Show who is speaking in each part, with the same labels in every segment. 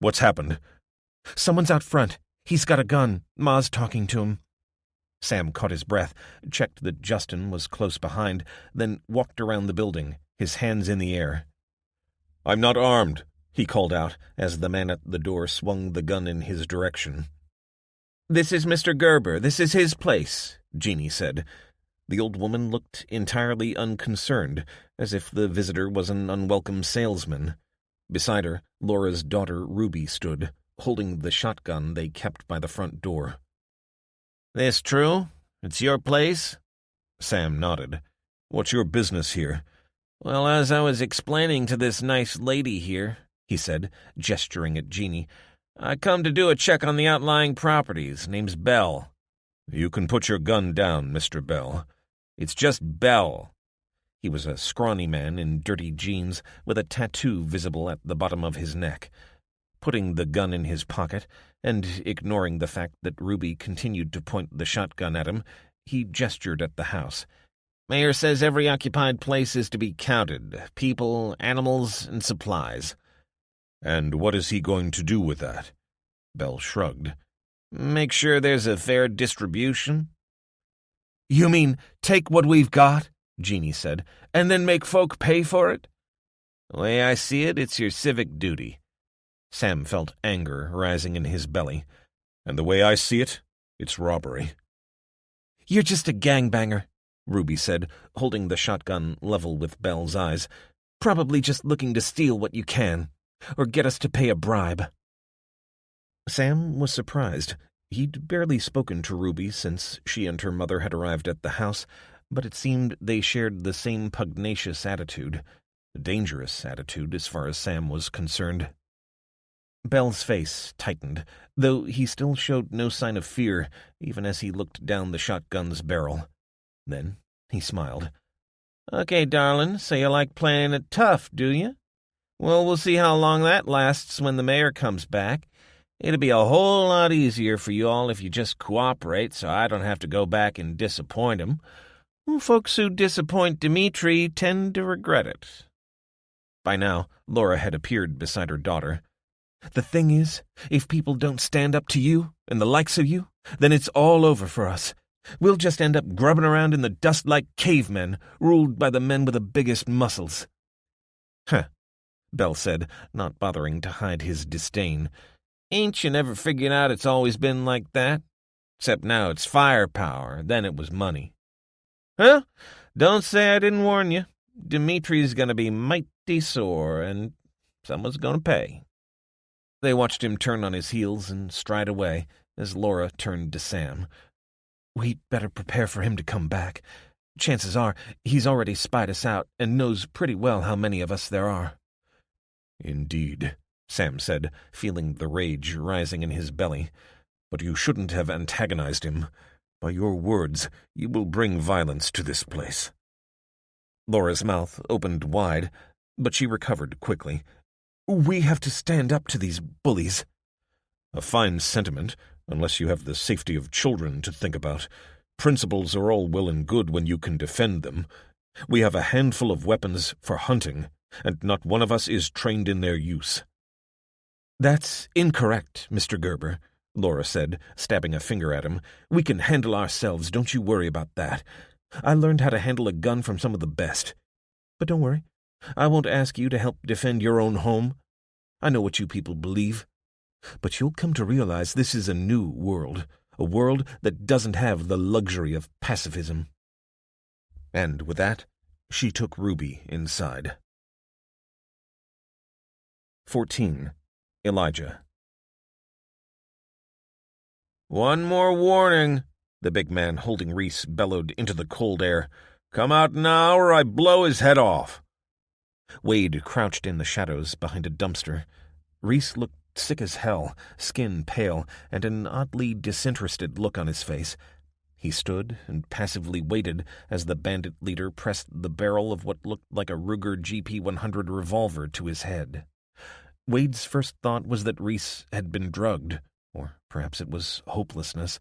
Speaker 1: What's happened?
Speaker 2: Someone's out front. He's got a gun. Ma's talking to him.
Speaker 1: Sam caught his breath, checked that Justin was close behind, then walked around the building, his hands in the air. "I'm not armed," he called out as the man at the door swung the gun in his direction.
Speaker 2: "This is Mr. Gerber. This is his place,"
Speaker 1: Jeannie said. The old woman looked entirely unconcerned, as if the visitor was an unwelcome salesman. Beside her, Laura's daughter Ruby stood, holding the shotgun they kept by the front door.
Speaker 2: "This true? It's your place?"
Speaker 1: Sam nodded. "What's your business here?"
Speaker 2: "Well, as I was explaining to this nice lady here," he said, gesturing at Jeannie, "I come to do a check on the outlying properties. Name's Bell."
Speaker 1: "You can put your gun down, Mr. Bell."
Speaker 2: "It's just Bell."
Speaker 1: He was a scrawny man in dirty jeans with a tattoo visible at the bottom of his neck. Putting the gun in his pocket, and ignoring the fact that Ruby continued to point the shotgun at him, he gestured at the house.
Speaker 2: "Mayor says every occupied place is to be counted. People, animals, and supplies."
Speaker 1: "And what is he going to do with that?" Bell shrugged.
Speaker 2: "Make sure there's a fair distribution."
Speaker 3: "You mean take what we've got," Jeannie said, "and then make folk pay for it?"
Speaker 2: "The way I see it, it's your civic duty."
Speaker 1: Sam felt anger rising in his belly. "And the way I see it, it's robbery."
Speaker 3: "You're just a gangbanger,"
Speaker 1: Ruby said, holding the shotgun level with Bell's eyes.
Speaker 3: "Probably just looking to steal what you can, or get us to pay a bribe."
Speaker 1: Sam was surprised. He'd barely spoken to Ruby since she and her mother had arrived at the house, but it seemed they shared the same pugnacious attitude, a dangerous attitude as far as Sam was concerned. Bell's face tightened, though he still showed no sign of fear, even as he looked down the shotgun's barrel. Then he smiled.
Speaker 2: "Okay, darling, so you like playing it tough, do you? Well, we'll see how long that lasts when the mayor comes back. It'll be a whole lot easier for you all if you just cooperate so I don't have to go back and disappoint him. Folks who disappoint Dimitri tend to regret it."
Speaker 1: By now, Laura had appeared beside her daughter.
Speaker 3: "The thing is, if people don't stand up to you and the likes of you, then it's all over for us. We'll just end up grubbing around in the dust like cavemen, ruled by the men with the biggest muscles."
Speaker 1: "Huh," Bell said, not bothering to hide his disdain.
Speaker 2: "Ain't you never figured out it's always been like that? Except now it's firepower, then it was money. Well, don't say I didn't warn you. Dimitri's gonna be mighty sore, and someone's gonna pay."
Speaker 1: They watched him turn on his heels and stride away as Laura turned to Sam.
Speaker 3: "We'd better prepare for him to come back. Chances are he's already spied us out and knows pretty well how many of us there are."
Speaker 1: "Indeed," Sam said, feeling the rage rising in his belly. "But you shouldn't have antagonized him. By your words, you will bring violence to this place." Laura's mouth opened wide, but she recovered quickly.
Speaker 3: "We have to stand up to these bullies."
Speaker 1: "A fine sentiment, unless you have the safety of children to think about. Principles are all well and good when you can defend them. We have a handful of weapons for hunting, and not one of us is trained in their use."
Speaker 3: "That's incorrect, Mr. Gerber," Laura said, stabbing a finger at him. "We can handle ourselves, don't you worry about that. I learned how to handle a gun from some of the best. But don't worry, I won't ask you to help defend your own home. I know what you people believe. But you'll come to realize this is a new world, a world that doesn't have the luxury of pacifism."
Speaker 1: And with that, she took Ruby inside. 14. Elijah.
Speaker 2: "One more warning," the big man holding Reese bellowed into the cold air. "Come out now or I blow his head off."
Speaker 1: Wade crouched in the shadows behind a dumpster. Reese looked sick as hell, skin pale, and an oddly disinterested look on his face. He stood and passively waited as the bandit leader pressed the barrel of what looked like a Ruger GP100 revolver to his head. Wade's first thought was that Reese had been drugged, or perhaps it was hopelessness.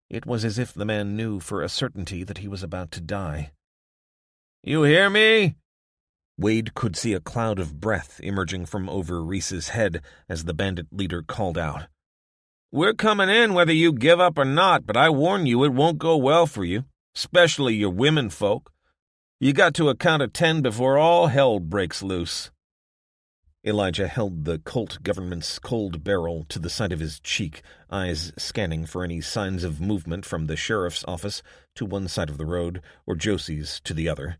Speaker 1: It was as if the man knew for a certainty that he was about to die.
Speaker 2: "You hear me?"
Speaker 1: Wade could see a cloud of breath emerging from over Reese's head as the bandit leader called out.
Speaker 2: "We're coming in whether you give up or not, but I warn you it won't go well for you, especially your women folk. You got to a count of 10 before all hell breaks loose."
Speaker 1: Elijah held the Colt government's cold barrel to the side of his cheek, eyes scanning for any signs of movement from the sheriff's office to one side of the road or Josie's to the other.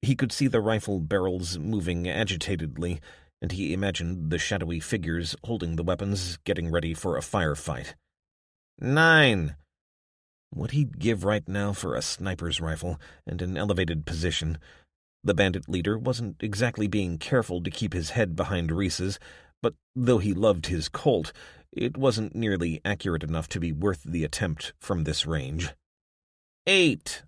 Speaker 1: He could see the rifle barrels moving agitatedly, and he imagined the shadowy figures holding the weapons getting ready for a firefight.
Speaker 2: 9.
Speaker 1: What he'd give right now for a sniper's rifle and an elevated position. The bandit leader wasn't exactly being careful to keep his head behind Reese's, but though he loved his Colt, it wasn't nearly accurate enough to be worth the attempt from this range.
Speaker 2: 8.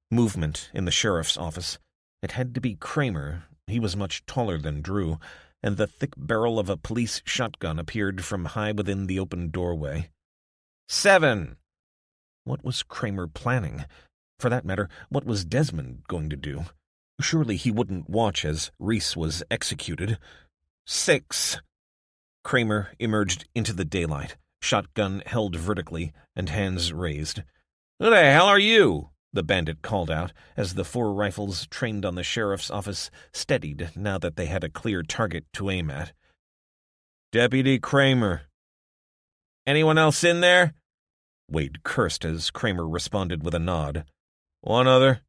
Speaker 1: Movement in the sheriff's office. It had to be Kramer. He was much taller than Drew, and the thick barrel of a police shotgun appeared from high within the open doorway.
Speaker 2: 7.
Speaker 1: What was Kramer planning? For that matter, what was Desmond going to do? Surely he wouldn't watch as Reese was executed.
Speaker 2: 6.
Speaker 1: Kramer emerged into the daylight, shotgun held vertically and hands raised.
Speaker 2: "Who the hell are you?"
Speaker 1: the bandit called out as the 4 rifles trained on the sheriff's office steadied now that they had a clear target to aim at.
Speaker 2: "Deputy Kramer." "Anyone else in there?"
Speaker 1: Wade cursed as Kramer responded with a nod.
Speaker 2: "One other."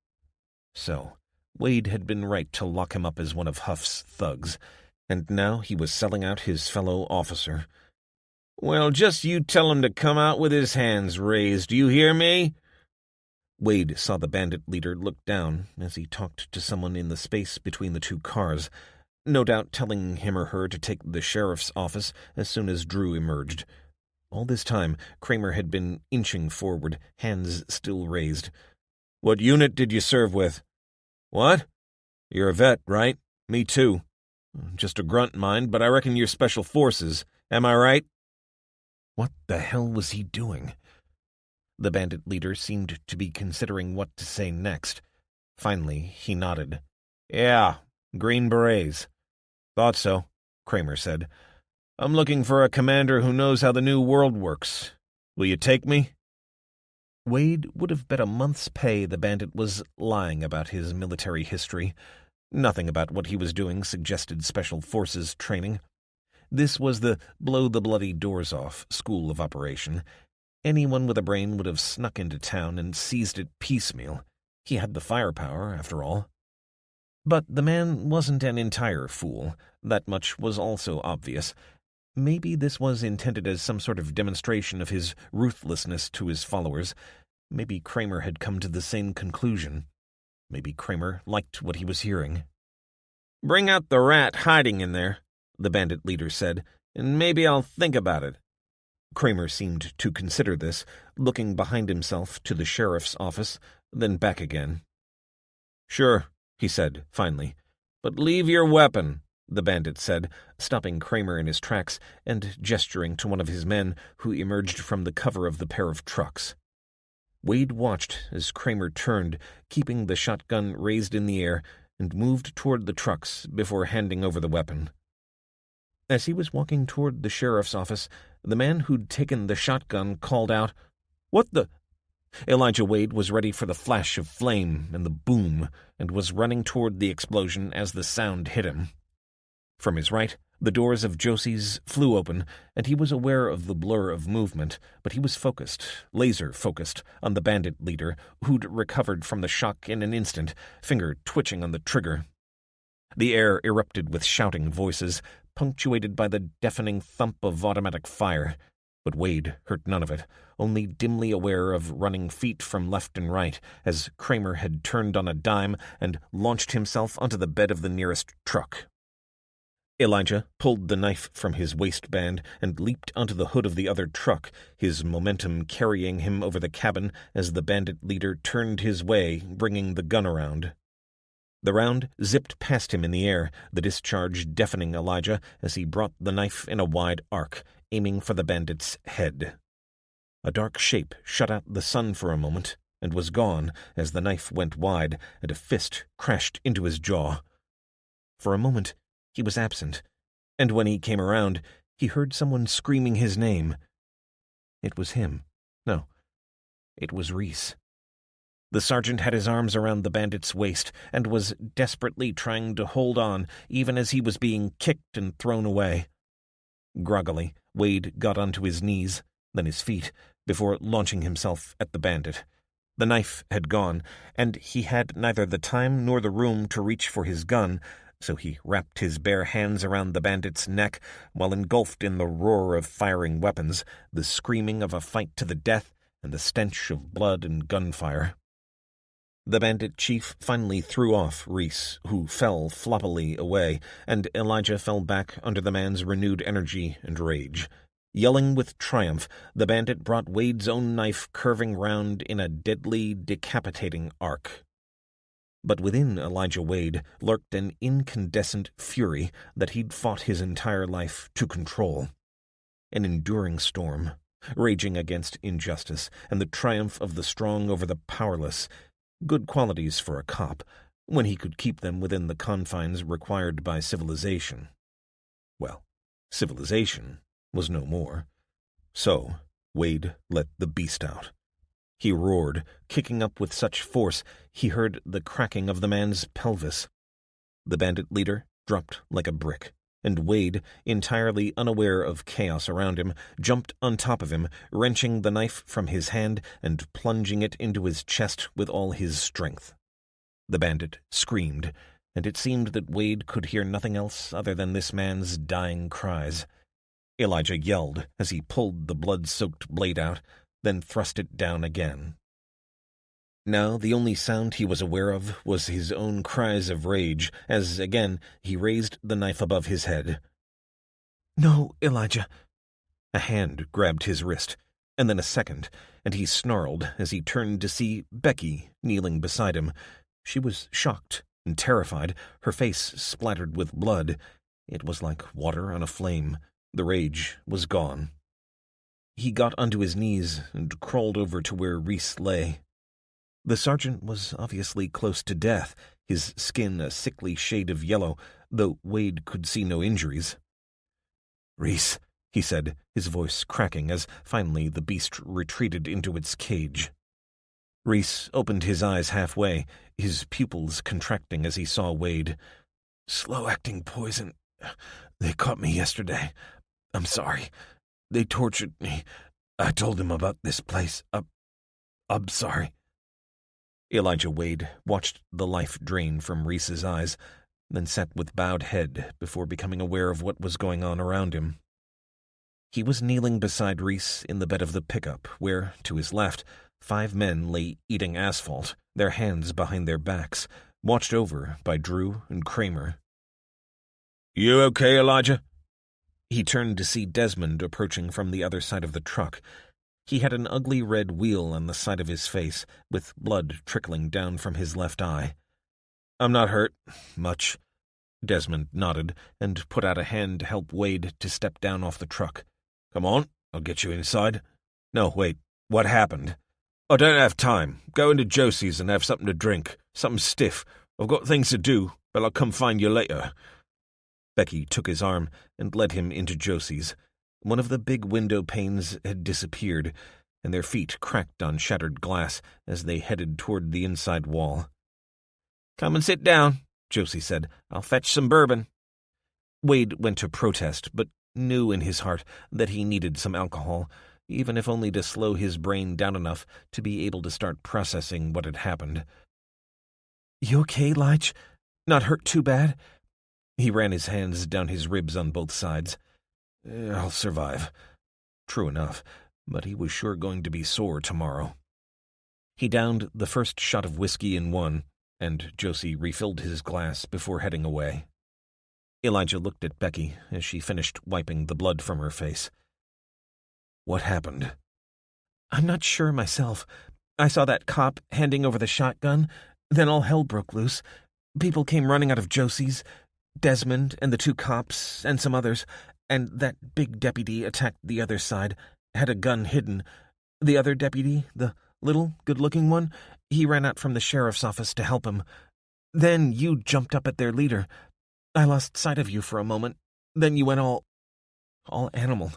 Speaker 1: So, Wade had been right to lock him up as one of Huff's thugs, and now he was selling out his fellow officer.
Speaker 2: "Well, just you tell him to come out with his hands raised, you hear me?"
Speaker 1: Wade saw the bandit leader look down as he talked to someone in the space between the 2 cars, no doubt telling him or her to take the sheriff's office as soon as Drew emerged. All this time, Kramer had been inching forward, hands still raised.
Speaker 2: "What unit did you serve with?" "What? You're a vet, right? Me too. Just a grunt, mind, but I reckon you're special forces. Am I right?"
Speaker 1: What the hell was he doing? The bandit leader seemed to be considering what to say next. Finally, he nodded.
Speaker 2: "Yeah, Green Berets."
Speaker 1: "Thought so," Kramer said.
Speaker 2: "I'm looking for a commander who knows how the new world works. Will you take me?"
Speaker 1: Wade would have bet a month's pay the bandit was lying about his military history. Nothing about what he was doing suggested special forces training. This was the blow-the-bloody-doors-off school of operation. Anyone with a brain would have snuck into town and seized it piecemeal. He had the firepower, after all. But the man wasn't an entire fool. That much was also obvious. Maybe this was intended as some sort of demonstration of his ruthlessness to his followers. Maybe Kramer had come to the same conclusion. Maybe Kramer liked what he was hearing.
Speaker 2: "Bring out the rat hiding in there," the bandit leader said, "and maybe I'll think about it."
Speaker 1: Kramer seemed to consider this, looking behind himself to the sheriff's office, then back again.
Speaker 2: "Sure," he said, finally. "But leave your weapon," the bandit said,
Speaker 1: stopping Kramer in his tracks and gesturing to one of his men who emerged from the cover of the pair of trucks. Wade watched as Kramer turned, keeping the shotgun raised in the air, and moved toward the trucks before handing over the weapon. As he was walking toward the sheriff's office, the man who'd taken the shotgun called out, "What the—" Elijah Wade was ready for the flash of flame and the boom, and was running toward the explosion as the sound hit him. From his right, the doors of Josie's flew open, and he was aware of the blur of movement, but he was focused, laser-focused, on the bandit leader, who'd recovered from the shock in an instant, finger twitching on the trigger. The air erupted with shouting voices, punctuated by the deafening thump of automatic fire. But Wade heard none of it, only dimly aware of running feet from left and right, as Kramer had turned on a dime and launched himself onto the bed of the nearest truck. Elijah pulled the knife from his waistband and leaped onto the hood of the other truck, his momentum carrying him over the cabin as the bandit leader turned his way, bringing the gun around. The round zipped past him in the air, the discharge deafening Elijah as he brought the knife in a wide arc, aiming for the bandit's head. A dark shape shut out the sun for a moment and was gone as the knife went wide and a fist crashed into his jaw.
Speaker 3: For a moment, he was absent, and when he came around, he heard someone screaming his name. It was him. No, it was Reese. The sergeant had his arms around the bandit's waist and was desperately trying to hold on, even as he was being kicked and thrown away. Groggily, Wade got onto his knees, then his feet, before launching himself at the bandit. The knife had gone, and he had neither the time nor the room to reach for his gun, so he wrapped his bare hands around the bandit's neck while engulfed in the roar of firing weapons, the screaming of a fight to the death, and the stench of blood and gunfire. The bandit chief finally threw off Reese, who fell floppily away, and Elijah fell back under the man's renewed energy and rage. Yelling with triumph, the bandit brought Wade's own knife curving round in a deadly, decapitating arc. But within Elijah Wade lurked an incandescent fury that he'd fought his entire life to control. An enduring storm, raging against injustice and the triumph of the strong over the powerless. Good qualities for a cop, when he could keep them within the confines required by civilization. Well, civilization was no more. So, Wade let the beast out. He roared, kicking up with such force he heard the cracking of the man's pelvis. The bandit leader dropped like a brick, and Wade, entirely unaware of chaos around him, jumped on top of him, wrenching the knife from his hand and plunging it into his chest with all his strength. The bandit screamed, and it seemed that Wade could hear nothing else other than this man's dying cries. Elijah yelled as he pulled the blood-soaked blade out, then thrust it down again. Now the only sound he was aware of was his own cries of rage, as again he raised the knife above his head. "No, Elijah." A hand grabbed his wrist, and then a second, and he snarled as he turned to see Becky kneeling beside him. She was shocked and terrified, her face splattered with blood. It was like water on a flame. The rage was gone. He got onto his knees and crawled over to where Reese lay. The sergeant was obviously close to death, his skin a sickly shade of yellow, though Wade could see no injuries. "Reese," he said, his voice cracking as finally the beast retreated into its cage. Reese opened his eyes halfway, his pupils contracting as he saw Wade. "Slow-acting poison. They caught me yesterday. I'm sorry. They tortured me. I told them about this place. I'm sorry." Elijah Wade watched the life drain from Reese's eyes, then sat with bowed head before becoming aware of what was going on around him. He was kneeling beside Reese in the bed of the pickup, where, to his left, 5 men lay eating asphalt, their hands behind their backs, watched over by Drew and Kramer. "You okay, Elijah?" He turned to see Desmond approaching from the other side of the truck. He had an ugly red wheal on the side of his face, with blood trickling down from his left eye. "I'm not hurt. Much." Desmond nodded and put out a hand to help Wade to step down off the truck. "Come on, I'll get you inside." "No, wait. What happened?" "I don't have time. Go into Josie's and have something to drink. Something stiff. I've got things to do, but I'll come find you later." Becky took his arm and led him into Josie's. One of the big window panes had disappeared, and their feet cracked on shattered glass as they headed toward the inside wall. "Come and sit down," Josie said. "I'll fetch some bourbon." Wade went to protest, but knew in his heart that he needed some alcohol, even if only to slow his brain down enough to be able to start processing what had happened. "You okay, Lige? Not hurt too bad?" He ran his hands down his ribs on both sides. "I'll survive." True enough, but he was sure going to be sore tomorrow. He downed the first shot of whiskey in one, and Josie refilled his glass before heading away. Elijah looked at Becky as she finished wiping the blood from her face. "What happened?" "I'm not sure myself. I saw that cop handing over the shotgun, then all hell broke loose. People came running out of Josie's, Desmond and the 2 cops and some others, and that big deputy attacked the other side, had a gun hidden. The other deputy, the little, good-looking one, he ran out from the sheriff's office to help him. Then you jumped up at their leader. I lost sight of you for a moment. Then you went all animal.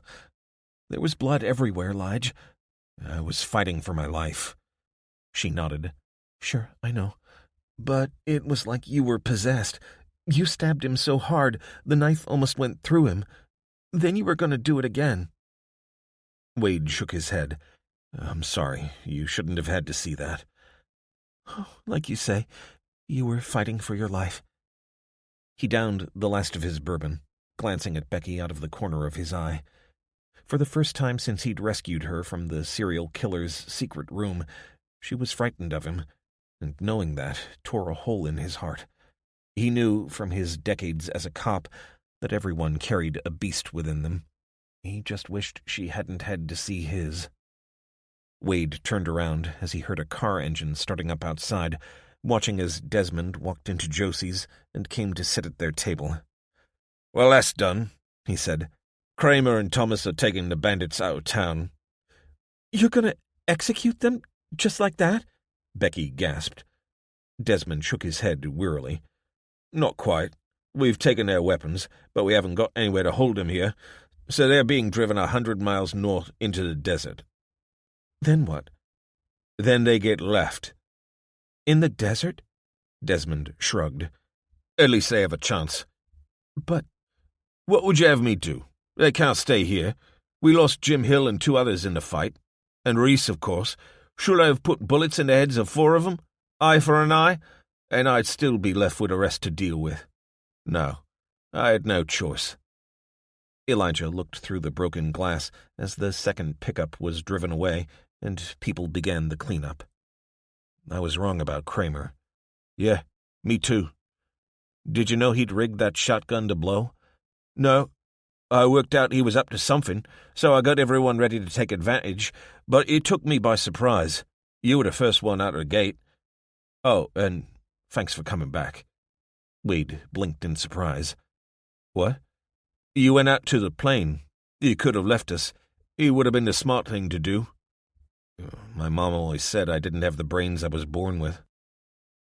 Speaker 3: There was blood everywhere, Lige. I was fighting for my life." She nodded. "Sure, I know. But it was like you were possessed. You stabbed him so hard, the knife almost went through him. Then you were going to do it again." Wade shook his head. "I'm sorry. You shouldn't have had to see that." "Oh, like you say, you were fighting for your life." He downed the last of his bourbon, glancing at Becky out of the corner of his eye. For the first time since he'd rescued her from the serial killer's secret room, she was frightened of him, and knowing that tore a hole in his heart. He knew from his decades as a cop that everyone carried a beast within them. He just wished she hadn't had to see his. Wade turned around as he heard a car engine starting up outside, watching as Desmond walked into Josie's and came to sit at their table.
Speaker 2: "Well, that's done," he said. "Kramer and Thomas are taking the bandits out of town."
Speaker 3: "You're going to execute them just like that?" Becky gasped.
Speaker 2: Desmond shook his head wearily. "Not quite. We've taken their weapons, but we haven't got anywhere to hold them here, so they're being driven 100 miles north into the desert."
Speaker 3: "Then what?"
Speaker 2: "Then they get left."
Speaker 3: "In the desert?"
Speaker 2: Desmond shrugged. "At least they have a chance."
Speaker 3: "But
Speaker 2: what would you have me do? They can't stay here. We lost Jim Hill and 2 others in the fight. And Reese, of course. Should I have put bullets in the heads of 4 of them? Eye for an eye? And I'd still be left with the rest to deal with. No, I had no choice."
Speaker 3: Elijah looked through the broken glass as the second pickup was driven away and people began the cleanup.
Speaker 2: "I was wrong about Kramer." "Yeah, me too."
Speaker 3: "Did you know he'd rigged that shotgun to blow?"
Speaker 2: "No. I worked out he was up to something, so I got everyone ready to take advantage, but it took me by surprise. You were the first one out of the gate. Oh, and thanks for coming back."
Speaker 3: Wade blinked in surprise.
Speaker 2: "What?" "You went out to the plane. You could have left us. It would have been the smart thing to do."
Speaker 3: "My mom always said I didn't have the brains I was born with."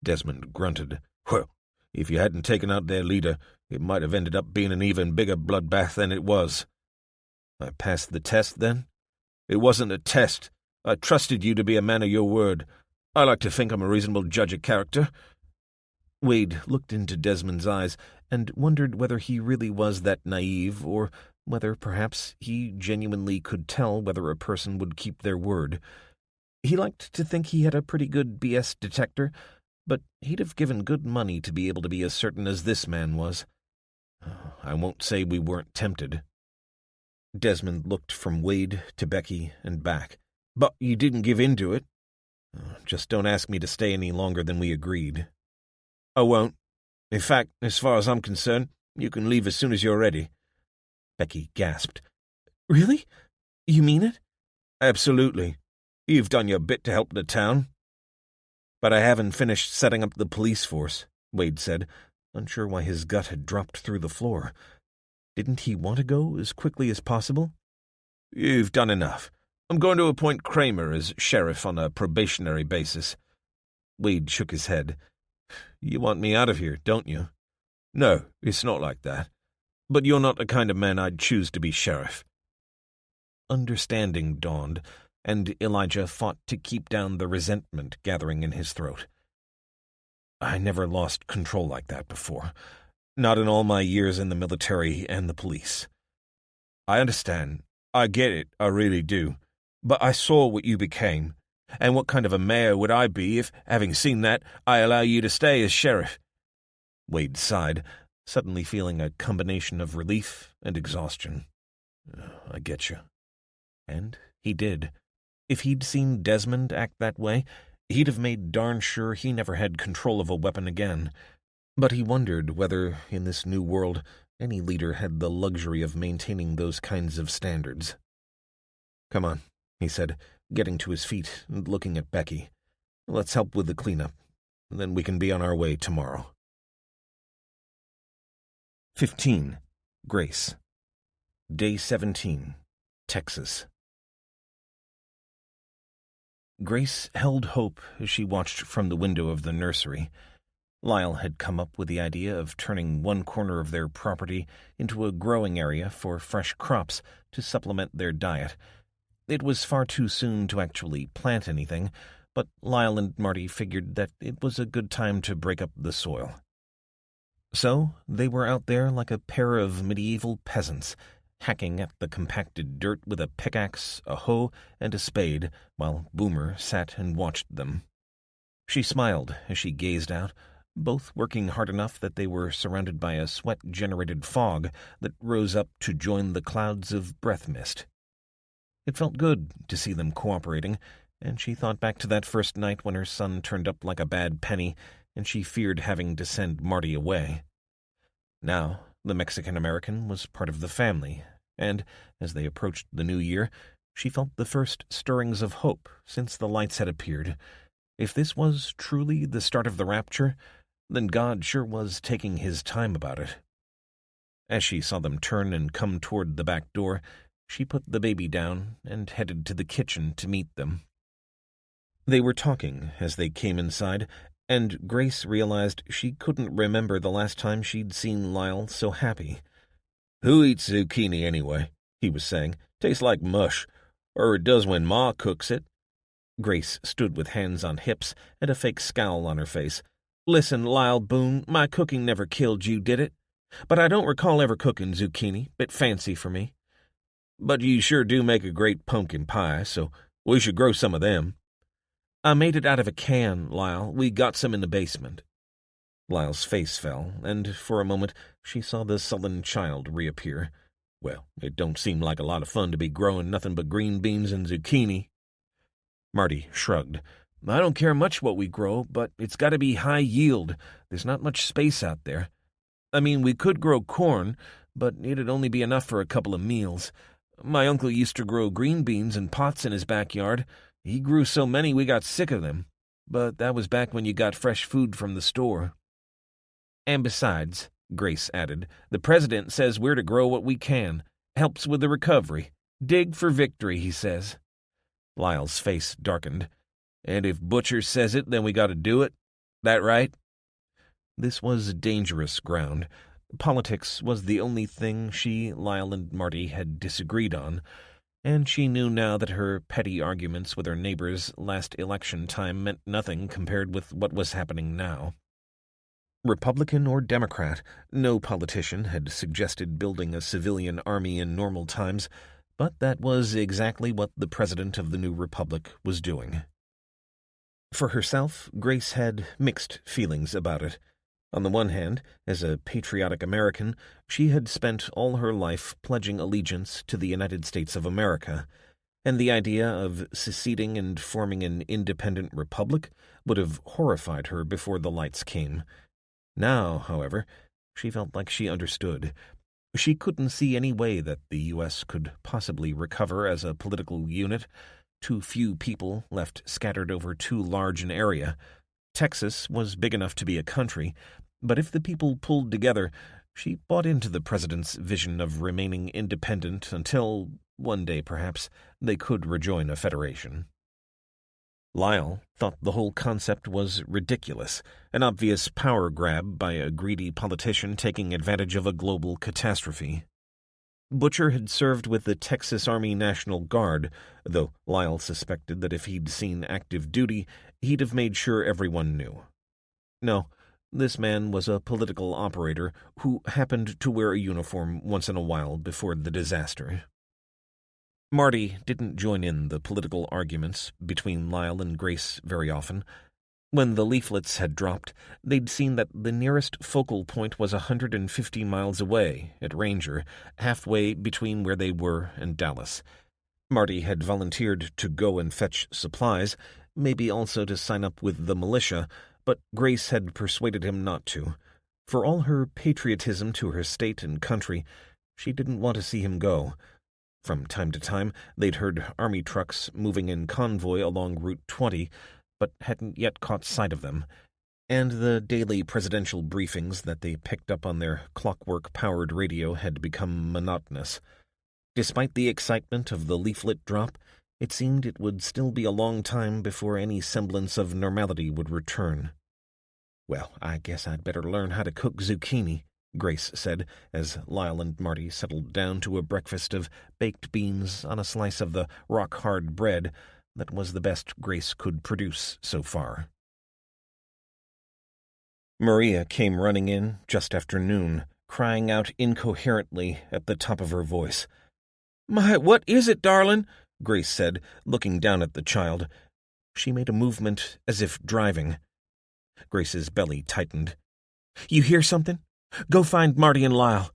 Speaker 2: Desmond grunted. "Well, if you hadn't taken out their leader, it might have ended up being an even bigger bloodbath than it was."
Speaker 3: "I passed the test, then?"
Speaker 2: "It wasn't a test. I trusted you to be a man of your word. I like to think I'm a reasonable judge of character."
Speaker 3: Wade looked into Desmond's eyes and wondered whether he really was that naive, or whether perhaps he genuinely could tell whether a person would keep their word. He liked to think he had a pretty good BS detector, but he'd have given good money to be able to be as certain as this man was. I won't say we weren't tempted. Desmond looked from Wade to Becky and back.
Speaker 2: "But you didn't give in to it?"
Speaker 3: "Just don't ask me to stay any longer than we agreed."
Speaker 2: "I won't. In fact, as far as I'm concerned, you can leave as soon as you're ready."
Speaker 3: Becky gasped. "Really? You mean it?"
Speaker 2: "Absolutely. You've done your bit to help the town."
Speaker 3: "But I haven't finished setting up the police force," Wade said, unsure why his gut had dropped through the floor. Didn't he want to go as quickly as possible?
Speaker 2: "You've done enough. I'm going to appoint Kramer as sheriff on a probationary basis."
Speaker 3: Wade shook his head. "You want me out of here, don't you?"
Speaker 2: "No, it's not like that. But you're not the kind of man I'd choose to be sheriff."
Speaker 3: Understanding dawned, and Elijah fought to keep down the resentment gathering in his throat. "I never lost control like that before. Not in all my years in the military and the police."
Speaker 2: "I understand. I get it, I really do. But I saw what you became. And what kind of a mayor would I be if, having seen that, I allow you to stay as sheriff?"
Speaker 3: Wade sighed, suddenly feeling a combination of relief and exhaustion. "I get you." And he did. If he'd seen Desmond act that way, he'd have made darn sure he never had control of a weapon again. But he wondered whether, in this new world, any leader had the luxury of maintaining those kinds of standards. "Come on," he said, getting to his feet and looking at Becky. "Let's help with the cleanup. Then we can be on our way tomorrow." 15. Grace. Day 17. Texas. Grace held hope as she watched from the window of the nursery.
Speaker 1: Lyle had come up with the idea of turning one corner of their property into a growing area for fresh crops to supplement their diet. It was far too soon to actually plant anything, but Lyle and Marty figured that it was a good time to break up the soil. So they were out there like a pair of medieval peasants, hacking at the compacted dirt with a pickaxe, a hoe, and a spade, while Boomer sat and watched them. She smiled as she gazed out, both working hard enough that they were surrounded by a sweat-generated fog that rose up to join the clouds of breath mist. It felt good to see them cooperating, and she thought back to that first night when her son turned up like a bad penny, and she feared having to send Marty away. Now, the Mexican-American was part of the family, and, as they approached the new year, she felt the first stirrings of hope since the lights had appeared. If this was truly the start of the rapture, then God sure was taking his time about it. As she saw them turn and come toward the back door, she put the baby down and headed to the kitchen to meet them. They were talking as they came inside, and Grace realized she couldn't remember the last time she'd seen Lyle so happy.
Speaker 2: "Who eats zucchini anyway?" he was saying. "Tastes like mush, or it does when Ma cooks it."
Speaker 1: Grace stood with hands on hips and a fake scowl on her face.
Speaker 2: "Listen, Lyle Boone, my cooking never killed you, did it? But I don't recall ever cooking zucchini. Bit fancy for me. But you sure do make a great pumpkin pie, so we should grow some of them." "I made it out of a can, Lyle. We got some in the basement."
Speaker 1: Lyle's face fell, and for a moment she saw the sullen child reappear.
Speaker 2: "Well, it don't seem like a lot of fun to be growing nothing but green beans and zucchini."
Speaker 1: Marty shrugged.
Speaker 2: "I don't care much what we grow, but it's got to be high yield. There's not much space out there. I mean, we could grow corn, but it'd only be enough for a couple of meals. My uncle used to grow green beans in pots in his backyard. He grew so many we got sick of them. But that was back when you got fresh food from the store." "And besides," Grace added, "the president says we're to grow what we can. Helps with the recovery. Dig for victory, he says."
Speaker 1: Lyle's face darkened.
Speaker 2: "And if Butcher says it, then we got to do it. That right?"
Speaker 1: This was dangerous ground. Politics was the only thing she, Lyle, and Marty had disagreed on, and she knew now that her petty arguments with her neighbors last election time meant nothing compared with what was happening now. Republican or Democrat, no politician had suggested building a civilian army in normal times, but that was exactly what the president of the new republic was doing. For herself, Grace had mixed feelings about it. On the one hand, as a patriotic American, she had spent all her life pledging allegiance to the United States of America, and the idea of seceding and forming an independent republic would have horrified her before the lights came. Now, however, she felt like she understood. She couldn't see any way that the U.S. could possibly recover as a political unit. Too few people left scattered over too large an area. Texas was big enough to be a country, but if the people pulled together, she bought into the president's vision of remaining independent until, one day perhaps, they could rejoin a federation. Lyle thought the whole concept was ridiculous, an obvious power grab by a greedy politician taking advantage of a global catastrophe. Butcher had served with the Texas Army National Guard, though Lyle suspected that if he'd seen active duty, he'd have made sure everyone knew. No, this man was a political operator who happened to wear a uniform once in a while before the disaster. Marty didn't join in the political arguments between Lyle and Grace very often. When the leaflets had dropped, they'd seen that the nearest focal point was 150 miles away, at Ranger, halfway between where they were and Dallas. Marty had volunteered to go and fetch supplies, maybe also to sign up with the militia, but Grace had persuaded him not to. For all her patriotism to her state and country, she didn't want to see him go. From time to time, they'd heard army trucks moving in convoy along Route 20, but hadn't yet caught sight of them, and the daily presidential briefings that they picked up on their clockwork-powered radio had become monotonous. Despite the excitement of the leaflet drop, it seemed it would still be a long time before any semblance of normality would return.
Speaker 3: "Well, I guess I'd better learn how to cook zucchini," Grace said, as Lyle and Marty settled down to a breakfast of baked beans on a slice of the rock-hard bread that was the best Grace could produce so far. Maria came running in just after noon, crying out incoherently at the top of her voice.
Speaker 2: "My, what is it, darlin'?"
Speaker 3: Grace said, looking down at the child. She made a movement as if driving. Grace's belly tightened.
Speaker 2: "You hear something? Go find Marty and Lyle."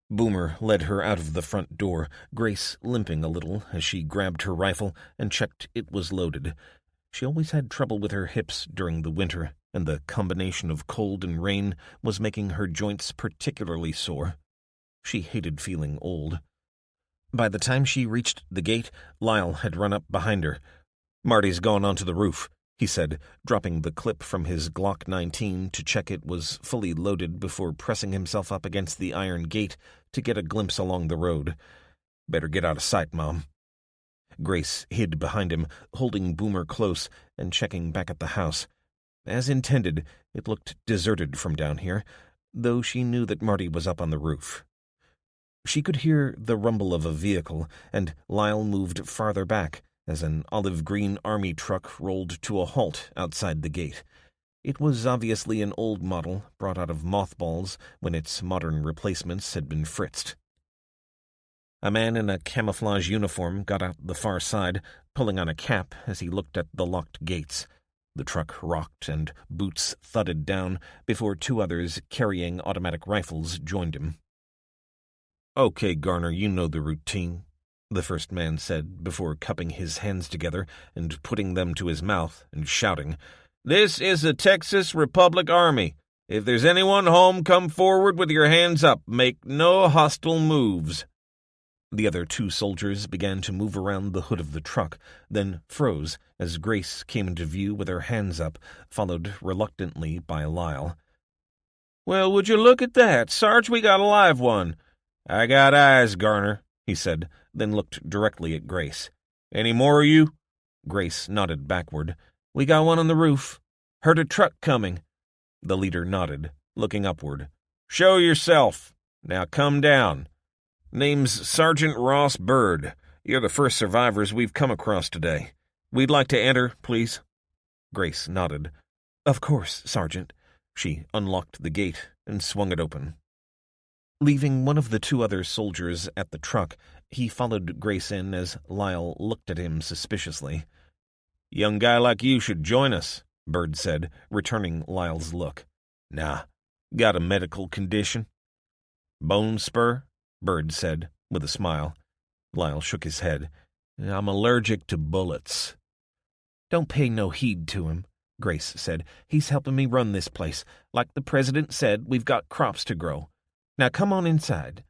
Speaker 3: Boomer led her out of the front door, Grace limping a little as she grabbed her rifle and checked it was loaded. She always had trouble with her hips during the winter, and the combination of cold and rain was making her joints particularly sore. She hated feeling old. By the time she reached the gate, Lyle had run up behind her. "Marty's gone onto the roof," he said, dropping the clip from his Glock 19 to check it was fully loaded before pressing himself up against the iron gate to get a glimpse along the road. "Better get out of sight, Mom." Grace hid behind him, holding Boomer close and checking back at the house. As intended, it looked deserted from down here, though she knew that Marty was up on the roof. She could hear the rumble of a vehicle, and Lyle moved farther back as an olive-green army truck rolled to a halt outside the gate. It was obviously an old model brought out of mothballs when its modern replacements had been fritzed. A man in a camouflage uniform got out the far side, pulling on a cap as he looked at the locked gates. The truck rocked and boots thudded down before two others carrying automatic rifles joined him. "Okay, Garner, you know the routine," the first man said before cupping his hands together and putting them to his mouth and shouting,
Speaker 2: "This is the Texas Republic Army. If there's anyone home, come forward with your hands up. Make no hostile moves."
Speaker 3: The other two soldiers began to move around the hood of the truck, then froze as Grace came into view with her hands up, followed reluctantly by Lyle.
Speaker 2: "Well, would you look at that, Sarge, we got a live one." "I got eyes, Garner," he said, then looked directly at Grace. "Any more of you?" Grace nodded backward. "We got one on the roof. Heard a truck coming."
Speaker 3: The leader nodded, looking upward.
Speaker 2: "Show yourself. Now come down. Name's Sergeant Ross Bird. You're the first survivors we've come across today. We'd like to enter, please."
Speaker 3: Grace nodded. "Of course, Sergeant." She unlocked the gate and swung it open. Leaving one of the two other soldiers at the truck, he followed Grace in as Lyle looked at him suspiciously.
Speaker 2: "Young guy like you should join us,"
Speaker 3: Bird said, returning Lyle's look.
Speaker 2: "Nah. Got a medical condition?"
Speaker 3: "Bone spur?" Bird said, with a smile. Lyle shook his head.
Speaker 2: "I'm allergic to bullets."
Speaker 3: "Don't pay no heed to him," Grace said. "He's helping me run this place. Like the president said, we've got crops to grow. Now come on inside."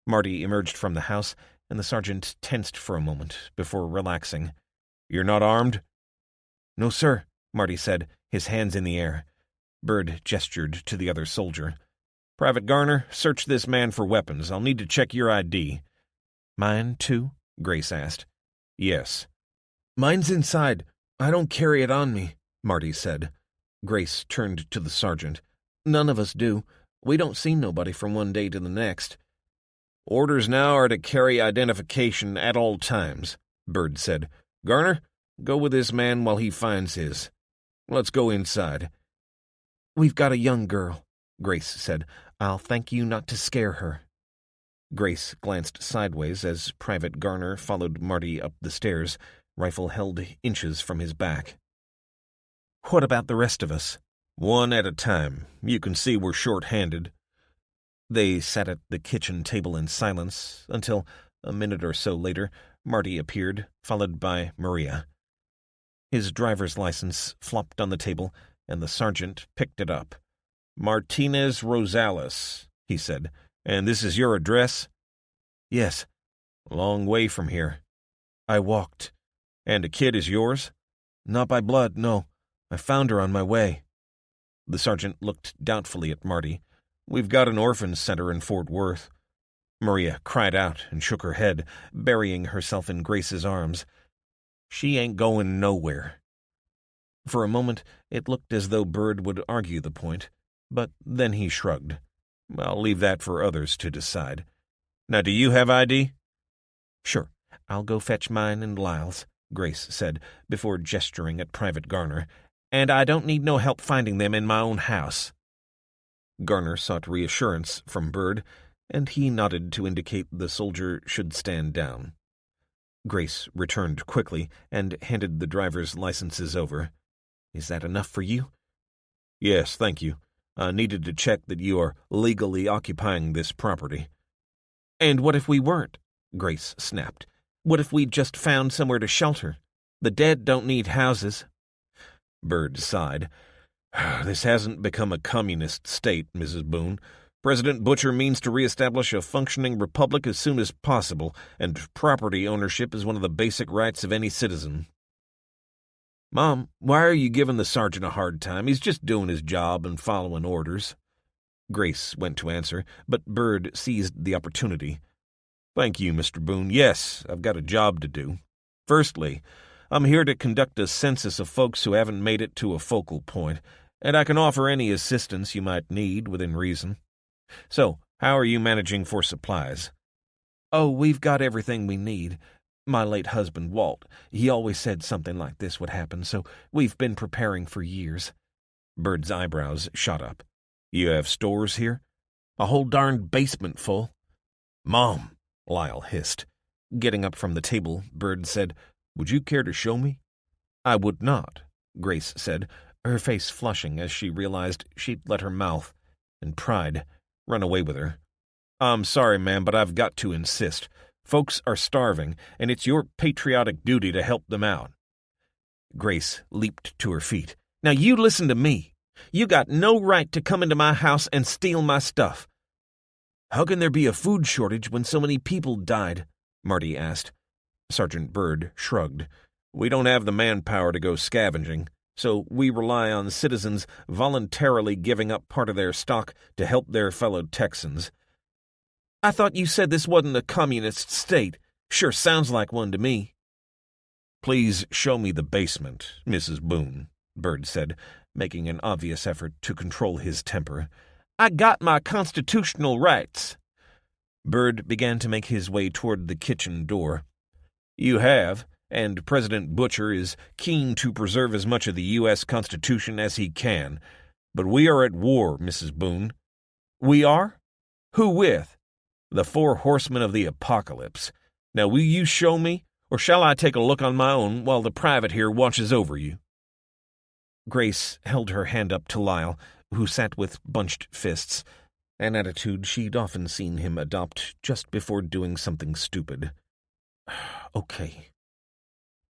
Speaker 3: Marty emerged from the house, and the sergeant tensed for a moment before relaxing.
Speaker 2: "You're not armed?"
Speaker 3: "No, sir," Marty said, his hands in the air. Bird gestured to the other soldier.
Speaker 2: "Private Garner, search this man for weapons. I'll need to check your ID."
Speaker 3: "Mine, too?" Grace asked.
Speaker 2: "Yes."
Speaker 3: "Mine's inside. I don't carry it on me," Marty said. Grace turned to the sergeant. "None of us do. We don't see nobody from one day to the next."
Speaker 2: "Orders now are to carry identification at all times," Bird said. "Garner, go with this man while he finds his. Let's go inside."
Speaker 3: "We've got a young girl," Grace said. "I'll thank you not to scare her." Grace glanced sideways as Private Garner followed Marty up the stairs, rifle held inches from his back. "What about the rest of us?"
Speaker 2: "One at a time. You can see we're short-handed."
Speaker 3: They sat at the kitchen table in silence until, a minute or so later, Marty appeared, followed by Maria. His driver's license flopped on the table, and the sergeant picked it up.
Speaker 2: "Martinez Rosales," he said. "And this is your address?"
Speaker 3: "Yes."
Speaker 2: "Long way from here."
Speaker 3: "I walked."
Speaker 2: "And the kid is yours?"
Speaker 3: "Not by blood, no. I found her on my way."
Speaker 1: The sergeant looked doubtfully at Marty.
Speaker 2: "We've got an orphan center in Fort Worth."
Speaker 1: Maria cried out and shook her head, burying herself in Grace's arms.
Speaker 3: "She ain't going nowhere."
Speaker 1: For a moment, it looked as though Bird would argue the point, but then he shrugged. I'll leave that for others to decide. Now, do you have ID? Sure. I'll go fetch mine and Lyle's, Grace said, before gesturing at Private Garner. And I don't need no help finding them in my own house. Garner sought reassurance from Bird, and he nodded to indicate the soldier should stand down. Grace returned quickly and handed the driver's licenses over. Is that enough for you? Yes, thank you. I needed to check that you are legally occupying this property. And what if we weren't? Grace snapped. What if we just found somewhere to shelter? The dead don't need houses. Bird sighed. This hasn't become a communist state, Mrs. Boone. President Butcher means to reestablish a functioning republic as soon as possible, and property ownership is one of the basic rights of any citizen. Mom, why are you giving the sergeant a hard time? He's just doing his job and following orders. Grace went to answer, but Bird seized the opportunity. Thank you, Mr. Boone. Yes, I've got a job to do. Firstly, I'm here to conduct a census of folks who haven't made it to a focal point, and I can offer any assistance you might need within reason. So, how are you managing for supplies? Oh, we've got everything we need. My late husband, Walt, he always said something like this would happen, so we've been preparing for years. Bird's eyebrows shot up. You have stores here? A whole darned basement full. Mom, Lyle hissed. Getting up from the table, Bird said, Would you care to show me? I would not, Grace said, her face flushing as she realized she'd let her mouth and pride run away with her. I'm sorry, ma'am, but I've got to insist. Folks are starving, and it's your patriotic duty to help them out. Grace leaped to her feet. Now you listen to me. You got no right to come into my house and steal my stuff. How can there be a food shortage when so many people died? Marty asked. Sergeant Bird shrugged. We don't have the manpower to go scavenging, so we rely on citizens voluntarily giving up part of their stock to help their fellow Texans. I thought you said this wasn't a communist state. Sure sounds like one to me. Please show me the basement, Mrs. Boone, Bird said, making an obvious effort to control his temper. I got my constitutional rights. Bird began to make his way toward the kitchen door. You have, and President Butcher is keen to preserve as much of the U.S. Constitution as he can. But we are at war, Mrs. Boone. We are? Who with? The 4 horsemen of the apocalypse. Now will you show me, or shall I take a look on my own while the private here watches over you? Grace held her hand up to Lyle, who sat with bunched fists, an attitude she'd often seen him adopt just before doing something stupid. Okay.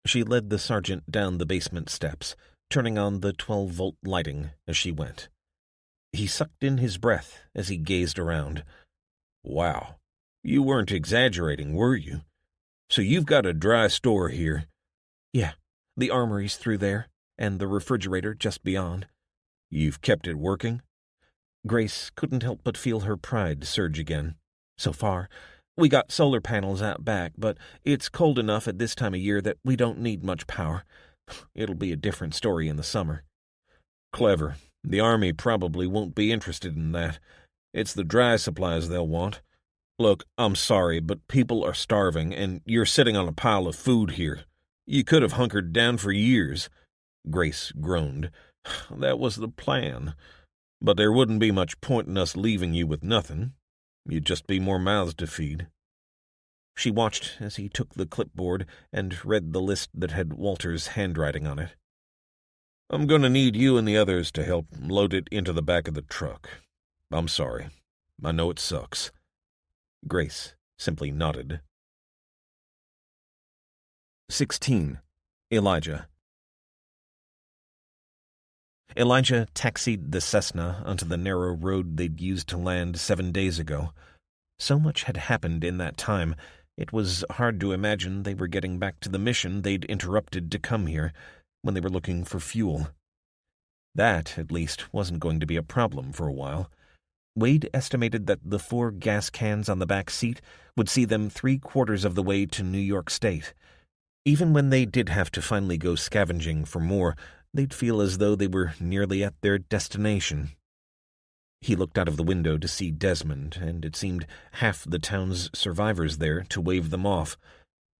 Speaker 1: She led the sergeant down the basement steps, turning on the 12-volt lighting as she went. He sucked in his breath as he gazed around. Wow, you weren't exaggerating, were you? So you've got a dry store here? Yeah, the armory's through there, and the refrigerator just beyond. You've kept it working? Grace couldn't help but feel her pride surge again. So far, we got solar panels out back, but it's cold enough at this time of year that we don't need much power. It'll be a different story in the summer. Clever. The Army probably won't be interested in that. It's the dry supplies they'll want. Look, I'm sorry, but people are starving, and you're sitting on a pile of food here. You could have hunkered down for years. Grace groaned. That was the plan. But there wouldn't be much point in us leaving you with nothing. You'd just be more mouths to feed. She watched as he took the clipboard and read the list that had Walter's handwriting on it. I'm going to need you and the others to help load it into the back of the truck. I'm sorry. I know it sucks. Grace simply nodded. 16. Elijah. Elijah taxied the Cessna onto the narrow road they'd used to land 7 days ago. So much had happened in that time, it was hard to imagine they were getting back to the mission they'd interrupted to come here, when they were looking for fuel. That, at least, wasn't going to be a problem for a while. Wade estimated that the 4 gas cans on the back seat would see them 3/4 of the way to New York State. Even when they did have to finally go scavenging for more, They'd feel as though they were nearly at their destination. He looked out of the window to see Desmond, and it seemed half the town's survivors there to wave them off.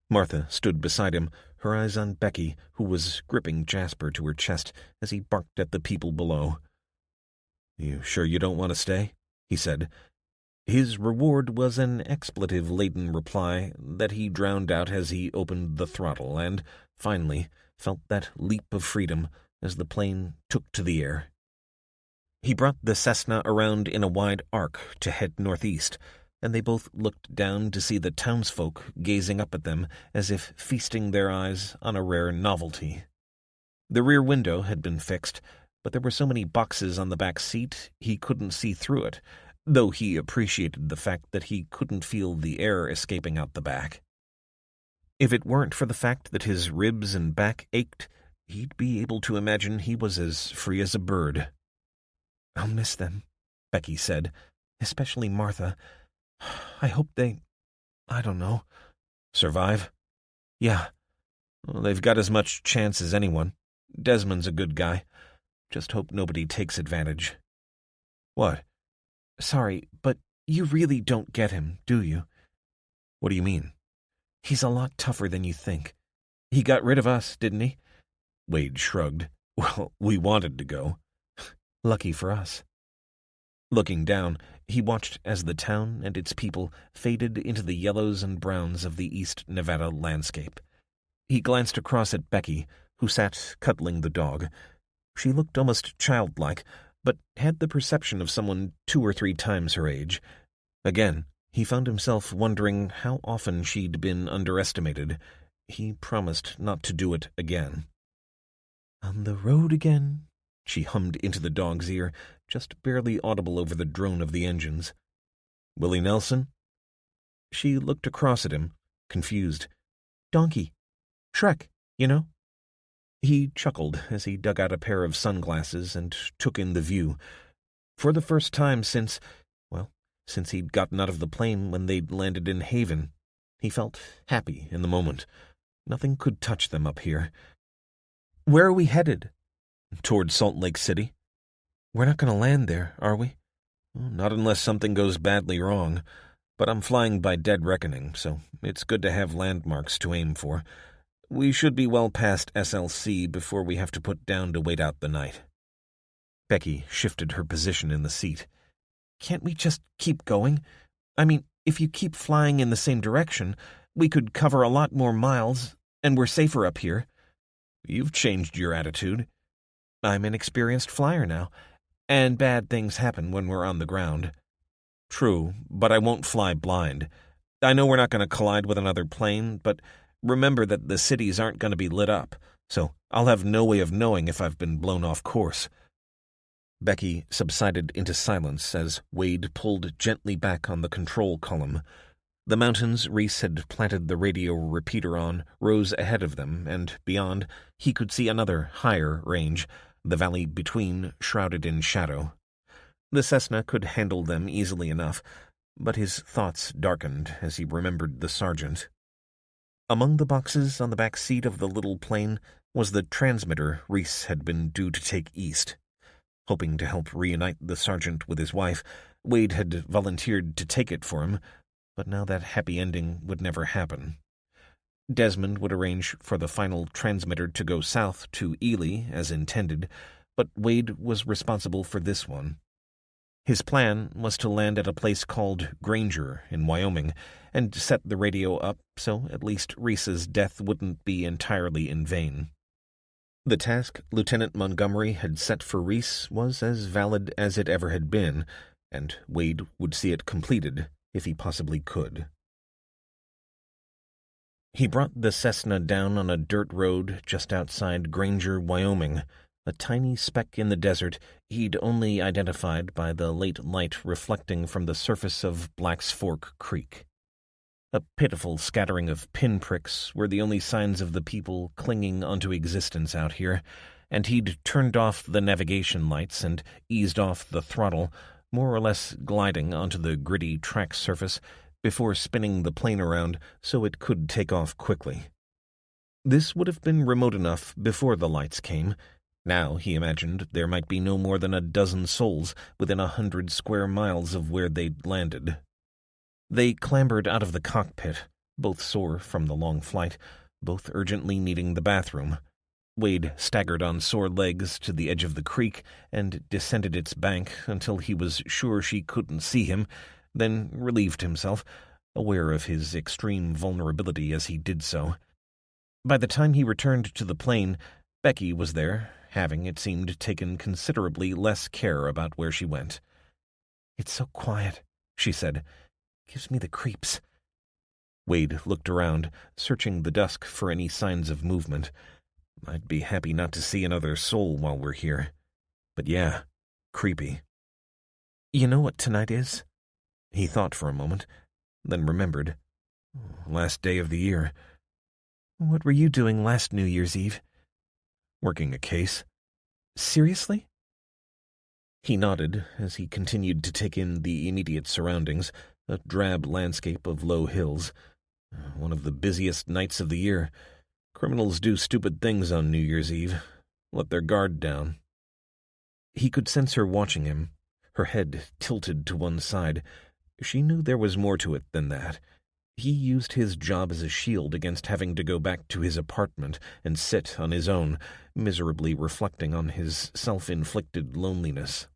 Speaker 1: Martha stood beside him, her eyes on Becky, who was gripping Jasper to her chest as he barked at the people below. "You sure you don't want to stay?" he said. His reward was an expletive-laden reply that he drowned out as he opened the throttle and, finally, felt that leap of freedom as the plane took to the air. He brought the Cessna around in a wide arc to head northeast, and they both looked down to see the townsfolk gazing up at them as if feasting their eyes on a rare novelty. The rear window had been fixed, but there were so many boxes on the back seat he couldn't see through it, though he appreciated the fact that he couldn't feel the air escaping out the back. If it weren't for the fact that his ribs and back ached, he'd be able to imagine he was as free as a bird. "I'll miss them," Becky said, "especially Martha. I hope I don't know, survive." "Yeah. Well, they've got as much chance as anyone. Desmond's a good guy. Just hope nobody takes advantage." "What?" "Sorry, but you really don't get him, do you?" "What do you mean?" "He's a lot tougher than you think. He got rid of us, didn't he?" Wade shrugged. "Well, we wanted to go." "Lucky for us." Looking down, he watched as the town and its people faded into the yellows and browns of the East Nevada landscape. He glanced across at Becky, who sat cuddling the dog. She looked almost childlike, but had the perception of someone 2 or 3 times her age. Again, he found himself wondering how often she'd been underestimated. He promised not to do it again. "On the road again," she hummed into the dog's ear, just barely audible over the drone of the engines. "Willie Nelson?" She looked across at him, confused. "Donkey. Shrek, you know?" He chuckled as he dug out a pair of sunglasses and took in the view. For the first time since he'd gotten out of the plane when they'd landed in Haven, he felt happy in the moment. Nothing could touch them up here. "Where are we headed?" "Toward Salt Lake City." "We're not going to land there, are we?" "Not unless something goes badly wrong. But I'm flying by dead reckoning, so it's good to have landmarks to aim for. We should be well past SLC before we have to put down to wait out the night." Becky shifted her position in the seat. "Can't we just keep going? I mean, if you keep flying in the same direction, we could cover a lot more miles, and we're safer up here." "You've changed your attitude." "I'm an experienced flyer now, and bad things happen when we're on the ground." "True, but I won't fly blind. I know we're not going to collide with another plane, but remember that the cities aren't going to be lit up, so I'll have no way of knowing if I've been blown off course." Becky subsided into silence as Wade pulled gently back on the control column. The mountains Reese had planted the radio repeater on rose ahead of them, and beyond, he could see another higher range, the valley between shrouded in shadow. The Cessna could handle them easily enough, but his thoughts darkened as he remembered the sergeant. Among the boxes on the back seat of the little plane was the transmitter Reese had been due to take east. Hoping to help reunite the sergeant with his wife, Wade had volunteered to take it for him, but now that happy ending would never happen. Desmond would arrange for the final transmitter to go south to Ely as intended, but Wade was responsible for this one. His plan was to land at a place called Granger in Wyoming and set the radio up so at least Reese's death wouldn't be entirely in vain. The task Lieutenant Montgomery had set for Reese was as valid as it ever had been, and Wade would see it completed if he possibly could. He brought the Cessna down on a dirt road just outside Granger, Wyoming, a tiny speck in the desert he'd only identified by the late light reflecting from the surface of Black's Fork Creek. A pitiful scattering of pinpricks were the only signs of the people clinging onto existence out here, and he'd turned off the navigation lights and eased off the throttle, more or less gliding onto the gritty track surface before spinning the plane around so it could take off quickly. This would have been remote enough before the lights came. Now, he imagined, there might be no more than a dozen souls within 100 square miles of where they'd landed. They clambered out of the cockpit, both sore from the long flight, both urgently needing the bathroom. Wade staggered on sore legs to the edge of the creek and descended its bank until he was sure she couldn't see him, then relieved himself, aware of his extreme vulnerability as he did so. By the time he returned to the plane, Becky was there, having, it seemed, taken considerably less care about where she went.
Speaker 3: "It's so quiet," she said. "Gives me the creeps."
Speaker 1: Wade looked around, searching the dusk for any signs of movement. I'd be happy not to see another soul while we're here. But yeah, creepy.
Speaker 3: "You know what tonight is?"
Speaker 1: He thought for a moment, then remembered. Last day of the year.
Speaker 3: "What were you doing last New Year's Eve?"
Speaker 1: Working a case.
Speaker 3: "Seriously?"
Speaker 1: He nodded as he continued to take in the immediate surroundings, a drab landscape of low hills. One of the busiest nights of the year. Criminals do stupid things on New Year's Eve. Let their guard down. He could sense her watching him, her head tilted to one side. She knew there was more to it than that. He used his job as a shield against having to go back to his apartment and sit on his own, miserably reflecting on his self-inflicted loneliness.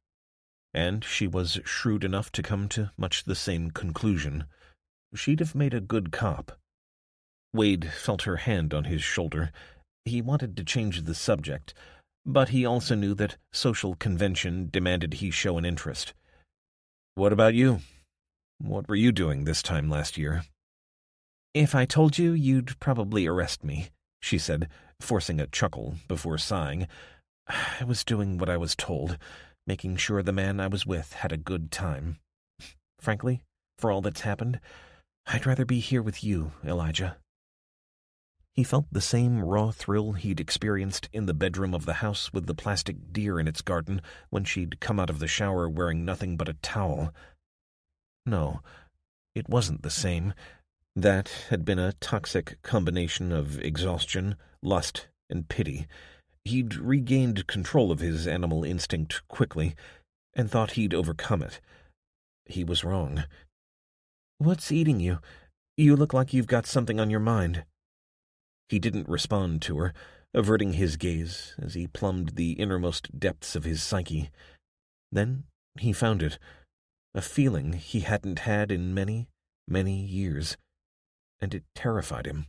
Speaker 1: And she was shrewd enough to come to much the same conclusion. She'd have made a good cop. Wade felt her hand on his shoulder. He wanted to change the subject, but he also knew that social convention demanded he show an interest. "What about you? What were you doing this time last year?"
Speaker 3: "If I told you, you'd probably arrest me," she said, forcing a chuckle before sighing. "I was doing what I was told, making sure the man I was with had a good time. Frankly, for all that's happened, I'd rather be here with you, Elijah."
Speaker 1: He felt the same raw thrill he'd experienced in the bedroom of the house with the plastic deer in its garden when she'd come out of the shower wearing nothing but a towel. No, it wasn't the same. That had been a toxic combination of exhaustion, lust, and pity. He'd regained control of his animal instinct quickly, and thought he'd overcome it. He was wrong.
Speaker 3: "What's eating you? You look like you've got something on your mind."
Speaker 1: He didn't respond to her, averting his gaze as he plumbed the innermost depths of his psyche. Then he found it, a feeling he hadn't had in many, many years, and it terrified him.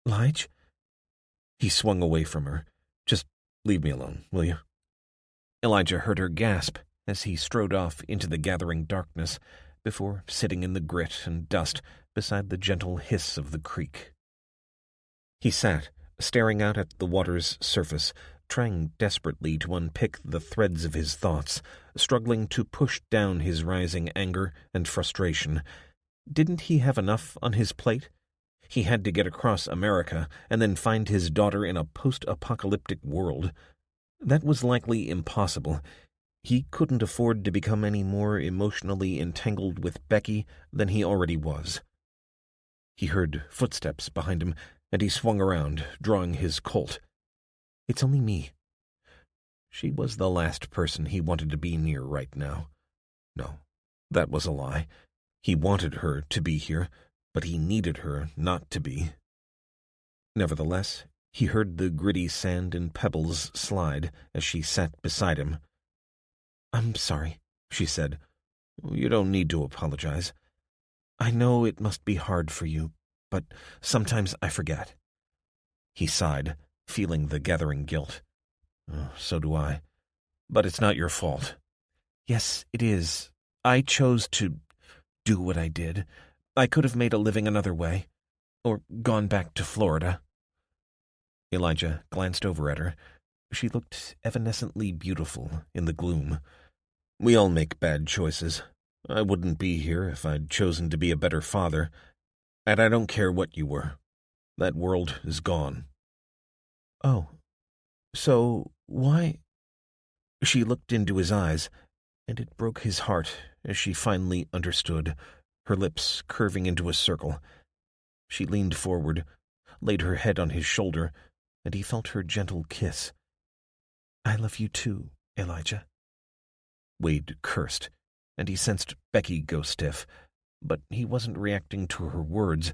Speaker 3: "Lige?"
Speaker 1: He swung away from her. "Just leave me alone, will you?" Elijah heard her gasp as he strode off into the gathering darkness before sitting in the grit and dust beside the gentle hiss of the creek. He sat, staring out at the water's surface, trying desperately to unpick the threads of his thoughts, struggling to push down his rising anger and frustration. Didn't he have enough on his plate? He had to get across America and then find his daughter in a post-apocalyptic world. That was likely impossible. He couldn't afford to become any more emotionally entangled with Becky than he already was. He heard footsteps behind him, and he swung around, drawing his Colt. "It's only me." She was the last person he wanted to be near right now. No, that was a lie. He wanted her to be here, but he needed her not to be. Nevertheless, he heard the gritty sand and pebbles slide as she sat beside him. "I'm sorry," she said. "You don't need to apologize. I know it must be hard for you, but sometimes I forget." He sighed, feeling the gathering guilt. So do I. But it's not your fault." "Yes, it is. I chose to do what I did. I could have made a living another way, or gone back to Florida." Elijah glanced over at her. She looked evanescently beautiful in the gloom. "We all make bad choices. I wouldn't be here if I'd chosen to be a better father, and I don't care what you were. That world is gone." "Oh, so why—" She looked into his eyes, and it broke his heart as she finally understood, her lips curving into a circle. She leaned forward, laid her head on his shoulder, and he felt her gentle kiss.
Speaker 3: I love you too, Elijah. Wade cursed, and he sensed Becky go stiff, but he wasn't reacting to her words.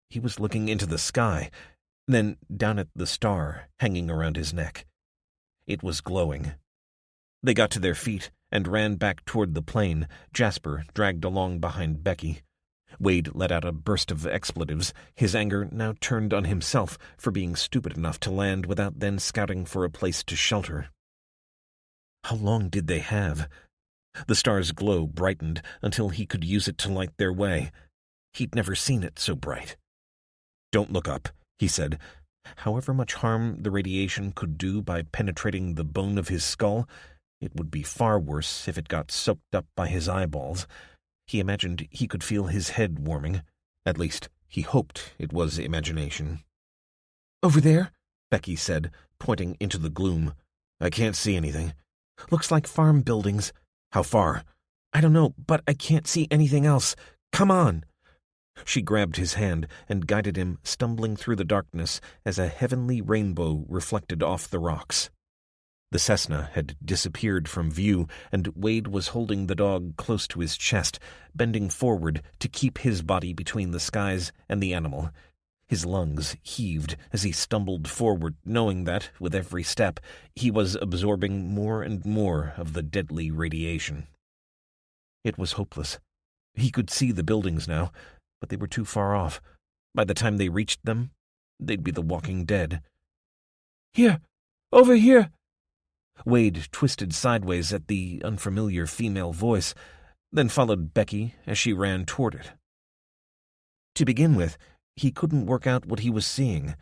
Speaker 3: He was looking into the sky, then down at the star hanging around his neck. It was glowing. They got to their feet and ran back toward the plane, Jasper dragged along behind Becky. Wade let out a burst of expletives, his anger now turned on himself for being stupid enough to land without then scouting for a place to shelter. How long did they have? The star's glow brightened until he could use it to light their way. He'd never seen it so bright. "Don't look up," he said. However much harm the radiation could do by penetrating the bone of his skull, it would be far worse if it got soaked up by his eyeballs. He imagined he could feel his head warming. At least, he hoped it was imagination. "Over there," Becky said, pointing into the gloom. "I can't see anything. Looks like farm buildings." "How far?" "I don't know, but I can't see anything else. Come on." She grabbed his hand and guided him, stumbling through the darkness as a heavenly rainbow reflected off the rocks. The Cessna had disappeared from view, and Wade was holding the dog close to his chest, bending forward to keep his body between the skies and the animal. His lungs heaved as he stumbled forward, knowing that, with every step, he was absorbing more and more of the deadly radiation. It was hopeless. He could see the buildings now, but they were too far off. By the time they reached them, they'd be the walking dead. "Here! Over here!" Wade twisted sideways at the unfamiliar female voice, then followed Becky as she ran toward it. To begin with, he couldn't work out what he was seeing.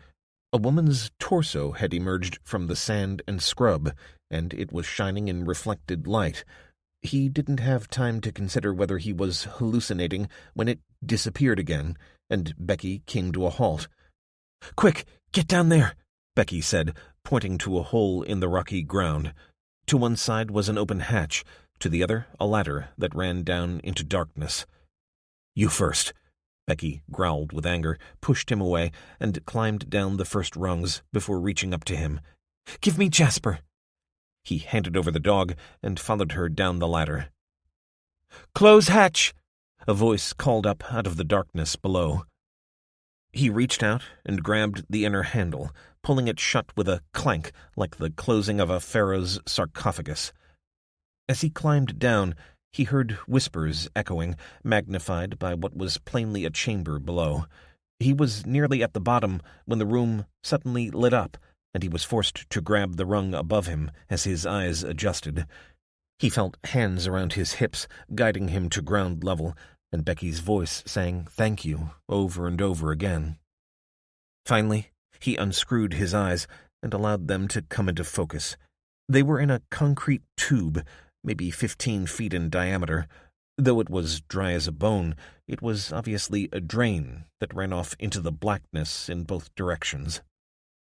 Speaker 3: A woman's torso had emerged from the sand and scrub, and it was shining in reflected light. He didn't have time to consider whether he was hallucinating when it disappeared again, and Becky came to a halt. "Quick, get down there," Becky said, pointing to a hole in the rocky ground. To one side was an open hatch, to the other a ladder that ran down into darkness. "You first," Becky growled with anger, pushed him away, and climbed down the first rungs before reaching up to him. "Give me Jasper." He handed over the dog and followed her down the ladder. "Close hatch!" a voice called up out of the darkness below. He reached out and grabbed the inner handle, pulling it shut with a clank like the closing of a pharaoh's sarcophagus. As he climbed down, he heard whispers echoing, magnified by what was plainly a chamber below. He was nearly at the bottom when the room suddenly lit up, and he was forced to grab the rung above him as his eyes adjusted. He felt hands around his hips, guiding him to ground level, and Becky's voice sang "thank you" over and over again. Finally, he unscrewed his eyes and allowed them to come into focus. They were in a concrete tube, maybe 15 feet in diameter. Though it was dry as a bone, it was obviously a drain that ran off into the blackness in both directions.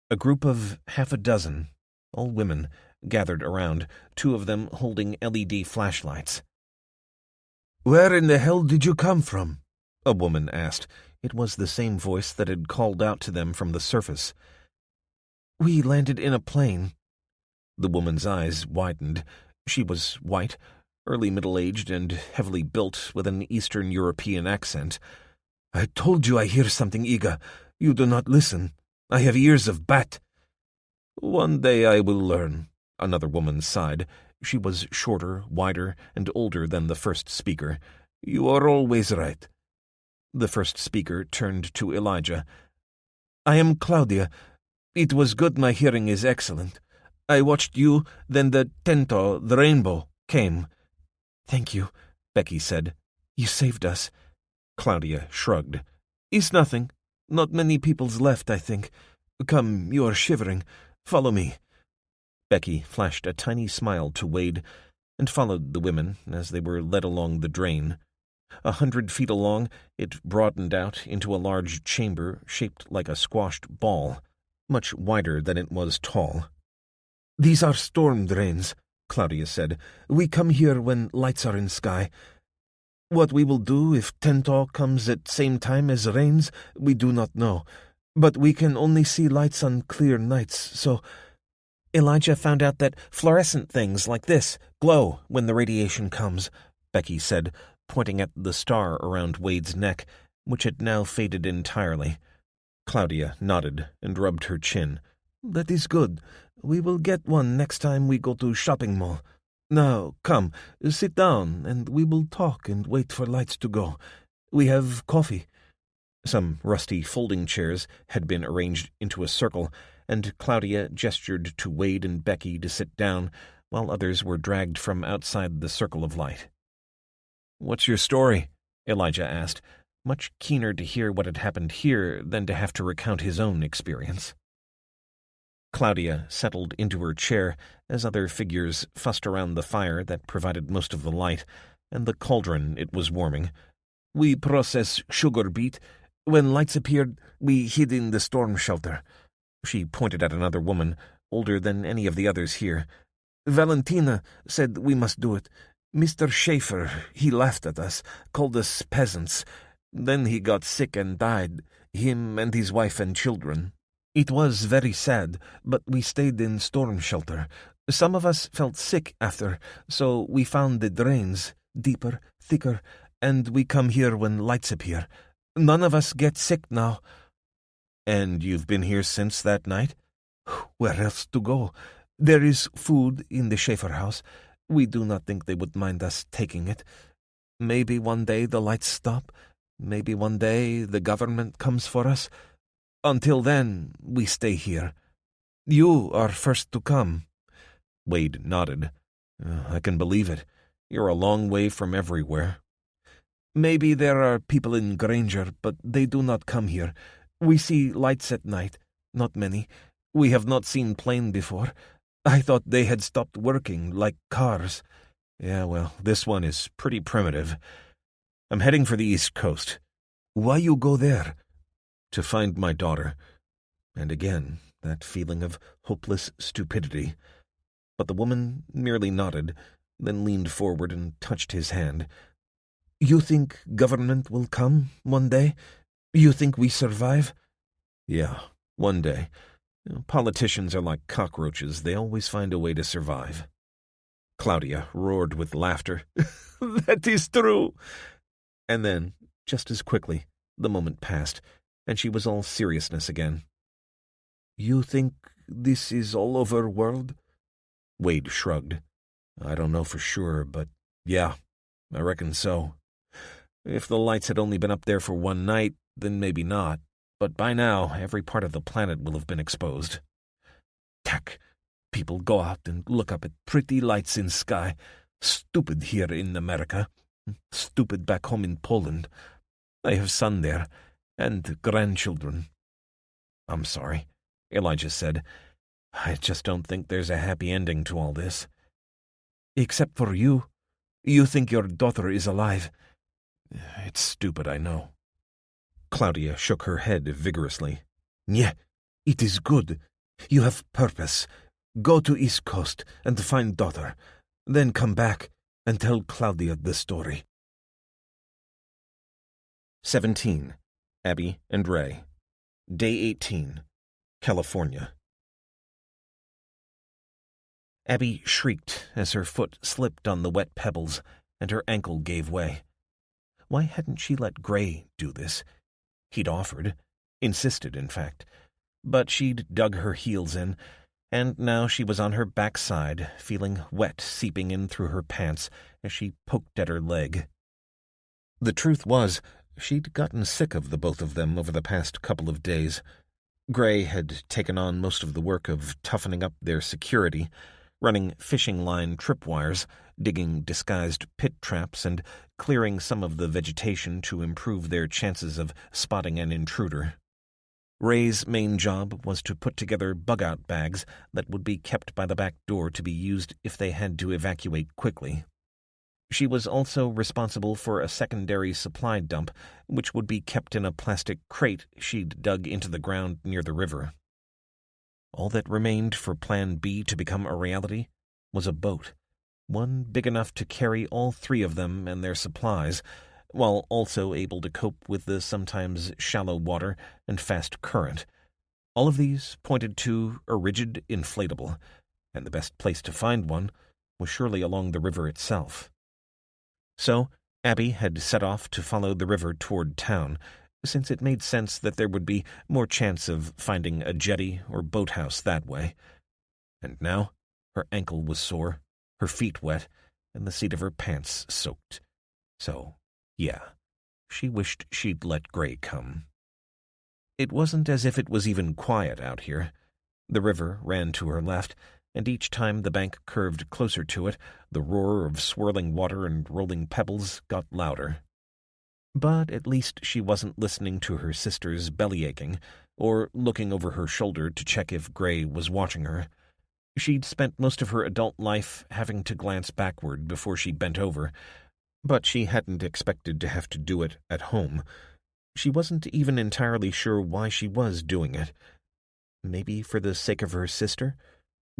Speaker 3: A group of half a dozen, all women, gathered around, 2 of them holding LED flashlights.
Speaker 4: "Where in the hell did you come from?"
Speaker 3: a woman asked. It was the same voice that had called out to them from the surface. "We landed in a plane." The woman's eyes widened. She was white, early middle-aged, and heavily built with an Eastern European accent.
Speaker 4: "I told you I hear something, Iga. You do not listen. I have ears of bat."
Speaker 3: "One day I will learn," another woman sighed. She was shorter, wider, and older than the first speaker.
Speaker 4: "You are always right."
Speaker 3: The first speaker turned to Elijah.
Speaker 4: "I am Claudia. It was good, my hearing is excellent. I watched you, then the Tento, the rainbow, came."
Speaker 3: "Thank you," Becky said. "You saved us." Claudia shrugged.
Speaker 4: "It's nothing. Not many people's left, I think. Come, you are shivering. Follow me."
Speaker 3: Becky flashed a tiny smile to Wade and followed the women as they were led along the drain. 100 feet along, it broadened out into a large chamber shaped like a squashed ball, much wider than it was tall.
Speaker 4: "These are storm drains," Claudia said. "We come here when lights are in sky. What we will do if Tento comes at same time as rains, we do not know. But we can only see lights on clear nights, so...
Speaker 3: Elijah found out that fluorescent things like this glow when the radiation comes, Becky said, pointing at the star around Wade's neck, which had now faded entirely. Claudia nodded and rubbed her chin. That is good. We will get one next time we go to shopping mall. Now, come, sit down, and we will talk and wait for lights to go. We have coffee. Some rusty folding chairs had been arranged into a circle, and Claudia gestured to Wade and Becky to sit down, while others were dragged from outside the circle of light. "What's your story?" Elijah asked, much keener to hear what had happened here than to have to recount his own experience. Claudia settled into her chair as other figures fussed around the fire that provided most of the light, and the cauldron it was warming. We process sugar beet. When lights appeared, we hid in the storm shelter. She pointed at another woman, older than any of the others here. Valentina said we must do it. Mr. Schaefer, he laughed at us, called us peasants. Then he got sick and died, him and his wife and children. It was very sad, but we stayed in storm shelter. Some of us felt sick after, so we found the drains, deeper, thicker, and we come here when lights appear. None of us get sick now." "And you've been here since that night?" "Where else to go? There is food in the Schaefer house. We do not think they would mind us taking it. Maybe one day the lights stop. Maybe one day the government comes for us. Until then, we stay here. You are first to come." Wade nodded. "I can believe it. You're a long way from everywhere." "Maybe there are people in Granger, but they do not come here. We see lights at night. Not many. We have not seen plane before. I thought they had stopped working, like cars." "Yeah, well, this one is pretty primitive. I'm heading for the East Coast." "Why you go there?" "To find my daughter." And again, that feeling of hopeless stupidity. But the woman merely nodded, then leaned forward and touched his hand. "You think government will come one day? You think we survive?" "Yeah, one day. Politicians are like cockroaches. They always find a way to survive." Claudia roared with laughter. "That is true." And then, just as quickly, the moment passed, and she was all seriousness again. "You think this is all over world?" Wade shrugged. "I don't know for sure, but yeah, I reckon so. If the lights had only been up there for one night, then maybe not, but by now every part of the planet will have been exposed. Tack! People go out and look up at pretty lights in sky. Stupid here in America. Stupid back home in Poland. I have son there, and grandchildren." "I'm sorry," Elijah said. "I just don't think there's a happy ending to all this." "Except for you. You think your daughter is alive." "It's stupid, I know." Claudia shook her head vigorously. "Yeah, it is good. You have purpose. Go to East Coast and find daughter. Then come back and tell Claudia the story." 17. Abby and Ray. Day 18. California. Abby shrieked as her foot slipped on the wet pebbles and her ankle gave way. Why hadn't she let Gray do this? He'd offered, insisted, in fact, but she'd dug her heels in, and now she was on her backside, feeling wet seeping in through her pants as she poked at her leg. The truth was, she'd gotten sick of the both of them over the past couple of days. Gray had taken on most of the work of toughening up their security, running fishing line tripwires, digging disguised pit traps, and clearing some of the vegetation to improve their chances of spotting an intruder. Ray's main job was to put together bug-out bags that would be kept by the back door to be used if they had to evacuate quickly. She was also responsible for a secondary supply dump, which would be kept in a plastic crate she'd dug into the ground near the river. All that remained for Plan B to become a reality was a boat, one big enough to carry all three of them and their supplies, while also able to cope with the sometimes shallow water and fast current. All of these pointed to a rigid inflatable,
Speaker 1: and the best place to find one was surely along the river itself. So Abby had set off to follow the river toward town, since it made sense that there would be more chance of finding a jetty or boathouse that way. And now her ankle was sore, her feet wet, and the seat of her pants soaked. So, yeah, she wished she'd let Gray come. It wasn't as if it was even quiet out here. The river ran to her left, and each time the bank curved closer to it, the roar of swirling water and rolling pebbles got louder. But at least she wasn't listening to her sister's bellyaching, or looking over her shoulder to check if Gray was watching her. She'd spent most of her adult life having to glance backward before she bent over, but she hadn't expected to have to do it at home. She wasn't even entirely sure why she was doing it. Maybe for the sake of her sister?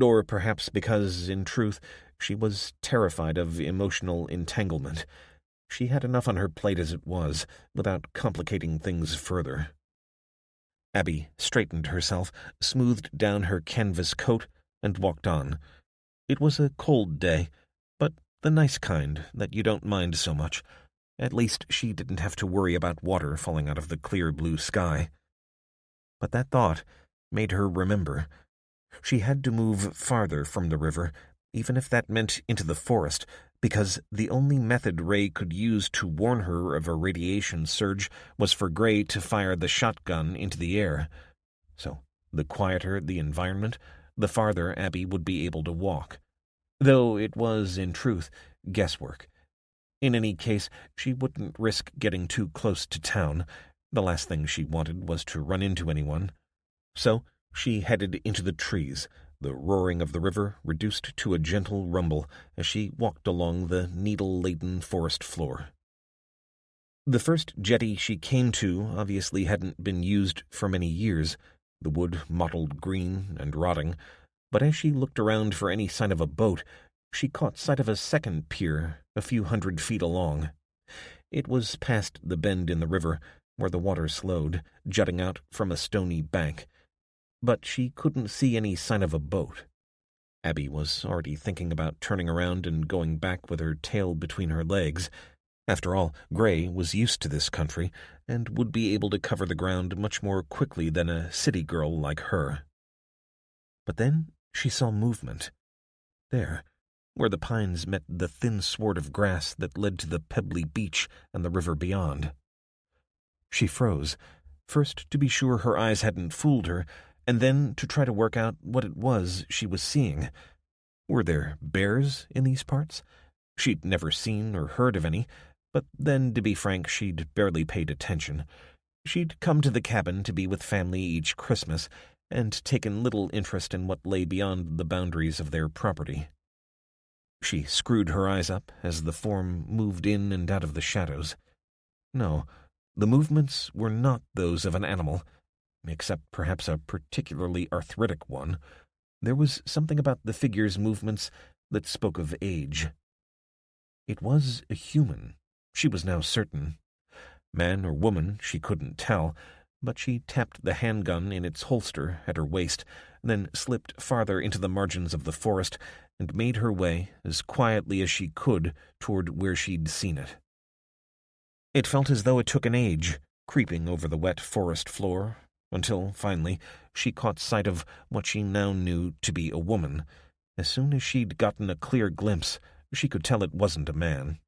Speaker 1: Or perhaps because, in truth, she was terrified of emotional entanglement. She had enough on her plate as it was, without complicating things further. Abby straightened herself, smoothed down her canvas coat, and walked on. It was a cold day, but the nice kind that you don't mind so much. At least she didn't have to worry about water falling out of the clear blue sky. But that thought made her remember. She had to move farther from the river, even if that meant into the forest, because the only method Ray could use to warn her of a radiation surge was for Gray to fire the shotgun into the air. So, the quieter the environment, the farther Abby would be able to walk. Though it was, in truth, guesswork. In any case, she wouldn't risk getting too close to town. The last thing she wanted was to run into anyone. So she headed into the trees, the roaring of the river reduced to a gentle rumble as she walked along the needle-laden forest floor. The first jetty she came to obviously hadn't been used for many years, the wood mottled green and rotting, but as she looked around for any sign of a boat, she caught sight of a second pier a few 100 feet along. It was past the bend in the river, where the water slowed, jutting out from a stony bank. But she couldn't see any sign of a boat. Abby was already thinking about turning around and going back with her tail between her legs. After all, Gray was used to this country, and would be able to cover the ground much more quickly than a city girl like her. But then she saw movement. There, where the pines met the thin sward of grass that led to the pebbly beach and the river beyond. She froze, first to be sure her eyes hadn't fooled her, and then to try to work out what it was she was seeing. Were there bears in these parts? She'd never seen or heard of any, but then, to be frank, she'd barely paid attention. She'd come to the cabin to be with family each Christmas, and taken little interest in what lay beyond the boundaries of their property. She screwed her eyes up as the form moved in and out of the shadows. No, the movements were not those of an animal, except perhaps a particularly arthritic one. There was something about the figure's movements that spoke of age. It was a human, she was now certain. Man or woman, she couldn't tell, but she tapped the handgun in its holster at her waist, then slipped farther into the margins of the forest and made her way, as quietly as she could, toward where she'd seen it. It felt as though it took an age, creeping over the wet forest floor, until, finally, she caught sight of what she now knew to be a woman. As soon as she'd gotten a clear glimpse, she could tell it wasn't a man.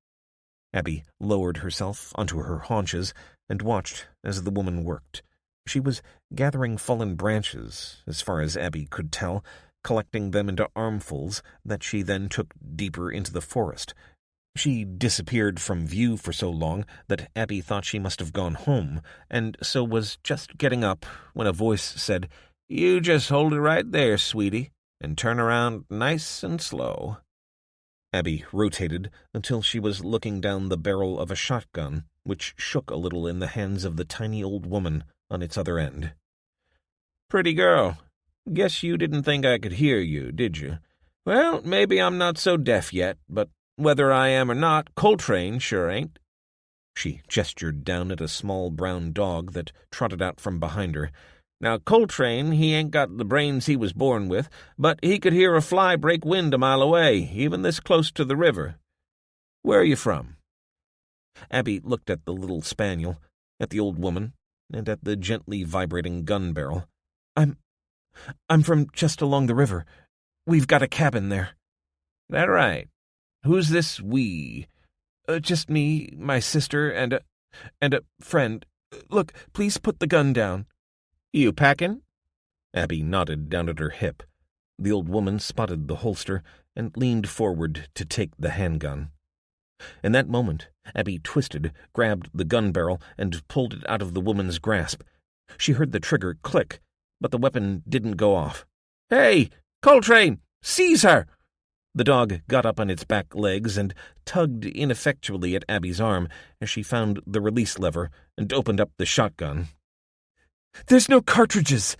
Speaker 1: Abby lowered herself onto her haunches and watched as the woman worked. She was gathering fallen branches, as far as Abby could tell, collecting them into armfuls that she then took deeper into the forest. She disappeared from view for so long that Abby thought she must have gone home, and so was just getting up when a voice said, "You just hold it right there, sweetie, and turn around nice and slow." Abby rotated until she was looking down the barrel of a shotgun, which shook a little in the hands of the tiny old woman on its other end. "Pretty girl, guess you didn't think I could hear you, did you? Well, maybe I'm not so deaf yet, but whether I am or not, Coltrane sure ain't." She gestured down at a small brown dog that trotted out from behind her.
Speaker 2: Now, Coltrane, he ain't got the brains he was born with, but he could hear a fly break wind a mile away, even this close to the river. Where are you from?"
Speaker 3: Abby looked at the little spaniel, at the old woman, and at the gently vibrating gun barrel. I'm from just along the river. We've got a cabin there."
Speaker 2: "That right. Who's this we?"
Speaker 3: Just me, my sister, and a friend. Look, please put the gun down."
Speaker 2: "You packing?"
Speaker 3: Abby nodded down at her hip. The old woman spotted the holster and leaned forward to take the handgun. In that moment, Abby twisted, grabbed the gun barrel, and pulled it out of the woman's grasp. She heard the trigger click, but the weapon didn't go off.
Speaker 2: "Hey, Coltrane! Seize her!"
Speaker 3: The dog got up on its back legs and tugged ineffectually at Abby's arm as she found the release lever and opened up the shotgun.
Speaker 4: "There's no cartridges."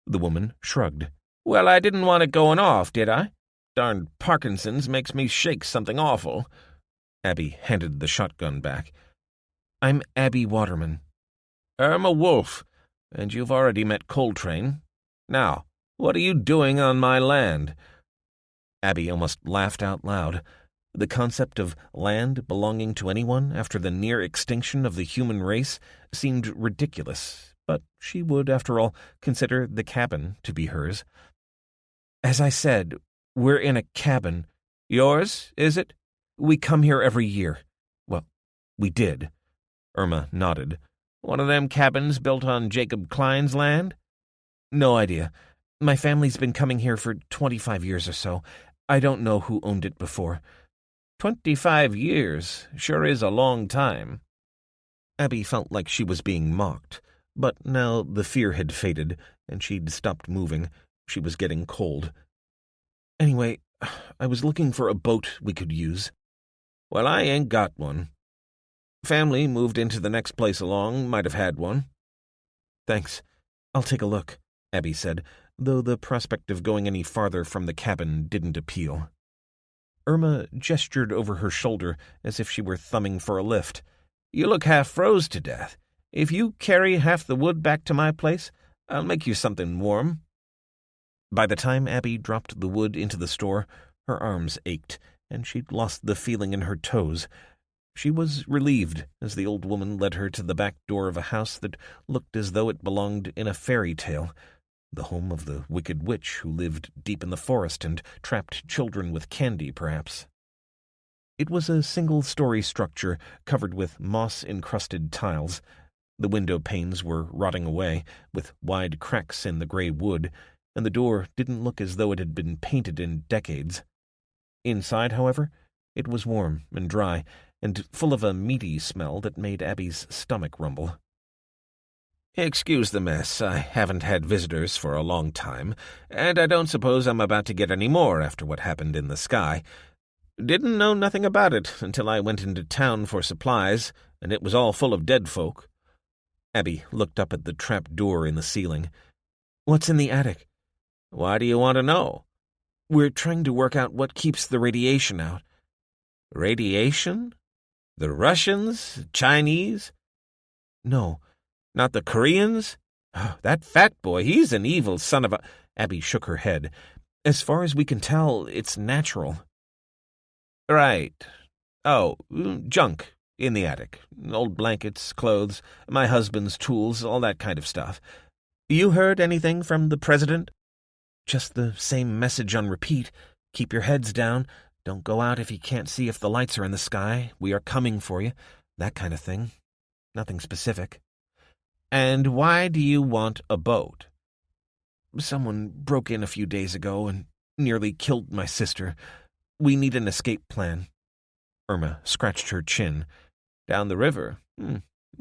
Speaker 3: The woman shrugged.
Speaker 2: "Well, I didn't want it going off, did I? Darned Parkinson's makes me shake something awful."
Speaker 3: Abby handed the shotgun back. "I'm Abby Waterman."
Speaker 2: "Irma Wolfe, and you've already met Coltrane. Now, what are you doing on my land?"
Speaker 3: Abby almost laughed out loud. The concept of land belonging to anyone after the near extinction of the human race seemed ridiculous, but she would, after all, consider the cabin to be hers. "As I said, we're in a cabin."
Speaker 2: "Yours, is it?"
Speaker 3: "We come here every year. Well, we did." Irma nodded.
Speaker 2: "One of them cabins built on Jacob Klein's land?"
Speaker 3: "No idea. My family's been coming here for 25 years or so. I don't know who owned it before."
Speaker 2: 25 years sure is a long time."
Speaker 3: Abby felt like she was being mocked, but now the fear had faded, and she'd stopped moving. She was getting cold. "Anyway, I was looking for a boat we could use."
Speaker 2: "Well, I ain't got one. Family moved into the next place along, might have had one."
Speaker 3: "Thanks. I'll take a look," Abby said, though the prospect of going any farther from the cabin didn't appeal. Irma gestured over her shoulder as if she were thumbing for a lift.
Speaker 2: "You look half froze to death. If you carry half the wood back to my place, I'll make you something warm."
Speaker 3: By the time Abby dropped the wood into the store, her arms ached, and she'd lost the feeling in her toes. She was relieved as the old woman led her to the back door of a house that looked as though it belonged in a fairy tale, the home of the wicked witch who lived deep in the forest and trapped children with candy, perhaps. It was a single-story structure covered with moss-encrusted tiles. The window panes were rotting away, with wide cracks in the gray wood, and the door didn't look as though it had been painted in decades. Inside, however, it was warm and dry, and full of a meaty smell that made Abby's stomach rumble.
Speaker 2: "Excuse the mess. I haven't had visitors for a long time, and I don't suppose I'm about to get any more after what happened in the sky. Didn't know nothing about it until I went into town for supplies, and it was all full of dead folk."
Speaker 3: Abby looked up at the trap door in the ceiling. "What's in the attic?"
Speaker 2: "Why do you want to know?"
Speaker 3: "We're trying to work out what keeps the radiation out."
Speaker 2: "Radiation? The Russians? Chinese?"
Speaker 3: "No."
Speaker 2: "Not the Koreans? Oh, that fat boy, he's an evil son of a—"
Speaker 3: Abby shook her head. "As far as we can tell, it's natural."
Speaker 2: "Right. Oh, junk in the attic. Old blankets, clothes, my husband's tools, all that kind of stuff. You heard anything from the president?"
Speaker 3: "Just the same message on repeat. Keep your heads down. Don't go out if you can't see if the lights are in the sky. We are coming for you. That kind of thing. Nothing specific."
Speaker 2: "And why do you want a boat?"
Speaker 3: "Someone broke in a few days ago and nearly killed my sister. We need an escape plan." Irma scratched her chin.
Speaker 2: "Down the river?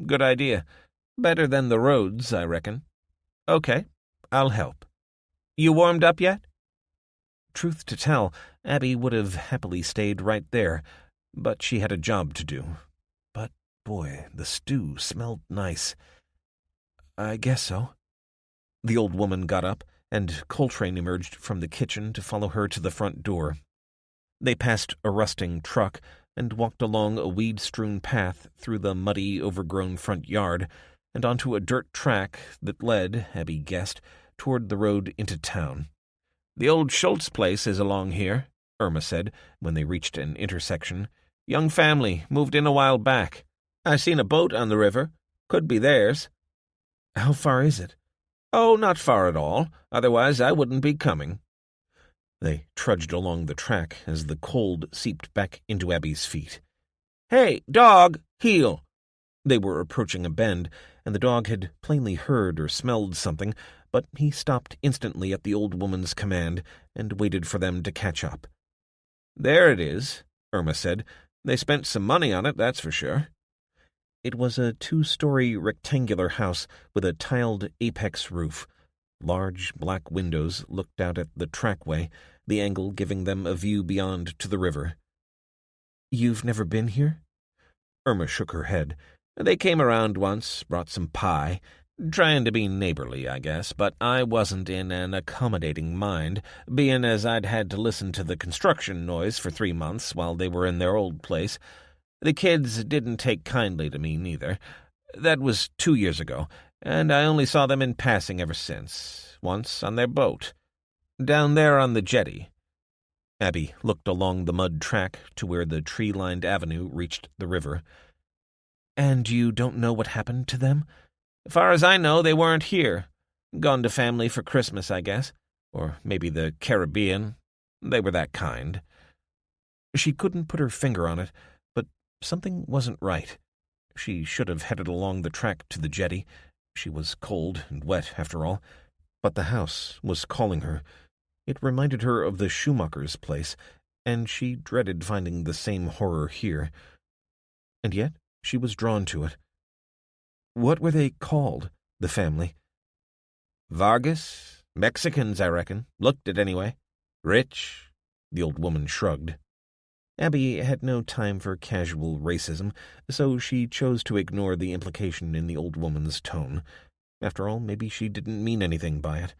Speaker 2: Good idea. Better than the roads, I reckon. Okay, I'll help. You warmed up yet?"
Speaker 3: Truth to tell, Abby would have happily stayed right there, but she had a job to do. But, boy, the stew smelled nice. "I guess so." The old woman got up, and Coltrane emerged from the kitchen to follow her to the front door. They passed a rusting truck and walked along a weed-strewn path through the muddy, overgrown front yard. and onto a dirt track that led, Abby guessed, toward the road into town.
Speaker 2: "The old Schultz place is along here," Irma said when they reached an intersection. "Young family, moved in a while back. I seen a boat on the river. Could be theirs."
Speaker 3: "How far is it?"
Speaker 2: "Oh, not far at all. Otherwise I wouldn't be coming."
Speaker 3: They trudged along the track as the cold seeped back into Abby's feet.
Speaker 2: "Hey, dog, heel!"
Speaker 3: They were approaching a bend, and the dog had plainly heard or smelled something, but he stopped instantly at the old woman's command and waited for them to catch up.
Speaker 2: "There it is," Irma said. "They spent some money on it, that's for sure."
Speaker 3: It was a 2-story rectangular house with a tiled apex roof. Large black windows looked out at the trackway, the angle giving them a view beyond to the river. "You've never been here?"
Speaker 2: Irma shook her head. "They came around once, brought some pie. Trying to be neighborly, I guess, but I wasn't in an accommodating mind, being as I'd had to listen to the construction noise for 3 months while they were in their old place. The kids didn't take kindly to me, neither. That was 2 years ago, and I only saw them in passing ever since, once on their boat. Down there on the jetty."
Speaker 3: Abby looked along the mud track to where the tree-lined avenue reached the river. "And you don't know what happened to them?"
Speaker 2: "Far as I know, they weren't here. Gone to family for Christmas, I guess. Or maybe the Caribbean. They were that kind."
Speaker 3: She couldn't put her finger on it, but something wasn't right. She should have headed along the track to the jetty. She was cold and wet, after all. But the house was calling her. It reminded her of the Schumacher's place, and she dreaded finding the same horror here. And yet she was drawn to it. What were they called, the family?
Speaker 2: "Vargas? Mexicans, I reckon. Looked it anyway. Rich."
Speaker 3: The old woman shrugged. Abby had no time for casual racism, so she chose to ignore the implication in the old woman's tone. After all, maybe she didn't mean anything by it.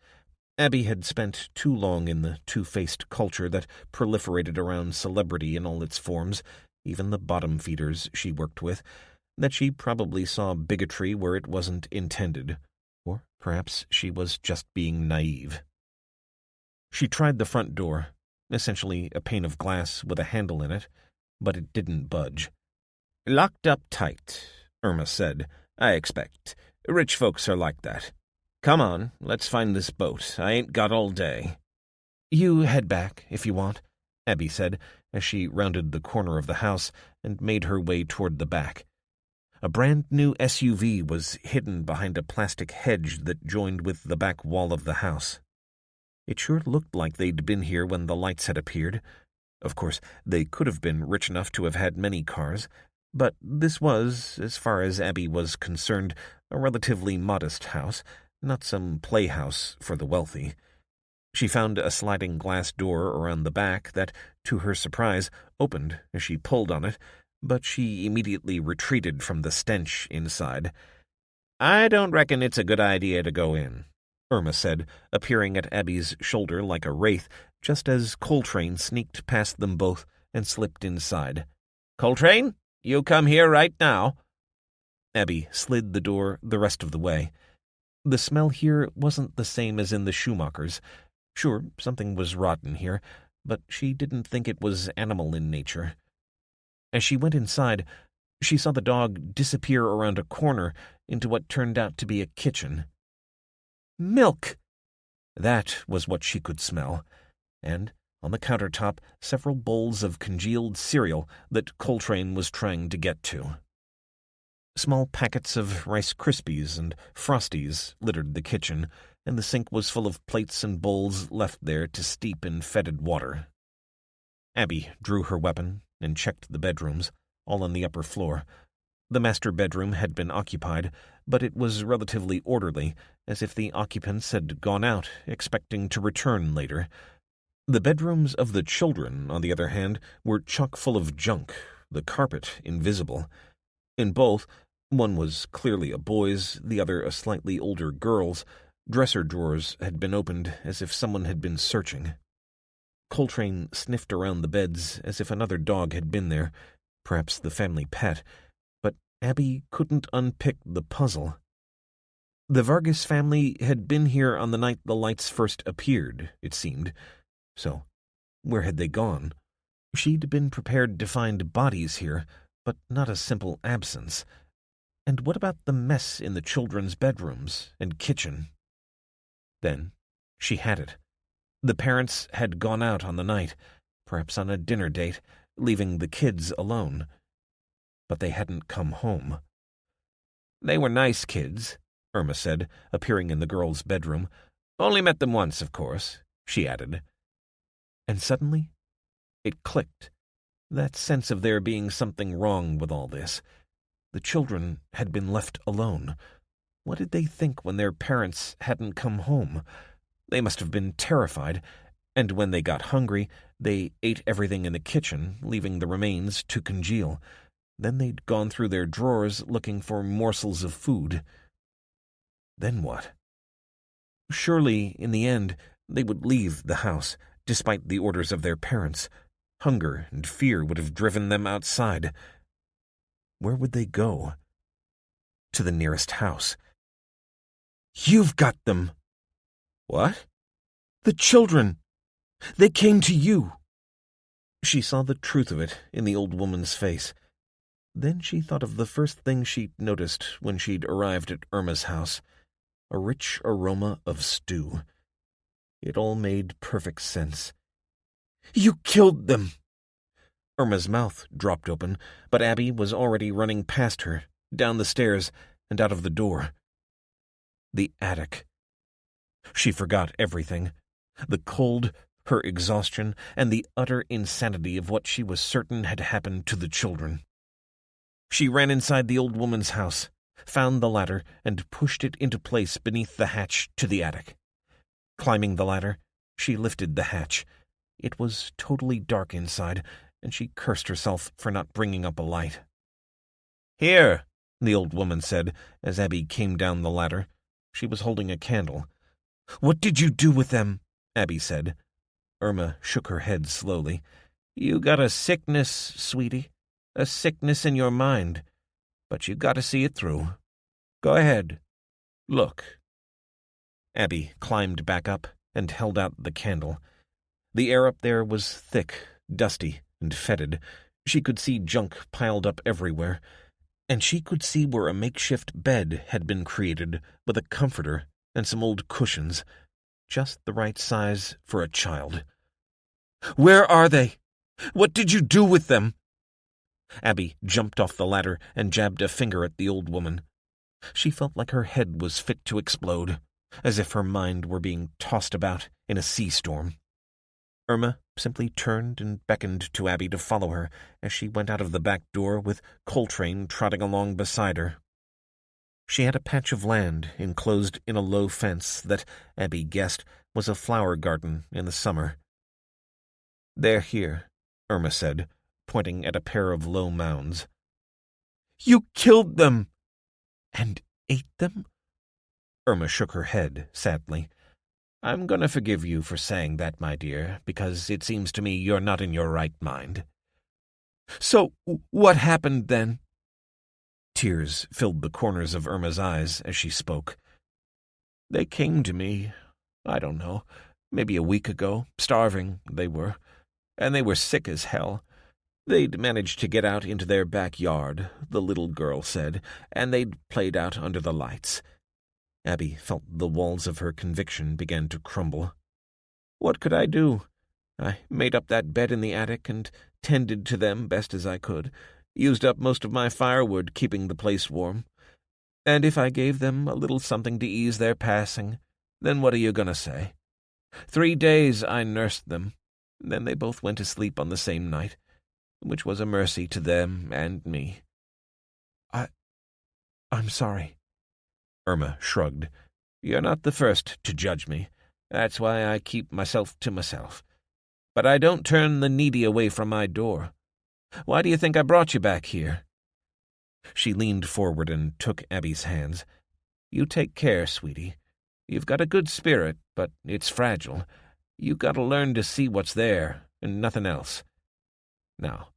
Speaker 3: Abby had spent too long in the two-faced culture that proliferated around celebrity in all its forms, even the bottom-feeders she worked with, that she probably saw bigotry where it wasn't intended. Or perhaps she was just being naive. She tried the front door, essentially a pane of glass with a handle in it, but it didn't budge.
Speaker 2: "Locked up tight," Irma said. "I expect. Rich folks are like that. Come on, let's find this boat. I ain't got all day."
Speaker 3: "You head back, if you want," Abby said, as she rounded the corner of the house and made her way toward the back. A brand-new SUV was hidden behind a plastic hedge that joined with the back wall of the house. It sure looked like they'd been here when the lights had appeared. Of course, they could have been rich enough to have had many cars, but this was, as far as Abby was concerned, a relatively modest house, not some playhouse for the wealthy. She found a sliding glass door around the back that, to her surprise, opened as she pulled on it, but she immediately retreated from the stench inside.
Speaker 2: "I don't reckon it's a good idea to go in,"
Speaker 3: Irma said, appearing at Abby's shoulder like a wraith, just as Coltrane sneaked past them both and slipped inside.
Speaker 2: "Coltrane, you come here right now."
Speaker 3: Abby slid the door the rest of the way. The smell here wasn't the same as in the Schumachers. Sure, something was rotten here, but she didn't think it was animal in nature. As she went inside, she saw the dog disappear around a corner into what turned out to be a kitchen. Milk! That was what she could smell. And, on the countertop, several bowls of congealed cereal that Coltrane was trying to get to. Small packets of Rice Krispies and Frosties littered the kitchen, and the sink was full of plates and bowls left there to steep in fetid water. Abby drew her weapon and checked the bedrooms, all on the upper floor. The master bedroom had been occupied, but it was relatively orderly, as if the occupants had gone out, expecting to return later. The bedrooms of the children, on the other hand, were chock full of junk, the carpet invisible. In both, one was clearly a boy's, the other a slightly older girl's, dresser drawers had been opened as if someone had been searching. Coltrane sniffed around the beds as if another dog had been there, perhaps the family pet, but Abby couldn't unpick the puzzle. The Vargas family had been here on the night the lights first appeared, it seemed. So, where had they gone? She'd been prepared to find bodies here, but not a simple absence. And what about the mess in the children's bedrooms and kitchen? Then she had it. The parents had gone out on the night, perhaps on a dinner date, leaving the kids alone. But they hadn't come home.
Speaker 2: They were nice kids, Irma said, appearing in the girl's bedroom. Only met them once, of course, she added.
Speaker 3: And suddenly, it clicked. That sense of there being something wrong with all this. The children had been left alone. What did they think when their parents hadn't come home? They must have been terrified, and when they got hungry, they ate everything in the kitchen, leaving the remains to congeal. Then they'd gone through their drawers looking for morsels of food. Then what? Surely, in the end, they would leave the house, despite the orders of their parents. Hunger and fear would have driven them outside. Where would they go? To the nearest house. "You've got them."
Speaker 2: "What?"
Speaker 3: "The children. They came to you." She saw the truth of it in the old woman's face. Then she thought of the first thing she'd noticed when she'd arrived at Irma's house. A rich aroma of stew. It all made perfect sense. "You killed them." Irma's mouth dropped open, but Abby was already running past her, down the stairs, and out of the door. The attic. She forgot everything. The cold, her exhaustion, and the utter insanity of what she was certain had happened to the children. She ran inside the old woman's house, found the ladder, and pushed it into place beneath the hatch to the attic. Climbing the ladder, she lifted the hatch. It was totally dark inside, and she cursed herself for not bringing up a light.
Speaker 2: "Here,"
Speaker 3: the old woman said, as Abby came down the ladder. She was holding a candle. "What did you do with them?" Abby said. Irma shook her head slowly.
Speaker 2: "You got a sickness, sweetie. A sickness in your mind. But you got to see it through. Go ahead. Look."
Speaker 3: Abby climbed back up and held out the candle. The air up there was thick, dusty, and fetid. She could see junk piled up everywhere, and she could see where a makeshift bed had been created with a comforter and some old cushions, just the right size for a child. "Where are they? What did you do with them?" Abby jumped off the ladder and jabbed a finger at the old woman. She felt like her head was fit to explode, as if her mind were being tossed about in a sea storm. Irma simply turned and beckoned to Abby to follow her as she went out of the back door with Coltrane trotting along beside her. She had a patch of land enclosed in a low fence that, Abby guessed, was a flower garden in the summer. "They're here," Irma said, pointing at a pair of low mounds. "You killed them!" "And ate them?" Irma shook her head sadly. "I'm going to forgive you for saying that, my dear, because it seems to me you're not in your right mind." "So what happened then?" Tears filled the corners of Irma's eyes as she spoke. "They came to me, I don't know, maybe a week ago, starving, they were, and they were sick as hell. They'd managed to get out into their backyard, the little girl said, and they'd played out under the lights." Abby felt the walls of her conviction began to crumble. "What could I do? I made up that bed in the attic and tended to them best as I could, used up most of my firewood keeping the place warm. And if I gave them a little something to ease their passing, then what are you going to say? 3 days I nursed them, then they both went to sleep on the same night, which was a mercy to them and me." I'm sorry." Irma shrugged. "You're not the first to judge me. That's why I keep myself to myself. But I don't turn the needy away from my door. Why do you think I brought you back here?" She leaned forward and took Abby's hands. "You take care, sweetie. You've got a good spirit, but it's fragile. You got to learn to see what's there and nothing else. Now,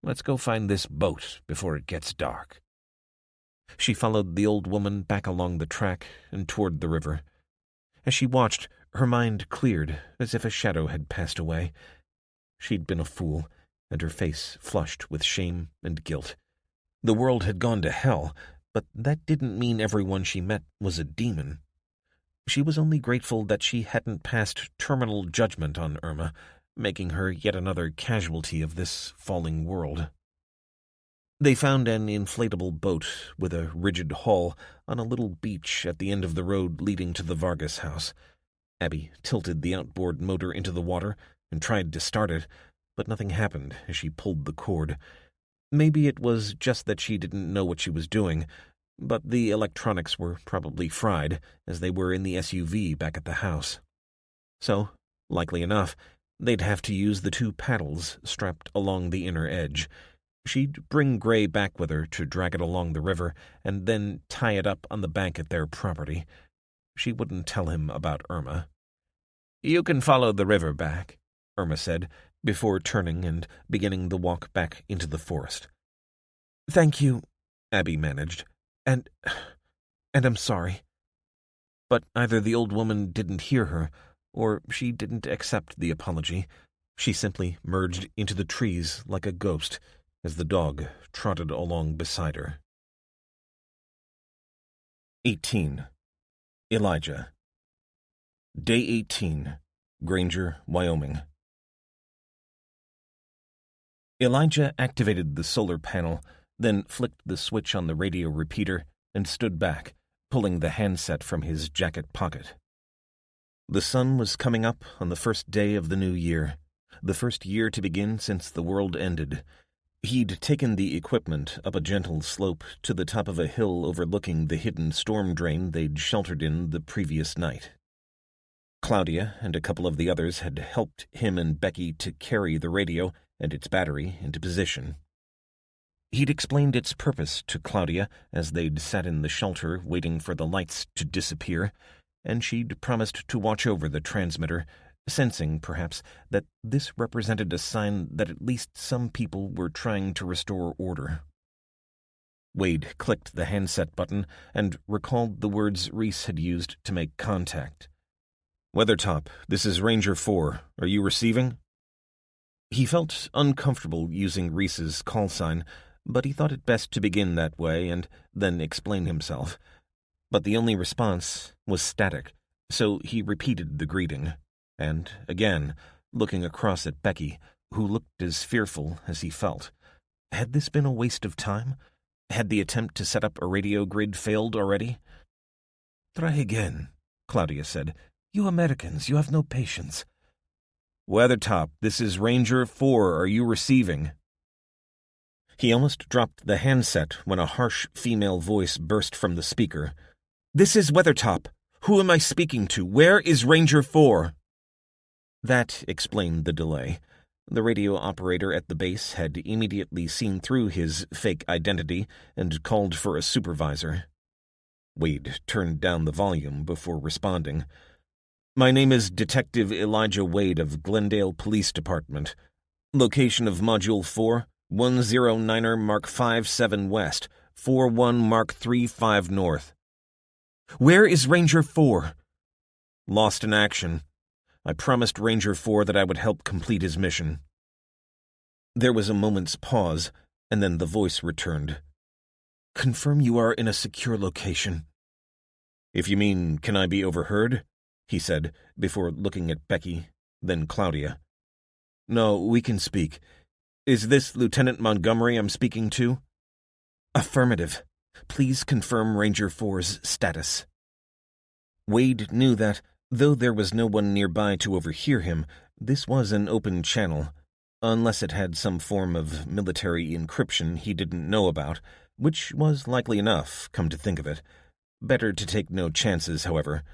Speaker 3: let's go find this boat before it gets dark." She followed the old woman back along the track and toward the river. As she watched, her mind cleared as if a shadow had passed away. She'd been a fool, and her face flushed with shame and guilt. The world had gone to hell, but that didn't mean everyone she met was a demon. She was only grateful that she hadn't passed terminal judgment on Irma, making her yet another casualty of this falling world. They found an inflatable boat with a rigid hull on a little beach at the end of the road leading to the Vargas house. Abby tilted the outboard motor into the water and tried to start it, but nothing happened as she pulled the cord. Maybe it was just that she didn't know what she was doing, but the electronics were probably fried, as they were in the SUV back at the house. So, likely enough, they'd have to use the 2 paddles strapped along the inner edge. She'd bring Gray back with her to drag it along the river and then tie it up on the bank at their property. She wouldn't tell him about Irma.
Speaker 2: "You can follow the river back,"
Speaker 3: Irma said, before turning and beginning the walk back into the forest.
Speaker 4: "Thank you," Abby managed, and I'm sorry."
Speaker 3: But either the old woman didn't hear her, or she didn't accept the apology. She simply merged into the trees like a ghost as the dog trotted along beside her. 18. Elijah. Day 18, Granger, Wyoming. Elijah activated the solar panel, then flicked the switch on the radio repeater and stood back, pulling the handset from his jacket pocket. The sun was coming up on the first day of the new year, the first year to begin since the world ended. He'd taken the equipment up a gentle slope to the top of a hill overlooking the hidden storm drain they'd sheltered in the previous night. Claudia and a couple of the others had helped him and Becky to carry the radio and its battery into position. He'd explained its purpose to Claudia as they'd sat in the shelter waiting for the lights to disappear, and she'd promised to watch over the transmitter, sensing, perhaps, that this represented a sign that at least some people were trying to restore order. Wade clicked the handset button and recalled the words Reese had used to make contact. "Weathertop, this is Ranger 4. Are you receiving?" He felt uncomfortable using Reese's call sign, but he thought it best to begin that way and then explain himself. But the only response was static, so he repeated the greeting. And, again, looking across at Becky, who looked as fearful as he felt. Had this been a waste of time? Had the attempt to set up a radio grid failed already?
Speaker 4: "Try again," Claudia said. "You Americans, you have no patience."
Speaker 3: "Weathertop, this is Ranger 4. Are you receiving?" He almost dropped the handset when a harsh female voice burst from the speaker. "This is Weathertop. Who am I speaking to? Where is Ranger 4? That explained the delay. The radio operator at the base had immediately seen through his fake identity and called for a supervisor. Wade turned down the volume before responding. "My name is Detective Elijah Wade of Glendale Police Department. Location of Module 4, 109er Mark 57 West, 41 Mark 35 North." "Where is Ranger 4? "Lost in action. I promised Ranger 4 that I would help complete his mission." There was a moment's pause, and then the voice returned.
Speaker 4: "Confirm you are in a secure location."
Speaker 3: "If you mean, can I be overheard?" he said, before looking at Becky, then Claudia.
Speaker 4: "No, we can speak.
Speaker 3: Is this Lieutenant Montgomery I'm speaking to?"
Speaker 4: "Affirmative. Please confirm Ranger 4's status."
Speaker 3: Wade knew that, though there was no one nearby to overhear him, this was an open channel, unless it had some form of military encryption he didn't know about, which was likely enough, come to think of it. Better to take no chances, however.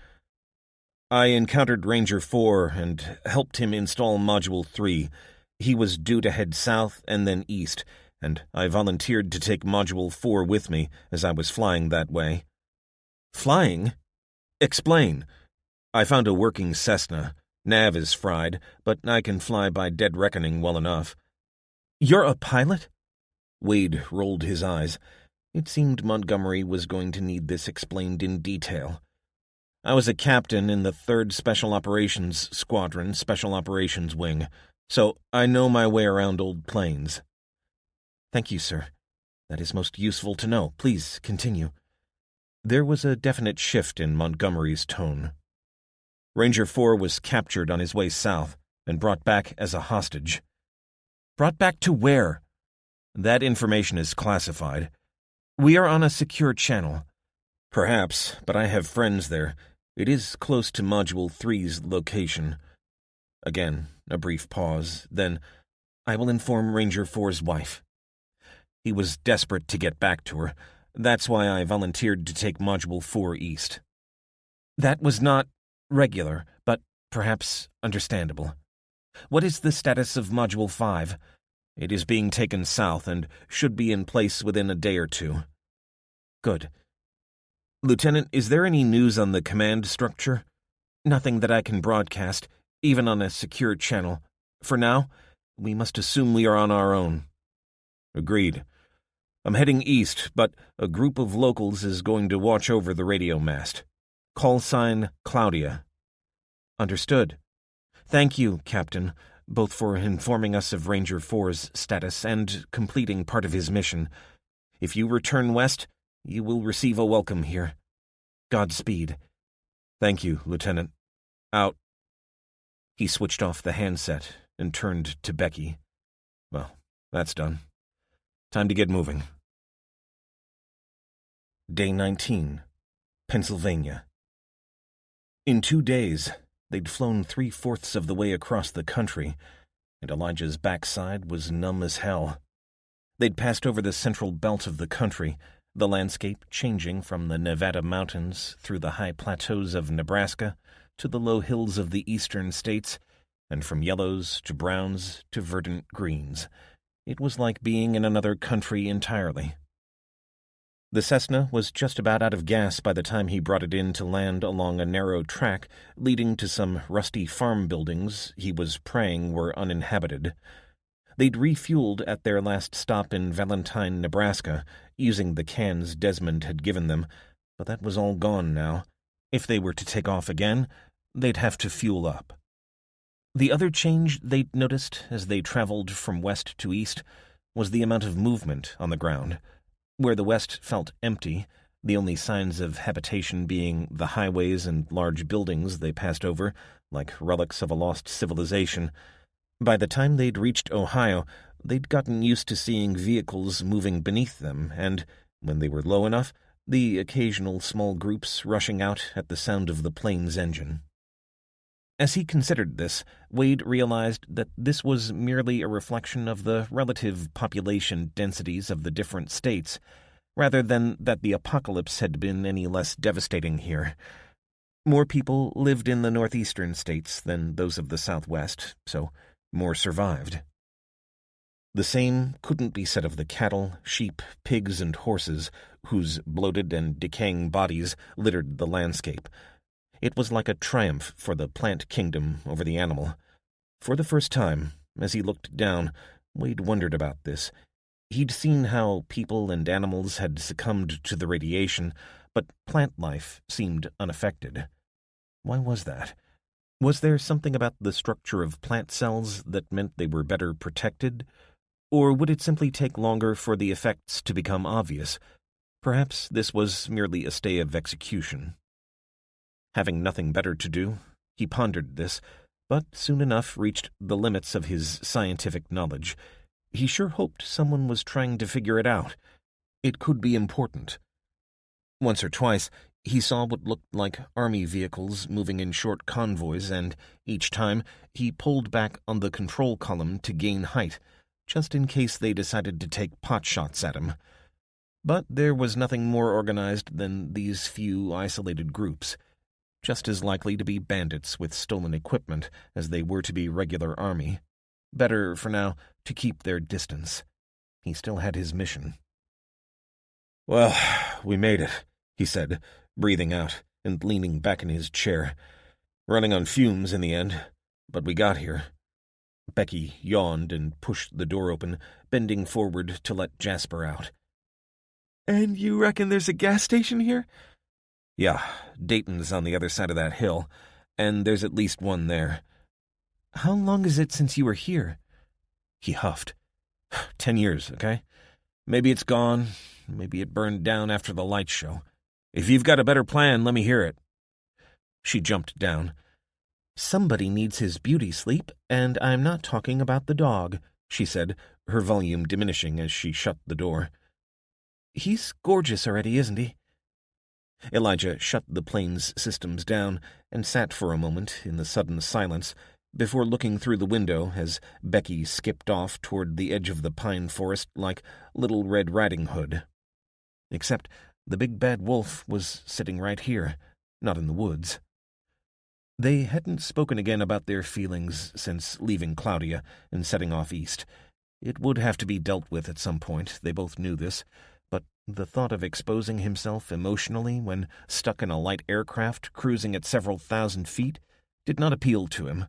Speaker 3: "I encountered Ranger 4 and helped him install Module 3. He was due to head south and then east, and I volunteered to take Module 4 with me as I was flying that way."
Speaker 4: "Flying?
Speaker 3: Explain. I found a working Cessna. Nav is fried, but I can fly by dead reckoning well enough."
Speaker 4: "You're a pilot?"
Speaker 3: Wade rolled his eyes.
Speaker 1: It seemed Montgomery was going to need this explained in detail. I was a captain in the 3rd Special Operations Squadron Special Operations Wing, so I know my way around old planes. Thank you, sir. That is most useful to know. Please continue. There was a definite shift in Montgomery's tone. Ranger 4 was captured on his way south and brought back as a hostage. Brought back to where? That information is classified. We are on a secure channel. Perhaps, but I have friends there. It is close to Module 3's location. Again, a brief pause, then, I will inform Ranger 4's wife. He was desperate to get back to her. That's why I volunteered to take Module 4 east. That was not regular, but perhaps understandable. What is the status of Module 5? It is being taken south and should be in place within a day or 2. Good. Lieutenant, is there any news on the command structure? Nothing that I can broadcast, even on a secure channel. For now, we must assume we are on our own. Agreed. I'm heading east, but a group of locals is going to watch over the radio mast. Call sign Claudia. Understood. Thank you, Captain, both for informing us of Ranger 4's status and completing part of his mission. If you return west, you will receive a welcome here. Godspeed. Thank you, Lieutenant. Out. He switched off the handset and turned to Becky. Well, that's done. Time to get moving. Day 19, Pennsylvania. In 2 days, they'd flown 3/4 of the way across the country, and Elijah's backside was numb as hell. They'd passed over the central belt of the country, the landscape changing from the Nevada mountains through the high plateaus of Nebraska to the low hills of the eastern states, and from yellows to browns to verdant greens. It was like being in another country entirely. The Cessna was just about out of gas by the time he brought it in to land along a narrow track leading to some rusty farm buildings he was praying were uninhabited. They'd refueled at their last stop in Valentine, Nebraska, using the cans Desmond had given them, but that was all gone now. If they were to take off again, they'd have to fuel up. The other change they'd noticed as they traveled from west to east was the amount of movement on the ground. Where the west felt empty, the only signs of habitation being the highways and large buildings they passed over, like relics of a lost civilization. By the time they'd reached Ohio, they'd gotten used to seeing vehicles moving beneath them, and, when they were low enough, the occasional small groups rushing out at the sound of the plane's engine. As he considered this, Wade realized that this was merely a reflection of the relative population densities of the different states, rather than that the apocalypse had been any less devastating here. More people lived in the northeastern states than those of the southwest, so more survived. The same couldn't be said of the cattle, sheep, pigs, and horses, whose bloated and decaying bodies littered the landscape. It was like a triumph for the plant kingdom over the animal. For the first time, as he looked down, Wade wondered about this. He'd seen how people and animals had succumbed to the radiation, but plant life seemed unaffected. Why was that? Was there something about the structure of plant cells that meant they were better protected? Or would it simply take longer for the effects to become obvious? Perhaps this was merely a stay of execution. Having nothing better to do, he pondered this, but soon enough reached the limits of his scientific knowledge. He sure hoped someone was trying to figure it out. It could be important. Once or twice, he saw what looked like army vehicles moving in short convoys, and each time he pulled back on the control column to gain height, just in case they decided to take potshots at him. But there was nothing more organized than these few isolated groups, just as likely to be bandits with stolen equipment as they were to be regular army. Better, for now, to keep their distance. He still had his mission. "Well, we made it," he said, breathing out and leaning back in his chair. "Running on fumes in the end, but we got here." Becky yawned and pushed the door open, bending forward to let Jasper out.
Speaker 3: And you reckon there's a gas station here?
Speaker 1: Yeah, Dayton's on the other side of that hill, and there's at least one there.
Speaker 3: How long is it since you were here?
Speaker 1: He huffed. 10 years, okay? Maybe it's gone. Maybe it burned down after the light show. If you've got a better plan, let me hear it. She jumped down.
Speaker 3: Somebody needs his beauty sleep, and I'm not talking about the dog, she said, her volume diminishing as she shut the door. He's gorgeous already, isn't he?
Speaker 1: Elijah shut the plane's systems down and sat for a moment in the sudden silence before looking through the window as Becky skipped off toward the edge of the pine forest like Little Red Riding Hood. Except the big bad wolf was sitting right here, not in the woods. They hadn't spoken again about their feelings since leaving Claudia and setting off east. It would have to be dealt with at some point, they both knew this, but the thought of exposing himself emotionally when stuck in a light aircraft cruising at several thousand feet did not appeal to him.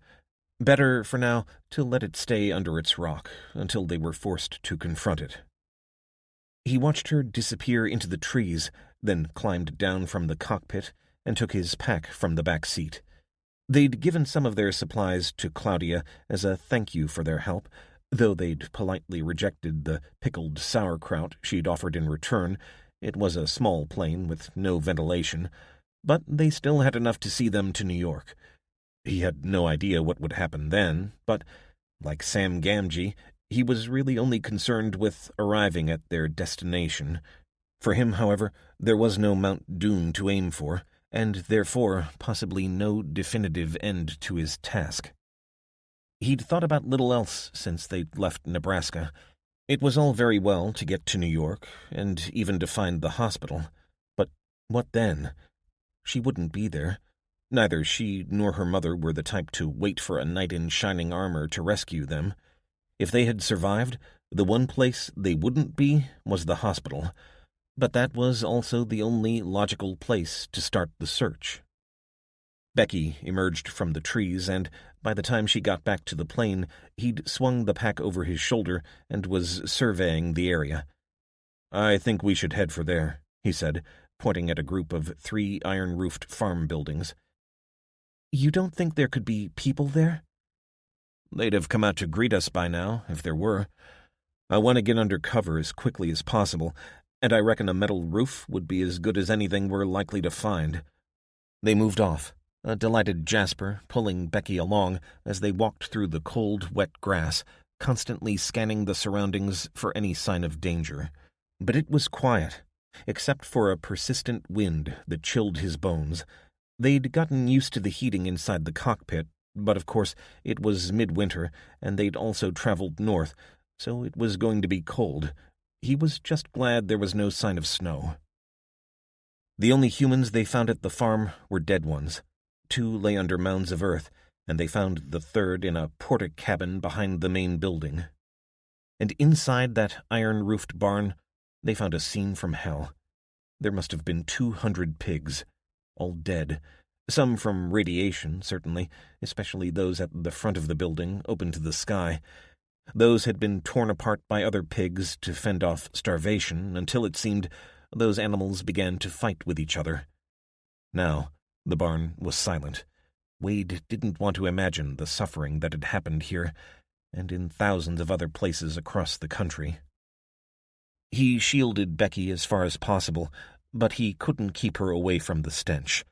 Speaker 1: Better, for now, to let it stay under its rock until they were forced to confront it. He watched her disappear into the trees, then climbed down from the cockpit and took his pack from the back seat. They'd given some of their supplies to Claudia as a thank you for their help, though they'd politely rejected the pickled sauerkraut she'd offered in return. It was a small plane with no ventilation, but they still had enough to see them to New York. He had no idea what would happen then, but, like Sam Gamgee, he was really only concerned with arriving at their destination. For him, however, there was no Mount Doom to aim for, and therefore possibly no definitive end to his task. He'd thought about little else since they'd left Nebraska. It was all very well to get to New York, and even to find the hospital. But what then? She wouldn't be there. Neither she nor her mother were the type to wait for a knight in shining armor to rescue them. If they had survived, the one place they wouldn't be was the hospital. But that was also the only logical place to start the search. Becky emerged from the trees, and by the time she got back to the plane, he'd swung the pack over his shoulder and was surveying the area. "I think we should head for there," he said, pointing at a group of 3 iron-roofed farm buildings. "You don't think there could be people there?" "They'd have come out to greet us by now, if there were. I want to get under cover as quickly as possible, and I reckon a metal roof would be as good as anything we're likely to find." They moved off, a delighted Jasper pulling Becky along as they walked through the cold, wet grass, constantly scanning the surroundings for any sign of danger. But it was quiet, except for a persistent wind that chilled his bones. They'd gotten used to the heating inside the cockpit, but of course it was midwinter, and they'd also traveled north, so it was going to be cold. He was just glad there was no sign of snow. The only humans they found at the farm were dead ones. 2 lay under mounds of earth, and they found the 3rd in a porta cabin behind the main building. And inside that iron-roofed barn, they found a scene from hell. There must have been 200 pigs, all dead. Some from radiation, certainly, especially those at the front of the building, open to the sky. Those had been torn apart by other pigs to fend off starvation until it seemed those animals began to fight with each other. Now, the barn was silent. Wade didn't want to imagine the suffering that had happened here, and in thousands of other places across the country. He shielded Becky as far as possible, but he couldn't keep her away from the stench.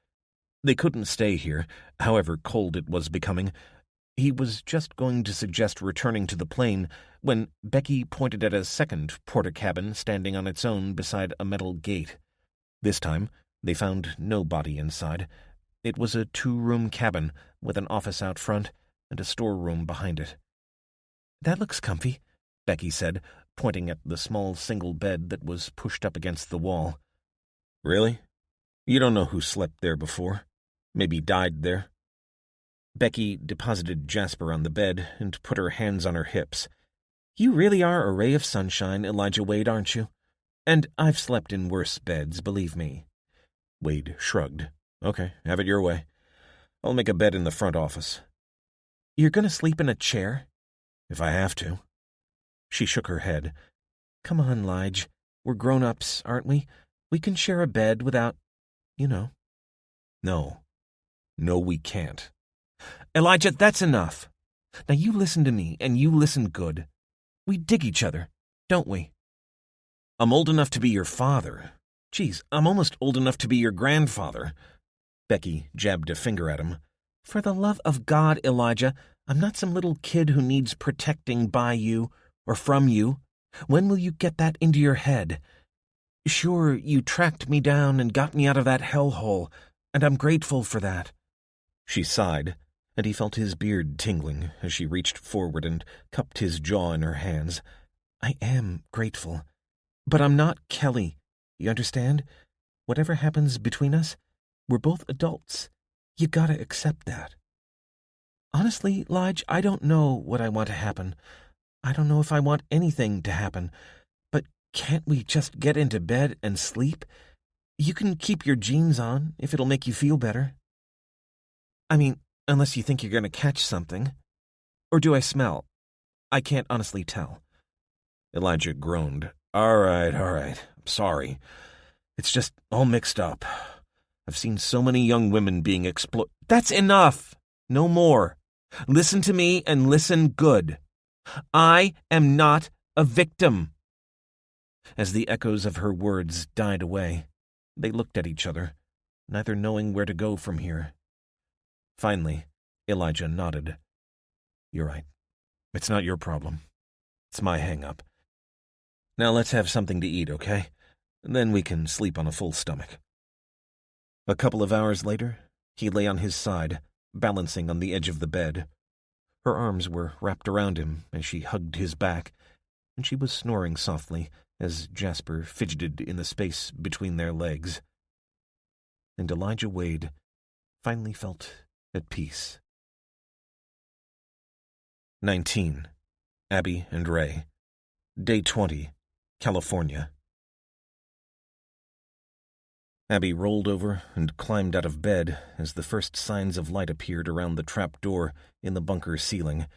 Speaker 1: They couldn't stay here, however cold it was becoming. He was just going to suggest returning to the plane when Becky pointed at a second porta cabin standing on its own beside a metal gate. This time, they found no body inside. It was a 2-room cabin with an office out front and a storeroom behind it. "That looks comfy," Becky said, pointing at the small single bed that was pushed up against the wall. "Really? You don't know who slept there before. Maybe died there." Becky deposited Jasper on the bed and put her hands on her hips. "You really are a ray of sunshine, Elijah Wade, aren't you? And I've slept in worse beds, believe me." Wade shrugged. "Okay, have it your way. I'll make a bed in the front office." "You're going to sleep in a chair?" "If I have to." She shook her head. "Come on, Lige.
Speaker 3: We're grown-ups, aren't we? We can share a bed without,
Speaker 1: No. No, we can't.
Speaker 3: Elijah, that's enough. Now you listen to me, and you listen good. We dig each other, don't we?
Speaker 1: I'm old enough to be your father. Geez, I'm almost old enough to be your grandfather. Becky jabbed a finger at him.
Speaker 3: For the love of God, Elijah, I'm not some little kid who needs protecting by you or from you. When will you get that into your head? Sure, you tracked me down and got me out of that hellhole, and I'm grateful for that.
Speaker 1: She sighed, and he felt his beard tingling as she reached forward and cupped his jaw in her hands.
Speaker 3: I am grateful. But I'm not Kelly. You understand? Whatever happens between us, we're both adults. You gotta accept that. Honestly, Lige, I don't know what I want to happen. I don't know if I want anything to happen. But can't we just get into bed and sleep? You can keep your jeans on if it'll make you feel better. I mean, unless you think you're gonna catch something. Or do I smell? I can't honestly tell.
Speaker 1: Elijah groaned. All right. I'm sorry. It's just all mixed up. I've seen so many young women being exploited.
Speaker 3: That's enough! No more. Listen to me and listen good. I am not a victim. As the echoes of her words died away, they looked at each other, neither knowing where to go from here. Finally, Elijah nodded.
Speaker 1: You're right. It's not your problem. It's my hang-up. Now let's have something to eat, okay? Then we can sleep on a full stomach. A couple of hours later, he lay on his side, balancing on the edge of the bed. Her arms were wrapped around him as she hugged his back, and she was snoring softly as Jasper fidgeted in the space between their legs. And Elijah Wade finally felt at peace. 19. Abby and Ray. Day 20. California. Abby rolled over and climbed out of bed as the first signs of light appeared around the trap door in the bunker ceiling.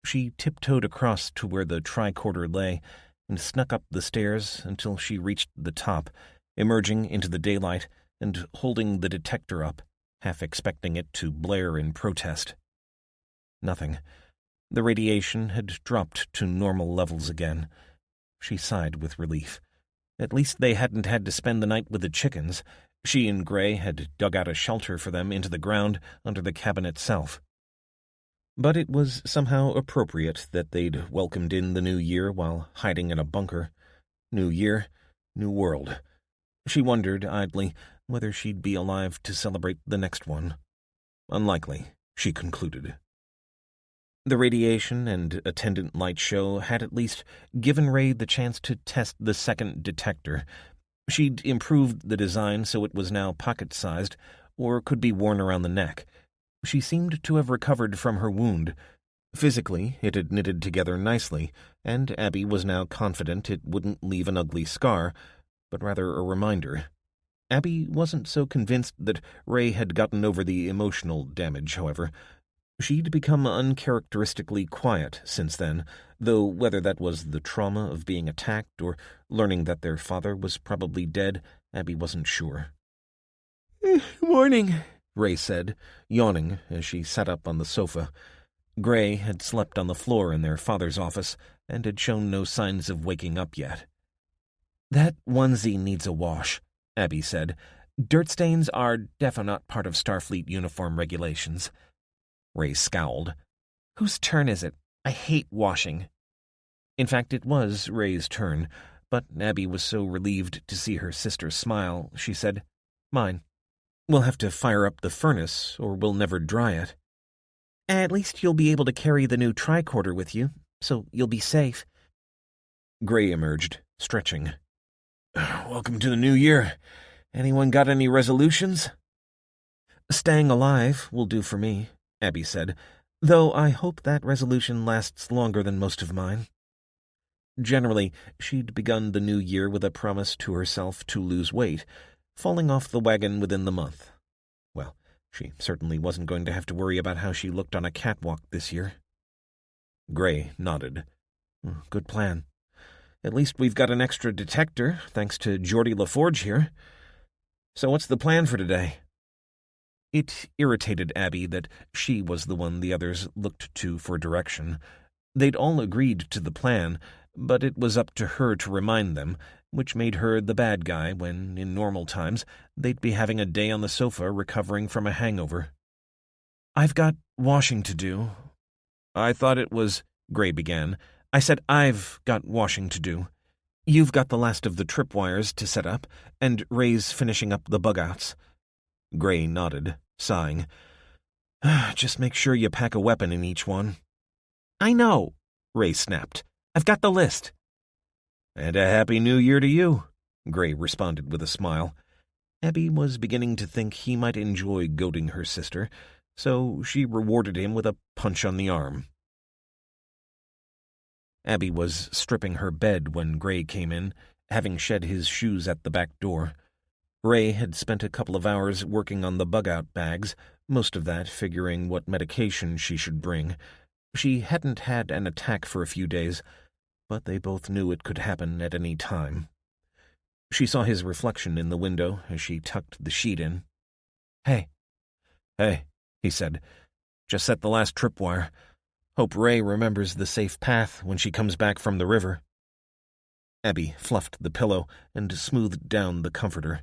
Speaker 1: She tiptoed across to where the tricorder lay and snuck up the stairs until she reached the top, emerging into the daylight and holding the detector up, half expecting it to blare in protest. Nothing. The radiation had dropped to normal levels again. She sighed with relief. At least they hadn't had to spend the night with the chickens. She and Gray had dug out a shelter for them into the ground under the cabin itself. But it was somehow appropriate that they'd welcomed in the new year while hiding in a bunker. New year, new world. She wondered, idly, whether she'd be alive to celebrate the next one. Unlikely, she concluded. The radiation and attendant light show had at least given Ray the chance to test the second detector. She'd improved the design so it was now pocket-sized, or could be worn around the neck. She seemed to have recovered from her wound. Physically, it had knitted together nicely, and Abby was now confident it wouldn't leave an ugly scar, but rather a reminder. Abby wasn't so convinced that Ray had gotten over the emotional damage, however. She'd become uncharacteristically quiet since then, though whether that was the trauma of being attacked or learning that their father was probably dead, Abby wasn't sure.
Speaker 3: Morning,
Speaker 1: Ray said, yawning as she sat up on the sofa. Gray had slept on the floor in their father's office and had shown no signs of waking up yet.
Speaker 3: That onesie needs a wash, Abby said. Dirt stains are defo not part of Starfleet uniform regulations.
Speaker 1: Ray scowled.
Speaker 3: Whose turn is it? I hate washing.
Speaker 1: In fact, it was Ray's turn, but Abby was so relieved to see her sister smile, she said, Mine. We'll have to fire up the furnace, or we'll never dry it.
Speaker 3: At least you'll be able to carry the new tricorder with you, so you'll be safe.
Speaker 1: Gray emerged, stretching. Welcome to the new year. Anyone got any resolutions?
Speaker 3: Staying alive will do for me, Abby said, though I hope that resolution lasts longer than most of mine.
Speaker 1: Generally, she'd begun the new year with a promise to herself to lose weight, falling off the wagon within the month. Well, she certainly wasn't going to have to worry about how she looked on a catwalk this year. Gray nodded.
Speaker 3: Good plan. At least we've got an extra detector, thanks to Geordie LaForge here. So what's the plan for today?" It irritated Abby that she was the one the others looked to for direction. They'd all agreed to the plan, but it was up to her to remind them, which made her the bad guy when, in normal times, they'd be having a day on the sofa recovering from a hangover. "I've got washing to do." "I thought it was—" Gray began. "I said I've got washing to do. You've got the last of the tripwires to set up, and Ray's finishing up the bug-outs." Gray nodded, sighing. "Just make sure you pack a weapon in each one." "I know," Ray snapped. "I've got the list." "And a Happy New Year to you," Gray responded with a smile. Abby was beginning to think he might enjoy goading her sister, so she rewarded him with a punch on the arm. Abby was stripping her bed when Gray came in, having shed his shoes at the back door. Ray had spent a couple of hours working on the bug-out bags, most of that figuring what medication she should bring. She hadn't had an attack for a few days, but they both knew it could happen at any time. She saw his reflection in the window as she tucked the sheet in. "Hey." "Hey," he said. "Just set the last tripwire. Hope Ray remembers the safe path when she comes back from the river." Abby fluffed the pillow and smoothed down the comforter.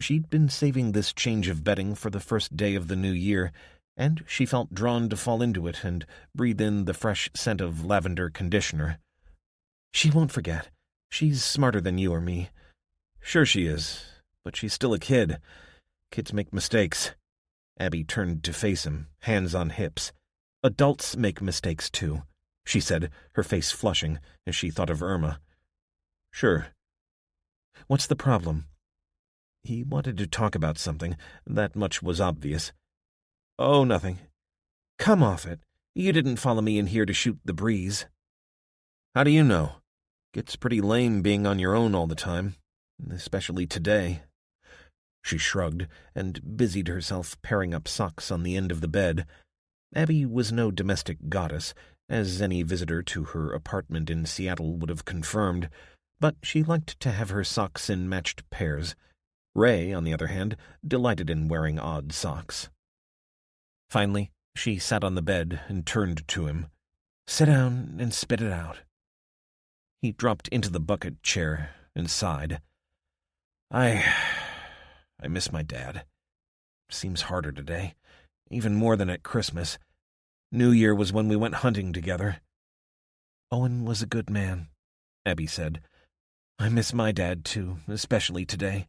Speaker 3: She'd been saving this change of bedding for the first day of the new year, and she felt drawn to fall into it and breathe in the fresh scent of lavender conditioner. "She won't forget. She's smarter than you or me." "Sure she is, but she's still a kid. Kids make mistakes." Abby turned to face him, hands on hips. "Adults make mistakes too," she said, her face flushing as she thought of Irma. "Sure." "What's the problem?" He wanted to talk about something. That much was obvious. "Oh, nothing." "Come off it. You didn't follow me in here to shoot the breeze." "How do you know? Gets pretty lame being on your own all the time, especially today." She shrugged and busied herself pairing up socks on the end of the bed. Abby was no domestic goddess, as any visitor to her apartment in Seattle would have confirmed, but she liked to have her socks in matched pairs. Ray, on the other hand, delighted in wearing odd socks. Finally, she sat on the bed and turned to him. "Sit down and spit it out." He dropped into the bucket chair and sighed. I miss my dad. Seems harder today, even more than at Christmas. New Year was when we went hunting together." "Owen was a good man," Abby said. "I miss my dad, too, especially today.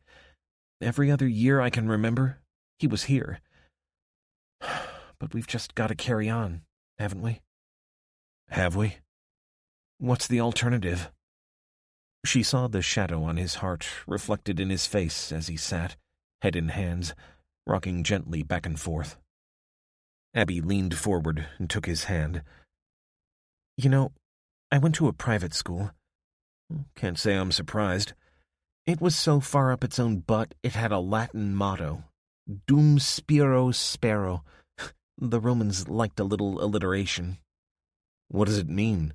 Speaker 3: Every other year I can remember, he was here. But we've just got to carry on, haven't we?" "Have we? What's the alternative?" She saw the shadow on his heart reflected in his face as he sat, head in hands, rocking gently back and forth. Abby leaned forward and took his hand. "You know, I went to a private school. Can't say I'm surprised. It was so far up its own butt it had a Latin motto, Dum Spiro Spero. The Romans liked a little alliteration." "What does it mean?"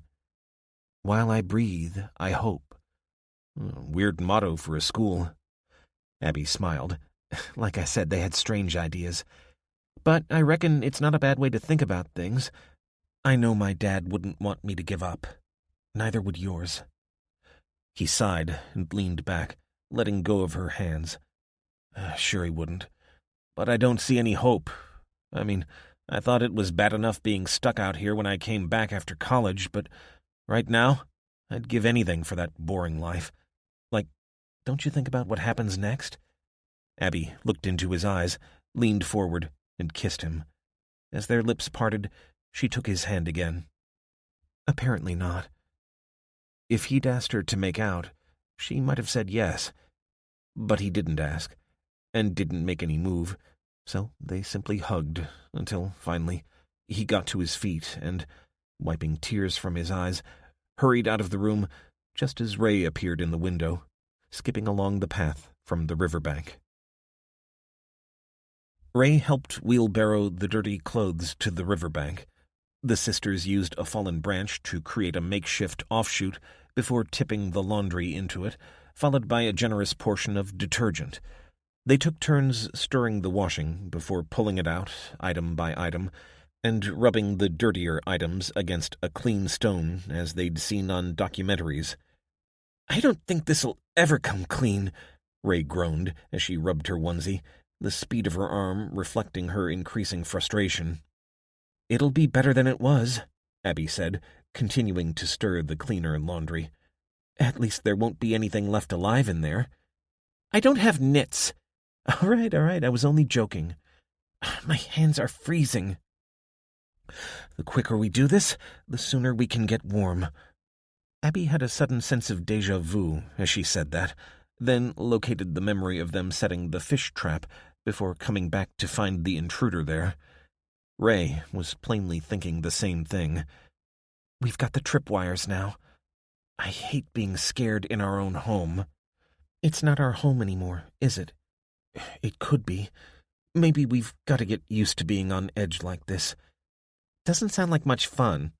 Speaker 3: "While I breathe, I hope." Weird motto for a school. Abby smiled. Like I said, they had strange ideas. But I reckon it's not a bad way to think about things. I know my dad wouldn't want me to give up. Neither would yours. He sighed and leaned back, letting go of her hands. Sure he wouldn't. But I don't see any hope. I mean, I thought it was bad enough being stuck out here when I came back after college, but right now, I'd give anything for that boring life. Like, don't you think about what happens next? Abby looked into his eyes, leaned forward, and kissed him. As their lips parted, she took his hand again. Apparently not. If he'd asked her to make out, she might have said yes. But he didn't ask, and didn't make any move, so they simply hugged until, finally, he got to his feet and, wiping tears from his eyes, hurried out of the room just as Ray appeared in the window, skipping along the path from the riverbank. Ray helped wheelbarrow the dirty clothes to the riverbank. The sisters used a fallen branch to create a makeshift offshoot,
Speaker 1: before tipping the laundry into it, followed by a generous portion of detergent. They took turns stirring the washing before pulling it out, item by item, and rubbing the dirtier items against a clean stone as they'd seen on documentaries.
Speaker 2: "I don't think this'll ever come clean,"
Speaker 1: Ray groaned as she rubbed her onesie, the speed of her arm reflecting her increasing frustration.
Speaker 2: "It'll be better than it was,"
Speaker 1: Abby said, continuing to stir the cleaner laundry.
Speaker 2: "At least there won't be anything left alive in there. I don't have nits."
Speaker 1: All right, I was only joking.
Speaker 2: My hands are freezing."
Speaker 1: "The quicker we do this, the sooner we can get warm." Abby had a sudden sense of déjà vu as she said that, then located the memory of them setting the fish trap before coming back to find the intruder there. Ray was plainly thinking the same thing.
Speaker 2: "We've got the tripwires now. I hate being scared in our own home."
Speaker 1: "It's not our home anymore, is it? It could be. Maybe we've got to get used to being on edge like this. Doesn't sound like much fun.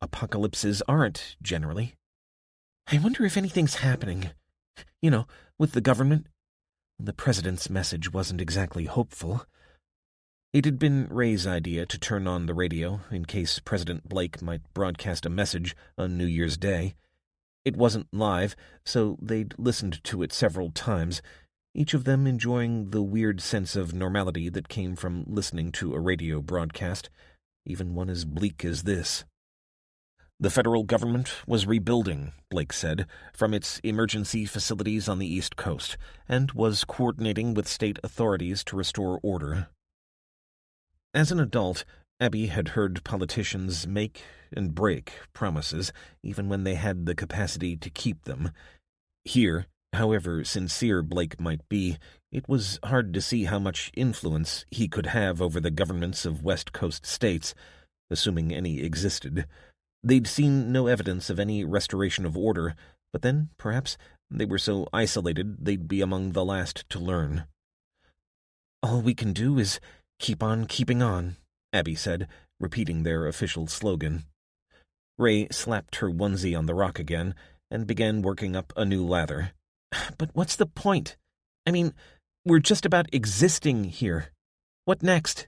Speaker 1: Apocalypses aren't, generally.
Speaker 2: I wonder if anything's happening. With the government."
Speaker 1: The president's message wasn't exactly hopeful. It had been Ray's idea to turn on the radio in case President Blake might broadcast a message on New Year's Day. It wasn't live, so they'd listened to it several times, each of them enjoying the weird sense of normality that came from listening to a radio broadcast, even one as bleak as this. The federal government was rebuilding, Blake said, from its emergency facilities on the East Coast, and was coordinating with state authorities to restore order. As an adult, Abby had heard politicians make and break promises, even when they had the capacity to keep them. Here, however sincere Blake might be, it was hard to see how much influence he could have over the governments of West Coast states, assuming any existed. They'd seen no evidence of any restoration of order, but then, perhaps, they were so isolated they'd be among the last to learn.
Speaker 2: "All we can do is keep on keeping on,"
Speaker 1: Abby said, repeating their official slogan. Ray slapped her onesie on the rock again and began working up a new lather.
Speaker 2: "But what's the point? I mean, we're just about existing here. What next?"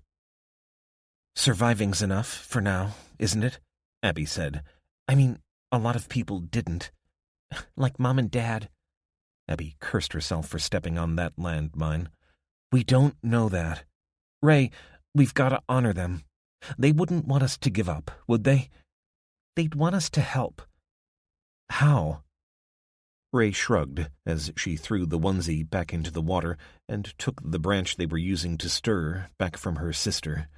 Speaker 1: "Surviving's enough, for now, isn't it?" Abby said.
Speaker 2: "I mean, a lot of people didn't. Like Mom and Dad."
Speaker 1: Abby cursed herself for stepping on that landmine.
Speaker 2: "We don't know that. Ray, we've got to honor them. They wouldn't want us to give up, would they? They'd want us to help."
Speaker 1: "How?" Ray shrugged as she threw the onesie back into the water and took the branch they were using to stir back from her sister.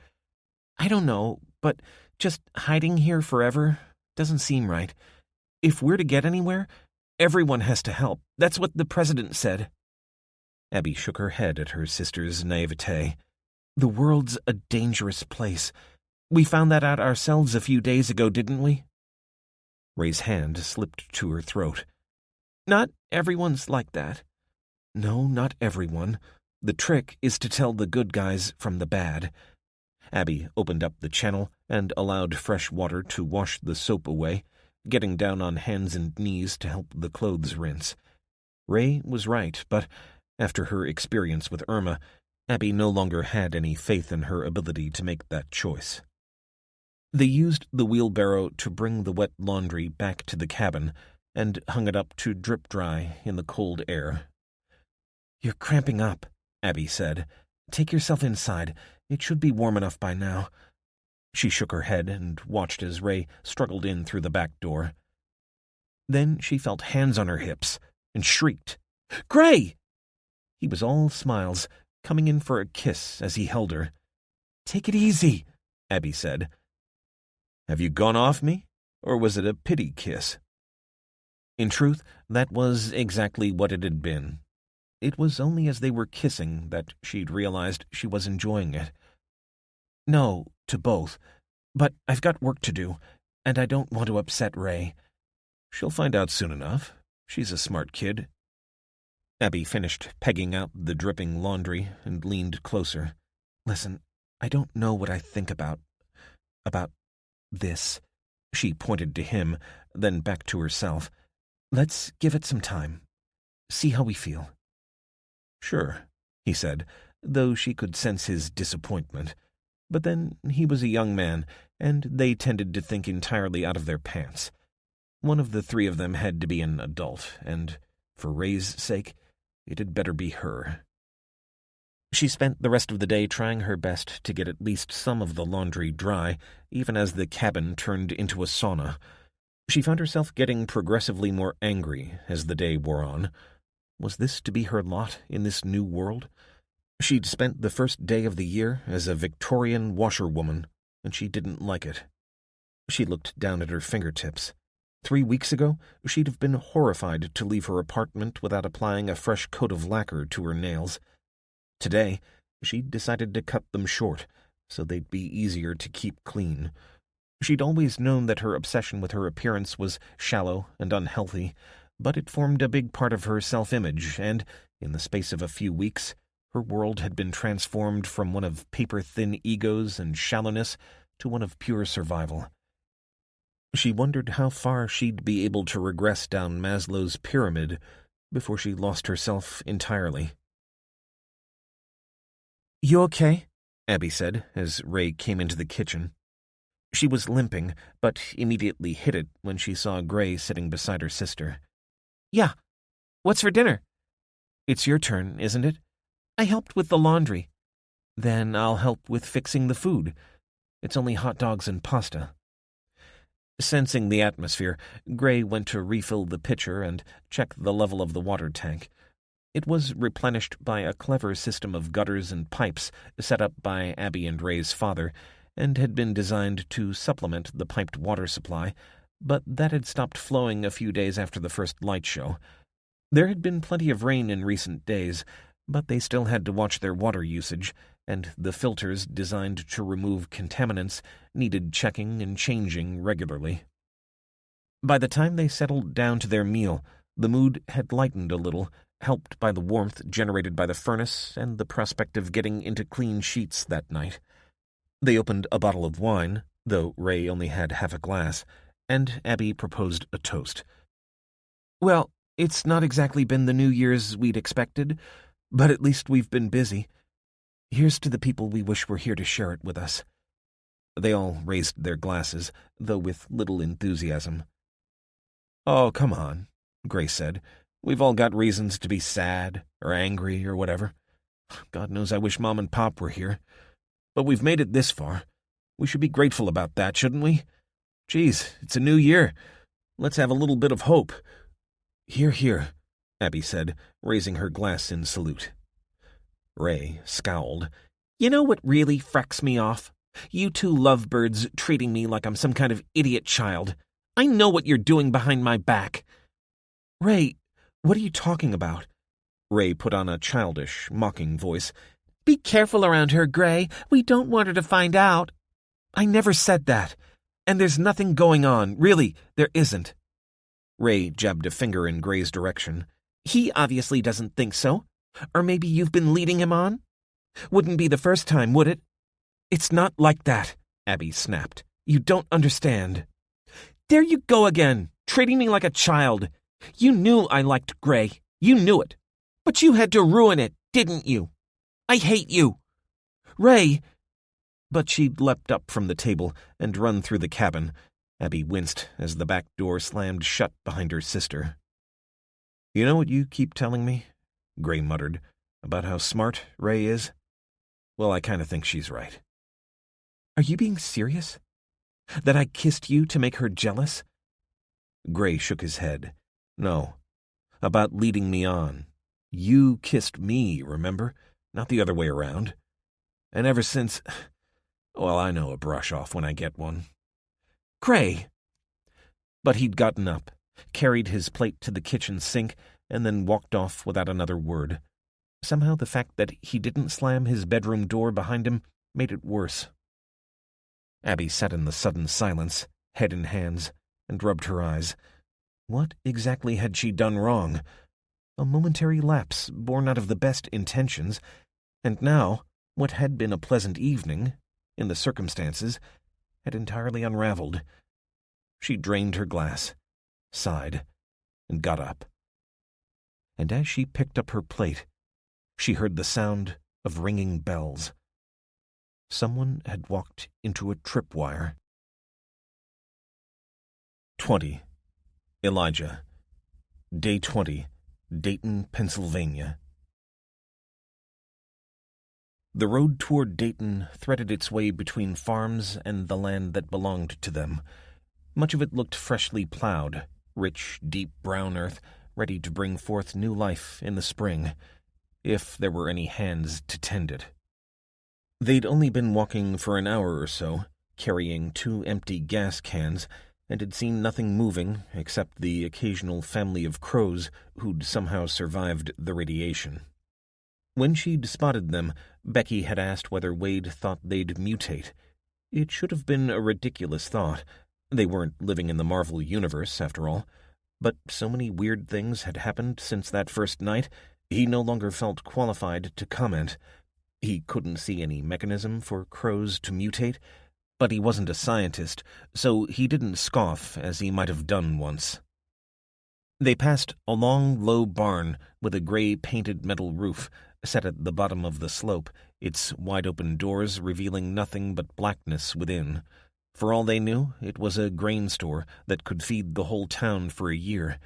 Speaker 2: "I don't know, but just hiding here forever doesn't seem right. If we're to get anywhere, everyone has to help. That's what the president said."
Speaker 1: Abby shook her head at her sister's naivete.
Speaker 2: "The world's a dangerous place. We found that out ourselves a few days ago, didn't we?"
Speaker 1: Ray's hand slipped to her throat.
Speaker 2: "Not everyone's like that."
Speaker 1: "No, not everyone. The trick is to tell the good guys from the bad." Abby opened up the channel and allowed fresh water to wash the soap away, getting down on hands and knees to help the clothes rinse. Ray was right, but after her experience with Irma, Abby no longer had any faith in her ability to make that choice. They used the wheelbarrow to bring the wet laundry back to the cabin and hung it up to drip dry in the cold air.
Speaker 2: "You're cramping up," Abby said. "Take yourself inside. It should be warm enough by now."
Speaker 1: She shook her head and watched as Ray struggled in through the back door.
Speaker 2: Then she felt hands on her hips and shrieked, "Gray!"
Speaker 1: He was all smiles, coming in for a kiss as he held her.
Speaker 2: "Take it easy,"
Speaker 1: Abby said. "Have you gone off me, or was it a pity kiss?" In truth, that was exactly what it had been. It was only as they were kissing that she'd realized she was enjoying it.
Speaker 2: "No, to both. But I've got work to do, and I don't want to upset Ray."
Speaker 1: "She'll find out soon enough. She's a smart kid." Abby finished pegging out the dripping laundry and leaned closer.
Speaker 2: "Listen, I don't know what I think about this."
Speaker 1: She pointed to him, then back to herself,
Speaker 3: Let's give it some time. See how we feel.
Speaker 1: Sure, he said, though she could sense his disappointment. But then he was a young man, and they tended to think entirely out of their pants. One of the three of them had to be an adult, and, for Ray's sake, it had better be her. She spent the rest of the day trying her best to get at least some of the laundry dry, even as the cabin turned into a sauna. She found herself getting progressively more angry as the day wore on. Was this to be her lot in this new world? She'd spent the first day of the year as a Victorian washerwoman, and she didn't like it. She looked down at her fingertips. 3 weeks ago, she'd have been horrified to leave her apartment without applying a fresh coat of lacquer to her nails. Today, she'd decided to cut them short, so they'd be easier to keep clean. She'd always known that her obsession with her appearance was shallow and unhealthy, but it formed a big part of her self-image, and, in the space of a few weeks, her world had been transformed from one of paper-thin egos and shallowness to one of pure survival. She wondered how far she'd be able to regress down Maslow's pyramid before she lost herself entirely.
Speaker 3: You okay?
Speaker 1: Abby said, as Ray came into the kitchen. She was limping, but immediately hid it when she saw Gray sitting beside her sister.
Speaker 3: Yeah. What's for dinner?
Speaker 1: It's your turn, isn't it?
Speaker 3: I helped with the laundry.
Speaker 1: Then I'll help with fixing the food. It's only hot dogs and pasta. Sensing the atmosphere, Gray went to refill the pitcher and check the level of the water tank. It was replenished by a clever system of gutters and pipes set up by Abby and Ray's father, and had been designed to supplement the piped water supply, but that had stopped flowing a few days after the first light show. There had been plenty of rain in recent days, but they still had to watch their water usage, and the filters designed to remove contaminants needed checking and changing regularly. By the time they settled down to their meal, the mood had lightened a little, helped by the warmth generated by the furnace and the prospect of getting into clean sheets that night. They opened a bottle of wine, though Ray only had half a glass, and Abby proposed a toast.
Speaker 3: Well, it's not exactly been the New Year's we'd expected, but at least we've been busy. Here's to the people we wish were here to share it with us.
Speaker 1: They all raised their glasses, though with little enthusiasm.
Speaker 2: Oh, come on, Gray said. We've all got reasons to be sad or angry or whatever. God knows I wish Mom and Pop were here. But we've made it this far. We should be grateful about that, shouldn't we? Geez, it's a new year. Let's have a little bit of hope.
Speaker 1: Hear, hear, Abby said, raising her glass in salute. Ray scowled.
Speaker 3: You know what really fracks me off? You two lovebirds treating me like I'm some kind of idiot child. I know what you're doing behind my back.
Speaker 1: Ray, what are you talking about? Ray put on a childish, mocking voice.
Speaker 3: Be careful around her, Gray. We don't want her to find out.
Speaker 1: I never said that. And there's nothing going on. Really, there isn't. Ray jabbed a finger in Gray's direction.
Speaker 3: He obviously doesn't think so. Or maybe you've been leading him on? Wouldn't be the first time, would it?
Speaker 1: It's not like that, Abby snapped. You don't understand.
Speaker 3: There you go again, treating me like a child. You knew I liked Gray. You knew it. But you had to ruin it, didn't you? I hate you.
Speaker 1: Ray! But she'd leapt up from the table and run through the cabin. Abby winced as the back door slammed shut behind her sister. You know what you keep telling me? Gray muttered. About how smart Ray is? Well, I kind of think she's right.
Speaker 3: Are you being serious? That I kissed you to make her jealous?
Speaker 1: Gray shook his head. No. About leading me on. You kissed me, remember? Not the other way around. And ever since... Well, I know a brush-off when I get one.
Speaker 3: Gray!
Speaker 1: But he'd gotten up, carried his plate to the kitchen sink, and then walked off without another word. Somehow the fact that he didn't slam his bedroom door behind him made it worse. Abby sat in the sudden silence, head in hands, and rubbed her eyes. What exactly had she done wrong? A momentary lapse born out of the best intentions, and now what had been a pleasant evening, in the circumstances, had entirely unraveled. She drained her glass, sighed,
Speaker 3: and got up. And as she picked up her plate, she heard the sound of ringing bells. Someone had walked into a tripwire. 20. Elijah. Day 20. Dayton, Pennsylvania. The road toward Dayton threaded its way between farms and the land that belonged to them. Much of it looked freshly plowed, rich, deep brown earth, ready to bring forth new life in the spring, if there were any hands to tend it. They'd only been walking for an hour or so, carrying 2 empty gas cans, and had seen nothing moving except the occasional family of crows who'd somehow survived the radiation. When she'd spotted them, Becky had asked whether Wade thought they'd mutate. It should have been a ridiculous thought. They weren't living in the Marvel Universe, after all. But so many weird things had happened since that first night, he no longer felt qualified to comment. He couldn't see any mechanism for crows to mutate, but he wasn't a scientist, so he didn't scoff as he might have done once. They passed a long, low barn with a gray painted metal roof, set at the bottom of the slope, its wide-open doors revealing nothing but blackness within. For all they knew, it was a grain store that could feed the whole town for a year,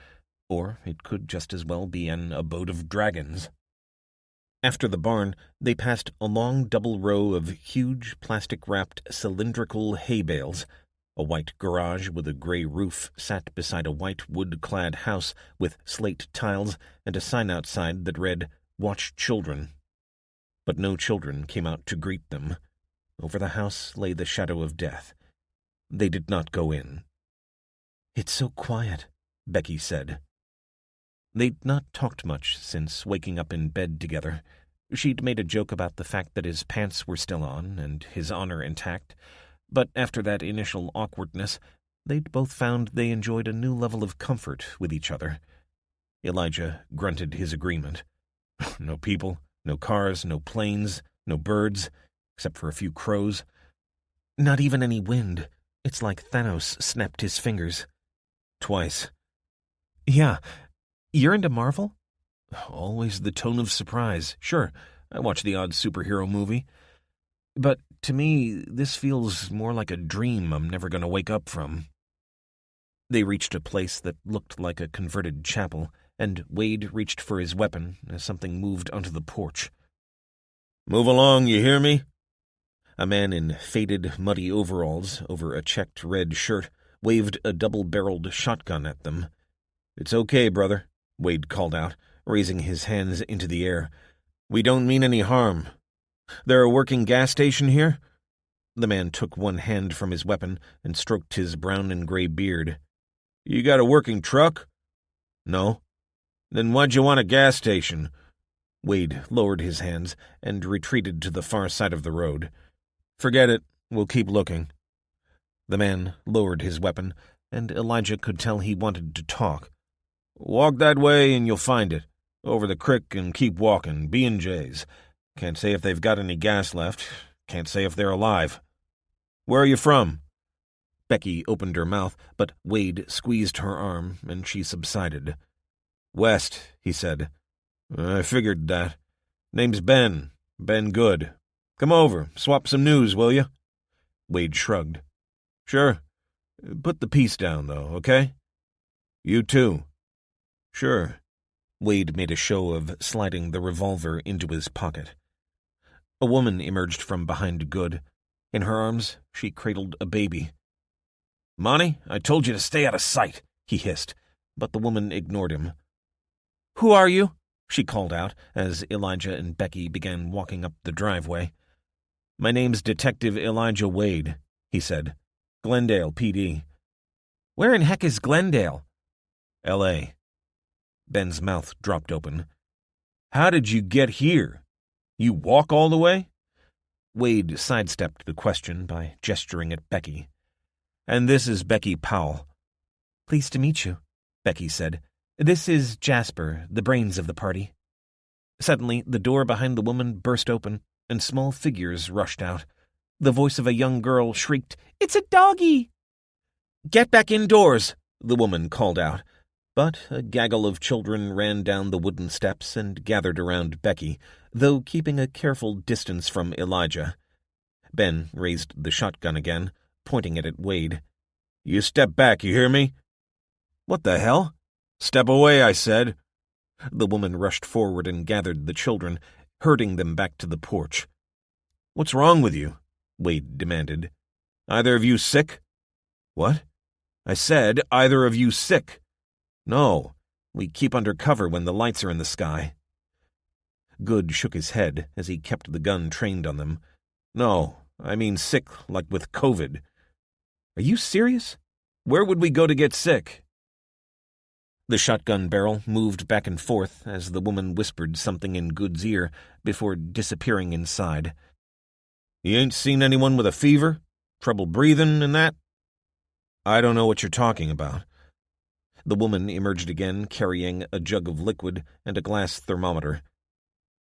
Speaker 3: or it could just as well be an abode of dragons. After the barn, they passed a long double row of huge, plastic-wrapped, cylindrical hay bales. A white garage with a gray roof sat beside a white wood-clad house with slate tiles and a sign outside that read, "Watch Children." But no children came out to greet them. Over the house lay the shadow of death. They did not go in. "It's so quiet," Becky said. They'd not talked much since waking up in bed together. She'd made a joke about the fact that his pants were still on and his honor intact, but after that initial awkwardness, they'd both found they enjoyed a new level of comfort with each other. Elijah grunted his agreement. No people, no cars, no planes, no birds, except for a few crows. Not even any wind. It's like Thanos snapped his fingers. Twice. "Yeah. You're into Marvel?" "Always the tone of surprise. Sure, I watch the odd superhero movie. But to me, this feels more like a dream I'm never going to wake up from." They reached a place that looked like a converted chapel, and Wade reached for his weapon as something moved onto the porch. "Move along, you hear me?" A man in faded, muddy overalls over a checked red shirt waved a double-barreled shotgun at them. "It's okay, brother," Wade called out, raising his hands into the air. "We don't mean any harm. There a working gas station here?" The man took one hand from his weapon and stroked his brown and gray beard. "You got a working truck?" "No." "Then why'd you want a gas station?" Wade lowered his hands and retreated to the far side of the road. "Forget it. We'll keep looking." The man lowered his weapon, and Elijah could tell he wanted to talk. "Walk that way and you'll find it. Over the crick and keep walking. B&J's. Can't say if they've got any gas left. Can't say if they're alive." "Where are you from?" Becky opened her mouth, but Wade squeezed her arm, and she subsided. "West," he said. "I figured that. Name's Ben. Ben Good. Come over, swap some news, will you?" Wade shrugged. "Sure. Put the piece down, though, okay?" "You too." "Sure." Wade made a show of sliding the revolver into his pocket. A woman emerged from behind Good. In her arms, she cradled a baby. "Monty, I told you to stay out of sight," he hissed, but the woman ignored him. "Who are you?" she called out as Elijah and Becky began walking up the driveway. "My name's Detective Elijah Wade," he said. "Glendale, PD." "Where in heck is Glendale?" "L.A." Ben's mouth dropped open. "How did you get here? You walk all the way?" Wade sidestepped the question by gesturing at Becky. "And this is Becky Powell." "Pleased to meet you," Becky said. "This is Jasper, the brains of the party." Suddenly, the door behind the woman burst open, and small figures rushed out. The voice of a young girl shrieked, "It's a doggy!" "Get back indoors," the woman called out,
Speaker 1: But a gaggle of children ran down the wooden steps and gathered around Becky, though keeping a careful distance from Elijah. Ben raised the shotgun again, pointing it at Wade. "You step back, you hear me?" "What the hell?" "Step away, I said." The woman rushed forward and gathered the children, herding them back to the porch. "What's wrong with you?" Wade demanded. "Either of you sick?" "What?" "I said, either of you sick?" "No. We keep under cover when the lights are in the sky." Good shook his head as he kept the gun trained on them. "No, I mean sick like with COVID." "Are you serious? Where would we go to get sick?" The shotgun barrel moved back and forth as the woman whispered something in Good's ear before disappearing inside. "You ain't seen anyone with a fever? Trouble breathing and that?" "I don't know what you're talking about." The woman emerged again, carrying a jug of liquid and a glass thermometer.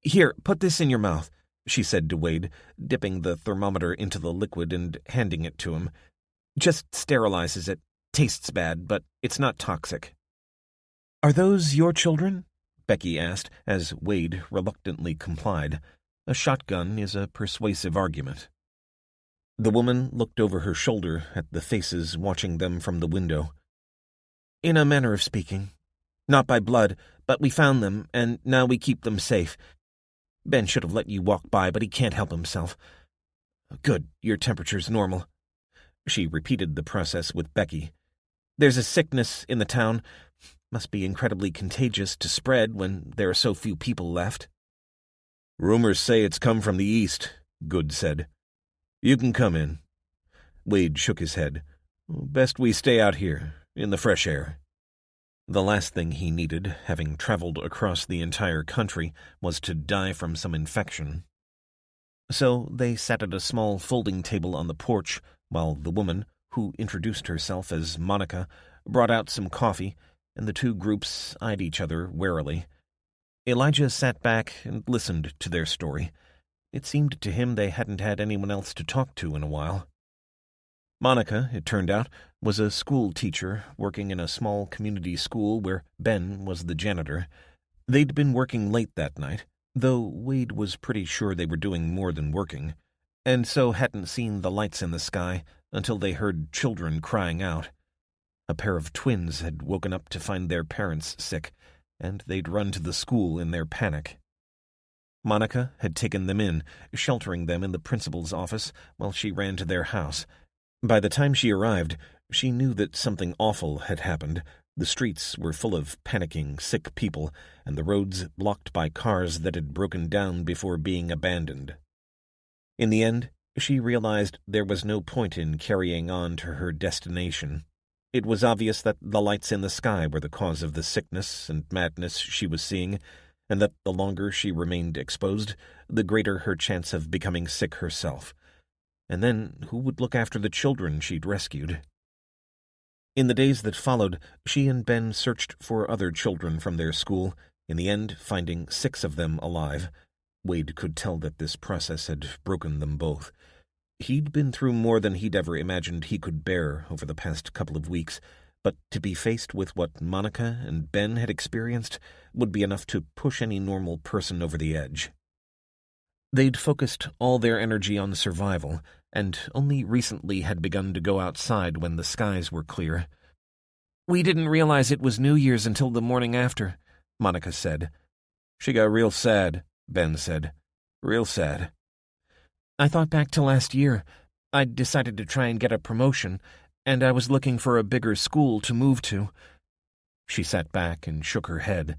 Speaker 1: "Here, put this in your mouth," she said to Wade, dipping the thermometer into the liquid and handing it to him. "Just sterilizes it. Tastes bad, but it's not toxic." "Are those your children?" Becky asked, as Wade reluctantly complied. A shotgun is a persuasive argument. The woman looked over her shoulder at the faces watching them from the window. "In a manner of speaking. Not by blood, but we found them, and now we keep them safe. Ben should have let you walk by, but he can't help himself. Good, your temperature's normal." She repeated the process with Becky. "There's a sickness in the town. Must be incredibly contagious to spread when there are so few people left." "Rumors say it's come from the east," Good said. "You can come in." Wade shook his head. "Best we stay out here, in the fresh air." The last thing he needed, having traveled across the entire country, was to die from some infection. So they sat at a small folding table on the porch, while the woman, who introduced herself as Monica, brought out some coffee, and the two groups eyed each other warily. Elijah sat back and listened to their story. It seemed to him they hadn't had anyone else to talk to in a while. Monica, it turned out, was a school teacher working in a small community school where Ben was the janitor. They'd been working late that night, though Wade was pretty sure they were doing more than working, and so hadn't seen the lights in the sky until they heard children crying out. A pair of twins had woken up to find their parents sick, and they'd run to the school in their panic. Monica had taken them in, sheltering them in the principal's office while she ran to their house. By the time she arrived, she knew that something awful had happened. The streets were full of panicking, sick people, and the roads blocked by cars that had broken down before being abandoned. In the end, she realized there was no point in carrying on to her destination. It was obvious that the lights in the sky were the cause of the sickness and madness she was seeing, and that the longer she remained exposed, the greater her chance of becoming sick herself. And then who would look after the children she'd rescued? In the days that followed, she and Ben searched for other children from their school, in the end finding 6 of them alive. Wade could tell that this process had broken them both. He'd been through more than he'd ever imagined he could bear over the past couple of weeks, but to be faced with what Monica and Ben had experienced would be enough to push any normal person over the edge. They'd focused all their energy on survival, and only recently had begun to go outside when the skies were clear. "We didn't realize it was New Year's until the morning after," Monica said. "She got real sad," Ben said. "Real sad." "I thought back to last year. I'd decided to try and get a promotion, and I was looking for a bigger school to move to." She sat back and shook her head.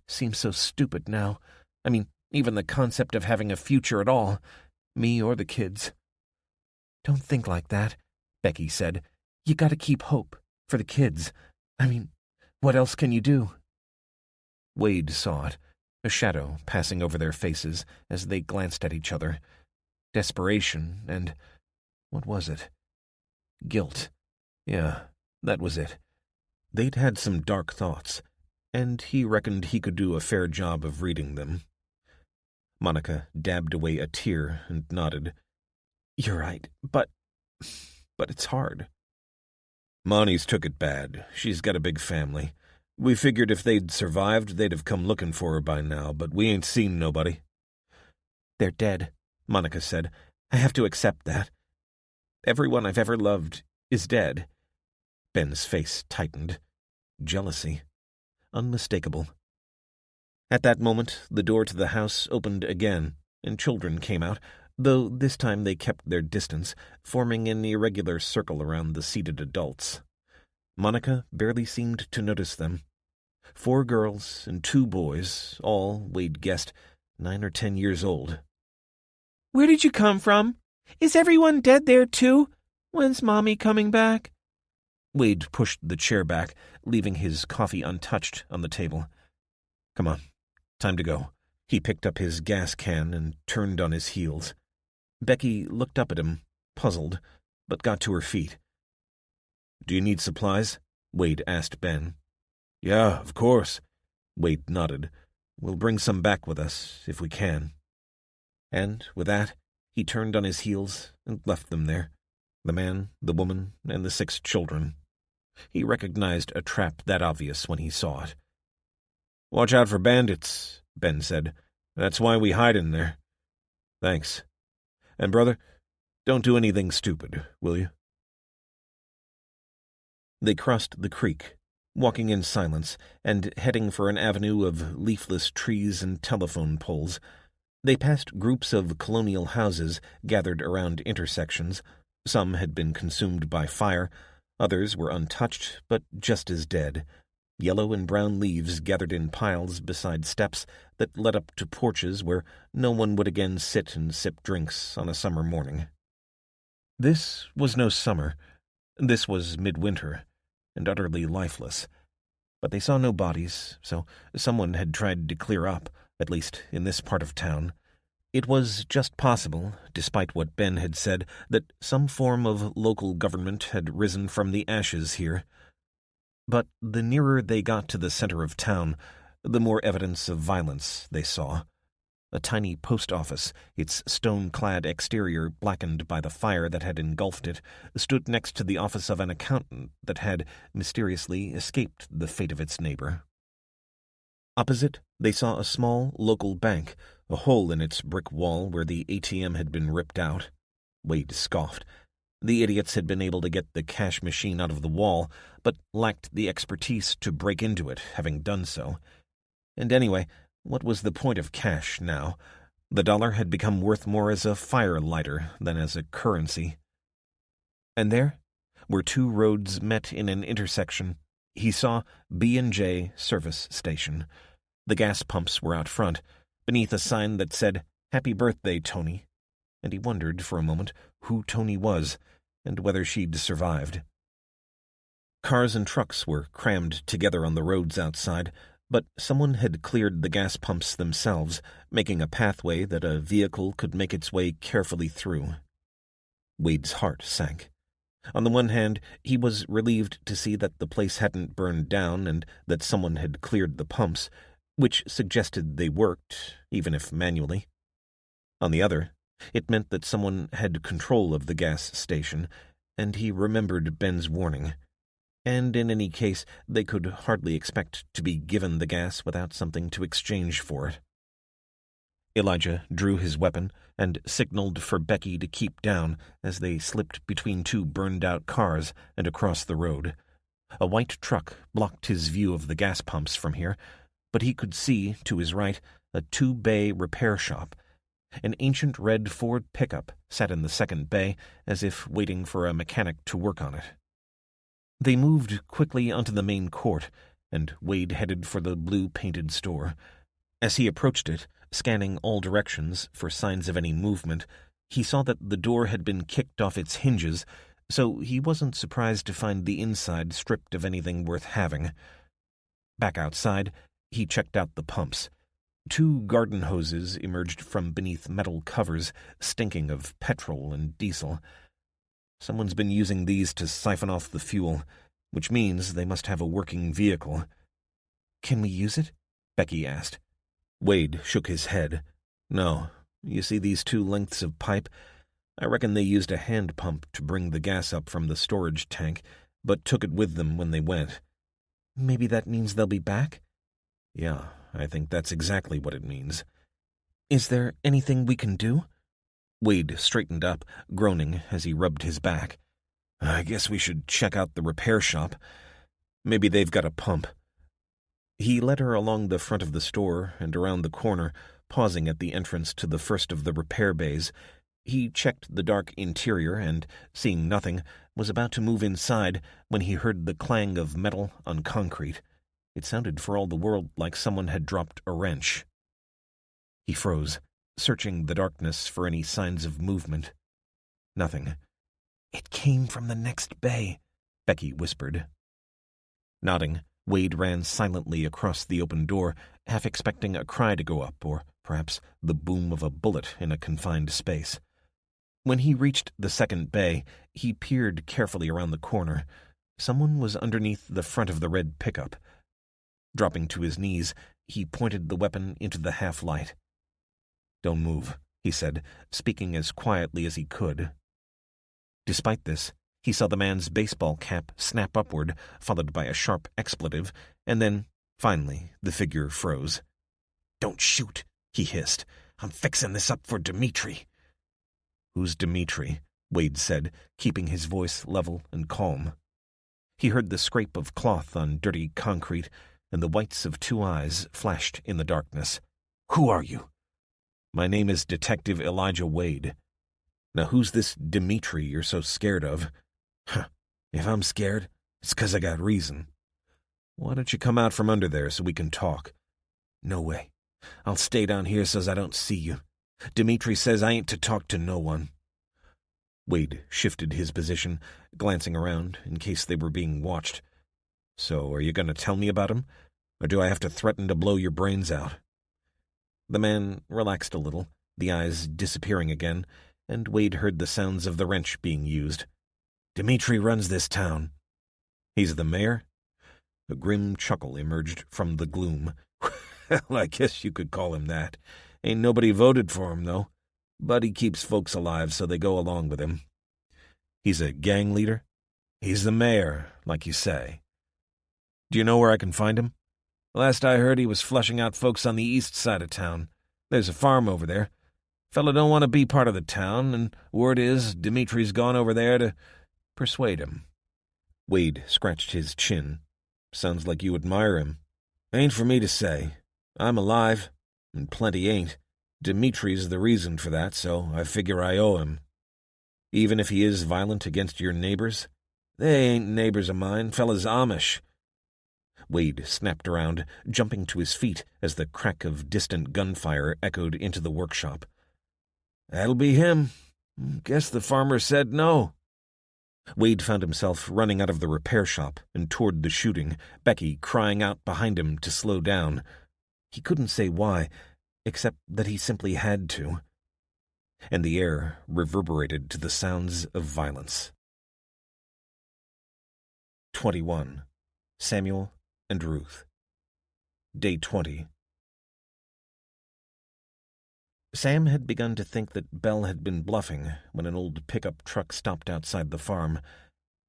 Speaker 1: "Seems so stupid now. I mean, even the concept of having a future at all. Me or the kids." "Don't think like that," Becky said. "You gotta keep hope. For the kids. I mean, what else can you do?" Wade saw it, a shadow passing over their faces as they glanced at each other. Desperation and... what was it? Guilt. Yeah, that was it. They'd had some dark thoughts, and he reckoned he could do a fair job of reading them. Monica dabbed away a tear and nodded. "You're right, but it's hard." "Monty's took it bad. She's got a big family.
Speaker 3: We figured if they'd survived, they'd have come looking for her by now, but we ain't seen nobody."
Speaker 1: "They're dead," Monica said. "I have to accept that. Everyone I've ever loved is dead."
Speaker 3: Ben's face tightened. Jealousy. Unmistakable. At that moment, the door to the house opened again, and children came out, though this time they kept their distance, forming an irregular circle around the seated adults. Monica barely seemed to notice them. 4 girls and 2 boys, all, Wade guessed, 9 or 10 years old.
Speaker 2: "Where did you come from? Is everyone dead there, too? When's Mommy coming back?"
Speaker 3: Wade pushed the chair back, leaving his coffee untouched on the table. "Come on, time to go." He picked up his gas can and turned on his heels. Becky looked up at him, puzzled, but got to her feet. "Do you need supplies?" Wade asked Ben. "Yeah, of course." Wade nodded. "We'll bring some back with us, if we can." And with that, he turned on his heels and left them there, the man, the woman, and the 6 children. He recognized a trap that obvious when he saw it. "Watch out for bandits," Ben said. "That's why we hide in there." "Thanks. And, brother, don't do anything stupid, will you?" They crossed the creek, walking in silence and heading for an avenue of leafless trees and telephone poles. They passed groups of colonial houses gathered around intersections. Some had been consumed by fire, others were untouched but just as dead. Yellow and brown leaves gathered in piles beside steps that led up to porches where no one would again sit and sip drinks on a summer morning. This was no summer. This was midwinter, and utterly lifeless. But they saw no bodies, so someone had tried to clear up, at least in this part of town. It was just possible, despite what Ben had said, that some form of local government had risen from the ashes here. But the nearer they got to the center of town, the more evidence of violence they saw. A tiny post office, its stone-clad exterior blackened by the fire that had engulfed it, stood next to the office of an accountant that had mysteriously escaped the fate of its neighbor. Opposite, they saw a small local bank, a hole in its brick wall where the ATM had been ripped out. Wade scoffed. The idiots had been able to get the cash machine out of the wall, but lacked the expertise to break into it, having done so. And anyway, what was the point of cash now? The dollar had become worth more as a fire lighter than as a currency. And there, where 2 roads met in an intersection, he saw B&J Service Station. The gas pumps were out front, beneath a sign that said, "Happy Birthday, Tony," and he wondered for a moment who Tony was and whether she'd survived. Cars and trucks were crammed together on the roads outside, but someone had cleared the gas pumps themselves, making a pathway that a vehicle could make its way carefully through. Wade's heart sank. On the one hand, he was relieved to see that the place hadn't burned down and that someone had cleared the pumps, which suggested they worked, even if manually. On the other, it meant that someone had control of the gas station, and he remembered Ben's warning. And in any case, they could hardly expect to be given the gas without something to exchange for it. Elijah drew his weapon and signaled for Becky to keep down as they slipped between 2 burned-out cars and across the road. A white truck blocked his view of the gas pumps from here, but he could see, to his right, a 2-bay repair shop. An ancient red Ford pickup sat in the second bay, as if waiting for a mechanic to work on it. They moved quickly onto the main court, and Wade headed for the blue-painted store. As he approached it, scanning all directions for signs of any movement, he saw that the door had been kicked off its hinges, so he wasn't surprised to find the inside stripped of anything worth having. Back outside, he checked out the pumps. 2 garden hoses emerged from beneath metal covers, stinking of petrol and diesel. Someone's been using these to siphon off the fuel, which means they must have a working vehicle. "Can we use it?" Becky asked. Wade shook his head. "No. You see these 2 lengths of pipe? I reckon they used a hand pump to bring the gas up from the storage tank, but took it with them when they went. Maybe that means they'll be back?
Speaker 1: Yeah, I think that's exactly what it means.
Speaker 3: Is there anything we can do?
Speaker 1: Wade straightened up, groaning as he rubbed his back. I guess we should check out the repair shop. Maybe they've got a pump. He led her along the front of the store and around the corner, pausing at the entrance to the first of the repair bays. He checked the dark interior and, seeing nothing, was about to move inside when he heard the clang of metal on concrete. It sounded for all the world like someone had dropped a wrench. He froze, searching the darkness for any signs of movement. Nothing.
Speaker 3: It came from the next bay,
Speaker 1: Becky whispered. Nodding, Wade ran silently across the open door, half expecting a cry to go up, or perhaps the boom of a bullet in a confined space. When he reached the second bay, he peered carefully around the corner. Someone was underneath the front of the red pickup. Dropping to his knees, he pointed the weapon into the half-light. "Don't move," he said, speaking as quietly as he could. Despite this, he saw the man's baseball cap snap upward, followed by a sharp expletive, and then, finally, the figure froze.
Speaker 3: "Don't shoot," he hissed. "I'm fixing this up for Dimitri."
Speaker 1: "Who's Dimitri?" Wade said, keeping his voice level and calm. He heard the scrape of cloth on dirty concrete, and the whites of 2 eyes flashed in the darkness.
Speaker 3: "Who are you?"
Speaker 1: "My name is Detective Elijah Wade. Now who's this Dimitri you're so scared of?"
Speaker 3: "Huh. If I'm scared, it's 'cause I got reason."
Speaker 1: "Why don't you come out from under there so we can talk?"
Speaker 3: "No way. I'll stay down here so's I don't see you. Dimitri says I ain't to talk to no one."
Speaker 1: Wade shifted his position, glancing around in case they were being watched. "So are you going to tell me about him, or do I have to threaten to blow your brains out?" The man relaxed a little, the eyes disappearing again, and Wade heard the sounds of the wrench being used.
Speaker 3: "Dimitri runs this town."
Speaker 1: "He's the mayor?" A grim chuckle emerged from the gloom.
Speaker 3: "Well, I guess you could call him that. Ain't nobody voted for him, though. But he keeps folks alive, so they go along with him."
Speaker 1: "He's a gang leader?"
Speaker 3: "He's the mayor, like you say."
Speaker 1: "Do you know where I can find him?"
Speaker 3: "Last I heard, he was flushing out folks on the east side of town. There's a farm over there. Fella don't want to be part of the town, and word is Dimitri's gone over there to persuade him."
Speaker 1: Wade scratched his chin. "Sounds like you admire him."
Speaker 3: "Ain't for me to say. I'm alive, and plenty ain't. Dimitri's the reason for that, so I figure I owe him."
Speaker 1: "Even if he is violent against your neighbors?"
Speaker 3: "They ain't neighbors of mine. Fella's Amish."
Speaker 1: Wade snapped around, jumping to his feet as the crack of distant gunfire echoed into the workshop.
Speaker 3: "That'll be him. Guess the farmer said no."
Speaker 1: Wade found himself running out of the repair shop and toward the shooting, Becky crying out behind him to slow down. He couldn't say why, except that he simply had to. And the air reverberated to the sounds of violence. 21. Samuel and Ruth. Day 20. Sam had begun to think that Belle had been bluffing when an old pickup truck stopped outside the farm,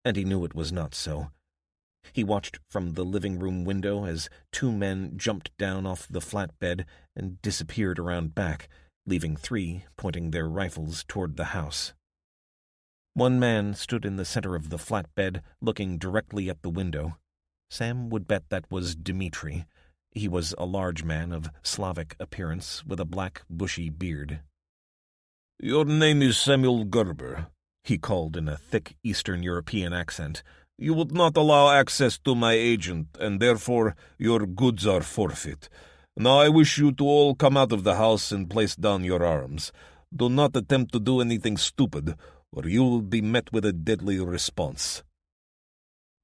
Speaker 1: and he knew it was not so. He watched from the living room window as 2 men jumped down off the flatbed and disappeared around back, leaving 3 pointing their rifles toward the house. One man stood in the center of the flatbed, looking directly at the window. Sam would bet that was Dimitri. He was a large man of Slavic appearance with a black, bushy beard.
Speaker 5: "Your name is Samuel Gerber,"
Speaker 1: he called in a thick Eastern European accent.
Speaker 5: "You would not allow access to my agent, and therefore your goods are forfeit. Now I wish you to all come out of the house and place down your arms. Do not attempt to do anything stupid, or you will be met with a deadly response."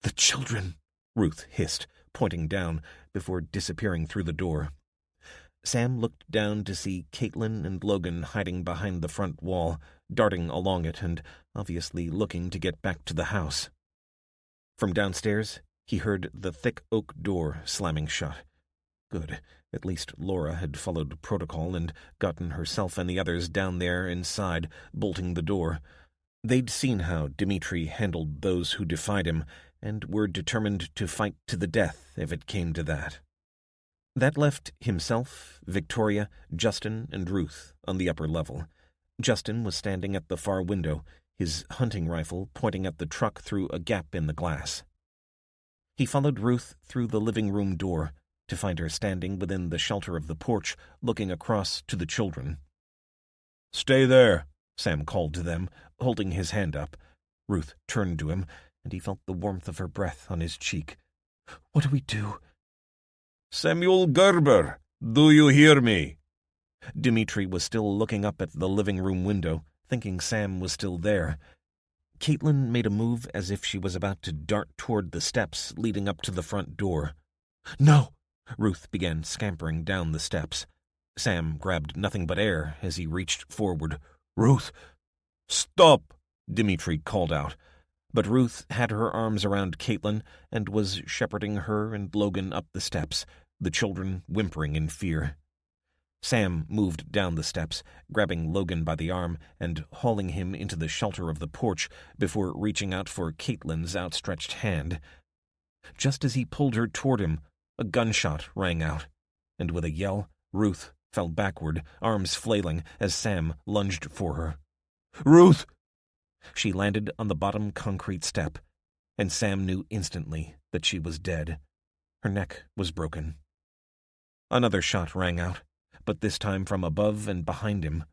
Speaker 1: "The children," Ruth hissed, pointing down, before disappearing through the door. Sam looked down to see Caitlin and Logan hiding behind the front wall, darting along it and obviously looking to get back to the house. From downstairs, he heard the thick oak door slamming shut. Good. At least Laura had followed protocol and gotten herself and the others down there inside, bolting the door. They'd seen how Dimitri handled those who defied him, and were determined to fight to the death if it came to that. That left himself, Victoria, Justin, and Ruth on the upper level. Justin was standing at the far window, his hunting rifle pointing at the truck through a gap in the glass. He followed Ruth through the living room door to find her standing within the shelter of the porch, looking across to the children.
Speaker 5: "Stay there,"
Speaker 1: Sam called to them, holding his hand up. Ruth turned to him, and he felt the warmth of her breath on his cheek. "What do we do?"
Speaker 5: "Samuel Gerber, do you hear me?"
Speaker 1: Dmitri was still looking up at the living room window, thinking Sam was still there. Caitlin made a move as if she was about to dart toward the steps leading up to the front door. "No!" Ruth began scampering down the steps. Sam grabbed nothing but air as he reached forward. "Ruth!"
Speaker 5: "Stop!"
Speaker 1: Dmitri called out. But Ruth had her arms around Caitlin and was shepherding her and Logan up the steps, the children whimpering in fear. Sam moved down the steps, grabbing Logan by the arm and hauling him into the shelter of the porch before reaching out for Caitlin's outstretched hand. Just as he pulled her toward him, a gunshot rang out, and with a yell, Ruth fell backward, arms flailing, as Sam lunged for her.
Speaker 5: "Ruth!"
Speaker 1: She landed on the bottom concrete step, and Sam knew instantly that she was dead. Her neck was broken. Another shot rang out, but this time from above and behind him.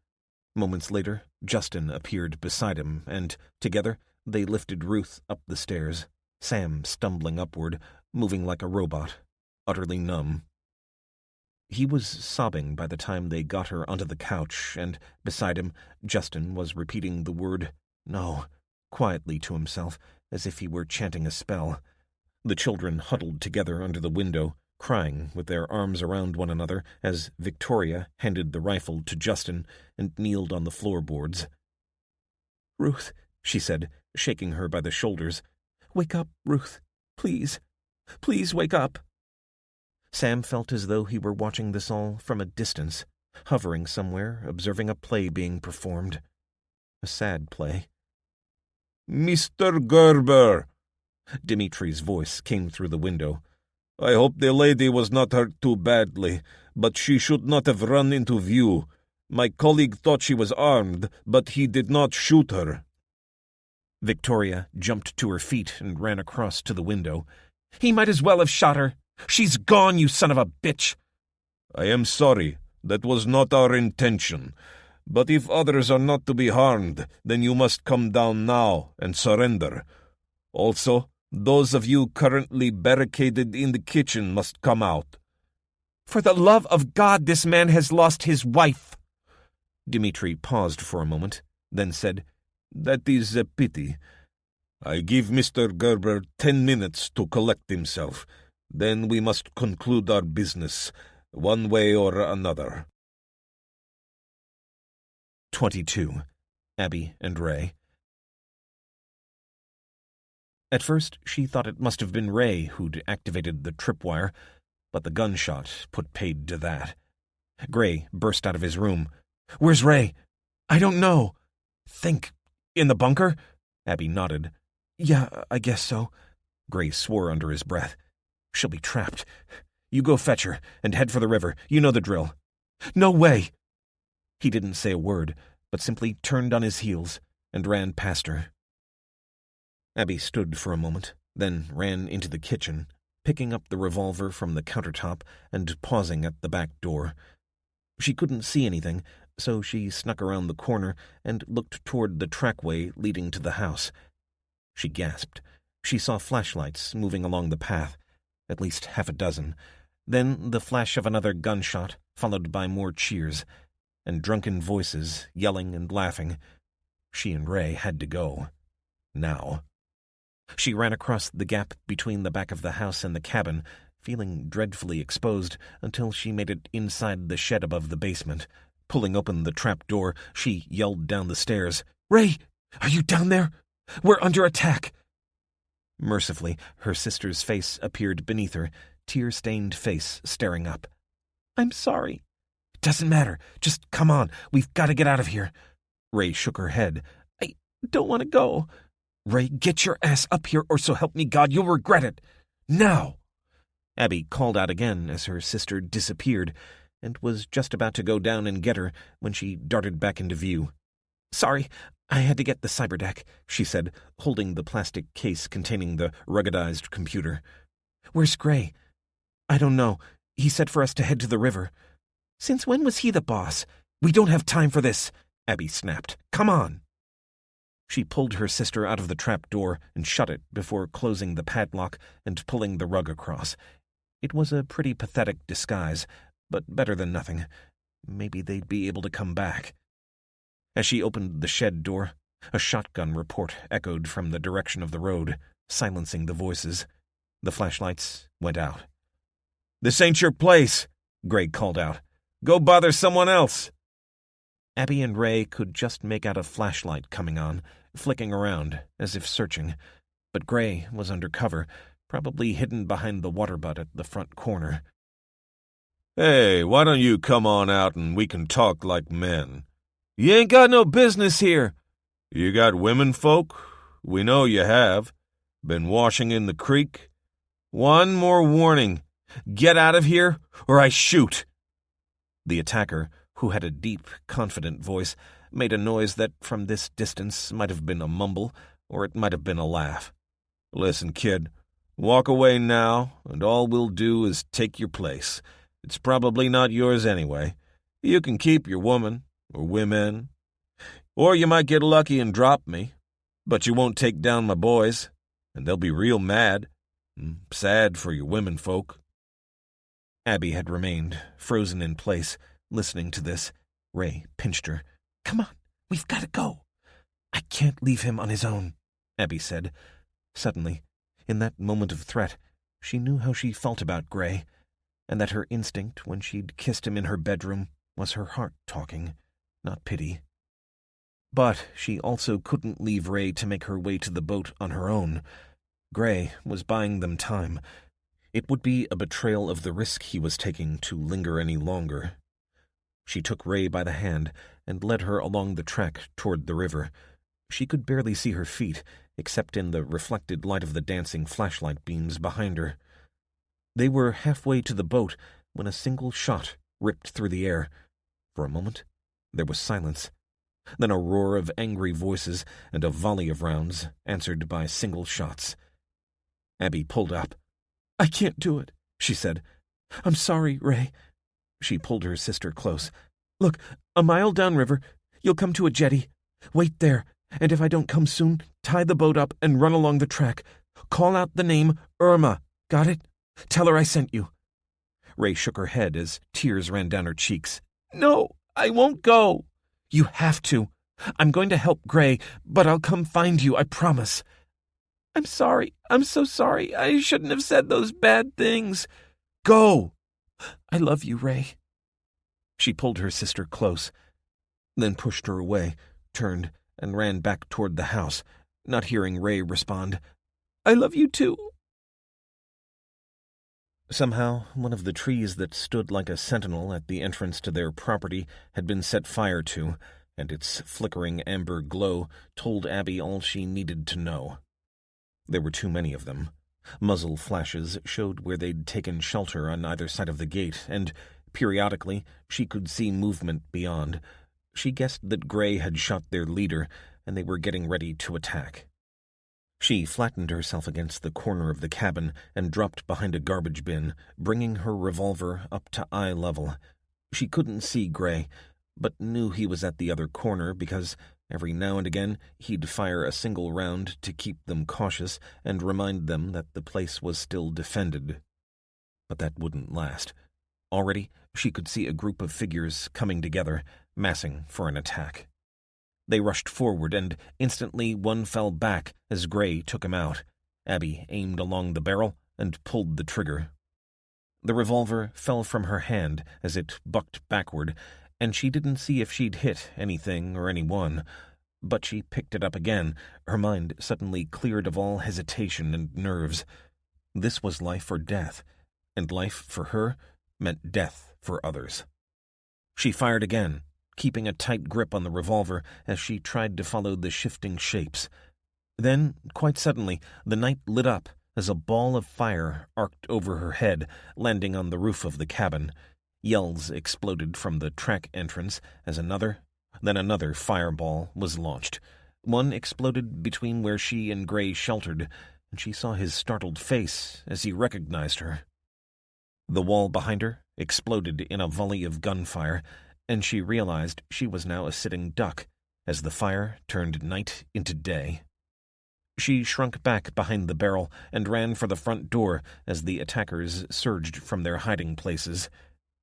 Speaker 1: Moments later, Justin appeared beside him, and, together, they lifted Ruth up the stairs, Sam stumbling upward, moving like a robot, utterly numb. He was sobbing by the time they got her onto the couch, and beside him, Justin was repeating the word "no" quietly to himself, as if he were chanting a spell. The children huddled together under the window, crying with their arms around one another as Victoria handed the rifle to Justin and kneeled on the floorboards. "Ruth," she said, shaking her by the shoulders. "Wake up, Ruth. Please. Please wake up." Sam felt as though he were watching this all from a distance, hovering somewhere, observing a play being performed. A sad play.
Speaker 5: "Mr. Gerber,"
Speaker 1: Dimitri's voice came through the window.
Speaker 5: "I hope the lady was not hurt too badly, but she should not have run into view. My colleague thought she was armed, but he did not shoot her."
Speaker 1: Victoria jumped to her feet and ran across to the window. "He might as well have shot her. She's gone, you son of a bitch!"
Speaker 5: "I am sorry. That was not our intention. But if others are not to be harmed, then you must come down now and surrender. Also, those of you currently barricaded in the kitchen must come out."
Speaker 1: "For the love of God, this man has lost his wife!" Dmitri paused for a moment, then said,
Speaker 5: "That is a pity. I give Mr. Gerber 10 minutes to collect himself. Then we must conclude our business, one way or another."
Speaker 1: 22. Abby and Ray. At first, she thought it must have been Ray who'd activated the tripwire, but the gunshot put paid to that. Gray burst out of his room. "Where's Ray?" "I don't know." "Think. In the bunker?" Abby nodded. "Yeah, I guess so." Gray swore under his breath. "She'll be trapped. You go fetch her, and head for the river. You know the drill." "No way!" He didn't say a word, but simply turned on his heels and ran past her. Abby stood for a moment, then ran into the kitchen, picking up the revolver from the countertop and pausing at the back door. She couldn't see anything, so she snuck around the corner and looked toward the trackway leading to the house. She gasped. She saw flashlights moving along the path, at least half a dozen. Then the flash of another gunshot, followed by more cheers, and drunken voices yelling and laughing. She and Ray had to go. Now. She ran across the gap between the back of the house and the cabin, feeling dreadfully exposed until she made it inside the shed above the basement. Pulling open the trap door, she yelled down the stairs, "Ray, are you down there? We're under attack!" Mercifully, her sister's face appeared beneath her, tear-stained face staring up. "I'm sorry." "Doesn't matter. Just come on. We've got to get out of here." Ray shook her head. "I don't want to go."
Speaker 3: Ray, get your ass up here, or so help me God, you'll regret it. Now! Abby called out again as her sister disappeared, and was just about to go down and get her when she darted back into view. Sorry, I had to get the cyberdeck, she said, holding the plastic case containing the ruggedized computer. Where's Gray? I don't know. He said for us to head to the river. Since when was he the boss? We don't have time for this, Abby snapped. Come on. She pulled her sister out of the trap door and shut it before closing the padlock and pulling the rug across. It was a pretty pathetic disguise, but better than nothing. Maybe they'd be able to come back. As she opened the shed door, a shotgun report echoed from the direction of the road, silencing the voices. The flashlights went out. "This ain't your place," Greg called out. "Go bother someone else." Abby and Ray could just make out a flashlight coming on, flicking around, as if searching, but Gray was under cover, probably hidden behind the water butt at the front corner.
Speaker 5: "Hey, why don't you come on out and we can talk like men? You ain't got no business here. You got women folk? We know you have. Been washing in the creek? One more warning. Get out of here, or I shoot." The attacker, who had a deep, confident voice, made a noise that from this distance might have been a mumble, or it might have been a laugh. "Listen, kid, walk away now, and all we'll do is take your place. It's probably not yours anyway. You can keep your woman, or women, or you might get lucky and drop me, but you won't take down my boys, and they'll be real mad. Sad for your women folk." Abby had remained, frozen in place, listening to this. Ray pinched her. "Come on, we've got to go." "I can't leave him on his own," Abby said. Suddenly, in that moment of threat, she knew how she felt about Gray, and that her instinct when she'd kissed him in her bedroom was her heart talking, not pity. But she also couldn't leave Ray to make her way to the boat on her own. Gray was buying them time. It would be a betrayal of the risk he was taking to linger any longer. She took Ray by the hand and led her along the track toward the river. She could barely see her feet, except in the reflected light of the dancing flashlight beams behind her. They were halfway to the boat when a single shot ripped through the air. For a moment, there was silence. Then a roar of angry voices and a volley of rounds, answered by single shots. Abby pulled up. "I can't do it," she said. "I'm sorry, Ray." She pulled her sister close. "Look, a mile downriver, you'll come to a jetty. Wait there, and if I don't come soon, tie the boat up and run along the track. Call out the name Irma. Got it? Tell her I sent you." Ray shook her head as tears ran down her cheeks. "No, I won't go." "You have to. I'm going to help Gray, but I'll come find you, I promise." "I'm sorry. I'm so sorry. I shouldn't have said those bad things." "Go!" "I love you, Ray." She pulled her sister close, then pushed her away, turned, and ran back toward the house, not hearing Ray respond. "I love you too." Somehow, one of the trees that stood like a sentinel at the entrance to their property had been set fire to, and its flickering amber glow told Abby all she needed to know. There were too many of them. Muzzle flashes showed where they'd taken shelter on either side of the gate, and, periodically, she could see movement beyond. She guessed that Gray had shot their leader, and they were getting ready to attack. She flattened herself against the corner of the cabin and dropped behind a garbage bin, bringing her revolver up to eye level. She couldn't see Gray, but knew he was at the other corner because every now and again he'd fire a single round to keep them cautious and remind them that the place was still defended. But that wouldn't last. Already she could see a group of figures coming together, massing for an attack. They rushed forward, and instantly one fell back as Gray took him out. Abby aimed along the barrel and pulled the trigger. The revolver fell from her hand as it bucked backward, and she didn't see if she'd hit anything or anyone. But she picked it up again, her mind suddenly cleared of all hesitation and nerves. This was life or death, and life for her meant death for others. She fired again, keeping a tight grip on the revolver as she tried to follow the shifting shapes.
Speaker 1: Then, quite suddenly, the night lit up as a ball of fire arced over her head, landing on the roof of the cabin. Yells exploded from the track entrance as then another fireball was launched. One exploded between where she and Gray sheltered, and she saw his startled face as he recognized her. The wall behind her exploded in a volley of gunfire, and she realized she was now a sitting duck as the fire turned night into day. She shrunk back behind the barrel and ran for the front door as the attackers surged from their hiding places.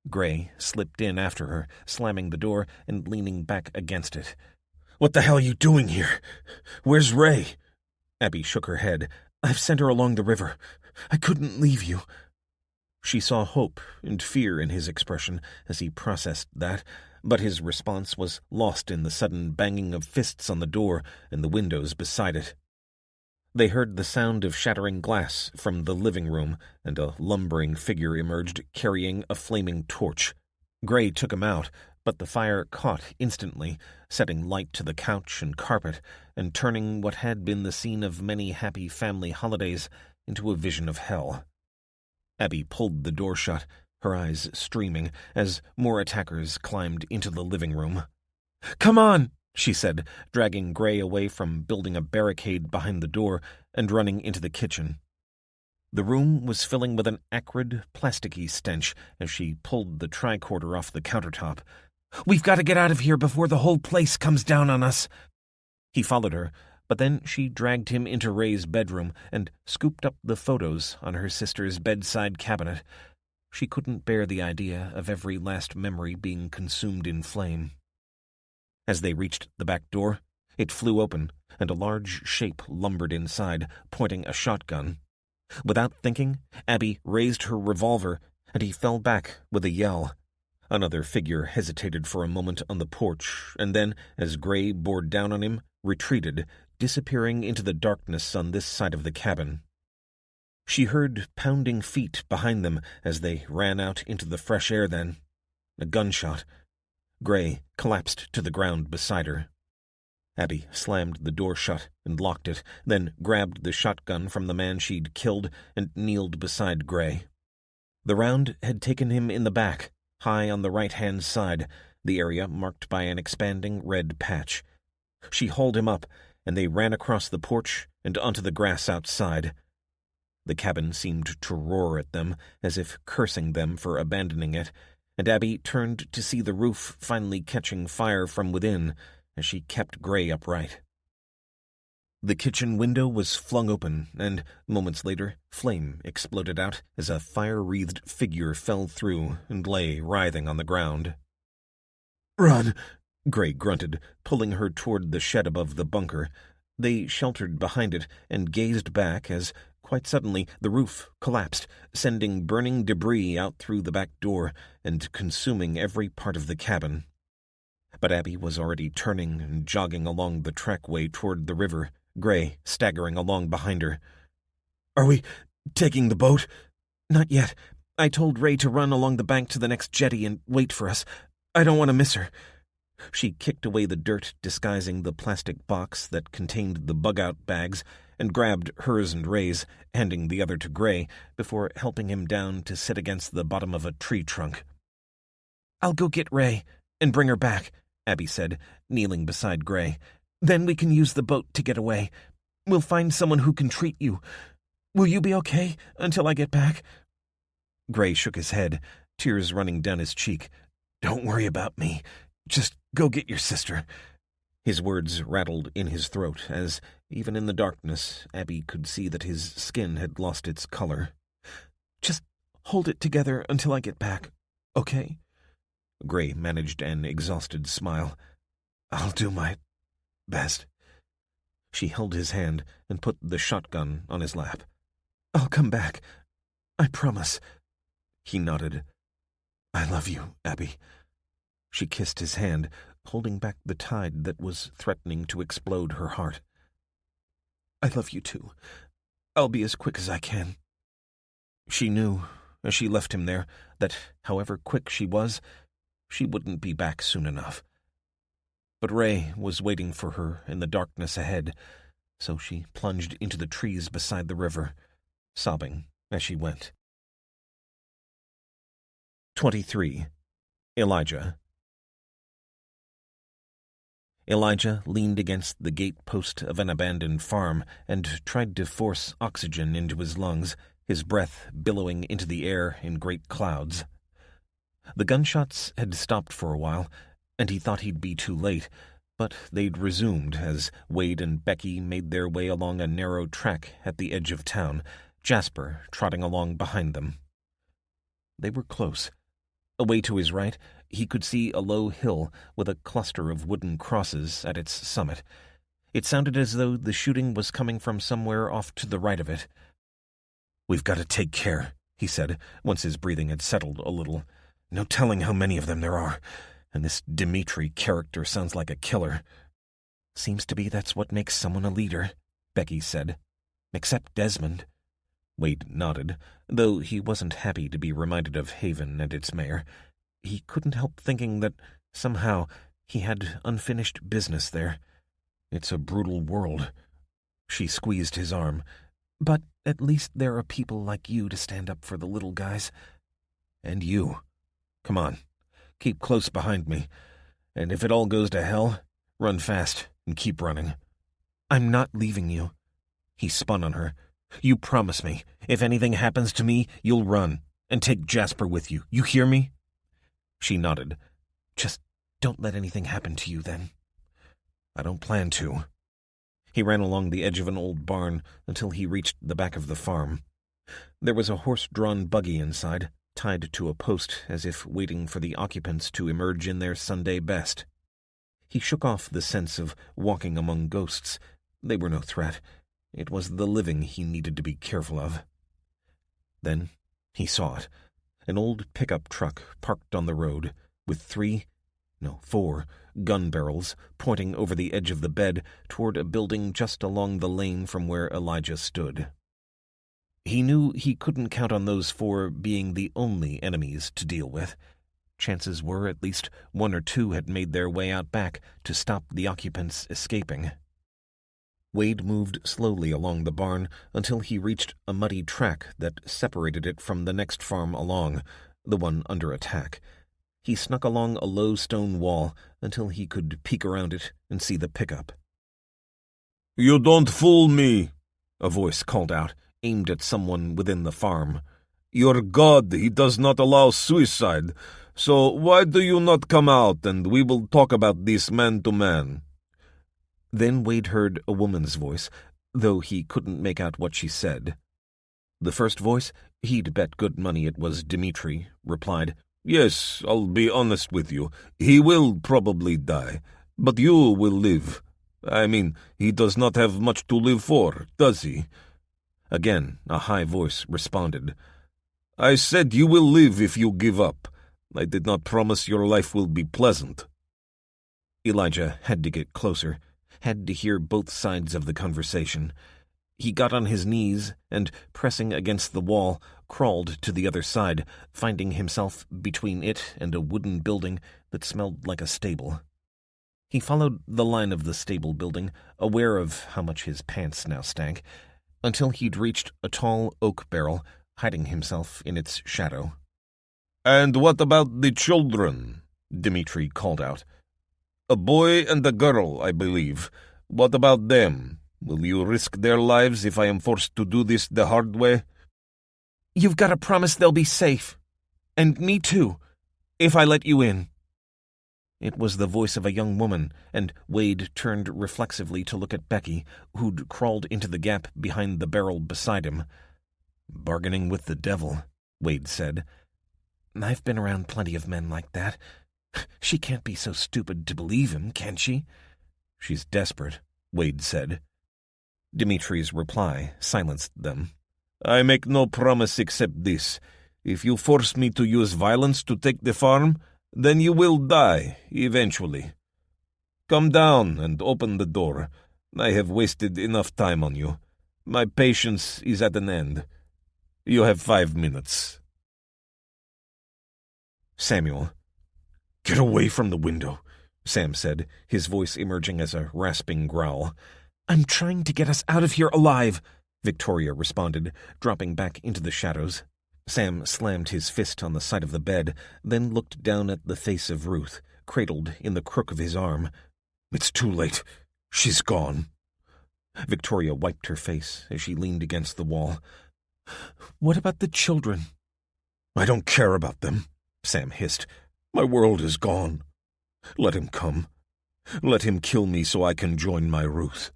Speaker 1: Gray slipped in after her, slamming the door and leaning back against it.
Speaker 3: "What the hell are you doing here? Where's Ray?"
Speaker 1: Abby shook her head.
Speaker 3: "I've sent her along the river. I couldn't leave you."
Speaker 1: She saw hope and fear in his expression as he processed that, but his response was lost in the sudden banging of fists on the door and the windows beside it. They heard the sound of shattering glass from the living room, and a lumbering figure emerged carrying a flaming torch. Gray took him out, but the fire caught instantly, setting light to the couch and carpet, and turning what had been the scene of many happy family holidays into a vision of hell. Abby pulled the door shut, her eyes streaming, as more attackers climbed into the living room.
Speaker 3: "Come on!"
Speaker 1: she said, dragging Gray away from building a barricade behind the door and running into the kitchen. The room was filling with an acrid, plasticky stench as she pulled the tricorder off the countertop.
Speaker 3: "We've got to get out of here before the whole place comes down on us."
Speaker 1: He followed her, but then she dragged him into Ray's bedroom and scooped up the photos on her sister's bedside cabinet. She couldn't bear the idea of every last memory being consumed in flame. As they reached the back door, it flew open, and a large shape lumbered inside, pointing a shotgun. Without thinking, Abby raised her revolver, and he fell back with a yell. Another figure hesitated for a moment on the porch, and then, as Gray bore down on him, retreated, disappearing into the darkness on this side of the cabin. She heard pounding feet behind them as they ran out into the fresh air then. A gunshot. Gray collapsed to the ground beside her. Abby slammed the door shut and locked it, then grabbed the shotgun from the man she'd killed and kneeled beside Gray. The round had taken him in the back, high on the right-hand side, the area marked by an expanding red patch. She hauled him up, and they ran across the porch and onto the grass outside. The cabin seemed to roar at them, as if cursing them for abandoning it, and Abby turned to see the roof finally catching fire from within as she kept Gray upright. The kitchen window was flung open, and, moments later, flame exploded out as a fire-wreathed figure fell through and lay writhing on the ground.
Speaker 3: "Run!"
Speaker 1: Gray grunted, pulling her toward the shed above the bunker. They sheltered behind it and gazed back as, quite suddenly, the roof collapsed, sending burning debris out through the back door and consuming every part of the cabin. But Abby was already turning and jogging along the trackway toward the river, Gray staggering along behind her.
Speaker 3: "Are we taking the boat?"
Speaker 1: "Not yet. I told Ray to run along the bank to the next jetty and wait for us. I don't want to miss her." She kicked away the dirt disguising the plastic box that contained the bug-out bags and grabbed hers and Ray's, handing the other to Gray before helping him down to sit against the bottom of a tree trunk. "I'll go get Ray and bring her back," Abby said, kneeling beside Gray. "Then we can use the boat to get away. We'll find someone who can treat you. Will you be okay until I get back?" Gray shook his head, tears running down his cheek.
Speaker 3: "Don't worry about me. Just go get your sister."
Speaker 1: His words rattled in his throat as, even in the darkness, Abby could see that his skin had lost its color. "Just hold it together until I get back, okay?" Gray managed an exhausted smile.
Speaker 3: "I'll do my best."
Speaker 1: She held his hand and put the shotgun on his lap. "I'll come back. I promise." He nodded.
Speaker 3: "I love you, Abby."
Speaker 1: She kissed his hand, holding back the tide that was threatening to explode her heart. "I love you too. I'll be as quick as I can." She knew, as she left him there, that however quick she was, she wouldn't be back soon enough. But Ray was waiting for her in the darkness ahead, So she plunged into the trees beside the river, sobbing as she went. 23. Elijah. Elijah leaned against the gate post of an abandoned farm and tried to force oxygen into his lungs, his breath billowing into the air in great clouds. The gunshots had stopped for a while, and he thought he'd be too late, but they'd resumed as Wade and Becky made their way along a narrow track at the edge of town, Jasper trotting along behind them. They were close. Away to his right, he could see a low hill with a cluster of wooden crosses at its summit. It sounded as though the shooting was coming from somewhere off to the right of it. "We've got to take care," he said, once his breathing had settled a little. "No telling how many of them there are, and this Dimitri character sounds like a killer." "Seems to be that's what makes someone a leader," Becky said. "Except Desmond." Wade nodded, though he wasn't happy to be reminded of Haven and its mayor. He couldn't help thinking that, somehow, he had unfinished business there. It's a brutal world. She squeezed his arm. "But at least there are people like you to stand up for the little guys." "And you. Come on, keep close behind me. And if it all goes to hell, run fast and keep running." "I'm not leaving you." He spun on her. "You promise me, if anything happens to me, you'll run, and take Jasper with you. You hear me?" She nodded. "Just don't let anything happen to you, then." "I don't plan to." He ran along the edge of an old barn until he reached the back of the farm. There was a horse-drawn buggy inside, tied to a post as if waiting for the occupants to emerge in their Sunday best. He shook off the sense of walking among ghosts. They were no threat. It was the living he needed to be careful of. Then he saw it. An old pickup truck parked on the road, with 4 gun barrels pointing over the edge of the bed toward a building just along the lane from where Elijah stood. He knew he couldn't count on those 4 being the only enemies to deal with. Chances were at least 1 or 2 had made their way out back to stop the occupants escaping. Wade moved slowly along the barn until he reached a muddy track that separated it from the next farm along, the one under attack. He snuck along a low stone wall until he could peek around it and see the pickup.
Speaker 5: "You don't fool me,"
Speaker 1: a voice called out, aimed at someone within the farm.
Speaker 5: "Your God, he does not allow suicide, so why do you not come out and we will talk about this man to man?"
Speaker 1: Then Wade heard a woman's voice, though he couldn't make out what she said. The first voice, he'd bet good money it was Dimitri, replied,
Speaker 5: "Yes, I'll be honest with you. He will probably die, but you will live. I mean, he does not have much to live for, does he?"
Speaker 1: Again, a high voice responded,
Speaker 5: "I said you will live if you give up. I did not promise your life will be pleasant."
Speaker 1: Elijah had to get closer, had to hear both sides of the conversation. He got on his knees and, pressing against the wall, crawled to the other side, finding himself between it and a wooden building that smelled like a stable. He followed the line of the stable building, aware of how much his pants now stank, until he'd reached a tall oak barrel, hiding himself in its shadow.
Speaker 5: "And what about the children?"
Speaker 1: Dimitri called out.
Speaker 5: "A boy and a girl, I believe. What about them? Will you risk their lives if I am forced to do this the hard way?"
Speaker 2: "You've got to promise they'll be safe. And me too, if I let you in."
Speaker 1: It was the voice of a young woman, and Wade turned reflexively to look at Becky, who'd crawled into the gap behind the barrel beside him. "Bargaining with the devil," Wade said. "I've been around plenty of men like that. She can't be so stupid to believe him, can she?" "She's desperate," Wade said. Dimitri's reply silenced them.
Speaker 5: "I make no promise except this. If you force me to use violence to take the farm, then you will die, eventually. Come down and open the door. I have wasted enough time on you. My patience is at an end. You have 5 minutes.
Speaker 1: Samuel. "Get away from the window," Sam said, his voice emerging as a rasping growl.
Speaker 3: I'm trying to get us out of here alive, Victoria responded, dropping back into the shadows. Sam slammed his fist on the side of the bed, then looked down at the face of Ruth, cradled in the crook of his arm.
Speaker 5: It's too late. She's gone.
Speaker 3: Victoria wiped her face as she leaned against the wall.
Speaker 4: What about the children?
Speaker 5: I don't care about them, Sam hissed. My world is gone. Let him come. Let him kill me so I can join my Ruth.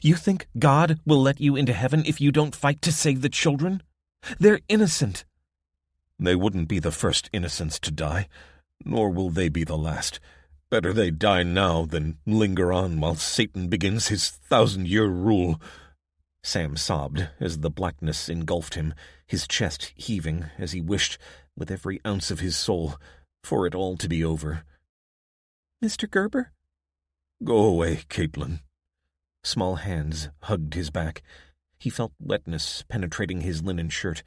Speaker 3: You think God will let you into heaven if you don't fight to save the children? They're innocent.
Speaker 5: They wouldn't be the first innocents to die, nor will they be the last. Better they die now than linger on while Satan begins his 1,000-year rule.
Speaker 3: Sam sobbed as the blackness engulfed him, his chest heaving as he wished, with every ounce of his soul, for it all to be over.
Speaker 4: Mr. Gerber?
Speaker 5: Go away, Caitlin.
Speaker 3: Small hands hugged his back. He felt wetness penetrating his linen shirt,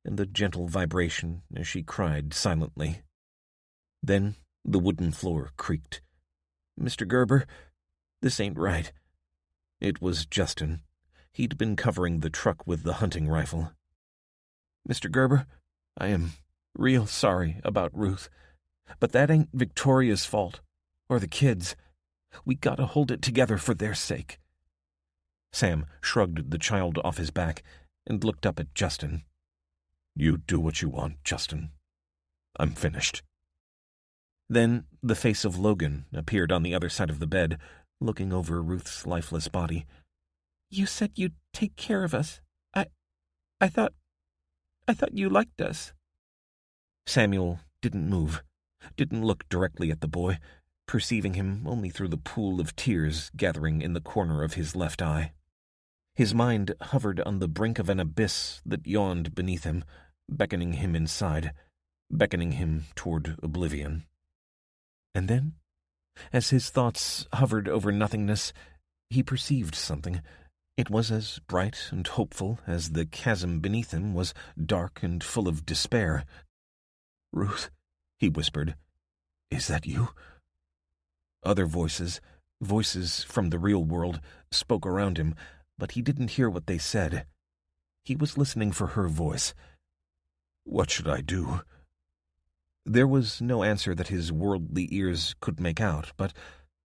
Speaker 3: and the gentle vibration as she cried silently. Then the wooden floor creaked. Mr. Gerber, this ain't right. It was Justin. He'd been covering the truck with the hunting rifle. Mr. Gerber, I am real sorry about Ruth, but that ain't Victoria's fault, or the kids. We gotta hold it together for their sake. Sam shrugged the child off his back and looked up at Justin.
Speaker 5: You do what you want, Justin. I'm finished.
Speaker 3: Then the face of Logan appeared on the other side of the bed, looking over Ruth's lifeless body.
Speaker 4: You said you'd take care of us. I thought you liked us.
Speaker 3: Samuel didn't move, didn't look directly at the boy, perceiving him only through the pool of tears gathering in the corner of his left eye. His mind hovered on the brink of an abyss that yawned beneath him, beckoning him inside, beckoning him toward oblivion. And then, as his thoughts hovered over nothingness, he perceived something. It was as bright and hopeful as the chasm beneath him was dark and full of despair.
Speaker 5: "Ruth," he whispered, "is that you?"
Speaker 3: Other voices from the real world, spoke around him, but he didn't hear what they said. He was listening for her voice.
Speaker 5: "What should I do?"
Speaker 3: There was no answer that his worldly ears could make out, but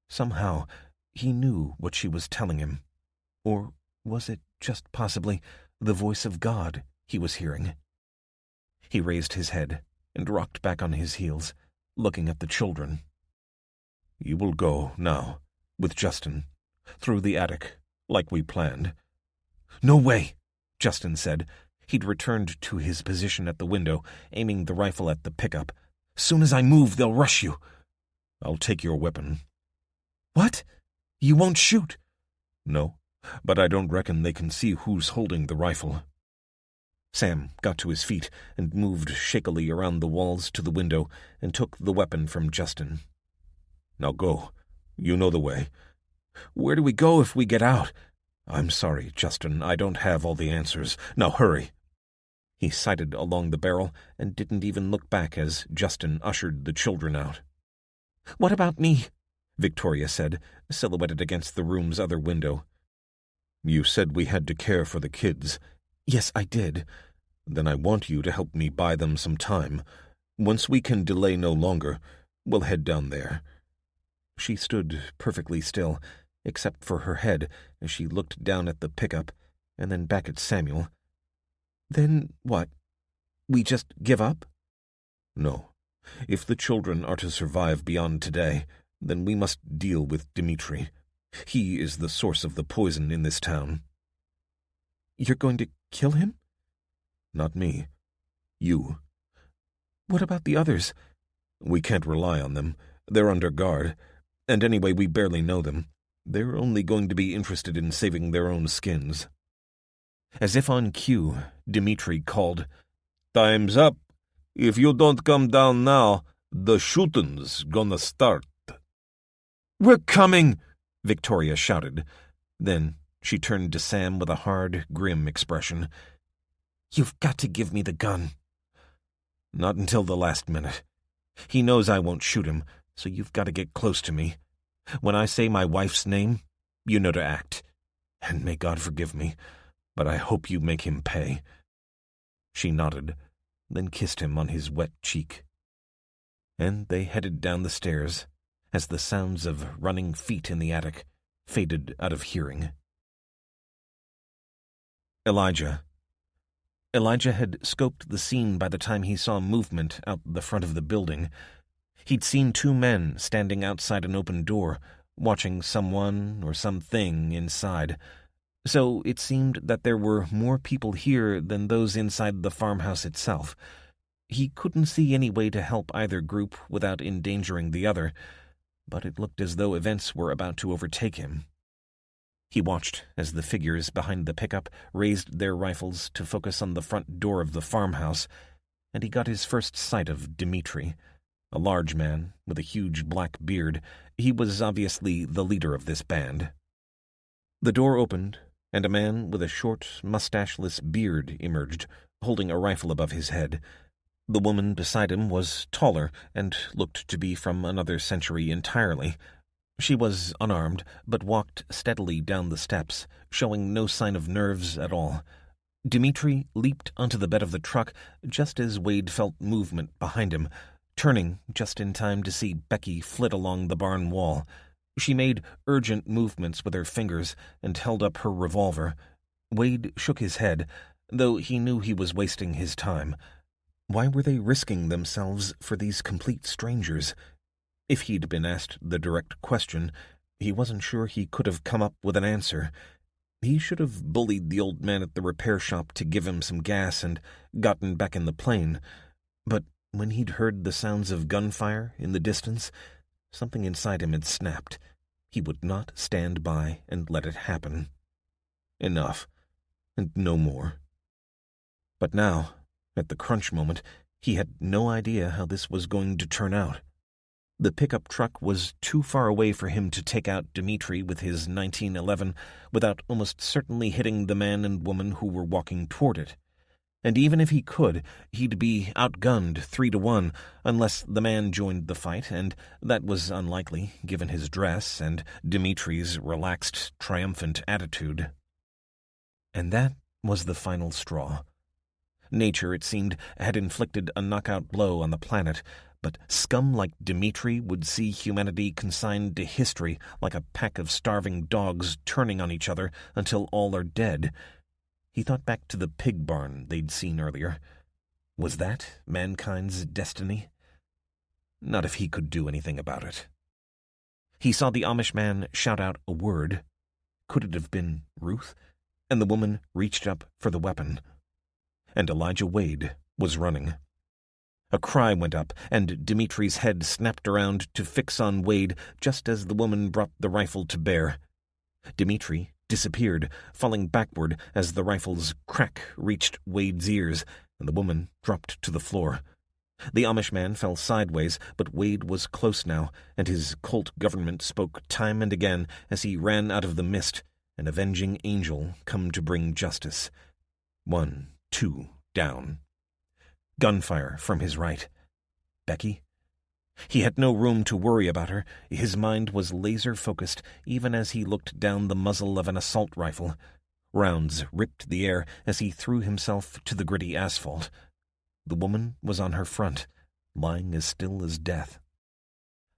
Speaker 3: somehow he knew what she was telling him. Or was it just possibly the voice of God he was hearing? He raised his head and rocked back on his heels, looking at the children.
Speaker 5: "You will go now, with Justin, through the attic, like we planned."
Speaker 3: "No way," Justin said. He'd returned to his position at the window, aiming the rifle at the pickup. "Soon as I move, they'll rush you."
Speaker 5: "I'll take your weapon."
Speaker 3: "What? You won't shoot?"
Speaker 5: "No, but I don't reckon they can see who's holding the rifle."
Speaker 3: Sam got to his feet and moved shakily around the walls to the window and took the weapon from Justin.
Speaker 5: "Now go. You know the way."
Speaker 3: "Where do we go if we get out?"
Speaker 5: "I'm sorry, Justin. I don't have all the answers. Now hurry."
Speaker 3: He sighted along the barrel and didn't even look back as Justin ushered the children out. "What about me?" Victoria said, silhouetted against the room's other window.
Speaker 5: "You said we had to care for the kids."
Speaker 3: "Yes, I did."
Speaker 5: "Then I want you to help me buy them some time. Once we can delay no longer, we'll head down there."
Speaker 3: She stood perfectly still, except for her head as she looked down at the pickup and then back at Samuel. "Then what? We just give up?"
Speaker 5: "No. If the children are to survive beyond today, then we must deal with Dmitri. He is the source of the poison in this town."
Speaker 3: "You're going to kill him?"
Speaker 5: "Not me. You."
Speaker 3: "What about the others?"
Speaker 5: "We can't rely on them. They're under guard. And anyway, we barely know them. They're only going to be interested in saving their own skins."
Speaker 3: As if on cue, Dmitri called,
Speaker 5: "Time's up. If you don't come down now, the shootin's gonna start."
Speaker 3: "We're coming!" Victoria shouted. Then she turned to Sam with a hard, grim expression. "You've got to give me the gun." "Not until the last minute. He knows I won't shoot him, so you've got to get close to me. When I say my wife's name, You know to act. And may God forgive me, but I hope you make him pay." She nodded, then kissed him on his wet cheek. And they headed down the stairs as the sounds of running feet in the attic faded out of hearing. Elijah had scoped the scene by the time he saw movement out the front of the building. He'd seen 2 men standing outside an open door, watching someone or something inside. So it seemed that there were more people here than those inside the farmhouse itself. He couldn't see any way to help either group without endangering the other, but it looked as though events were about to overtake him. He watched as the figures behind the pickup raised their rifles to focus on the front door of the farmhouse, and he got his first sight of Dmitri, a large man with a huge black beard. He was obviously the leader of this band. The door opened, and a man with a short, mustacheless beard emerged, holding a rifle above his head. The woman beside him was taller and looked to be from another century entirely. She was unarmed, but walked steadily down the steps, showing no sign of nerves at all. Dmitri leaped onto the bed of the truck just as Wade felt movement behind him, turning just in time to see Becky flit along the barn wall. She made urgent movements with her fingers and held up her revolver. Wade shook his head, though he knew he was wasting his time. Why were they risking themselves for these complete strangers? If he'd been asked the direct question, he wasn't sure he could have come up with an answer. He should have bullied the old man at the repair shop to give him some gas and gotten back in the plane. But when he'd heard the sounds of gunfire in the distance, something inside him had snapped. He would not stand by and let it happen. Enough, and no more. But now, at the crunch moment, he had no idea how this was going to turn out. The pickup truck was too far away for him to take out Dmitri with his 1911 without almost certainly hitting the man and woman who were walking toward it. And even if he could, he'd be outgunned 3-1 unless the man joined the fight, and that was unlikely given his dress and Dmitri's relaxed, triumphant attitude. And that was the final straw. Nature, it seemed, had inflicted a knockout blow on the planet, but scum like Dmitri would see humanity consigned to history like a pack of starving dogs turning on each other until all are dead. He thought back to the pig barn they'd seen earlier. Was that mankind's destiny? Not if he could do anything about it. He saw the Amish man shout out a word. Could it have been Ruth? And the woman reached up for the weapon. And Elijah Wade was running. A cry went up, and Dmitri's head snapped around to fix on Wade just as the woman brought the rifle to bear. Dmitri disappeared, falling backward as the rifle's crack reached Wade's ears, and the woman dropped to the floor. The Amish man fell sideways, but Wade was close now, and his Colt government spoke time and again as he ran out of the mist, an avenging angel come to bring justice. 1, 2, down. Gunfire from his right. Becky? He had no room to worry about her. His mind was laser-focused, even as he looked down the muzzle of an assault rifle. Rounds ripped the air as he threw himself to the gritty asphalt. The woman was on her front, lying as still as death.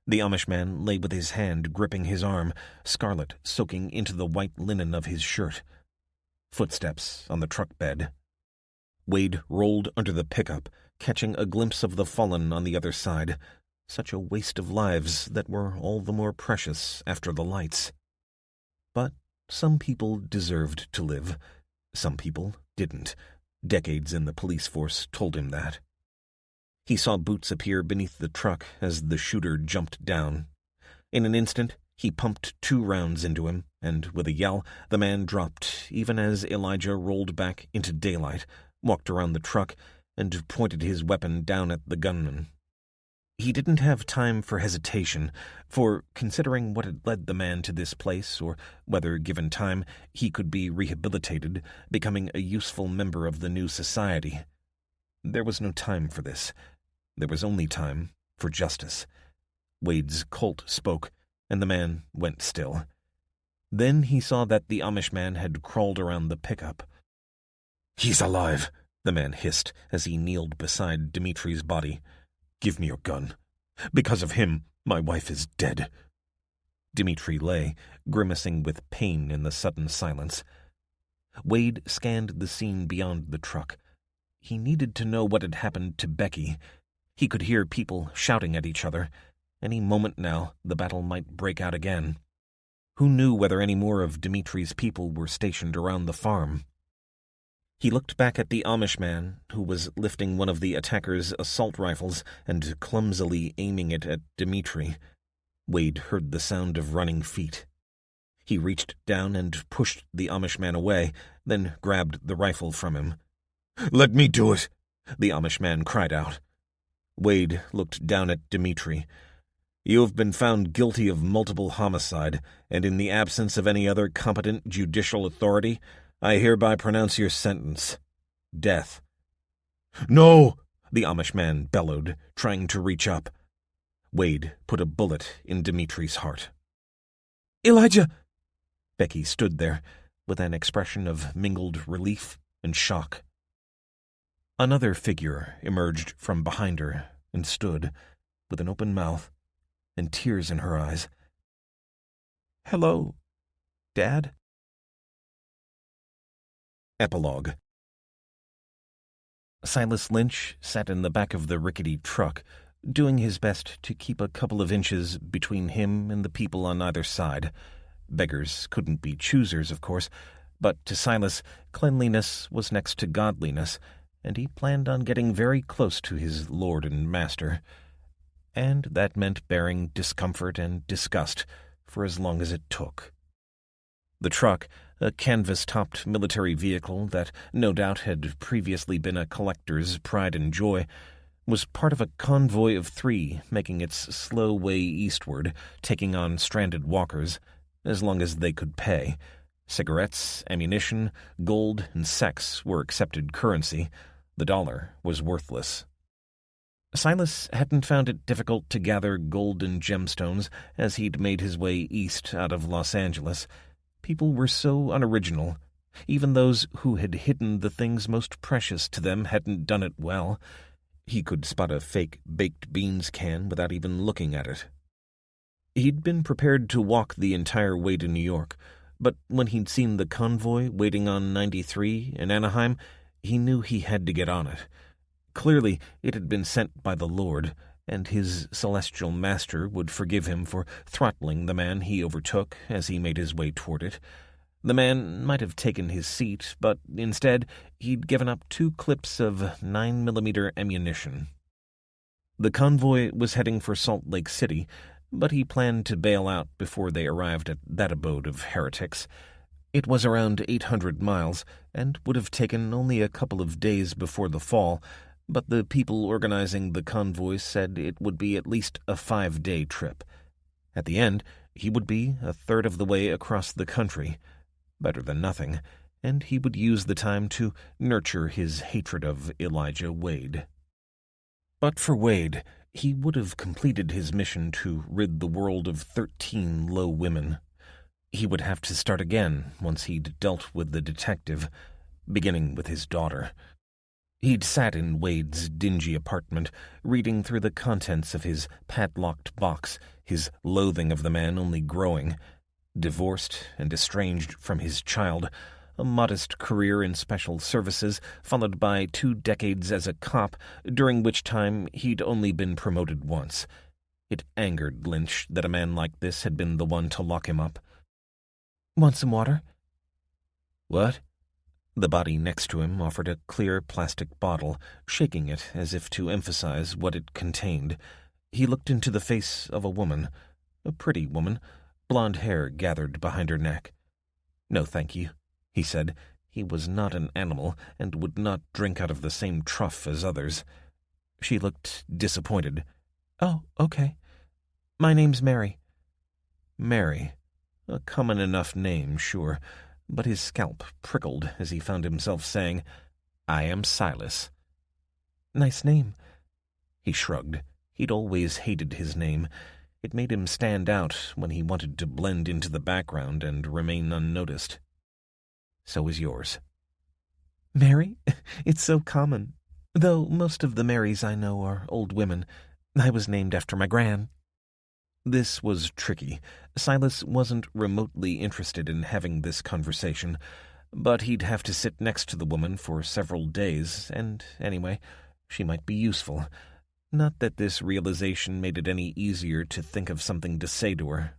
Speaker 3: The Amish man lay with his hand gripping his arm, scarlet soaking into the white linen of his shirt. Footsteps on the truck bed. Wade rolled under the pickup, catching a glimpse of the fallen on the other side. Such a waste of lives that were all the more precious after the lights. But some people deserved to live. Some people didn't. Decades in the police force told him that. He saw boots appear beneath the truck as the shooter jumped down. In an instant, he pumped 2 rounds into him, and with a yell, the man dropped, even as Elijah rolled back into daylight, walked around the truck, and pointed his weapon down at the gunman. He didn't have time for hesitation, for, considering what had led the man to this place, or whether, given time, he could be rehabilitated, becoming a useful member of the new society, there was no time for this. There was only time for justice. Wade's Colt spoke, and the man went still.
Speaker 1: Then he saw that the Amish man had crawled around the pickup.
Speaker 3: "He's alive,"
Speaker 1: the man hissed as he kneeled beside Dimitri's body.
Speaker 3: "Give me your gun. Because of him, my wife is dead."
Speaker 1: Dimitri lay, grimacing with pain in the sudden silence. Wade scanned the scene beyond the truck. He needed to know what had happened to Becky. He could hear people shouting at each other. Any moment now, the battle might break out again. Who knew whether any more of Dimitri's people were stationed around the farm? He looked back at the Amish man, who was lifting one of the attackers' assault rifles and clumsily aiming it at Dimitri. Wade heard the sound of running feet. He reached down and pushed the Amish man away, then grabbed the rifle from him.
Speaker 3: "Let me do it,"
Speaker 1: the Amish man cried out. Wade looked down at Dimitri. "You have been found guilty of multiple homicide, and in the absence of any other competent judicial authority, I hereby pronounce your sentence. Death."
Speaker 3: "No!"
Speaker 1: the Amish man bellowed, trying to reach up. Wade put a bullet in Dimitri's heart.
Speaker 3: "Elijah!"
Speaker 1: Becky stood there, with an expression of mingled relief and shock. Another figure emerged from behind her and stood, with an open mouth and tears in her eyes. "Hello, Dad?" Epilogue. Silas Lynch sat in the back of the rickety truck, doing his best to keep a couple of inches between him and the people on either side. Beggars couldn't be choosers, of course, but to Silas, cleanliness was next to godliness, and he planned on getting very close to his lord and master. And that meant bearing discomfort and disgust for as long as it took. The truck, a canvas-topped military vehicle that no doubt had previously been a collector's pride and joy, was part of a convoy of 3 making its slow way eastward, taking on stranded walkers, as long as they could pay. Cigarettes, ammunition, gold, and sex were accepted currency. The dollar was worthless. Silas hadn't found it difficult to gather gold and gemstones as he'd made his way east out of Los Angeles. People were so unoriginal. Even those who had hidden the things most precious to them hadn't done it well. He could spot a fake baked beans can without even looking at it. He'd been prepared to walk the entire way to New York, but when he'd seen the convoy waiting on 93 in Anaheim, he knew he had to get on it. Clearly, it had been sent by the Lord, and his celestial master would forgive him for throttling the man he overtook as he made his way toward it. The man might have taken his seat, but instead he'd given up 2 clips of 9mm ammunition. The convoy was heading for Salt Lake City, but he planned to bail out before they arrived at that abode of heretics. It was around 800 miles, and would have taken only a couple of days before the fall, but the people organizing the convoy said it would be at least a 5-day trip. At the end, he would be a third of the way across the country. Better than nothing, and he would use the time to nurture his hatred of Elijah Wade. But for Wade, he would have completed his mission to rid the world of 13 low women. He would have to start again once he'd dealt with the detective, beginning with his daughter. He'd sat in Wade's dingy apartment, reading through the contents of his padlocked box, his loathing of the man only growing. Divorced and estranged from his child, a modest career in special services, followed by 2 decades as a cop, during which time he'd only been promoted once. It angered Lynch that a man like this had been the one to lock him up. "Want some water?" "What?" The body next to him offered a clear plastic bottle, shaking it as if to emphasize what it contained. He looked into the face of a woman, a pretty woman, blonde hair gathered behind her neck. "No, thank you," he said. He was not an animal and would not drink out of the same trough as others. She looked disappointed. "Oh, okay. My name's Mary." Mary. A common enough name, sure, but his scalp prickled as he found himself saying, "I am Silas." "Nice name." He shrugged. He'd always hated his name. It made him stand out when he wanted to blend into the background and remain unnoticed. So was yours.
Speaker 3: Mary? It's so common. Though most of the Marys I know are old women. I was named after my gran.
Speaker 1: This was tricky. Silas wasn't remotely interested in having this conversation, but he'd have to sit next to the woman for several days, and anyway, she might be useful. Not that this realization made it any easier to think of something to say to her.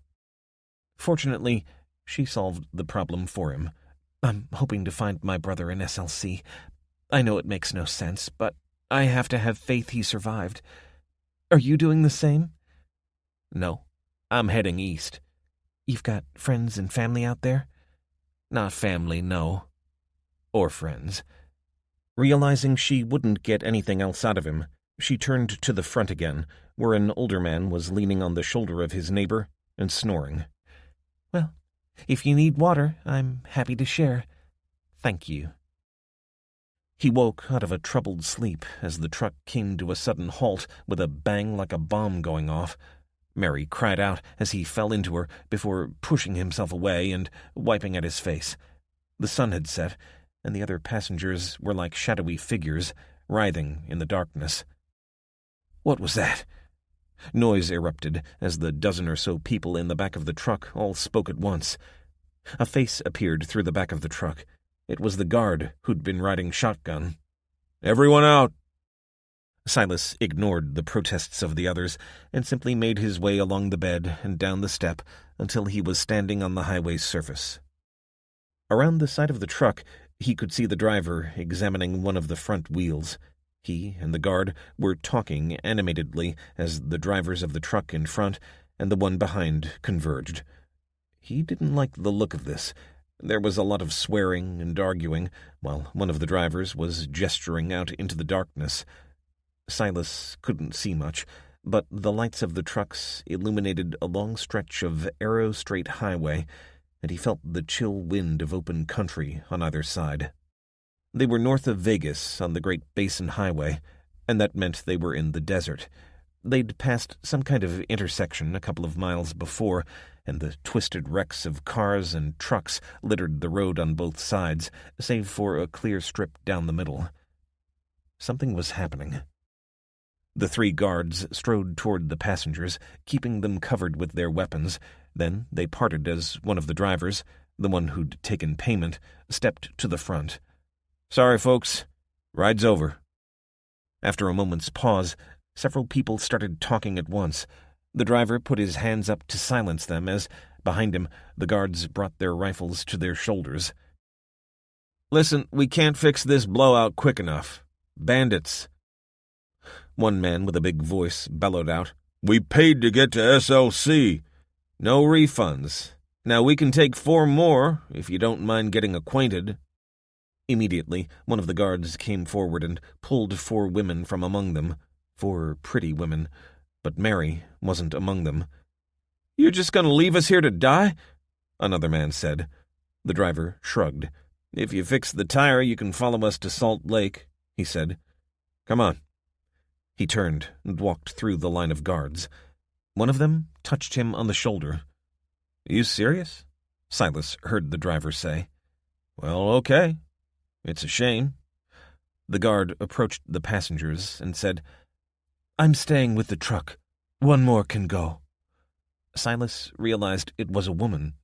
Speaker 1: Fortunately, she solved the problem for him.
Speaker 3: I'm hoping to find my brother in SLC. I know it makes no sense, but I have to have faith he survived. Are you doing the same?
Speaker 1: No, I'm heading east.
Speaker 3: You've got friends and family out there?
Speaker 1: Not family, no. Or friends. Realizing she wouldn't get anything else out of him, she turned to the front again, where an older man was leaning on the shoulder of his neighbor and snoring.
Speaker 3: Well, if you need water, I'm happy to share. Thank you.
Speaker 1: He woke out of a troubled sleep as the truck came to a sudden halt with a bang like a bomb going off. Mary cried out as he fell into her before pushing himself away and wiping at his face. The sun had set, and the other passengers were like shadowy figures, writhing in the darkness. What was that? Noise erupted as the dozen or so people in the back of the truck all spoke at once. A face appeared through the back of the truck. It was the guard who'd been riding shotgun. "Everyone out!" Silas ignored the protests of the others and simply made his way along the bed and down the step until he was standing on the highway's surface. Around the side of the truck, he could see the driver examining one of the front wheels. He and the guard were talking animatedly as the drivers of the truck in front and the one behind converged. He didn't like the look of this. There was a lot of swearing and arguing, while one of the drivers was gesturing out into the darkness. Silas couldn't see much, but the lights of the trucks illuminated a long stretch of arrow-straight highway, and he felt the chill wind of open country on either side. They were north of Vegas on the Great Basin Highway, and that meant they were in the desert. They'd passed some kind of intersection a couple of miles before, and the twisted wrecks of cars and trucks littered the road on both sides, save for a clear strip down the middle. Something was happening. The three guards strode toward the passengers, keeping them covered with their weapons. Then they parted as one of the drivers, the one who'd taken payment, stepped to the front. "Sorry, folks. Ride's over." After a moment's pause, several people started talking at once. The driver put his hands up to silence them as, behind him, the guards brought their rifles to their shoulders. "Listen, we can't fix this blowout quick enough. Bandits." One man with a big voice bellowed out, "We paid to get to SLC. No refunds. Now we can take 4 more, if you don't mind getting acquainted." Immediately, one of the guards came forward and pulled 4 women from among them. 4 pretty women, but Mary wasn't among them. "You're just going to leave us here to die?" another man said. The driver shrugged. "If you fix the tire, you can follow us to Salt Lake," he said. "Come on." He turned and walked through the line of guards. One of them touched him on the shoulder. "You serious?" Silas heard the driver say. "Well, okay. It's a shame." The guard approached the passengers and said, "I'm staying with the truck. 1 more can go." Silas realized it was a woman.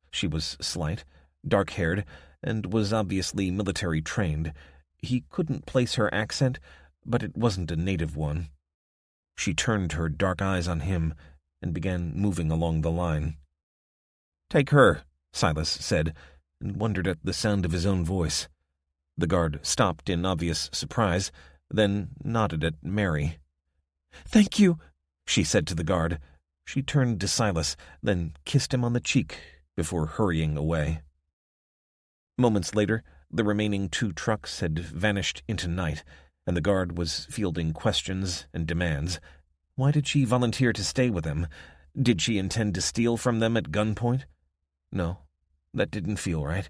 Speaker 1: She was slight, dark-haired, and was obviously military-trained. He couldn't place her accent, but it wasn't a native one. She turned her dark eyes on him and began moving along the line. "Take her," Silas said, and wondered at the sound of his own voice. The guard stopped in obvious surprise, then nodded at Mary. "Thank you," she said to the guard. She turned to Silas, then kissed him on the cheek before hurrying away. Moments later, the remaining 2 trucks had vanished into night, and the guard was fielding questions and demands. Why did she volunteer to stay with them? Did she intend to steal from them at gunpoint? No, that didn't feel right.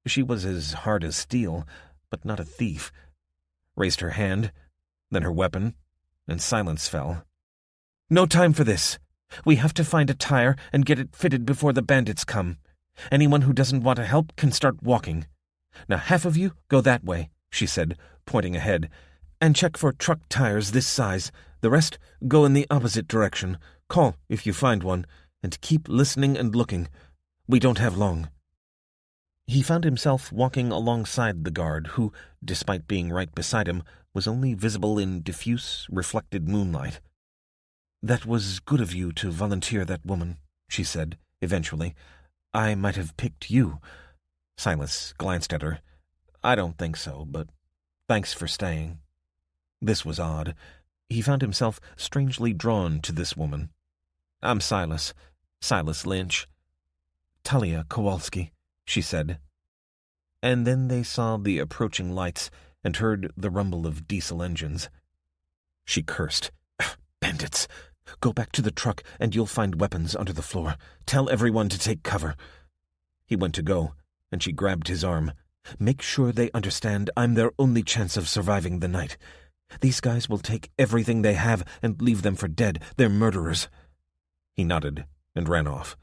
Speaker 1: She was as hard as steel, but not a thief. Raised her hand, then her weapon, and silence fell. "No time for this.
Speaker 3: We have to find a tire and get it fitted before the bandits come. Anyone who doesn't want to help can start walking. Now half of you go that way," she said, pointing ahead, "and check for truck tires this size. The rest go in the opposite direction. Call if you find one, and keep listening and looking. We don't have long." He found himself walking alongside the guard, who, despite being right beside him, was only visible in diffuse, reflected moonlight. "That was good of you to volunteer that woman," she said, eventually. "I might have picked you." Silas glanced at her. "I don't think so, but thanks for staying." This was odd. He found himself strangely drawn to this woman. "I'm Silas Lynch." "Talia Kowalski," she said. And then they saw the approaching lights and heard the rumble of diesel engines. She cursed. "Bandits! Go back to the truck and you'll find weapons under the floor. Tell everyone to take cover." He went to go, and she grabbed his arm. "Make sure they understand I'm their only chance of surviving the night. These guys will take everything they have and leave them for dead. They're murderers." He nodded and ran off.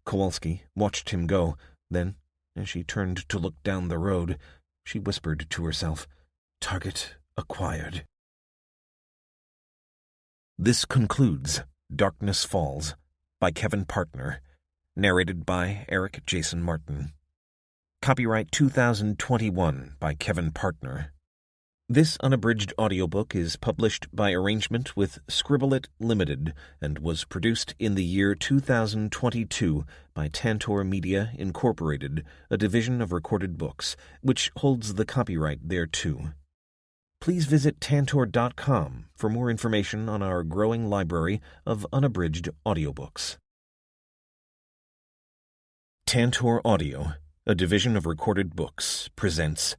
Speaker 3: Kowalski watched him go. Then, as she turned to look down the road, she whispered to herself, "Target acquired." This concludes Darkness Falls by Kevin Partner, narrated by Eric Jason Martin. Copyright 2021 by Kevin Partner. This unabridged audiobook is published by arrangement with Scribblet Limited and was produced in the year 2022 by Tantor Media Incorporated, a division of Recorded Books, which holds the copyright thereto. Please visit tantor.com for more information on our growing library of unabridged audiobooks. Tantor Audio, a division of Recorded Books, presents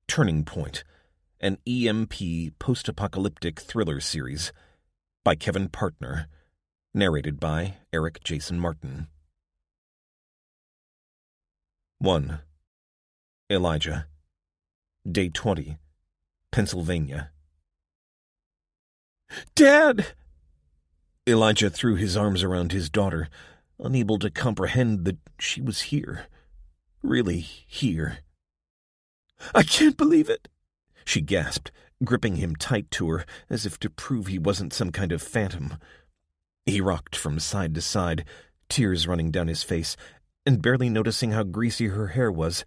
Speaker 3: Turning Point, an EMP post-apocalyptic thriller series by Kevin Partner, narrated by Eric Jason Martin. 1. Elijah. Day 20. Pennsylvania. "Dad!" Elijah threw his arms around his daughter, unable to comprehend that she was here. Really here. "I can't believe it," she gasped, gripping him tight to her as if to prove he wasn't some kind of phantom. He rocked from side to side, tears running down his face, and barely noticing how greasy her hair was.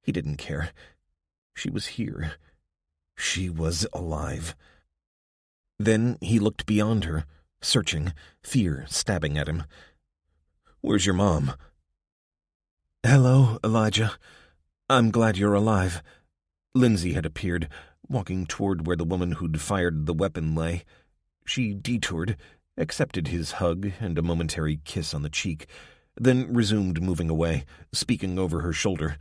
Speaker 3: He didn't care. She was here. She was alive. Then he looked beyond her, searching, fear stabbing at him. "Where's your mom?" "Hello, Elijah. I'm glad you're alive." Lindsay had appeared, walking toward where the woman who'd fired the weapon lay. She detoured, accepted his hug and a momentary kiss on the cheek, then resumed moving away, speaking over her shoulder.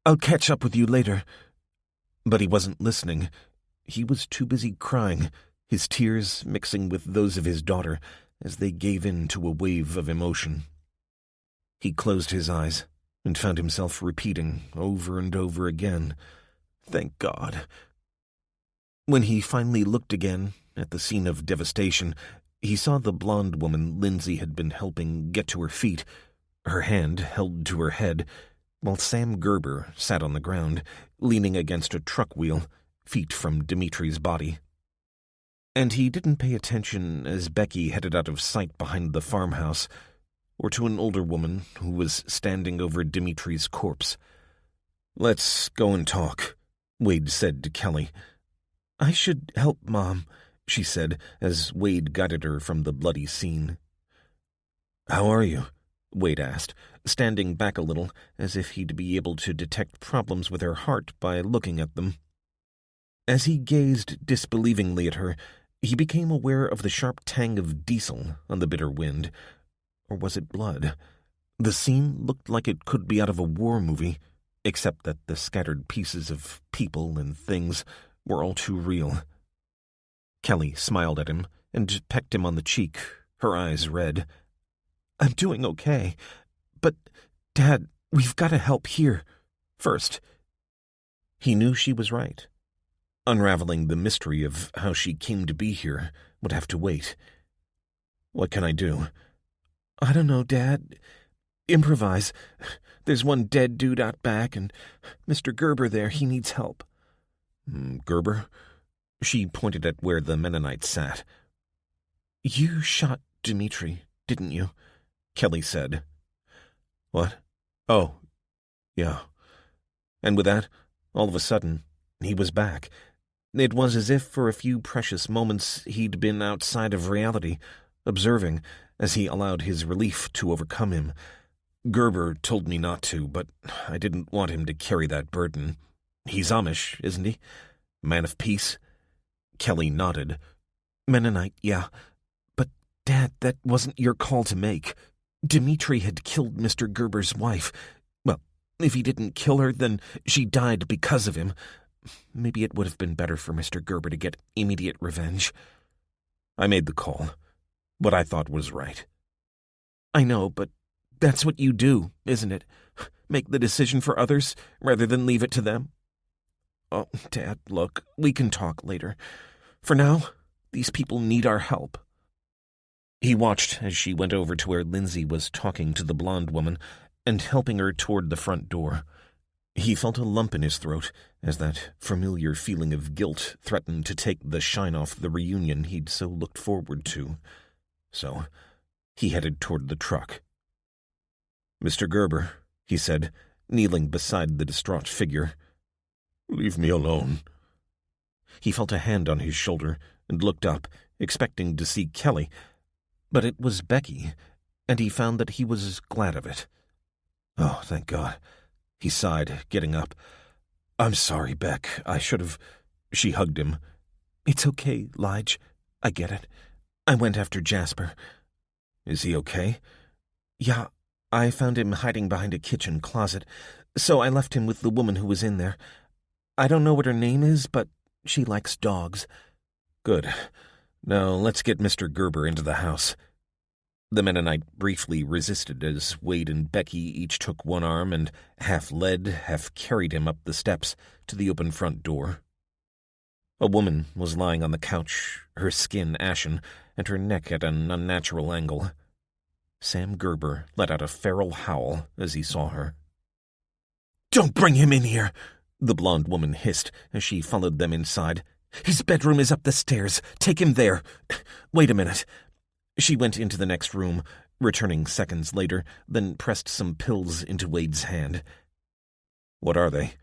Speaker 3: "I'll catch up with you later." But he wasn't listening. He was too busy crying, his tears mixing with those of his daughter as they gave in to a wave of emotion. He closed his eyes and found himself repeating over and over again, "Thank God." When he finally looked again at the scene of devastation, he saw the blonde woman Lindsay had been helping get to her feet, her hand held to her head, while Sam Gerber sat on the ground, leaning against a truck wheel, feet from Dimitri's body. And he didn't pay attention as Becky headed out of sight behind the farmhouse, or to an older woman who was standing over Dimitri's corpse. "Let's go and talk," Wade said to Kelly. "I should help Mom," she said, as Wade guided her from the bloody scene. "How are you?" Wade asked, standing back a little, as if he'd be able to detect problems with her heart by looking at them. As he gazed disbelievingly at her, he became aware of the sharp tang of diesel on the bitter wind. Or was it blood? The scene looked like it could be out of a war movie, except that the scattered pieces of people and things were all too real. Kelly smiled at him and pecked him on the cheek, her eyes red. "I'm doing okay. But, Dad, we've got to help here. First." He knew she was right. Unraveling the mystery of how she came to be here would have to wait.
Speaker 1: What can I do?
Speaker 3: I don't know, Dad. Improvise. There's one dead dude out back, and Mr. Gerber there, he needs help.
Speaker 1: Gerber? She pointed at where the Mennonite sat.
Speaker 3: You shot Dmitri, didn't you?
Speaker 1: Kelly said. What? Oh, yeah. And with that, all of a sudden, he was back. It was as if for a few precious moments he'd been outside of reality, observing as he allowed his relief to overcome him. Gerber told me not to, but I didn't want him to carry that burden. He's Amish, isn't he? Man of peace? Kelly nodded.
Speaker 3: Mennonite, yeah. But, Dad, that wasn't your call to make. Dmitri had killed Mr. Gerber's wife. Well, if he didn't kill her, then she died because of him. Maybe it would have been better for Mr. Gerber to get immediate revenge.
Speaker 1: I made the call. What I thought was right.
Speaker 3: I know, but that's what you do, isn't it? Make the decision for others rather than leave it to them. Oh, Dad, look, we can talk later. For now, these people need our help.
Speaker 1: He watched as she went over to where Lindsay was talking to the blonde woman and helping her toward the front door. He felt a lump in his throat as that familiar feeling of guilt threatened to take the shine off the reunion he'd so looked forward to. So he headed toward the truck. "Mr. Gerber," he said, kneeling beside the distraught figure. "Leave me alone." He felt a hand on his shoulder and looked up, expecting to see Kelly, but it was Becky, and he found that he was glad of it. "Oh, thank God," he sighed, getting up. "I'm sorry, Beck. I should have—" She hugged him.
Speaker 3: "It's okay, Lige. I get it. I went after Jasper."
Speaker 1: "Is he okay?"
Speaker 3: "Yeah, I found him hiding behind a kitchen closet, so I left him with the woman who was in there. I don't know what her name is, but she likes dogs."
Speaker 1: "Good. Now let's get Mr. Gerber into the house." The Mennonite briefly resisted as Wade and Becky each took one arm and half led, half carried him up the steps to the open front door. A woman was lying on the couch, her skin ashen and her neck at an unnatural angle. Sam Gerber let out a feral howl as he saw her.
Speaker 3: "Don't bring him in here," the blonde woman hissed as she followed them inside. "His bedroom is up the stairs. Take him there. Wait a minute." She went into the next room, returning seconds later, then pressed some pills into Wade's hand.
Speaker 1: "What are they?"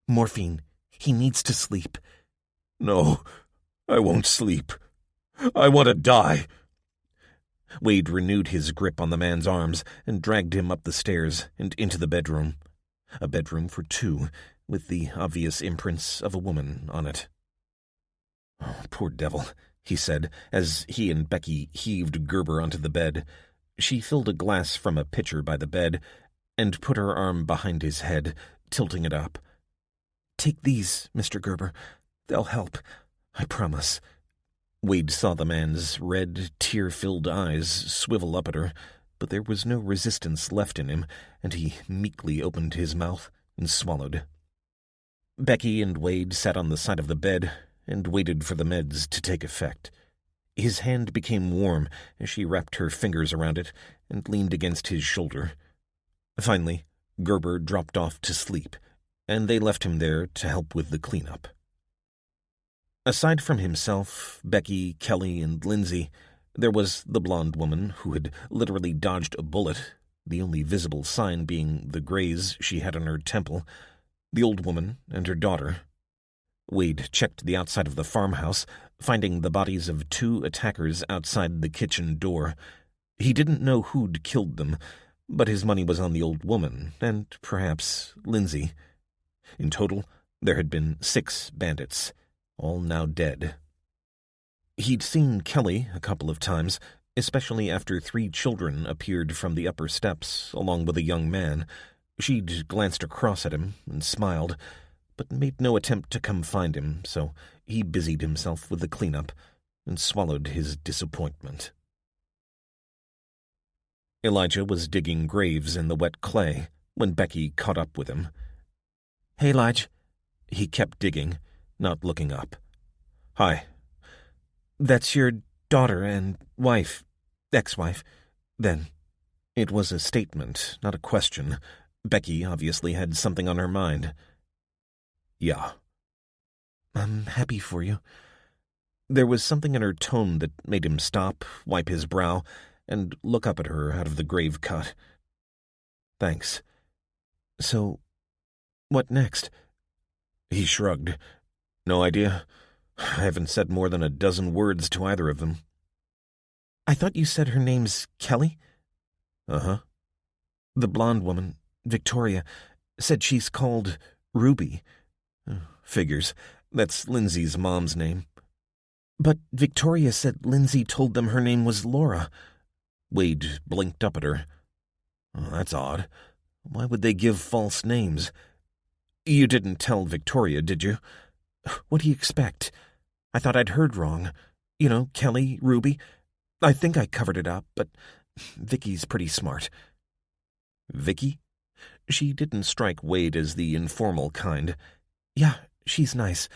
Speaker 3: "Morphine. He needs to sleep."
Speaker 5: "No, I won't sleep. I want to die."
Speaker 1: Wade renewed his grip on the man's arms and dragged him up the stairs and into the bedroom. A bedroom for two, with the obvious imprints of a woman on it. "Oh, poor devil," he said, as he and Becky heaved Gerber onto the bed. She filled a glass from a pitcher by the bed and put her arm behind his head, tilting it up.
Speaker 3: "Take these, Mr. Gerber. They'll help. I promise."
Speaker 1: Wade saw the man's red, tear-filled eyes swivel up at her, but there was no resistance left in him, and he meekly opened his mouth and swallowed. Becky and Wade sat on the side of the bed and waited for the meds to take effect. His hand became warm as she wrapped her fingers around it and leaned against his shoulder. Finally, Gerber dropped off to sleep, and they left him there to help with the cleanup. Aside from himself, Becky, Kelly, and Lindsay, there was the blonde woman who had literally dodged a bullet, the only visible sign being the graze she had on her temple, the old woman and her daughter. Wade checked the outside of the farmhouse, finding the bodies of 2 attackers outside the kitchen door. He didn't know who'd killed them, but his money was on the old woman and, perhaps, Lindsay. In total, there had been 6 bandits, all now dead. He'd seen Kelly a couple of times, especially after 3 children appeared from the upper steps, along with a young man. She'd glanced across at him and smiled, but made no attempt to come find him, so he busied himself with the cleanup and swallowed his disappointment. Elijah was digging graves in the wet clay when Becky caught up with him.
Speaker 3: "Hey, Lige."
Speaker 1: He kept digging, not looking up. "Hi."
Speaker 3: "That's your daughter and wife, Ex-wife, then. It was a statement, not a question. Becky obviously had something on her mind.
Speaker 1: Yeah.
Speaker 3: I'm happy for you. There was something in her tone that made him stop, wipe his brow, and look up at her out of the grave cut. Thanks. So, what next?
Speaker 1: He shrugged. No idea. I haven't said more than a dozen words to either of them.
Speaker 3: I thought you said her name's Kelly?
Speaker 1: Uh-huh.
Speaker 3: The blonde woman, Victoria, said she's called Ruby.
Speaker 1: Figures. That's Lindsay's mom's name.
Speaker 3: But Victoria said Lindsay told them her name was Laura.
Speaker 1: Wade blinked up at her. Oh, that's odd. Why would they give false names?
Speaker 3: You didn't tell Victoria, did you? What do you expect? I thought I'd heard wrong. You know, Kelly, Ruby. I think I covered it up, but Vicky's pretty smart.
Speaker 1: Vicky?
Speaker 3: She didn't strike Wade as the informal kind. Yeah, she's nice.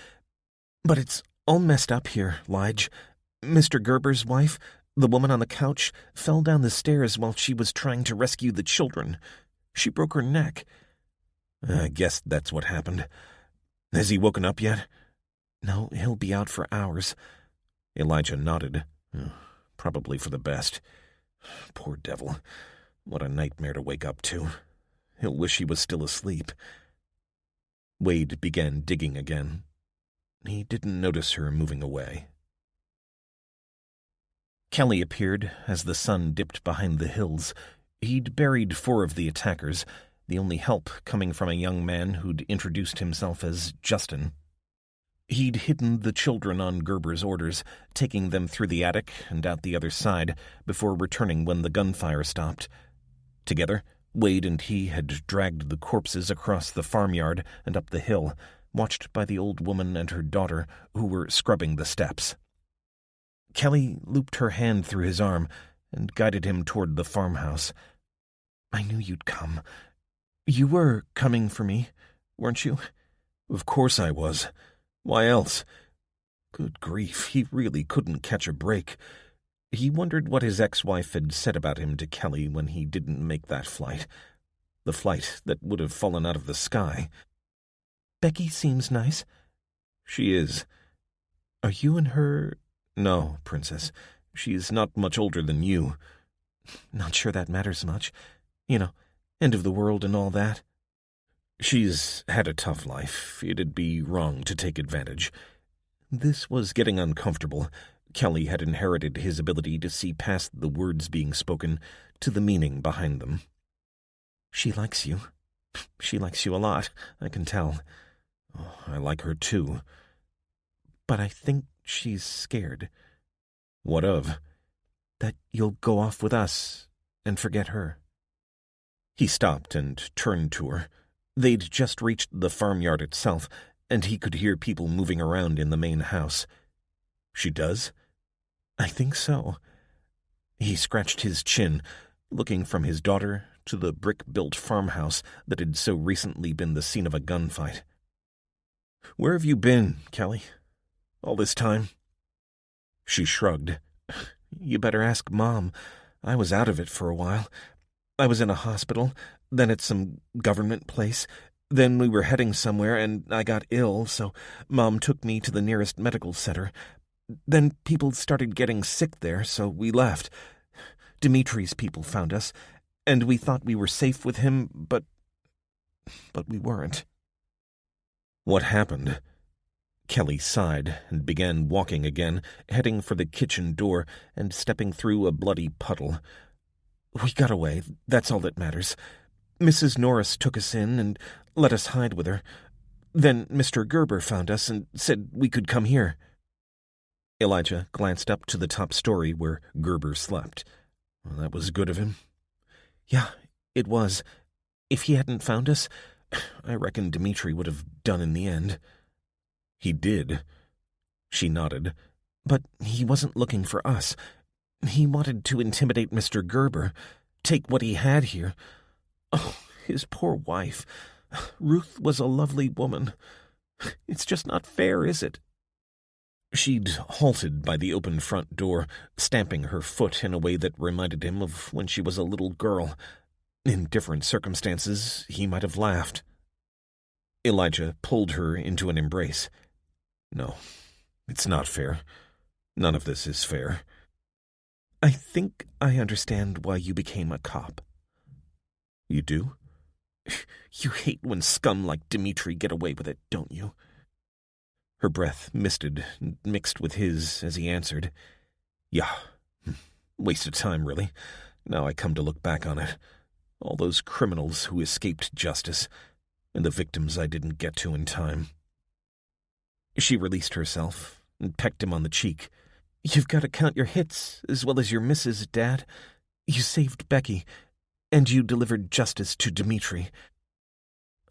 Speaker 3: But it's all messed up here, Lige. Mr. Gerber's wife, the woman on the couch, fell down the stairs while she was trying to rescue the children. She broke her neck.
Speaker 1: I guess that's what happened. Has he woken up yet?
Speaker 3: No, he'll be out for hours.
Speaker 1: Elijah nodded. Probably for the best. Poor devil. What a nightmare to wake up to. He'll wish he was still asleep. Wade began digging again. He didn't notice her moving away.
Speaker 3: Kelly appeared as the sun dipped behind the hills. He'd buried 4 of the attackers, the only help coming from a young man who'd introduced himself as Justin. He'd hidden the children on Gerber's orders, taking them through the attic and out the other side before returning when the gunfire stopped. Together, Wade and he had dragged the corpses across the farmyard and up the hill, watched by the old woman and her daughter, who were scrubbing the steps. Kelly looped her hand through his arm and guided him toward the farmhouse. I knew you'd come. You were coming for me, weren't you?
Speaker 1: Of course I was. Why else? Good grief, he really couldn't catch a break.
Speaker 3: He wondered what his ex-wife had said about him to Kelly when he didn't make that flight. The flight that would have fallen out of the sky. Becky seems nice.
Speaker 1: She is.
Speaker 3: Are you and her...
Speaker 1: No, Princess. She's not much older than you.
Speaker 3: Not sure that matters much. You know, end of the world and all that.
Speaker 1: She's had a tough life. It'd be wrong to take advantage.
Speaker 3: This was getting uncomfortable. Kelly had inherited his ability to see past the words being spoken to the meaning behind them. She likes you. She likes you a lot, I can tell.
Speaker 1: Oh, I like her too.
Speaker 3: But I think she's scared.
Speaker 1: What of?
Speaker 3: That you'll go off with us and forget her. He stopped and turned to her. They'd just reached the farmyard itself, and he could hear people moving around in the main house.
Speaker 1: She does?
Speaker 3: I think so. He scratched his chin, looking from his daughter to the brick-built farmhouse that had so recently been the scene of a gunfight. Where have you been, Kelly? All this time?
Speaker 1: She shrugged.
Speaker 3: You better ask Mom. I was out of it for a while. I was in a hospital, then at some government place. Then we were heading somewhere, and I got ill, so Mom took me to the nearest medical center. Then people started getting sick there, so we left. Dimitri's people found us, and we thought we were safe with him, but we weren't.
Speaker 1: What happened?
Speaker 3: Kelly sighed and began walking again, heading for the kitchen door and stepping through a bloody puddle. We got away, that's all that matters. Mrs. Norris took us in and let us hide with her. Then Mr. Gerber found us and said we could come here. Elijah glanced up to the top story where Gerber slept.
Speaker 1: Well, that was good of him.
Speaker 3: Yeah, it was. If he hadn't found us, I reckon Dimitri would have done in the end.
Speaker 1: He did.
Speaker 3: She nodded. But he wasn't looking for us. He wanted to intimidate Mr. Gerber, take what he had here. Oh, his poor wife. Ruth was a lovely woman. It's just not fair, is it? She'd halted by the open front door, stamping her foot in a way that reminded him of when she was a little girl. In different circumstances, he might have laughed. Elijah pulled her into an embrace. No, it's not fair. None of this is fair. I think I understand why you became a cop. You do? You hate when scum like Dimitri get away with it, don't you? Her breath misted, mixed with his as he answered. Yeah. Waste of time, really. Now I come to look back on it. All those criminals who escaped justice, and the victims I didn't get to in time. She released herself and pecked him on the cheek. You've got to count your hits as well as your misses, Dad. You saved Becky, and you delivered justice to Dimitri.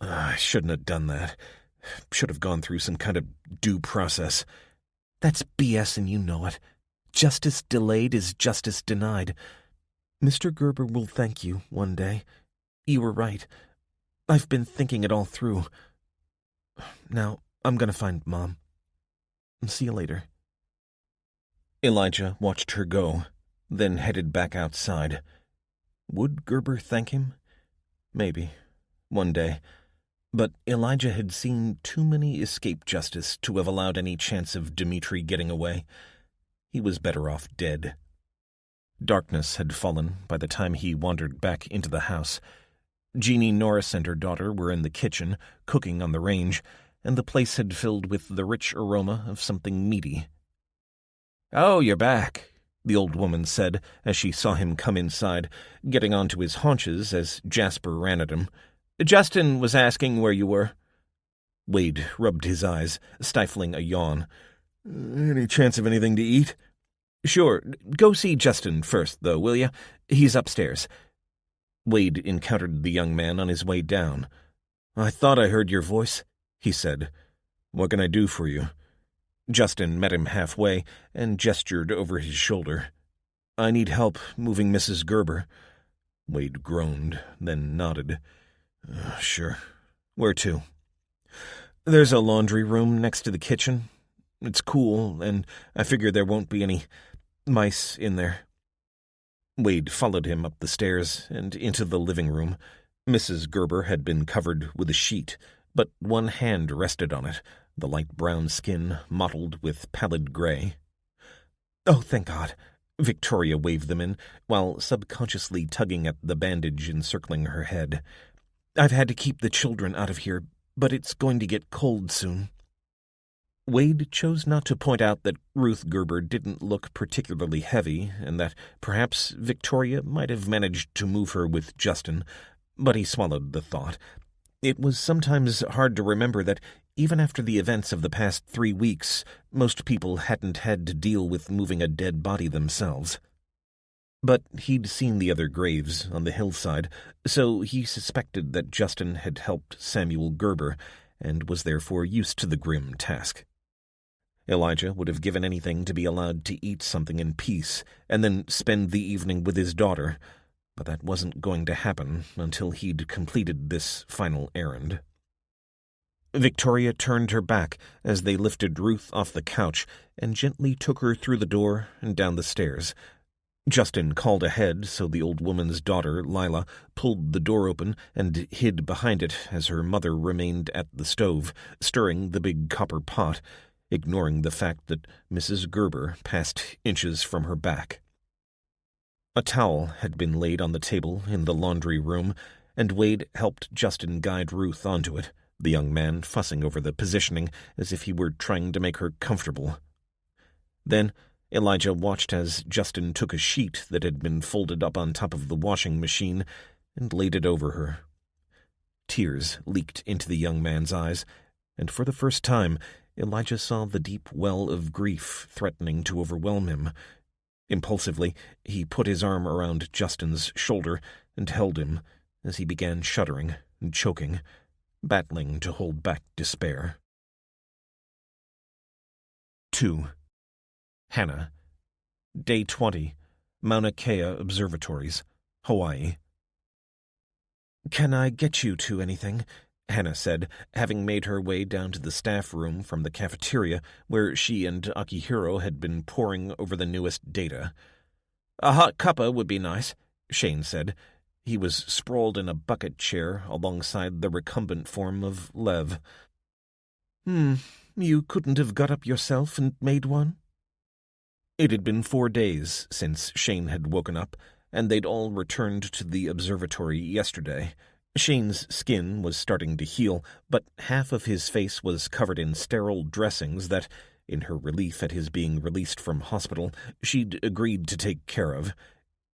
Speaker 3: I shouldn't have done that. Should have gone through some kind of due process. That's BS and you know it. Justice delayed is justice denied. Mr. Gerber will thank you one day. You were right. I've been thinking it all through. Now, I'm going to find Mom. See you later. Elijah watched her go, then headed back outside. Would Gerber thank him? Maybe. One day. But Elijah had seen too many escape justice to have allowed any chance of Dimitri getting away. He was better off dead. Darkness had fallen by the time he wandered back into the house. Jeannie Norris and her daughter were in the kitchen, cooking on the range, and the place had filled with the rich aroma of something meaty. "Oh, you're back," the old woman said as she saw him come inside, getting onto his haunches as Jasper ran at him. "Justin was asking where you were." Wade rubbed his eyes, stifling a yawn. "Any chance of anything to eat?" "Sure. Go see Justin first, though, will you? He's upstairs." Wade encountered the young man on his way down. "I thought I heard your voice," he said. "What can I do for you?" Justin met him halfway and gestured over his shoulder. "I need help moving Mrs. Gerber." Wade groaned, then nodded. Sure. Where to?" "There's a laundry room next to the kitchen. It's cool, and I figure there won't be any mice in there." Wade followed him up the stairs and into the living room. Mrs. Gerber had been covered with a sheet, but one hand rested on it, the light brown skin mottled with pallid gray. "Oh, thank God." Victoria waved them in, while subconsciously tugging at the bandage encircling her head. "I've had to keep the children out of here, but it's going to get cold soon." Wade chose not to point out that Ruth Gerber didn't look particularly heavy, and that perhaps Victoria might have managed to move her with Justin, but he swallowed the thought. It was sometimes hard to remember that even after the events of the past 3 weeks, most people hadn't had to deal with moving a dead body themselves. But he'd seen the other graves on the hillside, so he suspected that Justin had helped Samuel Gerber, and was therefore used to the grim task. Elijah would have given anything to be allowed to eat something in peace, and then spend the evening with his daughter, but that wasn't going to happen until he'd completed this final errand. Victoria turned her back as they lifted Ruth off the couch and gently took her through the door and down the stairs. Justin called ahead, so the old woman's daughter, Lila, pulled the door open and hid behind it as her mother remained at the stove, stirring the big copper pot, ignoring the fact that Mrs. Gerber passed inches from her back. A towel had been laid on the table in the laundry room, and Wade helped Justin guide Ruth onto it, the young man fussing over the positioning as if he were trying to make her comfortable. Then Elijah watched as Justin took a sheet that had been folded up on top of the washing machine and laid it over her. Tears leaked into the young man's eyes, and for the first time Elijah saw the deep well of grief threatening to overwhelm him. Impulsively, he put his arm around Justin's shoulder and held him as he began shuddering and choking, battling to hold back despair. 2. Hannah. Day 20. Mauna Kea Observatories, Hawaii. "Can I get you to anything? Hannah said, having made her way down to the staff room from the cafeteria where she and Akihiro had been poring over the newest data. "A hot cuppa would be nice," Shane said. He was sprawled in a bucket chair alongside the recumbent form of Lev. You couldn't have got up yourself and made one?" It had been 4 days since Shane had woken up, and they'd all returned to the observatory yesterday. Shane's skin was starting to heal, but half of his face was covered in sterile dressings that, in her relief at his being released from hospital, she'd agreed to take care of.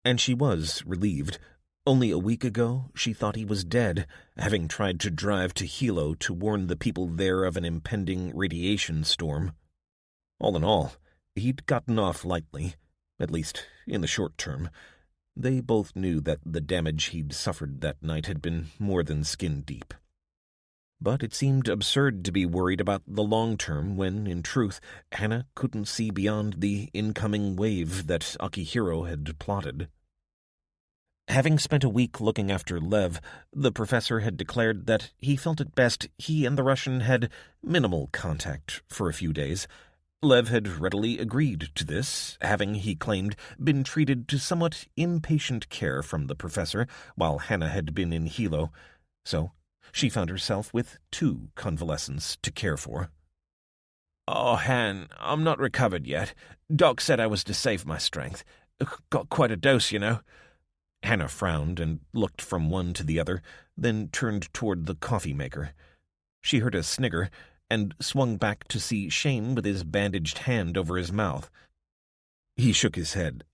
Speaker 3: And she was relieved. Only a week ago, she thought he was dead, having tried to drive to Hilo to warn the people there of an impending radiation storm. All in all, he'd gotten off lightly, at least in the short term. They both knew that the damage he'd suffered that night had been more than skin-deep. But it seemed absurd to be worried about the long term when, in truth, Hannah couldn't see beyond the incoming wave that Akihiro had plotted. Having spent a week looking after Lev, the professor had declared that he felt it best he and the Russian had minimal contact for a few days. Lev had readily agreed to this, having, he claimed, been treated to somewhat impatient care from the professor while Hannah had been in Hilo, so she found herself with 2 convalescents to care for.
Speaker 2: "Oh, Han, I'm not recovered yet. Doc said I was to save my strength. Got quite a dose, you know."
Speaker 3: Hannah frowned and looked from one to the other, then turned toward the coffee maker. She heard a snigger and swung back to see Shane with his bandaged hand over his mouth. He shook his head.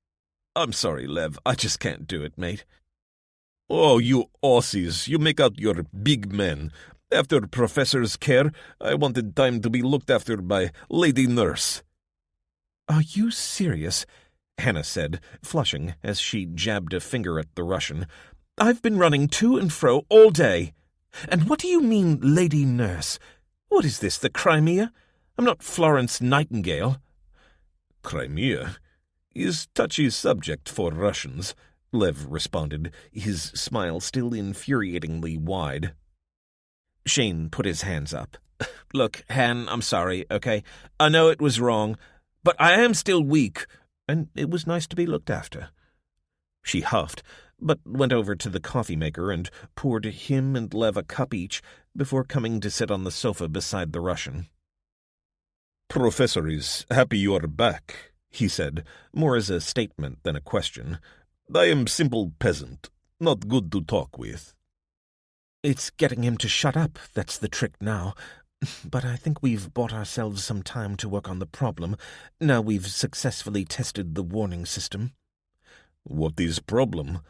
Speaker 5: "I'm sorry, Lev. I just can't do it, mate." "Oh, you Aussies, you make out you're big men. After Professor's care, I wanted time to be looked after by lady nurse."
Speaker 3: "Are you serious?" Hannah said, flushing as she jabbed a finger at the Russian. "I've been running to and fro all day. And what do you mean, lady nurse? What is this, the Crimea? I'm not Florence Nightingale."
Speaker 5: "Crimea is touchy subject for Russians," Lev responded, his smile still infuriatingly wide.
Speaker 3: Shane put his hands up.
Speaker 2: "Look, Han, I'm sorry, okay? I know it was wrong, but I am still weak, and it was nice to be looked after."
Speaker 3: She huffed, but went over to the coffee maker and poured him and Lev a cup each before coming to sit on the sofa beside the Russian.
Speaker 5: "Professor is happy you are back," he said,
Speaker 3: more as a statement than a question.
Speaker 5: "I am simple peasant, not good to talk with."
Speaker 3: "It's getting him to shut up that's the trick now. But I think we've bought ourselves some time to work on the problem, now we've successfully tested the warning system."
Speaker 5: "What is problem?"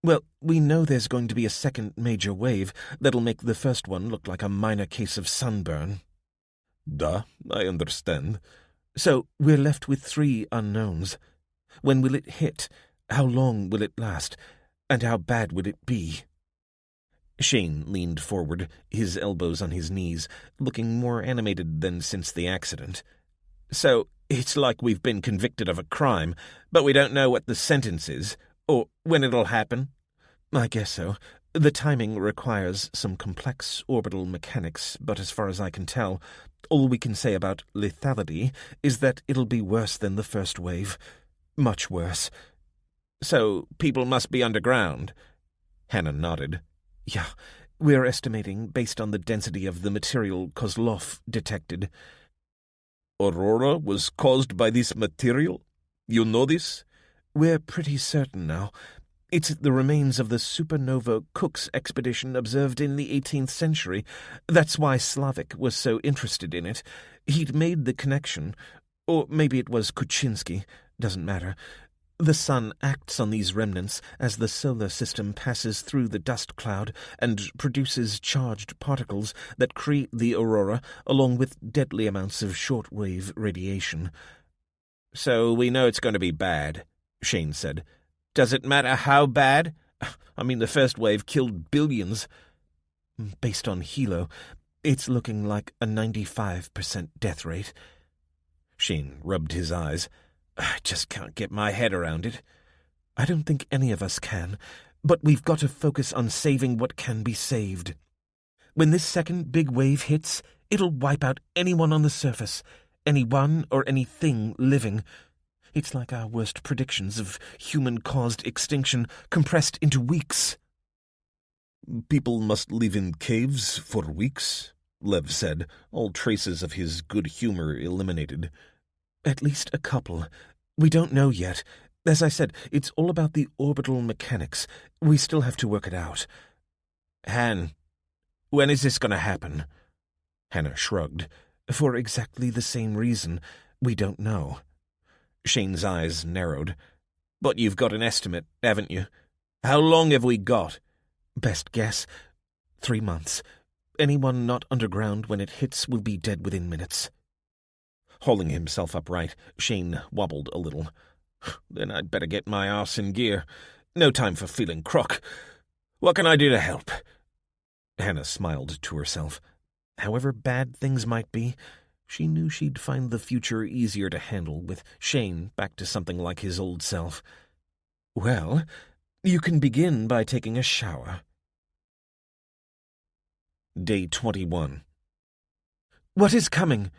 Speaker 3: "Well, we know there's going to be a second major wave that'll make the first one look like a minor case of sunburn."
Speaker 5: "Da, I understand."
Speaker 3: "So we're left with 3 unknowns. When will it hit? How long will it last? And how bad would it be?" Shane leaned forward, his elbows on his knees, looking more animated than since the accident.
Speaker 2: "So it's like we've been convicted of a crime, but we don't know what the sentence is, or when it'll happen?"
Speaker 3: "I guess so. The timing requires some complex orbital mechanics, but as far as I can tell, all we can say about lethality is that it'll be worse than the first wave. Much worse."
Speaker 2: "So people must be underground?"
Speaker 3: Hannah nodded. "Yeah, we're estimating based on the density of the material Kozlov detected."
Speaker 5: "Aurora was caused by this material? You know this?"
Speaker 3: "We're pretty certain now. It's the remains of the supernova Cook's expedition observed in the 18th century. That's why Slavik was so interested in it. He'd made the connection. Or maybe it was Kuczynski. Doesn't matter. The sun acts on these remnants as the solar system passes through the dust cloud and produces charged particles that create the aurora, along with deadly amounts of shortwave radiation."
Speaker 2: "So we know it's going to be bad," Shane said. "Does it matter how bad? I mean, the first wave killed billions."
Speaker 3: "Based on Hilo, it's looking like a 95% death rate."
Speaker 2: Shane rubbed his eyes. "I just can't get my head around it."
Speaker 3: "I don't think any of us can, but we've got to focus on saving what can be saved." When this second big wave hits, it'll wipe out anyone on the surface, anyone or anything living. It's like our worst predictions of human-caused extinction compressed into weeks."
Speaker 5: "People must live in caves for weeks," Lev said, all traces of his good humor eliminated.
Speaker 3: "At least a couple. We don't know yet. As I said, it's all about the orbital mechanics. We still have to work it out."
Speaker 2: "Han, when is this going to happen?"
Speaker 3: Hannah shrugged. "For exactly the same reason. We don't know."
Speaker 2: Shane's eyes narrowed. "But you've got an estimate, haven't you? How long have we got?"
Speaker 3: "Best guess, 3 months. Anyone not underground when it hits will be dead within minutes."
Speaker 2: Hauling himself upright, Shane wobbled a little. "Then I'd better get my arse in gear. No time for feeling crook. What can I do to help?"
Speaker 3: Hannah smiled to herself. However bad things might be, she knew she'd find the future easier to handle with Shane back to something like his old self. "Well, you can begin by taking a shower."
Speaker 2: Day 21.
Speaker 3: "What is coming?"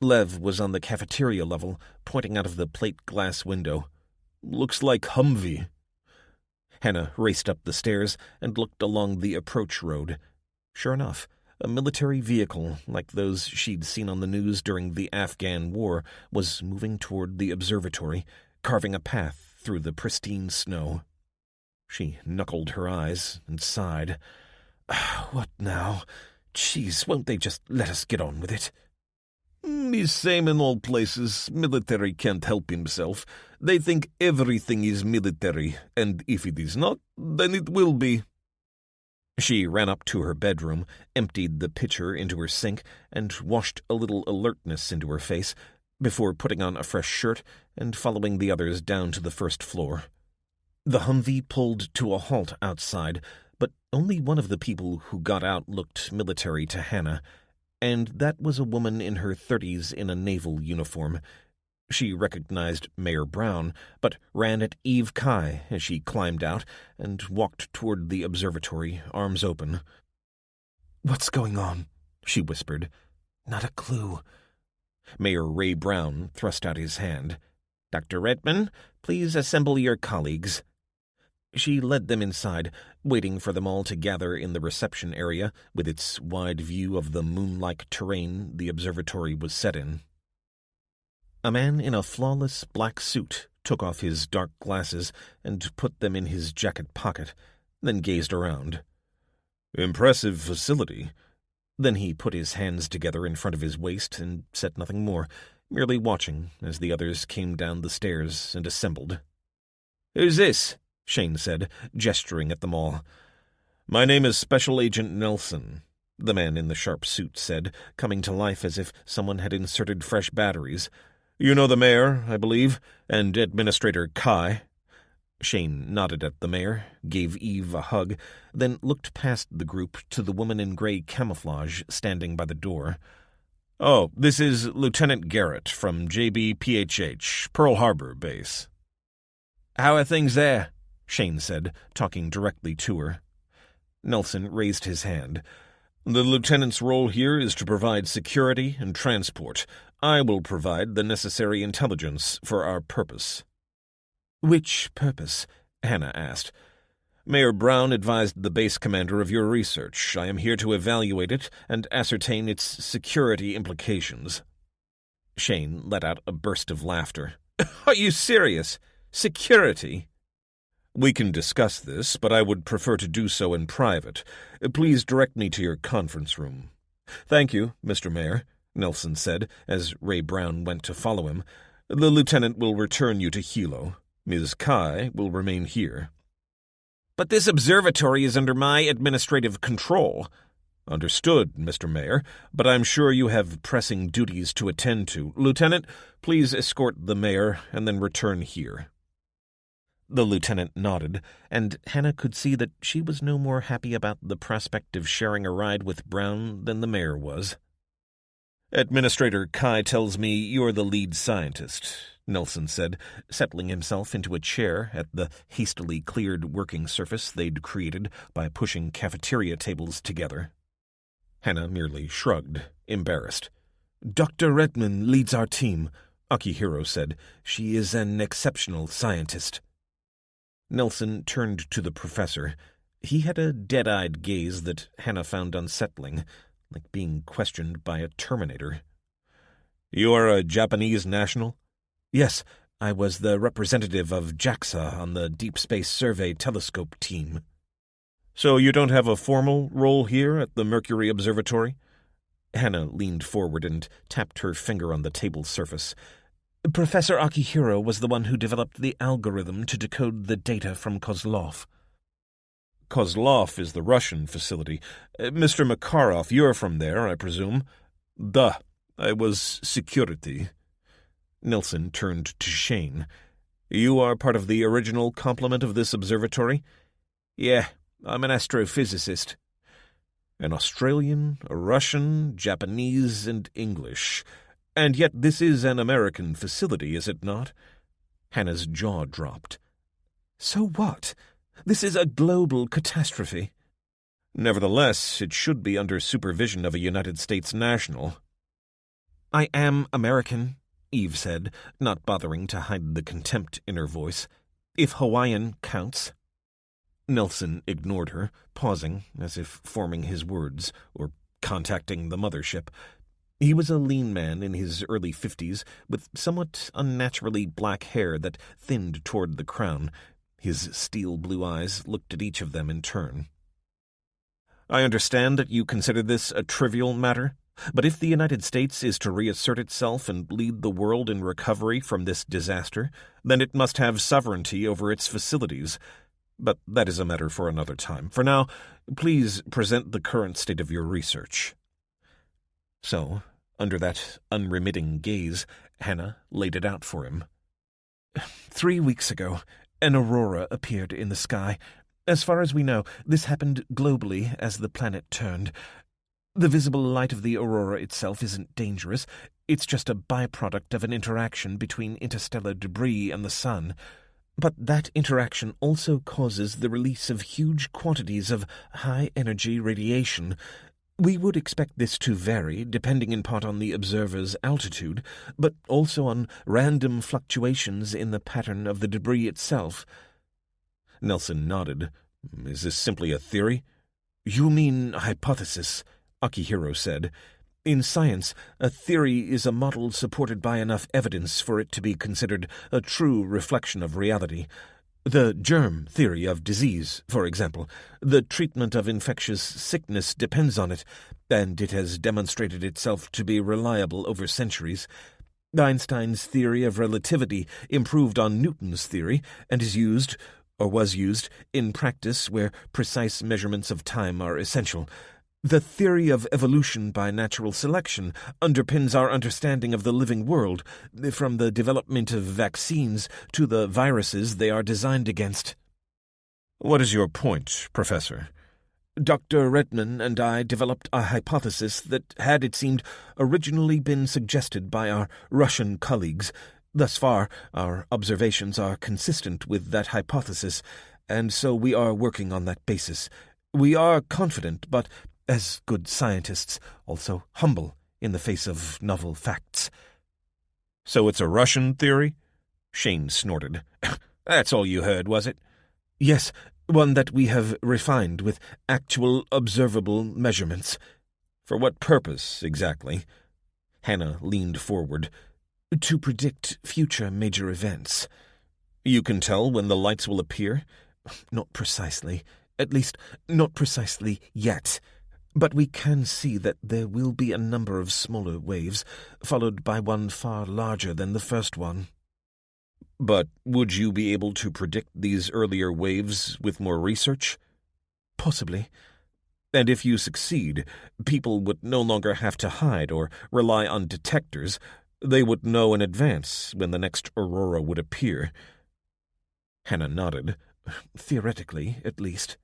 Speaker 2: Lev was on the cafeteria level, pointing out of the plate-glass window.
Speaker 5: "Looks like Humvee."
Speaker 2: Hannah raced up the stairs and looked along the approach road. Sure enough, a military vehicle, like those she'd seen on the news during the Afghan War, was moving toward the observatory, carving a path through the pristine snow. She knuckled her eyes and sighed.
Speaker 3: "What now? Jeez, won't they just let us get on with it?"
Speaker 5: "It's same in all places. Military can't help himself. They think everything is military, and if it is not, then it will be."
Speaker 2: She ran up to her bedroom, emptied the pitcher into her sink, and washed a little alertness into her face, before putting on a fresh shirt and following the others down to the first floor. The Humvee pulled to a halt outside, but only one of the people who got out looked military to Hannah, and that was a woman in her 30s in a naval uniform. She recognized Mayor Brown, but ran at Eve Kai as she climbed out and walked toward the observatory, arms open.
Speaker 3: "What's going on?" she whispered. "Not a clue."
Speaker 2: Mayor Ray Brown thrust out his hand. "Dr. Redman, please assemble your colleagues." She led them inside, waiting for them all to gather in the reception area with its wide view of the moon-like terrain the observatory was set in. A man in a flawless black suit took off his dark glasses and put them in his jacket pocket, then gazed around.
Speaker 5: "Impressive facility."
Speaker 2: Then he put his hands together in front of his waist and said nothing more, merely watching as the others came down the stairs and assembled. "Who's this?" Shane said, gesturing at them all.
Speaker 5: "My name is Special Agent Nelson,"
Speaker 2: the man in the sharp suit said, coming to life as if someone had inserted fresh batteries.
Speaker 5: "You know the mayor, I believe, and Administrator Kai."
Speaker 2: Shane nodded at the mayor, gave Eve a hug, then looked past the group to the woman in gray camouflage standing by the door.
Speaker 5: "Oh, this is Lieutenant Garrett from JBPHH, Pearl Harbor Base."
Speaker 2: "How are things there?" Shane said, talking directly to her. Nelson raised his hand.
Speaker 5: "The lieutenant's role here is to provide security and transport. I will provide the necessary intelligence for our purpose."
Speaker 3: "Which purpose?"
Speaker 2: Hannah asked.
Speaker 5: "Mayor Brown advised the base commander of your research. I am here to evaluate it and ascertain its security implications."
Speaker 2: Shane let out a burst of laughter. "Are you serious? Security?"
Speaker 5: "We can discuss this, but I would prefer to do so in private. Please direct me to your conference room."
Speaker 2: "Thank you, Mr. Mayor," Nelson said, as Ray Brown went to follow him.
Speaker 5: "The lieutenant will return you to Hilo. Ms. Kai will remain here."
Speaker 2: "But this observatory is under my administrative control."
Speaker 5: "Understood, Mr. Mayor, but I'm sure you have pressing duties to attend to. Lieutenant, please escort the mayor and then return here."
Speaker 2: The lieutenant nodded, and Hannah could see that she was no more happy about the prospect of sharing a ride with Brown than the mayor was.
Speaker 5: "Administrator Kai tells me you're the lead scientist,"
Speaker 2: Nelson said, settling himself into a chair at the hastily cleared working surface they'd created by pushing cafeteria tables together.
Speaker 3: Hannah merely shrugged, embarrassed.
Speaker 4: Dr. Redman leads our team, Akihiro said. She is an exceptional scientist.
Speaker 3: Nelson turned to the professor. He had a dead-eyed gaze that Hannah found unsettling, like being questioned by a Terminator.
Speaker 5: You are a Japanese national?
Speaker 4: Yes, I was the representative of JAXA on the Deep Space Survey Telescope team.
Speaker 5: So you don't have a formal role here at the Mercury Observatory?
Speaker 3: Hannah leaned forward and tapped her finger on the table surface.
Speaker 4: Professor Akihiro was the one who developed the algorithm to decode the data from Kozlov.
Speaker 5: Kozlov is the Russian facility. Mr. Makarov, you're from there, I presume? Duh, I was security.
Speaker 3: Nelson turned to Shane.
Speaker 5: You are part of the original complement of this observatory?
Speaker 2: Yeah, I'm an astrophysicist.
Speaker 5: An Australian, a Russian, Japanese, and English. And yet this is an American facility, is it not?
Speaker 3: Hannah's jaw dropped.
Speaker 4: So what? This is a global catastrophe.
Speaker 5: Nevertheless, it should be under supervision of a United States national.
Speaker 3: I am American, Eve said, not bothering to hide the contempt in her voice. If Hawaiian counts. Nelson ignored her, pausing, as if forming his words, or contacting the mothership. He was a lean man in his early 50s, with somewhat unnaturally black hair that thinned toward the crown. His steel blue eyes looked at each of them in turn. I understand that you consider this a trivial matter, but if the United States is to reassert itself and lead the world in recovery from this disaster, then it must have sovereignty over its facilities. But that is a matter for another time. For now, please present the current state of your research. So, under that unremitting gaze, Hannah laid it out for him.
Speaker 4: 3 weeks ago, an aurora appeared in the sky. As far as we know, this happened globally as the planet turned. The visible light of the aurora itself isn't dangerous. It's just a byproduct of an interaction between interstellar debris and the sun. But that interaction also causes the release of huge quantities of high-energy radiation. We would expect this to vary, depending in part on the observer's altitude, but also on random fluctuations in the pattern of the debris itself.
Speaker 3: Nelson nodded. Is this simply a theory?
Speaker 4: You mean hypothesis, Akihiro said. In science, a theory is a model supported by enough evidence for it to be considered a true reflection of reality. The germ theory of disease, for example. The treatment of infectious sickness depends on it, and it has demonstrated itself to be reliable over centuries. Einstein's theory of relativity improved on Newton's theory and is used, or was used, in practice where precise measurements of time are essential. The theory of evolution by natural selection underpins our understanding of the living world, from the development of vaccines to the viruses they are designed against.
Speaker 3: What is your point, Professor?
Speaker 4: Dr. Redman and I developed a hypothesis that had, it seemed, originally been suggested by our Russian colleagues. Thus far, our observations are consistent with that hypothesis, and so we are working on that basis. We are confident, but as good scientists, also humble in the face of novel facts.
Speaker 5: So it's a Russian theory? Shane snorted. That's all you heard, was it?
Speaker 4: Yes, one that we have refined with actual observable measurements.
Speaker 5: For what purpose, exactly?
Speaker 3: Hannah leaned forward.
Speaker 4: To predict future major events.
Speaker 3: You can tell when the lights will appear?
Speaker 4: Not precisely. At least, not precisely yet. But we can see that there will be a number of smaller waves, followed by one far larger than the first one.
Speaker 3: But would you be able to predict these earlier waves with more research?
Speaker 4: Possibly.
Speaker 3: And if you succeed, people would no longer have to hide or rely on detectors. They would know in advance when the next aurora would appear.
Speaker 4: Hannah nodded. Theoretically, at least.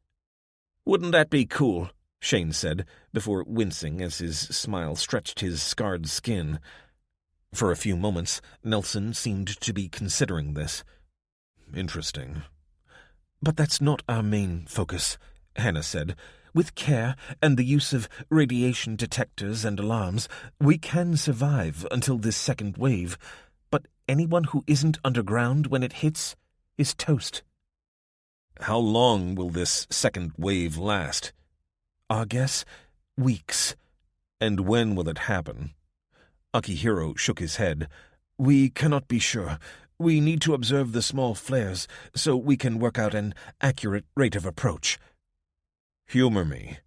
Speaker 2: Wouldn't that be cool?
Speaker 3: Shane said, before wincing as his smile stretched his scarred skin. For a few moments, Nelson seemed to be considering this.
Speaker 5: Interesting.
Speaker 4: But that's not our main focus, Hannah said.
Speaker 3: With care and the use of radiation detectors and alarms, we can survive until this second wave, but anyone who isn't underground when it hits is toast.
Speaker 1: How long will this second wave last?
Speaker 3: Our guess? Weeks.
Speaker 1: And when will it happen?
Speaker 3: Akihiro shook his head. We cannot be sure. We need to observe the small flares so we can work out an accurate rate of approach.
Speaker 1: Humor me.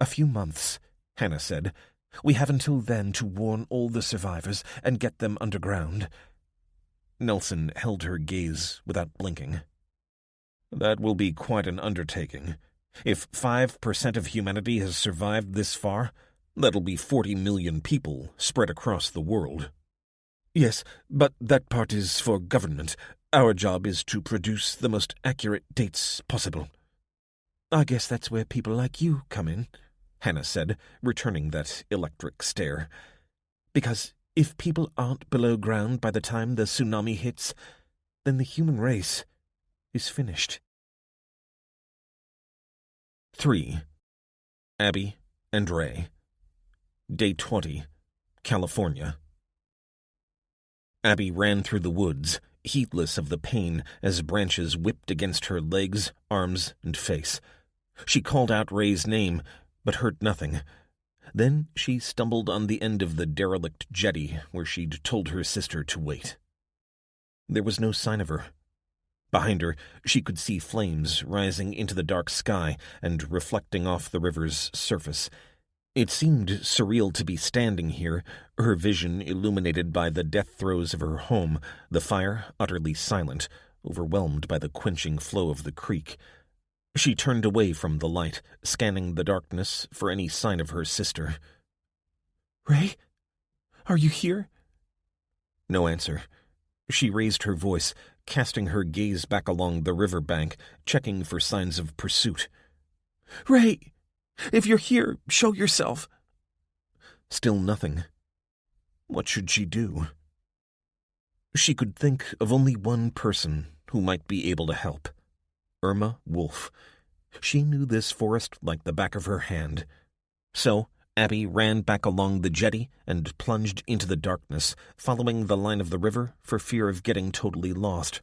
Speaker 3: A few months, Hannah said. We have until then to warn all the survivors and get them underground.
Speaker 1: Nelson held her gaze without blinking. That will be quite an undertaking. If 5% of humanity has survived this far, that'll be 40 million people spread across the world.
Speaker 3: Yes, but that part is for government. Our job is to produce the most accurate dates possible. I guess that's where people like you come in, Hannah said, returning that electric stare. Because if people aren't below ground by the time the tsunami hits, then the human race is finished.
Speaker 1: 3. Abby and Ray. Day 20, California. Abby ran through the woods, heedless of the pain as branches whipped against her legs, arms, and face. She called out Ray's name, but heard nothing. Then she stumbled on the end of the derelict jetty where she'd told her sister to wait. There was no sign of her. Behind her, she could see flames rising into the dark sky and reflecting off the river's surface. It seemed surreal to be standing here, her vision illuminated by the death throes of her home, the fire utterly silent, overwhelmed by the quenching flow of the creek. She turned away from the light, scanning the darkness for any sign of her sister.
Speaker 3: "Ray? Are you here?"
Speaker 1: No answer. She raised her voice, casting her gaze back along the river bank, checking for signs of pursuit.
Speaker 3: "Ray, if you're here, show yourself."
Speaker 1: Still nothing. What should she do? She could think of only one person who might be able to help. Irma Wolf. She knew this forest like the back of her hand. So Abby ran back along the jetty and plunged into the darkness, following the line of the river for fear of getting totally lost.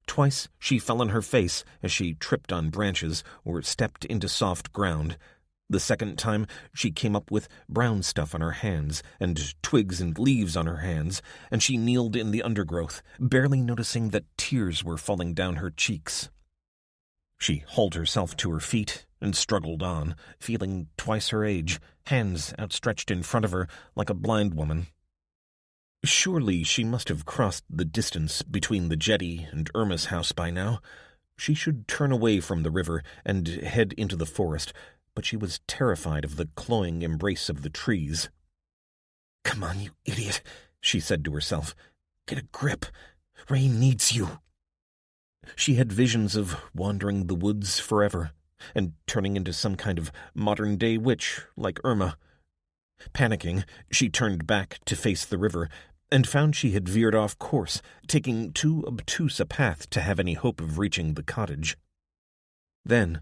Speaker 1: Twice she fell on her face as she tripped on branches or stepped into soft ground. The second time she came up with brown stuff on her hands and twigs and leaves on her hands, and she kneeled in the undergrowth, barely noticing that tears were falling down her cheeks. She hauled herself to her feet and struggled on, feeling twice her age, hands outstretched in front of her like a blind woman. Surely she must have crossed the distance between the jetty and Irma's house by now. She should turn away from the river and head into the forest, but she was terrified of the clawing embrace of the trees.
Speaker 3: "Come on, you idiot," she said to herself. "Get a grip. Ray needs you."
Speaker 1: She had visions of wandering the woods forever and turning into some kind of modern-day witch like Irma. Panicking, she turned back to face the river and found she had veered off course, taking too obtuse a path to have any hope of reaching the cottage. Then,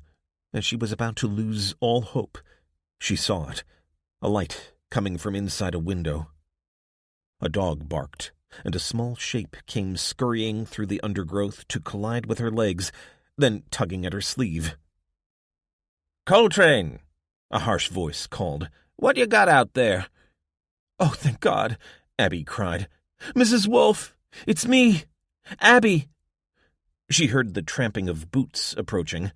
Speaker 1: as she was about to lose all hope, she saw it, a light coming from inside a window. A dog barked, and a small shape came scurrying through the undergrowth to collide with her legs, then tugging at her sleeve.
Speaker 2: "Coltrane!"
Speaker 1: a harsh voice called.
Speaker 2: "What you got out there?"
Speaker 3: "Oh, thank God," Abby cried. "Mrs. Wolf, it's me, Abby."
Speaker 1: She heard the tramping of boots approaching.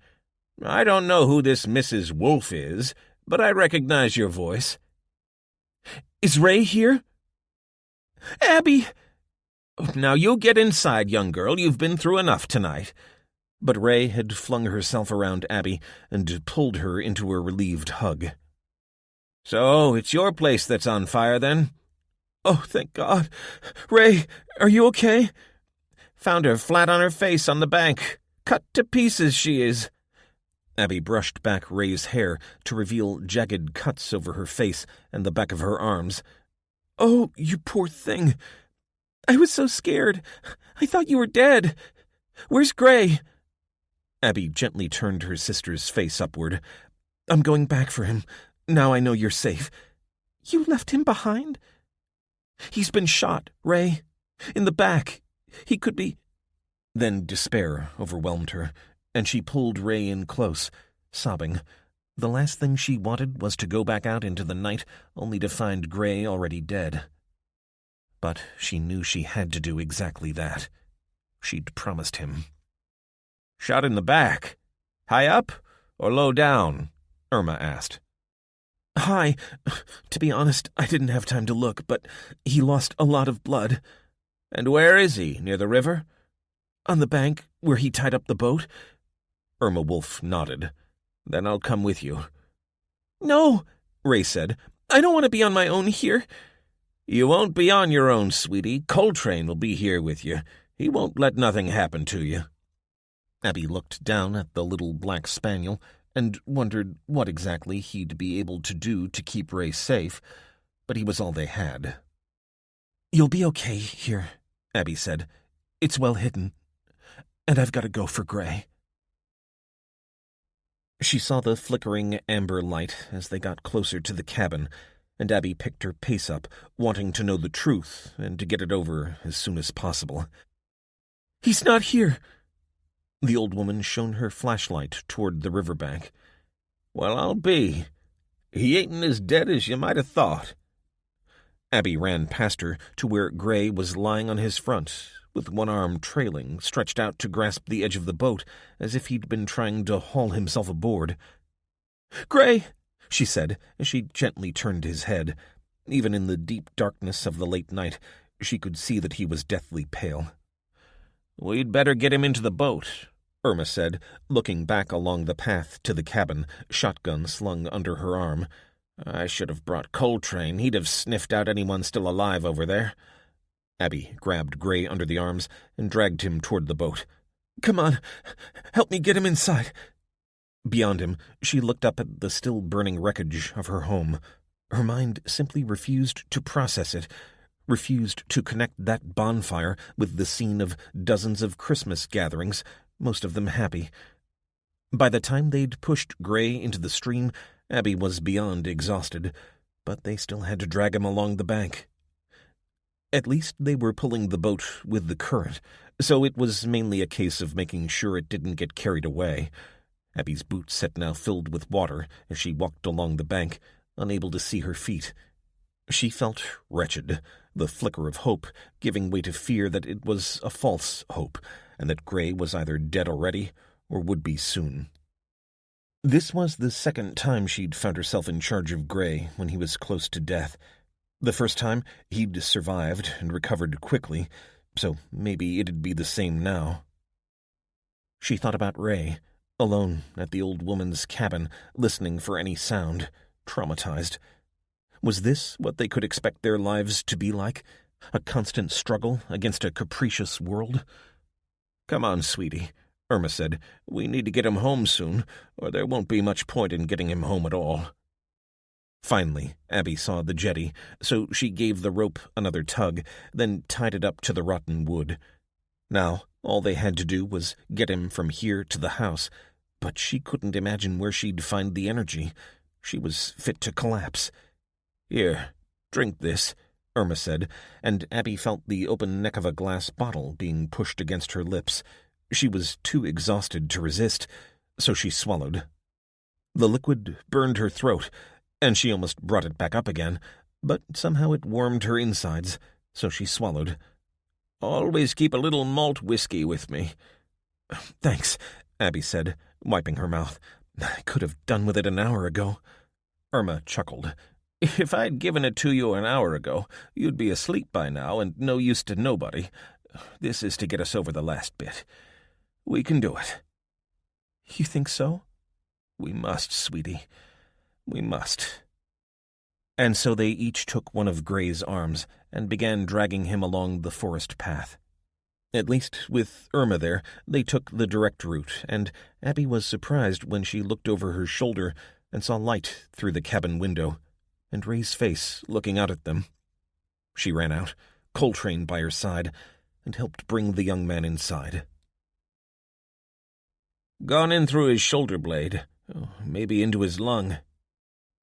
Speaker 2: "I don't know who this Mrs. Wolf is, but I recognize your voice."
Speaker 3: "Is Ray here?" "Abby!"
Speaker 2: "Now you get inside, young girl. You've been through enough tonight."
Speaker 1: But Ray had flung herself around Abby and pulled her into a relieved hug.
Speaker 2: "So it's your place that's on fire, then?"
Speaker 3: "Oh, thank God. Ray, are you okay?"
Speaker 2: "Found her flat on her face on the bank. Cut to pieces she is."
Speaker 1: Abby brushed back Ray's hair to reveal jagged cuts over her face and the back of her arms.
Speaker 3: "Oh, you poor thing. I was so scared. I thought you were dead. Where's Gray?"
Speaker 1: Abby gently turned her sister's face upward.
Speaker 3: I'm going back for him. Now I know you're safe." "You left him behind?" "He's been shot, Ray. In the back. He could be—" Then despair overwhelmed her, and she pulled Ray in close, sobbing. The last thing she wanted was to go back out into the night, only to find Gray already dead. But she knew she had to do exactly that. She'd promised him.
Speaker 2: "Shot in the back? High up or low down?" Irma asked.
Speaker 3: "Hi. To be honest, I didn't have time to look, but he lost a lot of blood."
Speaker 2: "And where is he? Near the river?"
Speaker 3: "On the bank, where he tied up the boat."
Speaker 2: Irma Wolf nodded. "Then I'll come with you."
Speaker 3: "No," Ray said. "I don't want to be on my own here."
Speaker 2: "You won't be on your own, sweetie. Coltrane will be here with you. He won't let nothing happen to you."
Speaker 3: Abby looked down at the little black spaniel and wondered what exactly he'd be able to do to keep Ray safe, but he was all they had. "You'll be okay here," Abby said. "It's well hidden, and I've got to go for Gray." She saw the flickering amber light as they got closer to the cabin, and Abby picked her pace up, wanting to know the truth and to get it over as soon as possible. "He's not here." The old woman shone her flashlight toward the riverbank.
Speaker 2: "Well, I'll be. He ain't as dead as you might have thought."
Speaker 3: Abby ran past her to where Gray was lying on his front, with one arm trailing, stretched out to grasp the edge of the boat, as if he'd been trying to haul himself aboard. "Gray," she said, as she gently turned his head. Even in the deep darkness of the late night, she could see that he was deathly pale.
Speaker 2: "We'd better get him into the boat,"
Speaker 3: Irma said, looking back along the path to the cabin, shotgun slung under her arm.
Speaker 2: "I should have brought Coltrane. He'd have sniffed out anyone still alive over there."
Speaker 3: Abby grabbed Gray under the arms and dragged him toward the boat. "Come on, help me get him inside." Beyond him, she looked up at the still burning wreckage of her home. Her mind simply refused to process it, refused to connect that bonfire with the scene of dozens of Christmas gatherings, most of them happy. By the time they'd pushed Gray into the stream, Abby was beyond exhausted, but they still had to drag him along the bank. At least they were pulling the boat with the current, so it was mainly a case of making sure it didn't get carried away. Abby's boots had now filled with water as she walked along the bank, unable to see her feet. She felt wretched, the flicker of hope giving way to fear that it was a false hope, and that Gray was either dead already or would be soon. This was the second time she'd found herself in charge of Gray when he was close to death. The first time, he'd survived and recovered quickly, so maybe it'd be the same now. She thought about Ray, alone at the old woman's cabin, listening for any sound, traumatized. Was this what they could expect their lives to be like? A constant struggle against a capricious world?
Speaker 2: "Come on, sweetie," Irma said. "We need to get him home soon, or there won't be much point in getting him home at all."
Speaker 3: Finally, Abby saw the jetty, so she gave the rope another tug, then tied it up to the rotten wood. Now, all they had to do was get him from here to the house, but she couldn't imagine where she'd find the energy. She was fit to collapse.
Speaker 2: "Here, drink this,"
Speaker 3: Irma said, and Abby felt the open neck of a glass bottle being pushed against her lips. She was too exhausted to resist, so she swallowed. The liquid burned her throat, and she almost brought it back up again, but somehow it warmed her insides, so she swallowed.
Speaker 2: "Always keep a little malt whiskey with me."
Speaker 3: "Thanks," Abby said, wiping her mouth. "I could have done with it an hour ago." Irma chuckled.
Speaker 2: "If I'd given it to you an hour ago, you'd be asleep by now and no use to nobody. This is to get us over the last bit. We can do it."
Speaker 3: "You think so?"
Speaker 2: "We must, sweetie. We must."
Speaker 3: And so they each took one of Gray's arms and began dragging him along the forest path. At least, with Irma there, they took the direct route, and Abby was surprised when she looked over her shoulder and saw light through the cabin window, and Ray's face looking out at them. She ran out, Coltrane by her side, and helped bring the young man inside.
Speaker 2: "Gone in through his shoulder blade.
Speaker 3: Oh, maybe into his lung.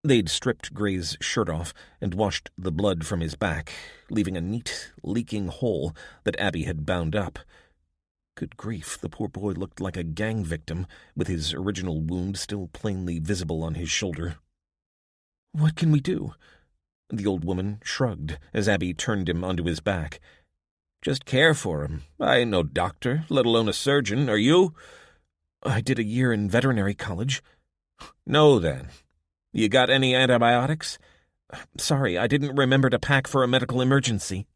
Speaker 3: They'd stripped Gray's shirt off and washed the blood from his back, leaving a neat, leaking hole that Abby had bound up. Good grief, the poor boy looked like a gang victim, with his original wound still plainly visible on his shoulder. "What can we do?" The old woman shrugged as Abby turned him onto his back.
Speaker 2: "Just care for him. I ain't no doctor, let alone a surgeon. Are you?"
Speaker 3: "I did a year in veterinary college."
Speaker 2: "No, then. You got any antibiotics?"
Speaker 3: "Sorry, I didn't remember to pack for a medical emergency."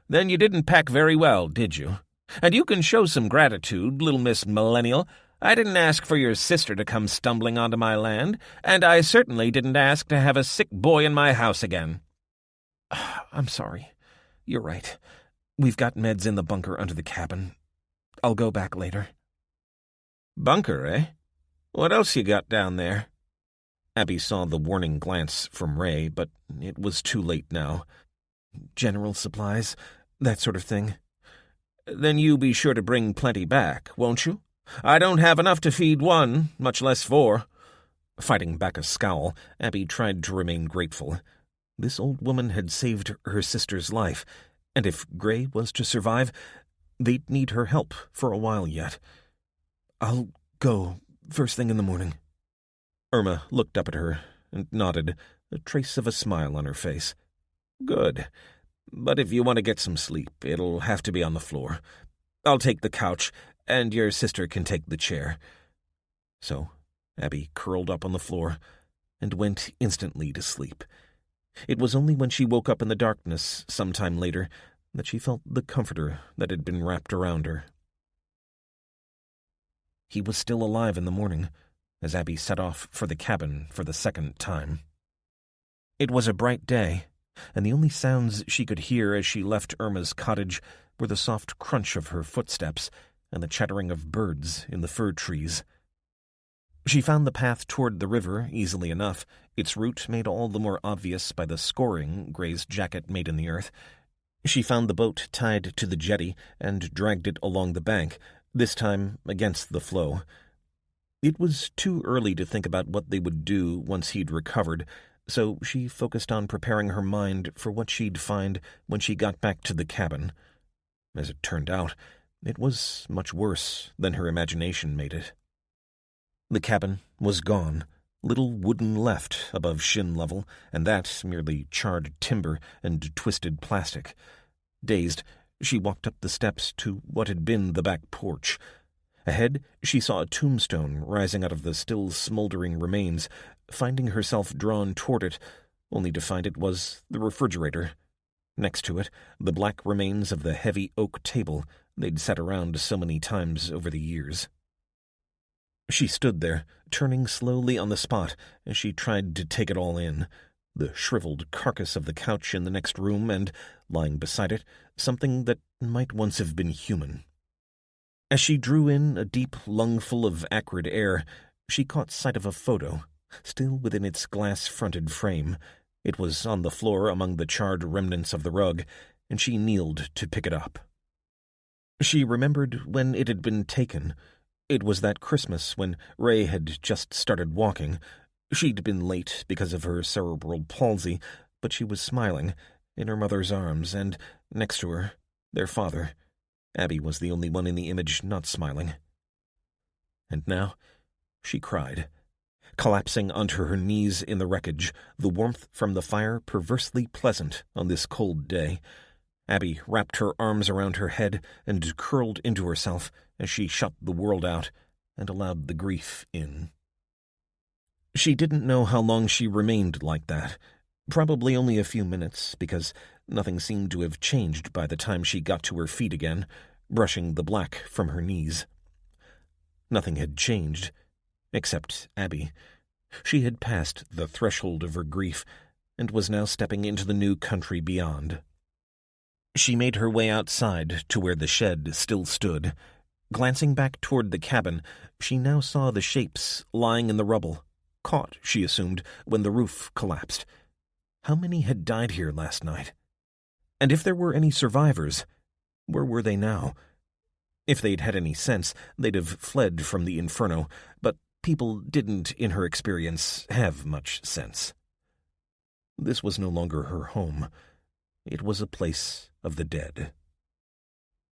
Speaker 2: "Then you didn't pack very well, did you? And you can show some gratitude, little Miss Millennial. I didn't ask for your sister to come stumbling onto my land, and I certainly didn't ask to have a sick boy in my house again."
Speaker 3: "I'm sorry. You're right. We've got meds in the bunker under the cabin. I'll go back later."
Speaker 2: "Bunker, eh? What else you got down there?"
Speaker 3: Abby saw the warning glance from Ray, but it was too late now. "General supplies, that sort of thing."
Speaker 2: "Then you be sure to bring plenty back, won't you? I don't have enough to feed one, much less four."
Speaker 3: Fighting back a scowl, Abby tried to remain grateful. This old woman had saved her sister's life, and if Gray was to survive, they'd need her help for a while yet. "I'll go first thing in the morning." Irma looked up at her and nodded, a trace of a smile on her face.
Speaker 2: "Good. But if you want to get some sleep, it'll have to be on the floor. I'll take the couch, and your sister can take the chair."
Speaker 3: So Abby curled up on the floor and went instantly to sleep. It was only when she woke up in the darkness some time later that she felt the comforter that had been wrapped around her. He was still alive in the morning, as Abby set off for the cabin for the second time. It was a bright day, and the only sounds she could hear as she left Irma's cottage were the soft crunch of her footsteps and the chattering of birds in the fir trees. She found the path toward the river easily enough, its route made all the more obvious by the scoring Gray's jacket made in the earth. She found the boat tied to the jetty and dragged it along the bank, this time against the flow. It was too early to think about what they would do once he'd recovered, so she focused on preparing her mind for what she'd find when she got back to the cabin. As it turned out, it was much worse than her imagination made it. The cabin was gone, little wooden left above shin level, and that merely charred timber and twisted plastic. Dazed, she walked up the steps to what had been the back porch. Ahead, she saw a tombstone rising out of the still smoldering remains, finding herself drawn toward it, only to find it was the refrigerator. Next to it, the black remains of the heavy oak table they'd sat around so many times over the years. She stood there, turning slowly on the spot as she tried to take it all in. The shriveled carcass of the couch in the next room and, lying beside it, something that might once have been human. As she drew in a deep lungful of acrid air, she caught sight of a photo, still within its glass-fronted frame. It was on the floor among the charred remnants of the rug, and she kneeled to pick it up. She remembered when it had been taken. It was that Christmas when Ray had just started walking. She'd been late because of her cerebral palsy, but she was smiling, in her mother's arms, and, next to her, their father. Abby was the only one in the image not smiling. And now she cried, collapsing onto her knees in the wreckage, the warmth from the fire perversely pleasant on this cold day. Abby wrapped her arms around her head and curled into herself as she shut the world out and allowed the grief in. She didn't know how long she remained like that. Probably only a few minutes, because nothing seemed to have changed by the time she got to her feet again, brushing the black from her knees. Nothing had changed, except Abby. She had passed the threshold of her grief and was now stepping into the new country beyond. She made her way outside to where the shed still stood. Glancing back toward the cabin, she now saw the shapes lying in the rubble, caught, she assumed, when the roof collapsed. How many had died here last night? And if there were any survivors, where were they now? If they'd had any sense, they'd have fled from the inferno, but people didn't, in her experience, have much sense. This was no longer her home. It was a place of the dead.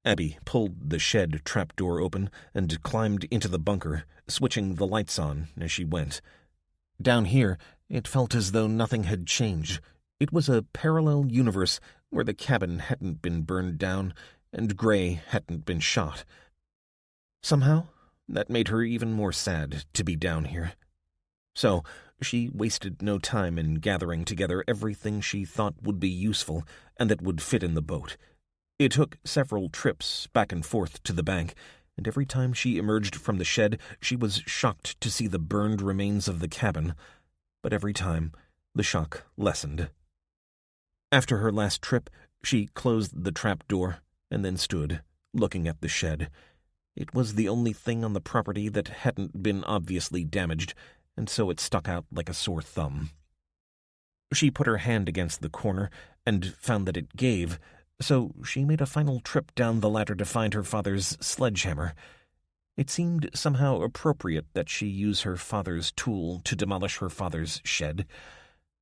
Speaker 3: Abby pulled the shed trapdoor open and climbed into the bunker, switching the lights on as she went. Down here, it felt as though nothing had changed. It was a parallel universe where the cabin hadn't been burned down and Gray hadn't been shot. Somehow, that made her even more sad to be down here. So, she wasted no time in gathering together everything she thought would be useful and that would fit in the boat. It took several trips back and forth to the bank, and every time she emerged from the shed, she was shocked to see the burned remains of the cabin. But every time, the shock lessened. After her last trip, she closed the trap door and then stood, looking at the shed. It was the only thing on the property that hadn't been obviously damaged, and so it stuck out like a sore thumb. She put her hand against the corner and found that it gave, so she made a final trip down the ladder to find her father's sledgehammer. It seemed somehow appropriate that she use her father's tool to demolish her father's shed,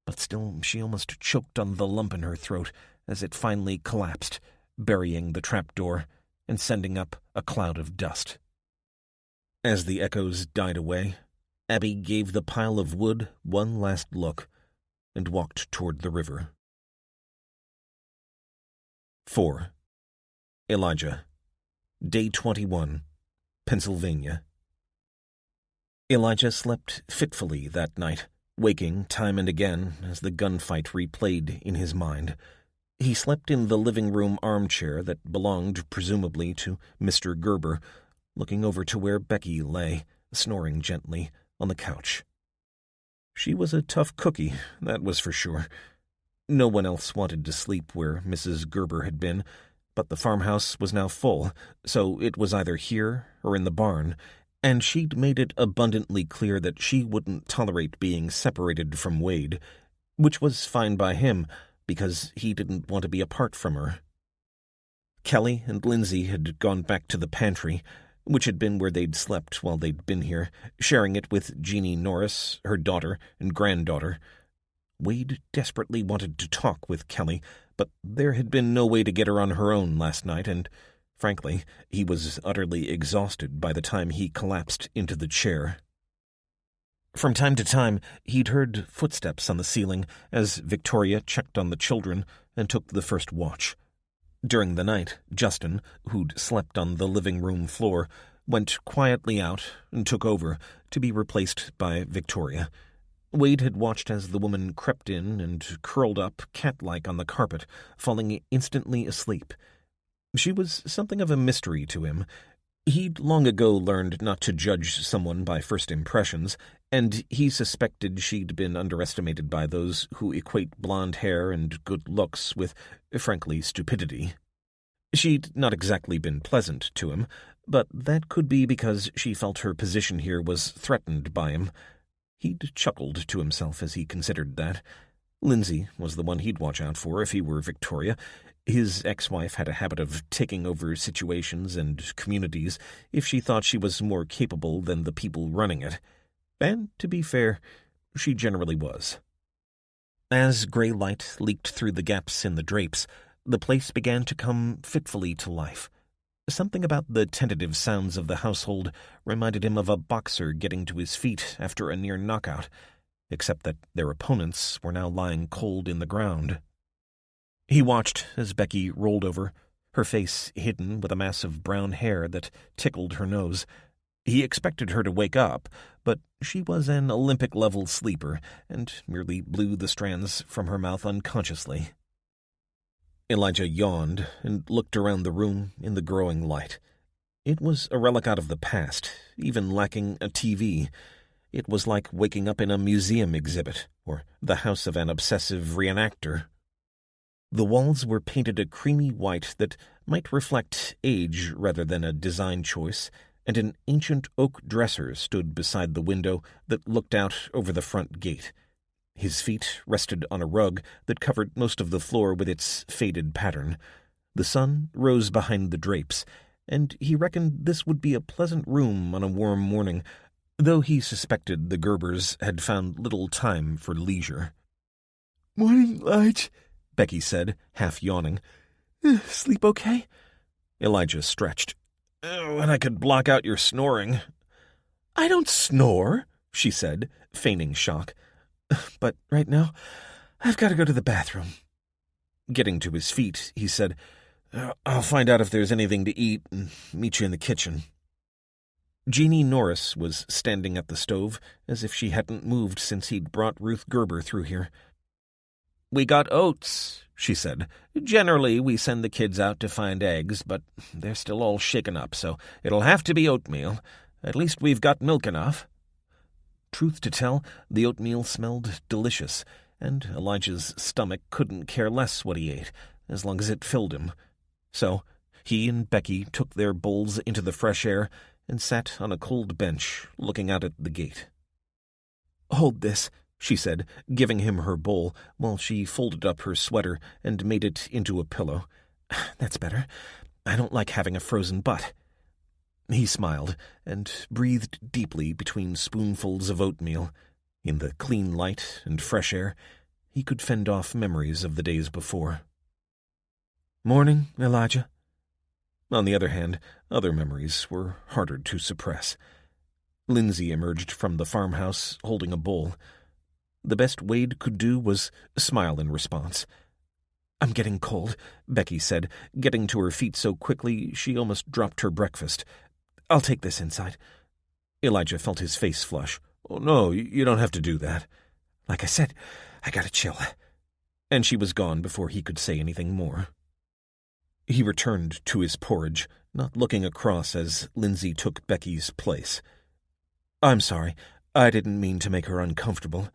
Speaker 3: but still she almost choked on the lump in her throat as it finally collapsed, burying the trapdoor and sending up a cloud of dust. As the echoes died away, Abby gave the pile of wood one last look and walked toward the river. 4. Elijah. Day 21. Pennsylvania. Elijah slept fitfully that night, waking time and again as the gunfight replayed in his mind. He slept in the living room armchair that belonged, presumably, to Mr. Gerber, looking over to where Becky lay, snoring gently, on the couch. She was a tough cookie, that was for sure. No one else wanted to sleep where Mrs. Gerber had been, but the farmhouse was now full, so it was either here or in the barn, and she'd made it abundantly clear that she wouldn't tolerate being separated from Wade, which was fine by him, because he didn't want to be apart from her. Kelly and Lindsay had gone back to the pantry, which had been where they'd slept while they'd been here, sharing it with Jeannie Norris, her daughter and granddaughter. Wade desperately wanted to talk with Kelly, but there had been no way to get her on her own last night, and, frankly, he was utterly exhausted by the time he collapsed into the chair. From time to time, he'd heard footsteps on the ceiling as Victoria checked on the children and took the first watch. During the night, Justin, who'd slept on the living room floor, went quietly out and took over to be replaced by Victoria. Wade had watched as the woman crept in and curled up cat-like on the carpet, falling instantly asleep. She was something of a mystery to him. He'd long ago learned not to judge someone by first impressions, and he suspected she'd been underestimated by those who equate blonde hair and good looks with, frankly, stupidity. She'd not exactly been pleasant to him, but that could be because she felt her position here was threatened by him. He'd chuckled to himself as he considered that. Lindsay was the one he'd watch out for if he were Victoria. His ex-wife had a habit of taking over situations and communities if she thought she was more capable than the people running it. And, to be fair, she generally was. As gray light leaked through the gaps in the drapes, the place began to come fitfully to life. Something about the tentative sounds of the household reminded him of a boxer getting to his feet after a near knockout, except that their opponents were now lying cold in the ground. He watched as Becky rolled over, her face hidden with a mass of brown hair that tickled her nose. He expected her to wake up, but she was an Olympic-level sleeper and merely blew the strands from her mouth unconsciously. Elijah yawned and looked around the room in the growing light. It was a relic out of the past, even lacking a TV. It was like waking up in a museum exhibit or the house of an obsessive reenactor. The walls were painted a creamy white that might reflect age rather than a design choice, and an ancient oak dresser stood beside the window that looked out over the front gate. His feet rested on a rug that covered most of the floor with its faded pattern. The sun rose behind the drapes, and he reckoned this would be a pleasant room on a warm morning, though he suspected the Gerbers had found little time for leisure.
Speaker 4: "Morning, Lige,"
Speaker 3: Becky said, half yawning.
Speaker 4: "Sleep okay?"
Speaker 3: Elijah stretched. "When I could block out your snoring."
Speaker 4: "I don't snore," she said, feigning shock. "But right now, I've got to go to the bathroom."
Speaker 3: Getting to his feet, he said, "I'll find out if there's anything to eat and meet you in the kitchen." Jeannie Norris was standing at the stove, as if she hadn't moved since he'd brought Ruth Gerber through here.
Speaker 2: "We got oats," she said. "Generally, we send the kids out to find eggs, but they're still all shaken up, so it'll have to be oatmeal. At least we've got milk enough."
Speaker 3: Truth to tell, the oatmeal smelled delicious, and Elijah's stomach couldn't care less what he ate, as long as it filled him. So he and Becky took their bowls into the fresh air and sat on a cold bench, looking out at the gate. "Hold this," she said, giving him her bowl, while she folded up her sweater and made it into a pillow. "That's better. I don't like having a frozen butt." He smiled and breathed deeply between spoonfuls of oatmeal. In the clean light and fresh air, he could fend off memories of the days before. "Morning, Elijah." On the other hand, other memories were harder to suppress. Lindsay emerged from the farmhouse holding a bowl. The best Wade could do was smile in response. "I'm getting cold," Becky said, getting to her feet so quickly she almost dropped her breakfast. "I'll take this inside." Elijah felt his face flush. "Oh, no, you don't have to do that." "Like I said, I gotta chill." And she was gone before he could say anything more. He returned to his porridge, not looking across as Lindsay took Becky's place. "I'm sorry. I didn't mean to make her uncomfortable."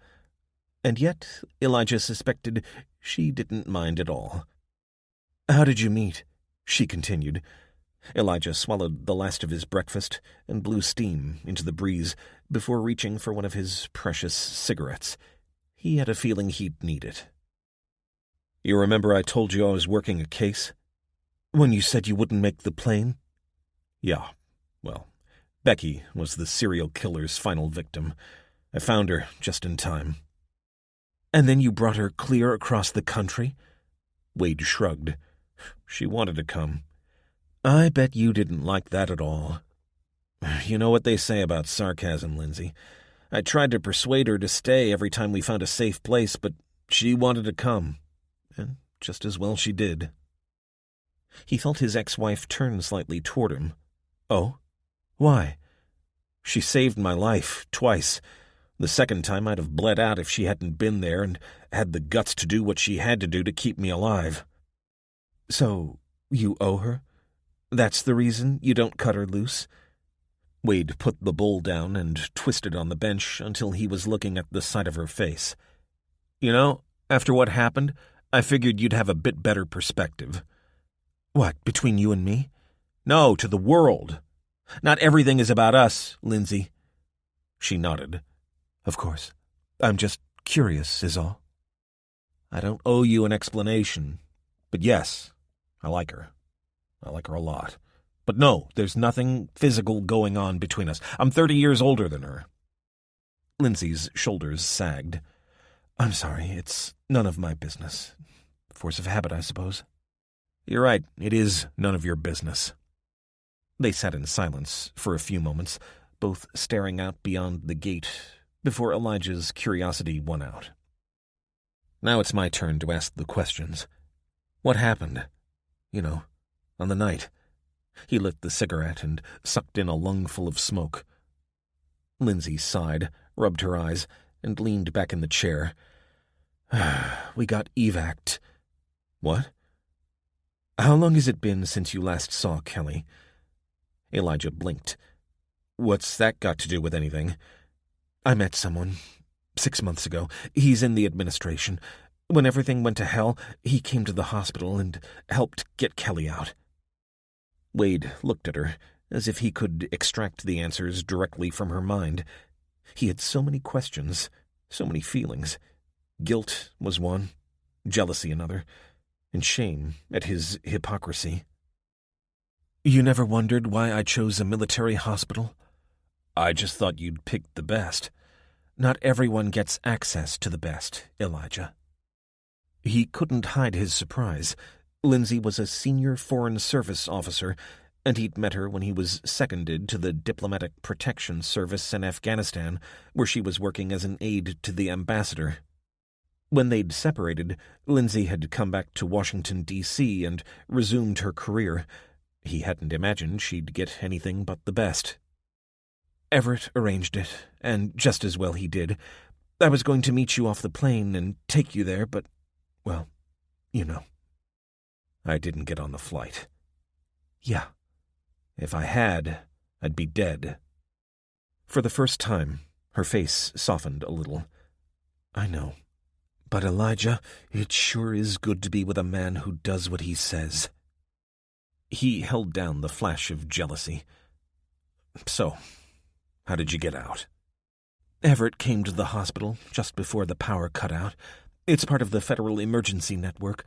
Speaker 3: And yet Elijah suspected she didn't mind at all. "How did you meet?" she continued. Elijah swallowed the last of his breakfast and blew steam into the breeze before reaching for one of his precious cigarettes. He had a feeling he'd need it. "You remember I told you I was working a case? When you said you wouldn't make the plane?" "Yeah. Well, Becky was the serial killer's final victim. I found her just in time." "And then you brought her clear across the country?" Wade shrugged. "She wanted to come. I bet you didn't like that at all. You know what they say about sarcasm, Lindsay. I tried to persuade her to stay every time we found a safe place, but she wanted to come. And just as well she did." He felt his ex-wife turn slightly toward him. "Oh? Why?" "She saved my life, twice. The second time I'd have bled out if she hadn't been there and had the guts to do what she had to do to keep me alive." "So, you owe her? That's the reason you don't cut her loose?" Wade put the bowl down and twisted on the bench until he was looking at the side of her face. "You know, after what happened, I figured you'd have a bit better perspective." "What, between you and me?" "No, to the world. Not everything is about us, Lindsay." She nodded. "Of course. I'm just curious, is all." "I don't owe you an explanation. But yes, I like her. I like her a lot. But no, there's nothing physical going on between us. I'm 30 years older than her." Lindsay's shoulders sagged. "I'm sorry, it's none of my business. Force of habit, I suppose." "You're right, it is none of your business." They sat in silence for a few moments, both staring out beyond the gate, before Elijah's curiosity won out. "Now it's my turn to ask the questions. What happened? You know, on the night?" He lit the cigarette and sucked in a lungful of smoke. Lindsay sighed, rubbed her eyes, and leaned back in the chair. "We got evac'd." "What?" "How long has it been since you last saw Kelly?" Elijah blinked. "What's that got to do with anything?" "I met someone 6 months ago. He's in the administration. When everything went to hell, he came to the hospital and helped get Kelly out." Wade looked at her, as if he could extract the answers directly from her mind. He had so many questions, so many feelings. Guilt was one, jealousy another, and shame at his hypocrisy. "You never wondered why I chose a military hospital?" I just thought you'd picked the best. Not everyone gets access to the best, Elijah. He couldn't hide his surprise. Lindsay was a senior Foreign Service officer, and he'd met her when he was seconded to the Diplomatic Protection Service in Afghanistan, where she was working as an aide to the ambassador. When they'd separated, Lindsay had come back to Washington, D.C. and resumed her career. He hadn't imagined she'd get anything but the best. Everett arranged it, and just as well he did. I was going to meet you off the plane and take you there, but, well, you know. I didn't get on the flight. Yeah. If I had, I'd be dead. For the first time, her face softened a little. I know. But Elijah, it sure is good to be with a man who does what he says. He held down the flash of jealousy. So, how did you get out? Everett came to the hospital just before the power cut out. It's part of the Federal Emergency Network.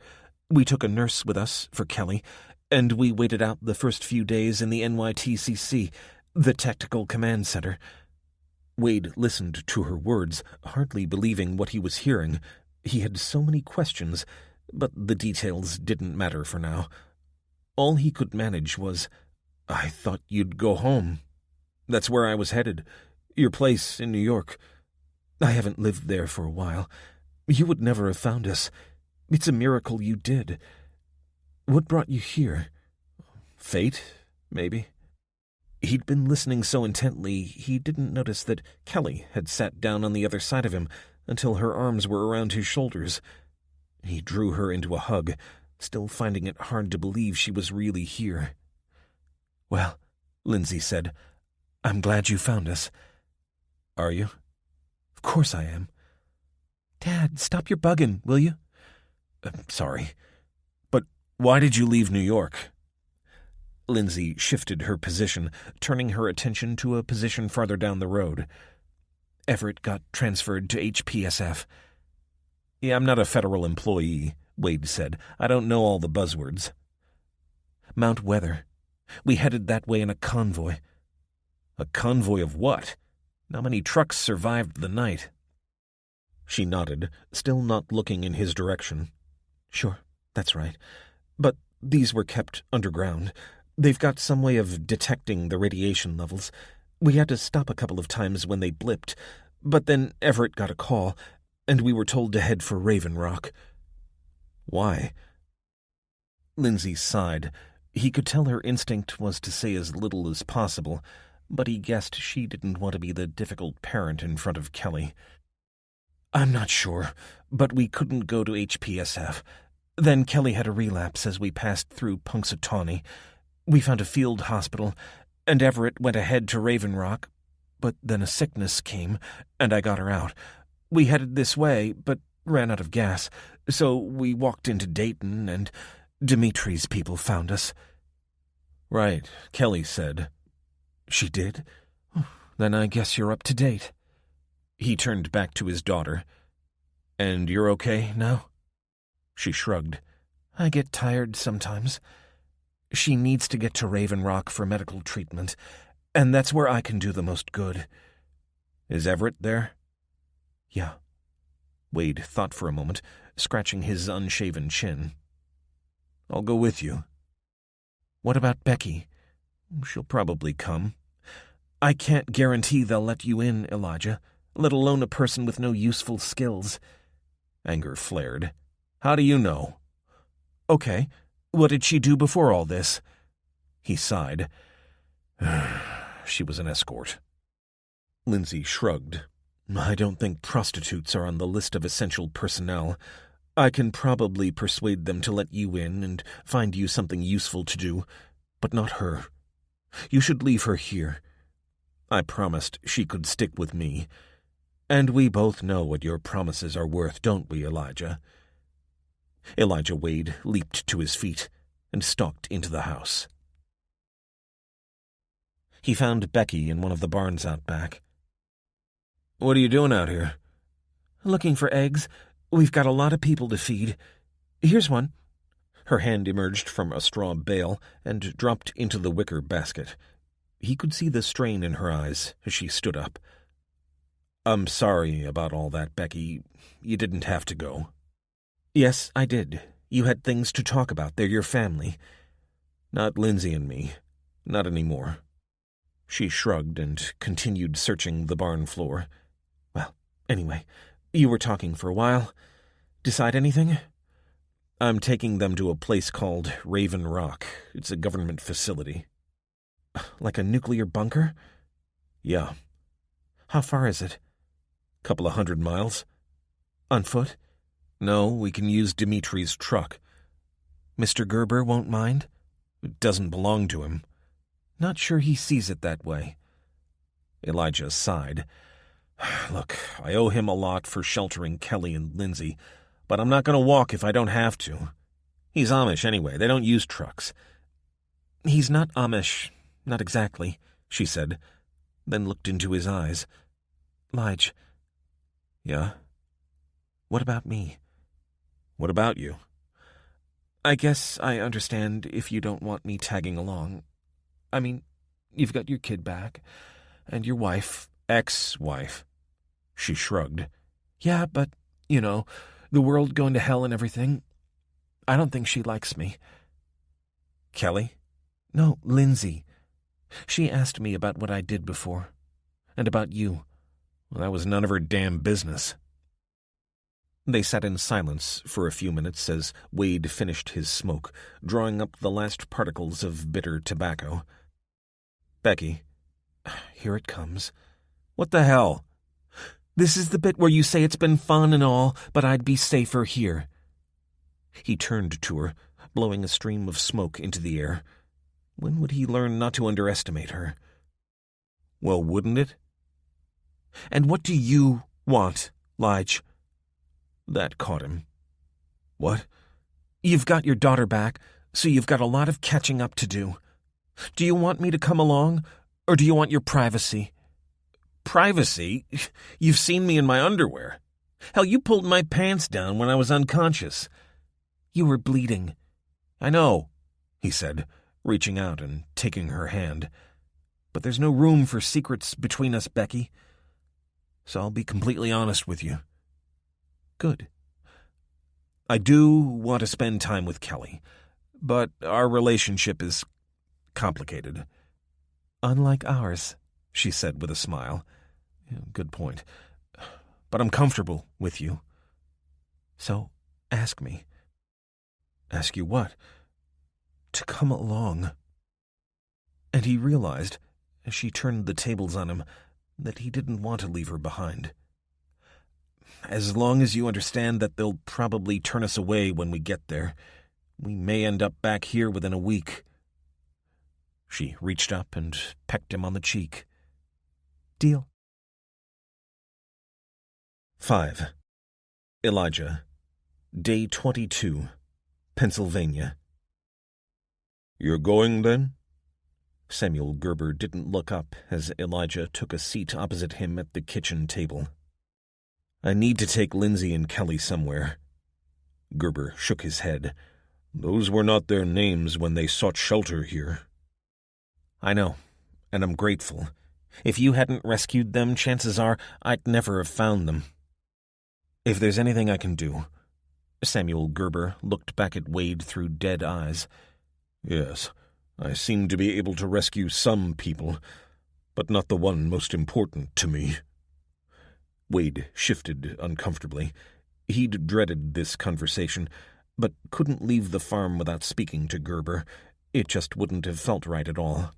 Speaker 3: We took a nurse with us for Kelly, and we waited out the first few days in the NYTCC, the Tactical Command Center. Wade listened to her words, hardly believing what he was hearing. He had so many questions, but the details didn't matter for now. All he could manage was, I thought you'd go home. That's where I was headed. Your place in New York. I haven't lived there for a while. You would never have found us. It's a miracle you did. What brought you here? Fate, maybe? He'd been listening so intently, he didn't notice that Kelly had sat down on the other side of him until her arms were around his shoulders. He drew her into a hug, still finding it hard to believe she was really here. Well, Lindsay said, I'm glad you found us. Are you? Of course I am. Dad, stop your bugging, will you? Sorry. But why did you leave New York? Lindsay shifted her position, turning her attention to a position farther down the road. Everett got transferred to HPSF. Yeah, I'm not a federal employee, Wade said. I don't know all the buzzwords. Mount Weather. We headed that way in a convoy. A convoy of what? Not many trucks survived the night. She nodded, still not looking in his direction. Sure, that's right. But these were kept underground. They've got some way of detecting the radiation levels. We had to stop a couple of times when they blipped, but then Everett got a call, and we were told to head for Raven Rock. Why? Lindsay sighed. He could tell her instinct was to say as little as possible, but he guessed she didn't want to be the difficult parent in front of Kelly. I'm not sure, but we couldn't go to HPSF. Then Kelly had a relapse as we passed through Punxsutawney. We found a field hospital, and Everett went ahead to Raven Rock, but then a sickness came, and I got her out. We headed this way, but ran out of gas, so we walked into Dayton, and Dimitri's people found us. Right, Kelly said. She did? Then I guess you're up to date. He turned back to his daughter. And you're okay now? She shrugged. I get tired sometimes. She needs to get to Raven Rock for medical treatment, and that's where I can do the most good. Is Everett there? Yeah. Wade thought for a moment, scratching his unshaven chin. I'll go with you. What about Becky? She'll probably come. I can't guarantee they'll let you in, Elijah, let alone a person with no useful skills. Anger flared. How do you know? Okay, what did she do before all this? He sighed. She was an escort. Lindsay shrugged. I don't think prostitutes are on the list of essential personnel. I can probably persuade them to let you in and find you something useful to do, but not her. You should leave her here. I promised she could stick with me. And we both know what your promises are worth, don't we, Elijah? Elijah Wade leaped to his feet and stalked into the house. He found Becky in one of the barns out back. What are you doing out here? Looking for eggs. We've got a lot of people to feed. Here's one. Her hand emerged from a straw bale and dropped into the wicker basket. He could see the strain in her eyes as she stood up. "I'm sorry about all that, Becky. You didn't have to go." "Yes, I did. You had things to talk about. They're your family."
Speaker 1: "Not Lindsay and me. Not anymore."
Speaker 3: She shrugged and continued searching the barn floor. "Well, anyway, you were talking for a while. Decide anything?"
Speaker 1: "I'm taking them to a place called Raven Rock. It's a government facility."
Speaker 3: "Like a nuclear bunker?"
Speaker 1: "Yeah."
Speaker 3: "How far is it?"
Speaker 1: "Couple of 100 miles.
Speaker 3: "On foot?"
Speaker 1: "No, we can use Dimitri's truck."
Speaker 3: "Mr. Gerber won't mind?"
Speaker 1: "It doesn't belong to him."
Speaker 3: "Not sure he sees it that way."
Speaker 1: Elijah sighed. "Look, I owe him a lot for sheltering Kelly and Lindsay, but I'm not going to walk if I don't have to. He's Amish anyway. They don't use trucks."
Speaker 3: "He's not Amish. Not exactly," she said, then looked into his eyes. "Lige."
Speaker 1: "Yeah?"
Speaker 3: "What about me?"
Speaker 1: "What about you?"
Speaker 3: "I guess I understand if you don't want me tagging along. I mean, you've got your kid back, and your wife."
Speaker 1: "Ex-wife." She shrugged.
Speaker 3: "Yeah, but, the world going to hell and everything. I don't think she likes me."
Speaker 1: "Kelly?"
Speaker 3: "No, Lindsay. She asked me about what I did before, and about you."
Speaker 1: "Well, that was none of her damn business."
Speaker 3: They sat in silence for a few minutes as Wade finished his smoke, drawing up the last particles of bitter tobacco.
Speaker 1: "Becky."
Speaker 3: "Here it comes."
Speaker 1: "What the hell?"
Speaker 3: "This is the bit where you say it's been fun and all, but I'd be safer here." He turned to her, blowing a stream of smoke into the air. When would he learn not to underestimate her?
Speaker 1: "Well, wouldn't it?"
Speaker 3: "And what do you want, Lige?"
Speaker 1: That caught him. "What?"
Speaker 3: "You've got your daughter back, so you've got a lot of catching up to do. Do you want me to come along, or do you want your privacy?"
Speaker 1: "Privacy? You've seen me in my underwear. Hell, you pulled my pants down when I was unconscious."
Speaker 3: "You were bleeding."
Speaker 1: "I know," he said, reaching out and taking her hand. "But there's no room for secrets between us, Becky. So I'll be completely honest with you."
Speaker 3: "Good."
Speaker 1: "I do want to spend time with Kelly, but our relationship is complicated."
Speaker 3: "Unlike ours,"
Speaker 1: she said with a smile.
Speaker 3: "Good point.
Speaker 1: But I'm comfortable with you."
Speaker 3: "So, ask me."
Speaker 1: "Ask you what?"
Speaker 3: "To come along." And he realized, as she turned the tables on him, that he didn't want to leave her behind.
Speaker 1: "As long as you understand that they'll probably turn us away when we get there. We may end up back here within a week." She reached up and pecked him on the cheek.
Speaker 3: "Deal."
Speaker 1: 5. Elijah. Day 22. Pennsylvania. "You're going, then?"
Speaker 3: Samuel Gerber didn't look up as Elijah took a seat opposite him at the kitchen table.
Speaker 1: "I need to take Lindsay and Kelly somewhere."
Speaker 3: Gerber shook his head.
Speaker 5: "Those were not their names when they sought shelter here."
Speaker 3: "I know, and I'm grateful. If you hadn't rescued them, chances are I'd never have found them. If there's anything I can do..." Samuel Gerber looked back at Wade through dead eyes.
Speaker 5: "Yes, I seem to be able to rescue some people, but not the one most important to me."
Speaker 3: Wade shifted uncomfortably. He'd dreaded this conversation, but couldn't leave the farm without speaking to Gerber. It just wouldn't have felt right at all.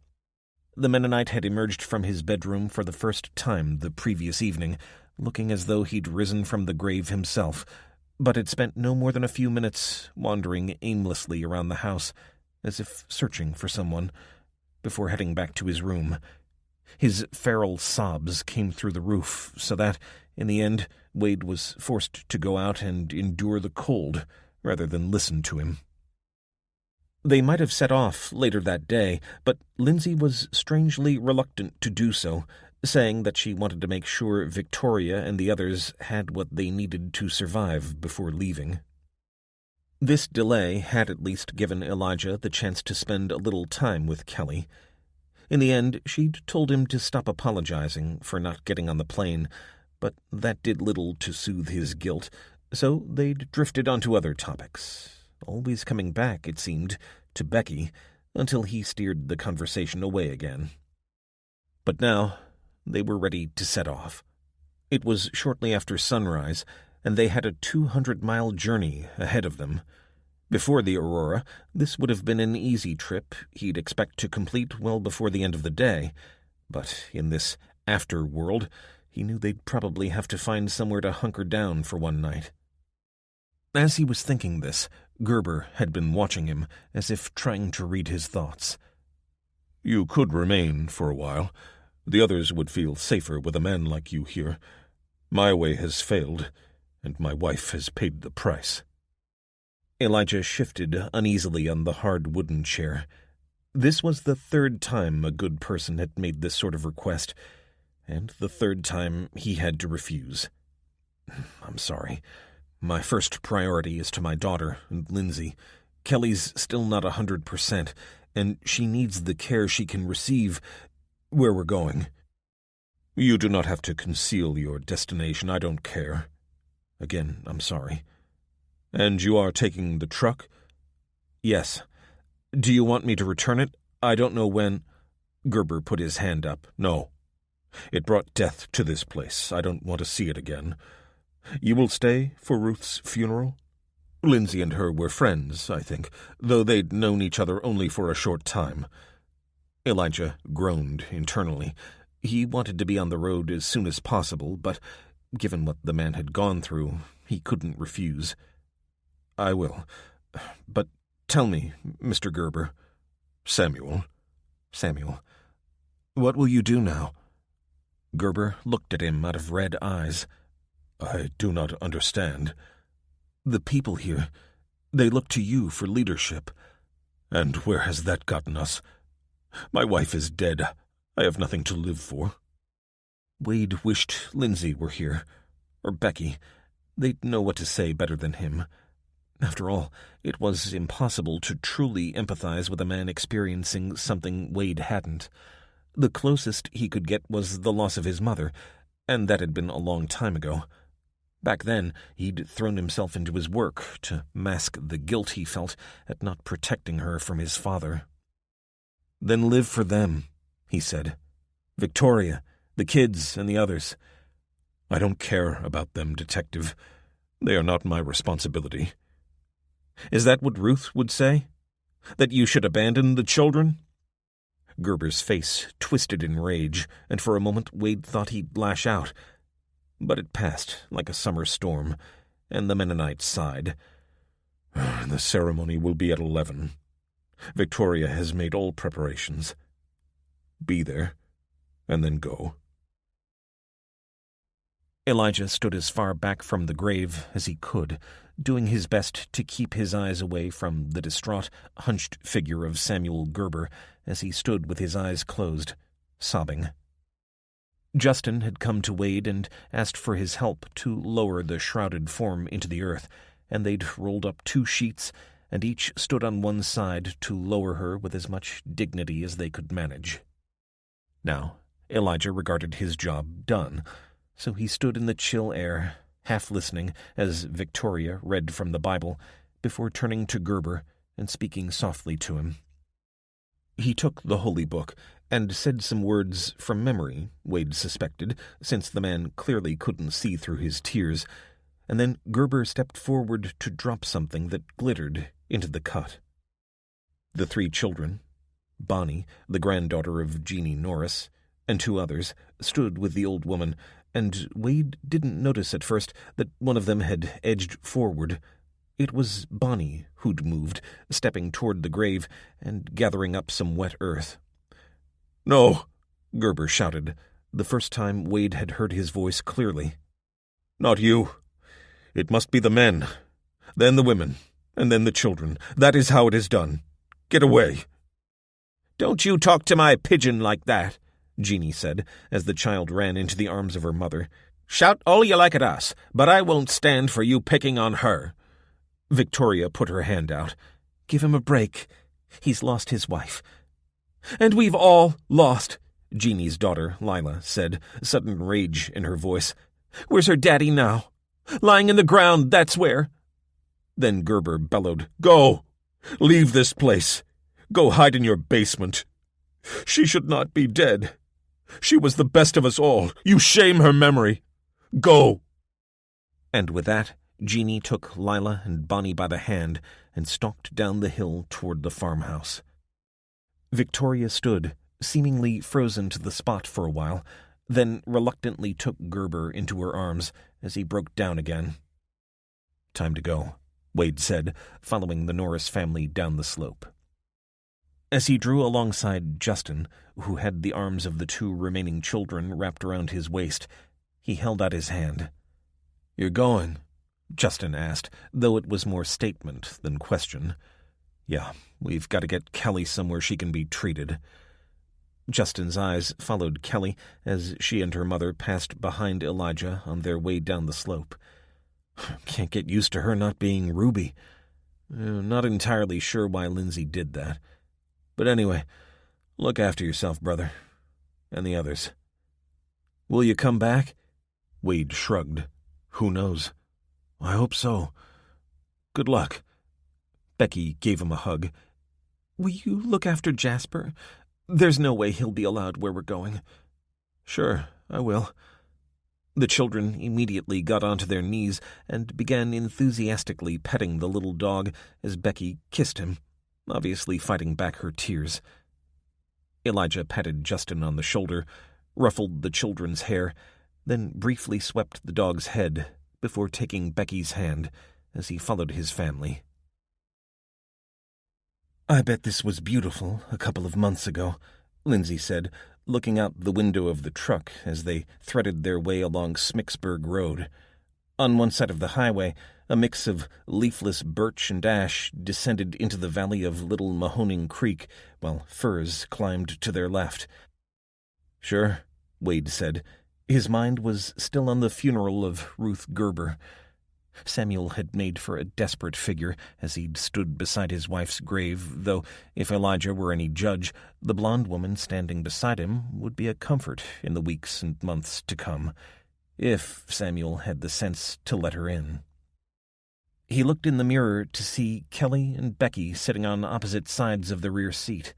Speaker 3: The Mennonite had emerged from his bedroom for the first time the previous evening, looking as though he'd risen from the grave himself, but had spent no more than a few minutes wandering aimlessly around the house, as if searching for someone, before heading back to his room. His feral sobs came through the roof, so that, in the end, Wade was forced to go out and endure the cold rather than listen to him. They might have set off later that day, but Lindsay was strangely reluctant to do so, saying that she wanted to make sure Victoria and the others had what they needed to survive before leaving. This delay had at least given Elijah the chance to spend a little time with Kelly. In the end, she'd told him to stop apologizing for not getting on the plane, but that did little to soothe his guilt, so they'd drifted onto other topics, always coming back, it seemed, to Becky, until he steered the conversation away again. But now they were ready to set off. It was shortly after sunrise, and they had a 200-mile journey ahead of them. Before the Aurora, this would have been an easy trip he'd expect to complete well before the end of the day, but in this after-world, he knew they'd probably have to find somewhere to hunker down for one night. As he was thinking this, Gerber had been watching him, as if trying to read his thoughts.
Speaker 5: "You could remain for a while. The others would feel safer with a man like you here. My way has failed, and my wife has paid the price."
Speaker 3: Elijah shifted uneasily on the hard wooden chair. This was the third time a good person had made this sort of request, and the third time he had to refuse. "I'm sorry. My first priority is to my daughter and Lindsay. Kelly's still not 100%, and she needs the care she can receive where we're going."
Speaker 5: "You do not have to conceal your destination. I don't care."
Speaker 3: "Again, I'm sorry."
Speaker 5: "And you are taking the truck?"
Speaker 3: "Yes. Do you want me to return it? I don't know when—"
Speaker 5: Gerber put his hand up. "No. It brought death to this place. I don't want to see it again. You will stay for Ruth's funeral?" Lindsay and her were friends, I think, though they'd known each other only for a short time.
Speaker 3: Elijah groaned internally. He wanted to be on the road as soon as possible, but given what the man had gone through, he couldn't refuse. "I will. But tell me, Mr. Gerber."
Speaker 5: "Samuel."
Speaker 3: "Samuel. What will you do now?" Gerber looked at him out of red eyes.
Speaker 5: "I do not understand."
Speaker 3: "The people here, they look to you for leadership."
Speaker 5: "And where has that gotten us? My wife is dead. I have nothing to live for."
Speaker 3: Wade wished Lindsay were here, or Becky. They'd know what to say better than him. After all, it was impossible to truly empathize with a man experiencing something Wade hadn't. The closest he could get was the loss of his mother, and that had been a long time ago. Back then, he'd thrown himself into his work to mask the guilt he felt at not protecting her from his father. "Then live for them," he said. "Victoria, the kids, and the others."
Speaker 5: "I don't care about them, Detective. They are not my responsibility."
Speaker 3: "Is that what Ruth would say? That you should abandon the children?" Gerber's face twisted in rage, and for a moment Wade thought he'd lash out. But it passed like a summer storm, and the Mennonite sighed.
Speaker 5: "The ceremony will be at 11. Victoria has made all preparations. Be there, and then go."
Speaker 3: Elijah stood as far back from the grave as he could, doing his best to keep his eyes away from the distraught, hunched figure of Samuel Gerber as he stood with his eyes closed, sobbing. Justin had come to Wade and asked for his help to lower the shrouded form into the earth, and they'd rolled up 2 sheets, and each stood on one side to lower her with as much dignity as they could manage. Now, Elijah regarded his job done, so he stood in the chill air, half listening as Victoria read from the Bible, before turning to Gerber and speaking softly to him. He took the holy book and said some words from memory, Wade suspected, since the man clearly couldn't see through his tears, and then Gerber stepped forward to drop something that glittered into the cut. The 3 children, Bonnie, the granddaughter of Jeannie Norris, and 2 others, stood with the old woman, and Wade didn't notice at first that one of them had edged forward. It was Bonnie who'd moved, stepping toward the grave and gathering up some wet earth.
Speaker 5: "No!"
Speaker 3: Gerber shouted, the first time Wade had heard his voice clearly.
Speaker 5: "Not you. It must be the men, then the women, and then the children. That is how it is done. Get away."
Speaker 2: "Don't you talk to my pigeon like that," Jeannie said, as the child ran into the arms of her mother. "Shout all you like at us, but I won't stand for you picking on her."
Speaker 3: Victoria put her hand out. "Give him a break. He's lost his wife." And we've all lost, Jeannie's daughter, Lila, said, sudden rage in her voice. Where's her daddy now? Lying in the ground, that's where. Then Gerber bellowed, Go! Leave this place. Go hide in your basement. She should not be dead. She was the best of us all. You shame her memory. Go! And with that, Jeannie took Lila and Bonnie by the hand and stalked down the hill toward the farmhouse. Victoria stood, seemingly frozen to the spot for a while, then reluctantly took Gerber into her arms as he broke down again. Time to go, Wade said, following the Norris family down the slope. As he drew alongside Justin, who had the arms of the two remaining children wrapped around his waist, he held out his hand. "You're going?" Justin asked, though it was more statement than question. "Yeah, we've got to get Kelly somewhere she can be treated." Justin's eyes followed Kelly as she and her mother passed behind Elijah on their way down the slope. "Can't get used to her not being Ruby. Not entirely sure why Lindsay did that. But anyway, look after yourself, brother. And the others." "Will you come back?" Wade shrugged. "Who knows? I hope so. Good luck." Becky gave him a hug. "Will you look after Jasper? There's no way he'll be allowed where we're going." "Sure, I will." The children immediately got onto their knees and began enthusiastically petting the little dog as Becky kissed him, obviously fighting back her tears. Elijah patted Justin on the shoulder, ruffled the children's hair, then briefly swept the dog's head before taking Becky's hand as he followed his family. "I bet this was beautiful a couple of months ago," Lindsay said, looking out the window of the truck as they threaded their way along Smicksburg Road. On one side of the highway, a mix of leafless birch and ash descended into the valley of Little Mahoning Creek, while firs climbed to their left. "Sure," Wade said. His mind was still on the funeral of Ruth Gerber. Samuel had made for a desperate figure as he'd stood beside his wife's grave, though if Elijah were any judge, the blonde woman standing beside him would be a comfort in the weeks and months to come, if Samuel had the sense to let her in. He looked in the mirror to see Kelly and Becky sitting on opposite sides of the rear seat.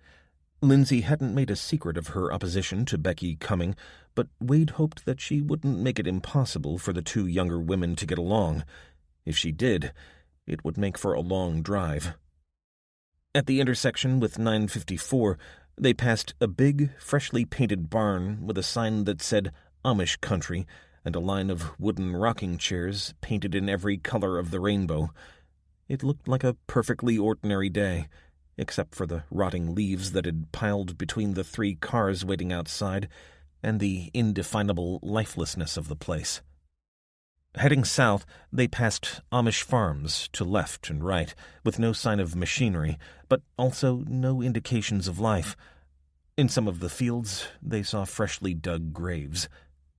Speaker 3: Lindsay hadn't made a secret of her opposition to Becky coming, but Wade hoped that she wouldn't make it impossible for the two younger women to get along. If she did, it would make for a long drive. At the intersection with 954, they passed a big, freshly painted barn with a sign that said Amish Country and a line of wooden rocking chairs painted in every color of the rainbow. It looked like a perfectly ordinary day, except for the rotting leaves that had piled between the 3 cars waiting outside and the indefinable lifelessness of the place. Heading south, they passed Amish farms to left and right, with no sign of machinery, but also no indications of life. In some of the fields, they saw freshly dug graves.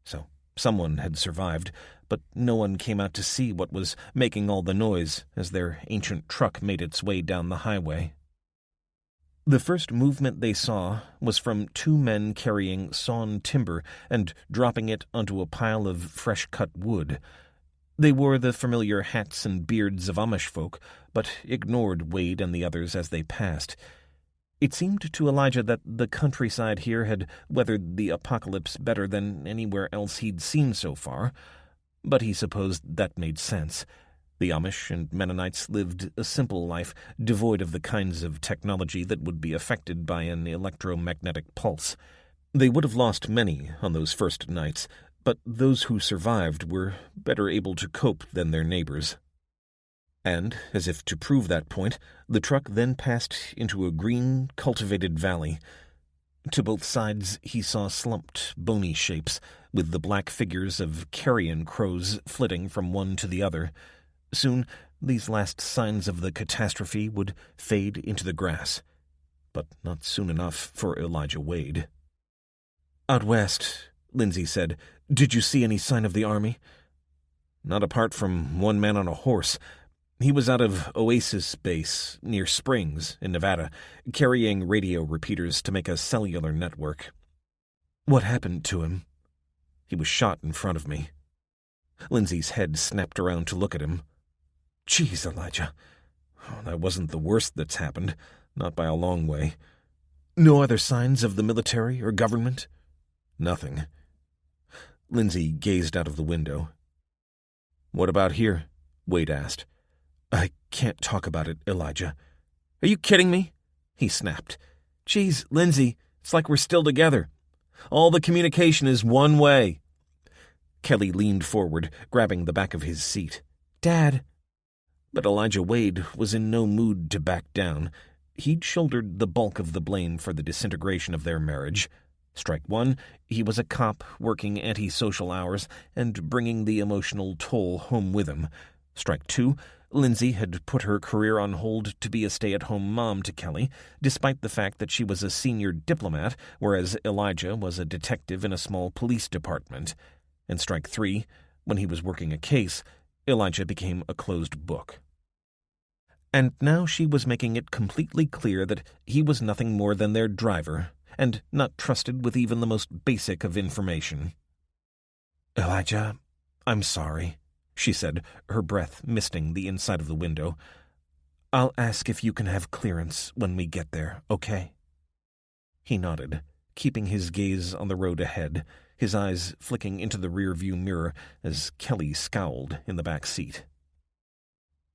Speaker 3: So someone had survived, but no one came out to see what was making all the noise as their ancient truck made its way down the highway. The first movement they saw was from 2 men carrying sawn timber and dropping it onto a pile of fresh-cut wood. They wore the familiar hats and beards of Amish folk, but ignored Wade and the others as they passed. It seemed to Elijah that the countryside here had weathered the apocalypse better than anywhere else he'd seen so far, but he supposed that made sense. The Amish and Mennonites lived a simple life, devoid of the kinds of technology that would be affected by an electromagnetic pulse. They would have lost many on those first nights, but those who survived were better able to cope than their neighbors. And, as if to prove that point, the truck then passed into a green, cultivated valley. To both sides he saw slumped, bony shapes, with the black figures of carrion crows flitting from one to the other. Soon, these last signs of the catastrophe would fade into the grass, but not soon enough for Elijah Wade. "Out west," Lindsay said, "did you see any sign of the army?" "Not apart from one man on a horse. He was out of Oasis Base, near Springs, in Nevada, carrying radio repeaters to make a cellular network. What happened to him? He was shot in front of me. Lindsay's head snapped around to look at him. Jeez, Elijah. Oh, that wasn't the worst that's happened, not by a long way. No other signs of the military or government? Nothing. Lindsay gazed out of the window. What about here? Wade asked. I can't talk about it, Elijah. Are you kidding me? He snapped. Geez, Lindsay, it's like we're still together. All the communication is one way. Kelly leaned forward, grabbing the back of his seat. Dad. But Elijah Wade was in no mood to back down. He'd shouldered the bulk of the blame for the disintegration of their marriage. Strike one, he was a cop working antisocial hours and bringing the emotional toll home with him. Strike two, Lindsay had put her career on hold to be a stay-at-home mom to Kelly, despite the fact that she was a senior diplomat, whereas Elijah was a detective in a small police department. And strike three, when he was working a case, Elijah became a closed book. And now she was making it completely clear that he was nothing more than their driver, and not trusted with even the most basic of information. Elijah, I'm sorry, she said, her breath misting the inside of the window. I'll ask if you can have clearance when we get there, okay? He nodded, keeping his gaze on the road ahead, his eyes flicking into the rearview mirror as Kelly scowled in the back seat.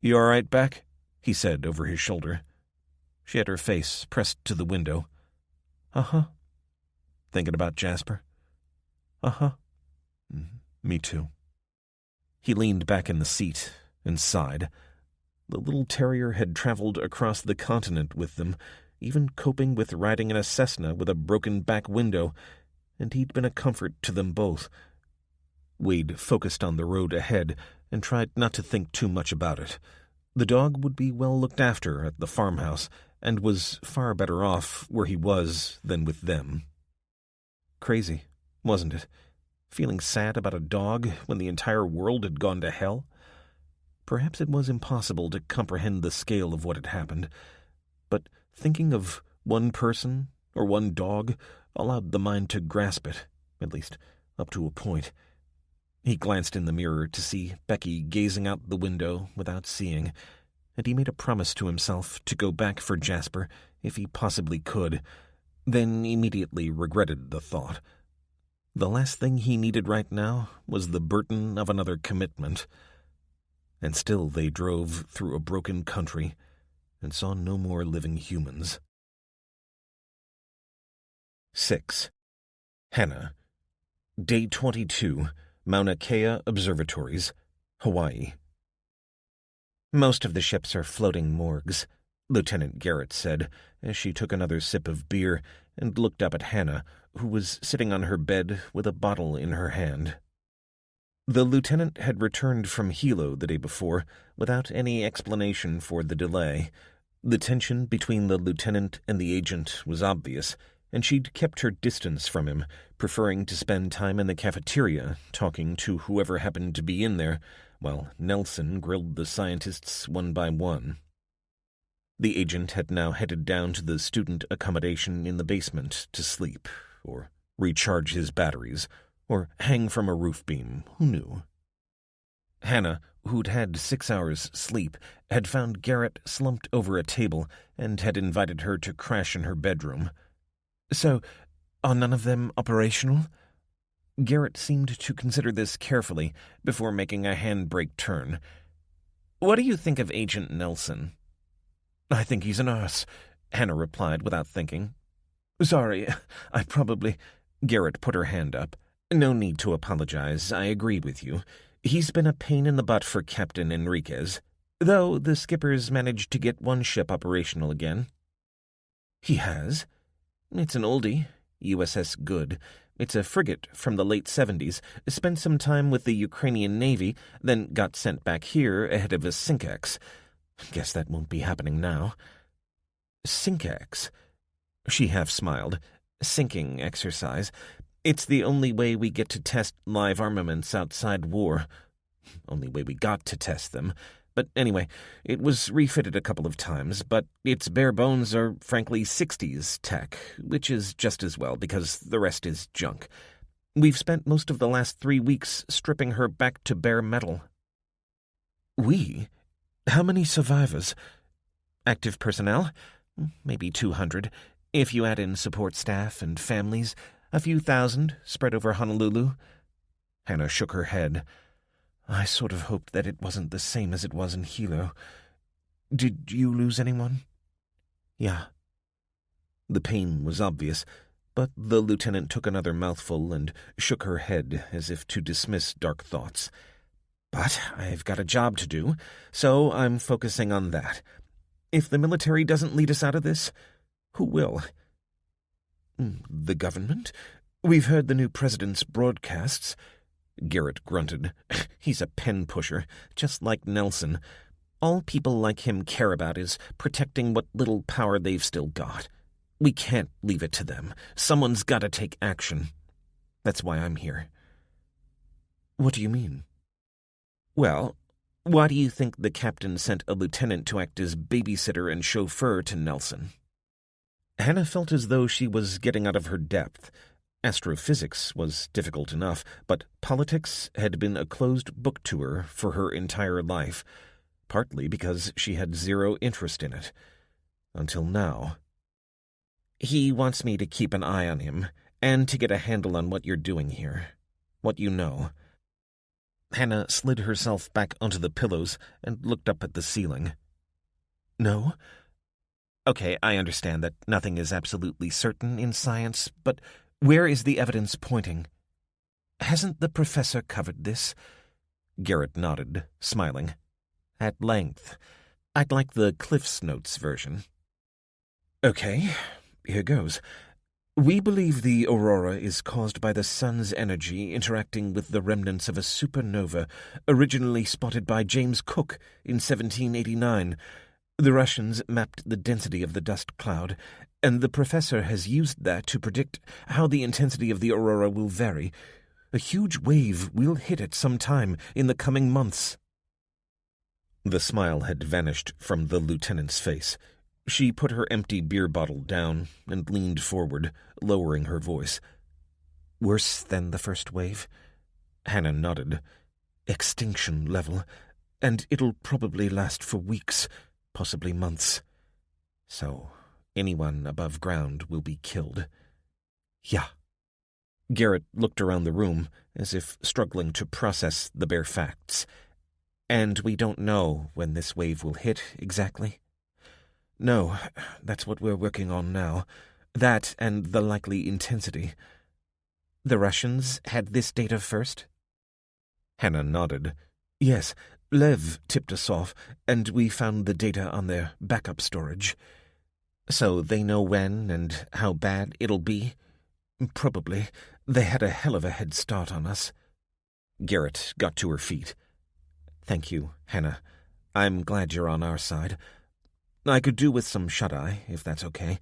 Speaker 3: You all right, Beck? He said over his shoulder. She had her face pressed to the window. Uh-huh. Thinking about Jasper? Uh-huh. Me too. He leaned back in the seat and sighed. The little terrier had traveled across the continent with them, even coping with riding in a Cessna with a broken back window, and he'd been a comfort to them both. Wade focused on the road ahead and tried not to think too much about it. The dog would be well looked after at the farmhouse, and was far better off where he was than with them. Crazy, wasn't it? Feeling sad about a dog when the entire world had gone to hell? Perhaps it was impossible to comprehend the scale of what had happened, but thinking of one person or one dog allowed the mind to grasp it, at least up to a point. He glanced in the mirror to see Becky gazing out the window without seeing, and he made a promise to himself to go back for Jasper if he possibly could, then immediately regretted the thought. The last thing he needed right now was the burden of another commitment. And still they drove through a broken country and saw no more living humans. 6. Hannah. Day 22, Mauna Kea Observatories, Hawaii. Most of the ships are floating morgues, Lieutenant Garrett said, as she took another sip of beer and looked up at Hannah, who was sitting on her bed with a bottle in her hand. The lieutenant had returned from Hilo the day before, without any explanation for the delay. The tension between the lieutenant and the agent was obvious, and she'd kept her distance from him, preferring to spend time in the cafeteria talking to whoever happened to be in there, while Nelson grilled the scientists one by one. The agent had now headed down to the student accommodation in the basement to sleep, or recharge his batteries, or hang from a roof beam, who knew? Hannah, who'd had 6 hours' sleep, had found Garrett slumped over a table and had invited her to crash in her bedroom. So, are none of them operational? Garrett seemed to consider this carefully before making a handbrake turn. What do you think of Agent Nelson? I think he's an arse, Hannah replied without thinking. Sorry, I probably... Garrett put her hand up. No need to apologize, I agree with you. He's been a pain in the butt for Captain Enriquez, though the skipper's managed to get one ship operational again. He has? It's an oldie, USS Good. It's a frigate from the late 70s, spent some time with the Ukrainian Navy, then got sent back here ahead of a Syncax. Guess that won't be happening now. Syncax? She half smiled. Sinking exercise. It's the only way we get to test live armaments outside war. Only way we got to test them. But anyway, it was refitted a couple of times, but its bare bones are frankly 60s tech, which is just as well because the rest is junk. We've spent most of the last 3 weeks stripping her back to bare metal.
Speaker 4: We? How many survivors?
Speaker 3: Active personnel? Maybe 200. If you add in support staff and families, a few thousand spread over Honolulu.
Speaker 4: Hannah shook her head. I sort of hoped that it wasn't the same as it was in Hilo. Did you lose anyone?
Speaker 3: Yeah.
Speaker 4: The pain was obvious, but the lieutenant took another mouthful and shook her head as if to dismiss dark thoughts.
Speaker 3: But I've got a job to do, so I'm focusing on that. If the military doesn't lead us out of this, who will?
Speaker 4: The government? We've heard the new president's broadcasts. Garrett grunted.
Speaker 3: He's a pen pusher, just like Nelson. All people like him care about is protecting what little power they've still got. We can't leave it to them. Someone's got to take action. That's why I'm here.
Speaker 4: What do you mean?
Speaker 3: Well, why do you think the captain sent a lieutenant to act as babysitter and chauffeur to Nelson?
Speaker 4: Hannah felt as though she was getting out of her depth. Astrophysics was difficult enough, but politics had been a closed book to her for her entire life, partly because she had zero interest in it. Until now.
Speaker 3: He wants me to keep an eye on him, and to get a handle on what you're doing here. What you know.
Speaker 4: Hannah slid herself back onto the pillows and looked up at the ceiling.
Speaker 3: No? Okay, I understand that nothing is absolutely certain in science, but where is the evidence pointing? Hasn't the professor covered this?
Speaker 4: Garrett nodded, smiling.
Speaker 3: At length. I'd like the Cliff's Notes version.
Speaker 4: Okay, here goes. We believe the Aurora is caused by the sun's energy interacting with the remnants of a supernova originally spotted by James Cook in 1789. The Russians mapped the density of the dust cloud, and the professor has used that to predict how the intensity of the aurora will vary. A huge wave will hit it sometime in the coming months. The smile had vanished from the lieutenant's face. She put her empty beer bottle down and leaned forward, lowering her voice.
Speaker 3: Worse than the first wave?
Speaker 4: Hannah nodded. Extinction level, and it'll probably last for weeks, possibly months.
Speaker 3: So anyone above ground will be killed?
Speaker 4: Yeah. Garrett looked around the room, as if struggling to process the bare facts.
Speaker 3: And we don't know when this wave will hit exactly?
Speaker 4: No, that's what we're working on now. That and the likely intensity.
Speaker 3: The Russians had this data first?
Speaker 4: Hannah nodded. Yes, Lev tipped us off, and we found the data on their backup storage.
Speaker 3: So they know when and how bad it'll be?
Speaker 4: Probably. They had a hell of a head start on us. Garrett got to her feet.
Speaker 3: Thank you, Hannah. I'm glad you're on our side. I could do with some shut-eye, if that's okay.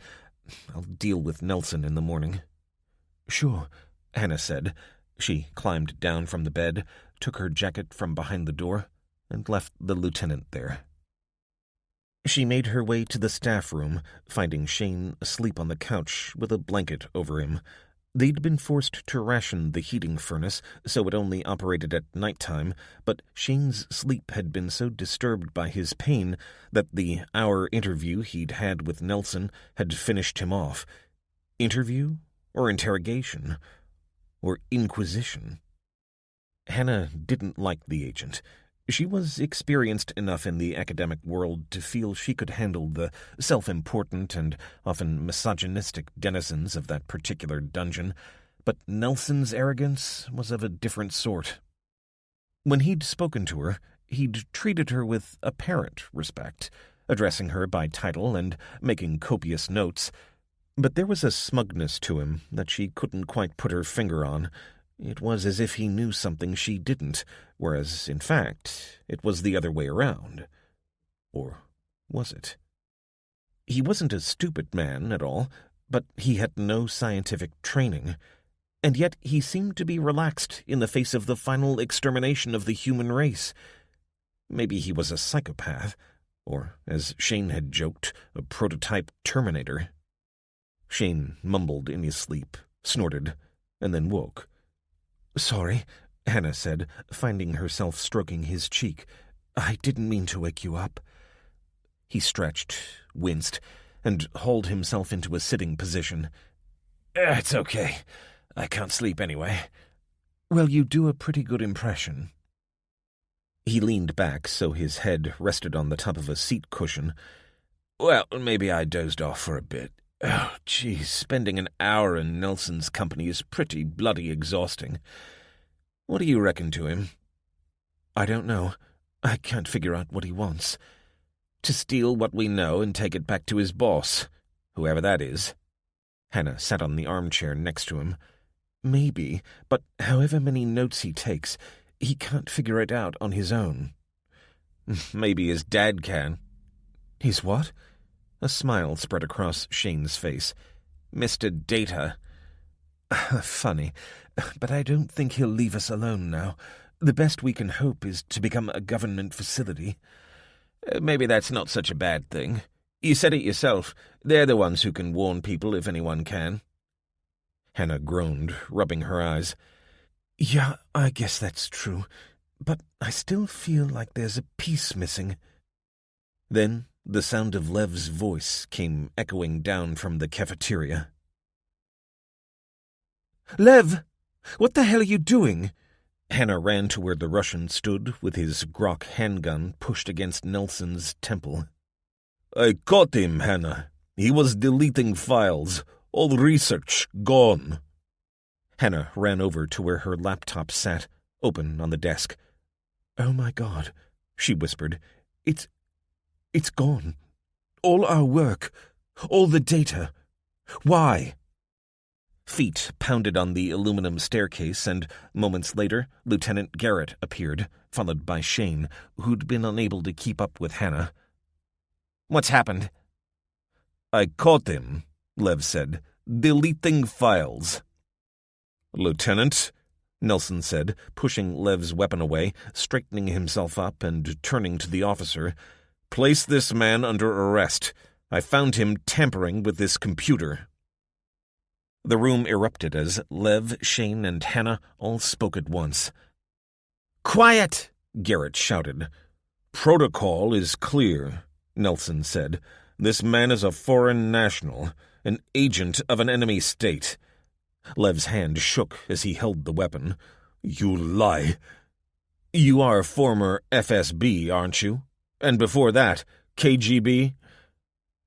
Speaker 3: I'll deal with Nelson in the morning.
Speaker 4: Sure, Hannah said. She climbed down from the bed, took her jacket from behind the door, and left the lieutenant there. She made her way to the staff room, finding Shane asleep on the couch with a blanket over him. They'd been forced to ration the heating furnace so it only operated at nighttime, but Shane's sleep had been so disturbed by his pain that the hour interview he'd had with Nelson had finished him off. Interview? Or interrogation? Or inquisition? Hannah didn't like the agent. She was experienced enough in the academic world to feel she could handle the self-important and often misogynistic denizens of that particular dungeon, but Nelson's arrogance was of a different sort. When he'd spoken to her, he'd treated her with apparent respect, addressing her by title and making copious notes, but there was a smugness to him that she couldn't quite put her finger on. It was as if he knew something she didn't, whereas, in fact, it was the other way around. Or was it? He wasn't a stupid man at all, but he had no scientific training, and yet he seemed to be relaxed in the face of the final extermination of the human race.
Speaker 3: Maybe he was a psychopath, or, as Shane had joked, a prototype Terminator. Shane mumbled in his sleep, snorted, and then woke. "Sorry," Hannah said, finding herself stroking his cheek. "I didn't mean to wake you up." He stretched, winced, and hauled himself into a sitting position.
Speaker 4: "It's okay. I can't sleep anyway."
Speaker 3: "Well, you do a pretty good impression." He leaned back so his head rested on the top of a seat cushion.
Speaker 4: "Well, maybe I dozed off for a bit. Oh, geez, spending an hour in Nelson's company is pretty bloody exhausting. What do you reckon to him?"
Speaker 3: "I don't know. I can't figure out what he wants."
Speaker 4: "To steal what we know and take it back to his boss, whoever that is."
Speaker 3: Hannah sat on the armchair next to him. "Maybe, but however many notes he takes, he can't figure it out on his own."
Speaker 4: "Maybe his dad can."
Speaker 3: "His what?" A smile spread across Shane's face.
Speaker 4: "Mr. Data."
Speaker 3: "Funny, but I don't think he'll leave us alone now. The best we can hope is to become a government facility."
Speaker 4: "Maybe that's not such a bad thing. You said it yourself. They're the ones who can warn people if anyone can."
Speaker 3: Hannah groaned, rubbing her eyes. "Yeah, I guess that's true, but I still feel like there's a piece missing." Then the sound of Lev's voice came echoing down from the cafeteria. "Lev! What the hell are you doing?" Hannah ran to where the Russian stood with his Glock handgun pushed against Nelson's temple.
Speaker 5: "I caught him, Hannah. He was deleting files. All research gone."
Speaker 3: Hannah ran over to where her laptop sat, open on the desk. "Oh my God," she whispered. It's gone. All our work. All the data. Why?" Feet pounded on the aluminum staircase, and moments later, Lieutenant Garrett appeared, followed by Shane, who'd been unable to keep up with Hannah.
Speaker 2: "What's happened?"
Speaker 5: "I caught him," Lev said, "deleting files."
Speaker 3: "Lieutenant," Nelson said, pushing Lev's weapon away, straightening himself up and turning to the officer, "place this man under arrest. I found him tampering with this computer." The room erupted as Lev, Shane, and Hannah all spoke at once.
Speaker 2: "Quiet!"
Speaker 3: Garrett shouted.
Speaker 5: "Protocol is clear," Nelson said. "This man is a foreign national, an agent of an enemy state."
Speaker 3: Lev's hand shook as he held the weapon.
Speaker 5: "You lie."
Speaker 3: "You are former FSB, aren't you? And before that, KGB?"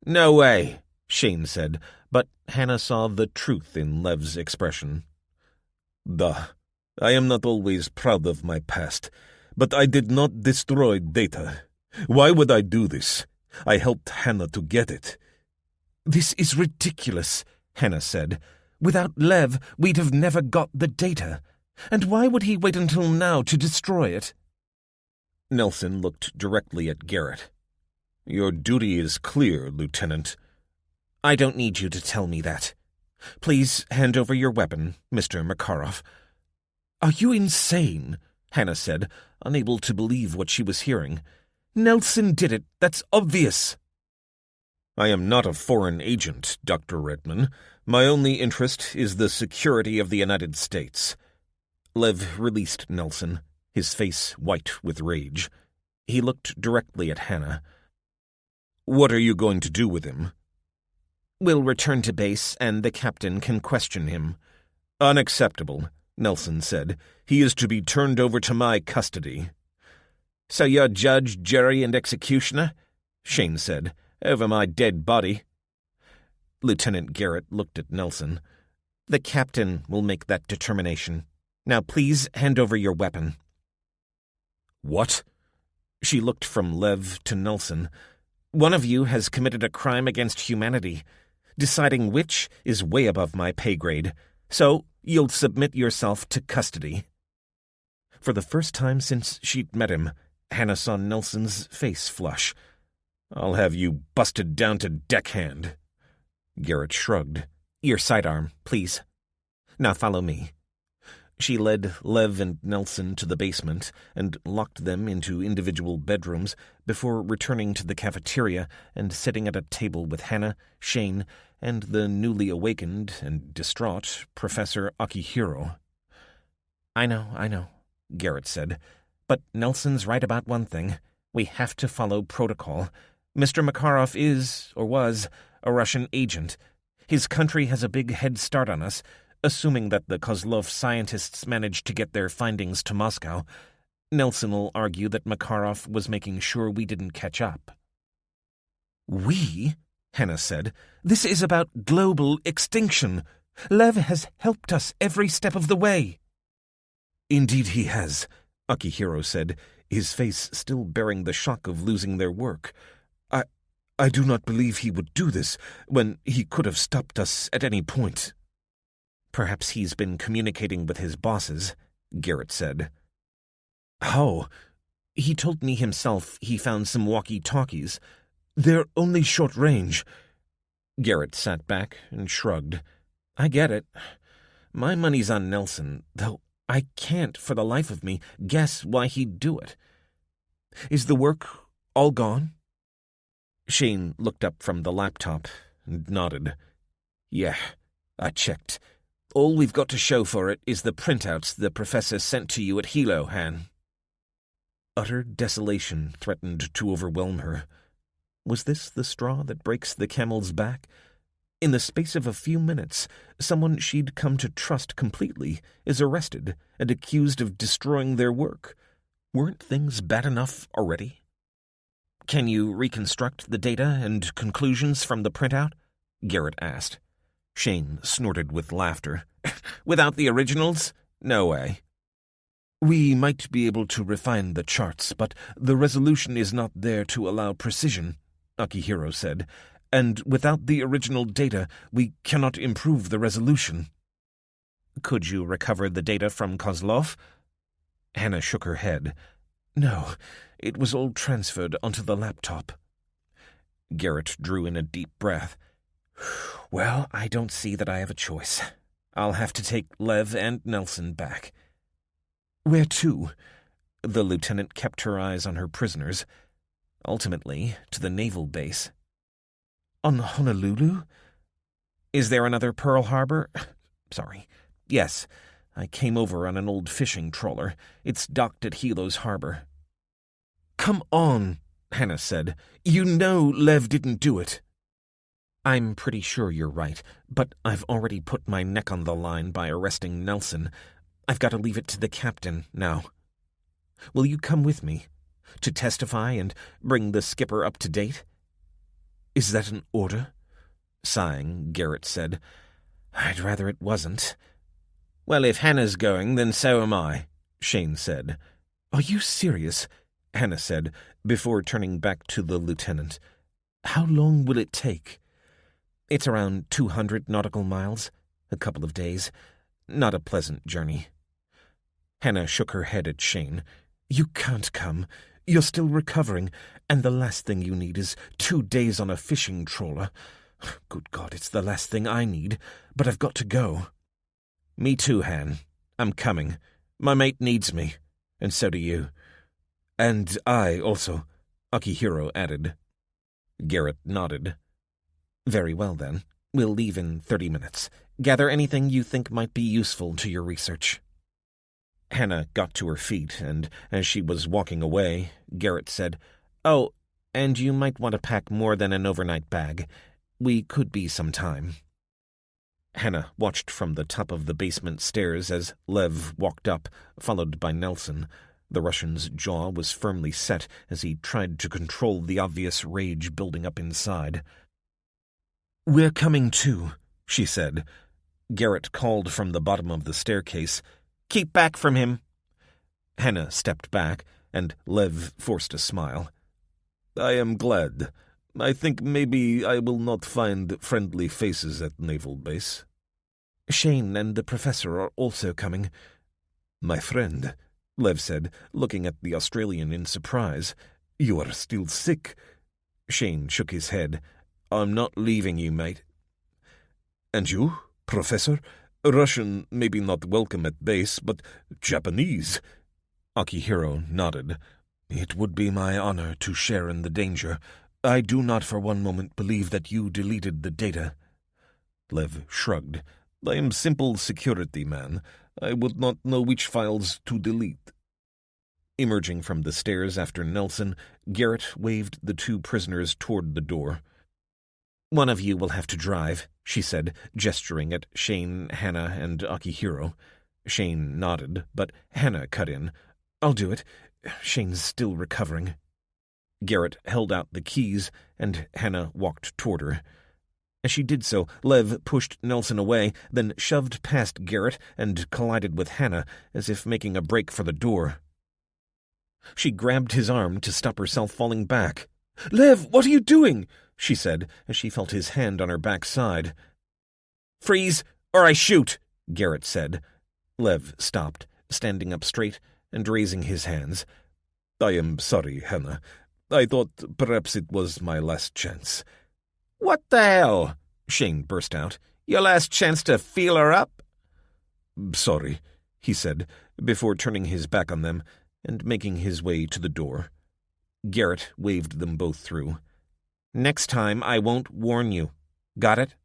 Speaker 2: "No way,"
Speaker 3: Shane said, but Hannah saw the truth in Lev's expression.
Speaker 5: "Duh. I am not always proud of my past, but I did not destroy data. Why would I do this? I helped Hannah to get it."
Speaker 3: "This is ridiculous," Hannah said. "Without Lev, we'd have never got the data. And why would he wait until now to destroy it?"
Speaker 5: Nelson looked directly at Garrett. "Your duty is clear, Lieutenant."
Speaker 3: "I don't need you to tell me that. Please hand over your weapon, Mr. Makarov." "Are you insane?" Hannah said, unable to believe what she was hearing. "Nelson did it. That's obvious."
Speaker 5: "I am not a foreign agent, Dr. Redman. My only interest is the security of the United States."
Speaker 3: Lev released Nelson, his face white with rage. He looked directly at Hannah.
Speaker 5: "What are you going to do with him?"
Speaker 2: "We'll return to base, and the captain can question him."
Speaker 5: "Unacceptable," Nelson said. "He is to be turned over to my custody."
Speaker 2: "So you're judge, jury, and executioner?" Shane said. "Over my dead body."
Speaker 3: Lieutenant Garrett looked at Nelson.
Speaker 2: "The captain will make that determination. Now please hand over your weapon."
Speaker 5: "What?"
Speaker 3: She looked from Lev to Nelson.
Speaker 2: "One of you has committed a crime against humanity. Deciding which is way above my pay grade. So you'll submit yourself to custody."
Speaker 3: For the first time since she'd met him, Hannah saw Nelson's face flush.
Speaker 5: "I'll have you busted down to deckhand."
Speaker 3: Garrett shrugged.
Speaker 2: "Your sidearm, please. Now follow me."
Speaker 3: She led Lev and Nelson to the basement and locked them into individual bedrooms before returning to the cafeteria and sitting at a table with Hannah, Shane, and the newly awakened and distraught Professor Akihiro. I know, Garrett said. But Nelson's right about one thing. We have to follow protocol. Mr. Makarov is, or was, a Russian agent. His country has a big head start on us, assuming that the Kozlov scientists managed to get their findings to Moscow. Nelson will argue that Makarov was making sure we didn't catch up. We? Hannah said. This is about global extinction. Lev has helped us every step of the way. Indeed he has, Akihiro said, his face still bearing the shock of losing their work. I do not believe he would do this when he could have stopped us at any point. Perhaps he's been communicating with his bosses, Garrett said. How? He told me himself he found some walkie-talkies. They're only short range. Garrett sat back and shrugged. I get it. My money's on Nelson, though I can't for the life of me guess why he'd do it. Is the work all gone? Shane looked up from the laptop and nodded. Yeah, I checked. All we've got to show for it is the printouts the professor sent to you at Hilo, Han. Utter desolation threatened to overwhelm her. Was this the straw that breaks the camel's back? In the space of a few minutes, someone she'd come to trust completely is arrested and accused of destroying their work. Weren't things bad enough already? Can you reconstruct the data and conclusions from the printout? Garrett asked. Shane snorted with laughter. Without the originals? No way. We might be able to refine the charts, but the resolution is not there to allow precision, Akihiro said, and without the original data, we cannot improve the resolution. Could you recover the data from Kozlov? Hannah shook her head. No, it was all transferred onto the laptop. Garrett drew in a deep breath. Well, I don't see that I have a choice. I'll have to take Lev and Nelson back. Where to? The lieutenant kept her eyes on her prisoners. Ultimately, to the naval base. On Honolulu? Is there another Pearl Harbor? Sorry. Yes, I came over on an old fishing trawler. It's docked at Hilo's harbor. Come on, Hannah said. You know Lev didn't do it. I'm pretty sure you're right, but I've already put my neck on the line by arresting Nelson. I've got to leave it to the captain now. Will you come with me? To testify and bring the skipper up to date? Is that an order? Sighing, Garrett said. I'd rather it wasn't. Well, if Hannah's going, then so am I, Shane said. Are you serious? Hannah said, before turning back to the lieutenant. How long will it take? It's around 200 nautical miles. A couple of days. Not a pleasant journey. Hannah shook her head at Shane. You can't come. You're still recovering, and the last thing you need is 2 days on a fishing trawler. Good God, it's the last thing I need, but I've got to go. Me too, Han. I'm coming. My mate needs me, and so do you. And I also, Akihiro added. Garrett nodded. Very well, then. We'll leave in 30 minutes. Gather anything you think might be useful to your research. Hannah got to her feet, and as she was walking away, Garrett said, Oh, and you might want to pack more than an overnight bag. We could be some time. Hannah watched from the top of the basement stairs as Lev walked up, followed by Nelson. The Russian's jaw was firmly set as he tried to control the obvious rage building up inside. We're coming too, she said. Garrett called from the bottom of the staircase. Keep back from him. Hannah stepped back, and Lev forced a smile. I am glad. I think maybe I will not find friendly faces at Naval Base. Shane and the professor are also coming. My friend, Lev said, looking at the Australian in surprise. You are still sick. Shane shook his head. I'm not leaving you, mate. And you, Professor?
Speaker 5: Russian maybe not welcome at base, but Japanese.
Speaker 3: Akihiro nodded. It would be my honor to share in the danger. I do not for one moment believe that you deleted the data.
Speaker 5: Lev shrugged. I am simple security man. I would not know which files to delete.
Speaker 3: Emerging from the stairs after Nelson, Garrett waved the two prisoners toward the door. "One of you will have to drive," she said, gesturing at Shane, Hannah, and Akihiro. Shane nodded, but Hannah cut in. "I'll do it. Shane's still recovering." Garrett held out the keys, and Hannah walked toward her. As she did so, Lev pushed Nelson away, then shoved past Garrett and collided with Hannah, as if making a break for the door. She grabbed his arm to stop herself falling back. "Lev, what are you doing?" she said, as she felt his hand on her backside. "Freeze, or I shoot," Garrett said. Lev stopped, standing up straight and raising his hands.
Speaker 5: "I am sorry, Hannah. I thought perhaps it was my last chance."
Speaker 2: "What the hell?" Shane burst out. "Your last chance to feel her up?"
Speaker 3: "Sorry," he said, before turning his back on them and making his way to the door. Garrett waved them both through. "Next time I won't warn you. Got it?"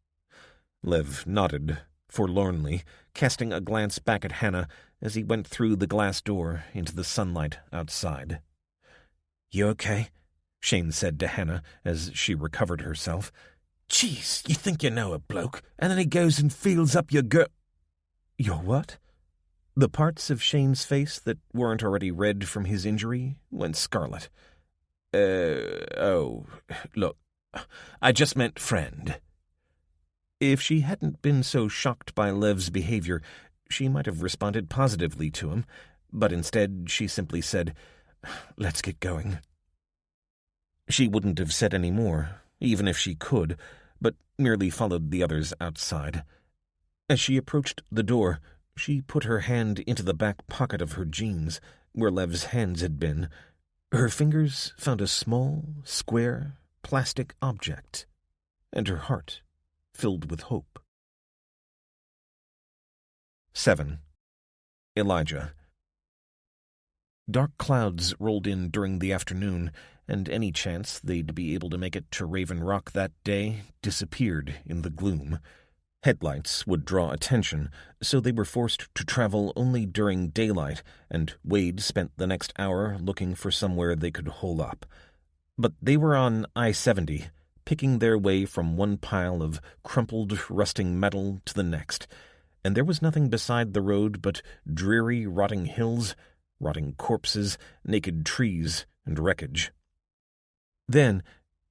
Speaker 3: Lev nodded, forlornly, casting a glance back at Hannah as he went through the glass door into the sunlight outside. "You okay?" Shane said to Hannah as she recovered herself. "Jeez, you think you know a bloke, and then he goes and feels up your Your what?" The parts of Shane's face that weren't already red from his injury went scarlet. Look, I just meant friend." If she hadn't been so shocked by Lev's behavior, she might have responded positively to him, but instead she simply said, "Let's get going." She wouldn't have said any more, even if she could, but merely followed the others outside. As she approached the door, she put her hand into the back pocket of her jeans, where Lev's hands had been. Her fingers found a small, square, plastic object, and her heart filled with hope. 7. Elijah. Dark clouds rolled in during the afternoon, and any chance they'd be able to make it to Raven Rock that day disappeared in the gloom. Headlights would draw attention, so they were forced to travel only during daylight, and Wade spent the next hour looking for somewhere they could hole up. But they were on I-70, picking their way from one pile of crumpled, rusting metal to the next, and there was nothing beside the road but dreary, rotting hills, rotting corpses, naked trees, and wreckage. Then,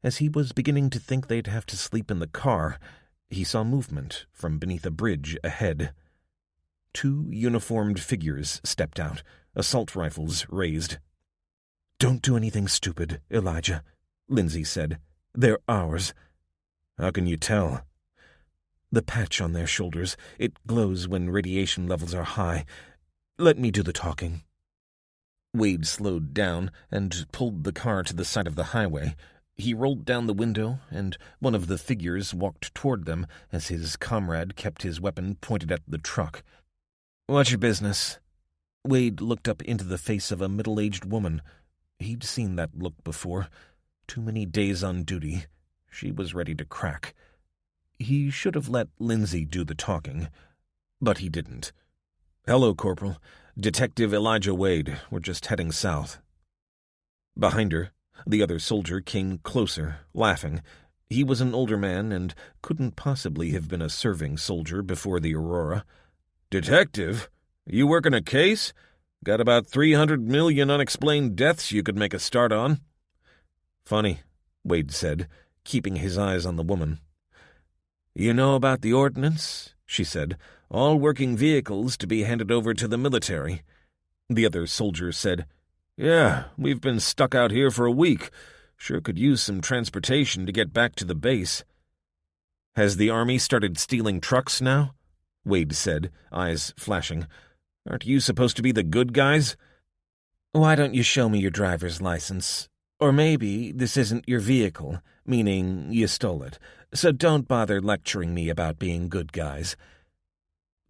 Speaker 3: as he was beginning to think they'd have to sleep in the car, he saw movement from beneath a bridge ahead. 2 uniformed figures stepped out, assault rifles raised. "Don't do anything stupid, Elijah," Lindsay said. "They're ours." "How can you tell?" "The patch on their shoulders. It glows when radiation levels are high. Let me do the talking." Wade slowed down and pulled the car to the side of the highway. He rolled down the window, and one of the figures walked toward them as his comrade kept his weapon pointed at the truck. "What's your business?" Wade looked up into the face of a middle-aged woman. He'd seen that look before. Too many days on duty. She was ready to crack. He should have let Lindsay do the talking, but he didn't. "Hello, Corporal. Detective Elijah Wade. We're just heading south." Behind her, the other soldier came closer, laughing. He was an older man and couldn't possibly have been a serving soldier before the Aurora. "Detective? You working a case? Got about 300 million unexplained deaths you could make a start on." "Funny," Wade said, keeping his eyes on the woman. "You know about the ordnance?" she said. "All working vehicles to be handed over to the military." The other soldier said, "Yeah, we've been stuck out here for a week. Sure could use some transportation to get back to the base." "Has the army started stealing trucks now?" Wade said, eyes flashing. "Aren't you supposed to be the good guys?" "Why don't you show me your driver's license? Or maybe this isn't your vehicle, meaning you stole it. So don't bother lecturing me about being good guys."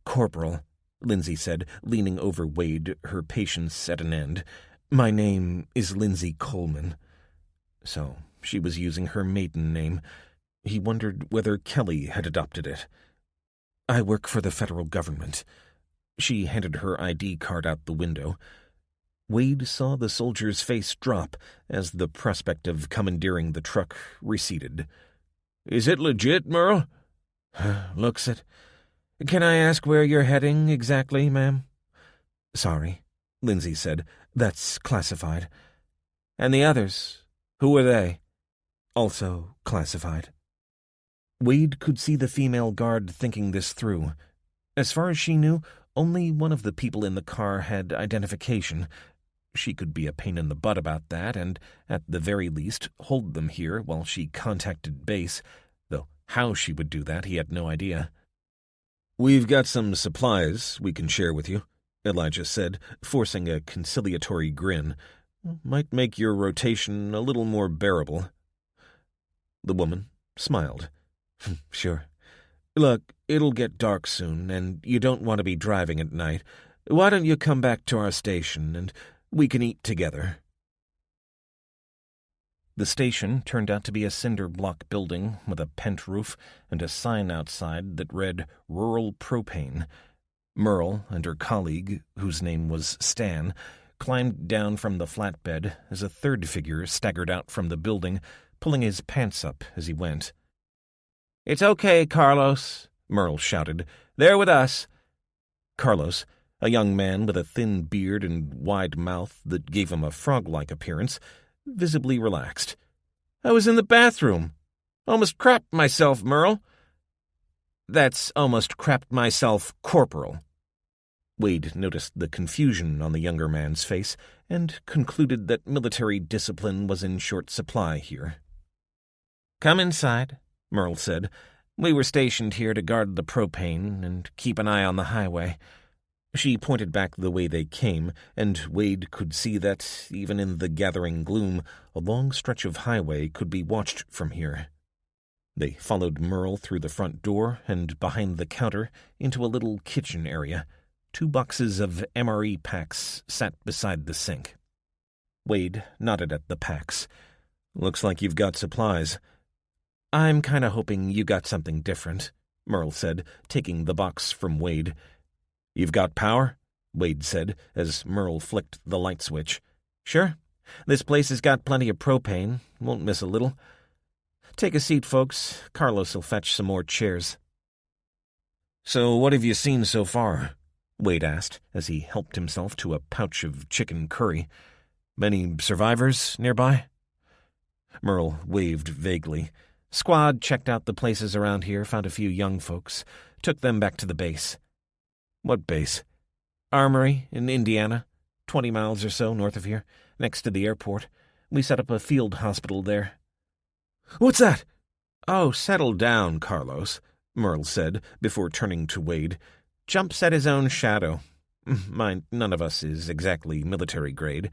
Speaker 3: Corporal, Lindsay said, leaning over Wade, her patience at an end. My name is Lindsay Coleman. So she was using her maiden name. He wondered whether Kelly had adopted it. I work for the federal government. She handed her ID card out the window. Wade saw the soldier's face drop as the prospect of commandeering the truck receded.
Speaker 2: Is it legit, Merle?
Speaker 3: Looks it. Can I ask where you're heading exactly, ma'am? Sorry, Lindsay said. That's classified.
Speaker 2: And the others? Who were they?
Speaker 3: Also classified. Wade could see the female guard thinking this through. As far as she knew, only one of the people in the car had identification. She could be a pain in the butt about that and, at the very least, hold them here while she contacted base, though how she would do that he had no idea.
Speaker 1: We've got some supplies we can share with you, Elijah said, forcing a conciliatory grin. Might make your rotation a little more bearable. The woman smiled.
Speaker 3: Sure. Look, it'll get dark soon, and you don't want to be driving at night. Why don't you come back to our station, and we can eat together? The station turned out to be a cinder block building with a pent roof and a sign outside that read Rural Propane. Merle and her colleague, whose name was Stan, climbed down from the flatbed as a third figure staggered out from the building, pulling his pants up as he went.
Speaker 2: It's okay, Carlos, Merle shouted. They're with us.
Speaker 3: Carlos, a young man with a thin beard and wide mouth that gave him a frog-like appearance, visibly relaxed.
Speaker 2: I was in the bathroom. Almost crapped myself, Merle.
Speaker 3: That's almost crapped myself, Corporal. Wade noticed the confusion on the younger man's face and concluded that military discipline was in short supply here.
Speaker 2: Come inside,
Speaker 3: Merle said.
Speaker 2: We were stationed here to guard the propane and keep an eye on the highway.
Speaker 3: She pointed back the way they came, and Wade could see that, even in the gathering gloom, a long stretch of highway could be watched from here. They followed Merle through the front door and behind the counter into a little kitchen area. 2 boxes of MRE packs sat beside the sink. Wade nodded at the packs. Looks like you've got supplies. I'm kind of hoping you got something different, Merle said, taking the box from Wade. You've got power? Wade said, as Merle flicked the light switch.
Speaker 2: Sure. This place has got plenty of propane. Won't miss a little. Take a seat, folks. Carlos will fetch some more chairs.
Speaker 3: So what have you seen so far? Wade asked, as he helped himself to a pouch of chicken curry. Many survivors nearby? Merle waved vaguely.
Speaker 2: Squad checked out the places around here, found a few young folks, took them back to the base.
Speaker 3: What base?
Speaker 2: Armory in Indiana, 20 miles or so north of here, next to the airport. We set up a field hospital there.
Speaker 3: What's that?
Speaker 2: Oh, settle down, Carlos, Merle said, before turning to Wade. Jumps at his own shadow. Mind, none of us is exactly military grade.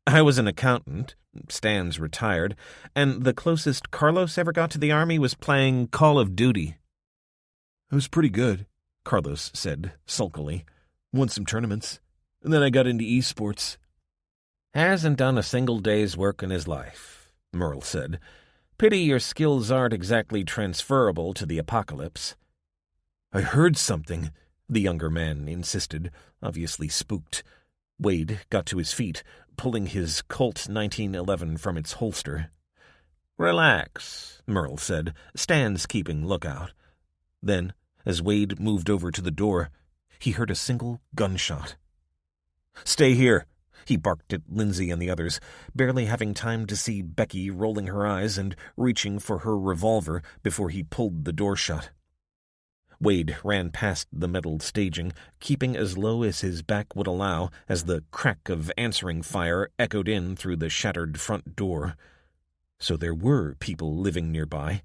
Speaker 2: I was an accountant, Stan's retired, and the closest Carlos ever got to the Army was playing Call of Duty.
Speaker 3: It was pretty good, Carlos said sulkily. Won some tournaments, and then I got into esports.
Speaker 2: Hasn't done a single day's work in his life, Merle said. Pity your skills aren't exactly transferable to the apocalypse.
Speaker 3: I heard something, the younger man insisted, obviously spooked. Wade got to his feet, pulling his Colt 1911 from its holster.
Speaker 2: Relax,
Speaker 3: Merle said, Stan's keeping lookout. Then, as Wade moved over to the door, he heard a single gunshot. Stay here, he barked at Lindsay and the others, barely having time to see Becky rolling her eyes and reaching for her revolver before he pulled the door shut. Wade ran past the metal staging, keeping as low as his back would allow as the crack of answering fire echoed in through the shattered front door. So there were people living nearby.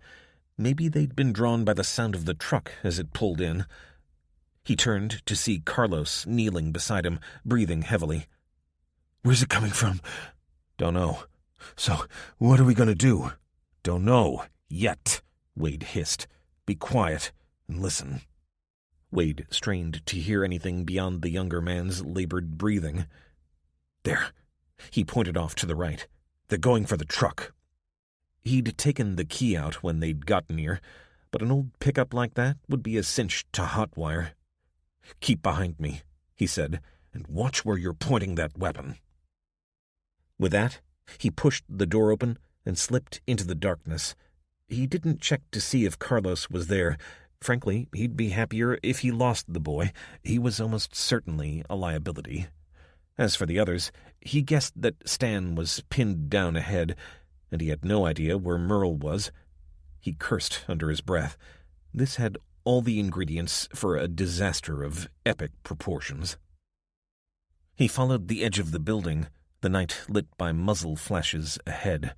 Speaker 3: Maybe they'd been drawn by the sound of the truck as it pulled in. He turned to see Carlos kneeling beside him, breathing heavily. Where's it coming from? Don't know. So, what are we going to do? Don't know. Yet, Wade hissed. Be quiet and listen. Wade strained to hear anything beyond the younger man's labored breathing. "There." He pointed off to the right. "They're going for the truck." He'd taken the key out when they'd got near, but an old pickup like that would be a cinch to hotwire. "Keep behind me," he said, "and watch where you're pointing that weapon." With that, he pushed the door open and slipped into the darkness. He didn't check to see if Carlos was there. Frankly, he'd be happier if he lost the boy. He was almost certainly a liability. As for the others, he guessed that Stan was pinned down ahead, and he had no idea where Merle was. He cursed under his breath. This had all the ingredients for a disaster of epic proportions. He followed the edge of the building, the night lit by muzzle flashes ahead.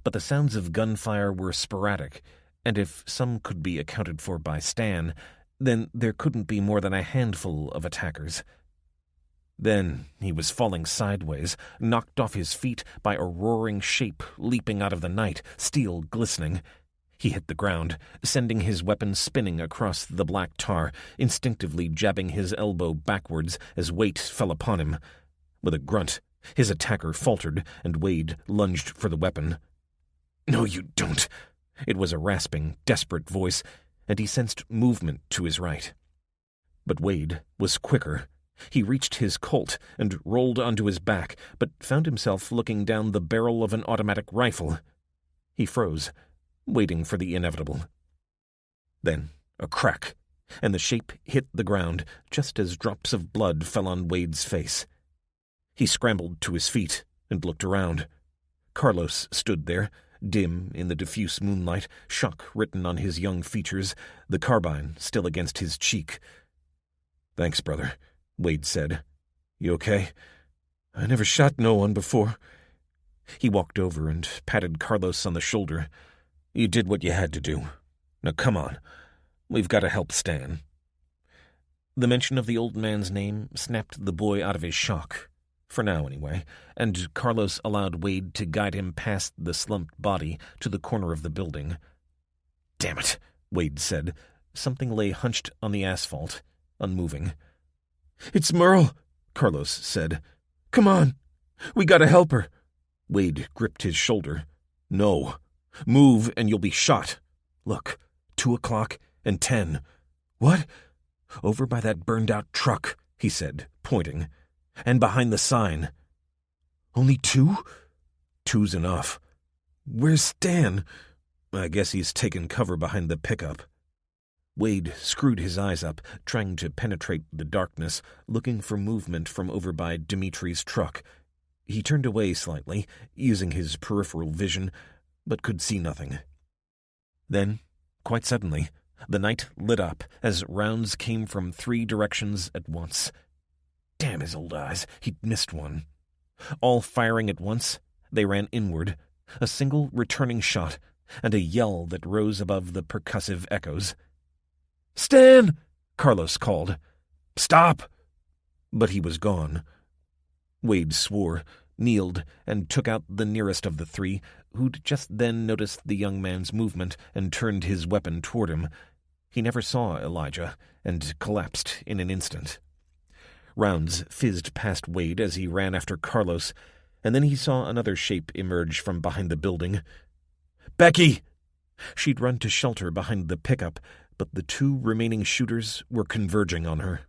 Speaker 3: But the sounds of gunfire were sporadic, and if some could be accounted for by Stan, then there couldn't be more than a handful of attackers. Then he was falling sideways, knocked off his feet by a roaring shape leaping out of the night, steel glistening. He hit the ground, sending his weapon spinning across the black tar, instinctively jabbing his elbow backwards as weight fell upon him. With a grunt, his attacker faltered, and Wade lunged for the weapon. "No, you don't." It was a rasping, desperate voice, and he sensed movement to his right. But Wade was quicker. He reached his Colt and rolled onto his back, but found himself looking down the barrel of an automatic rifle. He froze, waiting for the inevitable. Then a crack, and the shape hit the ground just as drops of blood fell on Wade's face. He scrambled to his feet and looked around. Carlos stood there, dim in the diffuse moonlight, shock written on his young features, the carbine still against his cheek. "Thanks, brother," Wade said. "You okay?" "I never shot no one before." He walked over and patted Carlos on the shoulder. "You did what you had to do. Now come on. We've got to help Stan." The mention of the old man's name snapped the boy out of his shock, for now anyway, and Carlos allowed Wade to guide him past the slumped body to the corner of the building. "Damn it," Wade said. Something lay hunched on the asphalt, unmoving. "It's Merle," Carlos said. "Come on. We gotta help her." Wade gripped his shoulder. "No. Move and you'll be shot. Look, 2:00 and 10. "What?" "Over by that burned-out truck," he said, pointing. "And behind the sign." "Only 2? 2's enough." "Where's Stan?" "I guess he's taken cover behind the pickup." Wade screwed his eyes up, trying to penetrate the darkness, looking for movement from over by Dimitri's truck. He turned away slightly, using his peripheral vision, but could see nothing. Then, quite suddenly, the night lit up as rounds came from 3 directions at once. Damn his old eyes, he'd missed one. All firing at once, they ran inward, a single returning shot, and a yell that rose above the percussive echoes. "Stan!" Carlos called. "Stop!" But he was gone. Wade swore, kneeled, and took out the nearest of the 3, who'd just then noticed the young man's movement and turned his weapon toward him. He never saw Elijah, and collapsed in an instant. Rounds fizzed past Wade as he ran after Carlos, and then he saw another shape emerge from behind the building. "Becky!" She'd run to shelter behind the pickup, but the 2 remaining shooters were converging on her.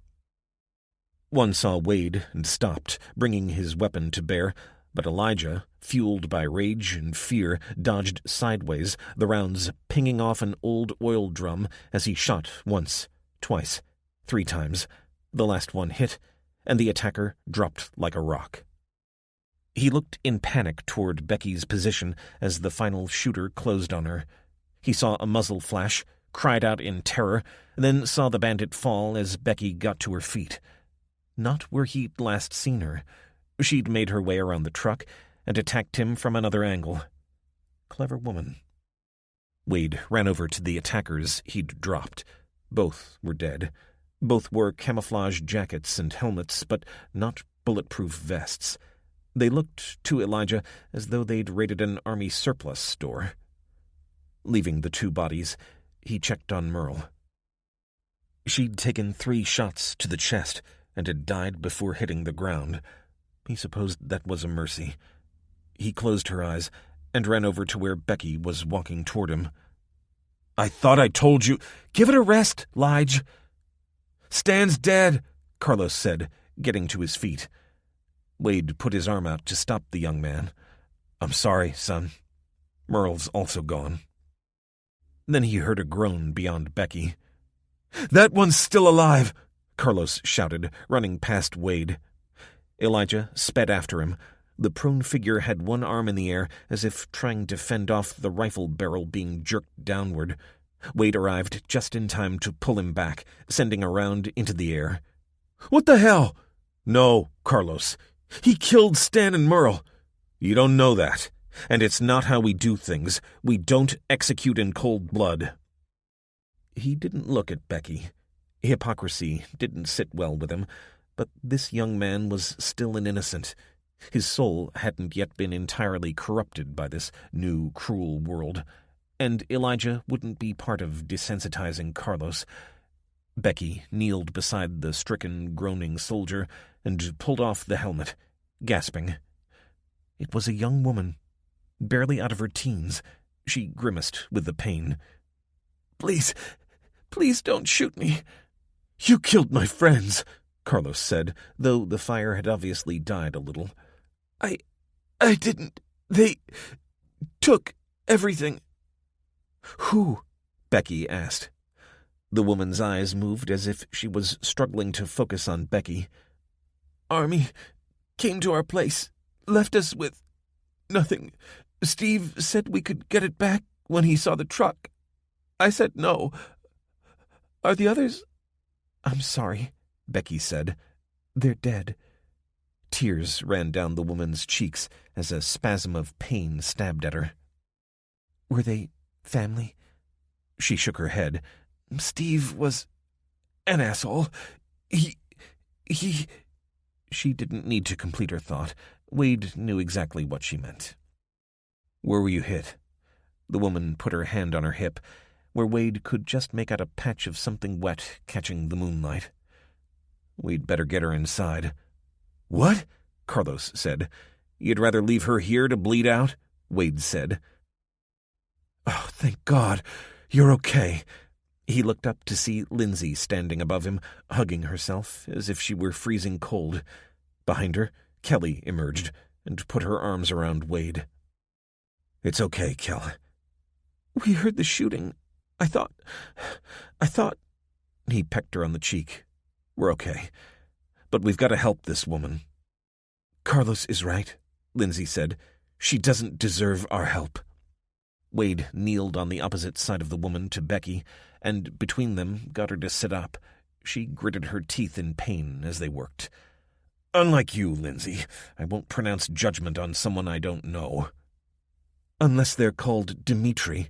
Speaker 3: One saw Wade and stopped, bringing his weapon to bear, but Elijah, fueled by rage and fear, dodged sideways, the rounds pinging off an old oil drum as he shot once, twice, 3 times. The last one hit, and the attacker dropped like a rock. He looked in panic toward Becky's position as the final shooter closed on her. He saw a muzzle flash, cried out in terror, then saw the bandit fall as Becky got to her feet. Not where he'd last seen her. She'd made her way around the truck and attacked him from another angle. Clever woman. Wade ran over to the attackers he'd dropped. Both were dead. Both wore camouflage jackets and helmets, but not bulletproof vests. They looked to Elijah as though they'd raided an army surplus store. Leaving the 2 bodies, he checked on Merle. She'd taken 3 shots to the chest and had died before hitting the ground. He supposed that was a mercy. He closed her eyes and ran over to where Becky was walking toward him. "I thought I told you. Give it a rest, Lige." "Stan's dead," Carlos said, getting to his feet. Wade put his arm out to stop the young man. "I'm sorry, son. Merle's also gone." Then he heard a groan beyond Becky. "That one's still alive!" Carlos shouted, running past Wade. Elijah sped after him. The prone figure had one arm in the air, as if trying to fend off the rifle barrel being jerked downward. Wade arrived just in time to pull him back, sending a round into the air. "What the hell?" "No, Carlos. He killed Stan and Merle." "You don't know that. And it's not how we do things. We don't execute in cold blood." He didn't look at Becky. Hypocrisy didn't sit well with him, but this young man was still an innocent. His soul hadn't yet been entirely corrupted by this new, cruel world, and Elijah wouldn't be part of desensitizing Carlos. Becky kneeled beside the stricken, groaning soldier and pulled off the helmet, gasping. It was a young woman, barely out of her teens. She grimaced with the pain. Please don't shoot me." "You killed my friends," Carlos said, though the fire had obviously died a little. I didn't. They took everything." "Who?" Becky asked. The woman's eyes moved as if she was struggling to focus on Becky. "Army came to our place, left us with nothing. Steve said we could get it back when he saw the truck. I said no. Are the others?" "I'm sorry," Becky said. "They're dead." Tears ran down the woman's cheeks as a spasm of pain stabbed at her. "Were they family?" She shook her head. "Steve was an asshole. He... She didn't need to complete her thought. Wade knew exactly what she meant. "Where were you hit?" The woman put her hand on her hip, where Wade could just make out a patch of something wet catching the moonlight. "We'd better get her inside." "What?" Carlos said. "You'd rather leave her here to bleed out?" Wade said. "Oh, thank God. You're okay." He looked up to see Lindsay standing above him, hugging herself as if she were freezing cold. Behind her, Kelly emerged and put her arms around Wade. "It's okay, Kel." "We heard the shooting. I thought... He pecked her on the cheek. "We're okay. But we've got to help this woman." "Carlos is right," Lindsay said. "She doesn't deserve our help." Wade kneeled on the opposite side of the woman to Becky, and between them got her to sit up. She gritted her teeth in pain as they worked. "Unlike you, Lindsay, I won't pronounce judgment on someone I don't know." "Unless they're called Dimitri."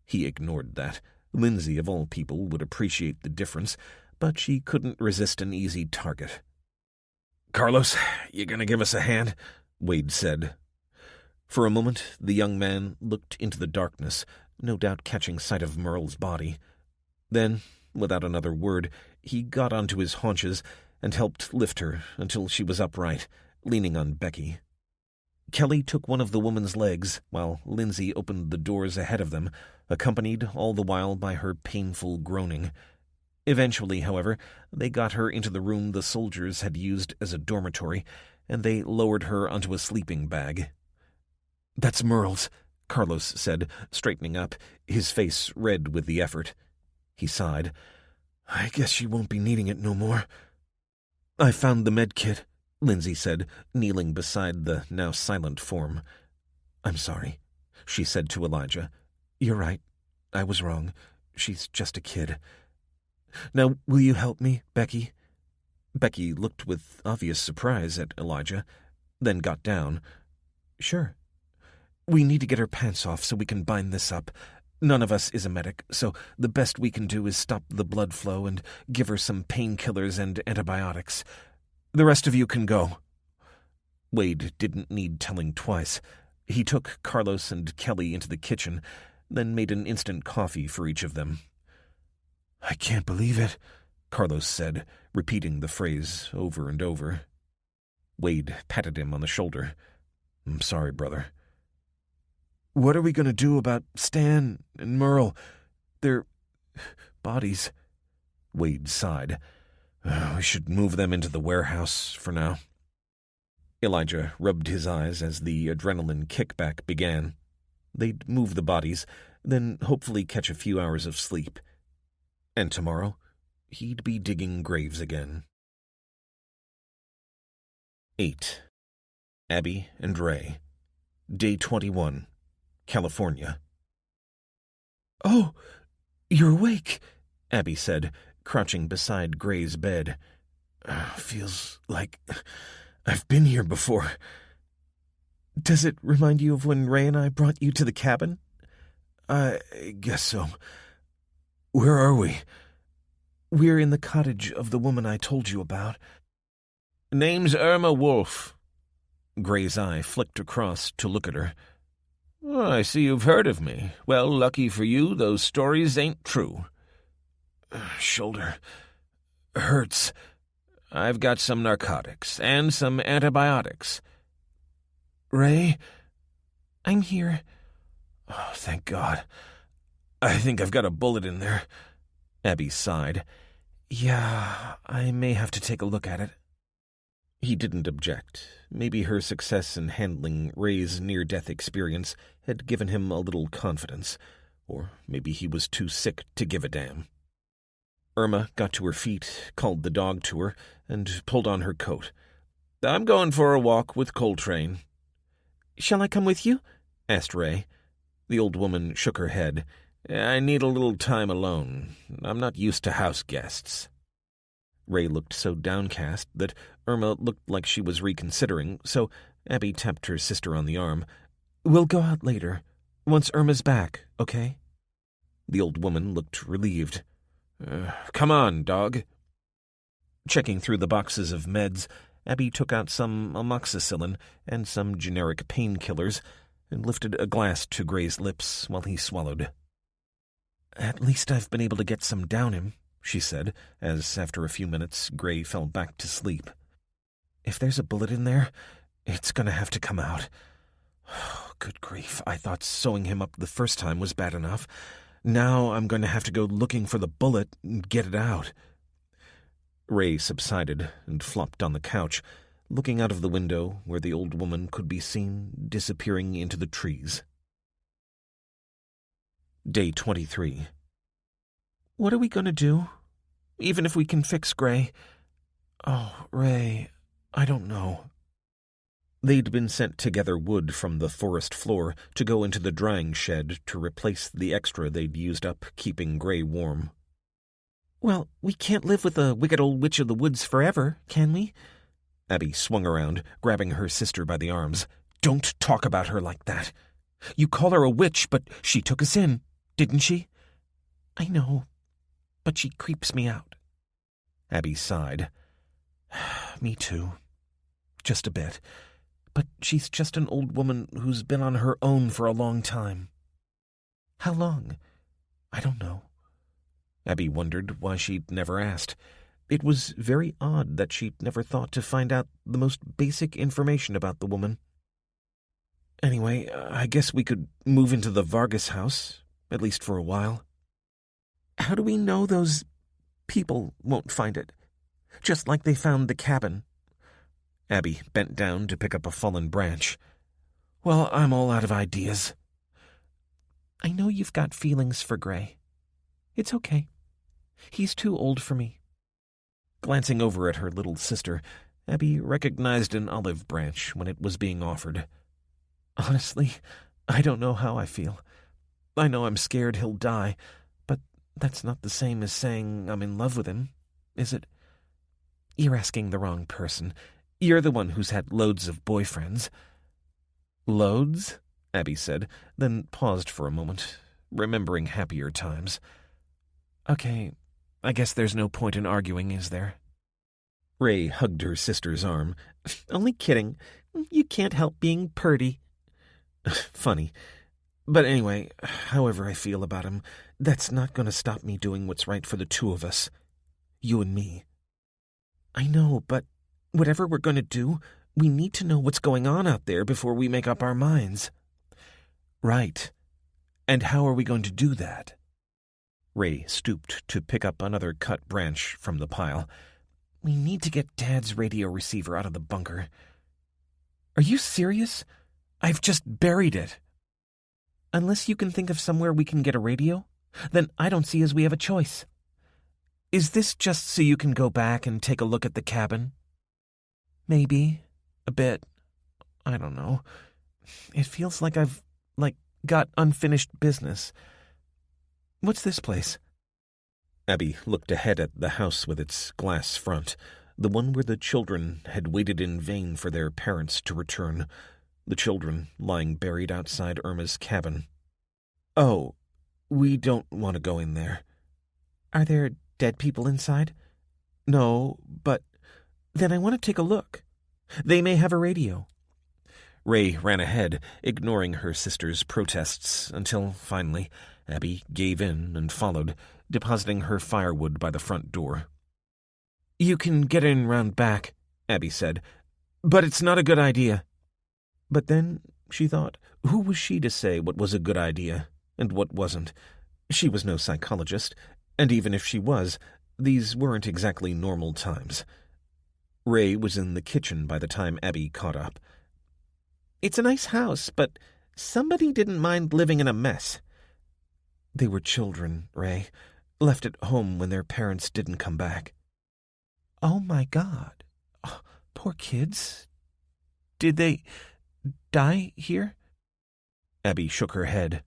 Speaker 3: He ignored that. Lindsay, of all people, would appreciate the difference, but she couldn't resist an easy target. "Carlos, you gonna give us a hand?" Wade said. For a moment, the young man looked into the darkness, no doubt catching sight of Merle's body. Then, without another word, he got onto his haunches and helped lift her until she was upright, leaning on Becky. Kelly took one of the woman's legs, while Lindsay opened the doors ahead of them, accompanied all the while by her painful groaning. Eventually, however, they got her into the room the soldiers had used as a dormitory, and they lowered her onto a sleeping bag. "That's Merle's," Carlos said, straightening up, his face red with the effort. He sighed. "I guess she won't be needing it no more." "I found the med kit," Lindsay said, kneeling beside the now silent form. "I'm sorry," she said to Elijah. "You're right. I was wrong. She's just a kid. Now, will you help me, Becky?" Becky looked with obvious surprise at Elijah, then got down. "Sure. We need to get her pants off so we can bind this up. None of us is a medic, so the best we can do is stop the blood flow and give her some painkillers and antibiotics. The rest of you can go." Wade didn't need telling twice. He took Carlos and Kelly into the kitchen, then made an instant coffee for each of them. I can't believe it, Carlos said, repeating the phrase over and over. Wade patted him on the shoulder. I'm sorry, brother. What are we going to do about Stan and Merle? Their bodies. Wade sighed. We should move them into the warehouse for now. Elijah rubbed his eyes as the adrenaline kickback began. They'd move the bodies, then hopefully catch a few hours of sleep. And tomorrow, he'd be digging graves again. 8. Abby and Ray. Day 21. California. Oh, you're awake, Abby said, crouching beside Gray's bed. Feels like I've been here before. Does it remind you of when Ray and I brought you to the cabin? I guess so. Where are we? We're in the cottage of the woman I told you about.
Speaker 2: Name's Irma Wolf.
Speaker 3: Gray's eye flicked across to look at her.
Speaker 2: Oh, I see you've heard of me. Well, lucky for you, those stories ain't true.
Speaker 3: Shoulder hurts.
Speaker 2: I've got some narcotics and some antibiotics.
Speaker 3: Ray? I'm here. Oh, thank God. I think I've got a bullet in there. Abby sighed. Yeah, I may have to take a look at it. He didn't object. Maybe her success in handling Ray's near-death experience had given him a little confidence, or maybe he was too sick to give a damn. Irma got to her feet, called the dog to her, and pulled on her coat.
Speaker 2: I'm going for a walk with Coltrane.
Speaker 3: Shall I come with you? Asked Ray. The old woman shook her head.
Speaker 2: I need a little time alone. I'm not used to house guests.
Speaker 3: Ray looked so downcast that Irma looked like she was reconsidering, so Abby tapped her sister on the arm. We'll go out later, once Irma's back, okay? The old woman looked relieved.
Speaker 2: Come on, dog.
Speaker 3: Checking through the boxes of meds, Abby took out some amoxicillin and some generic painkillers and lifted a glass to Gray's lips while he swallowed. At least I've been able to get some down him, she said, as after a few minutes Gray fell back to sleep. If there's a bullet in there, it's going to have to come out. Good grief, I thought sewing him up the first time was bad enough. Now I'm going to have to go looking for the bullet and get it out. Ray subsided and flopped on the couch, looking out of the window where the old woman could be seen disappearing into the trees. Day 23. What are we going to do? Even if we can fix Gray? Oh, Ray, I don't know. They'd been sent to gather wood from the forest floor to go into the drying shed to replace the extra they'd used up keeping Gray warm. Well, we can't live with a wicked old witch of the woods forever, can we? Abby swung around, grabbing her sister by the arms. Don't talk about her like that. You call her a witch, but she took us in, didn't she? I know, but she creeps me out. Abby sighed. Me too. Just a bit. But she's just an old woman who's been on her own for a long time. How long? I don't know. Abby wondered why she'd never asked. It was very odd that she'd never thought to find out the most basic information about the woman. Anyway, I guess we could move into the Vargas house, at least for a while. How do we know those people won't find it? Just like they found the cabin. Abby bent down to pick up a fallen branch. Well, I'm all out of ideas. I know you've got feelings for Gray. It's okay. He's too old for me. Glancing over at her little sister, Abby recognized an olive branch when it was being offered. Honestly, I don't know how I feel. I know I'm scared he'll die, but that's not the same as saying I'm in love with him, is it? You're asking the wrong person. You're the one who's had loads of boyfriends. Loads? Abby said, then paused for a moment, remembering happier times. Okay, I guess there's no point in arguing, is there? Ray hugged her sister's arm. Only kidding. You can't help being purty. Funny. But anyway, however I feel about him, that's not going to stop me doing what's right for the two of us. You and me. I know, but whatever we're going to do, we need to know what's going on out there before we make up our minds. Right. And how are we going to do that? Ray stooped to pick up another cut branch from the pile. We need to get Dad's radio receiver out of the bunker. Are you serious? I've just buried it. Unless you can think of somewhere we can get a radio, then I don't see as we have a choice. Is this just so you can go back and take a look at the cabin? Maybe. A bit. I don't know. It feels like I've, got unfinished business. What's this place?
Speaker 1: Abby looked ahead at the house with its glass front, the one where the children had waited in vain for their parents to return, the children lying buried outside Irma's cabin.
Speaker 3: Oh, we don't want to go in there. Are there dead people inside? No, but then I want to take a look. They may have a radio.
Speaker 1: Ray ran ahead, ignoring her sister's protests, until, finally, Abby gave in and followed, depositing her firewood by the front door.
Speaker 3: You can get in round back, Abby said, but it's not a good idea. But then, she thought, who was she to say what was a good idea and what wasn't? She was no psychologist, and even if she was, these weren't exactly normal times. Ray was in the kitchen by the time Abby caught up. It's a nice house, but somebody didn't mind living in a mess. They were children, Ray, left at home when their parents didn't come back. Oh, my God. Oh, poor kids. Did they die here? Abby shook her head.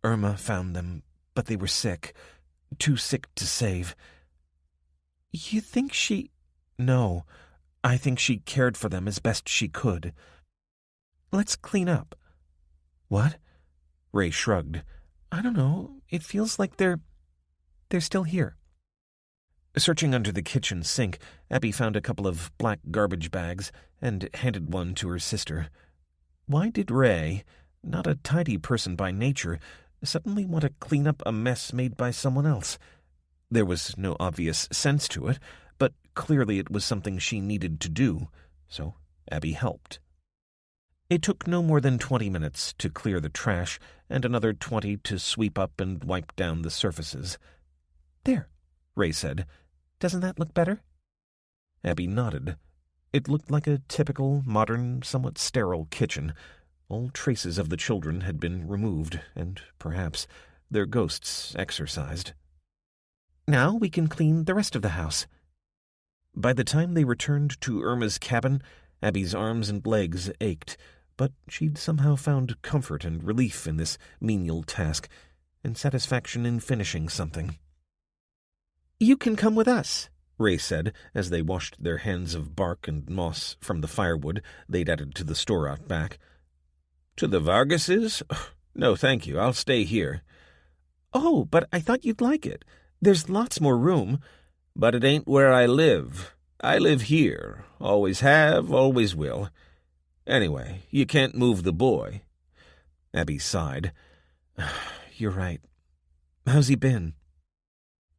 Speaker 3: Irma found them, but they were sick. Too sick to save. You think she... No, I think she cared for them as best she could. Let's clean up. What? Ray shrugged. I don't know. It feels like they're still here. Searching under the kitchen sink, Abby found a couple of black garbage bags and handed one to her sister. Why did Ray, not a tidy person by nature, suddenly want to clean up a mess made by someone else? There was no obvious sense to it, but clearly it was something she needed to do, so Abby helped. It took no more than 20 minutes to clear the trash and another 20 to sweep up and wipe down the surfaces. There, Ray said. Doesn't that look better? Abby nodded. It looked like a typical, modern, somewhat sterile kitchen. All traces of the children had been removed, and, perhaps, their ghosts exorcised. Now we can clean the rest of the house. By the time they returned to Irma's cabin, Abby's arms and legs ached, but she'd somehow found comfort and relief in this menial task, and satisfaction in finishing something. You can come with us, Ray said, as they washed their hands of bark and moss from the firewood they'd added to the store out back. To the Vargases? No, thank you. I'll stay here. Oh, but I thought you'd like it. There's lots more room. But it ain't where I live. I live here. Always have, always will. Anyway, you can't move the boy. Abby sighed. You're right. How's he been?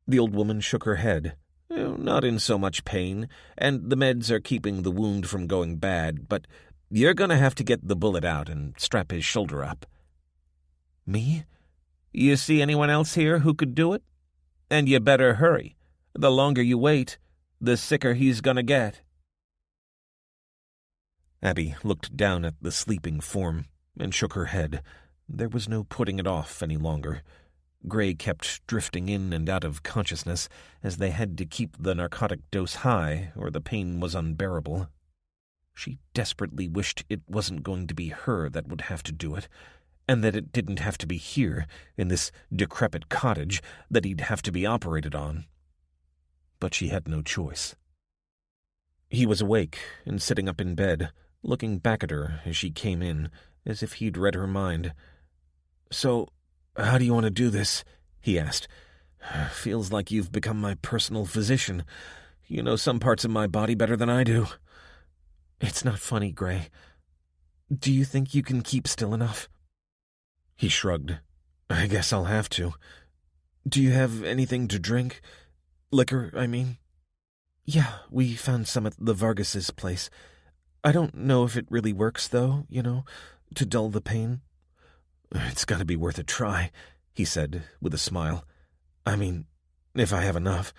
Speaker 3: The old woman shook her head. Not in so much pain, and the meds are keeping the wound from going bad, but you're going to have to get the bullet out and strap his shoulder up. Me? You see anyone else here who could do it? And you better hurry. The longer you wait, the sicker he's going to get. Abby looked down at the sleeping form and shook her head. There was no putting it off any longer. Gray kept drifting in and out of consciousness as they had to keep the narcotic dose high or the pain was unbearable. She desperately wished it wasn't going to be her that would have to do it, and that it didn't have to be here, in this decrepit cottage, that he'd have to be operated on. But she had no choice. He was awake and sitting up in bed, looking back at her as she came in, as if he'd read her mind. So, how do you want to do this? He asked. Feels like you've become my personal physician. You know some parts of my body better than I do. It's not funny, Gray. Do you think you can keep still enough? He shrugged. I guess I'll have to. Do you have anything to drink? Liquor, I mean? Yeah, we found some at the Vargas's place. I don't know if it really works, though, to dull the pain. It's got to be worth a try, he said with a smile. I mean, if I have enough.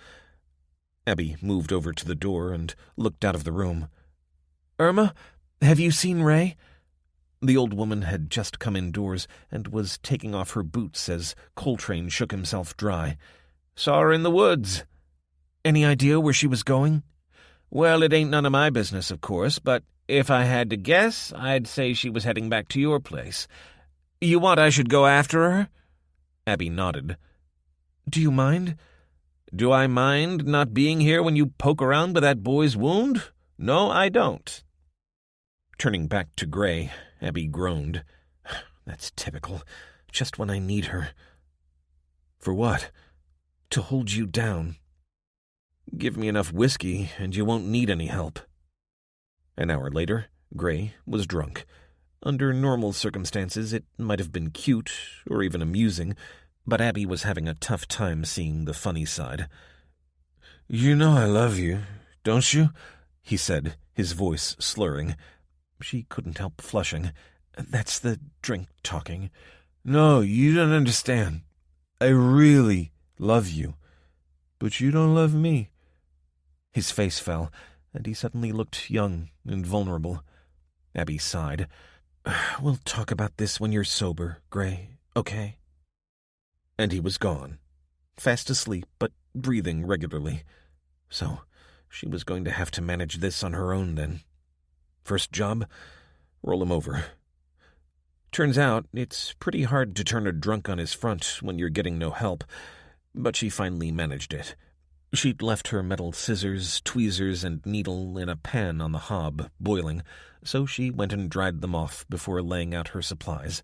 Speaker 3: Abby moved over to the door and looked out of the room. Irma, have you seen Ray? The old woman had just come indoors and was taking off her boots as Coltrane shook himself dry.
Speaker 2: Saw her in the woods.
Speaker 3: Any idea where she was going?
Speaker 2: Well, it ain't none of my business, of course, but if I had to guess, I'd say she was heading back to your place. You want I should go after her?
Speaker 3: Abby nodded. Do you mind?
Speaker 2: Do I mind not being here when you poke around with that boy's wound? No, I don't.
Speaker 3: Turning back to Gray, Abby groaned. That's typical. Just when I need her. For what? To hold you down. Give me enough whiskey, and you won't need any help. An hour later, Gray was drunk. Under normal circumstances, it might have been cute, or even amusing, but Abby was having a tough time seeing the funny side. You know I love you, don't you? He said, his voice slurring. She couldn't help flushing. That's the drink talking. No, you don't understand. I really love you. But you don't love me. His face fell, and he suddenly looked young and vulnerable. Abby sighed. We'll talk about this when you're sober, Gray, okay? And he was gone, fast asleep but breathing regularly. So she was going to have to manage this on her own then. First job, roll him over. Turns out it's pretty hard to turn a drunk on his front when you're getting no help, but she finally managed it. She'd left her metal scissors, tweezers, and needle in a pan on the hob, boiling, so she went and dried them off before laying out her supplies.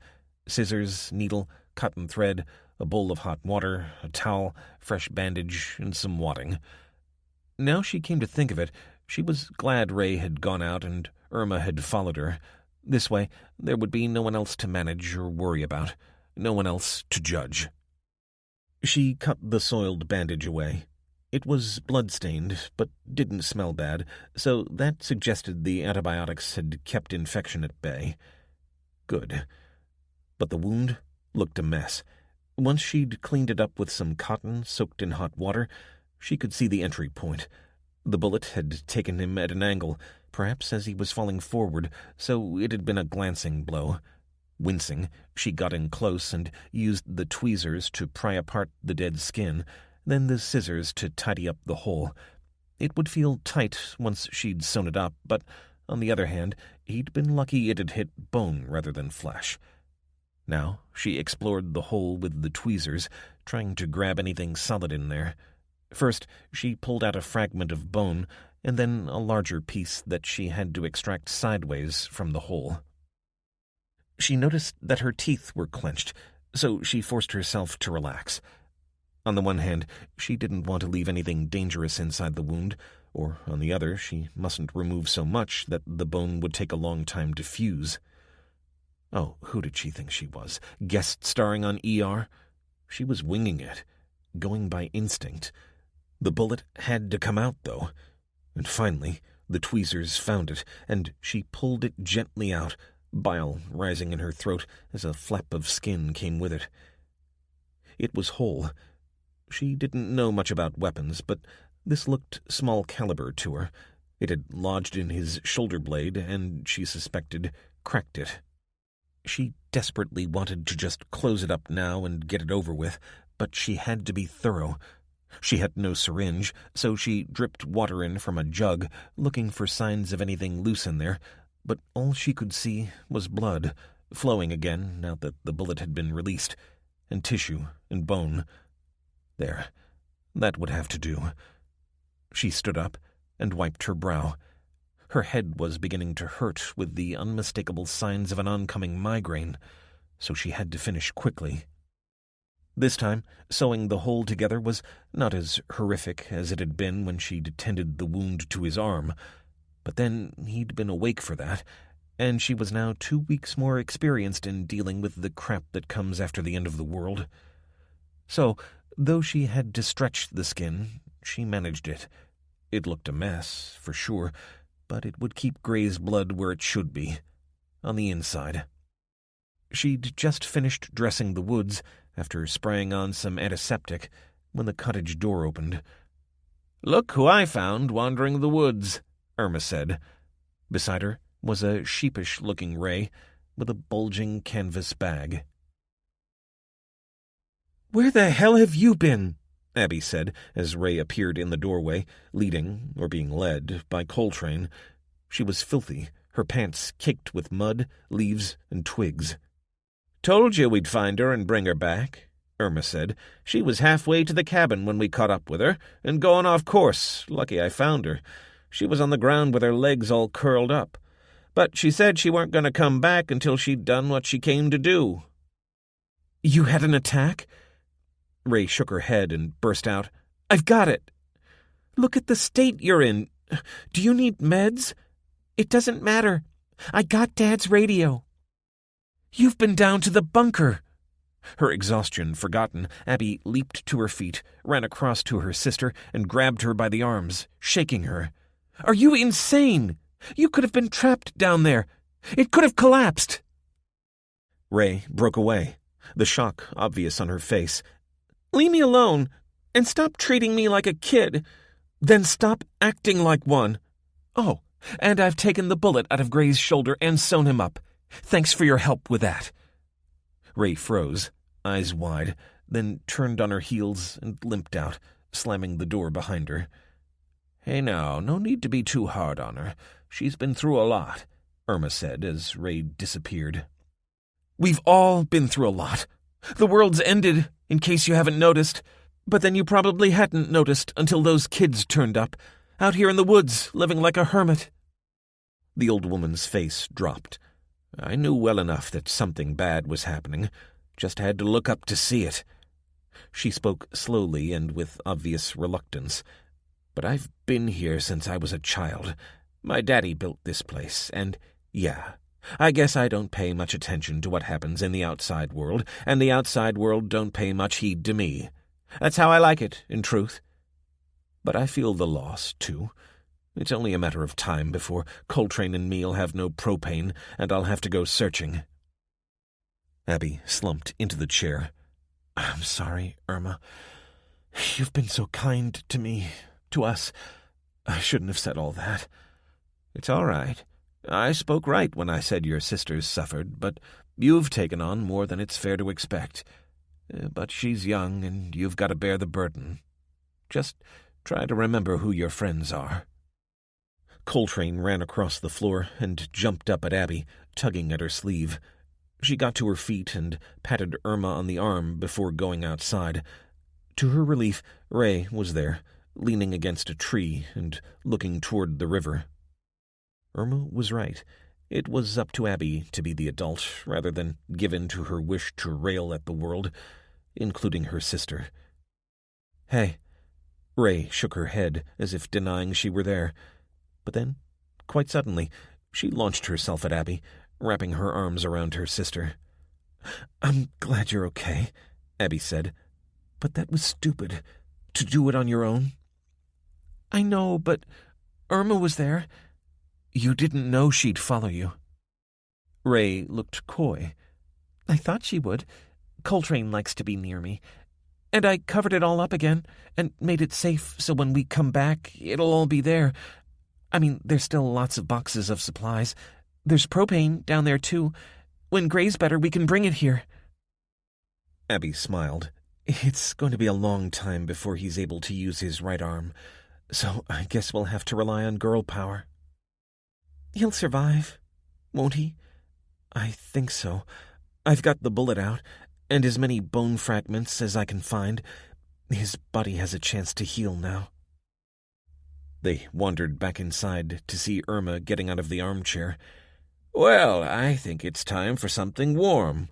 Speaker 3: Scissors, needle, cotton thread, a bowl of hot water, a towel, fresh bandage, and some wadding. Now she came to think of it, she was glad Ray had gone out and Irma had followed her. This way, there would be no one else to manage or worry about, no one else to judge. She cut the soiled bandage away. It was blood-stained, but didn't smell bad, so that suggested the antibiotics had kept infection at bay. Good. But the wound looked a mess. Once she'd cleaned it up with some cotton soaked in hot water, she could see the entry point. The bullet had taken him at an angle, perhaps as he was falling forward, so it had been a glancing blow. Wincing, she got in close and used the tweezers to pry apart the dead skin, then the scissors to tidy up the hole. It would feel tight once she'd sewn it up, but on the other hand, he'd been lucky it had hit bone rather than flesh. Now she explored the hole with the tweezers, trying to grab anything solid in there. First, she pulled out a fragment of bone, and then a larger piece that she had to extract sideways from the hole. She noticed that her teeth were clenched, so she forced herself to relax. On the one hand, she didn't want to leave anything dangerous inside the wound, or on the other, she mustn't remove so much that the bone would take a long time to fuse. Oh, who did she think she was? Guest starring on ER? She was winging it, going by instinct. The bullet had to come out, though. And finally, the tweezers found it, and she pulled it gently out, bile rising in her throat as a flap of skin came with it. It was whole. She didn't know much about weapons, but this looked small caliber to her. It had lodged in his shoulder blade, and she suspected cracked it. She desperately wanted to just close it up now and get it over with, but she had to be thorough. She had no syringe, so she dripped water in from a jug, looking for signs of anything loose in there, but all she could see was blood, flowing again now that the bullet had been released, and tissue and bone. There, that would have to do. She stood up and wiped her brow. Her head was beginning to hurt with the unmistakable signs of an oncoming migraine, so she had to finish quickly. This time, sewing the hole together was not as horrific as it had been when she'd tended the wound to his arm, but then he'd been awake for that, and she was now 2 weeks more experienced in dealing with the crap that comes after the end of the world. So, though she had to stretch the skin, she managed it. It looked a mess, for sure, but it would keep Gray's blood where it should be, on the inside. She'd just finished dressing the woods after spraying on some antiseptic when the cottage door opened.
Speaker 2: "Look who I found wandering the woods," Irma said.
Speaker 3: Beside her was a sheepish-looking Ray with a bulging canvas bag.
Speaker 4: "Where the hell have you been?"
Speaker 3: Abby said as Ray appeared in the doorway, leading, or being led, by Coltrane. She was filthy, her pants caked with mud, leaves, and twigs.
Speaker 2: "Told you we'd find her and bring her back," Irma said. "She was halfway to the cabin when we caught up with her, and going off course. Lucky I found her. She was on the ground with her legs all curled up. But she said she weren't going to come back until she'd done what she came to do."
Speaker 4: "You had an attack?"
Speaker 3: Ray shook her head and burst out,
Speaker 4: "I've got it. Look at the state you're in. Do you need meds? It doesn't matter. I got Dad's radio. You've been down to the bunker."
Speaker 3: Her exhaustion forgotten, Abby leaped to her feet, ran across to her sister, and grabbed her by the arms, shaking her.
Speaker 4: "Are you insane? You could have been trapped down there. It could have collapsed."
Speaker 3: Ray broke away, the shock obvious on her face.
Speaker 4: "Leave me alone, and stop treating me like a kid. Then stop acting like one. Oh, and I've taken the bullet out of Gray's shoulder and sewn him up. Thanks for your help with that."
Speaker 3: Ray froze, eyes wide, then turned on her heels and limped out, slamming the door behind her.
Speaker 2: "Hey now, no need to be too hard on her. She's been through a lot," Irma said as Ray disappeared.
Speaker 4: "We've all been through a lot. The world's ended, in case you haven't noticed. But then you probably hadn't noticed until those kids turned up, out here in the woods, living like a hermit."
Speaker 3: The old woman's face dropped.
Speaker 2: "I knew well enough that something bad was happening. Just had to look up to see it."
Speaker 3: She spoke slowly and with obvious reluctance.
Speaker 2: "But I've been here since I was a child. My daddy built this place, and, yeah, I guess I don't pay much attention to what happens in the outside world, and the outside world don't pay much heed to me. That's how I like it, in truth. But I feel the loss, too. It's only a matter of time before Coltrane and me'll have no propane, and I'll have to go searching."
Speaker 3: Abby slumped into the chair.
Speaker 4: "I'm sorry, Irma. You've been so kind to me, to us. I shouldn't have said all that."
Speaker 2: "It's all right. I spoke right when I said your sisters suffered, but you've taken on more than it's fair to expect. But she's young, and you've got to bear the burden. Just try to remember who your friends are."
Speaker 3: Coltrane ran across the floor and jumped up at Abby, tugging at her sleeve. She got to her feet and patted Irma on the arm before going outside. To her relief, Ray was there, leaning against a tree and looking toward the river. Irma was right. It was up to Abby to be the adult, rather than given to her wish to rail at the world, including her sister. "Hey." Ray shook her head, as if denying she were there. But then, quite suddenly, she launched herself at Abby, wrapping her arms around her sister. "I'm glad you're okay," Abby said. "But that was stupid, to do it on your own."
Speaker 4: "I know, but Irma was there. You didn't know she'd follow you."
Speaker 3: Ray looked coy.
Speaker 4: "I thought she would. Coltrane likes to be near me. And I covered it all up again, and made it safe so when we come back, it'll all be there. I mean, there's still lots of boxes of supplies. There's propane down there, too. When Gray's better, we can bring it here."
Speaker 3: Abby smiled. "It's going to be a long time before he's able to use his right arm, so I guess we'll have to rely on girl power."
Speaker 4: "He'll survive, won't he?"
Speaker 3: "I think so. I've got the bullet out, and as many bone fragments as I can find. His body has a chance to heal now." They wandered back inside to see Irma getting out of the armchair.
Speaker 2: "Well, I think it's time for something warm.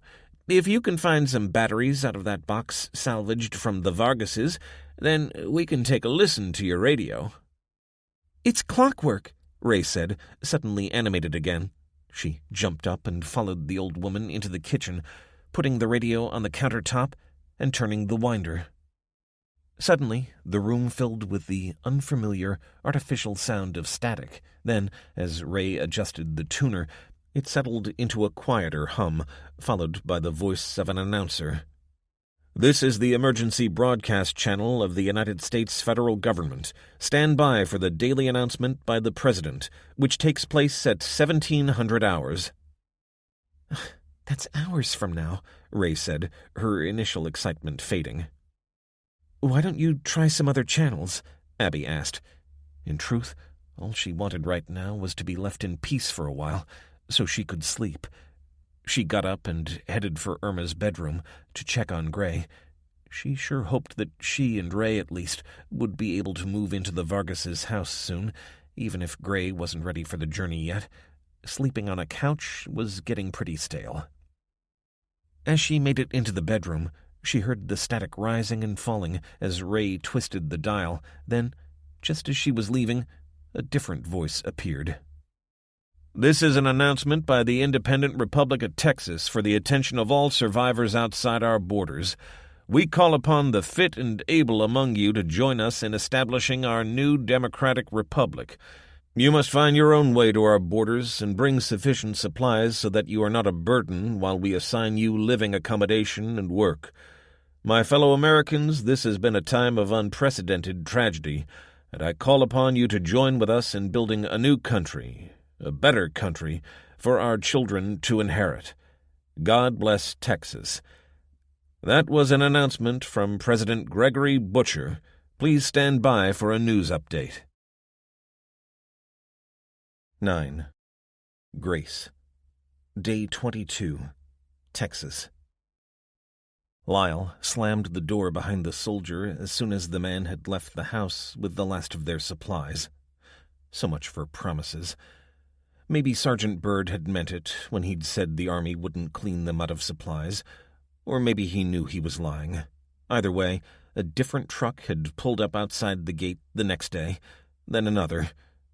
Speaker 2: If you can find some batteries out of that box salvaged from the Vargases, then we can take a listen to your radio."
Speaker 4: "It's clockwork,"
Speaker 3: Ray said, suddenly animated again. She jumped up and followed the old woman into the kitchen, putting the radio on the countertop and turning the winder. Suddenly, the room filled with the unfamiliar, artificial sound of static. Then, as Ray adjusted the tuner, it settled into a quieter hum, followed by the voice of an announcer. "This is the emergency broadcast channel of the United States federal government. Stand by for the daily announcement by the President, which takes place at 1700 hours. "That's hours from now," Ray said, her initial excitement fading. "Why don't you try some other channels?" Abby asked. In truth, all she wanted right now was to be left in peace for a while, so she could sleep. She got up and headed for Irma's bedroom to check on Gray. She sure hoped that she and Ray, at least, would be able to move into the Vargas' house soon, even if Gray wasn't ready for the journey yet. Sleeping on a couch was getting pretty stale. As she made it into the bedroom, she heard the static rising and falling as Ray twisted the dial. Then, just as she was leaving, a different voice appeared. "This is an announcement by the Independent Republic of Texas for the attention of all survivors outside our borders. We call upon the fit and able among you to join us in establishing our new democratic republic. You must find your own way to our borders and bring sufficient supplies so that you are not a burden while we assign you living accommodation and work. My fellow Americans, this has been a time of unprecedented tragedy, and I call upon you to join with us in building a new country, a better country, for our children to inherit. God bless Texas." That was an announcement from President Gregory Butcher. Please stand by for a news update. 9. Grace. Day 22. Texas. Lyle slammed the door behind the soldier as soon as the man had left the house with the last of their supplies. So much for promises. Maybe Sergeant Byrd had meant it when he'd said the army wouldn't clean them out of supplies, or maybe he knew he was lying. Either way, a different truck had pulled up outside the gate the next day, then another,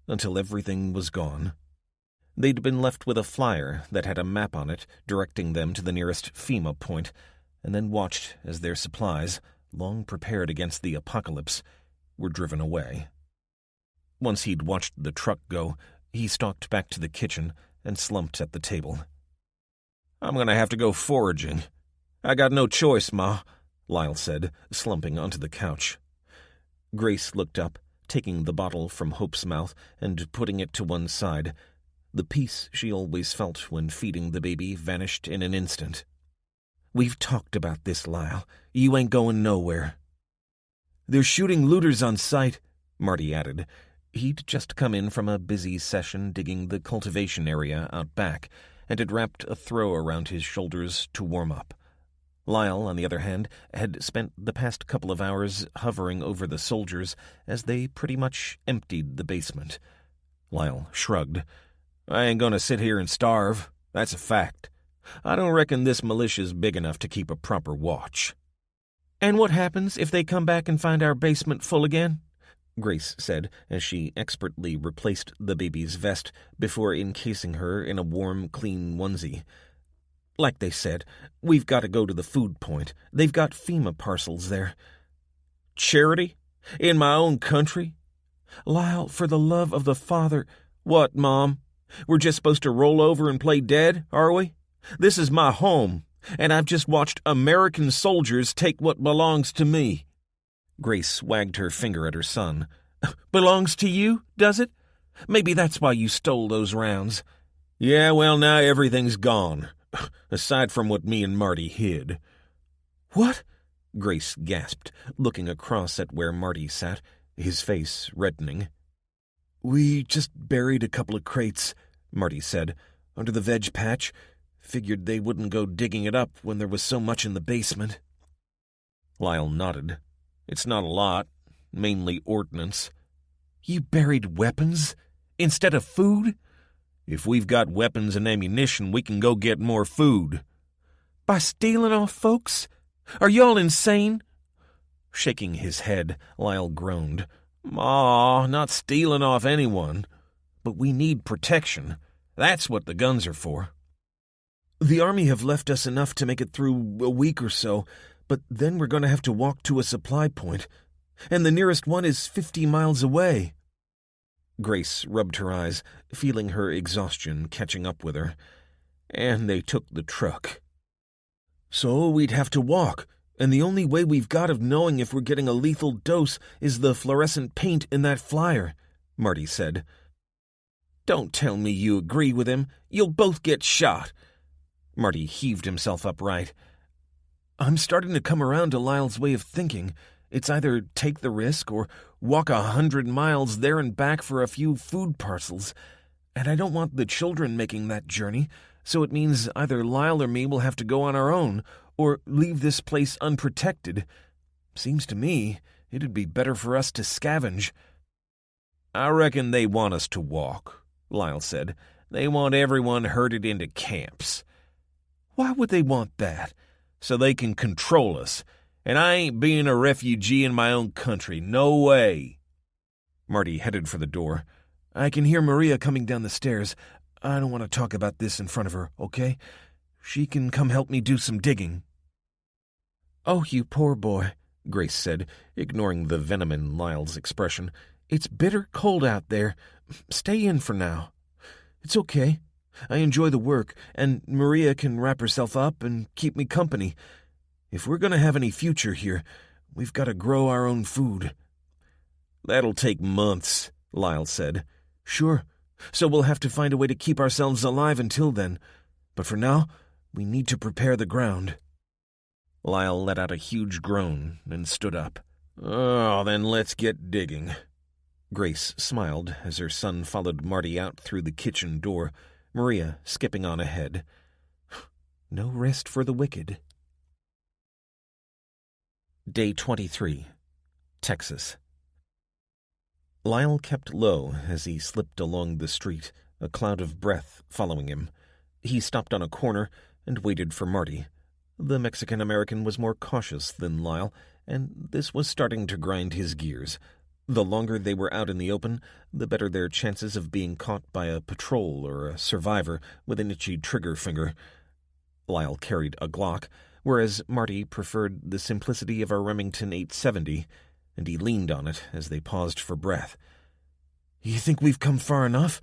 Speaker 3: until everything was gone. They'd been left with a flyer that had a map on it directing them to the nearest FEMA point, and then watched as their supplies, long prepared against the apocalypse, were driven away. Once he'd watched the truck go, he stalked back to the kitchen and slumped at the table. "I'm going to have to go foraging. I got no choice, Ma," Lyle said, slumping onto the couch. Grace looked up, taking the bottle from Hope's mouth and putting it to one side. The peace she always felt when feeding the baby vanished in an instant. "We've talked about this, Lyle. You ain't going nowhere." "They're shooting looters on sight," Marty added. He'd just come in from a busy session digging the cultivation area out back, and had wrapped a throw around his shoulders to warm up. Lyle, on the other hand, had spent the past couple of hours hovering over the soldiers as they pretty much emptied the basement. Lyle shrugged. "I ain't going to sit here and starve. That's a fact. I don't reckon this militia's big enough to keep a proper watch." "And what happens if they come back and find our basement full again?" Grace said as she expertly replaced the baby's vest before encasing her in a warm, clean onesie. "Like they said, we've got to go to the food point. They've got FEMA parcels there." "Charity? In my own country?" "Lyle, for the love of the Father—" "What, Mom? We're just supposed to roll over and play dead, are we? This is my home, and I've just watched American soldiers take what belongs to me." Grace wagged her finger at her son. "Belongs to you, does it? Maybe that's why you stole those rounds." "Yeah, well, now everything's gone, aside from what me and Marty hid." "What?" Grace gasped, looking across at where Marty sat, his face reddening. "We just buried a couple of crates," Marty said, "under the veg patch. Figured they wouldn't go digging it up when there was so much in the basement." Lyle nodded. "It's not a lot, mainly ordnance." "You buried weapons instead of food?" "If we've got weapons and ammunition, we can go get more food." "By stealing off folks? Are y'all insane?" Shaking his head, Lyle groaned. "Ma, not stealing off anyone. But we need protection.
Speaker 2: That's what the guns are for.
Speaker 3: The army have left us enough to make it through a week or so, but then we're going to have to walk to a supply point, and the nearest one is 50 miles away.
Speaker 1: Grace rubbed her eyes, feeling her exhaustion catching up with her.
Speaker 3: And they took the truck. So we'd have to walk, and the only way we've got of knowing if we're getting a lethal dose is the fluorescent paint in that flyer, Marty said.
Speaker 2: Don't tell me you agree with him. You'll both get shot.
Speaker 1: Marty heaved himself upright.
Speaker 3: I'm starting to come around to Lyle's way of thinking. It's either take the risk or walk 100 miles there and back for a few food parcels. And I don't want the children making that journey, so it means either Lyle or me will have to go on our own or leave this place unprotected. Seems to me it'd be better for us to scavenge.
Speaker 2: I reckon they want us to walk, Lyle said. They want everyone herded into camps.
Speaker 3: Why would they want that?
Speaker 2: So they can control us. And I ain't being a refugee in my own country. No way.
Speaker 1: Marty headed for the door.
Speaker 3: I can hear Maria coming down the stairs. I don't want to talk about this in front of her, okay? She can come help me do some digging.
Speaker 1: Oh, you poor boy, Grace said, ignoring the venom in Lyle's expression.
Speaker 3: It's bitter cold out there. Stay in for now. It's okay. I enjoy the work, and Maria can wrap herself up and keep me company. If we're going to have any future here, we've got to grow our own food.
Speaker 2: That'll take months, Lyle said.
Speaker 3: Sure. So we'll have to find a way to keep ourselves alive until then. But for now, we need to prepare the ground.
Speaker 1: Lyle let out a huge groan and stood up.
Speaker 2: Oh, then let's get digging.
Speaker 1: Grace smiled as her son followed Marty out through the kitchen door, Maria skipping on ahead.
Speaker 3: No rest for the wicked.
Speaker 1: Day 23, Texas. Lyle kept low as he slipped along the street, a cloud of breath following him. He stopped on a corner and waited for Marty. The Mexican-American was more cautious than Lyle, and this was starting to grind his gears. The longer they were out in the open, the better their chances of being caught by a patrol or a survivor with an itchy trigger finger. Lyle carried a Glock, whereas Marty preferred the simplicity of a Remington 870, and he leaned on it as they paused for breath.
Speaker 3: You think we've come far enough?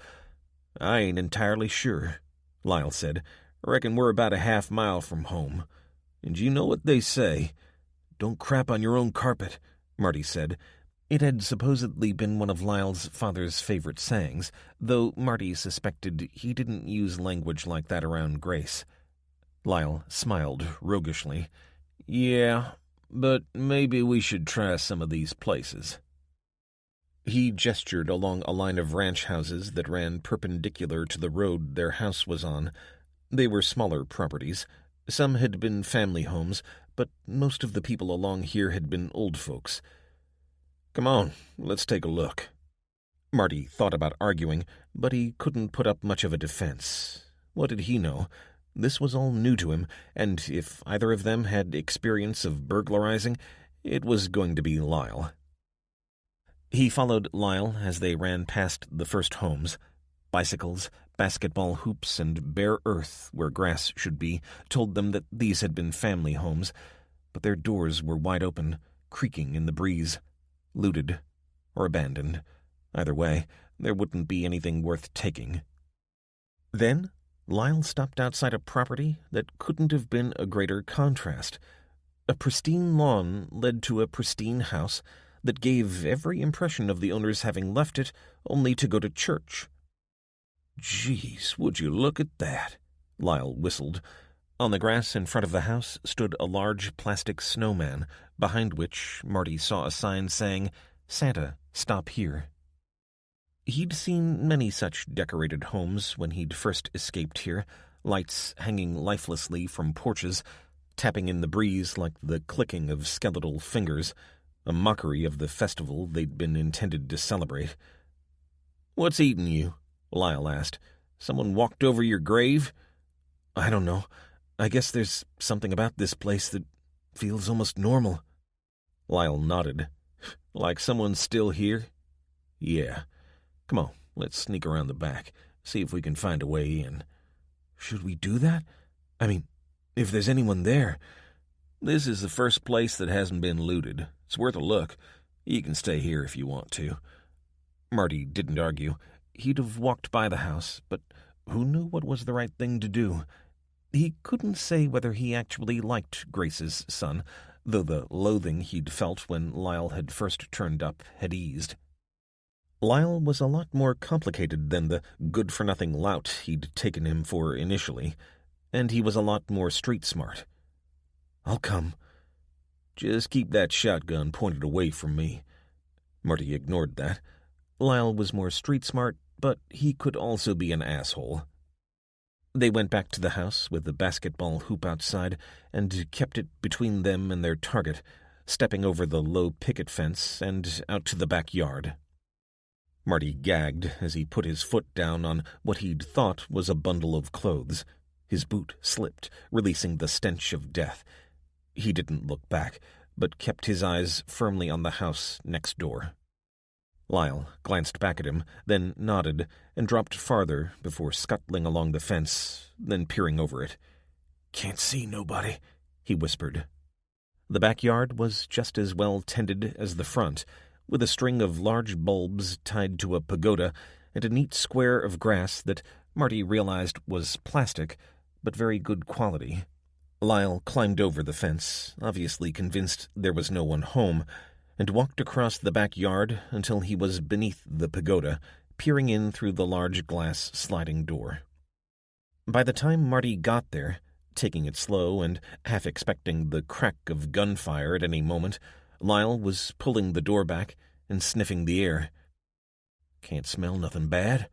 Speaker 1: I ain't entirely sure, Lyle said. Reckon we're about a half mile from home. And you know what they say.
Speaker 3: Don't crap on your own carpet,
Speaker 1: Marty said. It had supposedly been one of Lyle's father's favorite sayings, though Marty suspected he didn't use language like that around Grace. Lyle smiled roguishly.
Speaker 2: Yeah, but maybe we should try some of these places.
Speaker 1: He gestured along a line of ranch houses that ran perpendicular to the road their house was on. They were smaller properties. Some had been family homes, but most of the people along here had been old folks.
Speaker 2: Come on, let's take a look.
Speaker 1: Marty thought about arguing, but he couldn't put up much of a defense. What did he know? This was all new to him, and if either of them had experience of burglarizing, it was going to be Lyle. He followed Lyle as they ran past the first homes. Bicycles, basketball hoops, and bare earth where grass should be told them that these had been family homes, but their doors were wide open, creaking in the breeze. Looted or abandoned. Either way, there wouldn't be anything worth taking. Then Lyle stopped outside a property that couldn't have been a greater contrast. A pristine lawn led to a pristine house that gave every impression of the owners having left it only to go to church.
Speaker 2: "Geez, would you look at that?"
Speaker 1: Lyle whistled. On the grass in front of the house stood a large plastic snowman, behind which Marty saw a sign saying, "Santa, stop here." He'd seen many such decorated homes when he'd first escaped here, lights hanging lifelessly from porches, tapping in the breeze like the clicking of skeletal fingers, a mockery of the festival they'd been intended to celebrate.
Speaker 2: "What's eating you?" Lyle asked. "Someone walked over your grave?"
Speaker 3: "I don't know. I guess there's something about this place that feels almost normal."
Speaker 1: Lyle nodded.
Speaker 2: "Like someone's still here?"
Speaker 1: "Yeah. Come on, let's sneak around the back.
Speaker 3: See if we can find a way in." "Should we do that? I mean, if there's anyone there."
Speaker 1: "This is the first place that hasn't been looted. It's worth a look. You can stay here if you want to."
Speaker 3: Marty didn't argue. He'd have walked by the house, but who knew what was the right thing to do? He couldn't say whether he actually liked Grace's son, though the loathing he'd felt when Lyle had first turned up had eased. Lyle was a lot more complicated than the good-for-nothing lout he'd taken him for initially, and he was a lot more street-smart. "I'll come.
Speaker 1: Just keep that shotgun pointed away from me."
Speaker 3: Marty ignored that. Lyle was more street-smart, but he could also be an asshole. They went back to the house with the basketball hoop outside and kept it between them and their target, stepping over the low picket fence and out to the backyard. Marty gagged as he put his foot down on what he'd thought was a bundle of clothes. His boot slipped, releasing the stench of death. He didn't look back, but kept his eyes firmly on the house next door. Lyle glanced back at him, then nodded, and dropped farther before scuttling along the fence, then peering over it. "Can't see nobody," he whispered. The backyard was just as well tended as the front, with a string of large bulbs tied to a pagoda and a neat square of grass that Marty realized was plastic, but very good quality. Lyle climbed over the fence, obviously convinced there was no one home, and walked across the backyard until he was beneath the pagoda, peering in through the large glass sliding door. By the time Marty got there, taking it slow and half expecting the crack of gunfire at any moment, Lyle was pulling the door back and sniffing the air. "Can't smell nothing bad."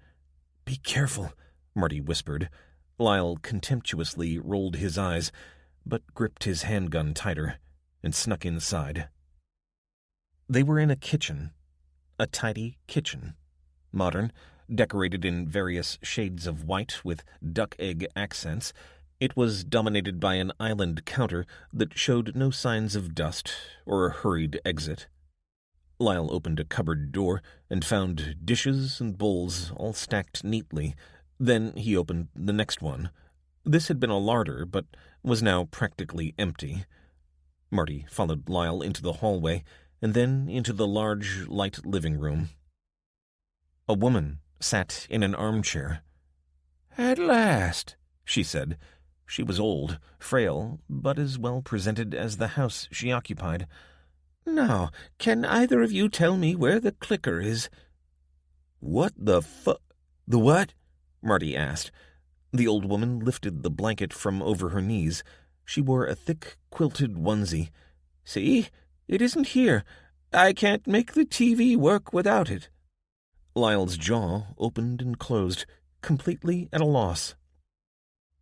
Speaker 3: "Be careful," Marty whispered. Lyle contemptuously rolled his eyes, but gripped his handgun tighter and snuck inside. They were in a kitchen, a tidy kitchen, modern, decorated in various shades of white with duck-egg accents. It was dominated by an island counter that showed no signs of dust or a hurried exit. Lyle opened a cupboard door and found dishes and bowls all stacked neatly. Then he opened the next one. This had been a larder, but was now practically empty. Marty followed Lyle into the hallway and then into the large, light living room. A woman sat in an armchair. "At last," she said. She was old, frail, but as well presented as the house she occupied. "Now, can either of you tell me where the clicker is?" "What the The what?" Marty asked. The old woman lifted the blanket from over her knees. She wore a thick, quilted onesie. "See? It isn't here. I can't make the TV work without it." Lyle's jaw opened and closed, completely at a loss.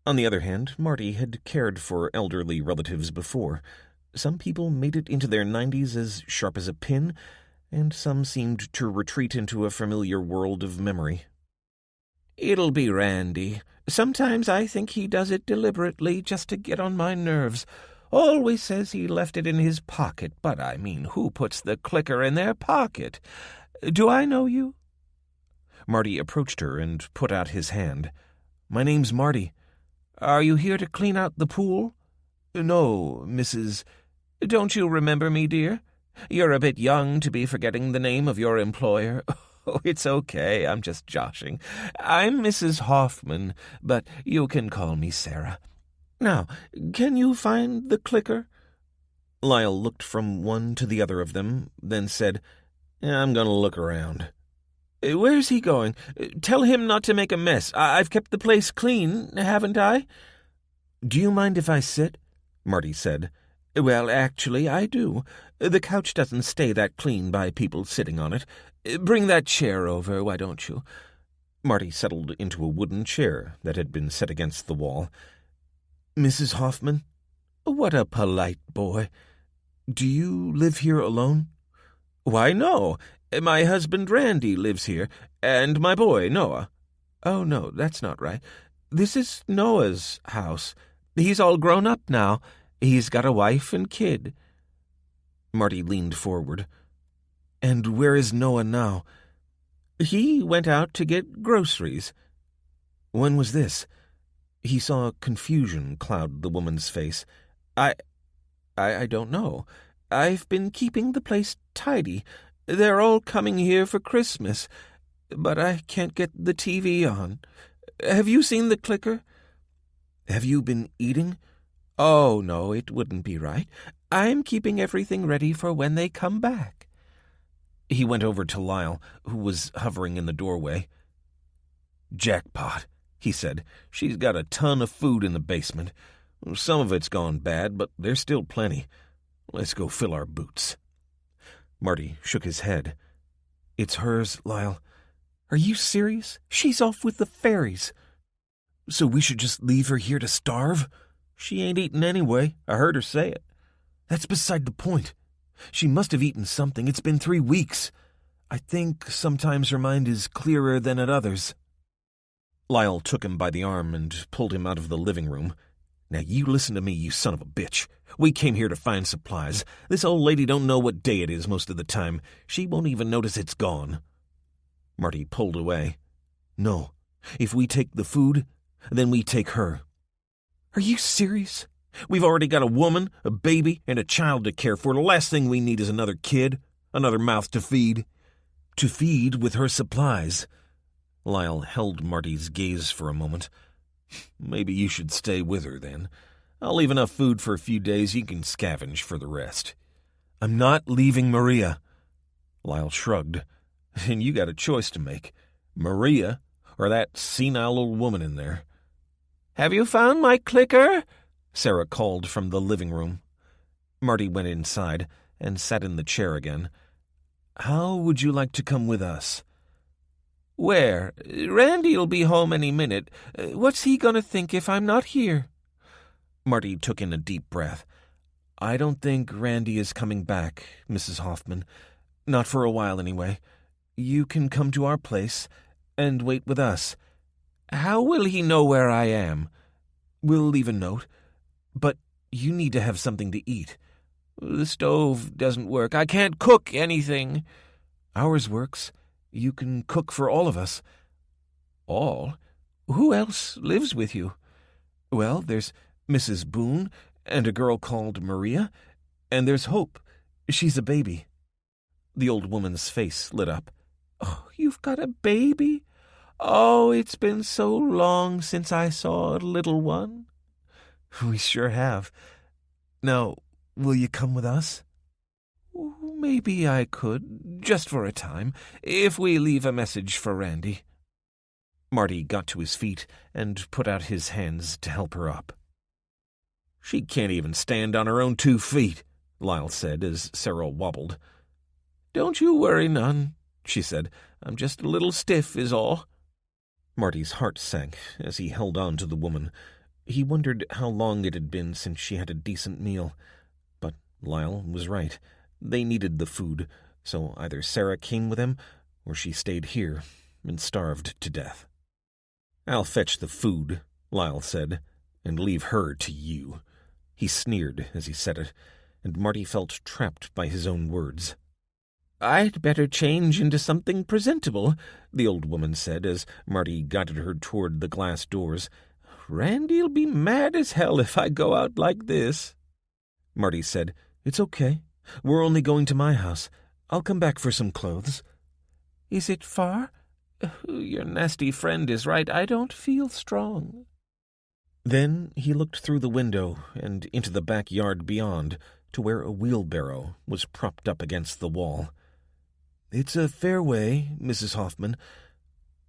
Speaker 3: On the other hand, Marty had cared for elderly relatives before. Some people made it into their 90s as sharp as a pin, and some seemed to retreat into a familiar world of memory. "It'll be Randy. Sometimes I think he does it deliberately just to get on my nerves. Always says he left it in his pocket, but I mean, who puts the clicker in their pocket? Do I know you?" Marty approached her and put out his hand. "My name's Marty." "Are you here to clean out the pool?" "No, Mrs. Don't you remember me, dear? You're a bit young to be forgetting the name of your employer." "Oh, it's okay, I'm just joshing. I'm Mrs. Hoffman, but you can call me Sarah. Now, can you find the clicker?" Lyle looked from one to the other of them, then said, "I'm going to look around." "Where's he going? Tell him not to make a mess. I've kept the place clean, haven't I?" "Do you mind if I sit?" Marty said. "Well, actually, I do. The couch doesn't stay that clean by people sitting on it. Bring that chair over, why don't you?" Marty settled into a wooden chair that had been set against the wall. "Mrs. Hoffman?" "What a polite boy." "Do you live here alone?" "Why, no. My husband Randy lives here, and my boy Noah." "Oh, no, that's not right. This is Noah's house. He's all grown up now. He's got a wife and kid." Marty leaned forward. "And where is Noah now?" "He went out to get groceries." When was this? He saw confusion cloud the woman's face. I don't know. I've been keeping the place tidy. They're all coming here for Christmas, but I can't get the TV on. Have you seen the clicker? Have you been eating? Oh, no, it wouldn't be right. I'm keeping everything ready for when they come back. He went over to Lyle, who was hovering in the doorway. Jackpot, he said. She's got a ton of food in the basement. Some of it's gone bad, but there's still plenty. Let's go fill our boots. Marty shook his head. It's hers, Lyle. Are you serious? She's off with the fairies. So we should just leave her here to starve? She ain't eaten anyway. I heard her say it. That's beside the point. She must have eaten something. It's been 3 weeks. I think sometimes her mind is clearer than at others. Lyle took him by the arm and pulled him out of the living room. Now you listen to me, you son of a bitch. We came here to find supplies. This old lady don't know what day it is most of the time. She won't even notice it's gone. Marty pulled away. No. If we take the food, then we take her. Are you serious? We've already got a woman, a baby, and a child to care for. The last thing we need is another kid, another mouth to feed. To feed with her supplies. Lyle held Marty's gaze for a moment. Maybe you should stay with her, then. I'll leave enough food for a few days. You can scavenge for the rest. I'm not leaving Maria. Lyle shrugged. And you got a choice to make. Maria, or that senile old woman in there. Have you found my clicker? Sarah called from the living room. Marty went inside and sat in the chair again. How would you like to come with us? Where? Randy'll be home any minute. What's he going to think if I'm not here? Marty took in a deep breath. I don't think Randy is coming back, Mrs. Hoffman. Not for a while, anyway. You can come to our place and wait with us. How will he know where I am? We'll leave a note. But you need to have something to eat. The stove doesn't work. I can't cook anything. Ours works. You can cook for all of us. All? Who else lives with you? Well, there's Mrs. Boone and a girl called Maria, and there's Hope. She's a baby. The old woman's face lit up. Oh, you've got a baby? Oh, it's been so long since I saw a little one. We sure have. Now, will you come with us? Maybe I could, just for a time, if we leave a message for Randy. Marty got to his feet and put out his hands to help her up. She can't even stand on her own 2 feet, Lyle said as Sarah wobbled. Don't you worry none, she said. I'm just a little stiff is all. Marty's heart sank as he held on to the woman. He wondered how long it had been since she had a decent meal. But Lyle was right. They needed the food, so either Sarah came with him, or she stayed here and starved to death. I'll fetch the food, Lyle said, and leave her to you. He sneered as he said it, and Marty felt trapped by his own words. I'd better change into something presentable, the old woman said as Marty guided her toward the glass doors. Randy'll be mad as hell if I go out like this. Marty said, It's okay. We're only going to my house. I'll come back for some clothes. Is it far? Your nasty friend is right. I don't feel strong. Then he looked through the window and into the backyard beyond to where a wheelbarrow was propped up against the wall. It's a fair way, Mrs. Hoffman,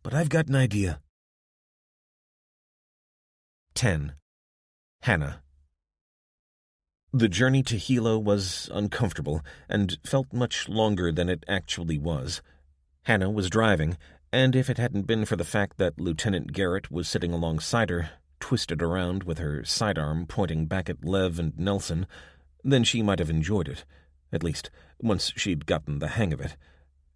Speaker 3: but I've got an idea. 10. Hannah. The journey to Hilo was uncomfortable and felt much longer than it actually was. Hannah was driving, and if it hadn't been for the fact that Lieutenant Garrett was sitting alongside her, twisted around with her sidearm pointing back at Lev and Nelson, then she might have enjoyed it, at least once she'd gotten the hang of it.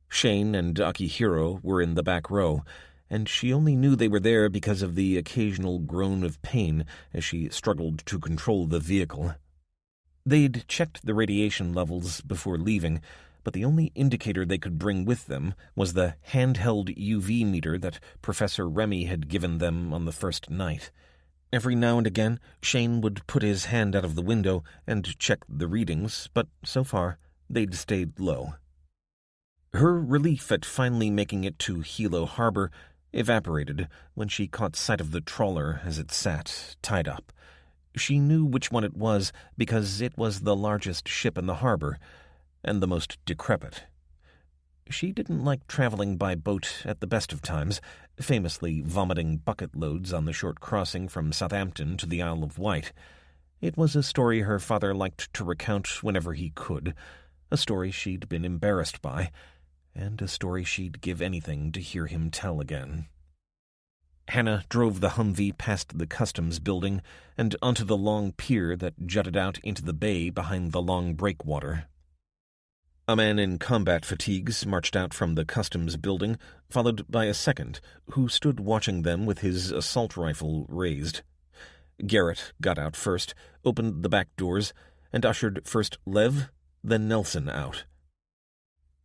Speaker 3: Shane and Akihiro were in the back row, and she only knew they were there because of the occasional groan of pain as she struggled to control the vehicle. They'd checked the radiation levels before leaving,
Speaker 1: but the only indicator they could bring with them was the handheld UV meter that Professor Remy had given them on the first night. Every now and again, Shane would put his hand out of the window and check the readings, but so far, they'd stayed low. Her relief at finally making it to Hilo Harbor evaporated when she caught sight of the trawler as it sat, tied up. She knew which one it was because it was the largest ship in the harbor and the most decrepit. She didn't like traveling by boat at the best of times, famously vomiting bucket loads on the short crossing from Southampton to the Isle of Wight. It was a story her father liked to recount whenever he could, a story she'd been embarrassed by, and a story she'd give anything to hear him tell again. Hannah drove the Humvee past the customs building and onto the long pier that jutted out into the bay behind the long breakwater. A man in combat fatigues marched out from the customs building, followed by a second, who stood watching them with his assault rifle raised. Garrett got out first, opened the back doors, and ushered first Lev, then Nelson out.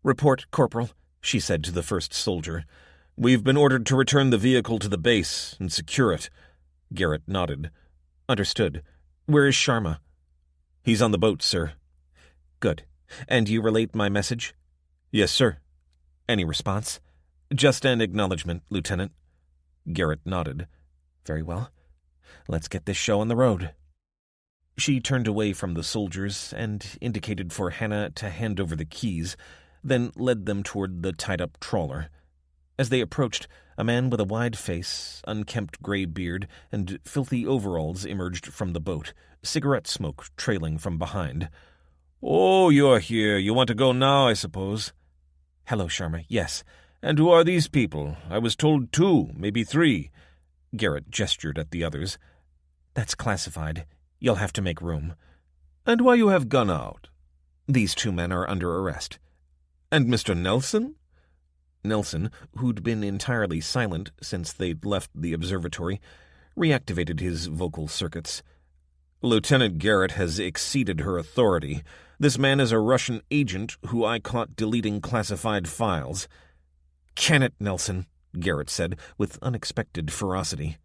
Speaker 1: "Report, Corporal," she said to the first soldier. "We've been ordered to return the vehicle to the base and secure it." Garrett nodded. "Understood. Where is Sharma?" "He's on the boat, sir." "Good. And you relate my message?" "Yes, sir." "Any response?" "Just an acknowledgement, Lieutenant." Garrett nodded. "Very well. Let's get this show on the road." She turned away from the soldiers and indicated for Hannah to hand over the keys, then led them toward the tied-up trawler. As they approached, a man with a wide face, unkempt gray beard, and filthy overalls emerged from the boat, cigarette smoke trailing from behind.
Speaker 5: "Oh, you're here. You want to go now, I suppose?"
Speaker 1: "Hello, Sharma. Yes."
Speaker 5: "And who are these people? I was told 2, maybe 3.
Speaker 1: Garrett gestured at the others. "That's classified. You'll have to make room."
Speaker 5: "And why you have gone out?"
Speaker 1: "These 2 men are under arrest."
Speaker 5: "And Mr. Nelson?"
Speaker 1: Nelson, who'd been entirely silent since they'd left the observatory, reactivated his vocal circuits.
Speaker 5: "Lieutenant Garrett has exceeded her authority. This man is a Russian agent who I caught deleting classified files."
Speaker 1: "Can it, Nelson?" Garrett said, with unexpected ferocity.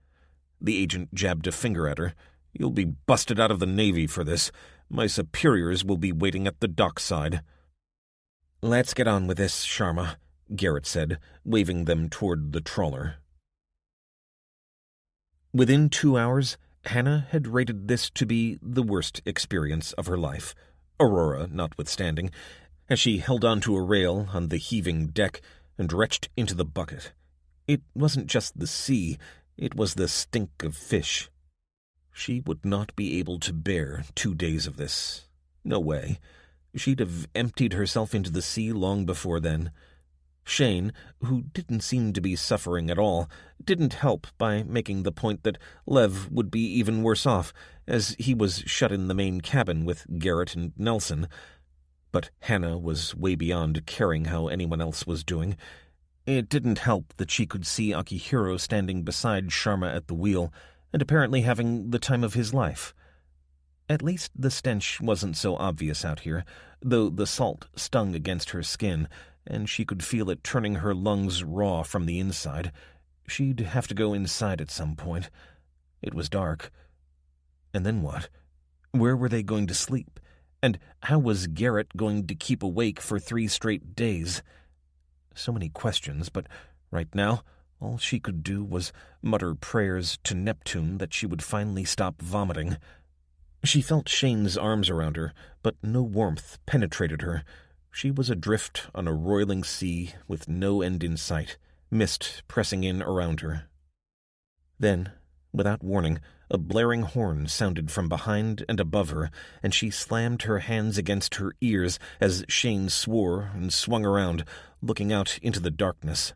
Speaker 5: The agent jabbed a finger at her. "You'll be busted out of the Navy for this. My superiors will be waiting at the dockside."
Speaker 1: "Let's get on with this, Sharma," Garrett said, waving them toward the trawler. Within 2 hours, Hannah had rated this to be the worst experience of her life, Aurora notwithstanding, as she held onto a rail on the heaving deck and retched into the bucket. It wasn't just the sea, it was the stink of fish. She would not be able to bear 2 days of this. No way. She'd have emptied herself into the sea long before then. Shane, who didn't seem to be suffering at all, didn't help by making the point that Lev would be even worse off, as he was shut in the main cabin with Garrett and Nelson. But Hannah was way beyond caring how anyone else was doing. It didn't help that she could see Akihiro standing beside Sharma at the wheel, and apparently having the time of his life. At least the stench wasn't so obvious out here, though the salt stung against her skin, and she could feel it turning her lungs raw from the inside. She'd have to go inside at some point. It was dark. And then what? Where were they going to sleep? And how was Garrett going to keep awake for 3 straight days? So many questions, but right now, all she could do was mutter prayers to Neptune that she would finally stop vomiting. She felt Shane's arms around her, but no warmth penetrated her. She was adrift on a roiling sea with no end in sight, mist pressing in around her. Then, without warning, a blaring horn sounded from behind and above her, and she slammed her hands against her ears as Shane swore and swung around, looking out into the darkness.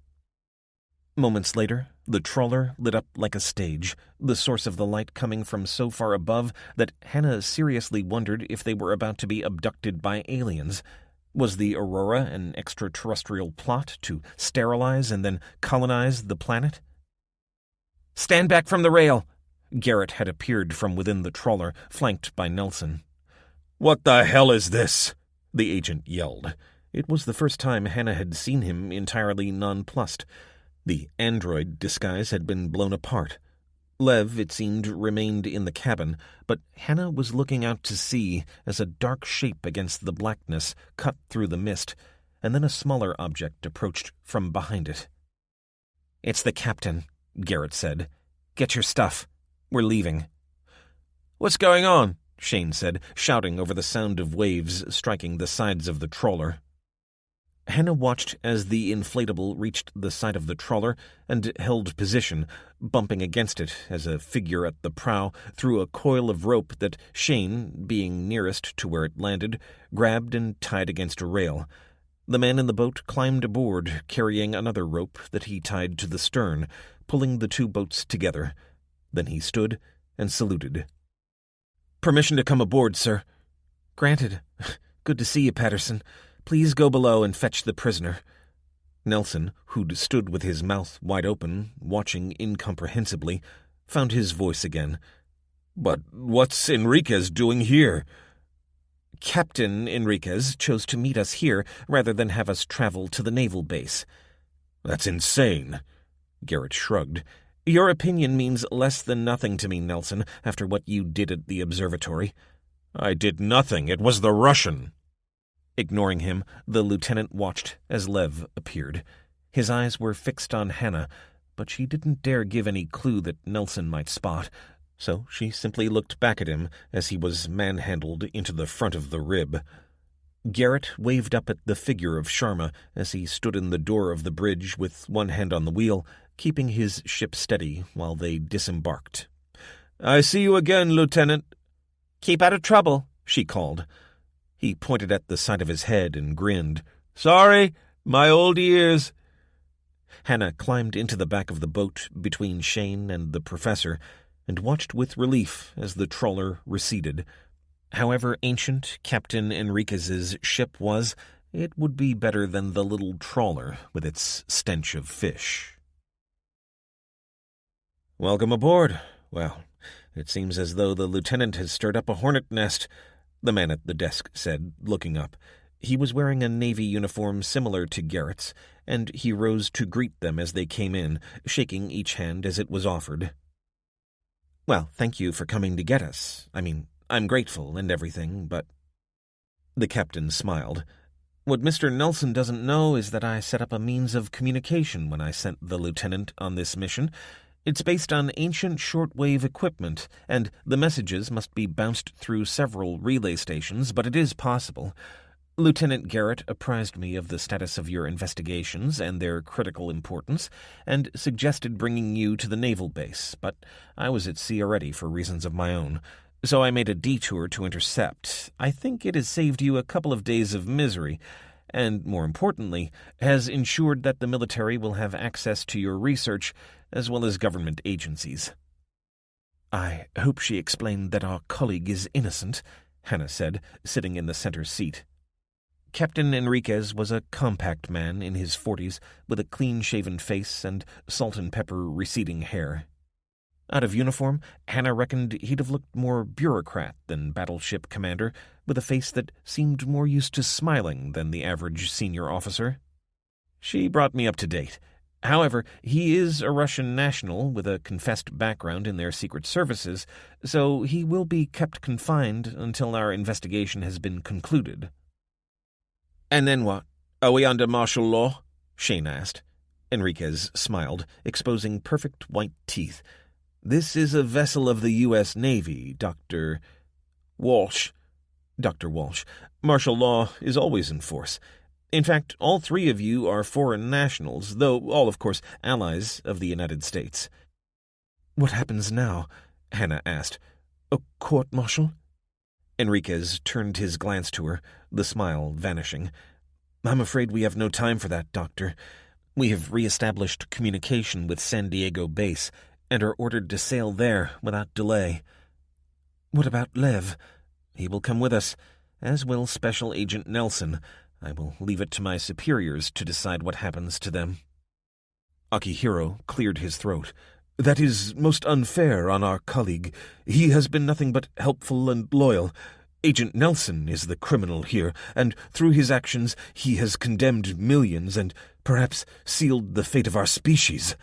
Speaker 1: Moments later, the trawler lit up like a stage, the source of the light coming from so far above that Hannah seriously wondered if they were about to be abducted by aliens. Was the Aurora an extraterrestrial plot to sterilize and then colonize the planet? "Stand back from the rail!" Garrett had appeared from within the trawler, flanked by Nelson.
Speaker 5: "What the hell is this?" the agent yelled.
Speaker 3: It was the first time Hannah had seen him entirely nonplussed. The android disguise had been blown apart. Lev, it seemed, remained in the cabin, but Hannah was looking out to sea as a dark shape against the blackness cut through the mist, and then a smaller object approached from behind it. "It's the captain," Garrett said. "Get your stuff. We're leaving."
Speaker 2: "What's going on?"
Speaker 3: Shane said, shouting over the sound of waves striking the sides of the trawler. Hannah watched as the inflatable reached the side of the trawler and held position, bumping against it as a figure at the prow threw a coil of rope that Shane, being nearest to where it landed, grabbed and tied against a rail. The man in the boat climbed aboard, carrying another rope that he tied to the stern, pulling the two boats together. Then he stood and saluted. "Permission to come aboard, sir." "Granted. Good to see you, Patterson. Please go below and fetch the prisoner." Nelson, who'd stood with his mouth wide open, watching incomprehensibly, found his voice again.
Speaker 5: "But what's Enriquez doing here?"
Speaker 3: "Captain Enriquez chose to meet us here rather than have us travel to the naval base."
Speaker 5: "That's insane."
Speaker 3: Garrett shrugged. "Your opinion means less than nothing to me, Nelson, after what you did at the observatory."
Speaker 5: "I did nothing. It was the Russian."
Speaker 3: Ignoring him, the lieutenant watched as Lev appeared. His eyes were fixed on Hannah, but she didn't dare give any clue that Nelson might spot, so she simply looked back at him as he was manhandled into the front of the rib. Garrett waved up at the figure of Sharma as he stood in the door of the bridge with one hand on the wheel, keeping his ship steady while they disembarked.
Speaker 5: "I see you again, Lieutenant."
Speaker 2: "Keep out of trouble,"
Speaker 3: she called. He pointed at the side of his head and grinned.
Speaker 5: "Sorry, my old ears."
Speaker 3: Hannah climbed into the back of the boat between Shane and the professor and watched with relief as the trawler receded. However ancient Captain Enriquez's ship was, it would be better than the little trawler with its stench of fish. "Welcome aboard. Well, it seems as though the lieutenant has stirred up a hornet nest," the man at the desk said, looking up. He was wearing a Navy uniform similar to Garrett's, and he rose to greet them as they came in, shaking each hand as it was offered. "Well, thank you for coming to get us. I mean, I'm grateful and everything, but—" The captain smiled. "What Mr. Nelson doesn't know is that I set up a means of communication when I sent the lieutenant on this mission. It's based on ancient shortwave equipment, and the messages must be bounced through several relay stations, but it is possible. Lieutenant Garrett apprised me of the status of your investigations and their critical importance, and suggested bringing you to the naval base, but I was at sea already for reasons of my own, so I made a detour to intercept. I think it has saved you a couple of days of misery, and, more importantly, has ensured that the military will have access to your research, as well as government agencies." "I hope she explained that our colleague is innocent," Hannah said, sitting in the center seat. Captain Enriquez was a compact man in his 40s, with a clean-shaven face and salt-and-pepper receding hair. Out of uniform, Hannah reckoned he'd have looked more bureaucrat than battleship commander, with a face that seemed more used to smiling than the average senior officer. "She brought me up to date. However, he is a Russian national with a confessed background in their secret services, so he will be kept confined until our investigation has been concluded." "And then what? Are we under martial law?" Shane asked. Enriquez smiled, exposing perfect white teeth. "This is a vessel of the U.S. Navy, Dr. Walsh. Dr. Walsh. Martial law is always in force. In fact, all three of you are foreign nationals, though all, of course, allies of the United States." "What happens now?" Hannah asked. "A court-martial?" Enriquez turned his glance to her, the smile vanishing. "I'm afraid we have no time for that, Doctor. We have re-established communication with San Diego base and are ordered to sail there without delay." "What about Lev?" "He will come with us, as will Special Agent Nelson. I will leave it to my superiors to decide what happens to them." Akihiro cleared his throat. "That is most unfair on our colleague. He has been nothing but helpful and loyal. Agent Nelson is the criminal here, and through his actions he has condemned millions and perhaps sealed the fate of our species."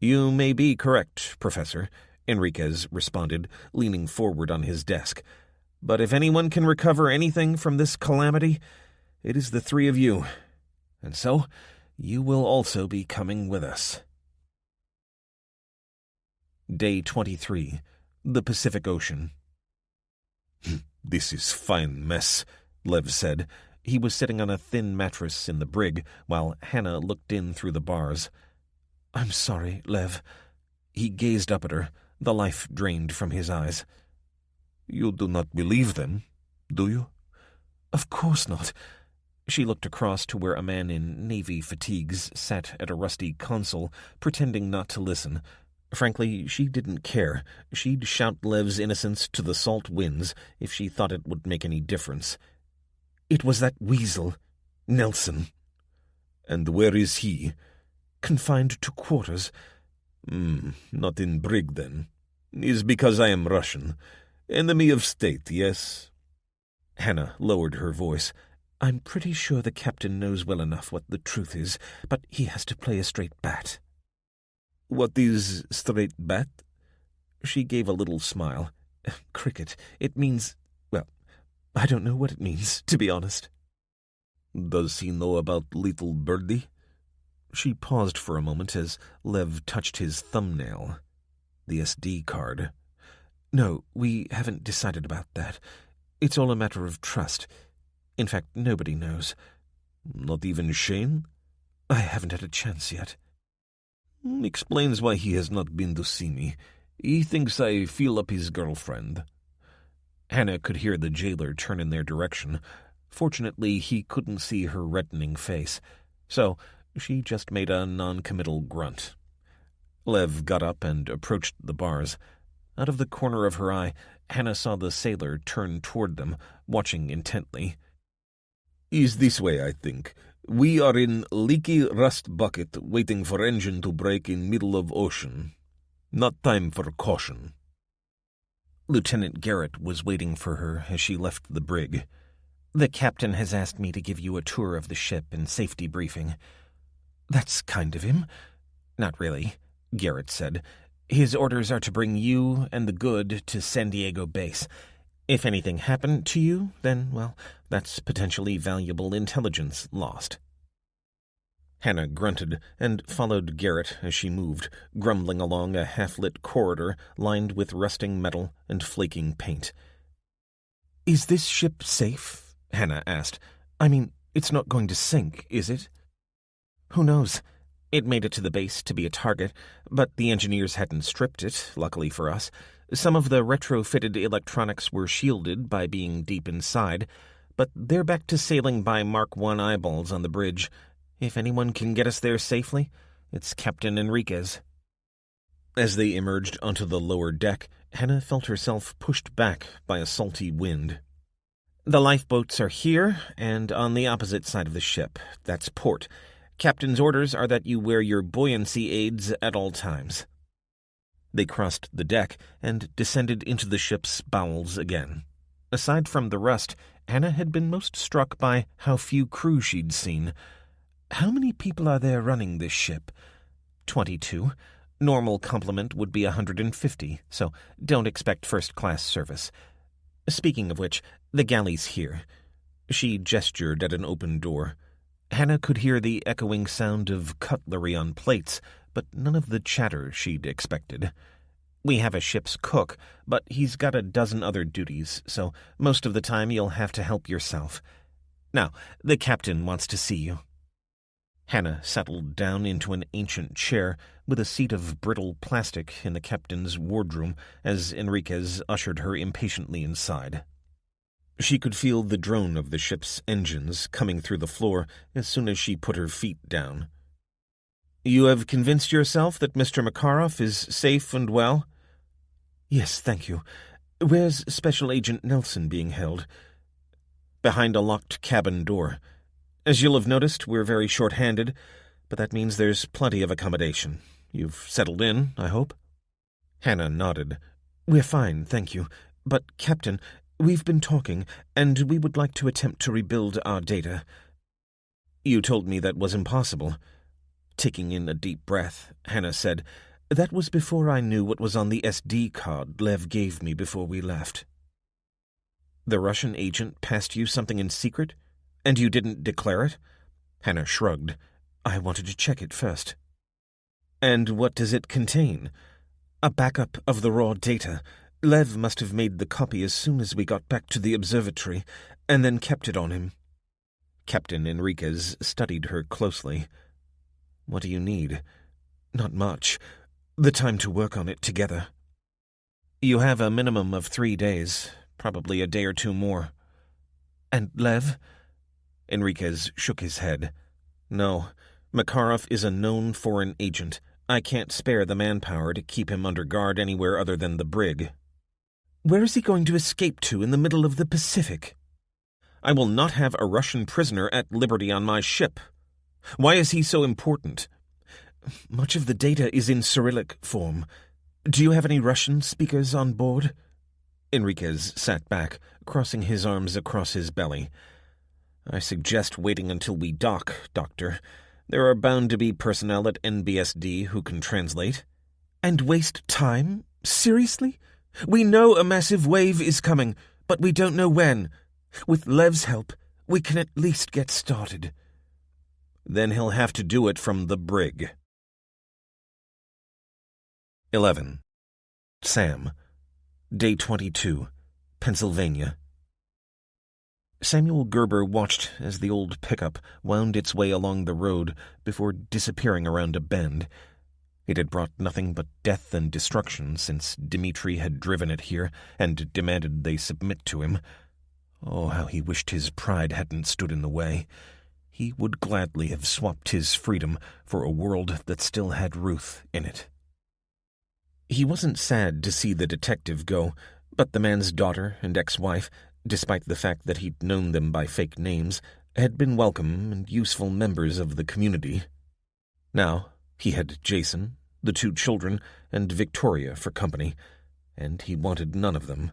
Speaker 1: "You may be correct, Professor," Enriquez responded, leaning forward on his desk. "But if anyone can recover anything from this calamity, it is the three of you. And so, you will also be coming with us." Day 23. The Pacific Ocean.
Speaker 3: "This is fine mess," Lev said.
Speaker 1: He was sitting on a thin mattress in the brig, while Hannah looked in through the bars.
Speaker 3: "I'm sorry, Lev."
Speaker 1: He gazed up at her, the life drained from his eyes.
Speaker 3: "You do not believe them, do you?"
Speaker 1: "Of course not." She looked across to where a man in navy fatigues sat at a rusty console, pretending not to listen. Frankly, she didn't care. She'd shout Lev's innocence to the salt winds if she thought it would make any difference.
Speaker 3: "It was that weasel, Nelson."
Speaker 5: "And where is he?"
Speaker 3: "Confined to quarters."
Speaker 5: Not in brig, then. Is because I am Russian. Enemy of state, yes?"
Speaker 1: Hannah lowered her voice.
Speaker 3: "I'm pretty sure the captain knows well enough what the truth is, but he has to play a straight bat."
Speaker 5: "What is straight bat?"
Speaker 1: She gave a little smile.
Speaker 3: "Cricket. It means, well, I don't know what it means, to be honest."
Speaker 5: "Does he know about little birdie?"
Speaker 1: She paused for a moment as Lev touched his thumbnail. The SD card.
Speaker 3: "No, we haven't decided about that. It's all a matter of trust. In fact, nobody knows."
Speaker 5: "Not even Shane?"
Speaker 3: "I haven't had a chance yet."
Speaker 5: "Explains why he has not been to see me. He thinks I feel up his girlfriend."
Speaker 1: Hannah could hear the jailer turn in their direction. Fortunately, he couldn't see her reddening face, so she just made a non-committal grunt. Lev got up and approached the bars. Out of the corner of her eye, Hannah saw the sailor turn toward them, watching intently.
Speaker 5: "Is this way, I think. We are in leaky rust bucket waiting for engine to break in middle of ocean. Not time for caution."
Speaker 1: Lieutenant Garrett was waiting for her as she left the brig. "The captain has asked me to give you a tour of the ship and safety briefing."
Speaker 3: "That's kind of him."
Speaker 1: "Not really," Garrett said. "His orders are to bring you and the good to San Diego base. If anything happened to you, then, well, that's potentially valuable intelligence lost." Hannah grunted and followed Garrett as she moved, grumbling along a half-lit corridor lined with rusting metal and flaking paint.
Speaker 3: "Is this ship safe?" Hannah asked. "I mean, it's not going to sink, is it?"
Speaker 1: "Who knows? It made it to the base to be a target, but the engineers hadn't stripped it, luckily for us. Some of the retrofitted electronics were shielded by being deep inside, but they're back to sailing by Mark I eyeballs on the bridge. If anyone can get us there safely, it's Captain Enriquez." As they emerged onto the lower deck, Hannah felt herself pushed back by a salty wind. "The lifeboats are here, and on the opposite side of the ship. That's port. Captain's orders are that you wear your buoyancy aids at all times." They crossed the deck and descended into the ship's bowels again. Aside from the rust, Hannah had been most struck by how few crew she'd seen.
Speaker 3: "How many people are there running this ship?"
Speaker 1: 22. Normal complement would be 150, so don't expect first-class service. Speaking of which, the galley's here. She gestured at an open door. Hannah could hear the echoing sound of cutlery on plates, but none of the chatter she'd expected. "We have a ship's cook, but he's got a dozen other duties, so most of the time you'll have to help yourself. Now, the captain wants to see you." Hannah settled down into an ancient chair with a seat of brittle plastic in the captain's wardroom as Enriquez ushered her impatiently inside. She could feel the drone of the ship's engines coming through the floor as soon as she put her feet down. "You have convinced yourself that Mr. Makarov is safe and well?"
Speaker 3: "Yes, thank you. Where's Special Agent Nelson being held?"
Speaker 1: "Behind a locked cabin door. As you'll have noticed, we're very short-handed, but that means there's plenty of accommodation. You've settled in, I hope?" Hannah nodded.
Speaker 3: "We're fine, thank you. But, Captain, We've been talking, and we would like to attempt to rebuild our data. You told me that was impossible. Taking in a deep breath, Hannah said, That was before I knew what was on the SD card Lev gave me before we left. The Russian agent passed you something in secret, and you didn't declare it? Hannah shrugged. I wanted to check it first. And what does it contain? A backup of the raw data. Lev must have made the copy as soon as we got back to the observatory, and then kept it on him. Captain Enriquez studied her closely. What do you need? Not much. The time to work on it together. You have a minimum of 3 days, probably a day or two more. And Lev? Enriquez shook his head. No, Makarov is a known foreign agent. I can't spare the manpower to keep him under guard anywhere other than the brig. Where is he going to escape to in the middle of the Pacific? I will not have a Russian prisoner at liberty on my ship. Why is he so important? Much of the data is in Cyrillic form. Do you have any Russian speakers on board? Enriquez sat back, crossing his arms across his belly. I suggest waiting until we dock, Doctor. There are bound to be personnel at NBSD who can translate. And waste time? Seriously? We know a massive wave is coming, but we don't know when. With Lev's help, we can at least get started. Then he'll have to do it from the brig. 11. Sam. Day 22. Pennsylvania. Samuel Gerber watched as the old pickup wound its way along the road before disappearing around a bend. It had brought nothing but death and destruction since Dmitri had driven it here and demanded they submit to him. Oh, how he wished his pride hadn't stood in the way. He would gladly have swapped his freedom for a world that still had Ruth in it. He wasn't sad to see the detective go, but the man's daughter and ex-wife, despite the fact that he'd known them by fake names, had been welcome and useful members of the community. Now, he had Jason, the 2 children, and Victoria for company, and he wanted none of them.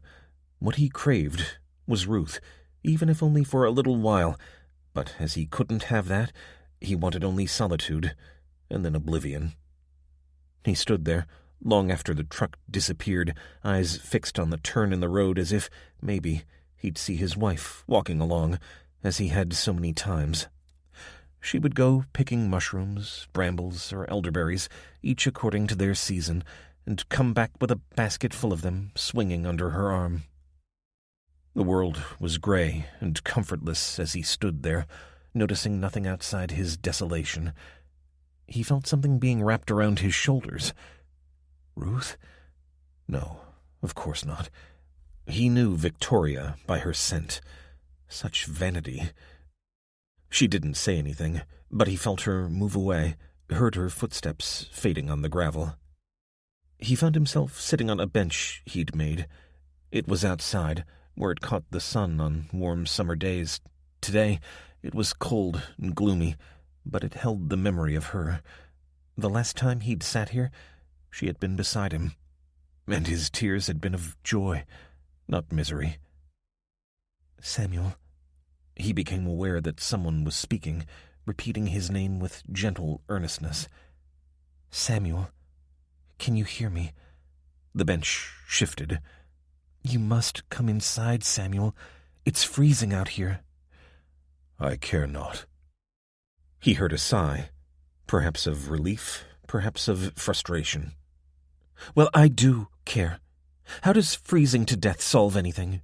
Speaker 3: What he craved was Ruth, even if only for a little while, but as he couldn't have that, he wanted only solitude, and then oblivion. He stood there, long after the truck disappeared, eyes fixed on the turn in the road as if, maybe, he'd see his wife walking along, as he had so many times. She would go picking mushrooms, brambles, or elderberries, each according to their season, and come back with a basket full of them swinging under her arm. The world was gray and comfortless as he stood there, noticing nothing outside his desolation. He felt something being wrapped around his shoulders. Ruth? No, of course not. He knew Victoria by her scent. Such vanity. She didn't say anything, but he felt her move away, heard her footsteps fading on the gravel. He found himself sitting on a bench he'd made. It was outside, where it caught the sun on warm summer days. Today, it was cold and gloomy, but it held the memory of her. The last time he'd sat here, she had been beside him, and his tears had been of joy, not misery. Samuel. He became aware that someone was speaking, repeating his name with gentle earnestness. Samuel, can you hear me? The bench shifted. You must come inside, Samuel. It's freezing out here. I care not. He heard a sigh, perhaps of relief, perhaps of frustration. Well, I do care. How does freezing to death solve anything?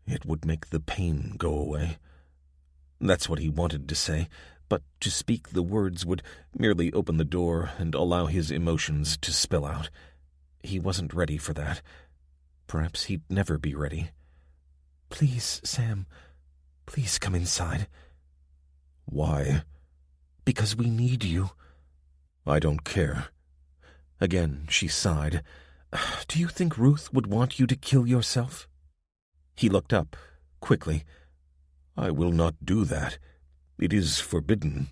Speaker 3: It would make the pain go away. That's what he wanted to say, but to speak the words would merely open the door and allow his emotions to spill out. He wasn't ready for that. Perhaps he'd never be ready. Please, Sam, please come inside. Why? Because we need you. I don't care. Again, she sighed. Do you think Ruth would want you to kill yourself? He looked up, quickly. I will not do that. It is forbidden.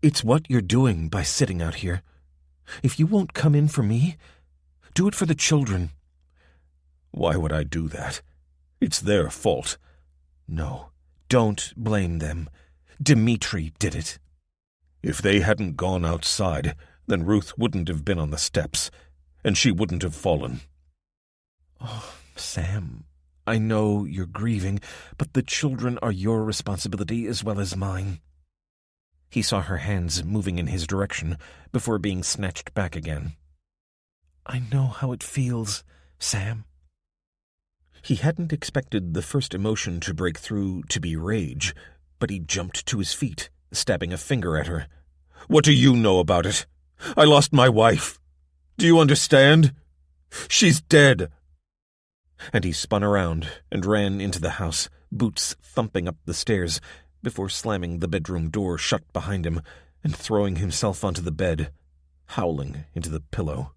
Speaker 3: It's what you're doing by sitting out here. If you won't come in for me, do it for the children. Why would I do that?
Speaker 5: It's their fault.
Speaker 3: No, don't blame them. Dmitri did it.
Speaker 5: If they hadn't gone outside, then Ruth wouldn't have been on the steps, and she wouldn't have fallen.
Speaker 3: Oh, Sam, I know you're grieving, but the children are your responsibility as well as mine. He saw her hands moving in his direction before being snatched back again. I know how it feels, Sam. He hadn't expected the first emotion to break through to be rage, but he jumped to his feet, stabbing a finger at her.
Speaker 5: What do you know about it? I lost my wife. Do you understand? She's dead.
Speaker 3: And he spun around and ran into the house, boots thumping up the stairs, before slamming the bedroom door shut behind him and throwing himself onto the bed, howling into the pillow.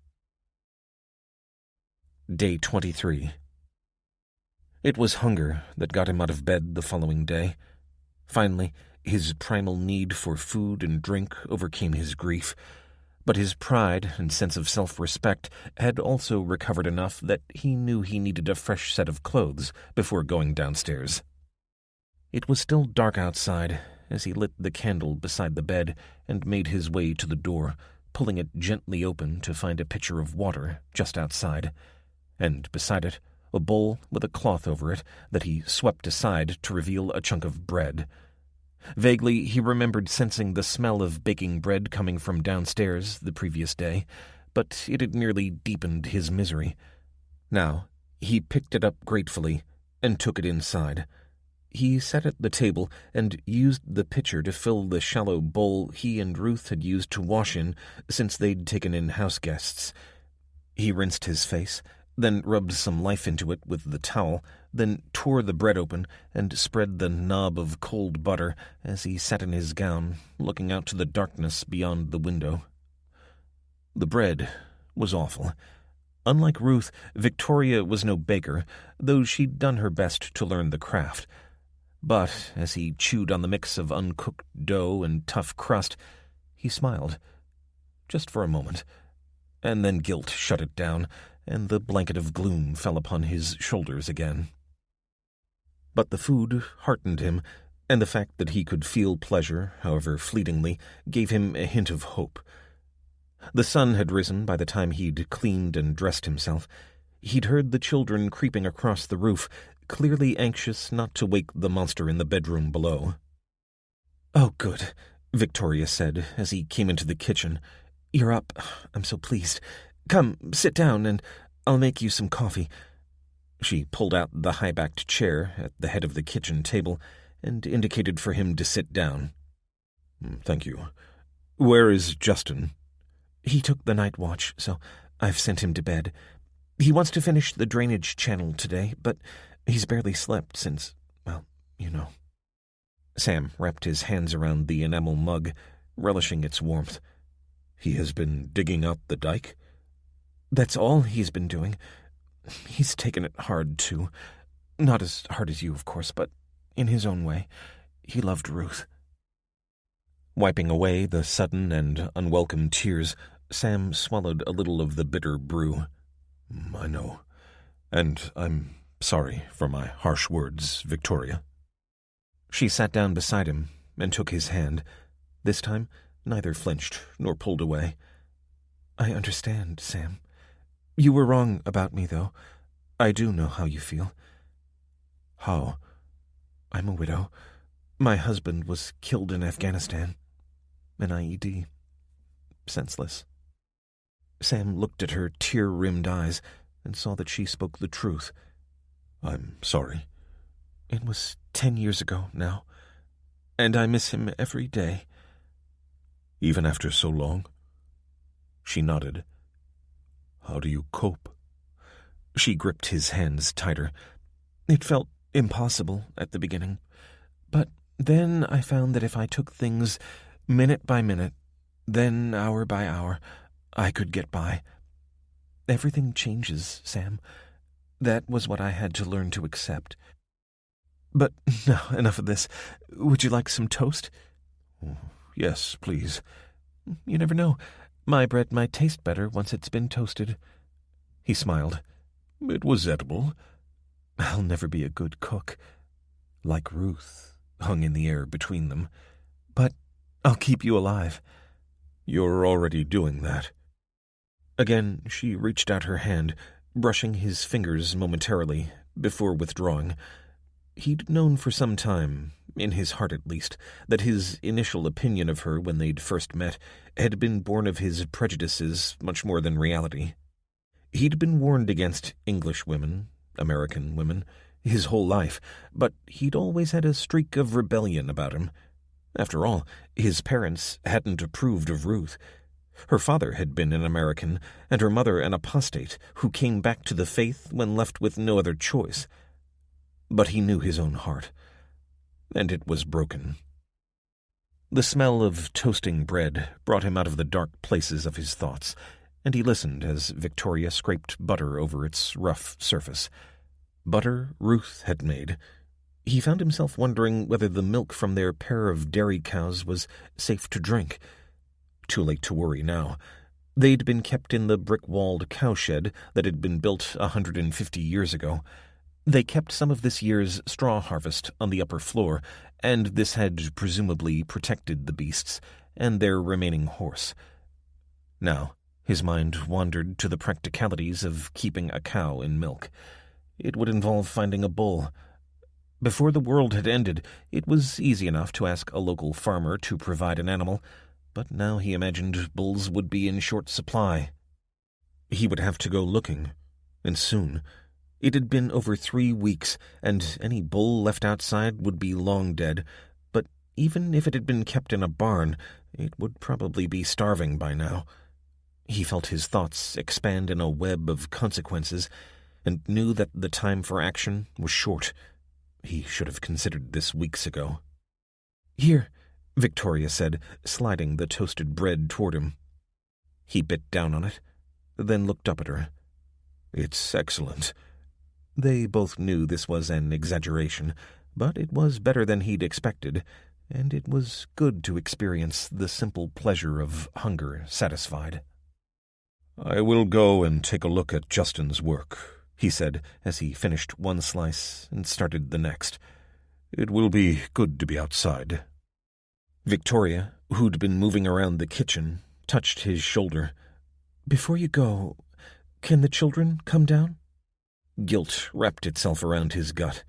Speaker 3: Day 23. It was hunger that got him out of bed the following day. Finally, his primal need for food and drink overcame his grief, but his pride and sense of self-respect had also recovered enough that he knew he needed a fresh set of clothes before going downstairs. It was still dark outside as he lit the candle beside the bed and made his way to the door, pulling it gently open to find a pitcher of water just outside, and beside it, a bowl with a cloth over it that he swept aside to reveal a chunk of bread. Vaguely, he remembered sensing the smell of baking bread coming from downstairs the previous day, but it had merely deepened his misery. Now, he picked it up gratefully and took it inside. He sat at the table and used the pitcher to fill the shallow bowl he and Ruth had used to wash in since they'd taken in house guests. He rinsed his face, then rubbed some life into it with the towel, then tore the bread open and spread the knob of cold butter as he sat in his gown, looking out to the darkness beyond the window. The bread was awful. Unlike Ruth, Victoria was no baker, though she'd done her best to learn the craft. But as he chewed on the mix of uncooked dough and tough crust, he smiled, just for a moment, and then guilt shut it down, and the blanket of gloom fell upon his shoulders again. But the food heartened him, and the fact that he could feel pleasure, however fleetingly, gave him a hint of hope. The sun had risen by the time he'd cleaned and dressed himself. He'd heard the children creeping across the roof, clearly anxious not to wake the monster in the bedroom below. "Oh, good," Victoria said as he came into the kitchen. "You're up. I'm so pleased. Come, sit down, and I'll make you some coffee." She pulled out the high-backed chair at the head of the kitchen table and indicated for him to sit down.
Speaker 5: "Thank you. Where is Justin?"
Speaker 3: "He took the night watch, so I've sent him to bed. He wants to finish the drainage channel today, but he's barely slept since, well, you know." Sam wrapped his hands around the enamel mug, relishing its warmth.
Speaker 5: "He has been digging out the dike?"
Speaker 3: "That's all he's been doing. He's taken it hard, too. Not as hard as you, of course, but in his own way. He loved Ruth." Wiping away the sudden and unwelcome tears, Sam swallowed a little of the bitter brew.
Speaker 5: "I know. And I'm sorry for my harsh words, Victoria."
Speaker 3: She sat down beside him and took his hand. This time, neither flinched nor pulled away. "I understand, Sam. You were wrong about me, though. I do know how you feel."
Speaker 5: "How?"
Speaker 3: "I'm a widow. My husband was killed in Afghanistan. An IED. Senseless." Sam looked at her tear-rimmed eyes and saw that she spoke the truth.
Speaker 5: "I'm sorry."
Speaker 3: "It was 10 years ago now, and I miss him every day."
Speaker 5: "Even after so long?"
Speaker 3: She nodded.
Speaker 5: "How do you cope?"
Speaker 3: She gripped his hands tighter. "It felt impossible at the beginning, but then I found that if I took things minute by minute, then hour by hour, I could get by. Everything changes, Sam. That was what I had to learn to accept. But now, enough of this. Would you like some toast?"
Speaker 5: "Yes, please."
Speaker 3: "You never know. My bread might taste better once it's been toasted." He smiled.
Speaker 5: "It was edible."
Speaker 3: I'll never be a good cook, like Ruth, hung in the air between them. But I'll keep you alive.
Speaker 5: You're already doing that.
Speaker 3: Again, she reached out her hand, brushing his fingers momentarily, before withdrawing. He'd known for some time, in his heart at least, that his initial opinion of her when they'd first met had been born of his prejudices much more than reality. He'd been warned against English women, American women, his whole life, but he'd always had a streak of rebellion about him. After all, his parents hadn't approved of Ruth. Her father had been an American, and her mother an apostate who came back to the faith when left with no other choice. But he knew his own heart, and it was broken. The smell of toasting bread brought him out of the dark places of his thoughts, and he listened as Victoria scraped butter over its rough surface. Butter Ruth had made. He found himself wondering whether the milk from their pair of dairy cows was safe to drink. Too late to worry now. They'd been kept in the brick-walled cowshed that had been built 150 years ago. They kept some of this year's straw harvest on the upper floor, and this had presumably protected the beasts and their remaining horse. Now, his mind wandered to the practicalities of keeping a cow in milk. It would involve finding a bull. Before the world had ended, it was easy enough to ask a local farmer to provide an animal, but now he imagined bulls would be in short supply. He would have to go looking, and soon. It had been over 3 weeks, and any bull left outside would be long dead, but even if it had been kept in a barn, it would probably be starving by now. He felt his thoughts expand in a web of consequences, and knew that the time for action was short. He should have considered this weeks ago. "Here," Victoria said, sliding the toasted bread toward him. He bit down on it, then looked up at her. "It's excellent." They both knew this was an exaggeration, but it was better than he'd expected, and it was good to experience the simple pleasure of hunger satisfied.
Speaker 5: "I will go and take a look at Justin's work," he said as he finished one slice and started the next. "It will be good to be outside."
Speaker 3: Victoria, who'd been moving around the kitchen, touched his shoulder. "Before you go, can the children come down?" Guilt wrapped itself around his gut,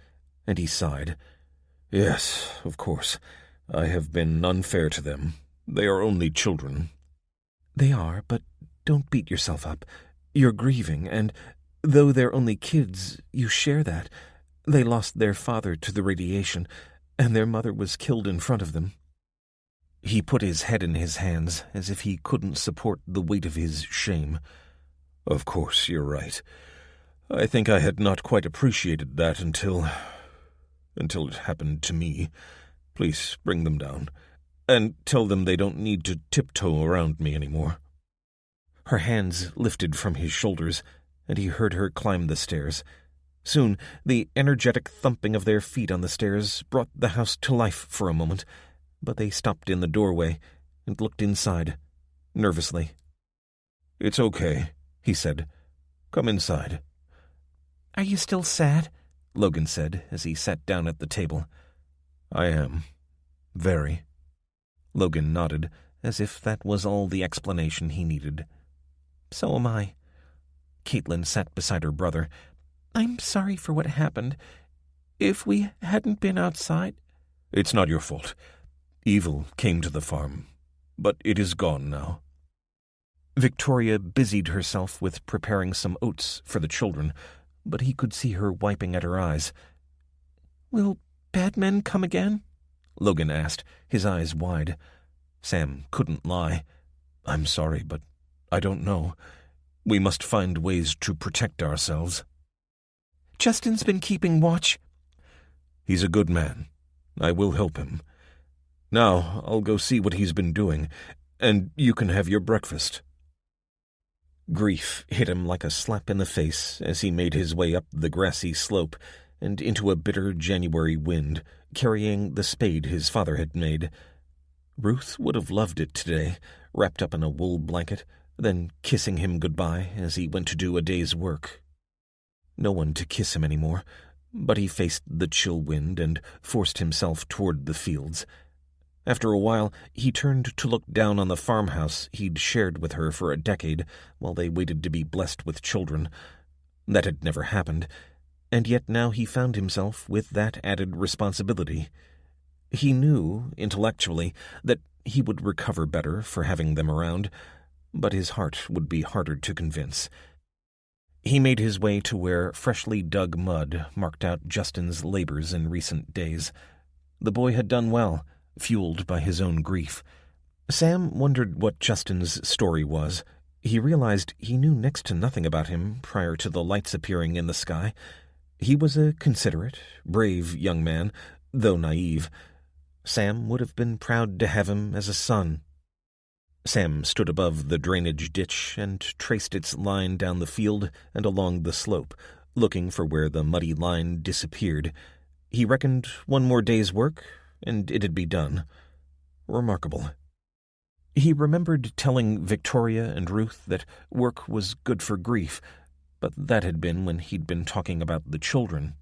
Speaker 3: and he sighed.
Speaker 5: "Yes, of course. I have been unfair to them. They are only children."
Speaker 3: "They are, but don't beat yourself up. You're grieving, and though they're only kids, you share that. They lost their father to the radiation, and their mother was killed in front of them." He put his head in his hands as if he couldn't support the weight of his shame.
Speaker 5: "Of course, you're right. I think I had not quite appreciated that until it happened to me. Please bring them down, and tell them they don't need to tiptoe around me anymore."
Speaker 3: Her hands lifted from his shoulders, and he heard her climb the stairs. Soon, the energetic thumping of their feet on the stairs brought the house to life for a moment, but they stopped in the doorway and looked inside, nervously.
Speaker 5: "It's okay," he said. "Come inside."
Speaker 3: "Are you still sad?" Logan said as he sat down at the table.
Speaker 5: "I am. Very."
Speaker 3: Logan nodded, as if that was all the explanation he needed. "So am I." Caitlin sat beside her brother. "I'm sorry for what happened. If we hadn't been outside—"
Speaker 5: "It's not your fault. Evil came to the farm, but it is gone now."
Speaker 3: Victoria busied herself with preparing some oats for the children, but he could see her wiping at her eyes. "Will bad men come again?" Logan asked, his eyes wide. Sam couldn't lie.
Speaker 5: "I'm sorry, but I don't know. We must find ways to protect ourselves."
Speaker 3: "Justin's been keeping watch."
Speaker 5: "He's a good man. I will help him. Now I'll go see what he's been doing, and you can have your breakfast."
Speaker 3: Grief hit him like a slap in the face as he made his way up the grassy slope and into a bitter January wind, carrying the spade his father had made. Ruth would have loved it today, wrapped up in a wool blanket, then kissing him goodbye as he went to do a day's work. No one to kiss him anymore, but he faced the chill wind and forced himself toward the fields. After a while, he turned to look down on the farmhouse he'd shared with her for a decade while they waited to be blessed with children. That had never happened, and yet now he found himself with that added responsibility. He knew, intellectually, that he would recover better for having them around, but his heart would be harder to convince. He made his way to where freshly dug mud marked out Justin's labors in recent days. The boy had done well, fueled by his own grief. Sam wondered what Justin's story was. He realized he knew next to nothing about him prior to the lights appearing in the sky. He was a considerate, brave young man, though naive. Sam would have been proud to have him as a son. Sam stood above the drainage ditch and traced its line down the field and along the slope, looking for where the muddy line disappeared. He reckoned one more day's work, and it'd be done. Remarkable. He remembered telling Victoria and Ruth that work was good for grief, but that had been when he'd been talking about the children.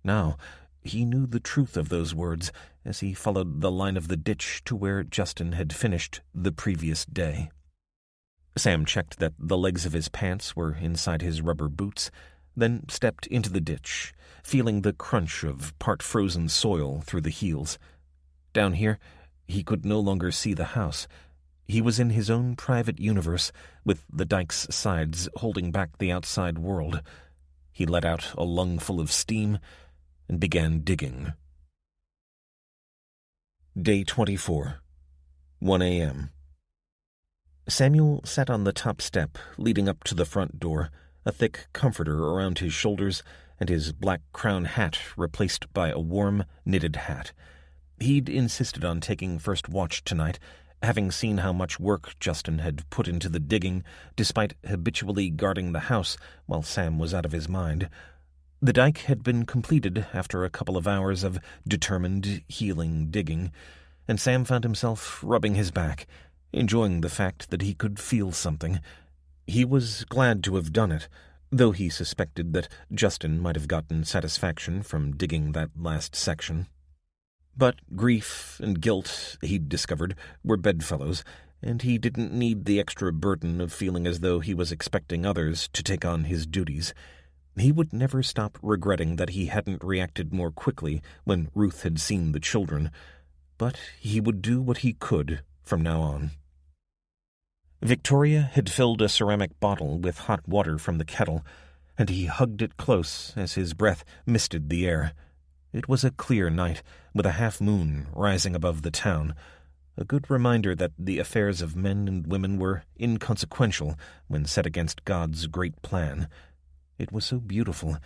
Speaker 3: Now, he knew the truth of those words as he followed the line of the ditch to where Justin had finished the previous day. Sam checked that the legs of his pants were inside his rubber boots, then stepped into the ditch, feeling the crunch of part-frozen soil through the heels. Down here, he could no longer see the house. He was in his own private universe, with the dike's sides holding back the outside world. He let out a lungful of steam and began digging. Day 24, 1 a.m. Samuel sat on the top step leading up to the front door, a thick comforter around his shoulders and his black crown hat replaced by a warm, knitted hat. He'd insisted on taking first watch tonight, having seen how much work Justin had put into the digging, despite habitually guarding the house while Sam was out of his mind. The dike had been completed after a couple of hours of determined, healing digging, and Sam found himself rubbing his back, enjoying the fact that he could feel something. He was glad to have done it, though he suspected that Justin might have gotten satisfaction from digging that last section. But grief and guilt, he'd discovered, were bedfellows, and he didn't need the extra burden of feeling as though he was expecting others to take on his duties. He would never stop regretting that he hadn't reacted more quickly when Ruth had seen the children, but he would do what he could from now on. Victoria had filled a ceramic bottle with hot water from the kettle, and he hugged it close as his breath misted the air. It was a clear night, with a half-moon rising above the town, a good reminder that the affairs of men and women were inconsequential when set against God's great plan. It was so beautiful,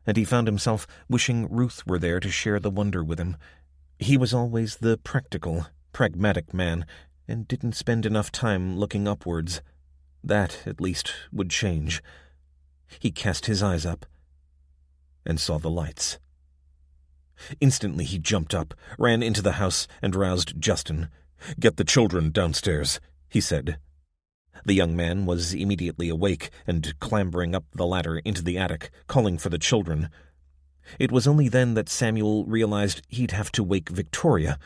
Speaker 3: and he found himself wishing Ruth were there to share the wonder with him. He was always the practical, pragmatic man, and didn't spend enough time looking upwards. That, at least, would change. He cast his eyes up and saw the lights. Instantly he jumped up, ran into the house, and roused Justin. "Get the children downstairs," he said. The young man was immediately awake and clambering up the ladder into the attic, calling for the children. It was only then that Samuel realized he'd have to wake Victoria,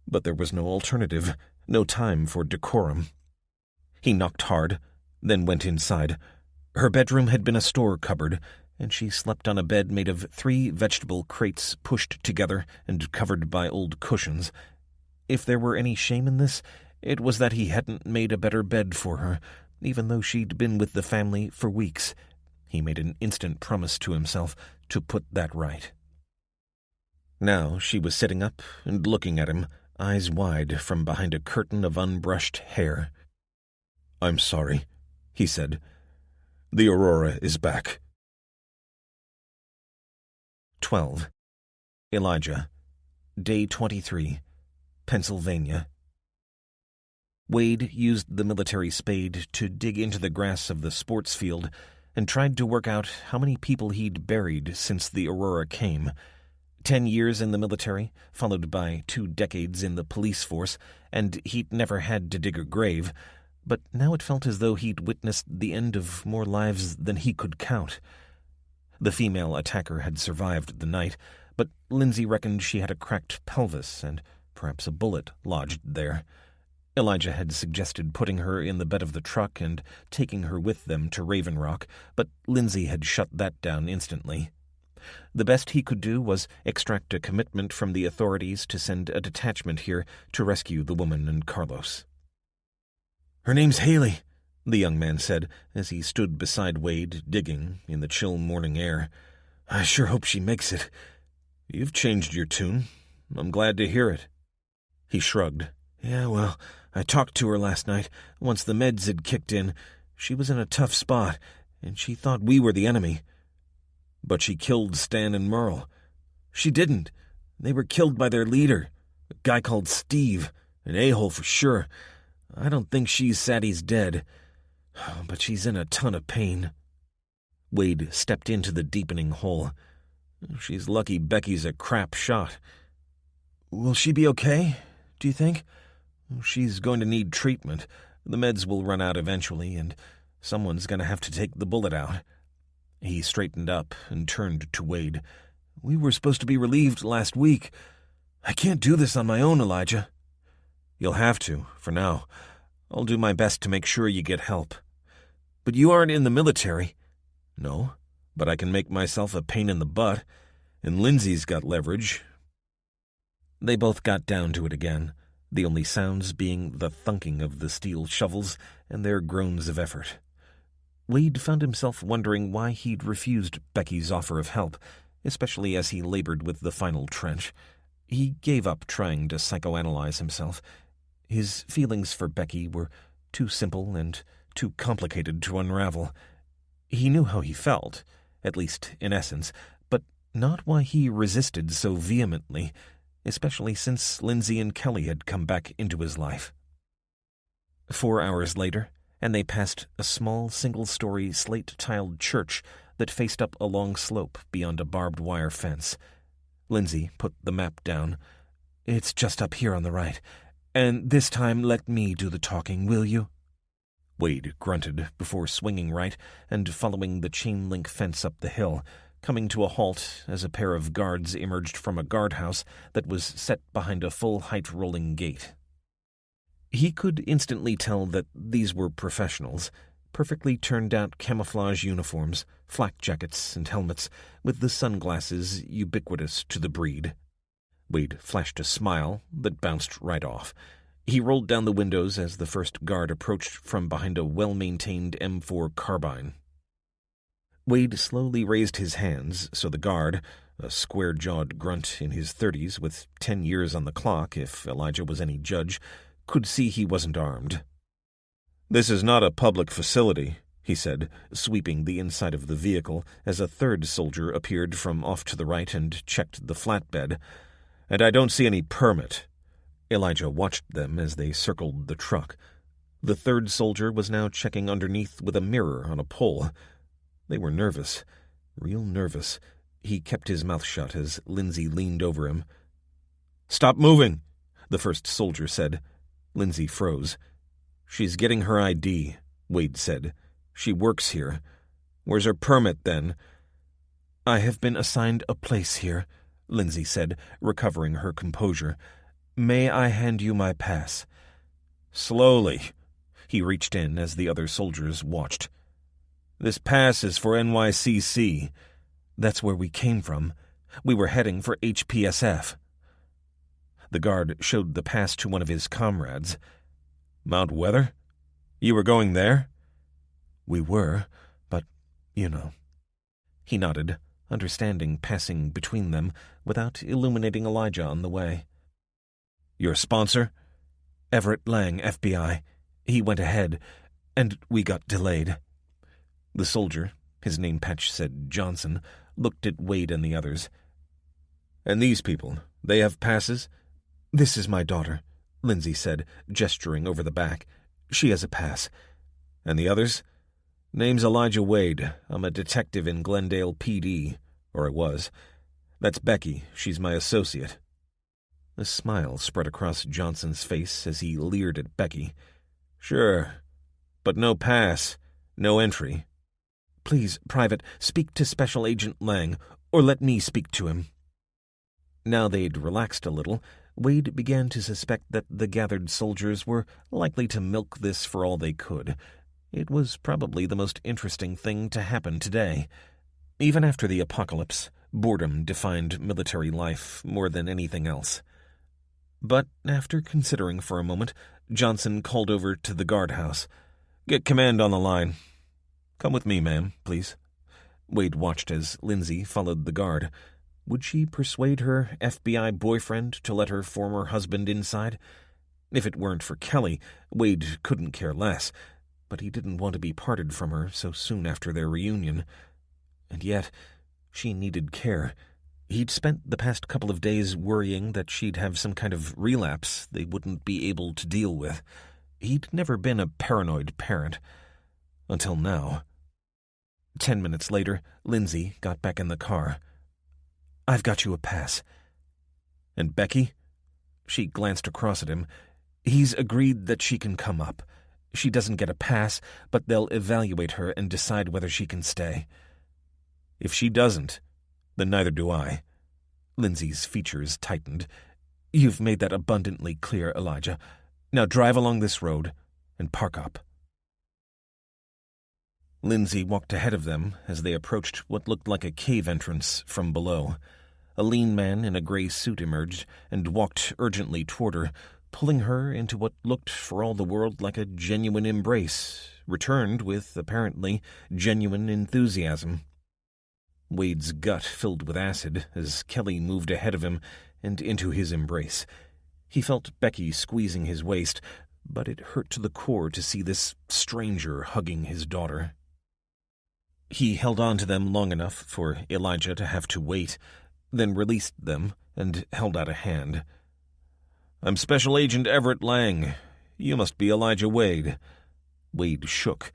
Speaker 3: but there was no alternative, no time for decorum. He knocked hard, then went inside. Her bedroom had been a store cupboard, and she slept on a bed made of 3 vegetable crates pushed together and covered by old cushions. If there were any shame in this, it was that he hadn't made a better bed for her, even though she'd been with the family for weeks. He made an instant promise to himself to put that right. Now she was sitting up and looking at him, eyes wide from behind a curtain of unbrushed hair. "I'm sorry," he said. "The Aurora is back." 12. Elijah. Day 23. Pennsylvania. Wade used the military spade to dig into the grass of the sports field and tried to work out how many people he'd buried since the Aurora came. 10 years in the military, followed by 2 decades in the police force, and he'd never had to dig a grave, but now it felt as though he'd witnessed the end of more lives than he could count. The female attacker had survived the night, but Lindsay reckoned she had a cracked pelvis and perhaps a bullet lodged there. Elijah had suggested putting her in the bed of the truck and taking her with them to Raven Rock, but Lindsay had shut that down instantly. The best he could do was extract a commitment from the authorities to send a detachment here to rescue the woman and Carlos. "Her name's Haley," the young man said as he stood beside Wade, digging in the chill morning air. "I sure hope she makes it."
Speaker 5: "You've changed your tune. I'm glad to hear it."
Speaker 3: He shrugged. "Yeah, well, I talked to her last night. Once the meds had kicked in, she was in a tough spot, and she thought we were the enemy."
Speaker 5: "But she killed Stan and Merle."
Speaker 3: "She didn't. They were killed by their leader, a guy called Steve, an a-hole for sure. I don't think she's sad he's dead, but she's in a ton of pain." Wade stepped into the deepening hole.
Speaker 5: "She's lucky Becky's a crap shot."
Speaker 3: "Will she be okay, do you think?"
Speaker 5: "She's going to need treatment. The meds will run out eventually, and someone's going to have to take the bullet out."
Speaker 3: He straightened up and turned to Wade. "We were supposed to be relieved last week. I can't do this on my own, Elijah."
Speaker 5: "You'll have to, for now. I'll do my best to make sure you get help."
Speaker 3: "But you aren't in the military."
Speaker 5: "No, but I can make myself a pain in the butt, and Lindsay's got leverage."
Speaker 3: They both got down to it again, the only sounds being the thunking of the steel shovels and their groans of effort. Wade found himself wondering why he'd refused Becky's offer of help, especially as he labored with the final trench. He gave up trying to psychoanalyze himself. His feelings for Becky were too simple and too complicated to unravel. He knew how he felt, at least in essence, but not why he resisted so vehemently, especially since Lindsay and Kelly had come back into his life. 4 hours later, and they passed a small single-story slate-tiled church that faced up a long slope beyond a barbed wire fence. Lindsay put the map down. "It's just up here on the right. And this time let me do the talking, will you?" Wade grunted before swinging right and following the chain-link fence up the hill, coming to a halt as a pair of guards emerged from a guardhouse that was set behind a full-height rolling gate. He could instantly tell that these were professionals, perfectly turned-out camouflage uniforms, flak jackets and helmets, with the sunglasses ubiquitous to the breed. Wade flashed a smile that bounced right off. He rolled down the windows as the first guard approached from behind a well-maintained M4 carbine. Wade slowly raised his hands so the guard, a square-jawed grunt in his 30s with 10 years on the clock if Elijah was any judge, could see he wasn't armed.
Speaker 5: "This is not a public facility,"
Speaker 3: he said, sweeping the inside of the vehicle as a third soldier appeared from off to the right and checked the flatbed.
Speaker 5: "And I don't see any permit."
Speaker 3: Elijah watched them as they circled the truck. The third soldier was now checking underneath with a mirror on a pole. They were nervous, real nervous. He kept his mouth shut as Lindsay leaned over him.
Speaker 5: "Stop moving,"
Speaker 3: the first soldier said. Lindsay froze. "She's getting her ID," Wade said. "She works here."
Speaker 5: "Where's her permit, then?"
Speaker 3: "I have been assigned a place here," Lindsay said, recovering her composure. "May I hand you my pass?"
Speaker 5: "Slowly."
Speaker 3: He reached in as the other soldiers watched.
Speaker 5: "This pass is for NYCC."
Speaker 3: "That's where we came from. We were heading for HPSF." The guard showed the pass to one of his comrades.
Speaker 5: "Mount Weather? You were going there?"
Speaker 3: "We were, but, you know." He nodded, understanding passing between them without illuminating Elijah on the way.
Speaker 5: "Your sponsor?"
Speaker 3: "Everett Lang, FBI. He went ahead, and we got delayed." The soldier, his name patch said Johnson, looked at Wade and the others.
Speaker 5: "And these people, they have passes?"
Speaker 3: "This is my daughter," Lindsay said, gesturing over the back. "She has a pass."
Speaker 5: "And the others?"
Speaker 3: "Name's Elijah Wade. I'm a detective in Glendale PD, or I was. That's Becky. She's my associate." A smile spread across Johnson's face as he leered at Becky.
Speaker 5: "Sure, but no pass, no entry."
Speaker 3: Please, Private, speak to Special Agent Lang, or let me speak to him." Now they'd relaxed a little, Wade began to suspect that the gathered soldiers were likely to milk this for all they could. It was probably the most interesting thing to happen today. Even after the apocalypse, boredom defined military life more than anything else. But after considering for a moment, Johnson called over to the guardhouse. "Get command on the line. Come with me, ma'am, please." Wade watched as Lindsay followed the guard. Would she persuade her FBI boyfriend to let her former husband inside? If it weren't for Kelly, Wade couldn't care less, but he didn't want to be parted from her so soon after their reunion. And yet, she needed care. He'd spent the past couple of days worrying that she'd have some kind of relapse they wouldn't be able to deal with. He'd never been a paranoid parent. Until now. 10 minutes later, Lindsay got back in the car. "I've got you a pass." "And Becky?" She glanced across at him. "He's agreed that she can come up. She doesn't get a pass, but they'll evaluate her and decide whether she can stay." "If she doesn't, then neither do I." Lindsay's features tightened. "You've made that abundantly clear, Elijah. Now drive along this road and park up." Lindsay walked ahead of them as they approached what looked like a cave entrance from below. A lean man in a gray suit emerged and walked urgently toward her, pulling her into what looked for all the world like a genuine embrace, returned with, apparently, genuine enthusiasm. Wade's gut filled with acid as Kelly moved ahead of him and into his embrace. He felt Becky squeezing his waist, but it hurt to the core to see this stranger hugging his daughter. He held on to them long enough for Elijah to have to wait, then released them and held out a hand. "I'm Special Agent Everett Lang. You must be Elijah Wade." Wade shook,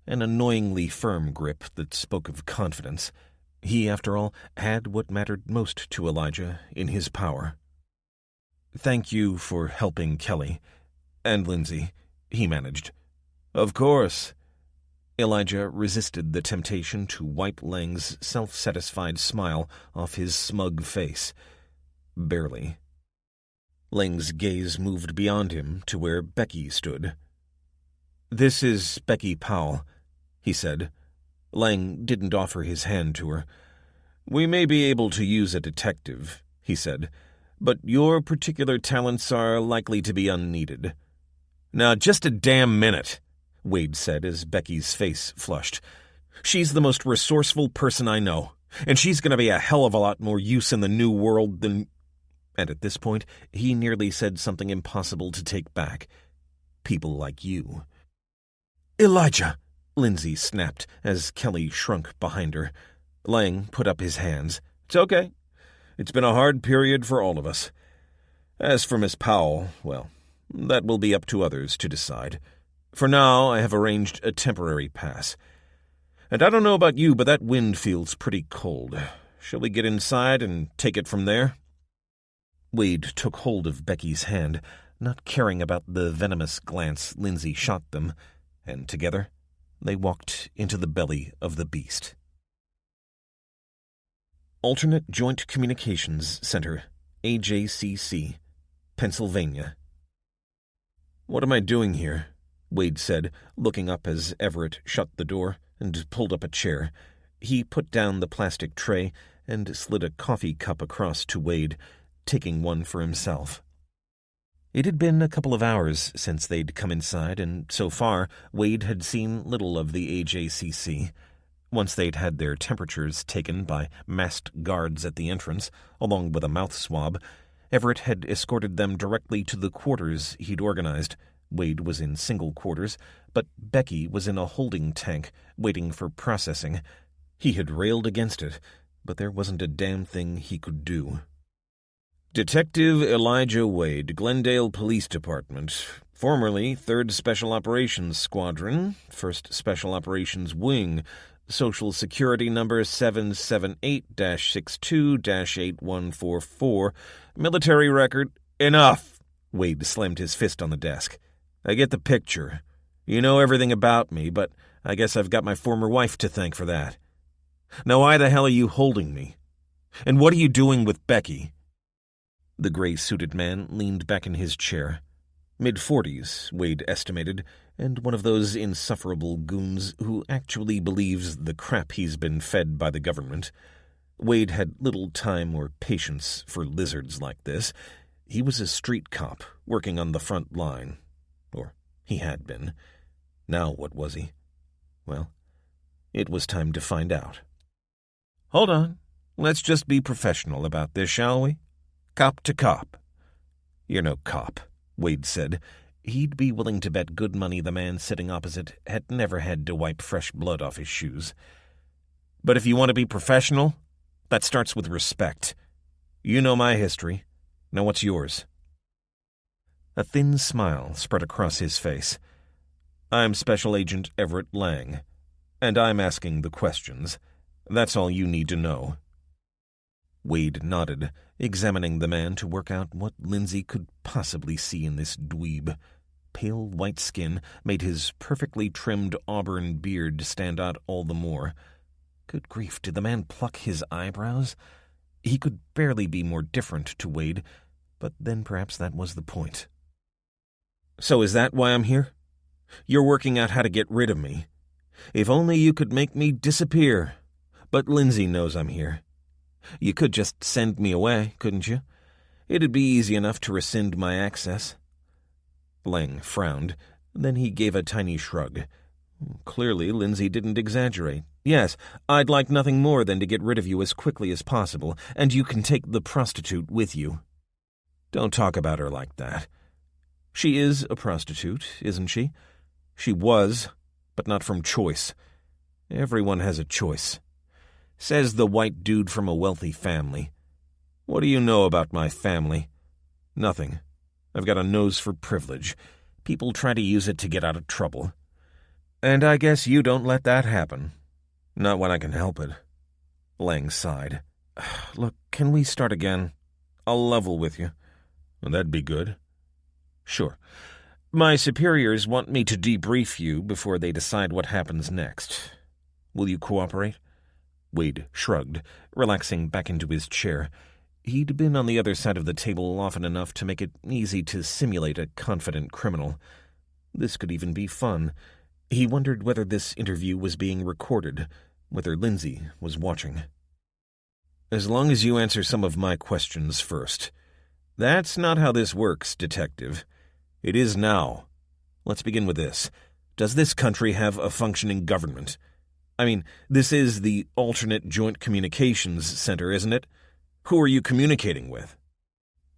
Speaker 3: an annoyingly firm grip that spoke of confidence. He, after all, had what mattered most to Elijah in his power. "Thank you for helping Kelly. And Lindsay," he managed. "Of course." Elijah resisted the temptation to wipe Lang's self-satisfied smile off his smug face. Barely. Lang's gaze moved beyond him to where Becky stood. "This is Becky Powell," he said. Lang didn't offer his hand to her. "We may be able to use a detective," he said, "but your particular talents are likely to be unneeded." "Now, just a damn minute," Wade said as Becky's face flushed. "She's the most resourceful person I know, and she's going to be a hell of a lot more use in the new world than—" And at this point, he nearly said something impossible to take back. "People like you." "Elijah!" Lindsay snapped as Kelly shrunk behind her. Lang put up his hands. "It's okay. It's been a hard period for all of us. As for Miss Powell, well, that will be up to others to decide. For now, I have arranged a temporary pass. And I don't know about you, but that wind feels pretty cold. Shall we get inside and take it from there?" Wade took hold of Becky's hand, not caring about the venomous glance Lindsay shot them, and together they walked into the belly of the beast. Alternate Joint Communications Center, AJCC, Pennsylvania. "What am I doing here?" Wade said, looking up as Everett shut the door and pulled up a chair. He put down the plastic tray and slid a coffee cup across to Wade, taking one for himself. It had been a couple of hours since they'd come inside, and so far Wade had seen little of the AJCC. Once they'd had their temperatures taken by masked guards at the entrance, along with a mouth swab, Everett had escorted them directly to the quarters he'd organized. Wade was in single quarters, but Becky was in a holding tank, waiting for processing. He had railed against it, but there wasn't a damn thing he could do. "Detective Elijah Wade, Glendale Police Department, formerly 3rd Special Operations Squadron, 1st Special Operations Wing, Social Security number 778-62-8144, military record—" "Enough!" Wade slammed his fist on the desk. "I get the picture. You know everything about me, but I guess I've got my former wife to thank for that. Now why the hell are you holding me? And what are you doing with Becky?" The gray-suited man leaned back in his chair. Mid-40s, Wade estimated, and one of those insufferable goons who actually believes the crap he's been fed by the government. Wade had little time or patience for lizards like this. He was a street cop, working on the front line. Or he had been. Now what was he? Well, it was time to find out. "Hold on. Let's just be professional about this, shall we? Cop to cop." "You're no cop," Wade said. He'd be willing to bet good money the man sitting opposite had never had to wipe fresh blood off his shoes. "But if you want to be professional, that starts with respect. You know my history. Now what's yours?" A thin smile spread across his face. "I'm Special Agent Everett Lang, and I'm asking the questions. That's all you need to know." Wade nodded, examining the man to work out what Lindsay could possibly see in this dweeb. Pale white skin made his perfectly trimmed auburn beard stand out all the more. Good grief, did the man pluck his eyebrows? He could barely be more different to Wade, but then perhaps that was the point. "So is that why I'm here? You're working out how to get rid of me. If only you could make me disappear. But Lindsay knows I'm here. You could just send me away, couldn't you? It'd be easy enough to rescind my access." Lang frowned. Then he gave a tiny shrug. Clearly, Lindsay didn't exaggerate. "Yes, I'd like nothing more than to get rid of you as quickly as possible, and you can take the prostitute with you." "Don't talk about her like that. She is a prostitute, isn't she? She was, but not from choice. Everyone has a choice. Says the white dude from a wealthy family. What do you know about my family? Nothing. I've got a nose for privilege. People try to use it to get out of trouble. And I guess you don't let that happen. Not when I can help it." Lang sighed. "Look, can we start again? I'll level with you." "That'd be good." "Sure. My superiors want me to debrief you before they decide what happens next. Will you cooperate?" Wade shrugged, relaxing back into his chair. He'd been on the other side of the table often enough to make it easy to simulate a confident criminal. This could even be fun. He wondered whether this interview was being recorded, whether Lindsay was watching. "As long as you answer some of my questions first." "That's not how this works, Detective." "It is now. Let's begin with this. Does this country have a functioning government? I mean, this is the alternate joint communications center, isn't it? Who are you communicating with?"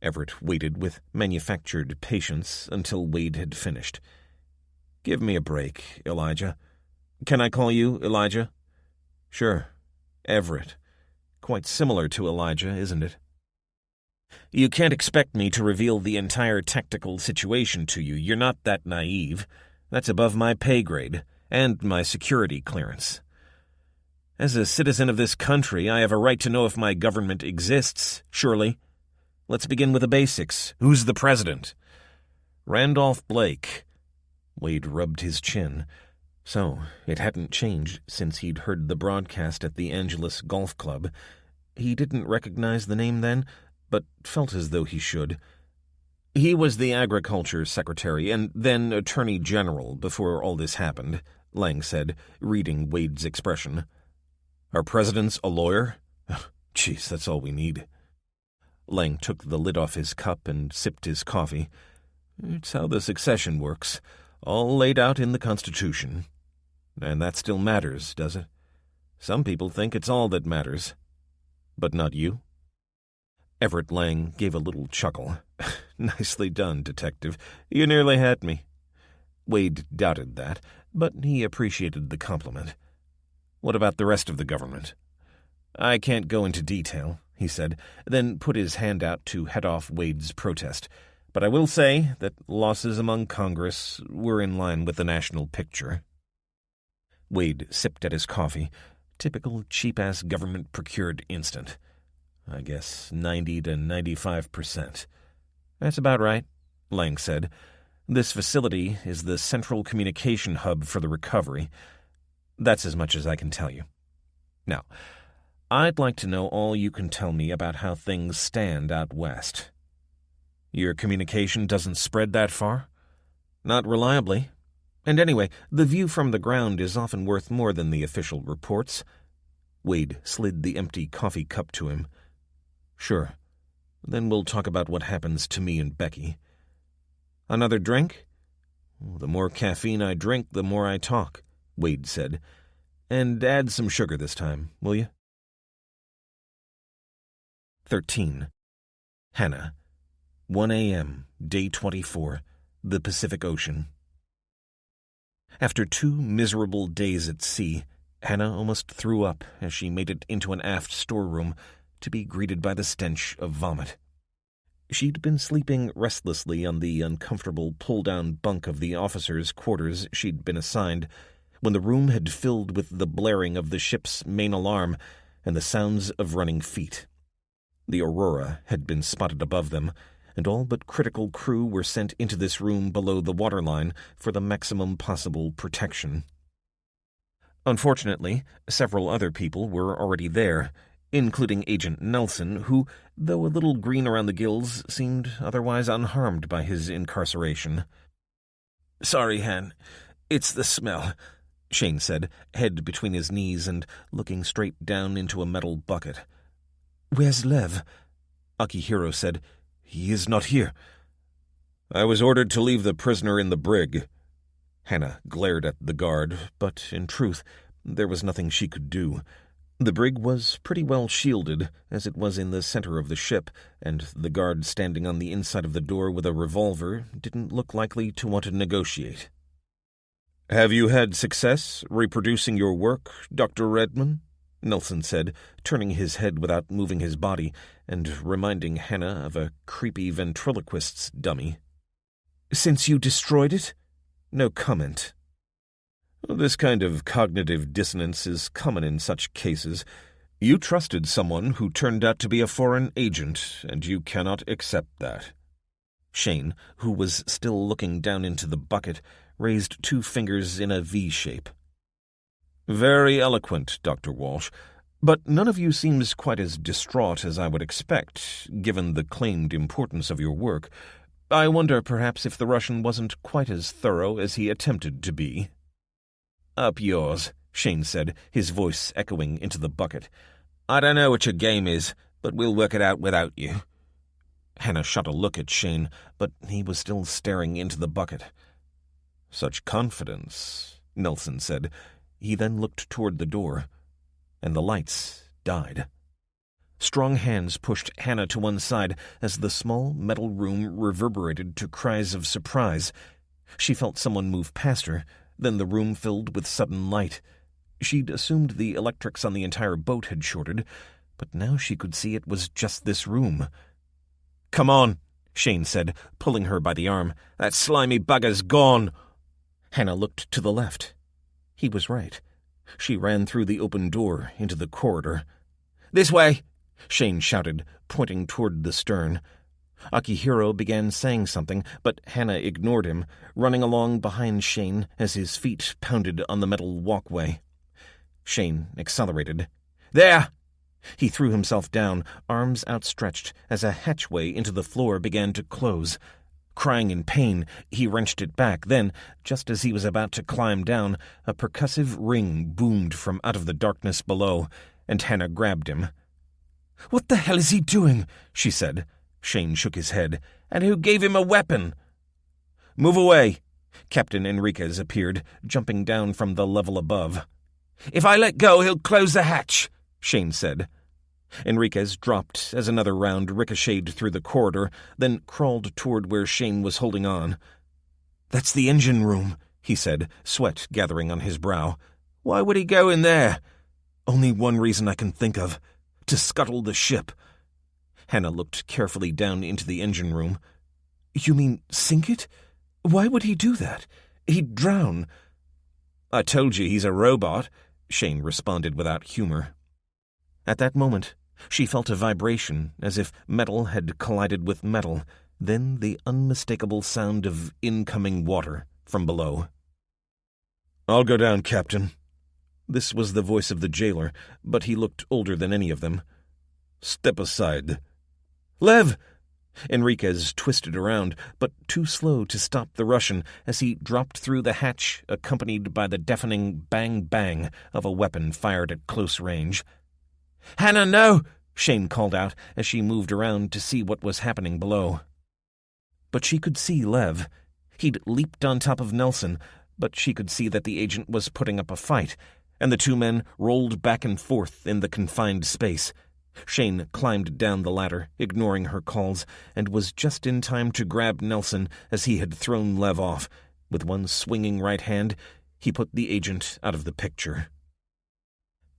Speaker 3: Everett waited with manufactured patience until Wade had finished. "Give me a break, Elijah. Can I call you Elijah?" "Sure. Everett. Quite similar to Elijah, isn't it?" "You can't expect me to reveal the entire tactical situation to you. You're not that naive. That's above my pay grade, and my security clearance. As a citizen of this country, I have a right to know if my government exists, surely. Let's begin with the basics. Who's the president?" "Randolph Blake." Wade rubbed his chin. So, it hadn't changed since he'd heard the broadcast at the Angeles Golf Club. He didn't recognize the name then, but felt as though he should. "He was the Agriculture Secretary and then Attorney General before all this happened," Lang said, reading Wade's expression. "Our president's a lawyer? Jeez, that's all we need." Lang took the lid off his cup and sipped his coffee. "It's how the succession works, all laid out in the Constitution. And that still matters, does it? Some people think it's all that matters. But not you?" Everett Lang gave a little chuckle. "Nicely done, Detective. You nearly had me." Wade doubted that, but he appreciated the compliment. "What about the rest of the government?" "I can't go into detail," he said, then put his hand out to head off Wade's protest. "But I will say that losses among Congress were in line with the national picture." Wade sipped at his coffee. Typical cheap-ass government-procured instant. "I guess 90 to 95%. "That's about right," Lang said. "This facility is the central communication hub for the recovery. That's as much as I can tell you. Now, I'd like to know all you can tell me about how things stand out west. Your communication doesn't spread that far? Not reliably. And anyway, the view from the ground is often worth more than the official reports. Wade slid the empty coffee cup to him. Sure. Then we'll talk about what happens to me and Becky. Another drink? The more caffeine I drink, the more I talk, Wade said. And add some sugar this time, will you? 13. Hannah. 1 a.m., day 24, the Pacific Ocean. After 2 miserable days at sea, Hannah almost threw up as she made it into an aft storeroom to be greeted by the stench of vomit. She'd been sleeping restlessly on the uncomfortable pull-down bunk of the officers' quarters she'd been assigned when the room had filled with the blaring of the ship's main alarm and the sounds of running feet. The Aurora had been spotted above them, and all but critical crew were sent into this room below the waterline for the maximum possible protection. Unfortunately, several other people were already there, including Agent Nelson, who, though a little green around the gills, seemed otherwise unharmed by his incarceration. "Sorry, Han. It's the smell," Shane said, head between his knees and looking straight down into a metal bucket. "Where's Lev?" Akihiro said. "He is not here."
Speaker 5: "I was ordered to leave the prisoner in the brig."
Speaker 3: Hannah glared at the guard, but in truth, there was nothing she could do. The brig was pretty well shielded, as it was in the center of the ship, and the guard standing on the inside of the door with a revolver didn't look likely to want to negotiate.
Speaker 5: "Have you had success reproducing your work, Dr. Redman?" Nelson said, turning his head without moving his body, and reminding Hannah of a creepy ventriloquist's dummy.
Speaker 3: "Since you destroyed it?" No comment.
Speaker 5: "This kind of cognitive dissonance is common in such cases. You trusted someone who turned out to be a foreign agent, and you cannot accept that."
Speaker 3: Shane, who was still looking down into the bucket, raised 2 fingers in a V shape.
Speaker 5: "Very eloquent, Dr. Walsh, but none of you seems quite as distraught as I would expect, given the claimed importance of your work. I wonder perhaps if the Russian wasn't quite as thorough as he attempted to be."
Speaker 3: "Up yours," Shane said, his voice echoing into the bucket.
Speaker 2: "I don't know what your game is, but we'll work it out without you."
Speaker 3: Hannah shot a look at Shane, but he was still staring into the bucket.
Speaker 5: "Such confidence," Nelson said.
Speaker 3: He then looked toward the door, and the lights died. Strong hands pushed Hannah to one side as the small metal room reverberated to cries of surprise. She felt someone move past her, then the room filled with sudden light. She'd assumed the electrics on the entire boat had shorted, but now she could see it was just this room.
Speaker 2: "Come on,"
Speaker 3: Shane said, pulling her by the arm.
Speaker 2: "That slimy bugger's gone."
Speaker 3: Hannah looked to the left. He was right. She ran through the open door into the corridor.
Speaker 2: "This way,"
Speaker 3: Shane shouted, pointing toward the stern. Akihiro began saying something, but Hannah ignored him, running along behind Shane as his feet pounded on the metal walkway. Shane accelerated.
Speaker 2: "There!"
Speaker 3: He threw himself down, arms outstretched, as a hatchway into the floor began to close. Crying in pain, he wrenched it back. Then, just as he was about to climb down, a percussive ring boomed from out of the darkness below, and Hannah grabbed him.
Speaker 2: "What the hell is he doing?"
Speaker 3: she said. Shane shook his head.
Speaker 2: "And who gave him a weapon?"
Speaker 3: "Move away." Captain Enriquez appeared, jumping down from the level above.
Speaker 2: "If I let go, he'll close the hatch,"
Speaker 3: Shane said. Enriquez dropped as another round ricocheted through the corridor, then crawled toward where Shane was holding on.
Speaker 2: "That's the engine room,"
Speaker 3: he said, sweat gathering on his brow.
Speaker 2: "Why would he go in there?"
Speaker 3: "Only one reason I can think of. To scuttle the ship." Hannah looked carefully down into the engine room. "You mean sink it? Why would he do that? He'd drown."
Speaker 2: "I told you he's a robot,"
Speaker 3: Shane responded without humor. At that moment, she felt a vibration, as if metal had collided with metal, then the unmistakable sound of incoming water from below.
Speaker 5: "I'll go down, Captain."
Speaker 3: This was the voice of the jailer, but he looked older than any of them.
Speaker 5: "Step aside."
Speaker 3: "Lev!" Enriquez twisted around, but too slow to stop the Russian as he dropped through the hatch, accompanied by the deafening bang-bang of a weapon fired at close range. "Hannah, no!" Shane called out as she moved around to see what was happening below. But she could see Lev. He'd leaped on top of Nelson, but she could see that the agent was putting up a fight, and the two men rolled back and forth in the confined space. Shane climbed down the ladder, ignoring her calls, and was just in time to grab Nelson as he had thrown Lev off. With one swinging right hand, he put the agent out of the picture.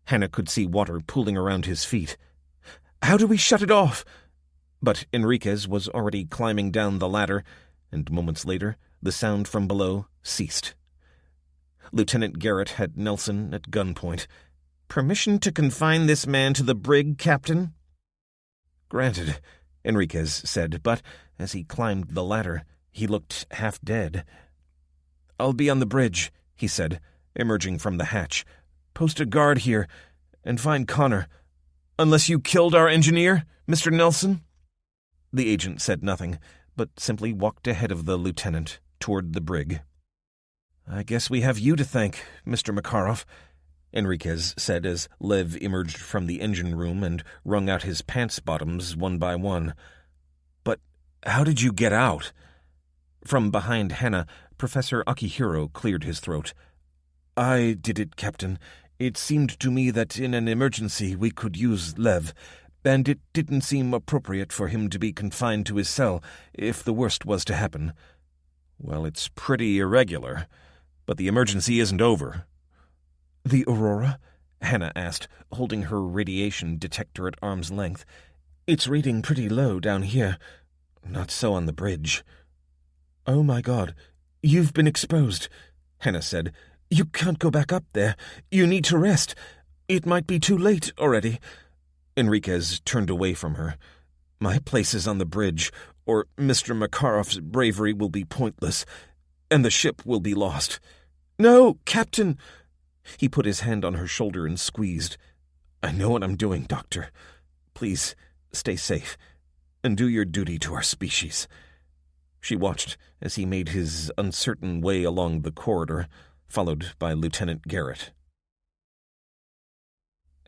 Speaker 3: Hannah could see water pooling around his feet. "How do we shut it off?" But Enriquez was already climbing down the ladder, and moments later, the sound from below ceased. Lieutenant Garrett had Nelson at gunpoint. "Permission to confine this man to the brig, Captain?" "Granted," Enriquez said, but as he climbed the ladder, he looked half dead. "I'll be on the bridge," he said, emerging from the hatch. "Post a guard here, and find Connor. Unless you killed our engineer, Mr. Nelson?" The agent said nothing, but simply walked ahead of the lieutenant toward the brig. "I guess we have you to thank, Mr. Makarov," Enriquez said as Lev emerged from the engine room and wrung out his pants bottoms one by one. "But how did you get out?" From behind Hannah, Professor Akihiro cleared his throat. "I did it, Captain. It seemed to me that in an emergency we could use Lev, and it didn't seem appropriate for him to be confined to his cell if the worst was to happen." "Well, it's pretty irregular, but the emergency isn't over." "The Aurora?" Hannah asked, holding her radiation detector at arm's length. "It's reading pretty low down here. Not so on the bridge." "Oh my God, you've been exposed," Hannah said. "You can't go back up there. You need to rest. It might be too late already." Enriquez turned away from her. "My place is on the bridge, or Mr. Makarov's bravery will be pointless, and the ship will be lost." "No, Captain!" He put his hand on her shoulder and squeezed. "I know what I'm doing, Doctor. Please, stay safe, and do your duty to our species." She watched as he made his uncertain way along the corridor, followed by Lieutenant Garrett.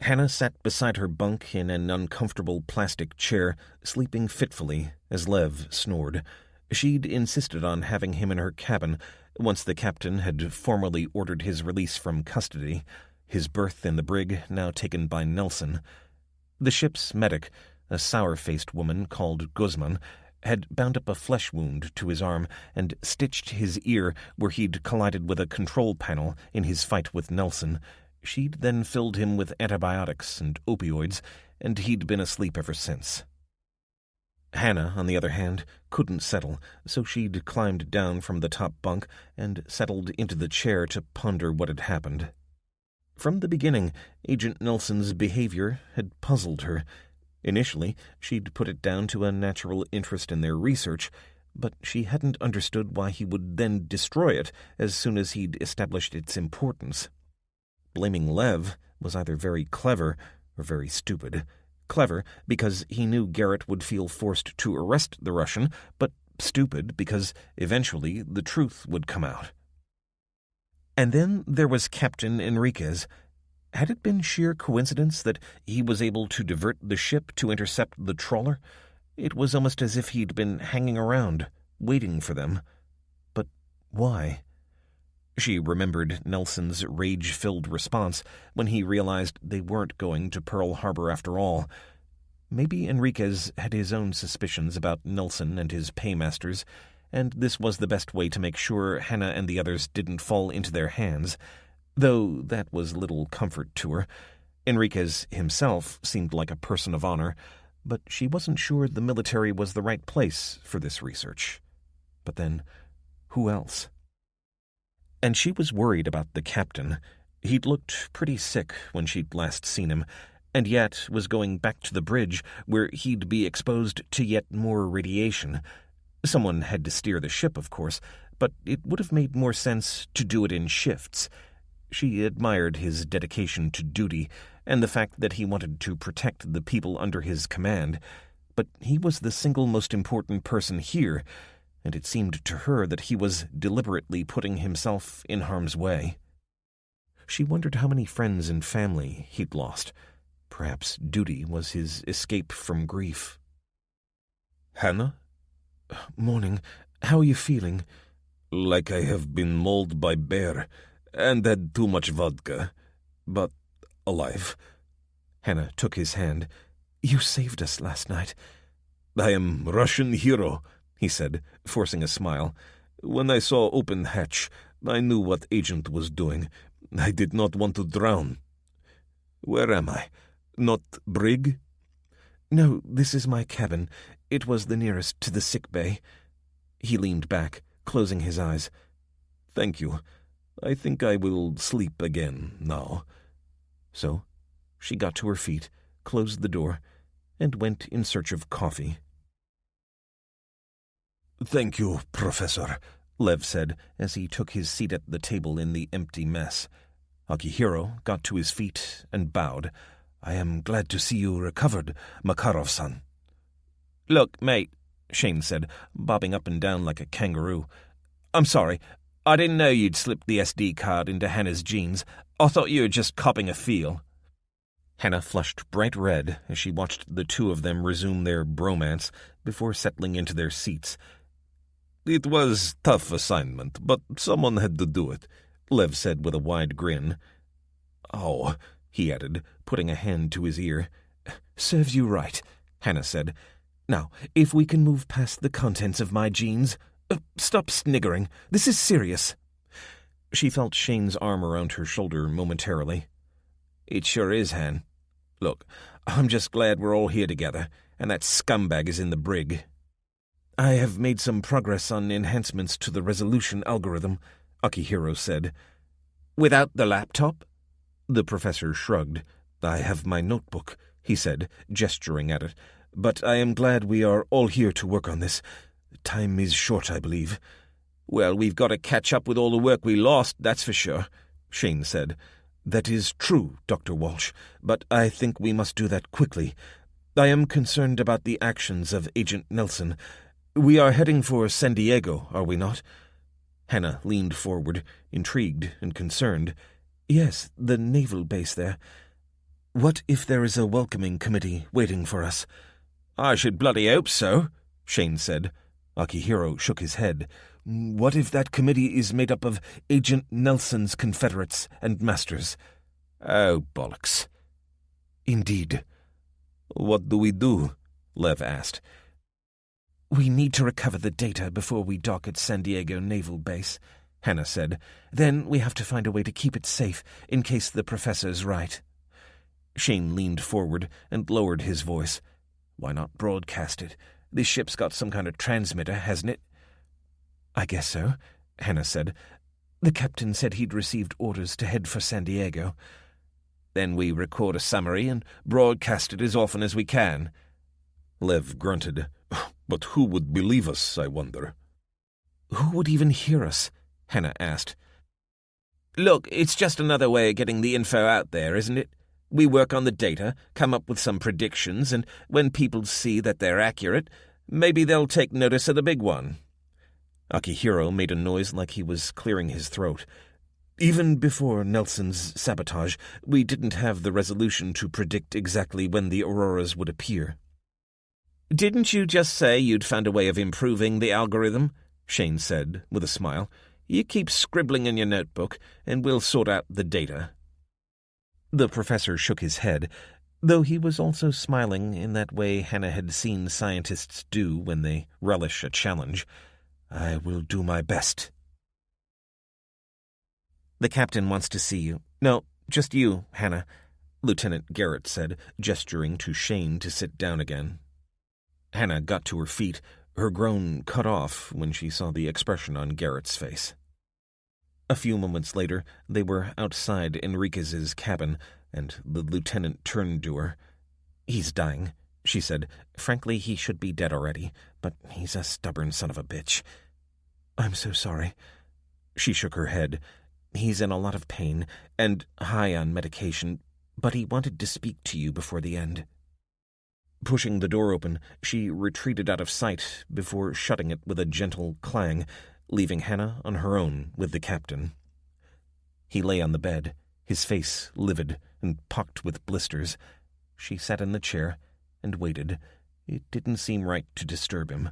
Speaker 3: Hannah sat beside her bunk in an uncomfortable plastic chair, sleeping fitfully as Lev snored. She'd insisted on having him in her cabin once the captain had formally ordered his release from custody, his berth in the brig now taken by Nelson. The ship's medic, a sour-faced woman called Guzman, had bound up a flesh wound to his arm and stitched his ear where he'd collided with a control panel in his fight with Nelson. She'd then filled him with antibiotics and opioids, and he'd been asleep ever since. Hannah, on the other hand, couldn't settle, so she'd climbed down from the top bunk and settled into the chair to ponder what had happened. From the beginning, Agent Nelson's behavior had puzzled her. Initially, she'd put it down to a natural interest in their research, but she hadn't understood why he would then destroy it as soon as he'd established its importance. Blaming Lev was either very clever or very stupid. Clever because he knew Garrett would feel forced to arrest the Russian, but stupid because eventually the truth would come out. And then there was Captain Enriquez. Had it been sheer coincidence that he was able to divert the ship to intercept the trawler? It was almost as if he'd been hanging around, waiting for them. But why? She remembered Nelson's rage-filled response when he realized they weren't going to Pearl Harbor after all. Maybe Enriquez had his own suspicions about Nelson and his paymasters, and this was the best way to make sure Hannah and the others didn't fall into their hands, though that was little comfort to her. Enriquez himself seemed like a person of honor, but she wasn't sure the military was the right place for this research. But then, who else? And she was worried about the captain. He'd looked pretty sick when she'd last seen him, and yet was going back to the bridge where he'd be exposed to yet more radiation. Someone had to steer the ship, of course, but it would have made more sense to do it in shifts.
Speaker 1: She admired his dedication to duty and the fact that he wanted to protect the people under his command, but he was the single most important person here, and it seemed to her that he was deliberately putting himself in harm's way. She wondered how many friends and family he'd lost. Perhaps duty was his escape from grief.
Speaker 5: Hannah?
Speaker 1: Morning. How are you feeling?
Speaker 5: Like I have been mauled by bear and had too much vodka, but alive.
Speaker 1: Hannah took his hand. You saved us last night.
Speaker 5: I am Russian hero, he said, forcing a smile. When I saw open hatch, I knew what agent was doing. I did not want to drown. Where am I? Not brig?
Speaker 1: No, this is my cabin. It was the nearest to the sick bay. He leaned back, closing his eyes.
Speaker 5: Thank you. I think I will sleep again now.
Speaker 1: So she got to her feet, closed the door, and went in search of coffee.
Speaker 5: Thank you, Professor,
Speaker 1: Lev said as he took his seat at the table in the empty mess. Akihiro got to his feet and bowed.
Speaker 5: I am glad to see you recovered, Makarov-san.
Speaker 1: Look, mate, Shane said, bobbing up and down like a kangaroo. I'm sorry. I didn't know you'd slipped the SD card into Hannah's jeans. I thought you were just copping a feel. Hannah flushed bright red as she watched the two of them resume their bromance before settling into their seats.
Speaker 5: It was a tough assignment, but someone had to do it, Lev said with a wide grin.
Speaker 1: Oh, he added, putting a hand to his ear. Serves you right, Hannah said. Now, if we can move past the contents of my jeans... stop sniggering. This is serious. She felt Shane's arm around her shoulder momentarily. It sure is, Han. Look, I'm just glad we're all here together, and that scumbag is in the brig. I have made some progress on enhancements to the resolution algorithm, Akihiro said. Without the laptop? The professor shrugged. I have my notebook, he said, gesturing at it. But I am glad we are all here to work on this. Time is short, I believe. Well, we've got to catch up with all the work we lost, that's for sure, Shane said. That is true, Dr. Walsh, but I think we must do that quickly. I am concerned about the actions of Agent Nelson. We are heading for San Diego, are we not? Hannah leaned forward, intrigued and concerned. Yes, the naval base there. What if there is a welcoming committee waiting for us? I should bloody hope so, Shane said. Akihiro shook his head. What if that committee is made up of Agent Nelson's Confederates and Masters?
Speaker 5: Oh, bollocks.
Speaker 1: Indeed.
Speaker 5: What do we do? Lev asked.
Speaker 1: We need to recover the data before we dock at San Diego Naval Base, Hannah said. Then we have to find a way to keep it safe in case the professor's right. Shane leaned forward and lowered his voice. Why not broadcast it? This ship's got some kind of transmitter, hasn't it? I guess so, Hannah said. The captain said he'd received orders to head for San Diego. Then we record a summary and broadcast it as often as we can.
Speaker 5: Lev grunted. But who would believe us, I wonder?
Speaker 1: Who would even hear us? Hannah asked. Look, it's just another way of getting the info out there, isn't it? We work on the data, come up with some predictions, and when people see that they're accurate, maybe they'll take notice of the big one. Akihiro made a noise like he was clearing his throat. Even before Nelson's sabotage, we didn't have the resolution to predict exactly when the Auroras would appear. Didn't you just say you'd found a way of improving the algorithm? Shane said, with a smile. You keep scribbling in your notebook, and we'll sort out the data. The professor shook his head, though he was also smiling in that way Hannah had seen scientists do when they relish a challenge. I will do my best. The captain wants to see you. No, just you, Hannah, Lieutenant Garrett said, gesturing to Shane to sit down again. Hannah got to her feet, her groan cut off when she saw the expression on Garrett's face. A few moments later, they were outside Enriquez's cabin, and the lieutenant turned to her. He's dying, she said. Frankly, he should be dead already, but he's a stubborn son of a bitch. I'm so sorry. She shook her head.
Speaker 3: He's in a lot of pain and high on medication, but he wanted to speak to you before the end." Pushing the door open, she retreated out of sight before shutting it with a gentle clang, leaving Hannah on her own with the captain. He lay on the bed, his face livid and pocked with blisters. She sat in the chair and waited. It didn't seem right to disturb him.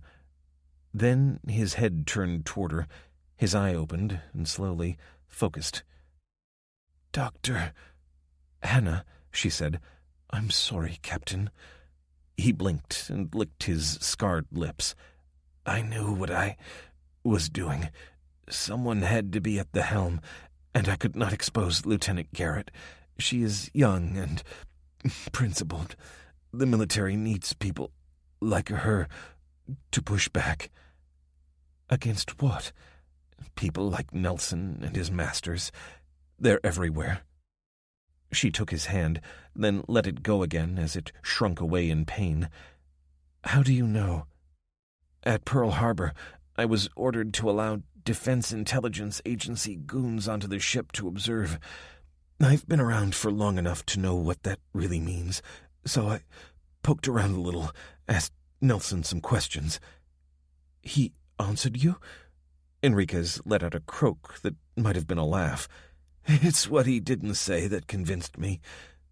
Speaker 3: Then his head turned toward her. His eye opened and slowly focused. "Doctor..." "Hannah," she said. "I'm sorry, Captain." He blinked and licked his scarred lips. "I knew what I was doing. Someone had to be at the helm, and I could not expose Lieutenant Garrett. She is young and principled. The military needs people like her to push back." "Against what?" "People like Nelson and his masters. They're everywhere." She took his hand, then let it go again as it shrunk away in pain. "How do you know?" "At Pearl Harbor, I was ordered to allow Defense Intelligence Agency goons onto the ship to observe. I've been around for long enough to know what that really means, so I poked around a little, asked Nelson some questions." "He answered you?" Enriquez let out a croak that might have been a laugh. "It's what he didn't say that convinced me.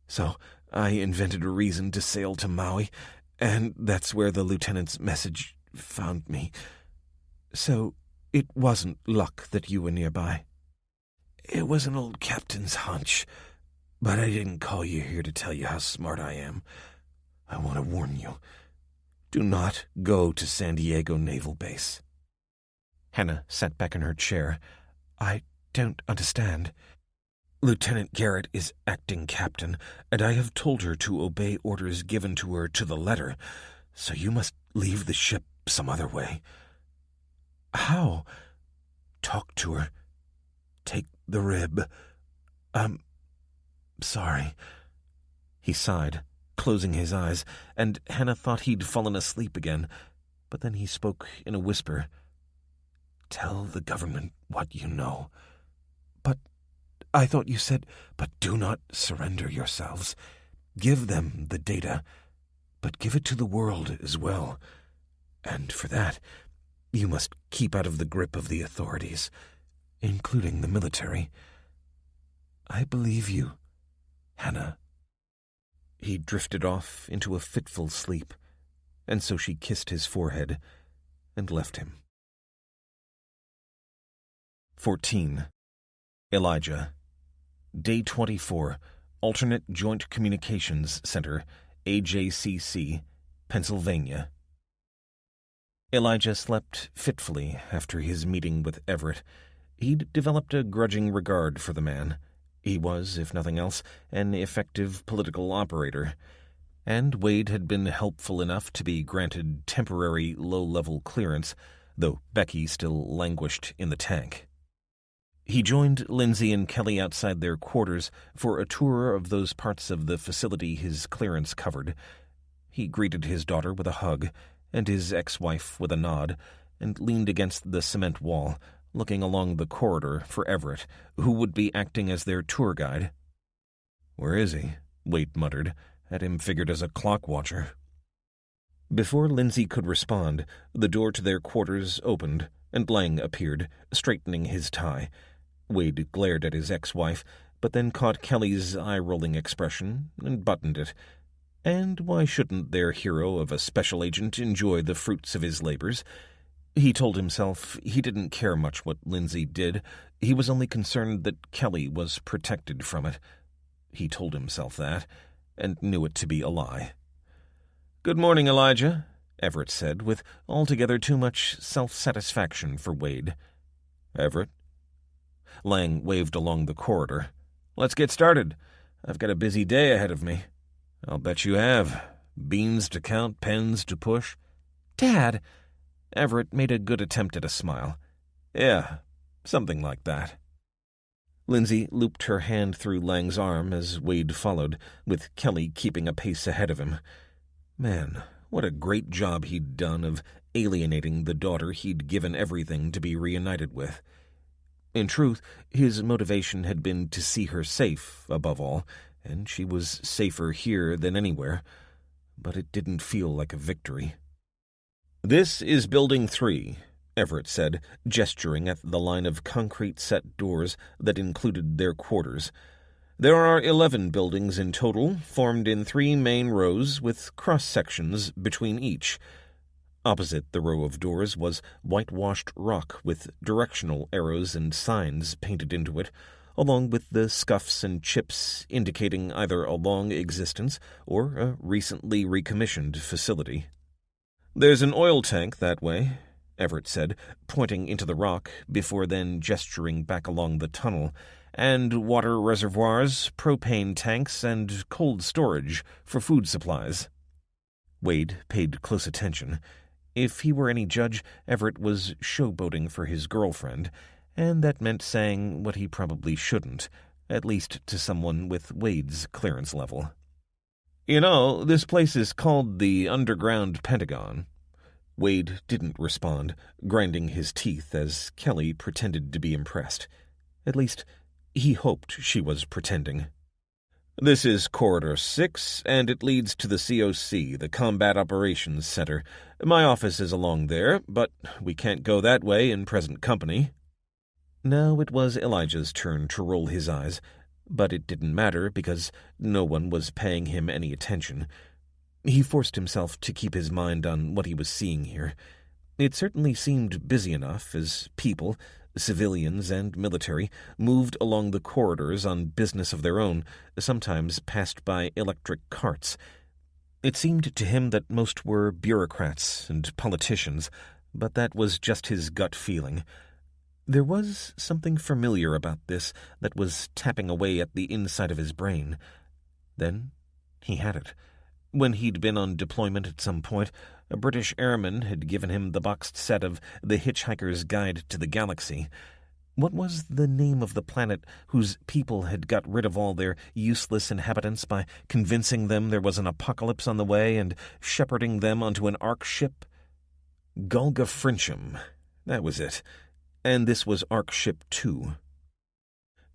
Speaker 3: So I invented a reason to sail to Maui, and that's where the lieutenant's message found me. So it wasn't luck that you were nearby?" "It was an old captain's hunch, but I didn't call you here to tell you how smart I am. I want to warn you. Do not go to San Diego Naval Base." Hannah sat back in her chair. "I don't understand." "Lieutenant Garrett is acting captain, and I have told her to obey orders given to her to the letter, so you must leave the ship some other way." "How?" "Talk to her. Take the rib. I'm sorry." He sighed, closing his eyes, and Hannah thought he'd fallen asleep again, but then he spoke in a whisper. "Tell the government what you know." "But I thought you said..." "But do not surrender yourselves. Give them the data, but give it to the world as well. And for that, you must keep out of the grip of the authorities, including the military. I believe you, Hannah." He drifted off into a fitful sleep, and so she kissed his forehead and left him. 14. Elijah. Day 24, Alternate Joint Communications Center, AJCC, Pennsylvania. Elijah slept fitfully after his meeting with Everett. He'd developed a grudging regard for the man. He was, if nothing else, an effective political operator, and Wade had been helpful enough to be granted temporary low-level clearance, though Becky still languished in the tank. He joined Lindsay and Kelly outside their quarters for a tour of those parts of the facility his clearance covered. He greeted his daughter with a hug, and his ex-wife with a nod, and leaned against the cement wall, looking along the corridor for Everett, who would be acting as their tour guide. "Where is he?" Wade muttered. "Had him figured as a clock watcher." Before Lindsay could respond, the door to their quarters opened, and Lang appeared, straightening his tie. Wade glared at his ex-wife, but then caught Kelly's eye-rolling expression and buttoned it. And why shouldn't their hero of a special agent enjoy the fruits of his labors? He told himself he didn't care much what Lindsay did. He was only concerned that Kelly was protected from it. He told himself that, and knew it to be a lie. "Good morning, Elijah," Everett said, with altogether too much self-satisfaction for Wade. "Everett?" Lang waved along the corridor. "Let's get started. I've got a busy day ahead of me." "I'll bet you have. Beans to count, pens to push." "Dad!" Everett made a good attempt at a smile. "Yeah, something like that." Lindsay looped her hand through Lang's arm as Wade followed, with Kelly keeping a pace ahead of him. Man, what a great job he'd done of alienating the daughter he'd given everything to be reunited with. In truth, his motivation had been to see her safe, above all, and she was safer here than anywhere. But it didn't feel like a victory. "This is Building 3, Everett said, gesturing at the line of concrete-set doors that included their quarters. There are 11 buildings in total, formed in 3 main rows with cross-sections between each. Opposite the row of doors was whitewashed rock with directional arrows and signs painted into it, along with the scuffs and chips indicating either a long existence or a recently recommissioned facility. "There's an oil tank that way," Everett said, pointing into the rock before then gesturing back along the tunnel, "and water reservoirs, propane tanks, and cold storage for food supplies." Wade paid close attention. If he were any judge, Everett was showboating for his girlfriend, and that meant saying what he probably shouldn't, at least to someone with Wade's clearance level. "You know, this place is called the Underground Pentagon." Wade didn't respond, grinding his teeth as Kelly pretended to be impressed. At least, he hoped she was pretending. "This is Corridor 6, and it leads to the COC, the Combat Operations Center. My office is along there, but we can't go that way in present company." Now it was Elijah's turn to roll his eyes, but it didn't matter because no one was paying him any attention. He forced himself to keep his mind on what he was seeing here. It certainly seemed busy enough as people, civilians and military, moved along the corridors on business of their own, sometimes passed by electric carts. It seemed to him that most were bureaucrats and politicians, but that was just his gut feeling. There was something familiar about this that was tapping away at the inside of his brain. Then he had it. When he'd been on deployment at some point, a British airman had given him the boxed set of The Hitchhiker's Guide to the Galaxy. What was the name of the planet whose people had got rid of all their useless inhabitants by convincing them there was an apocalypse on the way and shepherding them onto an Ark ship? Golga Frincham. That was it. And this was Ark Ship 2.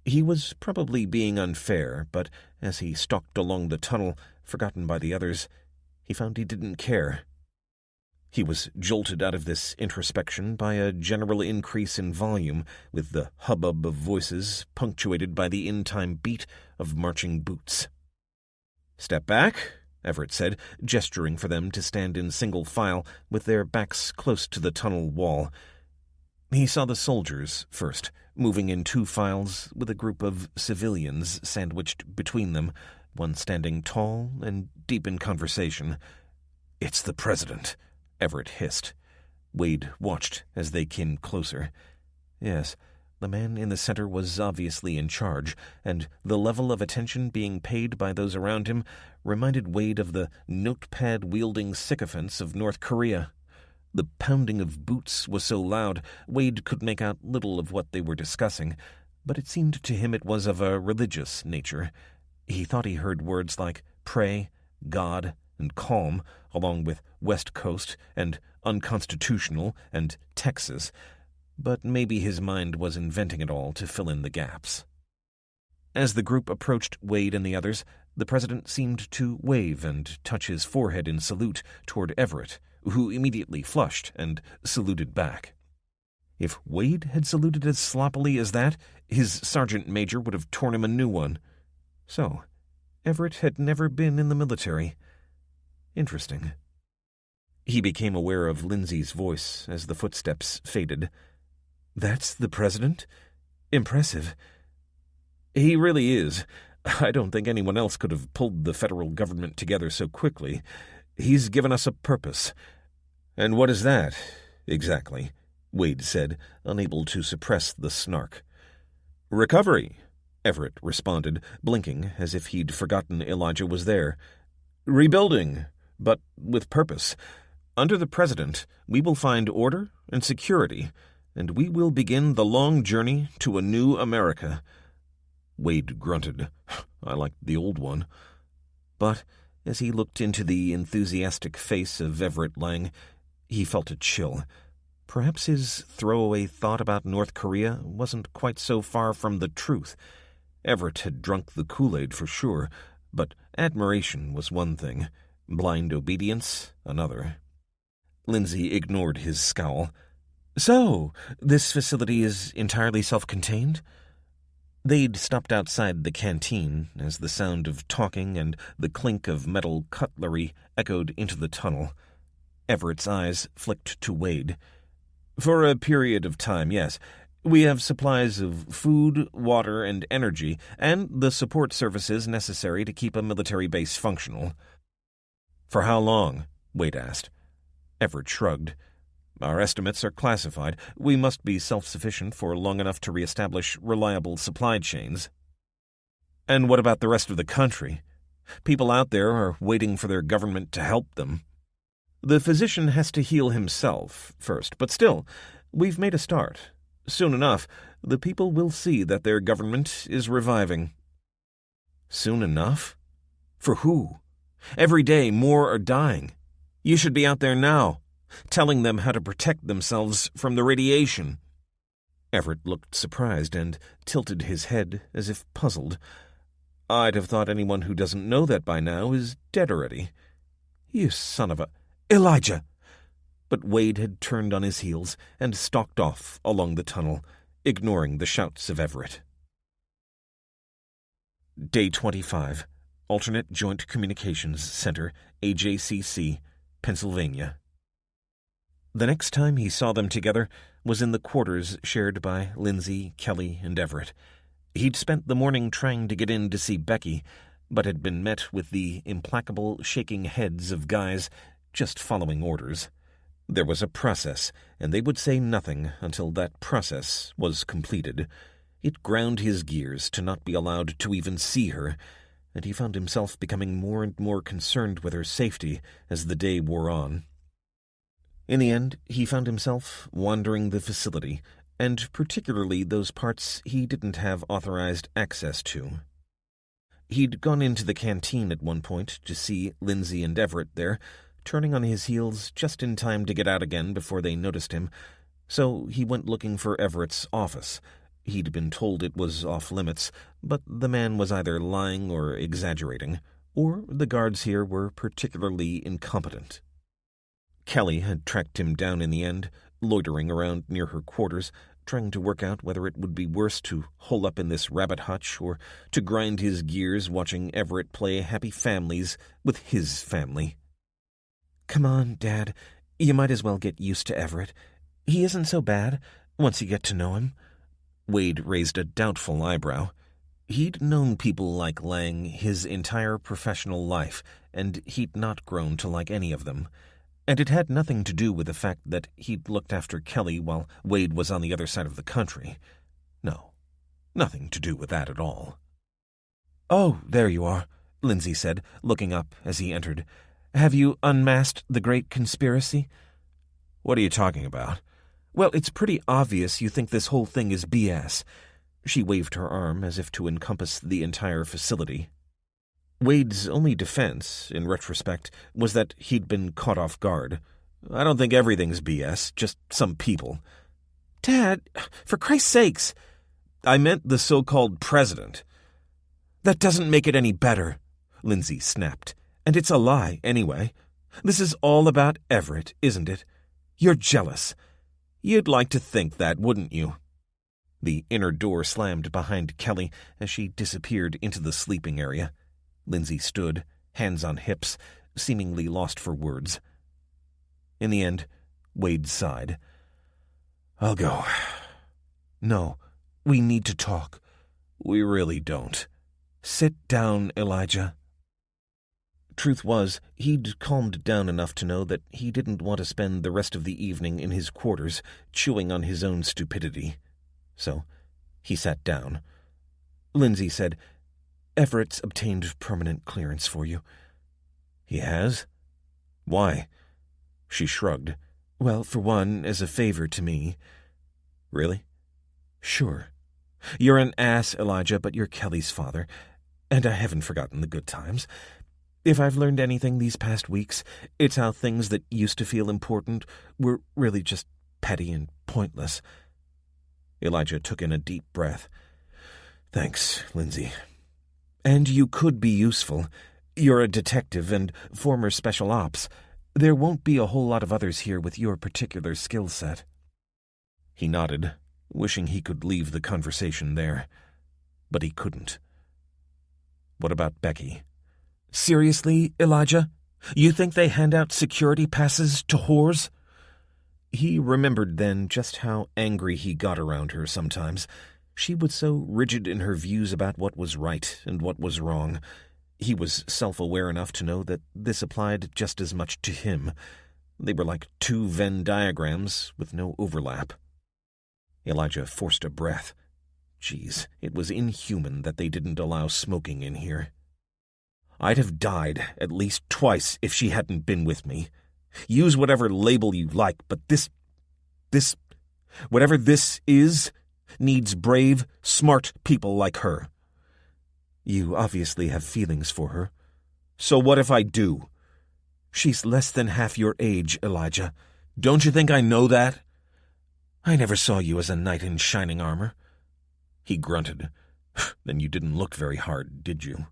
Speaker 3: He was probably being unfair, but as he stalked along the tunnel, forgotten by the others, he found he didn't care. He was jolted out of this introspection by a general increase in volume, with the hubbub of voices punctuated by the in-time beat of marching boots. "Step back," Everett said, gesturing for them to stand in single file with their backs close to the tunnel wall. He saw the soldiers first, moving in 2 files with a group of civilians sandwiched between them, one standing tall and deep in conversation. "It's the president," Everett hissed. Wade watched as they came closer. Yes, the man in the center was obviously in charge, and the level of attention being paid by those around him reminded Wade of the notepad-wielding sycophants of North Korea. The pounding of boots was so loud, Wade could make out little of what they were discussing, but it seemed to him it was of a religious nature. He thought he heard words like pray, God, and calm, along with West Coast and unconstitutional and Texas, but maybe his mind was inventing it all to fill in the gaps. As the group approached Wade and the others, the president seemed to wave and touch his forehead in salute toward Everett, who immediately flushed and saluted back. If Wade had saluted as sloppily as that, his sergeant major would have torn him a new one. So, Everett had never been in the military. Interesting. He became aware of Lindsay's voice as the footsteps faded. "That's the president? Impressive." "He really is. I don't think anyone else could have pulled the federal government together so quickly. He's given us a purpose." "And what is that, exactly?" Wade said, unable to suppress the snark. "Recovery," Everett responded, blinking as if he'd forgotten Elijah was there. "Rebuilding, but with purpose. Under the president, we will find order and security, and we will begin the long journey to a new America." Wade grunted. "I liked the old one." But as he looked into the enthusiastic face of Everett Lang, he felt a chill. Perhaps his throwaway thought about North Korea wasn't quite so far from the truth. Everett had drunk the Kool-Aid for sure, but admiration was one thing, blind obedience another. Lindsay ignored his scowl. "So, this facility is entirely self-contained?" They'd stopped outside the canteen as the sound of talking and the clink of metal cutlery echoed into the tunnel. Everett's eyes flicked to Wade. "For a period of time, yes. We have supplies of food, water, and energy, and the support services necessary to keep a military base functional." "For how long?" Wade asked. Everett shrugged. "Our estimates are classified. We must be self-sufficient for long enough to reestablish reliable supply chains." "And what about the rest of the country? People out there are waiting for their government to help them." "The physician has to heal himself first, but still, we've made a start. Soon enough, the people will see that their government is reviving." "Soon enough? For who? Every day more are dying. You should be out there now, telling them how to protect themselves from the radiation." Everett looked surprised and tilted his head as if puzzled. "I'd have thought anyone who doesn't know that by now is dead already." "You son of a— Elijah!" But Wade had turned on his heels and stalked off along the tunnel, ignoring the shouts of Everett. Day 25, Alternate Joint Communications Center, AJCC, Pennsylvania. The next time he saw them together was in the quarters shared by Lindsay, Kelly, and Everett. He'd spent the morning trying to get in to see Becky, but had been met with the implacable shaking heads of guys just following orders. There was a process, and they would say nothing until that process was completed. It ground his gears to not be allowed to even see her, and he found himself becoming more and more concerned with her safety as the day wore on. In the end, he found himself wandering the facility, and particularly those parts he didn't have authorized access to. He'd gone into the canteen at one point to see Lindsay and Everett there, turning on his heels just in time to get out again before they noticed him, so he went looking for Everett's office. He'd been told it was off-limits, but the man was either lying or exaggerating, or the guards here were particularly incompetent. Kelly had tracked him down in the end, loitering around near her quarters, trying to work out whether it would be worse to hole up in this rabbit hutch or to grind his gears watching Everett play happy families with his family. "Come on, Dad. You might as well get used to Everett. He isn't so bad, once you get to know him." Wade raised a doubtful eyebrow. He'd known people like Lang his entire professional life, and he'd not grown to like any of them. And it had nothing to do with the fact that he'd looked after Kelly while Wade was on the other side of the country. No, nothing to do with that at all. "Oh, there you are," Lindsay said, looking up as he entered. "Have you unmasked the great conspiracy?" "What are you talking about?" "Well, it's pretty obvious you think this whole thing is BS. She waved her arm as if to encompass the entire facility. Wade's only defense, in retrospect, was that he'd been caught off guard. "I don't think everything's BS, just some people." "Dad, for Christ's sakes!" "I meant the so-called president." "That doesn't make it any better," Lindsay snapped. "And it's a lie, anyway. This is all about Everett, isn't it? You're jealous. You'd like to think that, wouldn't you?" The inner door slammed behind Kelly as she disappeared into the sleeping area. Lindsay stood, hands on hips, seemingly lost for words. In the end, Wade sighed. "I'll go." "No, we need to talk." "We really don't." "Sit down, Elijah." Truth was, he'd calmed down enough to know that he didn't want to spend the rest of the evening in his quarters chewing on his own stupidity. So he sat down. Lindsay said, "Everett's obtained permanent clearance for you." "He has? Why?" She shrugged. "Well, for one, as a favor to me." "Really?" "Sure. You're an ass, Elijah, but you're Kelly's father, and I haven't forgotten the good times. If I've learned anything these past weeks, it's how things that used to feel important were really just petty and pointless. Elijah took in a deep breath. Thanks, Lindsay. And you could be useful. You're a detective and former special ops. There won't be a whole lot of others here with your particular skill set. He nodded, wishing he could leave the conversation there. But he couldn't. What about Becky? Seriously, Elijah? You think they hand out security passes to whores? He remembered then just how angry he got around her sometimes. She was so rigid in her views about what was right and what was wrong. He was self-aware enough to know that this applied just as much to him. They were like two Venn diagrams with no overlap. Elijah forced a breath. Geez, it was inhuman that they didn't allow smoking in here. I'd have died at least twice if she hadn't been with me. Use whatever label you like, but whatever this is, needs brave, smart people like her. You obviously have feelings for her. So what if I do? She's less than half your age, Elijah. Don't you think I know that? I never saw you as a knight in shining armor. He grunted. Then you didn't look very hard, did you?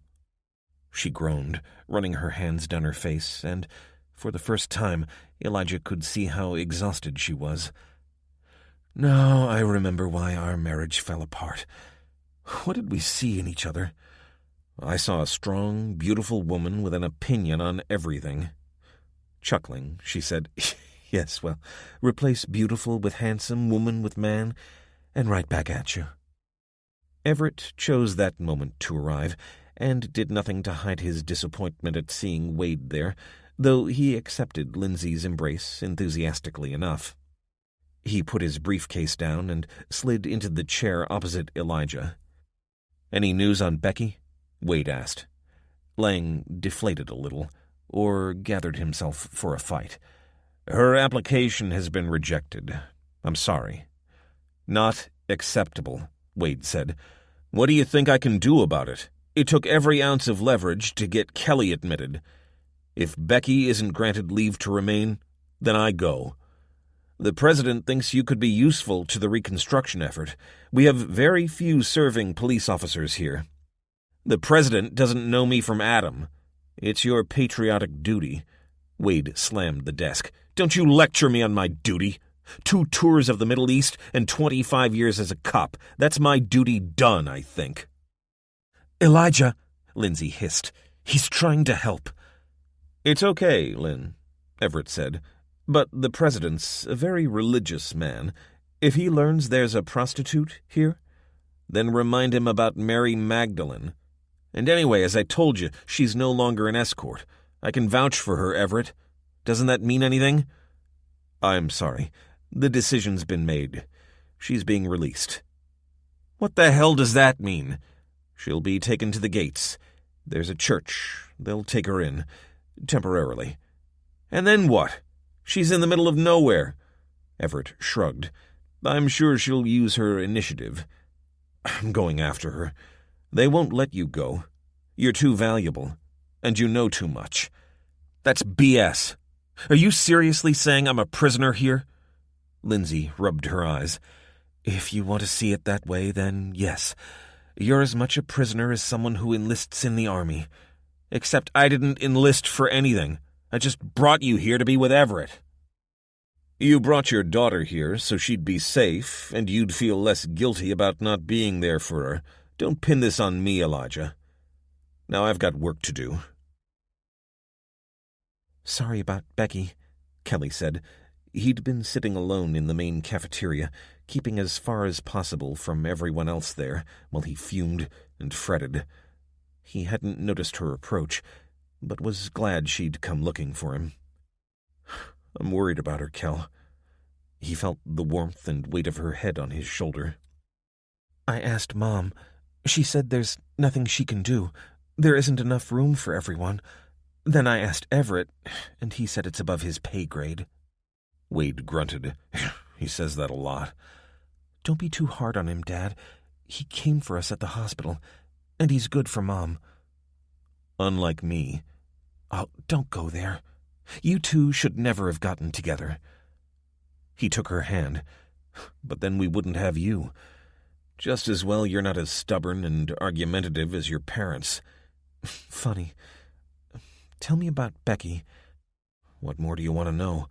Speaker 3: She groaned, running her hands down her face, and, for the first time, Elijah could see how exhausted she was. Now I remember why our marriage fell apart. What did we see in each other? I saw a strong, beautiful woman with an opinion on everything. Chuckling, she said, Yes, well, replace beautiful with handsome, woman with man, and right back at you. Everett chose that moment to arrive, and did nothing to hide his disappointment at seeing Wade there, though he accepted Lindsay's embrace enthusiastically enough. He put his briefcase down and slid into the chair opposite Elijah. Any news on Becky? Wade asked. Lang deflated a little, or gathered himself for a fight. Her application has been rejected. I'm sorry. Not acceptable, Wade said. What do you think I can do about it? It took every ounce of leverage to get Kelly admitted. If Becky isn't granted leave to remain, then I go. The president thinks you could be useful to the reconstruction effort. We have very few serving police officers here. The president doesn't know me from Adam. It's your patriotic duty. Wade slammed the desk. Don't you lecture me on my duty. 2 tours of the Middle East and 25 years as a cop. That's my duty done, I think. Elijah, Lindsay hissed. He's trying to help. It's okay, Lynn, Everett said. But the president's a very religious man. If he learns there's a prostitute here, then remind him about Mary Magdalene. And anyway, as I told you, she's no longer an escort. I can vouch for her, Everett. Doesn't that mean anything? I'm sorry. The decision's been made. She's being released. What the hell does that mean? She'll be taken to the gates. There's a church. They'll take her in. Temporarily. And then what? She's in the middle of nowhere. Everett shrugged. I'm sure she'll use her initiative. I'm going after her. They won't let you go. You're too valuable. And you know too much. That's BS. Are you seriously saying I'm a prisoner here? Lindsay rubbed her eyes. If you want to see it that way, then yes. You're as much a prisoner as someone who enlists in the army. Except I didn't enlist for anything. I just brought you here to be with Everett. You brought your daughter here so she'd be safe, and you'd feel less guilty about not being there for her. Don't pin this on me, Elijah. Now I've got work to do. Sorry about Becky, Kelly said. He'd been sitting alone in the main cafeteria, keeping as far as possible from everyone else there, while he fumed and fretted. He hadn't noticed her approach, but was glad she'd come looking for him. I'm worried about her, Kel. He felt the warmth and weight of her head on his shoulder. I asked Mom. She said there's nothing she can do. There isn't enough room for everyone. Then I asked Everett, and he said it's above his pay grade. Wade grunted. He says that a lot. Don't be too hard on him, Dad. He came for us at the hospital, and he's good for Mom. Unlike me. Oh, don't go there. You two should never have gotten together.
Speaker 1: He took her hand. "But then we wouldn't have you. Just as well you're not as stubborn and argumentative as your parents." "Funny. Tell me about Becky." "What more do you want to know?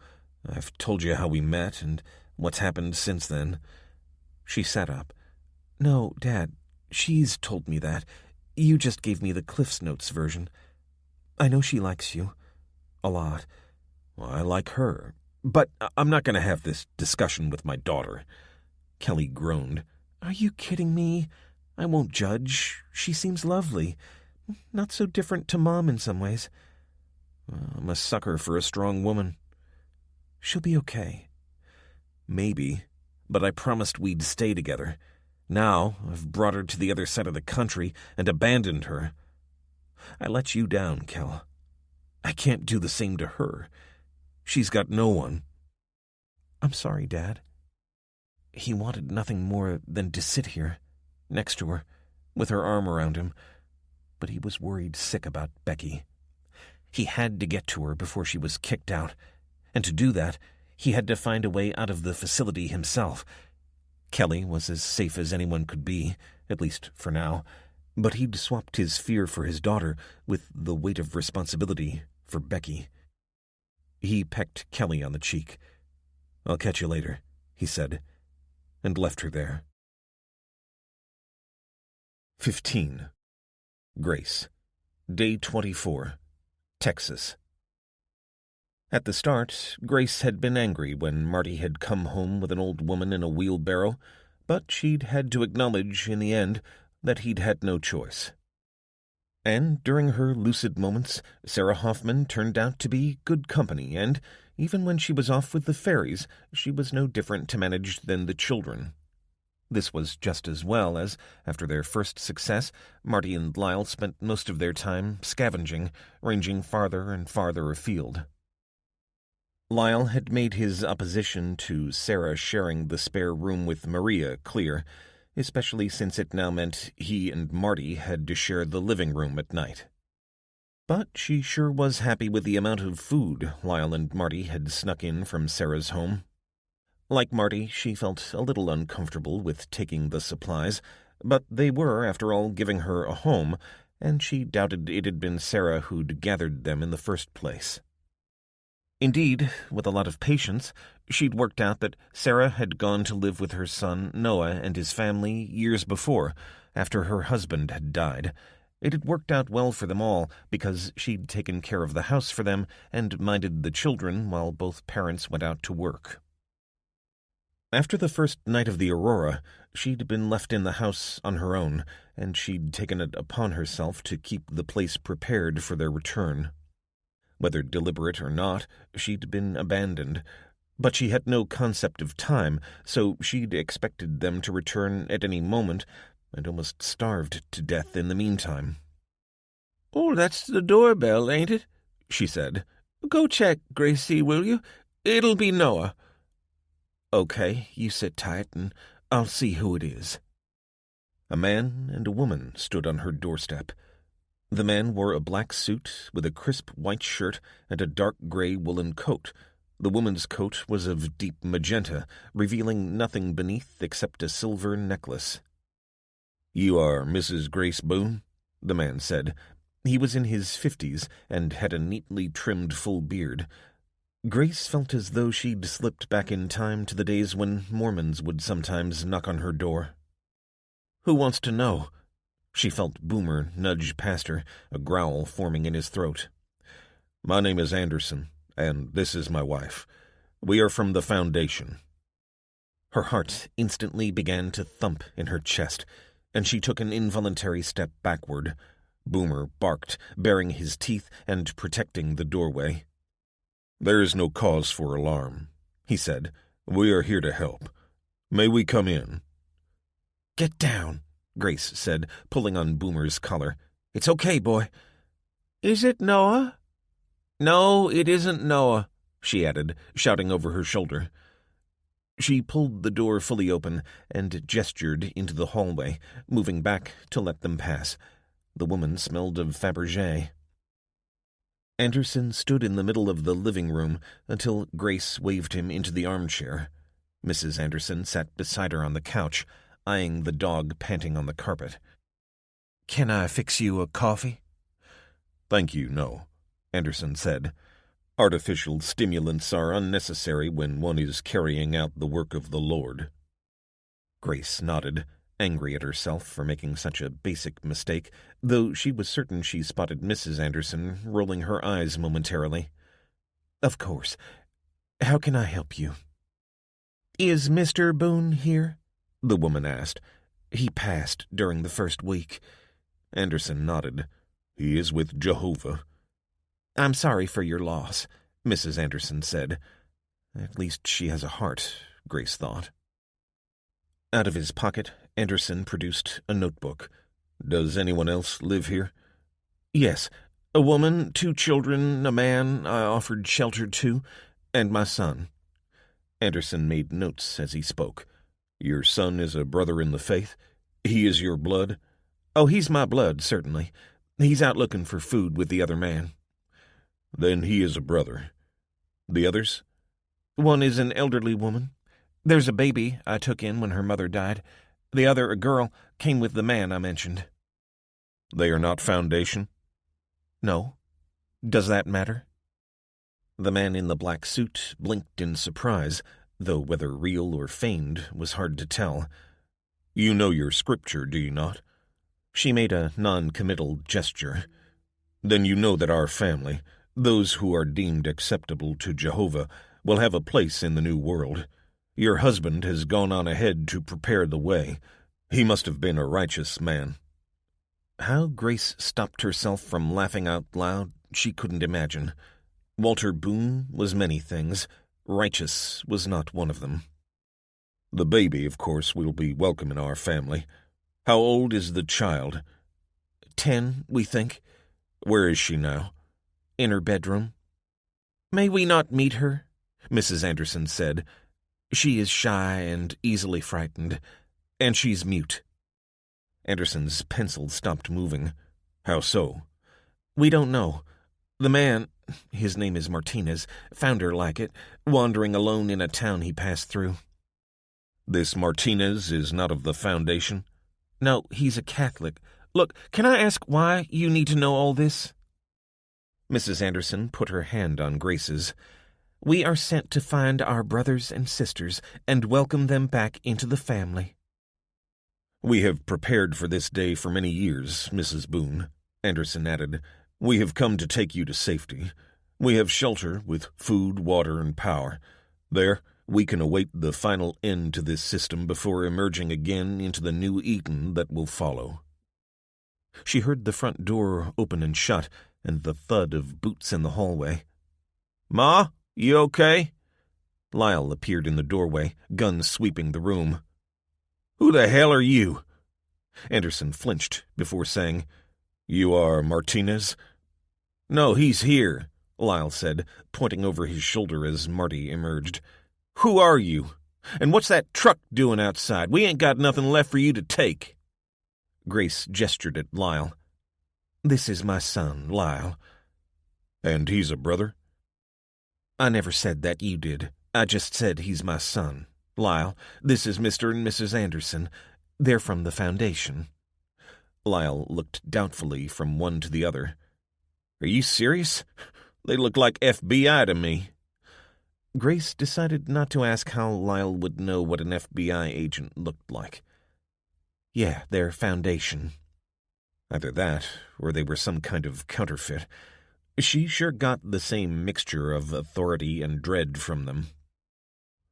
Speaker 1: I've told you how we met and what's happened since then." She sat up. "No, Dad, she's told me that. You just gave me the Cliff's Notes version. I know she likes you. A lot." "Well, I like her. But I'm not going to have this discussion with my daughter." Kelly groaned. "Are you kidding me? I won't judge. She seems lovely. Not so different to Mom in some ways." "I'm a sucker for a strong woman." "She'll be okay." "Maybe, but I promised we'd stay together. Now I've brought her to the other side of the country and abandoned her. I let you down, Kel. I can't do the same to her. She's got no one." "I'm sorry, Dad." He wanted nothing more than to sit here, next to her, with her arm around him, but he was worried sick about Becky. He had to get to her before she was kicked out, and to do that, he had to find a way out of the facility himself. Kelly was as safe as anyone could be, at least for now, but he'd swapped his fear for his daughter with the weight of responsibility for Becky. He pecked Kelly on the cheek. "I'll catch you later," he said, and left her there. 15. Grace. Day 24. Texas. At the start, Grace had been angry when Marty had come home with an old woman in a wheelbarrow, but she'd had to acknowledge, in the end, that he'd had no choice. And during her lucid moments, Sarah Hoffman turned out to be good company, and even when she was off with the fairies, she was no different to manage than the children. This was just as well as, after their first success, Marty and Lyle spent most of their time scavenging, ranging farther and farther afield. Lyle had made his opposition to Sarah sharing the spare room with Maria clear, especially since it now meant he and Marty had to share the living room at night. But she sure was happy with the amount of food Lyle and Marty had snuck in from Sarah's home. Like Marty, she felt a little uncomfortable with taking the supplies, but they were, after all, giving her a home, and she doubted it had been Sarah who'd gathered them in the first place. Indeed, with a lot of patience, she'd worked out that Sarah had gone to live with her son Noah and his family years before, after her husband had died. It had worked out well for them all, because she'd taken care of the house for them and minded the children while both parents went out to work. After the first night of the Aurora, she'd been left in the house on her own, and she'd taken it upon herself to keep the place prepared for their return. Whether deliberate or not, she'd been abandoned, but she had no concept of time, so she'd expected them to return at any moment, and almost starved to death in the meantime.
Speaker 2: "Oh, that's the doorbell, ain't it?" she said. "Go check, Gracie, will you? It'll be Noah."
Speaker 1: "Okay, you sit tight, and I'll see who it is." A man and a woman stood on her doorstep. The man wore a black suit with a crisp white shirt and a dark gray woolen coat. The woman's coat was of deep magenta, revealing nothing beneath except a silver necklace. "You are Mrs. Grace Boone?" the man said. He was in his 50s and had a neatly trimmed full beard. Grace felt as though she'd slipped back in time to the days when Mormons would sometimes knock on her door. "Who wants to know?" She felt Boomer nudge past her, a growl forming in his throat. "My name is Anderson, and this is my wife. We are from the Foundation." Her heart instantly began to thump in her chest, and she took an involuntary step backward. Boomer barked, baring his teeth and protecting the doorway. "There is no cause for alarm," he said. "We are here to help. May we come in?" "Get down," Grace said, pulling on Boomer's collar. "It's okay, boy."
Speaker 2: "Is it Noah?" "No, it isn't Noah," she added, shouting over her shoulder. She pulled the door fully open and gestured into the hallway, moving back to let them pass. The woman smelled of Fabergé.
Speaker 1: Anderson stood in the middle of the living room until Grace waved him into the armchair. Mrs. Anderson sat beside her on the couch, eyeing the dog panting on the carpet. "Can I fix you a coffee?"
Speaker 5: "Thank you, no," Anderson said. "Artificial stimulants are unnecessary when one is carrying out the work of the Lord."
Speaker 1: Grace nodded, angry at herself for making such a basic mistake, though she was certain she spotted Mrs. Anderson rolling her eyes momentarily. "Of course. How can I help you?" "Is Mr. Boone here?" the woman asked. "He passed during the first week."
Speaker 5: Anderson nodded. "He is with Jehovah."
Speaker 1: "I'm sorry for your loss," Mrs. Anderson said. At least she has a heart, Grace thought. Out of his pocket, Anderson produced a notebook.
Speaker 5: "Does anyone else live here?"
Speaker 1: "Yes. A woman, 2 children, a man I offered shelter to, and my son." Anderson made notes as he spoke.
Speaker 5: "Your son is a brother in the faith? He is your blood?"
Speaker 1: "Oh, he's my blood, certainly. He's out looking for food with the other man."
Speaker 5: "Then he is a brother. The others?"
Speaker 1: "One is an elderly woman. There's a baby I took in when her mother died. The other, a girl, came with the man I mentioned."
Speaker 5: "They are not Foundation?"
Speaker 1: "No. Does that matter?" The man in the black suit blinked in surprise, though whether real or feigned was hard to tell.
Speaker 5: "You know your scripture, do you not?"
Speaker 1: She made a non-committal gesture.
Speaker 5: "Then you know that our family, those who are deemed acceptable to Jehovah, will have a place in the new world. Your husband has gone on ahead to prepare the way. He must have been a righteous man."
Speaker 1: How Grace stopped herself from laughing out loud, she couldn't imagine. Walter Boone was many things. Righteous was not one of them.
Speaker 5: "The baby, of course, will be welcome in our family. How old is the child?"
Speaker 1: 10, we think.
Speaker 5: "Where is she now?"
Speaker 1: "In her bedroom." "May we not meet her?" Mrs. Anderson said. "She is shy and easily frightened, and she's mute." Anderson's pencil stopped moving.
Speaker 5: "How so?"
Speaker 1: "We don't know. The man, his name is Martinez, found her like it, wandering alone in a town he passed through."
Speaker 5: "This Martinez is not of the Foundation?"
Speaker 1: "No, he's a Catholic. Look, can I ask why you need to know all this?" Mrs. Anderson put her hand on Grace's. "We are sent to find our brothers and sisters and welcome them back into the family."
Speaker 5: "We have prepared for this day for many years, Mrs. Boone," Anderson added. "We have come to take you to safety. We have shelter with food, water, and power. There, we can await the final end to this system before emerging again into the new Eden that will follow."
Speaker 1: She heard the front door open and shut, and the thud of boots in the hallway.
Speaker 2: "Ma, you okay?"
Speaker 1: Lyle appeared in the doorway, gun sweeping the room.
Speaker 2: "Who the hell are you?"
Speaker 1: Anderson flinched before saying,
Speaker 5: "You are Martinez?"
Speaker 2: "No, he's here,"
Speaker 1: Lyle said, pointing over his shoulder as Marty emerged.
Speaker 2: "Who are you? And what's that truck doing outside? We ain't got nothing left for you to take."
Speaker 1: Grace gestured at Lyle. "This is my son, Lyle."
Speaker 5: "And he's a brother?"
Speaker 1: "I never said that, you did. I just said he's my son. Lyle, this is Mr. and Mrs. Anderson. They're from the Foundation." Lyle looked doubtfully from one to the other.
Speaker 2: "Are you serious? They look like FBI to me."
Speaker 1: Grace decided not to ask how Lyle would know what an FBI agent looked like. "Yeah, they're Foundation." Either that, or they were some kind of counterfeit. She sure got the same mixture of authority and dread from them.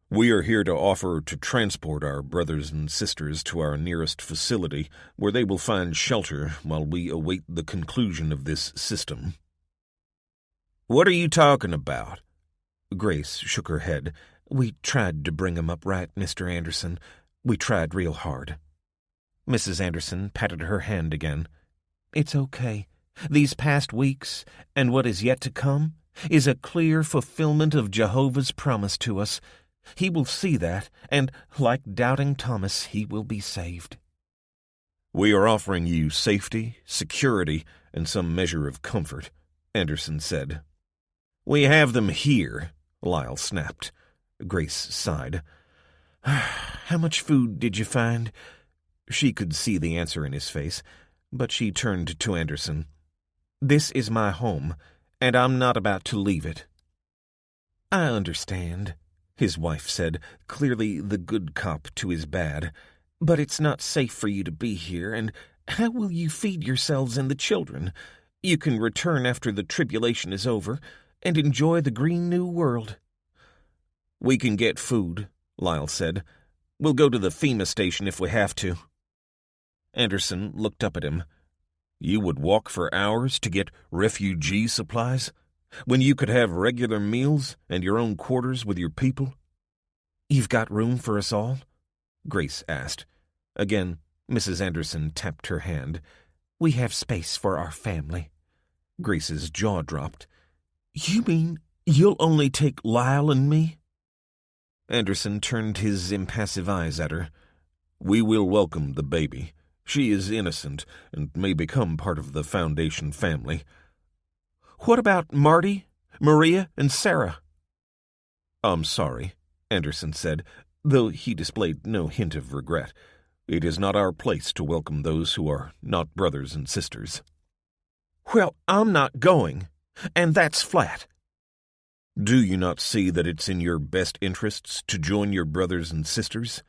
Speaker 5: "We are here to offer to transport our brothers and sisters to our nearest facility, where they will find shelter while we await the conclusion of this system."
Speaker 2: "What are you talking about?"
Speaker 1: Grace shook her head. "We tried to bring him up right, Mr. Anderson. We tried real hard." Mrs. Anderson patted her hand again. "It's okay. These past weeks, and what is yet to come, is a clear fulfillment of Jehovah's promise to us. He will see that, and, like doubting Thomas, he will be saved."
Speaker 5: "We are offering you safety, security, and some measure of comfort.
Speaker 3: Anderson said. We have them here, Lyle snapped. Grace sighed. How much food did you find? She could see the answer in his face, but she turned to Anderson. This is my home, and I'm not about to leave it. I understand, his wife said, clearly the good cop to his bad. But it's not safe for you to be here, and how will you feed yourselves and the children? You can return after the tribulation is over and enjoy the green new world. We can get food, Lyle said. We'll go to the FEMA station if we have to. Anderson looked up at him. You would walk for hours to get refugee supplies, when you could have regular meals and your own quarters with your people? You've got room for us all? Grace asked. Again, Mrs. Anderson tapped her hand. We have space for our family. Grace's jaw dropped. You mean you'll only take Lyle and me? Anderson turned his impassive eyes at her. We will welcome the baby. She is innocent and may become part of the Foundation family. What about Marty, Maria, and Sarah? I'm sorry, Anderson said, though he displayed no hint of regret. It is not our place to welcome those who are not brothers and sisters. Well, I'm not going, and that's flat. Do you not see that it's in your best interests to join your brothers and sisters?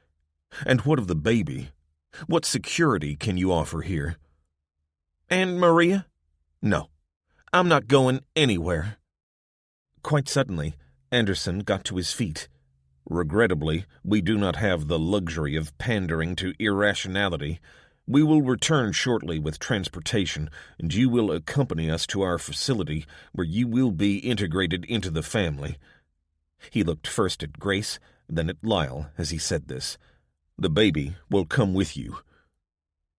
Speaker 3: And what of the baby? What security can you offer here? And Maria? No, I'm not going anywhere. Quite suddenly, Anderson got to his feet. Regrettably, we do not have the luxury of pandering to irrationality. We will return shortly with transportation, and you will accompany us to our facility, where you will be integrated into the family. He looked first at Grace, then at Lyle as he said this. The baby will come with you.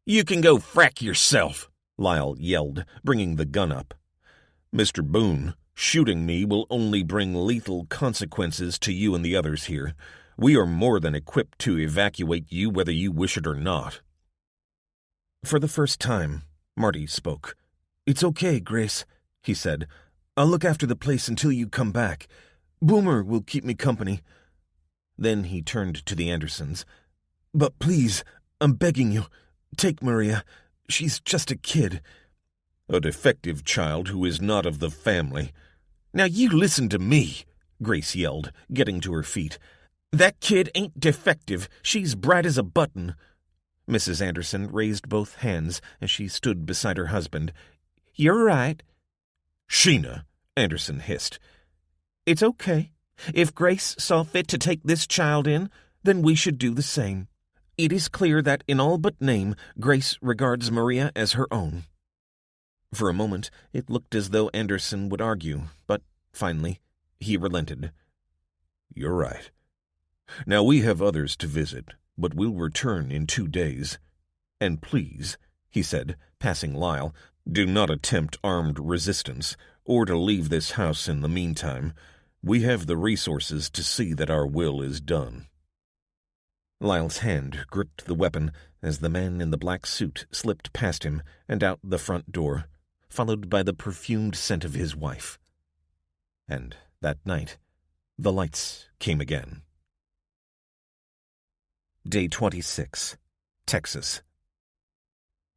Speaker 3: You can go frack yourself, Lyle yelled, bringing the gun up. Mr. Boone, shooting me will only bring lethal consequences to you and the others here. We are more than equipped to evacuate you whether you wish it or not. For the first time, Marty spoke. It's okay, Grace, he said. I'll look after the place until you come back. Boomer will keep me company. Then he turned to the Andersons. But please, I'm begging you, take Maria. She's just a kid. A defective child who is not of the family. Now you listen to me, Grace yelled, getting to her feet. That kid ain't defective. She's bright as a button. Mrs. Anderson raised both hands as she stood beside her husband. You're right. Sheena, Anderson hissed. It's okay. If Grace saw fit to take this child in, then we should do the same. It is clear that in all but name, Grace regards Maria as her own. For a moment, it looked as though Anderson would argue, but finally, he relented. You're right. Now we have others to visit, but we'll return in 2 days. And please, he said, passing Lyle, do not attempt armed resistance, or to leave this house in the meantime. We have the resources to see that our will is done. Lyle's hand gripped the weapon as the man in the black suit slipped past him and out the front door, followed by the perfumed scent of his wife. And that night, the lights came again. Day 26, Texas.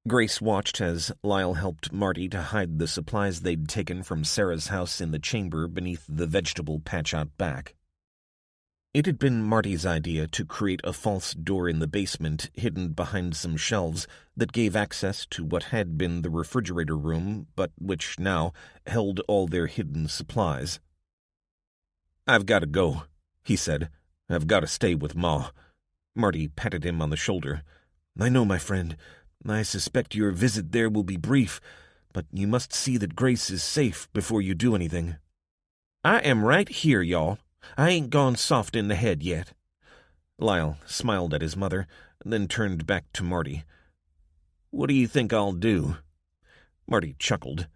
Speaker 3: Grace watched as Lyle helped Marty to hide the supplies they'd taken from Sarah's house in the chamber beneath the vegetable patch out back. It had been Marty's idea to create a false door in the basement hidden behind some shelves that gave access to what had been the refrigerator room, but which now held all their hidden supplies. I've got to go, he said. I've got to stay with Ma. Marty patted him on the shoulder. I know, my friend. I suspect your visit there will be brief, but you must see that Grace is safe before you do anything. I am right here, y'all. I ain't gone soft in the head yet. Lyle smiled at his mother, then turned back to Marty. What do you think I'll do? Marty chuckled.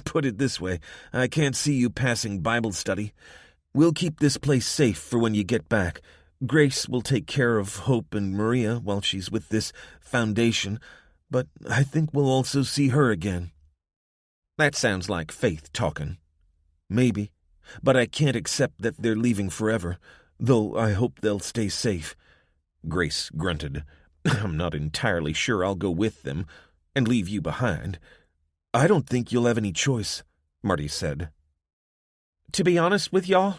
Speaker 3: Put it this way, I can't see you passing Bible study. We'll keep this place safe for when you get back. Grace will take care of Hope and Maria while she's with this foundation, but I think we'll also see her again. That sounds like Faith talking. Maybe, but I can't accept that they're leaving forever, though I hope they'll stay safe. Grace grunted. I'm not entirely sure I'll go with them and leave you behind. I don't think you'll have any choice, Marty said. To be honest with y'all,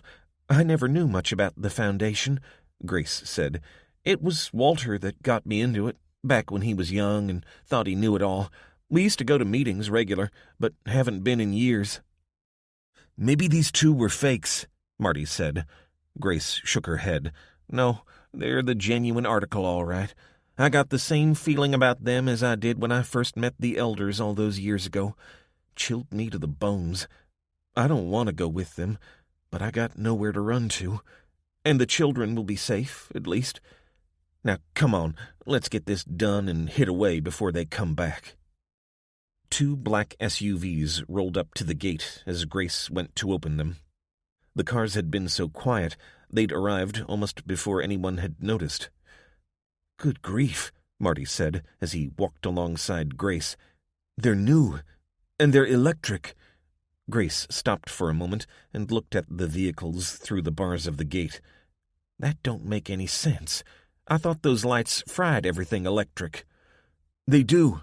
Speaker 3: I never knew much about the Foundation, Grace said. It was Walter that got me into it, back when he was young and thought he knew it all. We used to go to meetings regular, but haven't been in years. Maybe these two were fakes, Marty said. Grace shook her head. No, they're the genuine article, all right. I got the same feeling about them as I did when I first met the elders all those years ago. Chilled me to the bones. I don't want to go with them, but I got nowhere to run to. And the children will be safe, at least. Now, come on, let's get this done and hit away before they come back. 2 black SUVs rolled up to the gate as Grace went to open them. The cars had been so quiet, they'd arrived almost before anyone had noticed. Good grief, Marty said as he walked alongside Grace. They're new, and they're electric. Grace stopped for a moment and looked at the vehicles through the bars of the gate. That don't make any sense. I thought those lights fried everything electric. They do,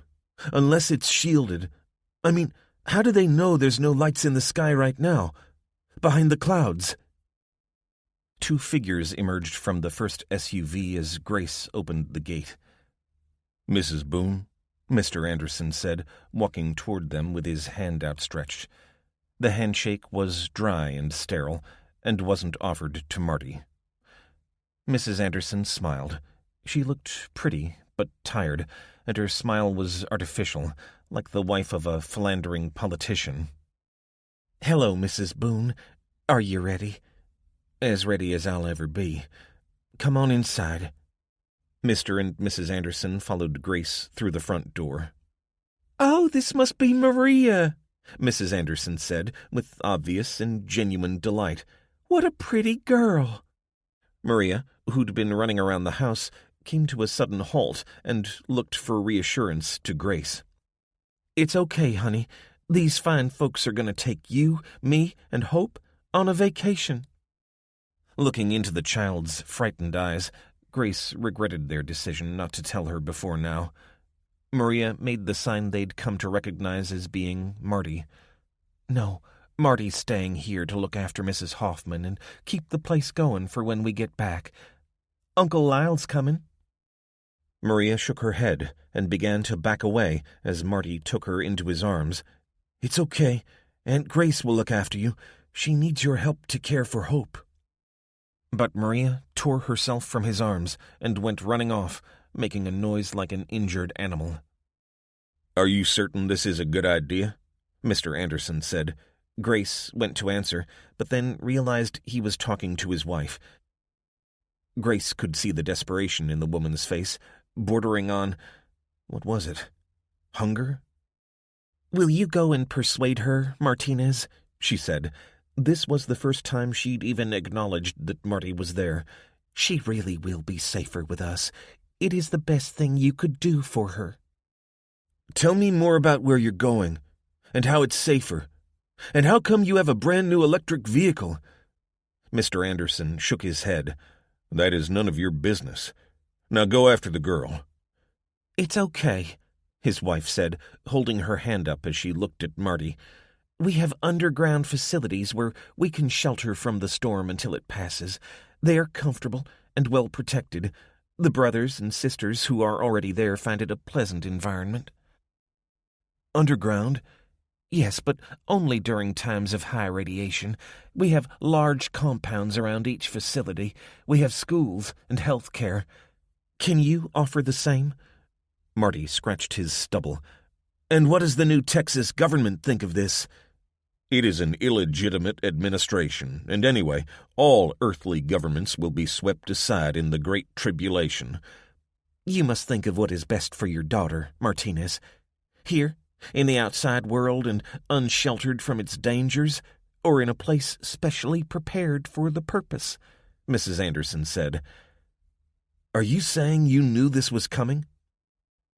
Speaker 3: unless it's shielded. I mean, how do they know there's no lights in the sky right now? Behind the clouds. 2 figures emerged from the first SUV as Grace opened the gate. Mrs. Boone, Mr. Anderson said, walking toward them with his hand outstretched. The handshake was dry and sterile, and wasn't offered to Marty. Mrs. Anderson smiled. She looked pretty, but tired, and her smile was artificial, like the wife of a philandering politician. "Hello, Mrs. Boone. Are you ready?" "As ready as I'll ever be. Come on inside." Mr. and Mrs. Anderson followed Grace through the front door. "Oh, this must be Maria," Mrs. Anderson said, with obvious and genuine delight. "What a pretty girl." Maria, who'd been running around the house, came to a sudden halt and looked for reassurance to Grace. "It's okay, honey. These fine folks are going to take you, me, and Hope on a vacation." Looking into the child's frightened eyes, Grace regretted their decision not to tell her before now. Maria made the sign they'd come to recognize as being Marty. "No, Marty's staying here to look after Mrs. Hoffman and keep the place going for when we get back. Uncle Lyle's coming." Maria shook her head and began to back away as Marty took her into his arms. "It's okay. Aunt Grace will look after you. She needs your help to care for Hope." But Maria tore herself from his arms and went running off, making a noise like an injured animal. "Are you certain this is a good idea?" Mr. Anderson said. Grace went to answer, but then realized he was talking to his wife. Grace could see the desperation in the woman's face, bordering on, what was it? Hunger? "Will you go and persuade her, Martinez?" she said. This was the first time she'd even acknowledged that Marty was there. "She really will be safer with us. It is the best thing you could do for her." "Tell me more about where you're going, and how it's safer. And how come you have a brand-new electric vehicle?" Mr. Anderson shook his head. "That is none of your business. Now go after the girl." "It's okay," his wife said, holding her hand up as she looked at Marty. "We have underground facilities where we can shelter from the storm until it passes. They are comfortable and well protected. The brothers and sisters who are already there find it a pleasant environment." "Underground?" "Yes, but only during times of high radiation. We have large compounds around each facility. We have schools and health care. Can you offer the same?" Marty scratched his stubble. "And what does the new Texas government think of this?" "It is an illegitimate administration, and anyway, all earthly governments will be swept aside in the Great Tribulation." "You must think of what is best for your daughter, Martinez. Here, in the outside world and unsheltered from its dangers, or in a place specially prepared for the purpose," Mrs. Anderson said. "Are you saying you knew this was coming?"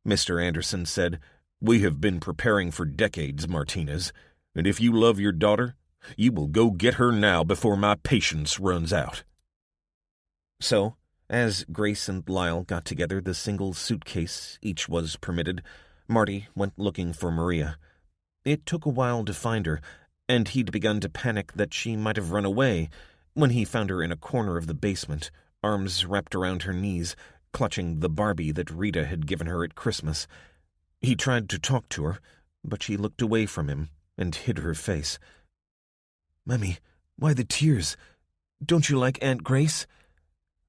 Speaker 3: Mr. Anderson said, "We have been preparing for decades, Martinez.
Speaker 5: And if you love your daughter, you will go get her now before my patience runs out."
Speaker 1: So, as Grace and Lyle got together the single suitcase each was permitted, Marty went looking for Maria. It took a while to find her, and he'd begun to panic that she might have run away when he found her in a corner of the basement, arms wrapped around her knees, clutching the Barbie that Rita had given her at Christmas. He tried to talk to her, but she looked away from him and hid her face. "Mummy, why the tears? Don't you like Aunt Grace?"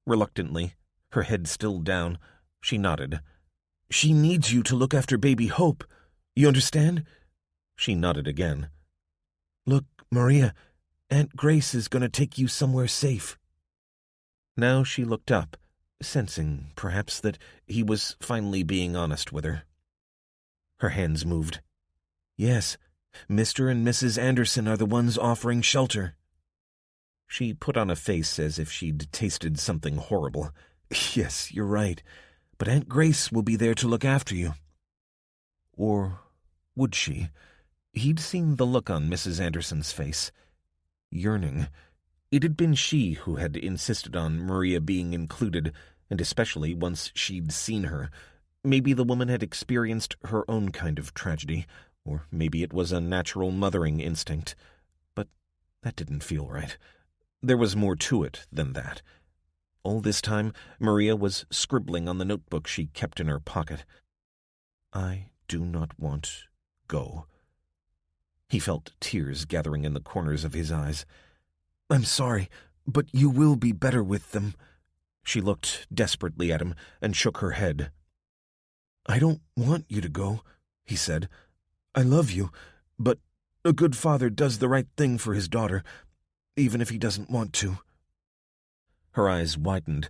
Speaker 1: Reluctantly, her head still down, she nodded. "She needs you to look after baby Hope. You understand?" She nodded again. "Look, Maria, Aunt Grace is going to take you somewhere safe." Now she looked up, sensing, perhaps, that he was finally being honest with her. Her hands moved. "Yes, Mr. and Mrs. Anderson are the ones offering shelter." She put on a face as if she'd tasted something horrible. "Yes, you're right, but Aunt Grace will be there to look after you." Or would she? He'd seen the look on Mrs. Anderson's face. Yearning. It had been she who had insisted on Maria being included, and especially once she'd seen her. Maybe the woman had experienced her own kind of tragedy, or maybe it was a natural mothering instinct. But that didn't feel right. There was more to it than that. All this time, Maria was scribbling on the notebook she kept in her pocket. "I do not want go." He felt tears gathering in the corners of his eyes. "I'm sorry, but you will be better with them." She looked desperately at him and shook her head. "I don't want you to go," he said. "I love you, but a good father does the right thing for his daughter, even if he doesn't want to." Her eyes widened,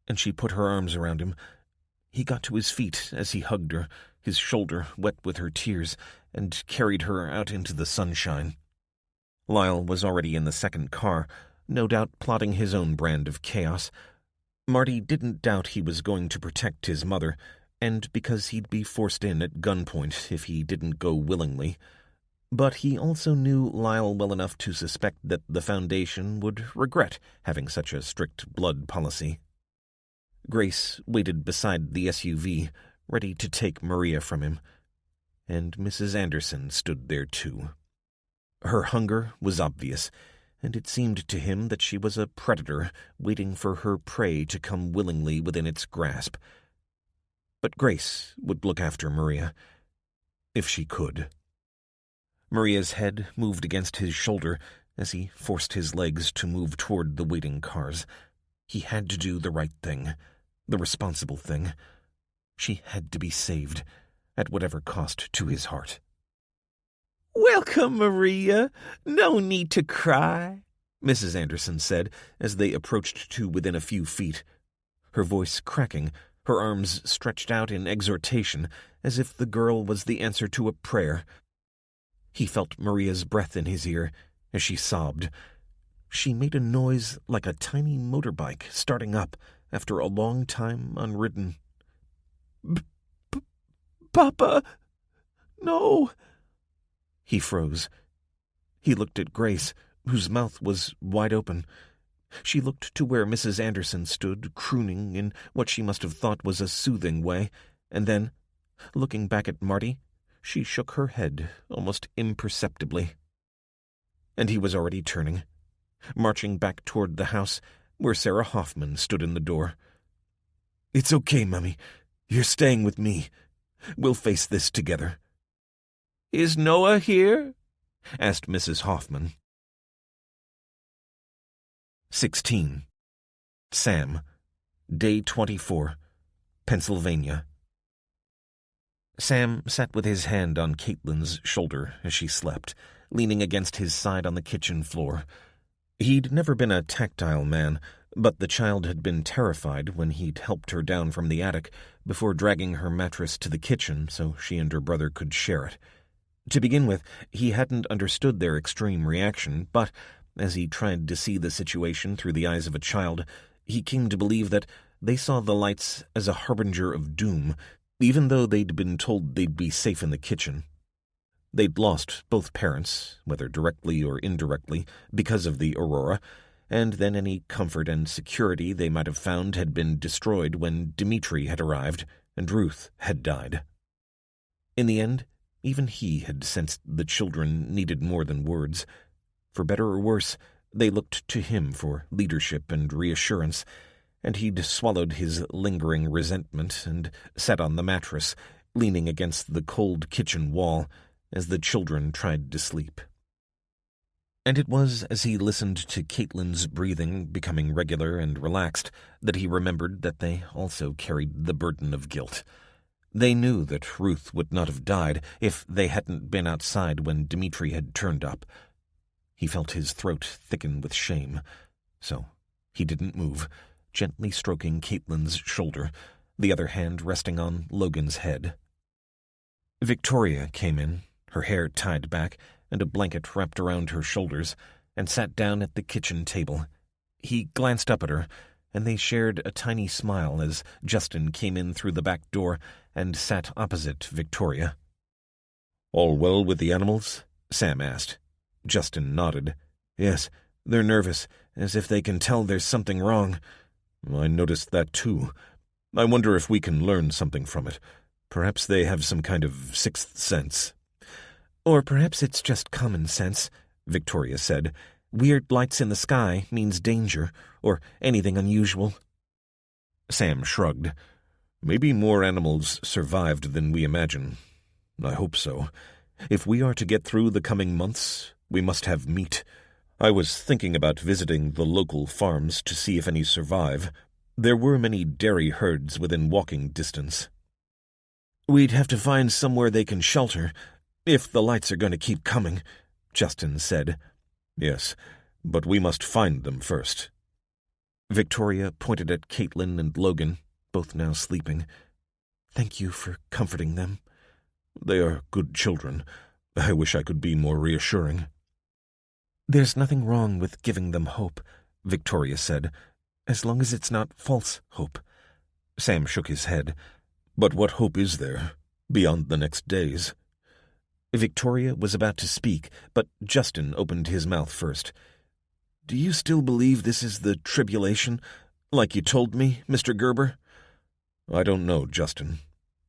Speaker 1: and she put her arms around him. He got to his feet as he hugged her, his shoulder wet with her tears, and carried her out into the sunshine. Lyle was already in the second car, no doubt plotting his own brand of chaos. Marty didn't doubt he was going to protect his mother, and because he'd be forced in at gunpoint if he didn't go willingly. But he also knew Lyle well enough to suspect that the Foundation would regret having such a strict blood policy. Grace waited beside the SUV, ready to take Maria from him, and Mrs. Anderson stood there too. Her hunger was obvious, and it seemed to him that she was a predator waiting for her prey to come willingly within its grasp. But Grace would look after Maria, if she could. Maria's head moved against his shoulder as he forced his legs to move toward the waiting cars. He had to do the right thing, the responsible thing. She had to be saved, at whatever cost to his heart. "Welcome, Maria. No need to cry," Mrs. Anderson said as they approached to within a few feet, her voice cracking, her arms stretched out in exhortation, as if the girl was the answer to a prayer. He felt Maria's breath in his ear as she sobbed. She made a noise like a tiny motorbike starting up after a long time unridden. "Papa, no." He froze. He looked at Grace, whose mouth was wide open. She looked to where Mrs. Anderson stood, crooning in what she must have thought was a soothing way, and then, looking back at Marty, she shook her head almost imperceptibly. And he was already turning, marching back toward the house where Sarah Hoffman stood in the door. "It's okay, Mummy. You're staying with me. We'll face this together." "Is Noah here?" asked Mrs. Hoffman. 16. Sam. Day 24. Pennsylvania. Sam sat with his hand on Caitlin's shoulder as she slept, leaning against his side on the kitchen floor. He'd never been a tactile man, but the child had been terrified when he'd helped her down from the attic before dragging her mattress to the kitchen so she and her brother could share it. To begin with, he hadn't understood their extreme reaction, but as he tried to see the situation through the eyes of a child, he came to believe that they saw the lights as a harbinger of doom, even though they'd been told they'd be safe in the kitchen. They'd lost both parents, whether directly or indirectly, because of the Aurora, and then any comfort and security they might have found had been destroyed when Dmitri had arrived and Ruth had died. In the end, even he had sensed the children needed more than words. For better or worse, they looked to him for leadership and reassurance, and he'd swallowed his lingering resentment and sat on the mattress, leaning against the cold kitchen wall, as the children tried to sleep. And it was as he listened to Caitlin's breathing becoming regular and relaxed that he remembered that they also carried the burden of guilt. They knew that Ruth would not have died if they hadn't been outside when Dmitri had turned up. He felt his throat thicken with shame, so he didn't move, gently stroking Caitlin's shoulder, the other hand resting on Logan's head. Victoria came in, her hair tied back and a blanket wrapped around her shoulders, and sat down at the kitchen table. He glanced up at her, and they shared a tiny smile as Justin came in through the back door and sat opposite Victoria.
Speaker 3: "All well with the animals?"
Speaker 1: Sam asked. Justin nodded. "Yes, they're nervous, as if they can tell there's something wrong."
Speaker 3: "I noticed that too. I wonder if we can learn something from it. Perhaps they have some kind of sixth sense."
Speaker 1: "Or perhaps it's just common sense," Victoria said. "Weird lights in the sky means danger, or anything unusual."
Speaker 3: Sam shrugged. "Maybe more animals survived than we imagine. I hope so. If we are to get through the coming months, we must have meat. I was thinking about visiting the local farms to see if any survive. There were many dairy herds within walking distance."
Speaker 1: "We'd have to find somewhere they can shelter, if the lights are going to keep coming," Justin said.
Speaker 3: "Yes, but we must find them first."
Speaker 1: Victoria pointed at Caitlin and Logan, both now sleeping. "Thank you for comforting them."
Speaker 3: "They are good children. I wish I could be more reassuring."
Speaker 1: "There's nothing wrong with giving them hope," Victoria said, "as long as it's not false hope."
Speaker 3: Sam shook his head. "But what hope is there, beyond the next days?"
Speaker 1: Victoria was about to speak, but Justin opened his mouth first. "Do you still believe this is the tribulation, like you told me, Mr. Gerber?"
Speaker 3: "I don't know, Justin.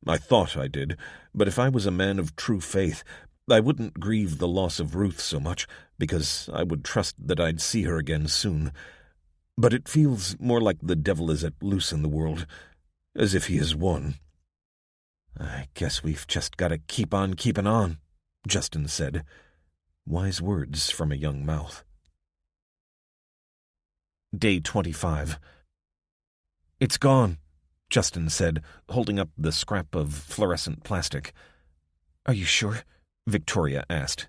Speaker 3: I thought I did, but if I was a man of true faith, I wouldn't grieve the loss of Ruth so much, because I would trust that I'd see her again soon. But it feels more like the devil is at loose in the world, as if he has won."
Speaker 1: "I guess we've just got to keep on keeping on," Justin said. Wise words from a young mouth. Day 25. "It's gone," Justin said, holding up the scrap of fluorescent plastic. "Are you sure?" Victoria asked.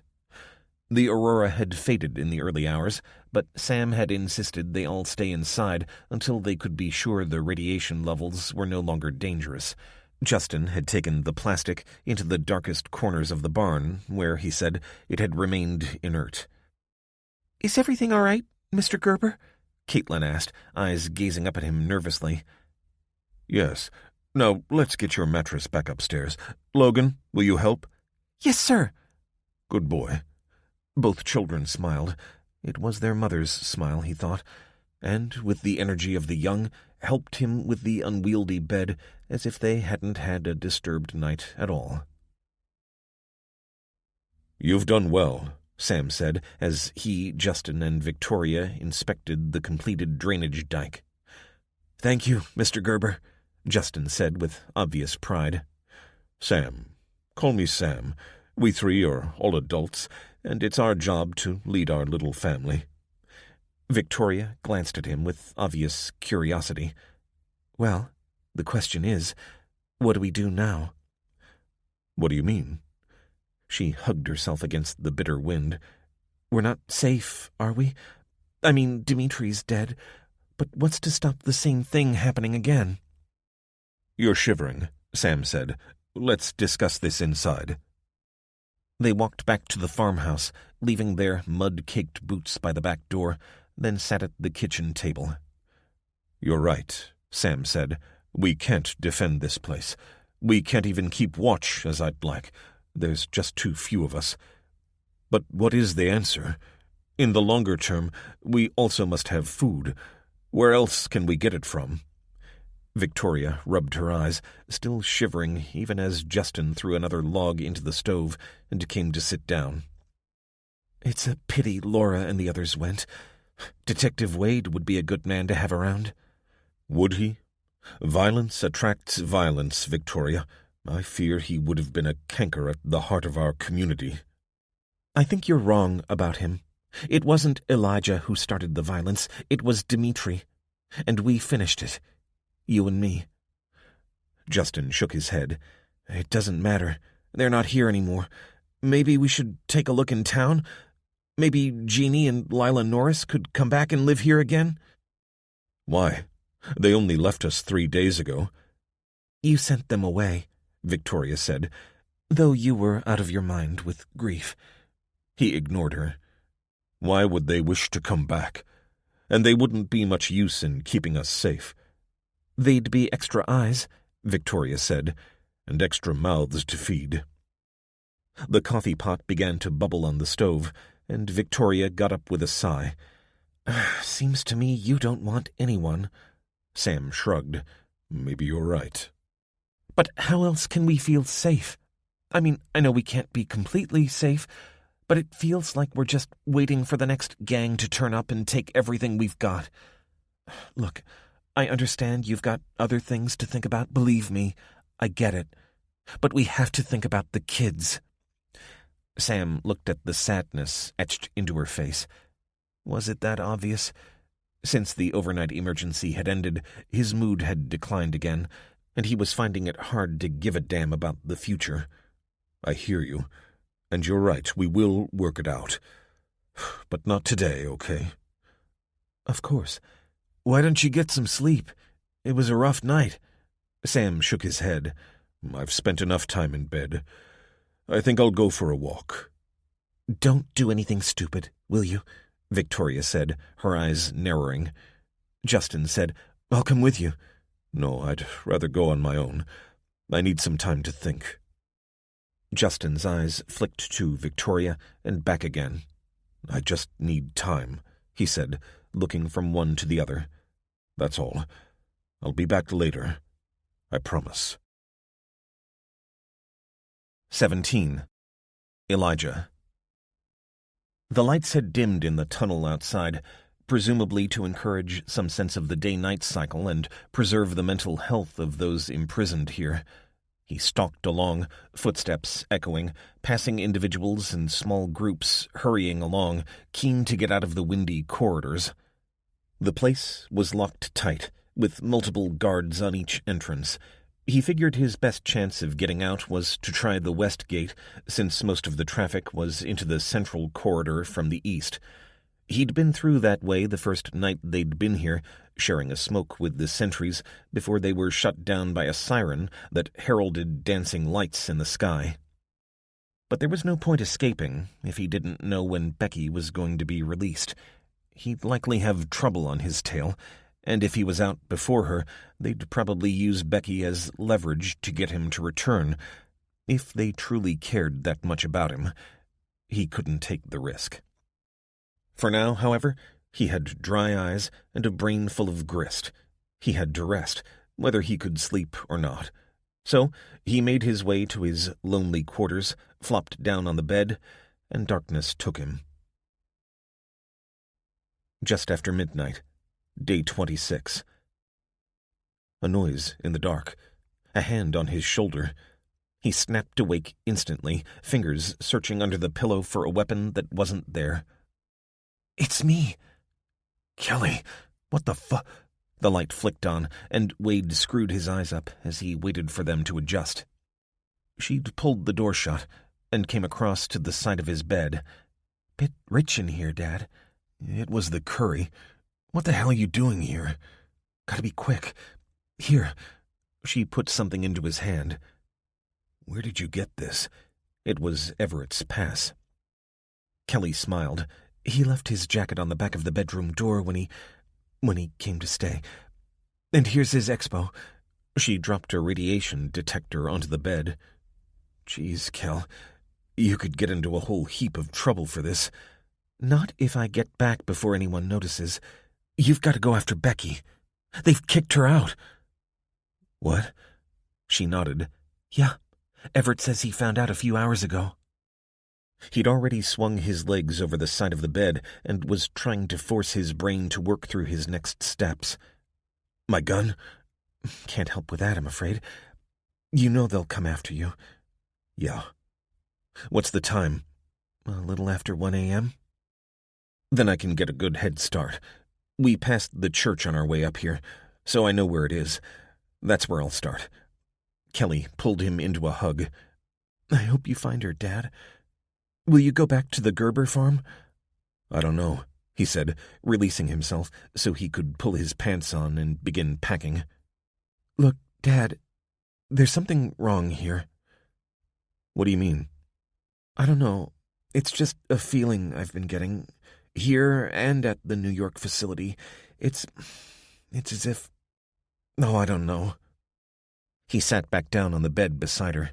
Speaker 1: The Aurora had faded in the early hours, but Sam had insisted they all stay inside until they could be sure the radiation levels were no longer dangerous. Justin had taken the plastic into the darkest corners of the barn, where, he said, it had remained inert. "Is everything all right, Mr. Gerber?" Caitlin asked, eyes gazing up at him nervously.
Speaker 3: "Yes. Now, let's get your mattress back upstairs. Logan, will you help?"
Speaker 1: "Yes, sir."
Speaker 3: "Good boy."
Speaker 1: Both children smiled. It was their mother's smile, he thought, and, with the energy of the young, helped him with the unwieldy bed as if they hadn't had a disturbed night at all.
Speaker 3: "You've done well,"
Speaker 1: Sam said, as he, Justin, and Victoria inspected the completed drainage dike. "Thank you, Mr. Gerber," Justin said with obvious pride.
Speaker 3: "Sam. Call me Sam. We three are all adults, and it's our job to lead our little family."
Speaker 1: Victoria glanced at him with obvious curiosity. "Well, the question is, what do we do now?"
Speaker 3: "What do you mean?"
Speaker 1: She hugged herself against the bitter wind. "We're not safe, are we? I mean, Dimitri's dead, but what's to stop the same thing happening again?"
Speaker 3: "You're shivering," Sam said. "Let's discuss this inside."
Speaker 1: They walked back to the farmhouse, leaving their mud-caked boots by the back door, then sat at the kitchen table.
Speaker 3: "You're right," Sam said. "We can't defend this place. We can't even keep watch as I'd like. There's just too few of us. But what is the answer? In the longer term, we also must have food. Where else can we get it from? Victoria rubbed her eyes, still shivering even as Justin threw another log into the stove and came to sit down. It's a pity Laura and the others went. Detective Wade would be a good man to have around. Would he? Violence attracts violence, Victoria. I fear he would have been a canker at the heart of our community. I think you're wrong about him. It wasn't Elijah who started the violence. It was Dmitri. And we finished it. You and me. Justin shook his head. It doesn't matter. They're not here anymore. Maybe we should take a look in town? Maybe Jeannie and Lila Norris could come back and live here again? Why? They only left us 3 days ago. You sent them away, Victoria said, though you were out of your mind with grief. He ignored her. Why would they wish to come back? And they wouldn't be much use in keeping us safe. They'd be extra eyes, Victoria said, and extra mouths to feed. The coffee pot began to bubble on the stove, and Victoria got up with a sigh. Seems to me you don't want anyone. Sam shrugged. Maybe you're right. But how else can we feel safe? I mean, I know we can't be completely safe, but it feels like we're just waiting for the next gang to turn up and take everything we've got. Look, I understand you've got other things to think about. Believe me, I get it. But we have to think about the kids. Sam looked at the sadness etched into her face. Was it that obvious? Since the overnight emergency had ended, his mood had declined again, and he was finding it hard to give a damn about the future. I hear you, and you're right, we will work it out. But not today, okay? Of course. Why don't you get some sleep? It was a rough night. Sam shook his head. I've spent enough time in bed. I think I'll go for a walk. Don't do anything stupid, will you? Victoria said, her eyes narrowing. Justin said, I'll come with you. No, I'd rather go on my own. I need some time to think. Justin's eyes flicked to Victoria and back again. I just need time, he said, looking from one to the other. That's all. I'll be back later. I promise. 17. Elijah. The lights had dimmed in the tunnel outside, presumably to encourage some sense of the day-night cycle and preserve the mental health of those imprisoned here. He stalked along, footsteps echoing, passing individuals in small groups hurrying along, keen to get out of the windy corridors. The place was locked tight, with multiple guards on each entrance. He figured his best chance of getting out was to try the west gate, since most of the traffic was into the central corridor from the east. He'd been through that way the first night they'd been here, sharing a smoke with the sentries, before they were shut down by a siren that heralded dancing lights in the sky. But there was no point escaping if he didn't know when Becky was going to be released. He'd likely have trouble on his tail, and if he was out before her, they'd probably use Becky as leverage to get him to return. If they truly cared that much about him, he couldn't take the risk. For now, however, he had dry eyes and a brain full of grist. He had to rest, whether he could sleep or not. So he made his way to his lonely quarters, flopped down on the bed, and darkness took him. Just after midnight. Day 26. A noise in the dark. A hand on his shoulder. He snapped awake instantly, fingers searching under the pillow for a weapon that wasn't there. It's me. Kelly, what the fu— The light flicked on, and Wade screwed his eyes up as he waited for them to adjust. She'd pulled the door shut and came across to the side of his bed. Bit rich in here, Dad. It was the curry. What the hell are you doing here? Gotta be quick. Here. She put something into his hand. Where did you get this? It was Everett's pass. Kelly smiled. He left his jacket on the back of the bedroom door when he came to stay. And here's his expo. She dropped a radiation detector onto the bed. Geez, Kel, you could get into a whole heap of trouble for this. Not if I get back before anyone notices. You've got to go after Becky. They've kicked her out. What? She nodded. Yeah, Everett says he found out a few hours ago. He'd already swung his legs over the side of the bed and was trying to force his brain to work through his next steps. My gun? Can't help with that, I'm afraid. You know they'll come after you. Yeah. What's the time? A little after 1 a.m.? Then I can get a good head start. We passed the church on our way up here, so I know where it is. That's where I'll start. Kelly pulled him into a hug. I hope you find her, Dad. Will you go back to the Gerber farm? I don't know, he said, releasing himself so he could pull his pants on and begin packing. Look, Dad, there's something wrong here. What do you mean? I don't know. It's just a feeling I've been getting, here and at the New York facility. It's as if... Oh, I don't know. He sat back down on the bed beside her.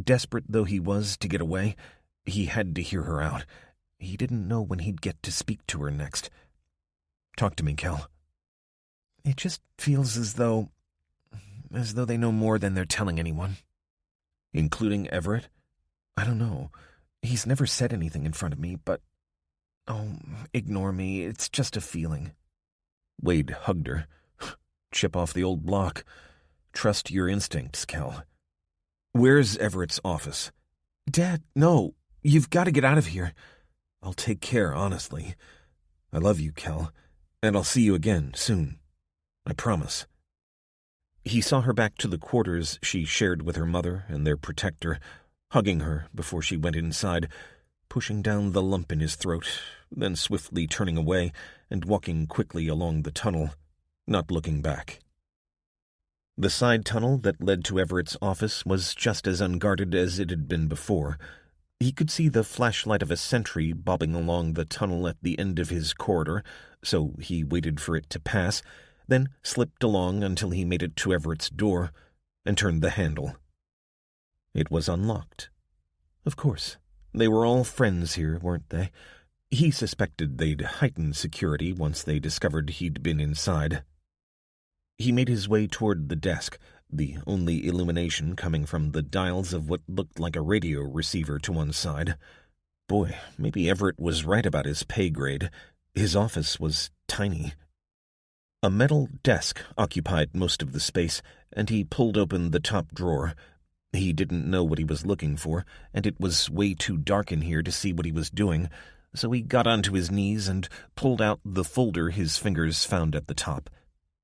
Speaker 3: Desperate though he was to get away, he had to hear her out. He didn't know when he'd get to speak to her next. Talk to me, Kel. It just feels as though they know more than they're telling anyone. Including Everett? I don't know. He's never said anything in front of me, but... Oh, ignore me. It's just a feeling. Wade hugged her. Chip off the old block. Trust your instincts, Kel. Where's Everett's office? Dad, no. You've got to get out of here. I'll take care, honestly. I love you, Kel, and I'll see you again soon. I promise. He saw her back to the quarters she shared with her mother and their protector, hugging her before she went inside, pushing down the lump in his throat, then swiftly turning away and walking quickly along the tunnel, not looking back. The side tunnel that led to Everett's office was just as unguarded as it had been before. He could see the flashlight of a sentry bobbing along the tunnel at the end of his corridor, so he waited for it to pass, then slipped along until he made it to Everett's door and turned the handle. It was unlocked. Of course. They were all friends here, weren't they? He suspected they'd heighten security once they discovered he'd been inside. He made his way toward the desk, the only illumination coming from the dials of what looked like a radio receiver to one side. Boy, maybe Everett was right about his pay grade. His office was tiny. A metal desk occupied most of the space, and he pulled open the top drawer. He didn't know what he was looking for, and it was way too dark in here to see what he was doing, so he got onto his knees and pulled out the folder his fingers found at the top.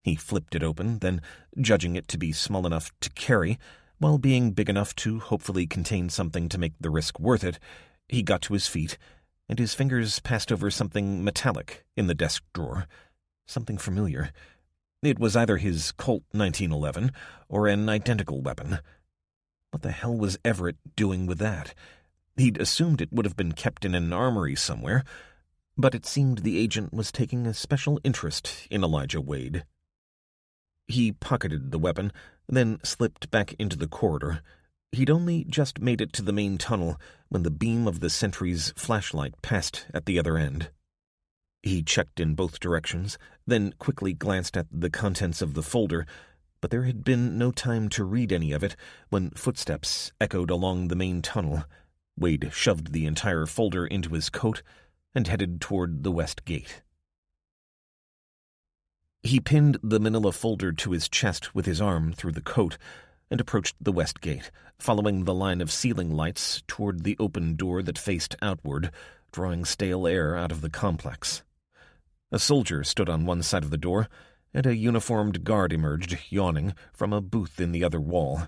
Speaker 3: He flipped it open, then, judging it to be small enough to carry, while being big enough to hopefully contain something to make the risk worth it, he got to his feet, and his fingers passed over something metallic in the desk drawer. Something familiar. It was either his Colt 1911 or an identical weapon. What the hell was Everett doing with that? He'd assumed it would have been kept in an armory somewhere, but it seemed the agent was taking a special interest in Elijah Wade. He pocketed the weapon, then slipped back into the corridor. He'd only just made it to the main tunnel when the beam of the sentry's flashlight passed at the other end. He checked in both directions, then quickly glanced at the contents of the folder, but there had been no time to read any of it when footsteps echoed along the main tunnel. Wade shoved the entire folder into his coat and headed toward the west gate. He pinned the manila folder to his chest with his arm through the coat and approached the west gate, following the line of ceiling lights toward the open door that faced outward, drawing stale air out of the complex. A soldier stood on one side of the door, and a uniformed guard emerged, yawning, from a booth in the other wall.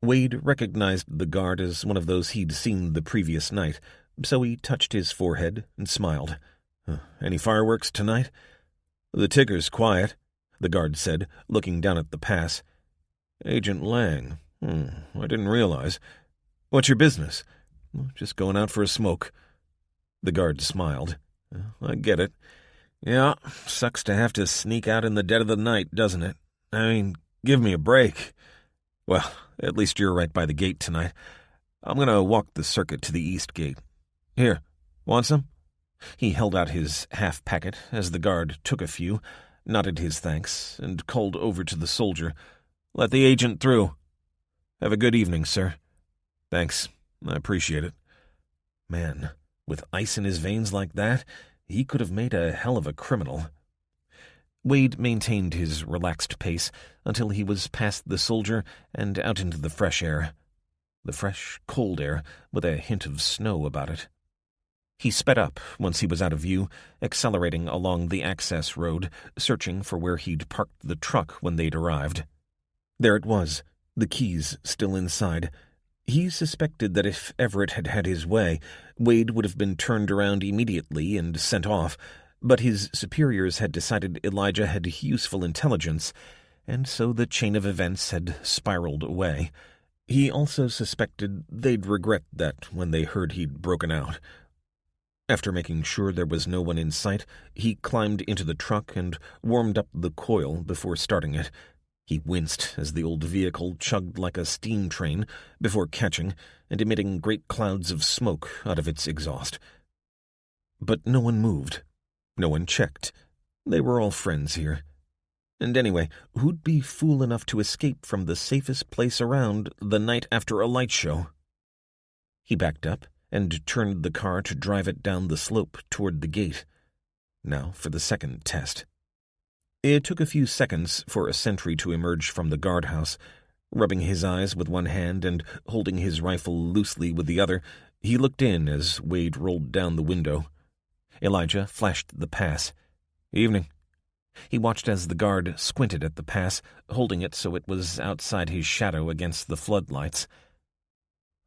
Speaker 3: Wade recognized the guard as one of those he'd seen the previous night, so he touched his forehead and smiled. Any fireworks tonight? The ticker's quiet, the guard said, looking down at the pass. Agent Lang. I didn't realize. What's your business? Just going out for a smoke. The guard smiled. I get it. Yeah, sucks to have to sneak out in the dead of the night, doesn't it? I mean, give me a break. Well, at least you're right by the gate tonight. I'm going to walk the circuit to the east gate. Here, want some?" He held out his half-packet as the guard took a few, nodded his thanks, and called over to the soldier. "Let the agent through." "Have a good evening, sir." "Thanks. I appreciate it." Man, with ice in his veins like that, he could have made a hell of a criminal. Wade maintained his relaxed pace until he was past the soldier and out into the fresh air. The fresh, cold air with a hint of snow about it. He sped up once he was out of view, accelerating along the access road, searching for where he'd parked the truck when they'd arrived. There it was, the keys still inside. He suspected that if Everett had had his way, Wade would have been turned around immediately and sent off, but his superiors had decided Elijah had useful intelligence, and so the chain of events had spiraled away. He also suspected they'd regret that when they heard he'd broken out. After making sure there was no one in sight, he climbed into the truck and warmed up the coil before starting it. He winced as the old vehicle chugged like a steam train before catching and emitting great clouds of smoke out of its exhaust. But no one moved. No one checked. They were all friends here. And anyway, who'd be fool enough to escape from the safest place around the night after a light show? He backed up and turned the car to drive it down the slope toward the gate. Now for the second test. It took a few seconds for a sentry to emerge from the guardhouse. Rubbing his eyes with one hand and holding his rifle loosely with the other, he looked in as Wade rolled down the window. Elijah flashed the pass. "Evening." He watched as the guard squinted at the pass, holding it so it was outside his shadow against the floodlights.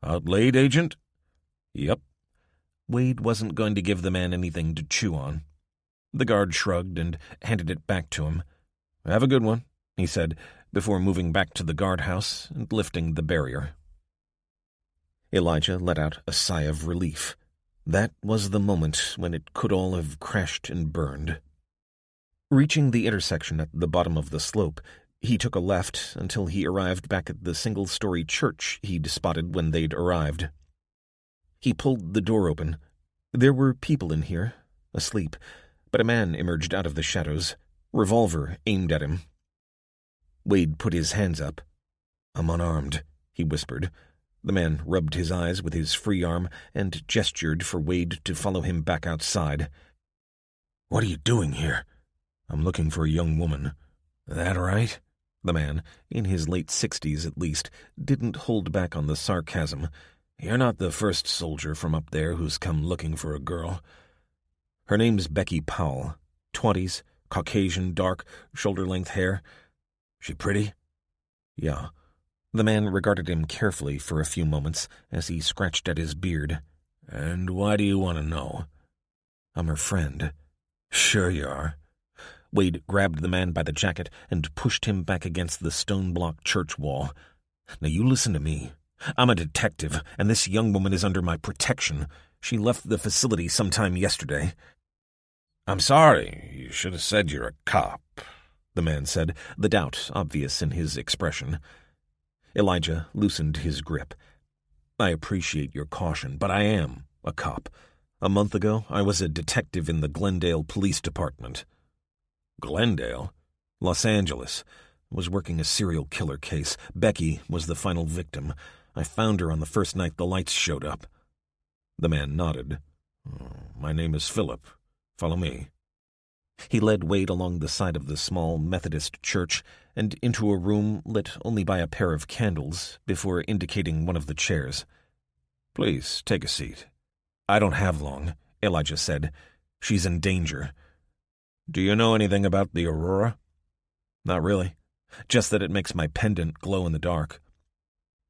Speaker 3: "Out late, Agent?" "Yep." Wade wasn't going to give the man anything to chew on. The guard shrugged and handed it back to him. "Have a good one," he said, before moving back to the guardhouse and lifting the barrier. Elijah let out a sigh of relief. That was the moment when it could all have crashed and burned. Reaching the intersection at the bottom of the slope, he took a left until he arrived back at the single-story church he'd spotted when they'd arrived. He pulled the door open. There were people in here, asleep, but a man emerged out of the shadows, revolver aimed at him. Wade put his hands up. "I'm unarmed," he whispered. The man rubbed his eyes with his free arm and gestured for Wade to follow him back outside. "What are you doing here?" "I'm looking for a young woman." "That right?" The man, in his late 60s at least, didn't hold back on the sarcasm. "You're not the first soldier from up there who's come looking for a girl." "Her name's Becky Powell. 20s, Caucasian, dark, shoulder-length hair." "She pretty?" "Yeah." The man regarded him carefully for a few moments as he scratched at his beard. "And why do you want to know?" "I'm her friend." "Sure you are." Wade grabbed the man by the jacket and pushed him back against the stone-block church wall. "Now you listen to me. I'm a detective, and this young woman is under my protection. She left the facility sometime yesterday." "I'm sorry. You should have said you're a cop," the man said, the doubt obvious in his expression. Elijah loosened his grip. "I appreciate your caution, but I am a cop. A month ago, I was a detective in the Glendale Police Department." "Glendale?" "Los Angeles. I was working a serial killer case. Becky was the final victim. I found her on the first night the lights showed up." The man nodded. "My name is Philip. Follow me." He led Wade along the side of the small Methodist church and into a room lit only by a pair of candles before indicating one of the chairs. "Please, take a seat." "I don't have long," Elijah said. "She's in danger." "Do you know anything about the Aurora?" "Not really. Just that it makes my pendant glow in the dark."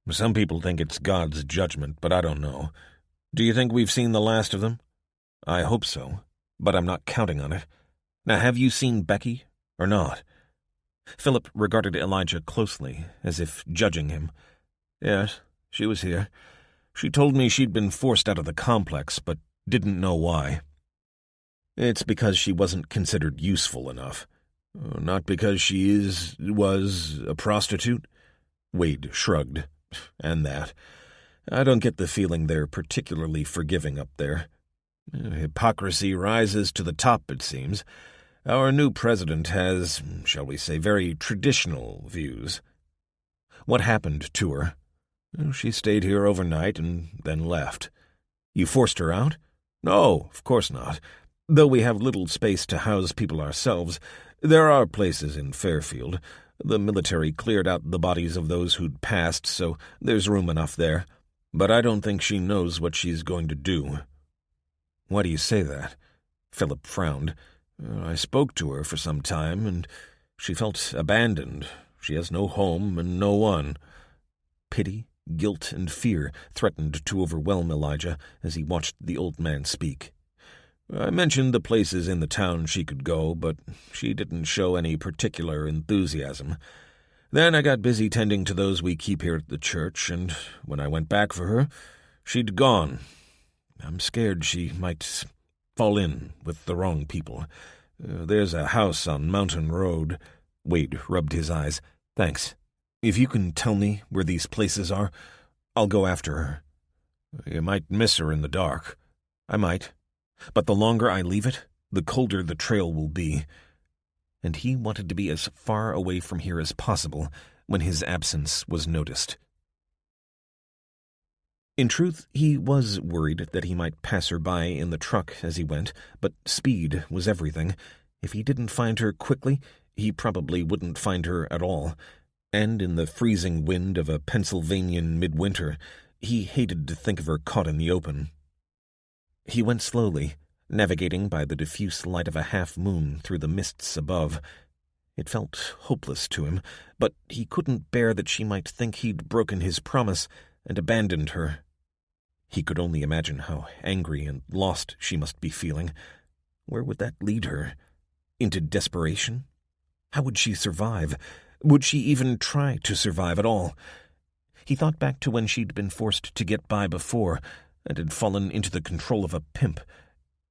Speaker 3: "Some people think it's God's judgment, but I don't know. Do you think we've seen the last of them?" "I hope so, but I'm not counting on it. Now, have you seen Becky, or not?" Philip regarded Elijah closely, as if judging him. "Yes, she was here. She told me she'd been forced out of the complex, but didn't know why." "It's because she wasn't considered useful enough." "Not because she was a prostitute?" Wade shrugged. "And that. I don't get the feeling they're particularly forgiving up there. Hypocrisy rises to the top, it seems. Our new president has, shall we say, very traditional views. What happened to her? She stayed here overnight and then left. You forced her out? No, of course not. Though we have little space to house people ourselves, there are places in Fairfield. The military cleared out the bodies of those who'd passed, so there's room enough there. But I don't think she knows what she's going to do. Why do you say that? Philip frowned. I spoke to her for some time, and she felt abandoned. She has no home and no one. Pity, guilt, and fear threatened to overwhelm Elijah as he watched the old man speak. I mentioned the places in the town she could go, but she didn't show any particular enthusiasm. Then I got busy tending to those we keep here at the church, and when I went back for her, she'd gone. I'm scared she might fall in with the wrong people. There's a house on Mountain Road. Wade rubbed his eyes. Thanks. If you can tell me where these places are, I'll go after her. You might miss her in the dark. I might. But the longer I leave it, the colder the trail will be. And he wanted to be as far away from here as possible when his absence was noticed. In truth, he was worried that he might pass her by in the truck as he went, but speed was everything. If he didn't find her quickly, he probably wouldn't find her at all. And in the freezing wind of a Pennsylvanian midwinter, he hated to think of her caught in the open. He went slowly, navigating by the diffuse light of a half-moon through the mists above. It felt hopeless to him, but he couldn't bear that she might think he'd broken his promise and abandoned her. He could only imagine how angry and lost she must be feeling. Where would that lead her? Into desperation? How would she survive? Would she even try to survive at all? He thought back to when she'd been forced to get by before and had fallen into the control of a pimp,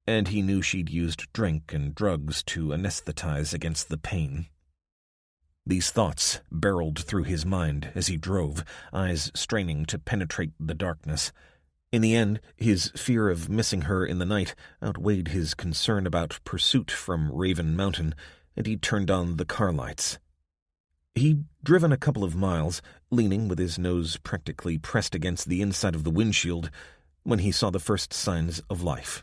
Speaker 3: and he knew she'd used drink and drugs to anesthetize against the pain. These thoughts barreled through his mind as he drove, eyes straining to penetrate the darkness. In the end, his fear of missing her in the night outweighed his concern about pursuit from Raven Mountain, and he turned on the car lights. He'd driven a couple of miles, leaning with his nose practically pressed against the inside of the windshield, when he saw the first signs of life.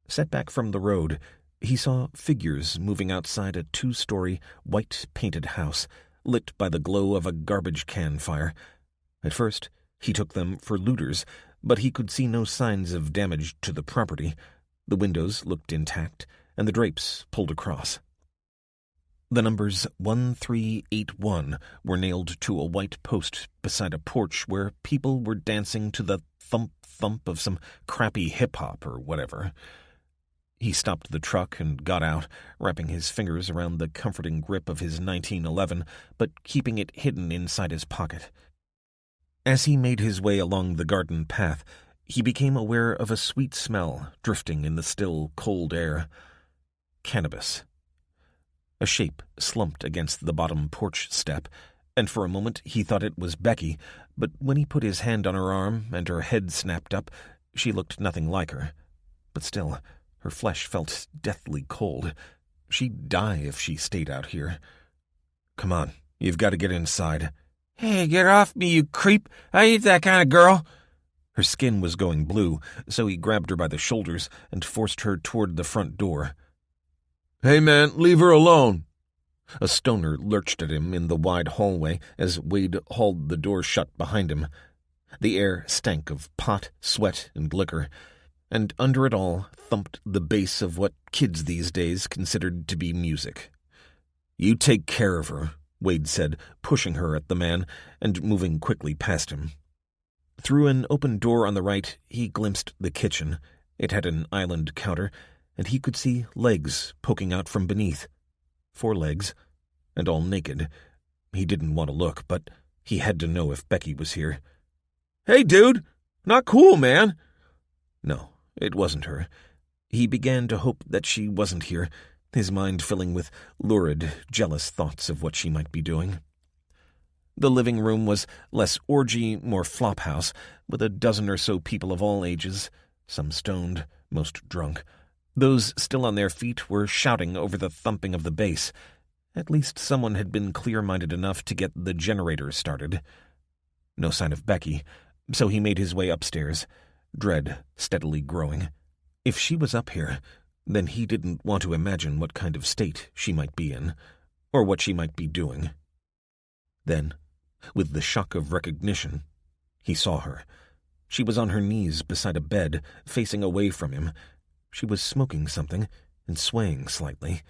Speaker 3: Set back from the road, he saw figures moving outside a 2-story, white-painted house, lit by the glow of a garbage can fire. At first, he took them for looters, but he could see no signs of damage to the property. The windows looked intact, and the drapes pulled across. The numbers 1381 were nailed to a white post beside a porch where people were dancing to the thump-thump of some crappy hip-hop or whatever. He stopped the truck and got out, wrapping his fingers around the comforting grip of his 1911, but keeping it hidden inside his pocket. As he made his way along the garden path, he became aware of a sweet smell drifting in the still, cold air. Cannabis. A shape slumped against the bottom porch step, and for a moment he thought it was Becky, but when he put his hand on her arm and her head snapped up, she looked nothing like her. But still, her flesh felt deathly cold. She'd die if she stayed out here. Come on, you've got to get inside.
Speaker 2: Hey, get off me, you creep. I ain't that kind of girl.
Speaker 3: Her skin was going blue, so he grabbed her by the shoulders and forced her toward the front door.
Speaker 5: Hey, man, leave her alone.
Speaker 3: A stoner lurched at him in the wide hallway as Wade hauled the door shut behind him. The air stank of pot, sweat, and liquor, and under it all thumped the bass of what kids these days considered to be music. You take care of her, Wade said, pushing her at the man and moving quickly past him. Through an open door on the right, he glimpsed the kitchen. It had an island counter, and he could see legs poking out from beneath. 4 legs, and all naked. He didn't want to look, but he had to know if Becky was here.
Speaker 5: Hey, dude! Not cool, man!
Speaker 3: No, it wasn't her. He began to hope that she wasn't here, his mind filling with lurid, jealous thoughts of what she might be doing. The living room was less orgy, more flophouse, with a dozen or so people of all ages, some stoned, most drunk. Those still on their feet were shouting over the thumping of the bass. At least someone had been clear-minded enough to get the generator started. No sign of Becky, so he made his way upstairs, dread steadily growing. If she was up here, then he didn't want to imagine what kind of state she might be in, or what she might be doing. Then, with the shock of recognition, he saw her. She was on her knees beside a bed, facing away from him. She was smoking something and swaying slightly.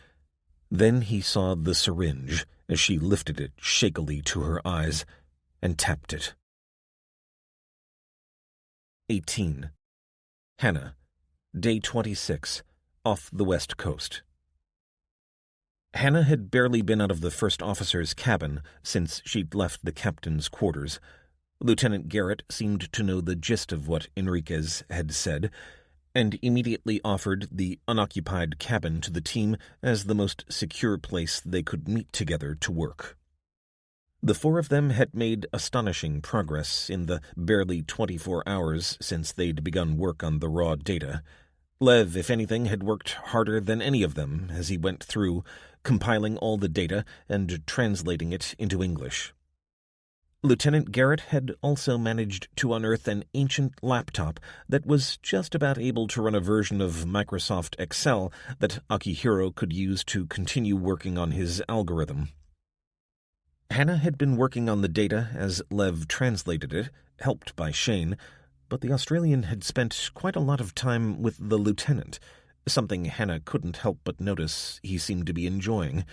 Speaker 3: Then he saw the syringe as she lifted it shakily to her eyes and tapped it. 18. Hannah, day 26, off the west coast. Hannah had barely been out of the first officer's cabin since she'd left the captain's quarters. Lieutenant Garrett seemed to know the gist of what Enriquez had said, and immediately offered the unoccupied cabin to the team as the most secure place they could meet together to work. The four of them had made astonishing progress in the barely 24 hours since they'd begun work on the raw data. Lev, if anything, had worked harder than any of them as he went through, compiling all the data and translating it into English. Lieutenant Garrett had also managed to unearth an ancient laptop that was just about able to run a version of Microsoft Excel that Akihiro could use to continue working on his algorithm. Hannah had been working on the data as Lev translated it, helped by Shane, but the Australian had spent quite a lot of time with the lieutenant, something Hannah couldn't help but notice he seemed to be enjoying.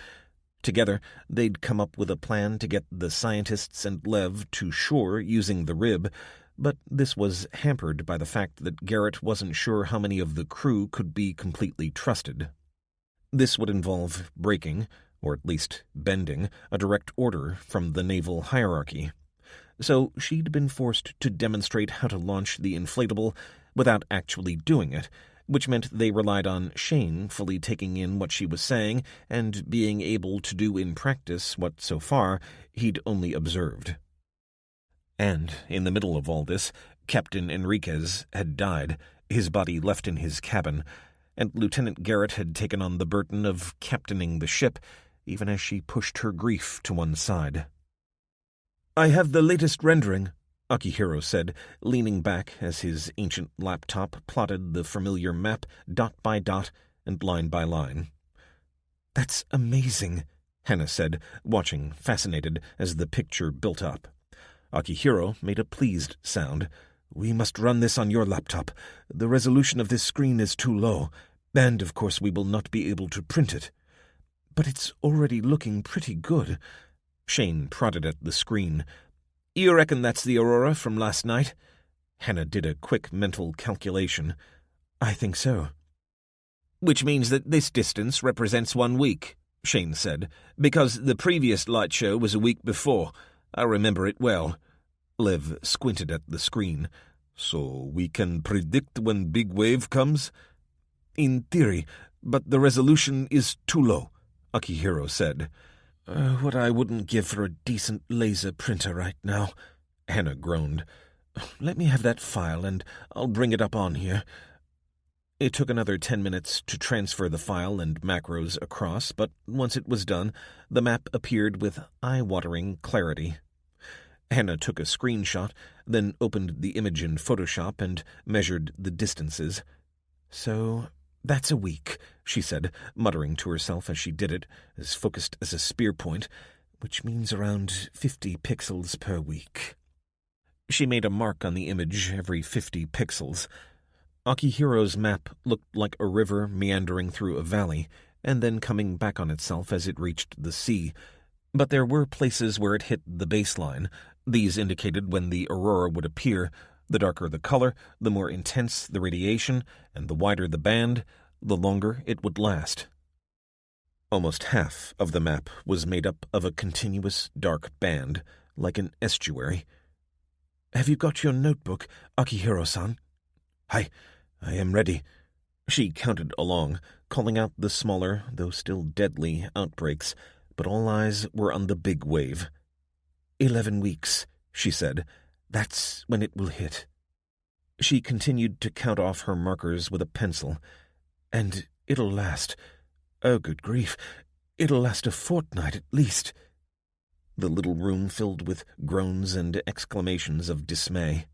Speaker 3: Together, they'd come up with a plan to get the scientists and Lev to shore using the rib, but this was hampered by the fact that Garrett wasn't sure how many of the crew could be completely trusted. This would involve breaking, or at least bending, a direct order from the naval hierarchy. So she'd been forced to demonstrate how to launch the inflatable without actually doing it, which meant they relied on Shane fully taking in what she was saying and being able to do in practice what, so far, he'd only observed. And, in the middle of all this, Captain Enriquez had died, his body left in his cabin, and Lieutenant Garrett had taken on the burden of captaining the ship, even as she pushed her grief to one side. "I have the latest rendering," Akihiro said, leaning back as his ancient laptop plotted the familiar map dot by dot and line by line. "That's amazing," Hannah said, watching, fascinated, as the picture built up. Akihiro made a pleased sound. "We must run this on your laptop. The resolution of this screen is too low, and, of course, we will not be able to print it." "But it's already looking pretty good." Shane prodded at the screen. "You reckon that's the Aurora from last night?" Hannah did a quick mental calculation. "I think so." "Which means that this distance represents 1 week," Shane said, "because the previous light show was a week before. I remember it well." Lev squinted at the screen. "So we can predict when big wave comes?" "In theory, but the resolution is too low," Akihiro said. What I wouldn't give for a decent laser printer right now," Hannah groaned. "Let me have that file, and I'll bring it up on here." It took another 10 minutes to transfer the file and macros across, but once it was done, the map appeared with eye-watering clarity. Hannah took a screenshot, then opened the image in Photoshop and measured the distances. "So that's a week," she said, muttering to herself as she did it, as focused as a spear point, "which means around 50 pixels per week." She made a mark on the image every 50 pixels. Akihiro's map looked like a river meandering through a valley, and then coming back on itself as it reached the sea. But there were places where it hit the baseline. These indicated when the aurora would appear. The darker the color, the more intense the radiation, and the wider the band, the longer it would last. Almost half of the map was made up of a continuous dark band, like an estuary. "Have you got your notebook, Akihiro-san?" I am ready." She counted along, calling out the smaller, though still deadly, outbreaks, but all eyes were on the big wave. 11 weeks, she said. That's when it will hit. She continued to count off her markers with a pencil. And it'll last. Oh, good grief. It'll last a fortnight at least. The little room filled with groans and exclamations of dismay.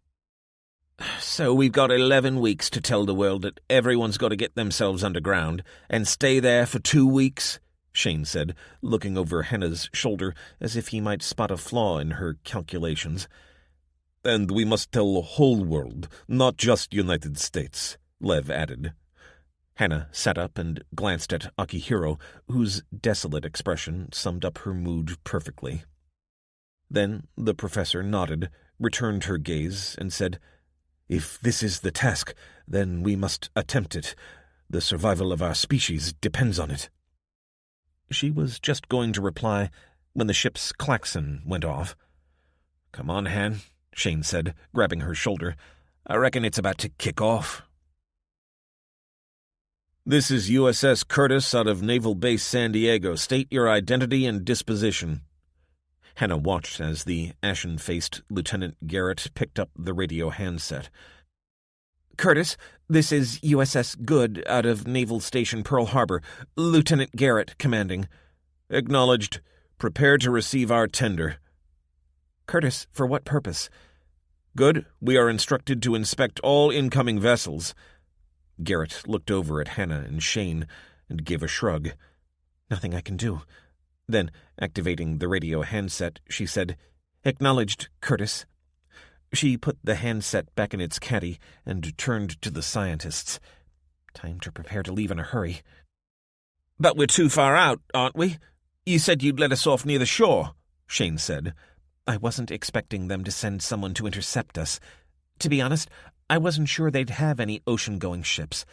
Speaker 2: So we've got 11 weeks to tell the world that everyone's got to get themselves underground and stay there for 2 weeks, Shane said, looking over Hannah's shoulder as if he might spot a flaw in her calculations.
Speaker 5: And we must tell the whole world, not just United States, Lev added.
Speaker 3: Hannah sat up and glanced at Akihiro, whose desolate expression summed up her mood perfectly. Then the professor nodded, returned her gaze, and said, "If this is the task, then we must attempt it. The survival of our species depends on it." She was just going to reply when the ship's klaxon went off.
Speaker 2: "Come on, Han," Shane said, grabbing her shoulder. "I reckon it's about to kick off." "This is USS Curtis out of Naval Base San Diego. State your identity and disposition."
Speaker 3: Hannah watched as the ashen-faced Lieutenant Garrett picked up the radio handset.
Speaker 2: "Curtis, this is USS Good out of Naval Station Pearl Harbor. Lieutenant Garrett commanding."
Speaker 5: "Acknowledged. Prepare to receive our tender."
Speaker 2: "Curtis, for what purpose?"
Speaker 5: "Good. We are instructed to inspect all incoming vessels."
Speaker 3: Garrett looked over at Hannah and Shane and gave a shrug. "Nothing I can do." Then, activating the radio handset, she said, "Acknowledged, Curtis." She put the handset back in its caddy and turned to the scientists. Time to prepare to leave in a hurry.
Speaker 2: "But we're too far out, aren't we? You said you'd let us off near the shore," Shane said.
Speaker 3: "I wasn't expecting them to send someone to intercept us. To be honest, I wasn't sure they'd have any ocean-going ships.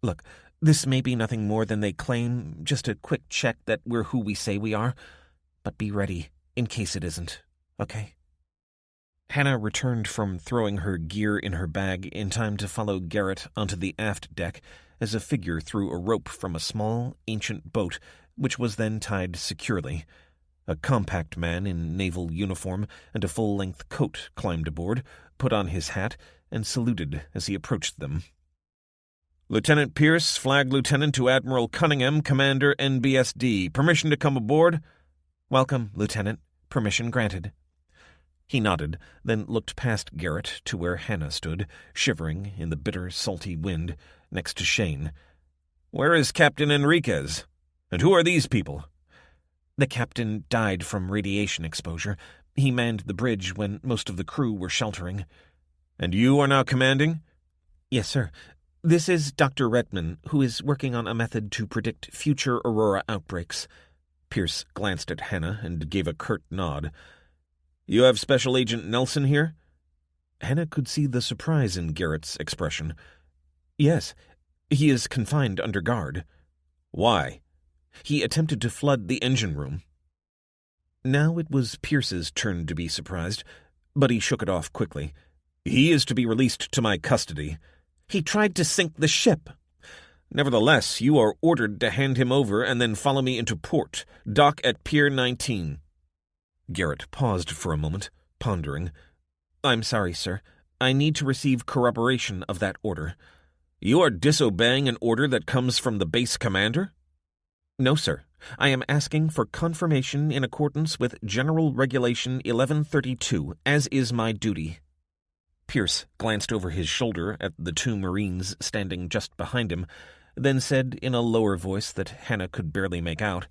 Speaker 3: Look, this may be nothing more than they claim, just a quick check that we're who we say we are. But be ready, in case it isn't, okay?" Hannah returned from throwing her gear in her bag in time to follow Garrett onto the aft deck as a figure threw a rope from a small, ancient boat, which was then tied securely. A compact man in naval uniform and a full-length coat climbed aboard, put on his hat, and saluted as he approached them.
Speaker 5: "Lieutenant Pierce, Flag Lieutenant to Admiral Cunningham, Commander NBSD. Permission to come aboard?"
Speaker 3: "Welcome, Lieutenant. Permission granted." He nodded, then looked past Garrett to where Hannah stood, shivering in the bitter, salty wind, next to Shane.
Speaker 5: "Where is Captain Enriquez? And who are these people?"
Speaker 3: "The captain died from radiation exposure. He manned the bridge when most of the crew were sheltering."
Speaker 5: "And you are now commanding?"
Speaker 3: "Yes, sir. This is Dr. Redman, who is working on a method to predict future Aurora outbreaks." Pierce glanced at Hannah and gave a curt nod.
Speaker 5: "You have Special Agent Nelson here?"
Speaker 3: Hannah could see the surprise in Garrett's expression. "Yes. He is confined under guard."
Speaker 5: "Why?"
Speaker 3: "He attempted to flood the engine room." Now it was Pierce's turn to be surprised, but he shook it off quickly.
Speaker 5: "He is to be released to my custody."
Speaker 3: "He tried to sink the ship."
Speaker 5: "Nevertheless, you are ordered to hand him over and then follow me into port. Dock at Pier 19.
Speaker 3: Garrett paused for a moment, pondering. "I'm sorry, sir. I need to receive corroboration of that order."
Speaker 5: "You are disobeying an order that comes from the base commander?"
Speaker 3: "No, sir. I am asking for confirmation in accordance with General Regulation 1132, as is my duty." Pierce glanced over his shoulder at the 2 Marines standing just behind him, then said in a lower voice that Hannah could barely make out,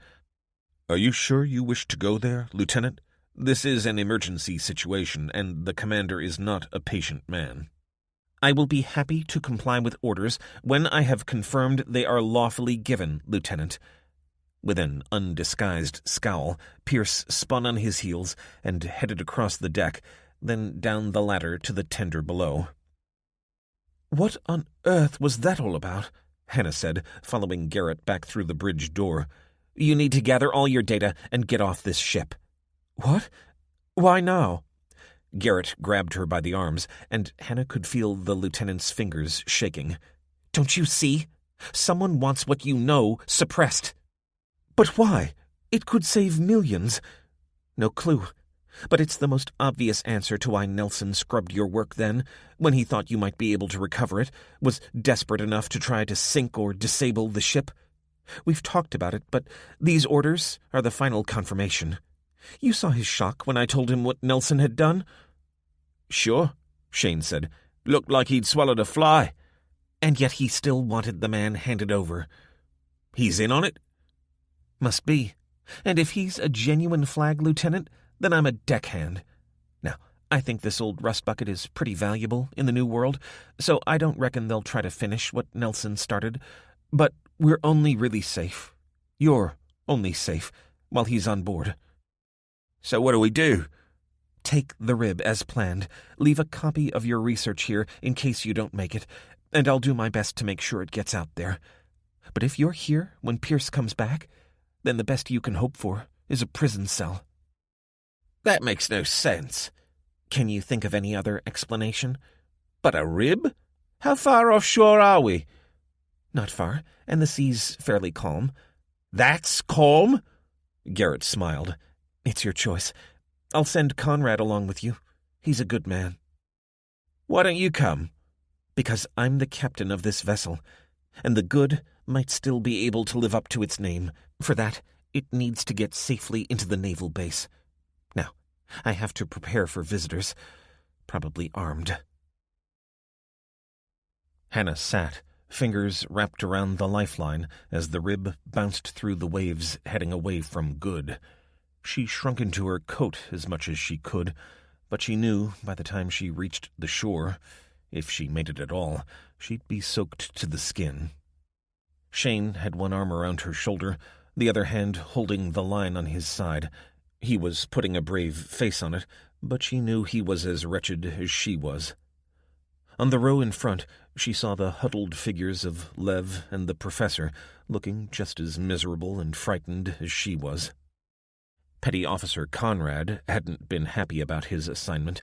Speaker 5: "Are you sure you wish to go there, Lieutenant? This is an emergency situation, and the commander is not a patient man."
Speaker 3: "I will be happy to comply with orders when I have confirmed they are lawfully given, Lieutenant." With an undisguised scowl, Pierce spun on his heels and headed across the deck, then down the ladder to the tender below. "What on earth was that all about?" Hannah said, following Garrett back through the bridge door. "You need to gather all your data and get off this ship." "What? Why now?" Garrett grabbed her by the arms, and Hannah could feel the lieutenant's fingers shaking. "Don't you see? Someone wants what you know suppressed." "But why? It could save millions." "No clue. But it's the most obvious answer to why Nelson scrubbed your work then, when he thought you might be able to recover it, was desperate enough to try to sink or disable the ship. We've talked about it, but these orders are the final confirmation. You saw his shock when I told him what Nelson had done?"
Speaker 2: "Sure," Shane said. "Looked like he'd swallowed a fly."
Speaker 3: "And yet he still wanted the man handed over."
Speaker 2: "He's in on it?"
Speaker 3: "Must be. And if he's a genuine flag lieutenant, then I'm a deckhand. Now, I think this old rust bucket is pretty valuable in the New World, so I don't reckon they'll try to finish what Nelson started. But we're only really safe. You're only safe while he's on board."
Speaker 2: "So what do we do?"
Speaker 3: "Take the rib as planned. Leave a copy of your research here in case you don't make it, and I'll do my best to make sure it gets out there. But if you're here when Pierce comes back, then the best you can hope for is a prison cell."
Speaker 2: "That makes no sense."
Speaker 3: "Can you think of any other explanation?"
Speaker 2: "But a rib? How far offshore are we?"
Speaker 3: "Not far, and the sea's fairly calm."
Speaker 2: "That's calm?"
Speaker 3: Garrett smiled. "It's your choice. I'll send Conrad along with you. He's a good man."
Speaker 2: "Why don't you come?"
Speaker 3: "Because I'm the captain of this vessel, and the Good might still be able to live up to its name. For that, it needs to get safely into the naval base. Now, I have to prepare for visitors, probably armed." Hannah sat, fingers wrapped around the lifeline as the rib bounced through the waves heading away from Good. She shrunk into her coat as much as she could, but she knew by the time she reached the shore, if she made it at all, she'd be soaked to the skin. Shane had one arm around her shoulder, the other hand holding the line on his side. He was putting a brave face on it, but she knew he was as wretched as she was. On the row in front, she saw the huddled figures of Lev and the professor, looking just as miserable and frightened as she was. Petty Officer Conrad hadn't been happy about his assignment.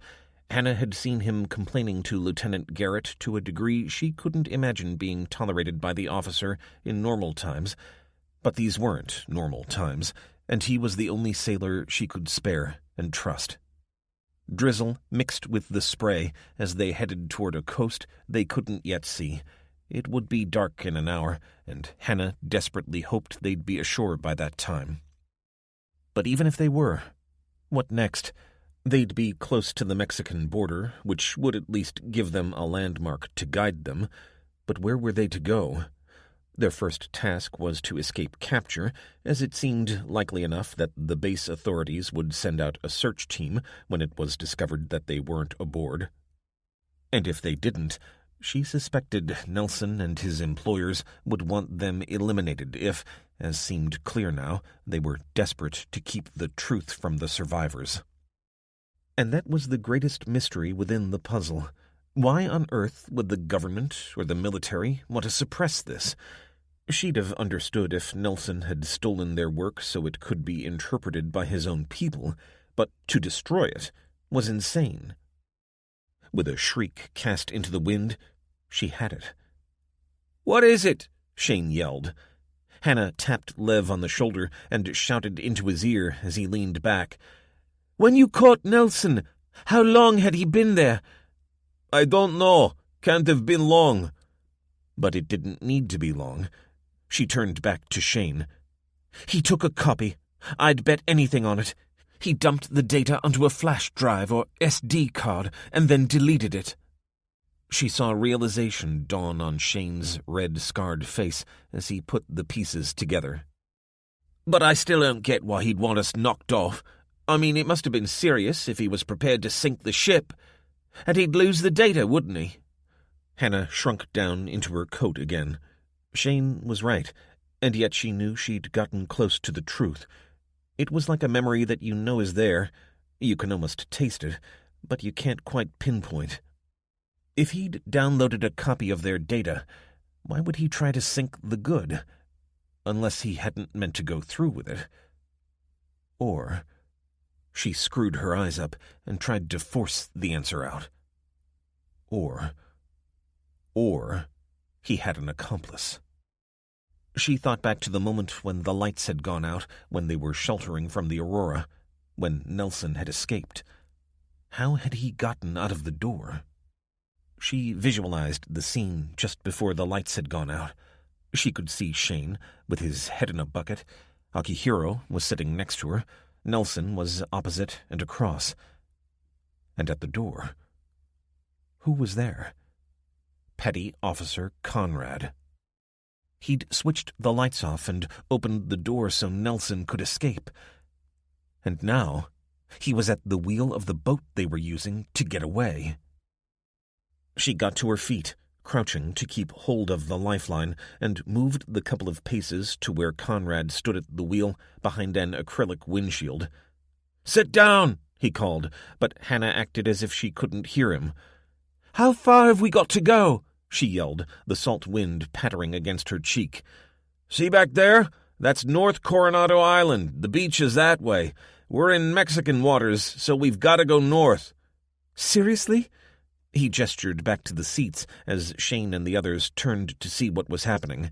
Speaker 3: Hannah had seen him complaining to Lieutenant Garrett to a degree she couldn't imagine being tolerated by the officer in normal times. But these weren't normal times, and he was the only sailor she could spare and trust. Drizzle mixed with the spray as they headed toward a coast they couldn't yet see. It would be dark in an hour, and Hannah desperately hoped they'd be ashore by that time. But even if they were, what next? They'd be close to the Mexican border, which would at least give them a landmark to guide them. But where were they to go? Their first task was to escape capture, as it seemed likely enough that the base authorities would send out a search team when it was discovered that they weren't aboard. And if they didn't, she suspected Nelson and his employers would want them eliminated if, as seemed clear now, they were desperate to keep the truth from the survivors. And that was the greatest mystery within the puzzle. Why on earth would the government or the military want to suppress this? She'd have understood if Nelson had stolen their work so it could be interpreted by his own people, but to destroy it was insane. With a shriek cast into the wind, she had it.
Speaker 2: "What is it?"
Speaker 3: Shane yelled. Hannah tapped Lev on the shoulder and shouted into his ear as he leaned back.
Speaker 2: "When you caught Nelson, how long had he been there?"
Speaker 5: "I don't know. Can't have been long."
Speaker 3: But it didn't need to be long. She turned back to Shane. "He took a copy. I'd bet anything on it. He dumped the data onto a flash drive or SD card and then deleted it." She saw realization dawn on Shane's red-scarred face as he put the pieces together.
Speaker 2: "But I still don't get why he'd want us knocked off. I mean, it must have been serious if he was prepared to sink the ship. And he'd lose the data, wouldn't he?"
Speaker 3: Hannah shrunk down into her coat again. Shane was right, and yet she knew she'd gotten close to the truth. It was like a memory that you know is there. You can almost taste it, but you can't quite pinpoint. If he'd downloaded a copy of their data, why would he try to sink the Good? Unless he hadn't meant to go through with it. Or... She screwed her eyes up and tried to force the answer out. Or he had an accomplice. She thought back to the moment when the lights had gone out when they were sheltering from the Aurora. when Nelson had escaped. How had he gotten out of the door? She visualized the scene just before the lights had gone out. She could see Shane, with his head in a bucket. Akihiro was sitting next to her. Nelson was opposite and across. And at the door, who was there? Petty Officer Conrad. He'd switched the lights off and opened the door so Nelson could escape. And now, he was at the wheel of the boat they were using to get away. She got to her feet, crouching to keep hold of the lifeline, and moved the couple of paces to where Conrad stood at the wheel behind an acrylic windshield. "Sit down!" he called, but Hannah acted as if she couldn't hear him. "How far have we got to go?" she yelled, the salt wind pattering against her cheek. "See back there? That's North Coronado Island. The beach is that way. We're in Mexican waters, so we've got to go north." "Seriously?" He gestured back to the seats as Shane and the others turned to see what was happening.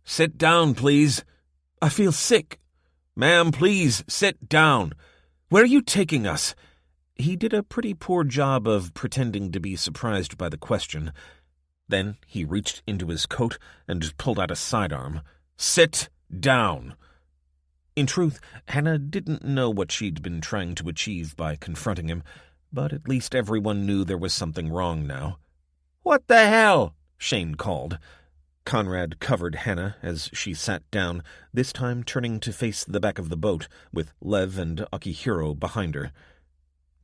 Speaker 3: "Sit down, please." "I feel sick." "Ma'am, please, sit down." "Where are you taking us?" He did a pretty poor job of pretending to be surprised by the question. Then he reached into his coat and pulled out a sidearm. "Sit down." In truth, Hannah didn't know what she'd been trying to achieve by confronting him, but at least everyone knew there was something wrong now. "What the hell?" Shane called. Conrad covered Hannah as she sat down, this time turning to face the back of the boat, with Lev and Akihiro behind her.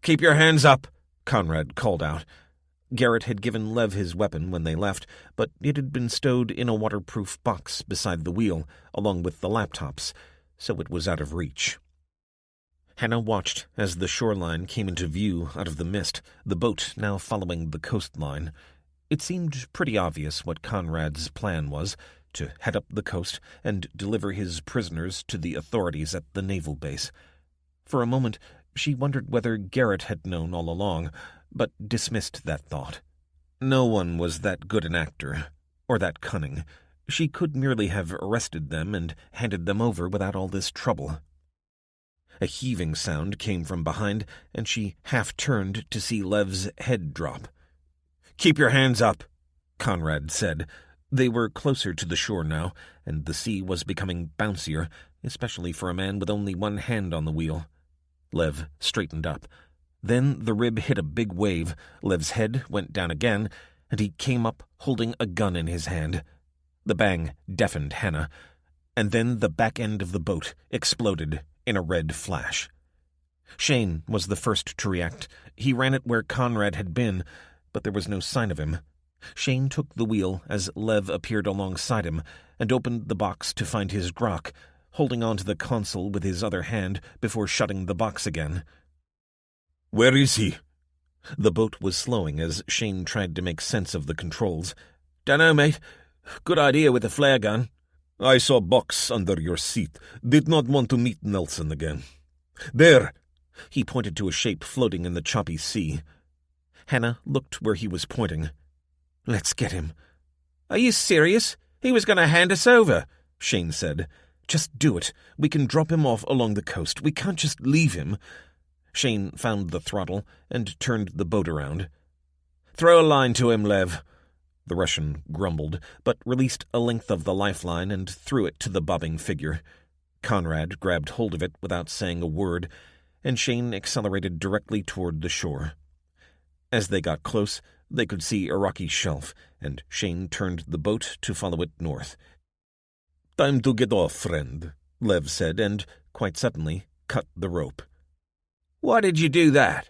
Speaker 3: "Keep your hands up," Conrad called out. Garrett had given Lev his weapon when they left, but it had been stowed in a waterproof box beside the wheel, along with the laptops, so it was out of reach. Hannah watched as the shoreline came into view out of the mist, the boat now following the coastline. It seemed pretty obvious what Conrad's plan was, to head up the coast and deliver his prisoners to the authorities at the naval base. For a moment, she wondered whether Garrett had known all along, but dismissed that thought. No one was that good an actor, or that cunning. She could merely have arrested them and handed them over without all this trouble. A heaving sound came from behind, and she half-turned to see Lev's head drop. "Keep your hands up," Conrad said. They were closer to the shore now, and the sea was becoming bouncier, especially for a man with only one hand on the wheel. Lev straightened up. Then the rib hit a big wave, Lev's head went down again, and he came up holding a gun in his hand. The bang deafened Hannah, and then the back end of the boat exploded in a red flash. Shane was the first to react. He ran it where Conrad had been, but there was no sign of him. Shane took the wheel as Lev appeared alongside him and opened the box to find his grok, holding onto the console with his other hand before shutting the box again.
Speaker 5: "Where is he?"
Speaker 3: The boat was slowing as Shane tried to make sense of the controls. "Dunno, mate. Good idea with the flare gun."
Speaker 5: "I saw box under your seat. Did not want to meet Nelson again. There!"
Speaker 3: He pointed to a shape floating in the choppy sea. Hannah looked where he was pointing. "Let's get him." "Are you serious? He was going to hand us over," Shane said. "Just do it. We can drop him off along the coast. We can't just leave him." Shane found the throttle and turned the boat around. "Throw a line to him, Lev." The Russian grumbled, but released a length of the lifeline and threw it to the bobbing figure. Conrad grabbed hold of it without saying a word, and Shane accelerated directly toward the shore. As they got close, they could see a rocky shelf, and Shane turned the boat to follow it north.
Speaker 5: "Time to get off, friend,"
Speaker 3: Lev said, and, quite suddenly, cut the rope.
Speaker 2: "Why did you do that?"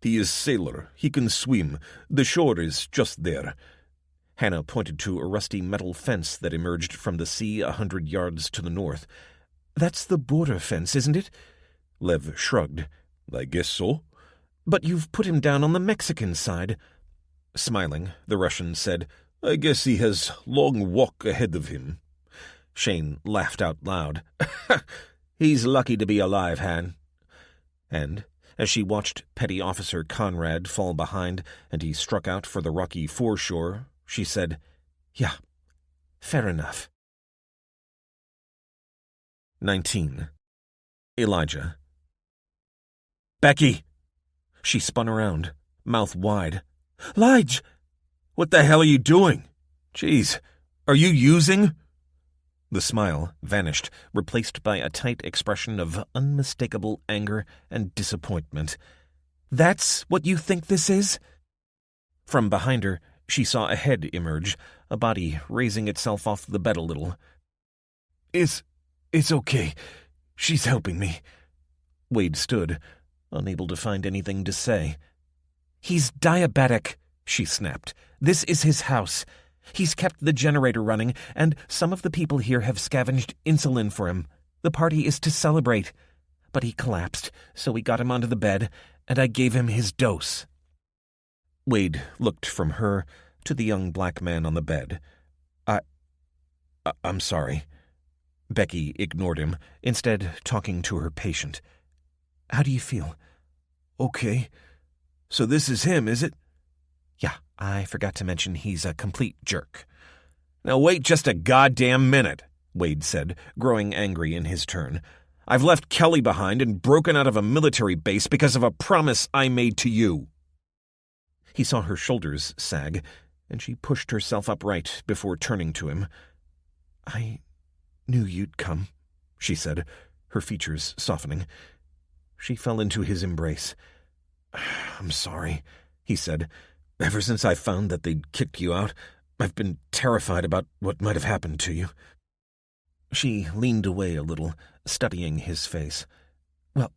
Speaker 5: "He is sailor. He can swim. The shore is just there."
Speaker 3: Hannah pointed to a rusty metal fence that emerged from the sea 100 yards to the north. "That's the border fence, isn't it?" Lev shrugged.
Speaker 5: "I guess so."
Speaker 3: "But you've put him down on the Mexican side." Smiling, the Russian said,
Speaker 5: "I guess he has long walk ahead of him."
Speaker 3: Shane laughed out loud.
Speaker 2: "He's lucky to be alive, Han."
Speaker 3: And, as she watched Petty Officer Conrad fall behind and he struck out for the rocky foreshore, she said, "Yeah, fair enough." 19. Elijah. Becky! She spun around, mouth wide. Lige! What the hell are you doing? Jeez, are you using? The smile vanished, replaced by a tight expression of unmistakable anger and disappointment. That's what you think this is? From behind her, she saw a head emerge, a body raising itself off the bed a little. It's okay. She's helping me. Wade stood, unable to find anything to say. He's diabetic, she snapped. This is his house. He's kept the generator running, and some of the people here have scavenged insulin for him. The party is to celebrate. But he collapsed, so we got him onto the bed, and I gave him his dose. Wade looked from her to the young black man on the bed. I'm sorry. Becky ignored him, instead talking to her patient. How do you feel? Okay. So this is him, is it? Yeah, I forgot to mention he's a complete jerk. Now wait just a goddamn minute, Wade said, growing angry in his turn. I've left Kelly behind and broken out of a military base because of a promise I made to you. He saw her shoulders sag, and she pushed herself upright before turning to him. I knew you'd come, she said, her features softening. She fell into his embrace. I'm sorry, he said. Ever since I found that they'd kicked you out, I've been terrified about what might have happened to you. She leaned away a little, studying his face. Well,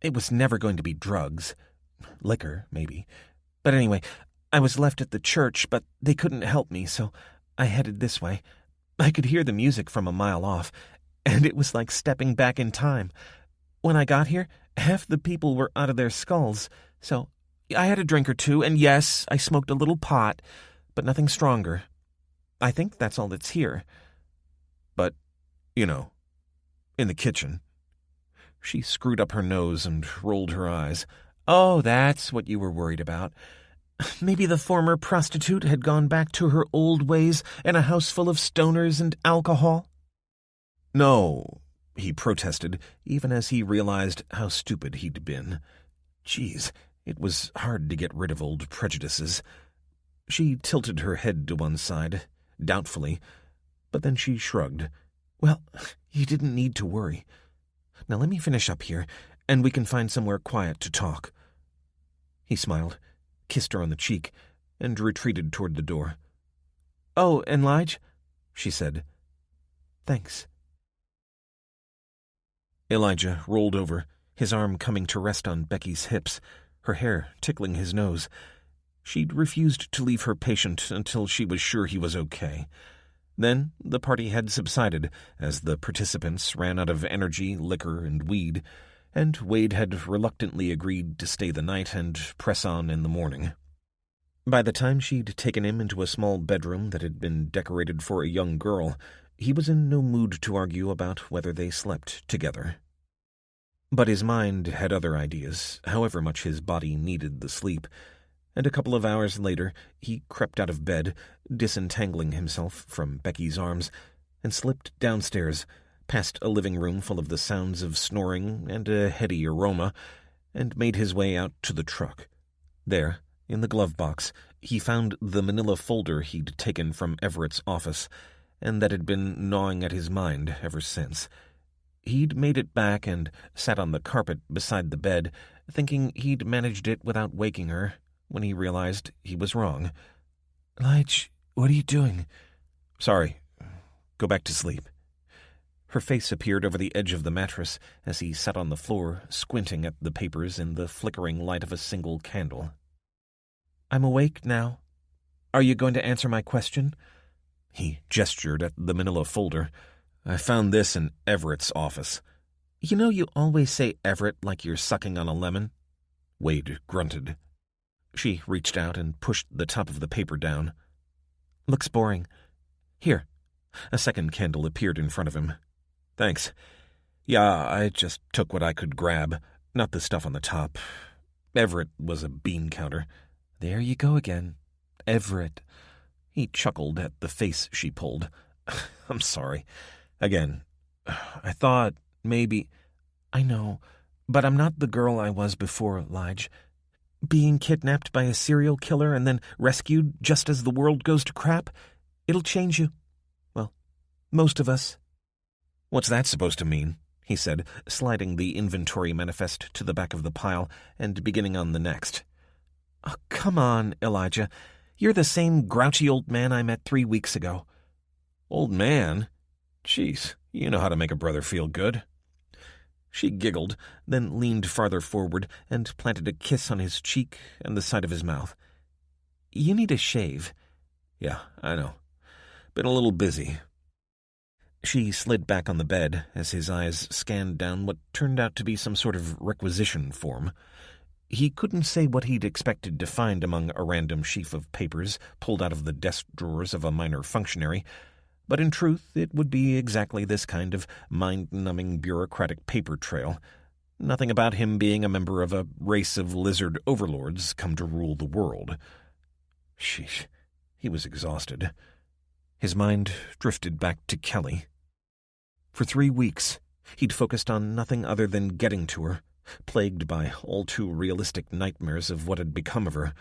Speaker 3: it was never going to be drugs. Liquor, maybe. But anyway, I was left at the church, but they couldn't help me, so I headed this way. I could hear the music from a mile off, and it was like stepping back in time. When I got here, half the people were out of their skulls, so I had a drink or two, and yes, I smoked a little pot, but nothing stronger. I think that's all that's here. But, in the kitchen. She screwed up her nose and rolled her eyes. Oh, that's what you were worried about. Maybe the former prostitute had gone back to her old ways in a house full of stoners and alcohol? No, he protested, even as he realized how stupid he'd been. Geez, it was hard to get rid of old prejudices. She tilted her head to one side, doubtfully, but then she shrugged. Well, you didn't need to worry. Now let me finish up here, and we can find somewhere quiet to talk. He smiled, kissed her on the cheek, and retreated toward the door. Oh, and Lige, she said. Thanks. Elijah rolled over, his arm coming to rest on Becky's hips, her hair tickling his nose. She'd refused to leave her patient until she was sure he was okay. Then the party had subsided as the participants ran out of energy, liquor, and weed, and Wade had reluctantly agreed to stay the night and press on in the morning. By the time she'd taken him into a small bedroom that had been decorated for a young girl, he was in no mood to argue about whether they slept together. But his mind had other ideas, however much his body needed the sleep, and a couple of hours later he crept out of bed, disentangling himself from Becky's arms, and slipped downstairs, past a living room full of the sounds of snoring and a heady aroma, and made his way out to the truck. There, in the glove box, he found the manila folder he'd taken from Everett's office, and that had been gnawing at his mind ever since. He'd made it back and sat on the carpet beside the bed, thinking he'd managed it without waking her, when he realized he was wrong. Lige, what are you doing? Sorry. Go back to sleep. Her face appeared over the edge of the mattress as he sat on the floor, squinting at the papers in the flickering light of a single candle. I'm awake now. Are you going to answer my question? He gestured at the manila folder. I found this in Everett's office. You know you always say Everett like you're sucking on a lemon? Wade grunted. She reached out and pushed the top of the paper down. Looks boring. Here. A second candle appeared in front of him. Thanks. Yeah, I just took what I could grab, not the stuff on the top. Everett was a bean counter. There you go again. Everett. He chuckled at the face she pulled. I'm sorry. Again, I thought maybe... I know. But I'm not the girl I was before, Lige. Being kidnapped by a serial killer and then rescued just as the world goes to crap, it'll change you. Well, most of us.
Speaker 1: What's that supposed to mean? He said, sliding the inventory manifest to the back of the pile and beginning on the next.
Speaker 3: Oh, come on, Elijah. You're the same grouchy old man I met 3 weeks ago.
Speaker 1: Old man? Jeez, you know how to make a brother feel good. She giggled, then leaned farther forward and planted a kiss on his cheek and the side of his mouth.
Speaker 3: You need a shave.
Speaker 1: Yeah, I know. Been a little busy. She slid back on the bed as his eyes scanned down what turned out to be some sort of requisition form. He couldn't say what he'd expected to find among a random sheaf of papers pulled out of the desk drawers of a minor functionary, but in truth it would be exactly this kind of mind-numbing bureaucratic paper trail. Nothing about him being a member of a race of lizard overlords come to rule the world. Sheesh, he was exhausted. His mind drifted back to Kelly. For 3 weeks, he'd focused on nothing other than getting to her, plagued by all too realistic nightmares of what had become of her.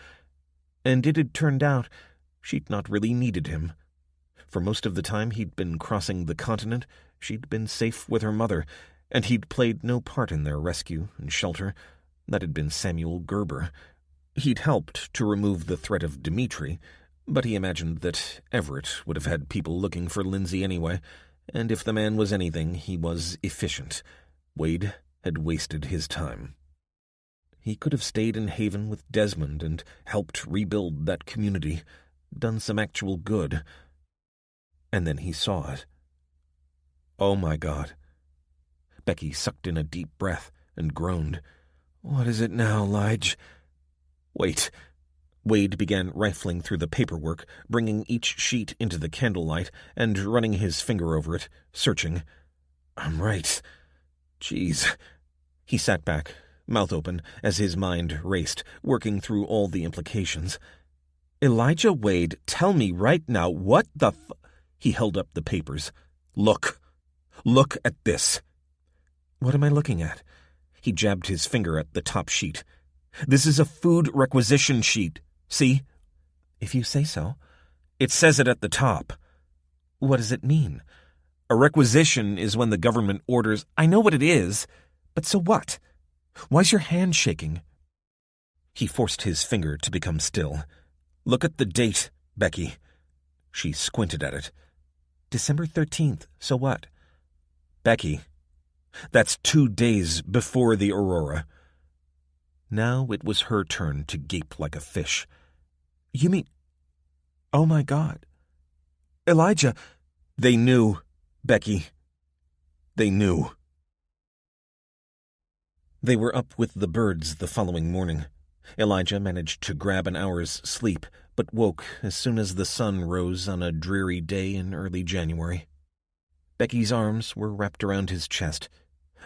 Speaker 1: And it had turned out she'd not really needed him. For most of the time he'd been crossing the continent, she'd been safe with her mother, and he'd played no part in their rescue and shelter. That had been Samuel Gerber. He'd helped to remove the threat of Dimitri, but he imagined that Everett would have had people looking for Lindsay anyway, and if the man was anything, he was efficient. Wade had wasted his time. He could have stayed in Haven with Desmond and helped rebuild that community, done some actual good. And then he saw it. Oh my God. Becky sucked in a deep breath and groaned. What is it now, Lige? Wait. Wade began rifling through the paperwork, bringing each sheet into the candlelight and running his finger over it, searching. I'm right. Jeez. He sat back, mouth open, as his mind raced, working through all the implications. Elijah Wade, tell me right now, what the He held up the papers. Look. Look at this. What am I looking at? He jabbed his finger at the top sheet. This is a food requisition sheet. See? If you say so. It says it at the top. What does it mean? A requisition is when the government orders... I know what it is, but so what? Why's your hand shaking? He forced his finger to become still. Look at the date, Becky. She squinted at it. December 13th, so what? Becky, that's 2 days before the Aurora. Now it was her turn to gape like a fish. You mean... Oh my God. Elijah... They knew, Becky. They knew. They were up with the birds the following morning. Elijah managed to grab an hour's sleep, but woke as soon as the sun rose on a dreary day in early January. Becky's arms were wrapped around his chest,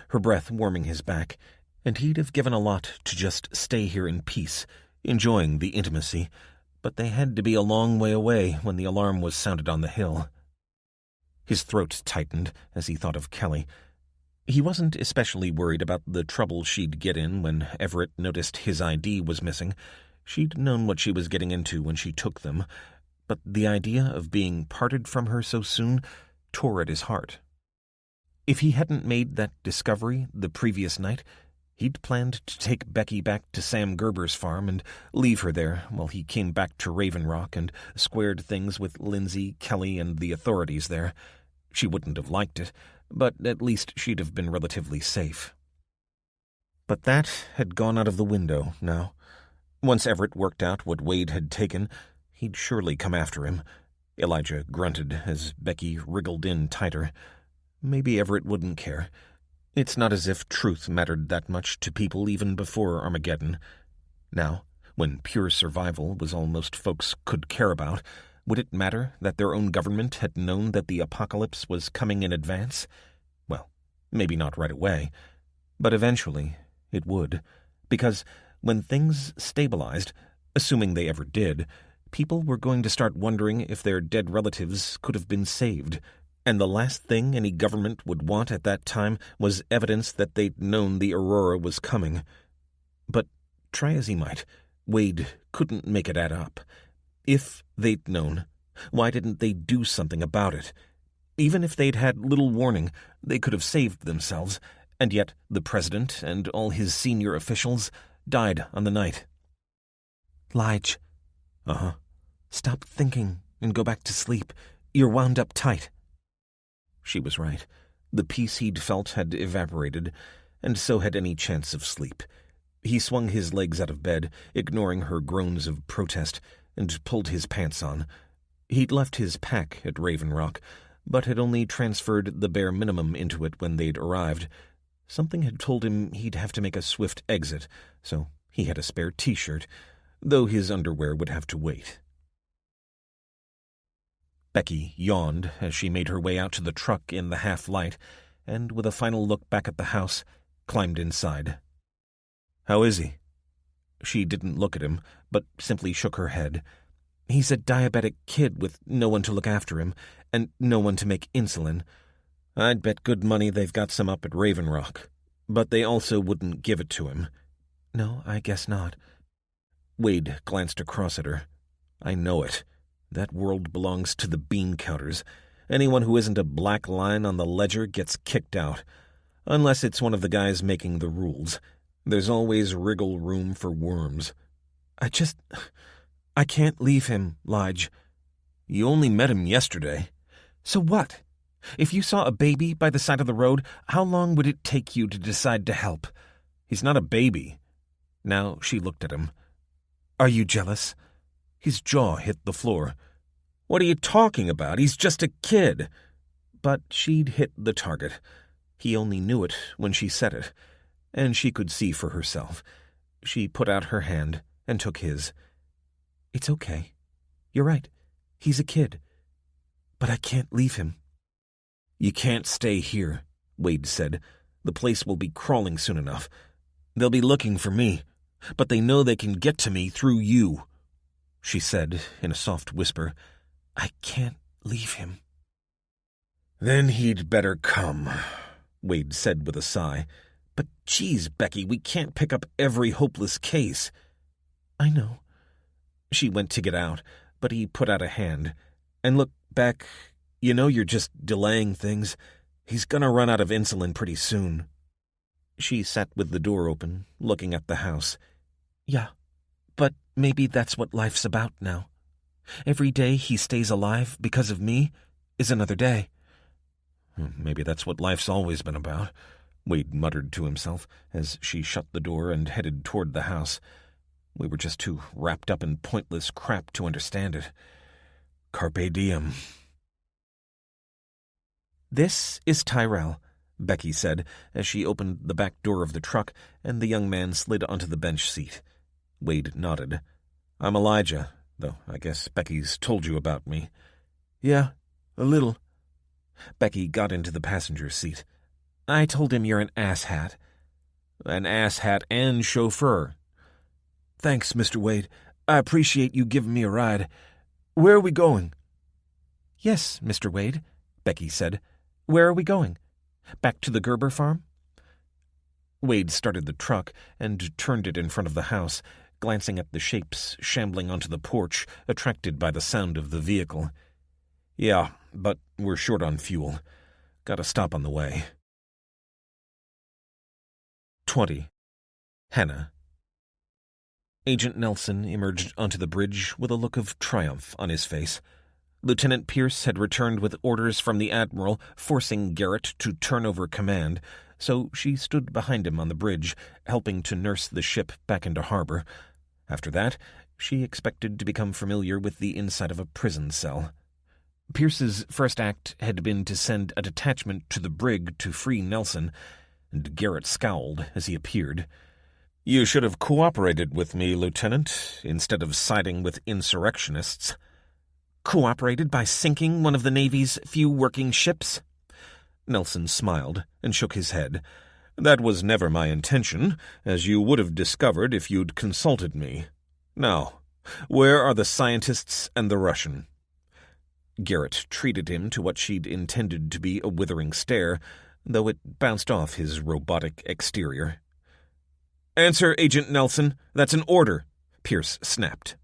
Speaker 1: her breath warming his back, and he'd have given a lot to just stay here in peace, enjoying the intimacy, but they had to be a long way away when the alarm was sounded on the hill. His throat tightened as he thought of Kelly. He wasn't especially worried about the trouble she'd get in when Everett noticed his ID was missing. She'd known what she was getting into when she took them, but the idea of being parted from her so soon tore at his heart. If he hadn't made that discovery the previous night, he'd planned to take Becky back to Sam Gerber's farm and leave her there while he came back to Raven Rock and squared things with Lindsay, Kelly, and the authorities there. She wouldn't have liked it, but at least she'd have been relatively safe. But that had gone out of the window now. Once Everett worked out what Wade had taken, he'd surely come after him. Elijah grunted as Becky wriggled in tighter. Maybe Everett wouldn't care. It's not as if truth mattered that much to people even before Armageddon. Now, when pure survival was all most folks could care about, would it matter that their own government had known that the apocalypse was coming in advance? Well, maybe not right away, but eventually it would, because when things stabilized, assuming they ever did, people were going to start wondering if their dead relatives could have been saved,
Speaker 3: And the last thing any government would want at that time was evidence that they'd known the Aurora was coming. But try as he might, Wade couldn't make it add up. If they'd known, why didn't they do something about it? Even if they'd had little warning, they could have saved themselves, and yet the president and all his senior officials died on the night. Lige. Uh-huh. Stop thinking and go back to sleep. You're wound up tight. She was right. The peace he'd felt had evaporated, and so had any chance of sleep. He swung his legs out of bed, ignoring her groans of protest, and pulled his pants on. He'd left his pack at Raven Rock, but had only transferred the bare minimum into it when they'd arrived. Something had told him he'd have to make a swift exit, so he had a spare T-shirt, though his underwear would have to wait. Becky yawned as she made her way out to the truck in the half-light, and with a final look back at the house, climbed inside. "How is he?" She didn't look at him, but simply shook her head. "He's a diabetic kid with no one to look after him, and no one to make insulin. I'd bet good money they've got some up at Raven Rock, but they also wouldn't give it to him." "No, I guess not." Wade glanced across at her. "I know it. That world belongs to the bean counters. Anyone who isn't a black line on the ledger gets kicked out. Unless it's one of the guys making the rules. There's always wriggle room for worms." I can't leave him, Lige." "You only met him yesterday." "So what? If you saw a baby by the side of the road, how long would it take you to decide to help?" "He's not a baby." Now she looked at him. "Are you jealous?" His jaw hit the floor. "What are you talking about? He's just a kid." But she'd hit the target. He only knew it when she said it, and she could see for herself. She put out her hand and took his. "It's okay. You're right. He's a kid. But I can't leave him." "You can't stay here," Wade said. "The place will be crawling soon enough. They'll be looking for me, but they know they can get to me through you." She said in a soft whisper, "I can't leave him." "Then he'd better come," Wade said with a sigh. "But geez, Becky, we can't pick up every hopeless case." "I know." She went to get out, but he put out a hand. "And look, Beck, you know you're just delaying things. He's gonna run out of insulin pretty soon." She sat with the door open, looking at the house. "Yeah, but maybe that's what life's about now. Every day he stays alive because of me is another day." "Maybe that's what life's always been about," Wade muttered to himself as she shut the door and headed toward the house. "We were just too wrapped up in pointless crap to understand it. Carpe diem." "This is Tyrell," Becky said as she opened the back door of the truck and the young man slid onto the bench seat. Wade nodded. "I'm Elijah, though I guess Becky's told you about me." "Yeah, a little." Becky got into the passenger seat. "I told him you're an asshat." "An asshat and chauffeur." "Thanks, Mr. Wade. I appreciate you giving me a ride. Where are we going?" "Yes, Mr. Wade," Becky said. "Where are we going? Back to the Gerber farm?" Wade started the truck and turned it in front of the house, glancing at the shapes shambling onto the porch, attracted by the sound of the vehicle. "Yeah, but we're short on fuel. Gotta stop on the way." 20. Hannah. Agent Nelson emerged onto the bridge with a look of triumph on his face. Lieutenant Pierce had returned with orders from the Admiral forcing Garrett to turn over command, so she stood behind him on the bridge, helping to nurse the ship back into harbor. After that, she expected to become familiar with the inside of a prison cell. Pierce's first act had been to send a detachment to the brig to free Nelson, and Garrett scowled as he appeared. "You should have cooperated with me, Lieutenant, instead of siding with insurrectionists." "Cooperated by sinking one of the Navy's few working ships?" Nelson smiled and shook his head. "That was never my intention, as you would have discovered if you'd consulted me. Now, where are the scientists and the Russian?" Garrett treated him to what she'd intended to be a withering stare, though it bounced off his robotic exterior. "Answer, Agent Nelson. That's an order," Pierce snapped.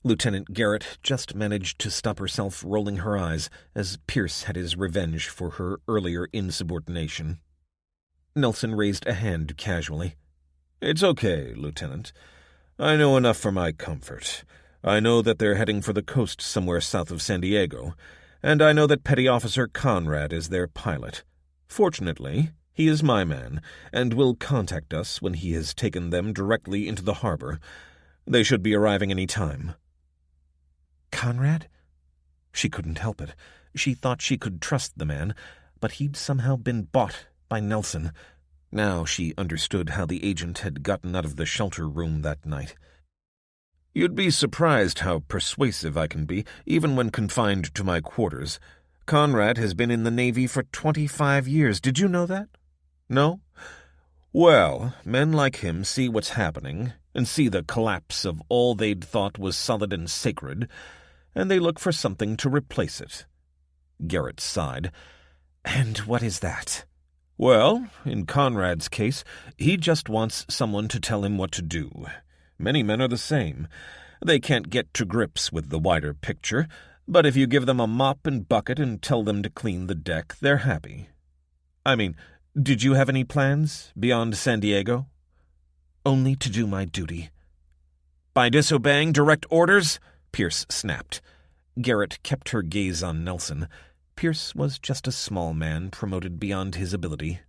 Speaker 3: Lieutenant Garrett just managed to stop herself rolling her eyes as Pierce had his revenge for her earlier insubordination. Nelson raised a hand casually.
Speaker 5: "It's okay, Lieutenant. I know enough for my comfort. I know that they're heading for the coast somewhere south of San Diego, and I know that Petty Officer Conrad is their pilot. Fortunately, he is my man, and will contact us when he has taken them directly into the harbor. They should be arriving any time."
Speaker 3: Conrad? She couldn't help it. She thought she could trust the man, but he'd somehow been bought by Nelson. Now she understood how the agent had gotten out of the shelter room that night.
Speaker 5: "You'd be surprised how persuasive I can be, even when confined to my quarters. Conrad has been in the Navy for 25 years. Did you know that? No? Well, men like him see what's happening, and see the collapse of all they'd thought was solid and sacred, and they look for something to replace it."
Speaker 3: Garrett sighed. "And what is that?"
Speaker 5: "Well, in Conrad's case, he just wants someone to tell him what to do. Many men are the same. They can't get to grips with the wider picture, but if you give them a mop and bucket and tell them to clean the deck, they're happy.
Speaker 3: I mean, did you have any plans beyond San Diego?" "Only to do my duty." "By disobeying direct orders?" Pierce snapped. Garrett kept her gaze on Nelson. Pierce was just a small man promoted beyond his ability.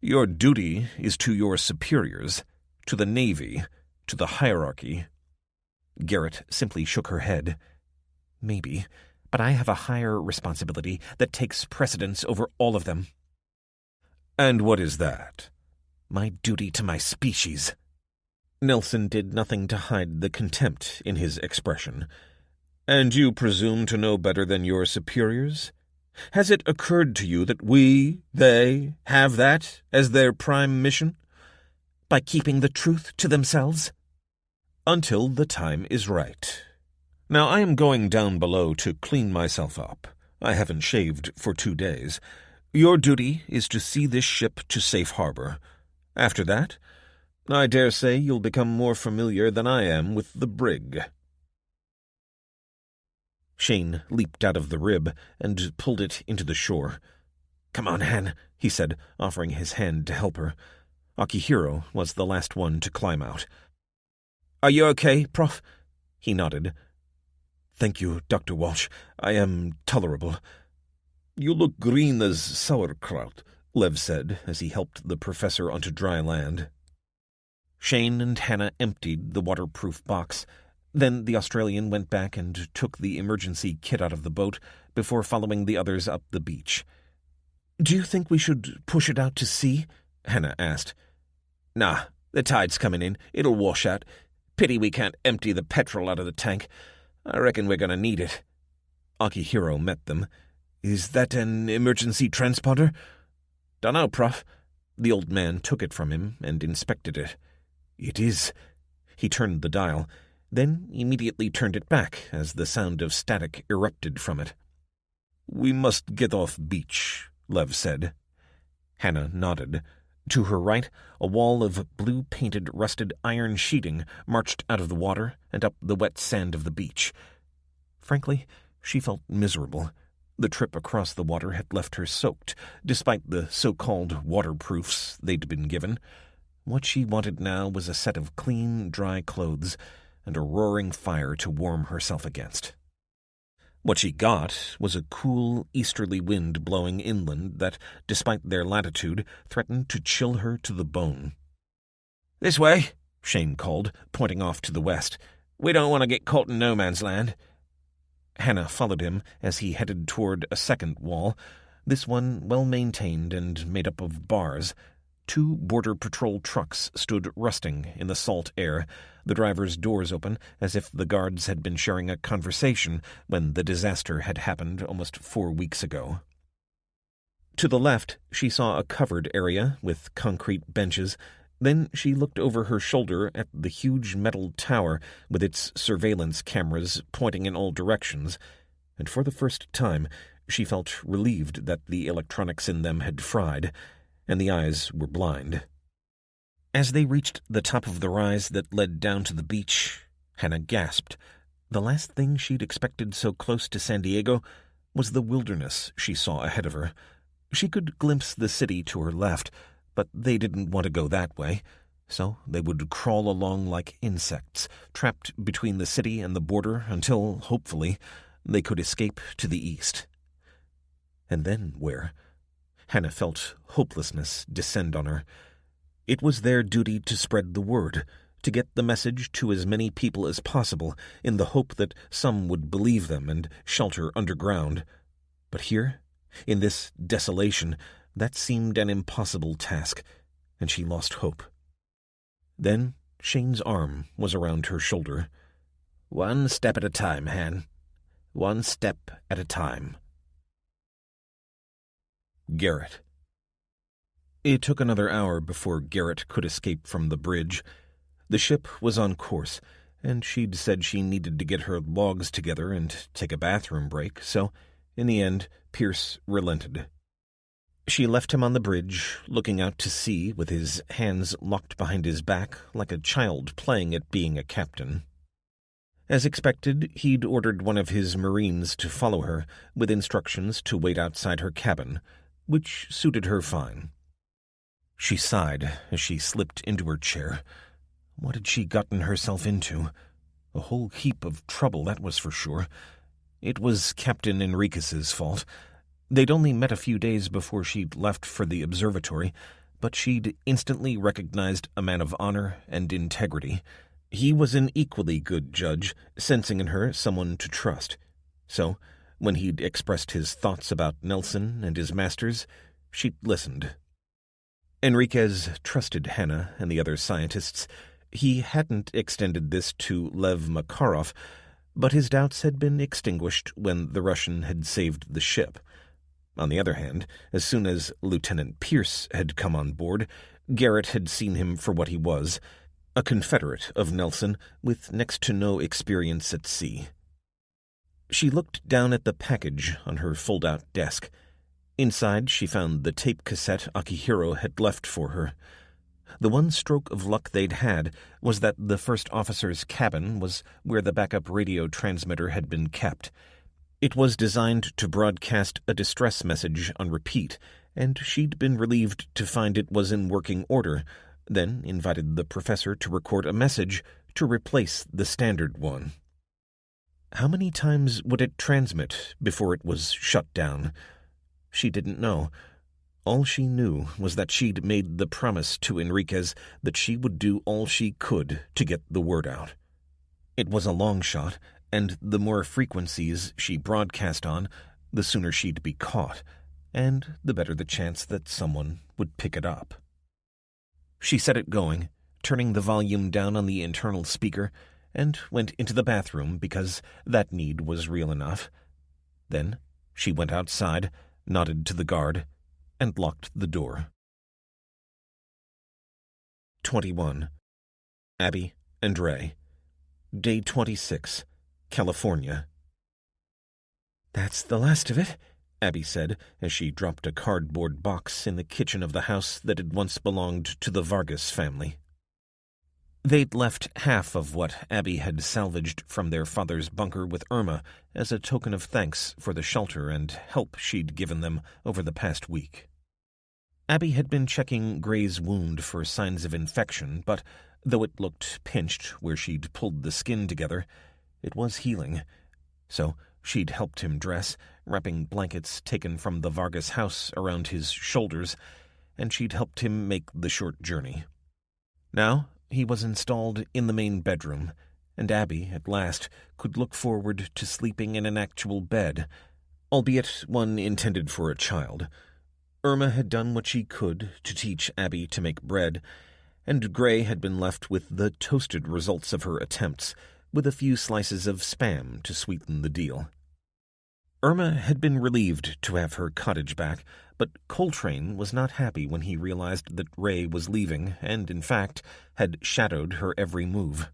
Speaker 5: "Your duty is to your superiors, to the Navy, to the hierarchy."
Speaker 3: Garrett simply shook her head. "Maybe, but I have a higher responsibility that takes precedence over all of them."
Speaker 5: "And what is that?"
Speaker 3: "My duty to my species." Nelson did nothing to hide the contempt in his expression.
Speaker 5: "And you presume to know better than your superiors? Has it occurred to you that they, have that as their prime mission?"
Speaker 3: "By keeping the truth to themselves?"
Speaker 5: "Until the time is right. Now I am going down below to clean myself up. I haven't shaved for 2 days. Your duty is to see this ship to safe harbor. After that, I dare say you'll become more familiar than I am with the brig."
Speaker 3: Shane leaped out of the rib and pulled it into the shore. "Come on, Han," he said, offering his hand to help her. Akihiro was the last one to climb out. "Are you okay, Prof?" He nodded. "Thank you, Dr. Walsh. I am tolerable."
Speaker 5: "You look green as sauerkraut," Lev said as he helped the professor onto dry land.
Speaker 3: Shane and Hannah emptied the waterproof box. Then the Australian went back and took the emergency kit out of the boat before following the others up the beach. "Do you think we should push it out to sea?" Hannah asked. "Nah, the tide's coming in. It'll wash out. Pity we can't empty the petrol out of the tank. I reckon we're going to need it." Akihiro met them. "Is that an emergency transponder?" "Dunno, Prof." The old man took it from him and inspected it. "It is." He turned the dial, then immediately turned it back as the sound of static erupted from it.
Speaker 5: "We must get off beach," Lev said.
Speaker 3: Hannah nodded. To her right, a wall of blue-painted rusted iron sheeting marched out of the water and up the wet sand of the beach. Frankly, she felt miserable. The trip across the water had left her soaked, despite the so-called waterproofs they'd been given. What she wanted now was a set of clean, dry clothes and a roaring fire to warm herself against. What she got was a cool, easterly wind blowing inland that, despite their latitude, threatened to chill her to the bone. "This way," Shane called, pointing off to the west. "We don't want to get caught in no man's land." Hannah followed him as he headed toward a second wall, this one well-maintained and made up of bars. 2 Border Patrol trucks stood rusting in the salt air, the driver's doors open as if the guards had been sharing a conversation when the disaster had happened almost 4 weeks ago. To the left, she saw a covered area with concrete benches. Then she looked over her shoulder at the huge metal tower with its surveillance cameras pointing in all directions. and for the first time she felt relieved that the electronics in them had fried, and the eyes were blind. As they reached the top of the rise that led down to the beach, Hannah gasped. The last thing she'd expected so close to San Diego was the wilderness she saw ahead of her. She could glimpse the city to her left, but they didn't want to go that way, so they would crawl along like insects, trapped between the city and the border until, hopefully, they could escape to the east. And then where? Hannah felt hopelessness descend on her. It was their duty to spread the word, to get the message to as many people as possible, in the hope that some would believe them and shelter underground. But here, in this desolation, that seemed an impossible task, and she lost hope. Then Shane's arm was around her shoulder. "One step at a time, Han. One step at a time." Garrett. It took another hour before Garrett could escape from the bridge. The ship was on course, and she'd said she needed to get her logs together and take a bathroom break, so, in the end, Pierce relented. She left him on the bridge, looking out to sea with his hands locked behind his back like a child playing at being a captain. As expected, he'd ordered one of his Marines to follow her, with instructions to wait outside her cabin, which suited her fine. She sighed as she slipped into her chair. What had she gotten herself into? A whole heap of trouble, that was for sure. It was Captain Enriquez's fault. They'd only met a few days before she'd left for the observatory, but she'd instantly recognized a man of honor and integrity. He was an equally good judge, sensing in her someone to trust. So, when he'd expressed his thoughts about Nelson and his masters, she'd listened. Enriquez trusted Hannah and the other scientists. He hadn't extended this to Lev Makarov, but his doubts had been extinguished when the Russian had saved the ship. On the other hand, as soon as Lieutenant Pierce had come on board, Garrett had seen him for what he was, a Confederate of Nelson with next to no experience at sea. She looked down at the package on her fold-out desk. Inside, she found the tape cassette Akihiro had left for her. The one stroke of luck they'd had was that the first officer's cabin was where the backup radio transmitter had been kept. It was designed to broadcast a distress message on repeat, and she'd been relieved to find it was in working order, then invited the professor to record a message to replace the standard one. How many times would it transmit before it was shut down? She didn't know. All she knew was that she'd made the promise to Enriquez that she would do all she could to get the word out. It was a long shot, and the more frequencies she broadcast on, the sooner she'd be caught, and the better the chance that someone would pick it up. She set it going, turning the volume down on the internal speaker, and went into the bathroom because that need was real enough. Then she went outside, nodded to the guard, and locked the door. 21. Abby and Ray. Day 26. California. "That's the last of it," Abby said as she dropped a cardboard box in the kitchen of the house that had once belonged to the Vargas family. They'd left half of what Abby had salvaged from their father's bunker with Irma as a token of thanks for the shelter and help she'd given them over the past week. Abby had been checking Gray's wound for signs of infection, but though it looked pinched where she'd pulled the skin together, it was healing. So she'd helped him dress, wrapping blankets taken from the Vargas house around his shoulders, and she'd helped him make the short journey. Now he was installed in the main bedroom, and Abby, at last, could look forward to sleeping in an actual bed, albeit one intended for a child. Irma had done what she could to teach Abby to make bread, and Gray had been left with the toasted results of her attempts, with a few slices of Spam to sweeten the deal. Irma had been relieved to have her cottage back, but Coltrane was not happy when he realized that Ray was leaving and, in fact, had shadowed her every move.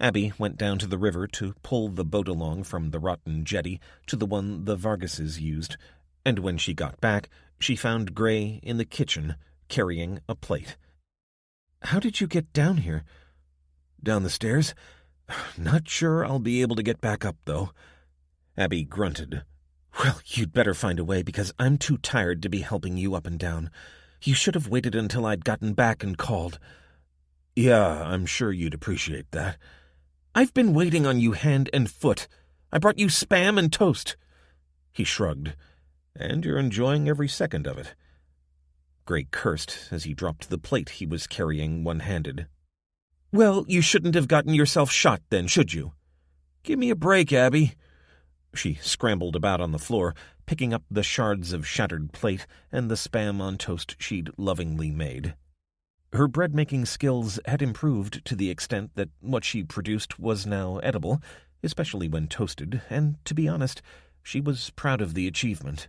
Speaker 3: Abby went down to the river to pull the boat along from the rotten jetty to the one the Vargases used, and when she got back, she found Gray in the kitchen, carrying a plate. "How did you get down here?" "Down the stairs? Not sure I'll be able to get back up, though." Abby grunted. "Well, you'd better find a way, because I'm too tired to be helping you up and down. You should have waited until I'd gotten back and called." "Yeah, I'm sure you'd appreciate that." "I've been waiting on you hand and foot. I brought you Spam and toast." He shrugged. "And you're enjoying every second of it." Gray cursed as he dropped the plate he was carrying one-handed. "Well, you shouldn't have gotten yourself shot then, should you?" "Give me a break, Abby." She scrambled about on the floor, picking up the shards of shattered plate and the Spam on toast she'd lovingly made. Her bread-making skills had improved to the extent that what she produced was now edible, especially when toasted, and, to be honest, she was proud of the achievement.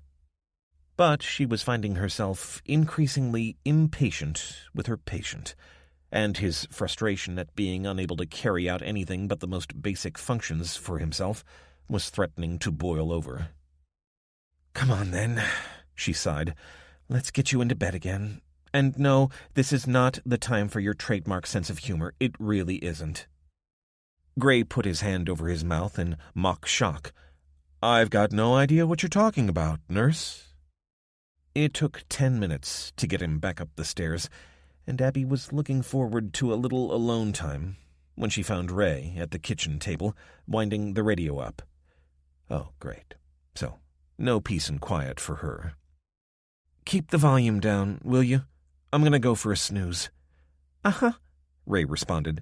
Speaker 3: But she was finding herself increasingly impatient with her patient, and his frustration at being unable to carry out anything but the most basic functions for himself was threatening to boil over. "Come on, then," she sighed. "Let's get you into bed again. And no, this is not the time for your trademark sense of humor. It really isn't." Gray put his hand over his mouth in mock shock. "I've got no idea what you're talking about, nurse." It took 10 minutes to get him back up the stairs, and Abby was looking forward to a little alone time when she found Ray at the kitchen table, winding the radio up. Oh, great. So, no peace and quiet for her. "Keep the volume down, will you? I'm going to go for a snooze." "Uh-huh," Ray responded.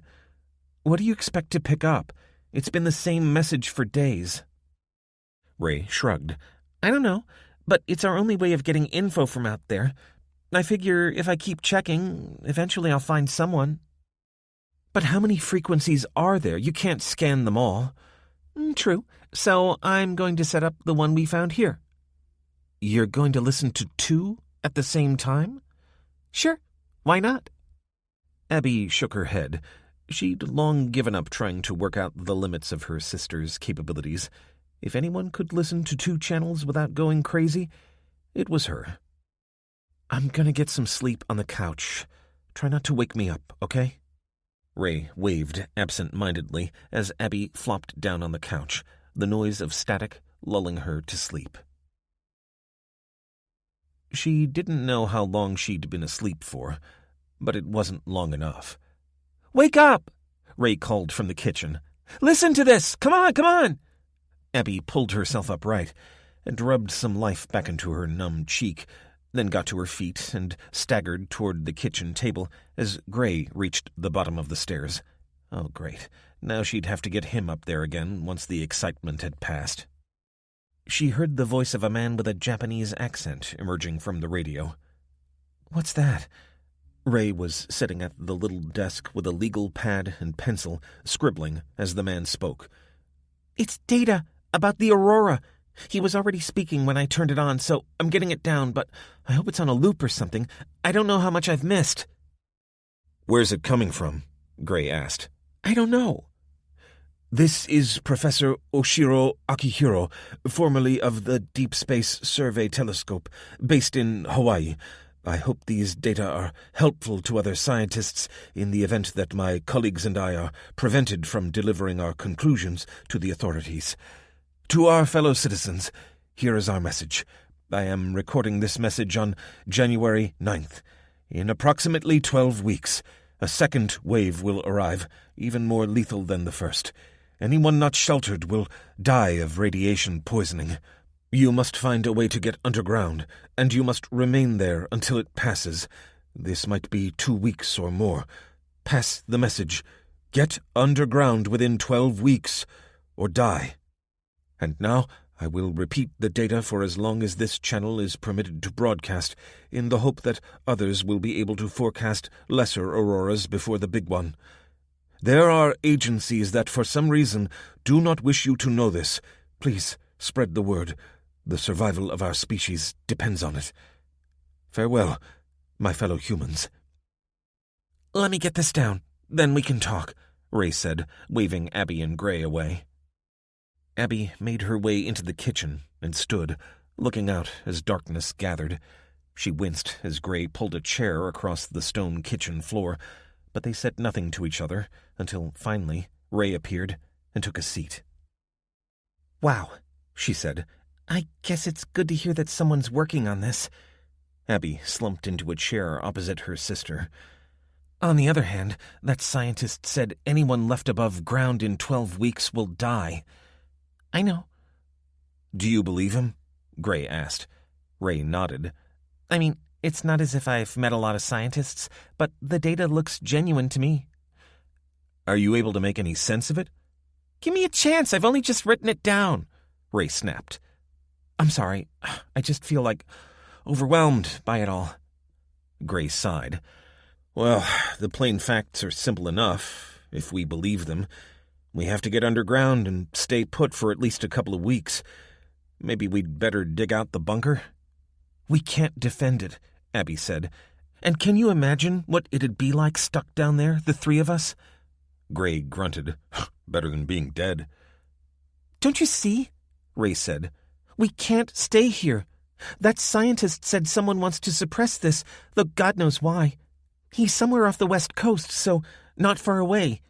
Speaker 3: "What do you expect to pick up? It's been the same message for days." Ray shrugged. "I don't know, but it's our only way of getting info from out there. I figure if I keep checking, eventually I'll find someone." "But how many frequencies are there? You can't scan them all." "True. So I'm going to set up the one we found here." "You're going to listen to 2 at the same time?" "Sure. Why not?" Abby shook her head. She'd long given up trying to work out the limits of her sister's capabilities. If anyone could listen to 2 channels without going crazy, it was her. "I'm going to get some sleep on the couch. Try not to wake me up, okay?" Ray waved absent-mindedly as Abby flopped down on the couch, the noise of static lulling her to sleep. She didn't know how long she'd been asleep for, but it wasn't long enough. "Wake up!" Ray called from the kitchen. "Listen to this! Come on, come on!" Abby pulled herself upright and rubbed some life back into her numb cheek, then got to her feet and staggered toward the kitchen table as Gray reached the bottom of the stairs. Oh, great. Now she'd have to get him up there again once the excitement had passed. She heard the voice of a man with a Japanese accent emerging from the radio. "What's that?" Ray was sitting at the little desk with a legal pad and pencil, scribbling as the man spoke. "It's data about the Aurora. He was already speaking when I turned it on, so I'm getting it down, but I hope it's on a loop or something. I don't know how much I've missed."
Speaker 4: "Where's it coming from?" Gray asked.
Speaker 3: "I don't know."
Speaker 4: "This is Professor Oshiro Akihiro, formerly of the Deep Space Survey Telescope, based in Hawaii. I hope these data are helpful to other scientists in the event that my colleagues and I are prevented from delivering our conclusions to the authorities. To our fellow citizens, here is our message. I am recording this message on January 9th. In approximately 12 weeks, a second wave will arrive, even more lethal than the first. Anyone not sheltered will die of radiation poisoning. You must find a way to get underground, and you must remain there until it passes. This might be 2 weeks or more. Pass the message. Get underground within 12 weeks, or die. And now I will repeat the data for as long as this channel is permitted to broadcast, in the hope that others will be able to forecast lesser auroras before the big one. There are agencies that for some reason do not wish you to know this. Please spread the word. The survival of our species depends on it. Farewell, my fellow humans." "Let me get this down, then we can talk,"
Speaker 3: Ray said, waving Abby and Gray away. Abby made her way into the kitchen and stood, looking out as darkness gathered. She winced as Gray pulled a chair across the stone kitchen floor, but they said nothing to each other until, finally, Ray appeared and took a seat. "Wow," she said. "I guess it's good to hear that someone's working on this." Abby slumped into a chair opposite her sister. "On the other hand, that scientist said anyone left above ground in 12 weeks will die." "I know." "Do you believe him?" Gray asked. Ray nodded. "I mean, it's not as if I've met a lot of scientists, but the data looks genuine to me." "Are you able to make any sense of it?" "Give me a chance, I've only just written it down," Ray snapped. "I'm sorry, I just feel like overwhelmed by it all." Gray sighed. "Well, the plain facts are simple enough, if we believe them. We have to get underground and stay put for at least a couple of weeks. Maybe we'd better dig out the bunker?" "We can't defend it," Abby said. "And can you imagine what it'd be like stuck down there, the three of us?" Gray grunted. "Better than being dead." "Don't you see?" Ray said. "We can't stay here. That scientist said someone wants to suppress this, though God knows why. He's somewhere off the West Coast, so not far away.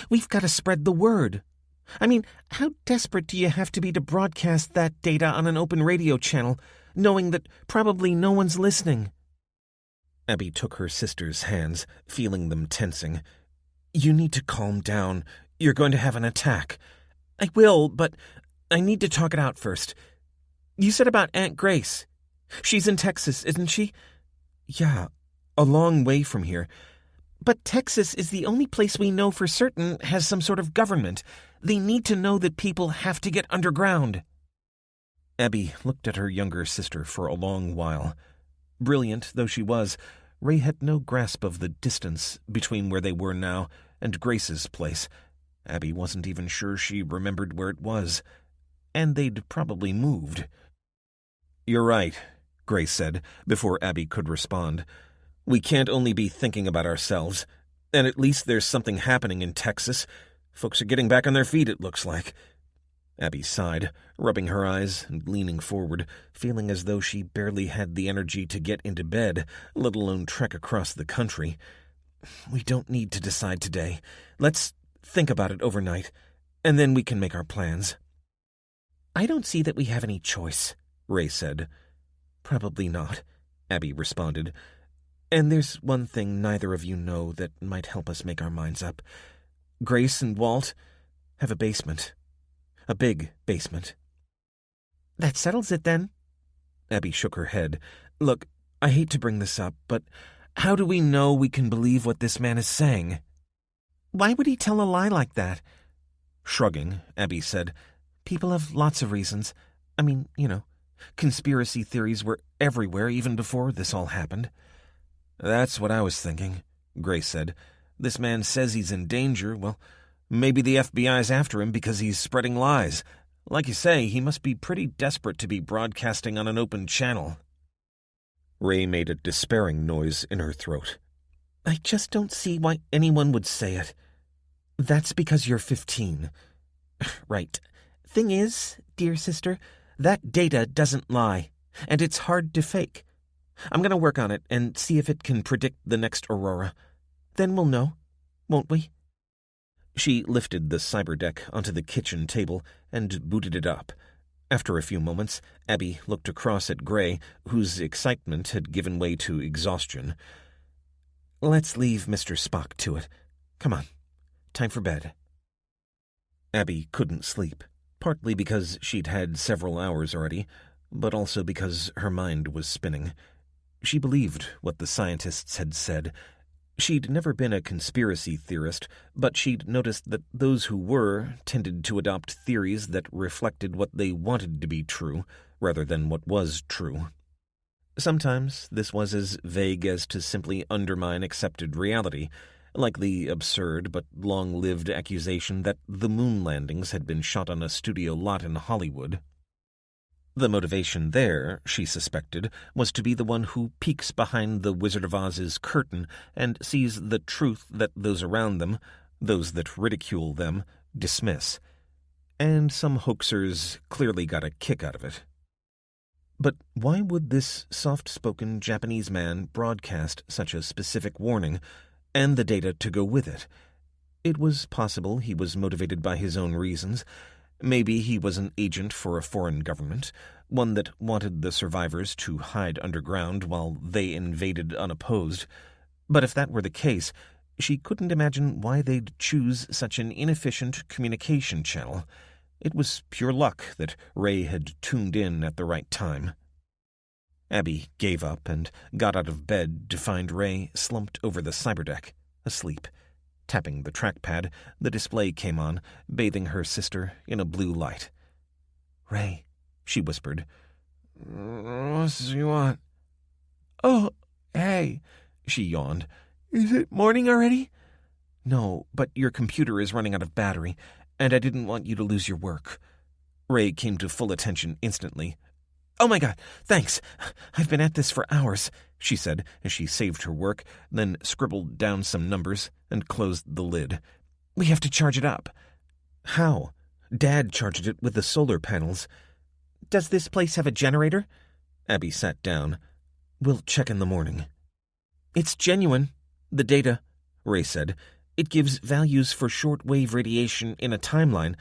Speaker 3: We've got to spread the word. I mean, how desperate do you have to be to broadcast that data on an open radio channel, knowing that probably no one's listening?" Abby took her sister's hands, feeling them tensing. "You need to calm down. You're going to have an attack." "I will, but I need to talk it out first. You said about Aunt Grace. She's in Texas, isn't she?" "Yeah, a long way from here." "But Texas is the only place we know for certain has some sort of government. They need to know that people have to get underground." Abby looked at her younger sister for a long while. Brilliant though she was, Ray had no grasp of the distance between where they were now and Grace's place. Abby wasn't even sure she remembered where it was. And they'd probably moved. "You're right," Grace said, before Abby could respond. "We can't only be thinking about ourselves. And at least there's something happening in Texas. Folks are getting back on their feet, it looks like." Abby sighed, rubbing her eyes and leaning forward, feeling as though she barely had the energy to get into bed, let alone trek across the country. "We don't need to decide today. Let's think about it overnight, and then we can make our plans." "I don't see that we have any choice," Ray said. "Probably not," Abby responded. "And there's one thing neither of you know that might help us make our minds up. Grace and Walt have a basement. A big basement." "That settles it, then." Abby shook her head. "Look, I hate to bring this up, but how do we know we can believe what this man is saying?" "Why would he tell a lie like that?" Shrugging, Abby said, "People have lots of reasons. I mean, conspiracy theories were everywhere even before this all happened." "That's what I was thinking," Grace said. "This man says he's in danger. Well, maybe the FBI's after him because he's spreading lies. Like you say, he must be pretty desperate to be broadcasting on an open channel." Ray made a despairing noise in her throat. "I just don't see why anyone would say it." "That's because you're 15. "Right. Thing is, dear sister, that data doesn't lie, and it's hard to fake. I'm going to work on it and see if it can predict the next Aurora. Then we'll know, won't we?" She lifted the cyberdeck onto the kitchen table and booted it up. After a few moments, Abby looked across at Gray, whose excitement had given way to exhaustion. "Let's leave Mr. Spock to it. Come on. Time for bed." Abby couldn't sleep, partly because she'd had several hours already, but also because her mind was spinning. She believed what the scientists had said. She'd never been a conspiracy theorist, but she'd noticed that those who were tended to adopt theories that reflected what they wanted to be true, rather than what was true. Sometimes this was as vague as to simply undermine accepted reality, like the absurd but long-lived accusation that the moon landings had been shot on a studio lot in Hollywood. The motivation there, she suspected, was to be the one who peeks behind the Wizard of Oz's curtain and sees the truth that those around them, Those that ridicule them dismiss. And some hoaxers clearly got a kick out of it. But why would this soft-spoken Japanese man broadcast such a specific warning, and the data to go with it? It was possible he was motivated by his own reasons. Maybe he was an agent for a foreign government, one that wanted the survivors to hide underground while they invaded unopposed. But if that were the case, she couldn't imagine why they'd choose such an inefficient communication channel. It was pure luck that Ray had tuned in at the right time. Abby gave up and got out of bed to find Ray slumped over the cyberdeck, asleep. Tapping the trackpad, the display came on, bathing her sister in a blue light. "Ray," she whispered.
Speaker 2: "What do you want?"
Speaker 3: "Oh, hey," she yawned.
Speaker 2: "Is it morning already?"
Speaker 3: "No, but your computer is running out of battery, and I didn't want you to lose your work." Ray came to full attention instantly. "Oh my God, thanks. I've been at this for hours," she said as she saved her work, then scribbled down some numbers and closed the lid. "We have to charge it up." "How?" "Dad charged it with the solar panels." "Does this place have a generator?" Abby sat down. "We'll check in the morning." "It's genuine, the data," Ray said. "It gives values for short-wave radiation in a timeline.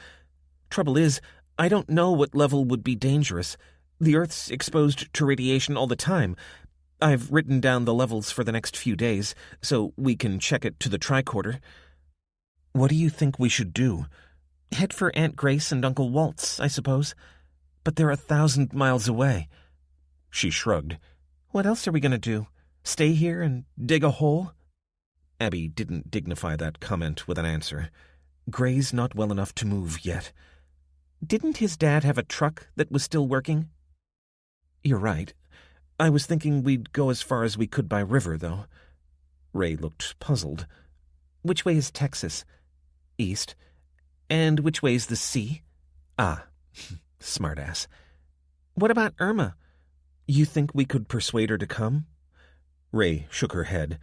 Speaker 3: Trouble is, I don't know what level would be dangerous. The Earth's exposed to radiation all the time. I've written down the levels for the next few days, so we can check it to the tricorder." "What do you think we should do?" "Head for Aunt Grace and Uncle Walt's, I suppose. But they're 1,000 miles away." She shrugged. "What else are we going to do? Stay here and dig a hole?" Abby didn't dignify that comment with an answer. Gray's not well enough to move yet. "Didn't his dad have a truck that was still working?" "You're right. I was thinking we'd go as far as we could by river, though." Ray looked puzzled. "Which way is Texas?" "East." "And which way's the sea?" "Ah, smartass." "What about Irma? You think we could persuade her to come?" Ray shook her head.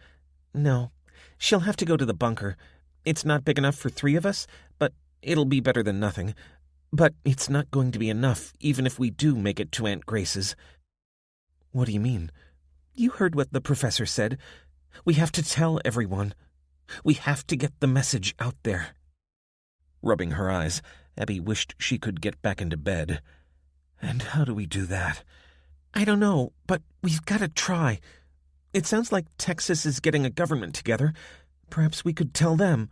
Speaker 3: "No, she'll have to go to the bunker. It's not big enough for 3 of us, but it'll be better than nothing. But it's not going to be enough, even if we do make it to Aunt Grace's." "What do you mean?" "You heard what the professor said. We have to tell everyone. We have to get the message out there." Rubbing her eyes, Abby wished she could get back into bed. "And how do we do that?" "I don't know, but we've got to try. It sounds like Texas is getting a government together. Perhaps we could tell them.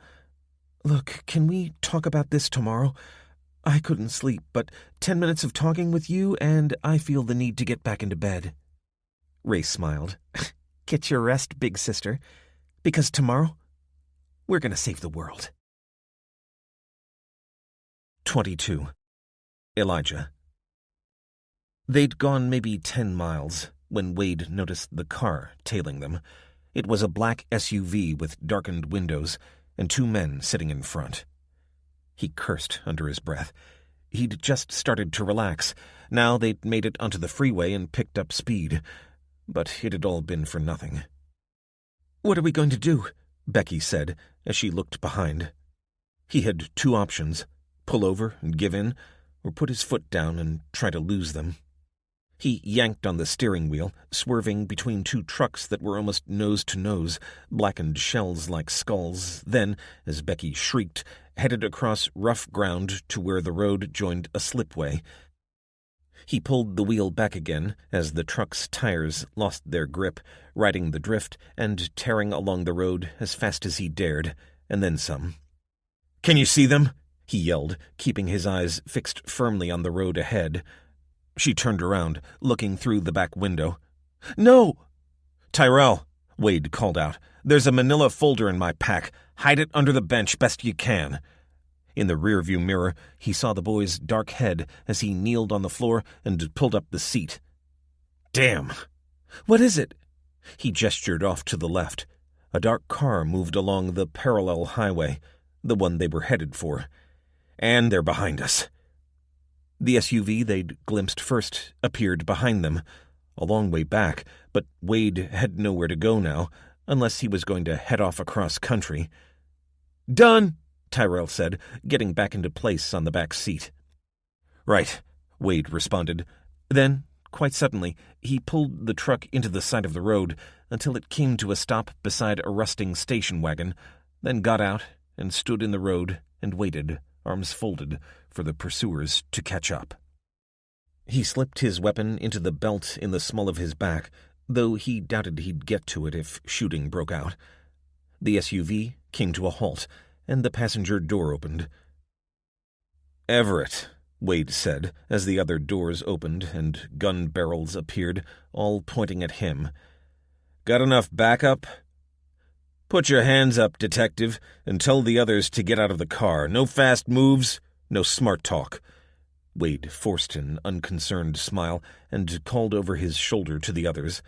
Speaker 3: Look, can we talk about this tomorrow? I couldn't sleep, but 10 minutes of talking with you, and I feel the need to get back into bed." Ray smiled. "Get your rest, big sister, because tomorrow we're going to save the world." 22. Elijah. They'd gone maybe 10 miles when Wade noticed the car tailing them. It was a black SUV with darkened windows and 2 men sitting in front. He cursed under his breath. He'd just started to relax. Now they'd made it onto the freeway and picked up speed. But it had all been for nothing. "What are we going to do?" Becky said as she looked behind. He had 2 options: pull over and give in, or put his foot down and try to lose them. He yanked on the steering wheel, swerving between 2 trucks that were almost nose to nose, blackened shells like skulls, then, as Becky shrieked, headed across rough ground to where the road joined a slipway. He pulled the wheel back again as the truck's tires lost their grip, riding the drift and tearing along the road as fast as he dared, and then some. "Can you see them?" he yelled, keeping his eyes fixed firmly on the road ahead. She turned around, looking through the back window. "No!" "Tyrell," Wade called out, "there's a manila folder in my pack. Hide it under the bench best you can." In the rearview mirror, he saw the boy's dark head as he kneeled on the floor and pulled up the seat. "Damn!" "What is it?" He gestured off to the left. A dark car moved along the parallel highway, the one they were headed for. "And they're behind us." The SUV they'd glimpsed first appeared behind them, a long way back, but Wade had nowhere to go now, unless he was going to head off across country. "Done," Tyrell said, getting back into place on the back seat. "Right," Wade responded. Then, quite suddenly, he pulled the truck into the side of the road until it came to a stop beside a rusting station wagon, then got out and stood in the road and waited, arms folded, for the pursuers to catch up. He slipped his weapon into the belt in the small of his back, though he doubted he'd get to it if shooting broke out. The SUV came to a halt, and the passenger door opened.
Speaker 1: "Everett," Wade said, as the other doors opened and gun barrels appeared, all pointing at him. "Got enough backup?" "Put your hands up, detective, and tell the others to get out of the car. No fast moves, no smart talk." Wade forced an unconcerned smile and called over his shoulder to the others.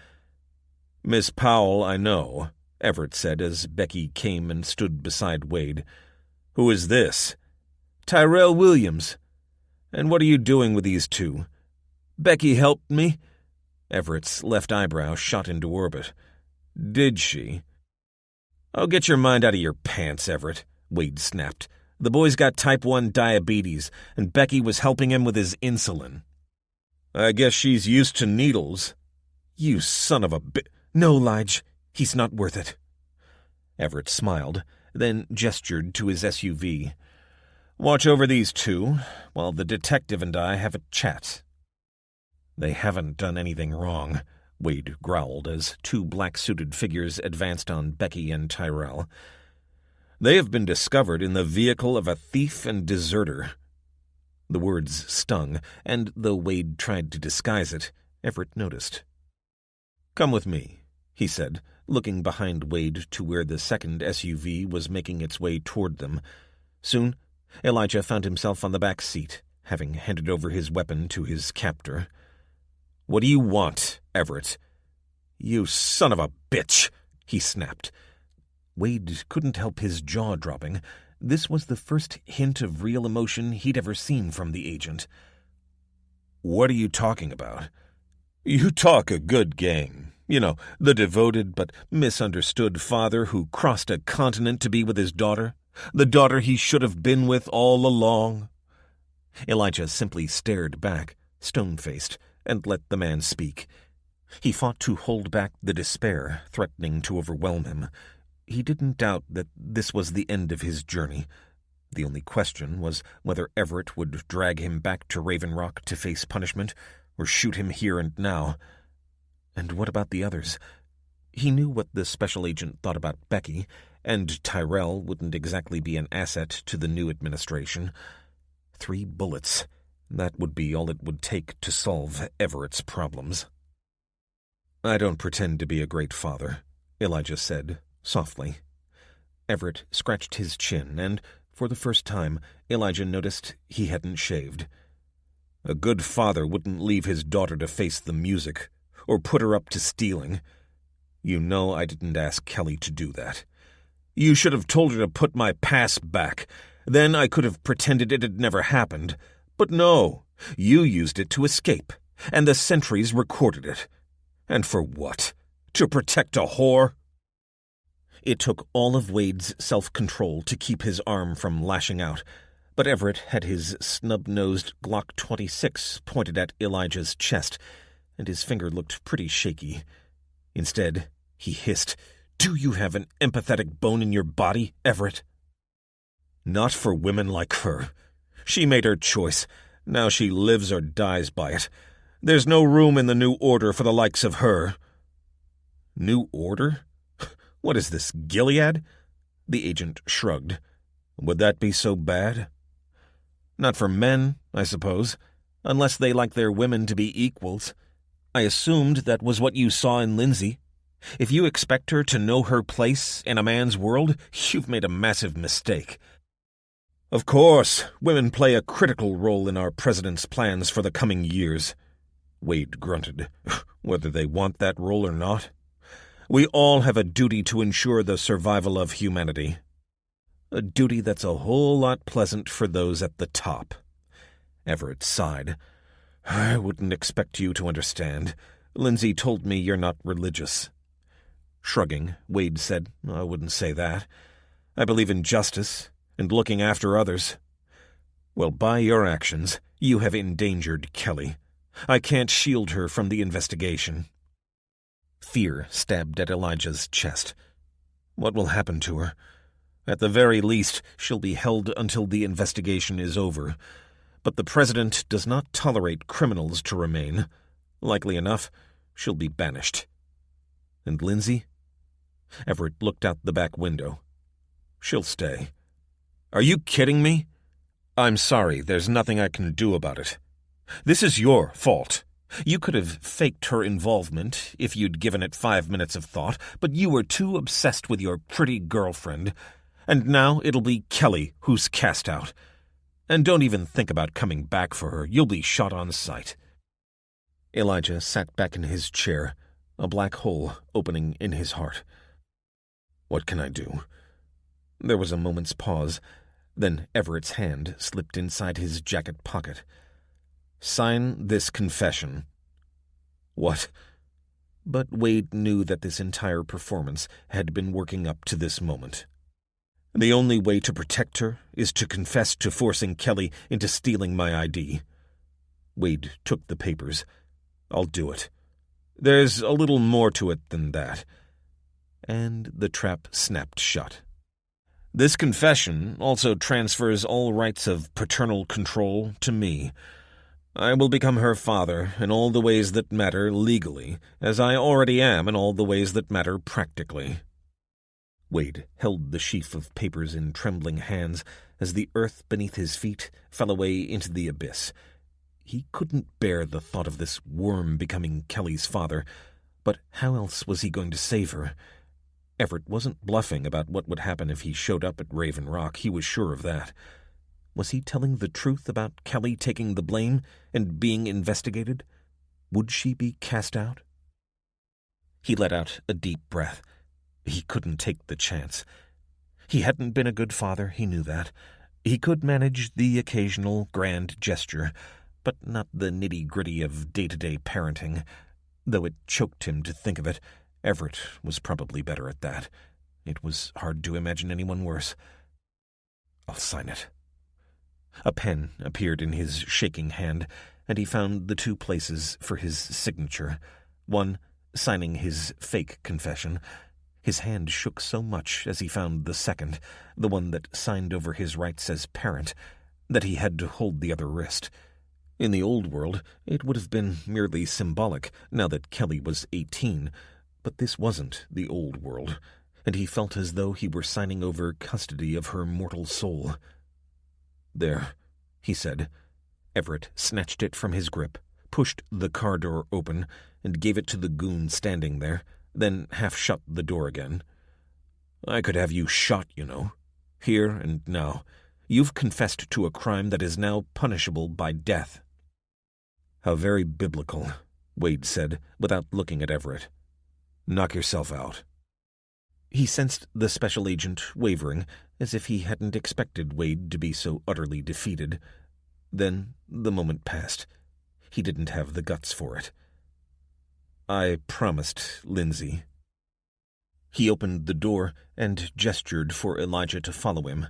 Speaker 1: "Miss Powell, I know," Everett said as Becky came and stood beside Wade. "Who is this?" "Tyrell Williams." "And what are you doing with these two?" "Becky helped me." Everett's left eyebrow shot into orbit. "Did she?" "Oh, get your mind out of your pants, Everett," Wade snapped. "The boy's got type 1 diabetes, and Becky was helping him with his insulin." "I guess she's used to needles." "You son of a No, Lige, he's not worth it." Everett smiled, then gestured to his SUV. "Watch over these two, while the detective and I have a chat." "They haven't done anything wrong," Wade growled as two black-suited figures advanced on Becky and Tyrell. "They have been discovered in the vehicle of a thief and deserter." The words stung, and though Wade tried to disguise it, Everett noticed. "Come with me," he said, looking behind Wade to where the second SUV was making its way toward them. Soon, Elijah found himself on the back seat, having handed over his weapon to his captor. "What do you want, Everett?" "You son of a bitch!" he snapped. Wade couldn't help his jaw dropping. This was the first hint of real emotion he'd ever seen from the agent. "What are you talking about?" "You talk a good game. You know, the devoted but misunderstood father who crossed a continent to be with his daughter, the daughter he should have been with all along." Elijah simply stared back, stone-faced, and let the man speak. He fought to hold back the despair threatening to overwhelm him. He didn't doubt that this was the end of his journey. The only question was whether Everett would drag him back to Raven Rock to face punishment, or shoot him here and now. And what about the others? He knew what the special agent thought about Becky, and Tyrell wouldn't exactly be an asset to the new administration. 3 bullets. That would be all it would take to solve Everett's problems. "I don't pretend to be a great father," Elijah said, softly. Everett scratched his chin, and, for the first time, Elijah noticed he hadn't shaved. "A good father wouldn't leave his daughter to face the music, or put her up to stealing. You know I didn't ask Kelly to do that. You should have told her to put my pass back. Then I could have pretended it had never happened. But no, you used it to escape, and the sentries recorded it. And for what? To protect a whore?" It took all of Wade's self-control to keep his arm from lashing out, but Everett had his snub-nosed Glock 26 pointed at Elijah's chest, and his finger looked pretty shaky. Instead, he hissed, "Do you have an empathetic bone in your body, Everett?" "Not for women like her. She made her choice. Now she lives or dies by it. There's no room in the New Order for the likes of her." "New Order? What is this, Gilead?" The agent shrugged. "Would that be so bad?" "Not for men, I suppose, unless they like their women to be equals. I assumed that was what you saw in Lindsay. If you expect her to know her place in a man's world, you've made a massive mistake." "Of course, women play a critical role in our president's plans for the coming years," Wade grunted, "whether they want that role or not. We all have a duty to ensure the survival of humanity. A duty that's a whole lot pleasant for those at the top." Everett sighed. "I wouldn't expect you to understand. Lindsay told me you're not religious." Shrugging, Wade said, "I wouldn't say that.
Speaker 3: I believe in justice and looking after others. Well, by your actions, you have endangered Kelly. I can't shield her from the investigation." Fear stabbed at Elijah's chest. What will happen to her? At the very least, she'll be held until the investigation is over. But the president does not tolerate criminals to remain. Likely enough, she'll be banished. And Lindsay? Everett looked out the back window. She'll stay. Are you kidding me? I'm sorry, there's nothing I can do about it. This is your fault. You could have faked her involvement if you'd given it 5 minutes of thought, but you were too obsessed with your pretty girlfriend. And now it'll be Kelly who's cast out. And don't even think about coming back for her. You'll be shot on sight. Elijah sat back in his chair, a black hole opening in his heart. What can I do? There was a moment's pause. Then Everett's hand slipped inside his jacket pocket. Sign this confession. What? But Wade knew that this entire performance had been working up to this moment. The only way to protect her is to confess to forcing Kelly into stealing my ID. Wade took the papers. I'll do it. There's a little more to it than that. And the trap snapped shut. This confession also transfers all rights of paternal control to me. I will become her father in all the ways that matter legally, as I already am in all the ways that matter practically. Wade held the sheaf of papers in trembling hands as the earth beneath his feet fell away into the abyss. He couldn't bear the thought of this worm becoming Kelly's father, but how else was he going to save her? Everett wasn't bluffing about what would happen if he showed up at Raven Rock. He was sure of that. Was he telling the truth about Kelly taking the blame and being investigated? Would she be cast out? He let out a deep breath. He couldn't take the chance. He hadn't been a good father, he knew that. He could manage the occasional grand gesture, but not the nitty-gritty of day-to-day parenting. Though it choked him to think of it, Everett was probably better at that. It was hard to imagine anyone worse. I'll sign it. A pen appeared in his shaking hand, and he found the 2 places for his signature. One, signing his fake confession. His hand shook so much as he found the second, the one that signed over his rights as parent, that he had to hold the other wrist. In the old world, it would have been merely symbolic, now that Kelly was 18, but this wasn't the old world, and he felt as though he were signing over custody of her mortal soul. There, he said. Everett snatched it from his grip, pushed the car door open, and gave it to the goon standing there, then half shut the door again. I could have you shot, you know. Here and now. You've confessed to a crime that is now punishable by death. How very biblical, Wade said, without looking at Everett. Knock yourself out. He sensed the special agent wavering, as if he hadn't expected Wade to be so utterly defeated. Then the moment passed. He didn't have the guts for it. I promised Lindsay. He opened the door and gestured for Elijah to follow him.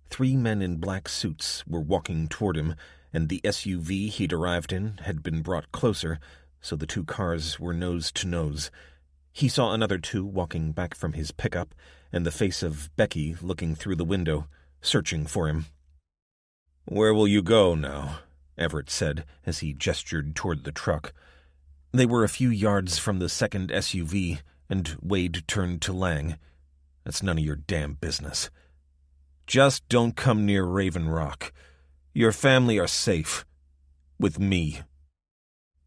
Speaker 3: 3 men in black suits were walking toward him, and the SUV he'd arrived in had been brought closer, so the 2 cars were nose to nose. He saw another 2 walking back from his pickup, and the face of Becky looking through the window, searching for him. Where will you go now? Everett said as he gestured toward the truck. They were a few yards from the second SUV, and Wade turned to Lang. That's none of your damn business. Just don't come near Raven Rock. Your family are safe. With me.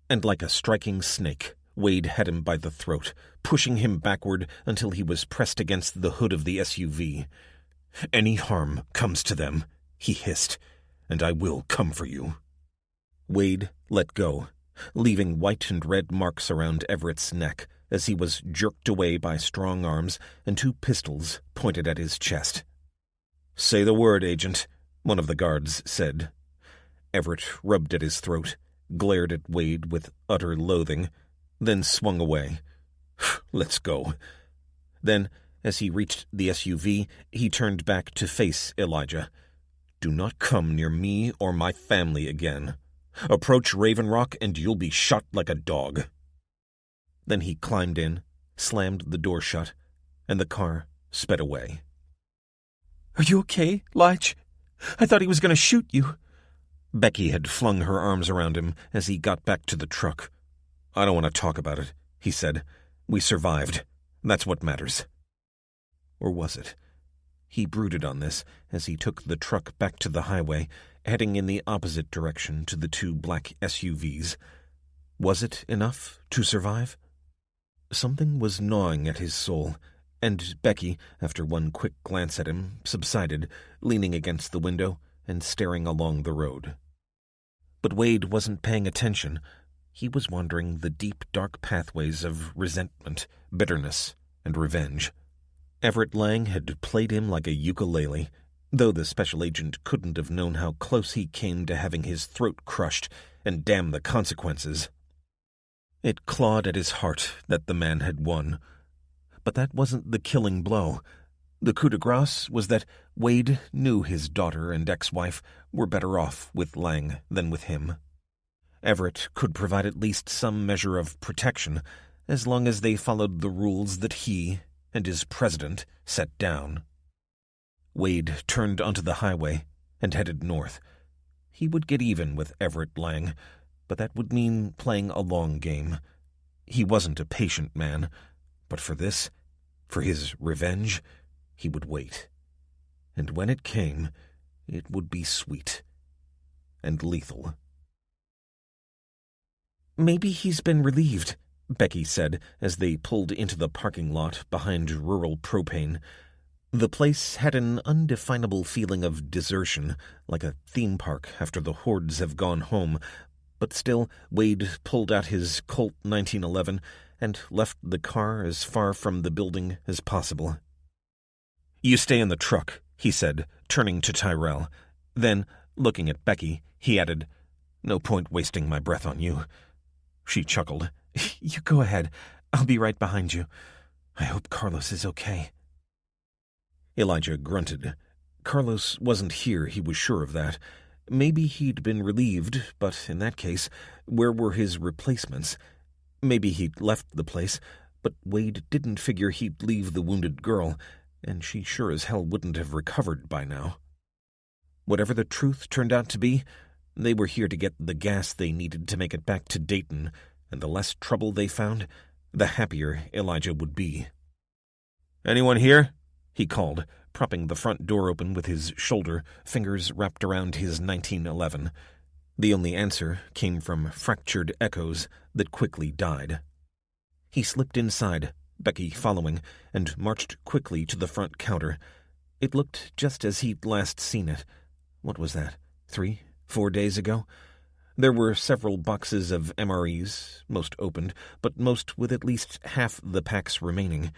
Speaker 3: And like a striking snake, Wade had him by the throat, pushing him backward until he was pressed against the hood of the SUV. Any harm comes to them, he hissed, and I will come for you. Wade let go, leaving white and red marks around Everett's neck as he was jerked away by strong arms and 2 pistols pointed at his chest. Say the word, Agent, one of the guards said. Everett rubbed at his throat, glared at Wade with utter loathing, then swung away. Let's go. Then, As he reached the SUV, he turned back to face Elijah. "Do not come near me or my family again. Approach Raven Rock and you'll be shot like a dog." Then he climbed in, slammed the door shut, and the car sped away.
Speaker 4: "Are you okay, Lige? I thought he was going to shoot you."
Speaker 3: Becky had flung her arms around him as he got back to the truck. "I don't want to talk about it," he said. "We survived. That's what matters." Or was it? He brooded on this as he took the truck back to the highway, heading in the opposite direction to the two black SUVs. Was it enough to survive? Something was gnawing at his soul, and Becky, after one quick glance at him, subsided, leaning against the window and staring along the road. But Wade wasn't paying attention. He was wandering the deep, dark pathways of resentment, bitterness, and revenge. Everett Lang had played him like a ukulele, though the special agent couldn't have known how close he came to having his throat crushed, and damn the consequences. It clawed at his heart that the man had won. But that wasn't the killing blow. The coup de grace was that Wade knew his daughter and ex-wife were better off with Lang than with him. Everett could provide at least some measure of protection, as long as they followed the rules that he and his president set down. Wade turned onto the highway and headed north. He would get even with Everett Lang, but that would mean playing a long game. He wasn't a patient man, but for this, for his revenge, he would wait. And when it came, it would be sweet and lethal. "Maybe he's been relieved," Becky said as they pulled into the parking lot behind Rural Propane. The place had an undefinable feeling of desertion, like a theme park after the hordes have gone home, but still Wade pulled out his Colt 1911 and left the car as far from the building as possible. "You stay in the truck," he said, turning to Tyrell. Then, looking at Becky, he added, "No point wasting my breath on you." She chuckled. "You go ahead. I'll be right behind you. I hope Carlos is okay." Elijah grunted. Carlos wasn't here, he was sure of that. Maybe he'd been relieved, but in that case, where were his replacements? Maybe he'd left the place, but Wade didn't figure he'd leave the wounded girl, and she sure as hell wouldn't have recovered by now. Whatever the truth turned out to be, they were here to get the gas they needed to make it back to Dayton, and the less trouble they found, the happier Elijah would be. "Anyone here?" he called, propping the front door open with his shoulder, fingers wrapped around his 1911. The only answer came from fractured echoes that quickly died. He slipped inside, Becky following, and marched quickly to the front counter. It looked just as he'd last seen it. What was that, 3, 4 days ago? There were several boxes of MREs, most opened, but most with at least half the packs remaining.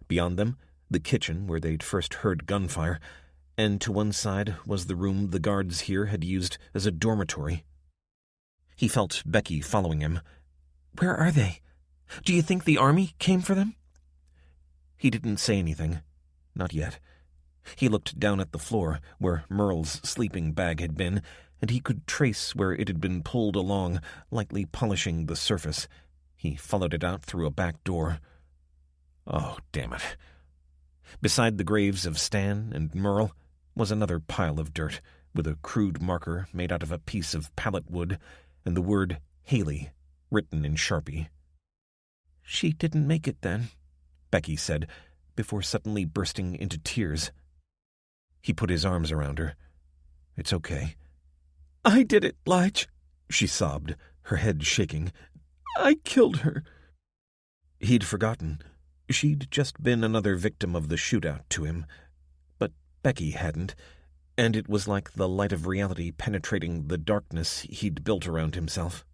Speaker 3: Beyond them, the kitchen where they'd first heard gunfire, and to one side was the room the guards here had used as a dormitory. He felt Becky following him. "Where are they? Do you think the army came for them?" He didn't say anything. Not yet. He looked down at the floor, where Merle's sleeping bag had been, and he could trace where it had been pulled along, lightly polishing the surface. He followed it out through a back door. Oh, damn it. Beside the graves of Stan and Merle was another pile of dirt, with a crude marker made out of a piece of pallet wood, and the word Haley written in Sharpie. "She didn't make it then," Becky said, before suddenly bursting into tears. He put his arms around her. "It's okay." "I did it, Lige," she sobbed, her head shaking. "I killed her." He'd forgotten. She'd just been another victim of the shootout to him. But Becky hadn't, and it was like the light of reality penetrating the darkness he'd built around himself.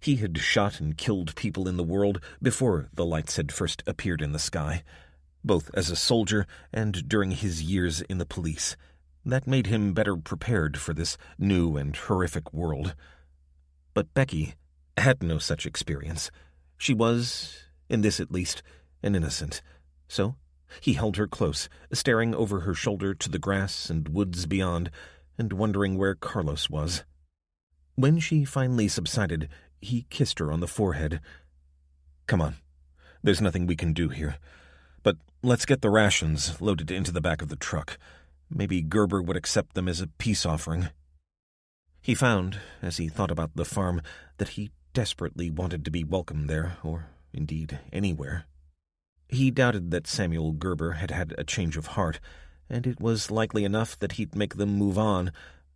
Speaker 3: He had shot and killed people in the world before the lights had first appeared in the sky, both as a soldier and during his years in the police. That made him better prepared for this new and horrific world. But Becky had no such experience. She was, in this at least, an innocent. So He held her close, staring over her shoulder to the grass and woods beyond, and wondering where Carlos was. When she finally subsided, he kissed her on the forehead. "Come on. There's nothing we can do here. But let's get the rations loaded into the back of the truck. Maybe Gerber would accept them as a peace offering." He found, as he thought about the farm, that he desperately wanted to be welcome there, or indeed anywhere. He doubted that Samuel Gerber had had a change of heart, and it was likely enough that he'd make them move on,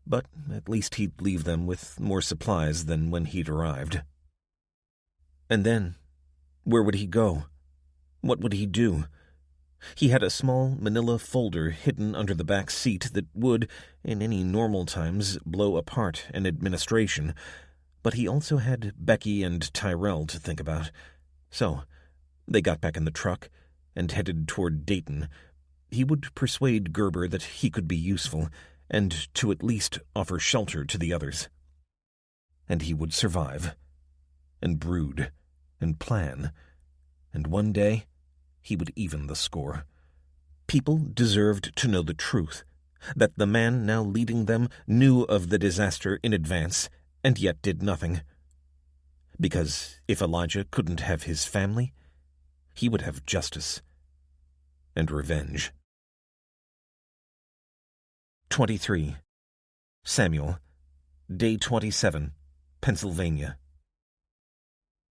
Speaker 3: but at least he'd leave them with more supplies than when he'd arrived. And then, where would he go? What would he do? He had a small manila folder hidden under the back seat that would, in any normal times, blow apart an administration, but he also had Becky and Tyrell to think about. So, they got back in the truck and headed toward Dayton. He would persuade Gerber that he could be useful, and to at least offer shelter to the others. And he would survive, and brood, and plan, and one day he would even the score. People deserved to know the truth, that the man now leading them knew of the disaster in advance, and yet did nothing. Because if Elijah couldn't have his family, he would have justice and revenge. 23. Samuel, Day 27, Pennsylvania.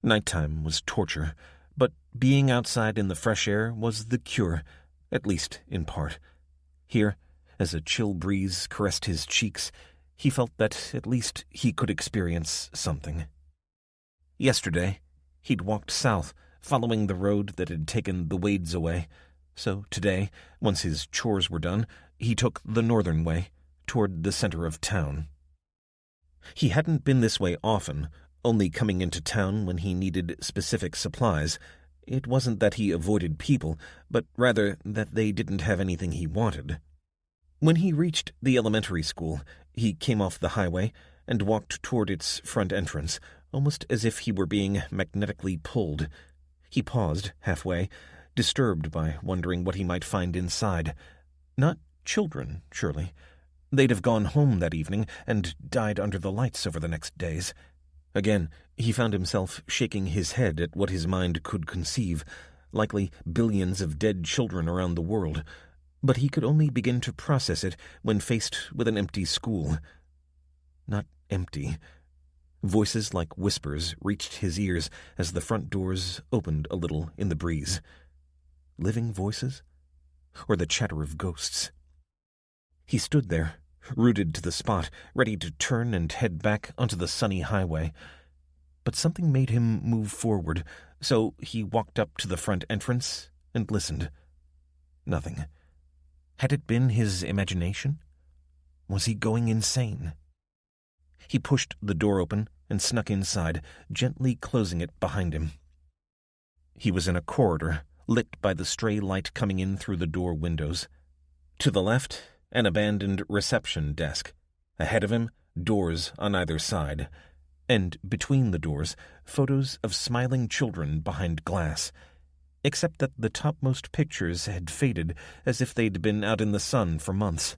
Speaker 3: Nighttime was torture, but being outside in the fresh air was the cure, at least in part. Here, as a chill breeze caressed his cheeks, he felt that at least he could experience something. Yesterday, he'd walked south, following the road that had taken the Wades away. So today, once his chores were done, he took the northern way, toward the center of town. He hadn't been this way often, only coming into town when he needed specific supplies. It wasn't that he avoided people, but rather that they didn't have anything he wanted. When he reached the elementary school, he came off the highway and walked toward its front entrance, almost as if he were being magnetically pulled. He paused halfway, disturbed by wondering what he might find inside. Not children, surely. They'd have gone home that evening and died under the lights over the next days. Again, he found himself shaking his head at what his mind could conceive, likely billions of dead children around the world, but he could only begin to process it when faced with an empty school. Not empty. Voices like whispers reached his ears as the front doors opened a little in the breeze. Living voices? Or the chatter of ghosts? He stood there, rooted to the spot, ready to turn and head back onto the sunny highway. But something made him move forward, so he walked up to the front entrance and listened. Nothing. Had it been his imagination? Was he going insane? He pushed the door open and snuck inside, gently closing it behind him. He was in a corridor, lit by the stray light coming in through the door windows. To the left, an abandoned reception desk. Ahead of him, doors on either side. And between the doors, photos of smiling children behind glass. Except that the topmost pictures had faded as if they'd been out in the sun for months.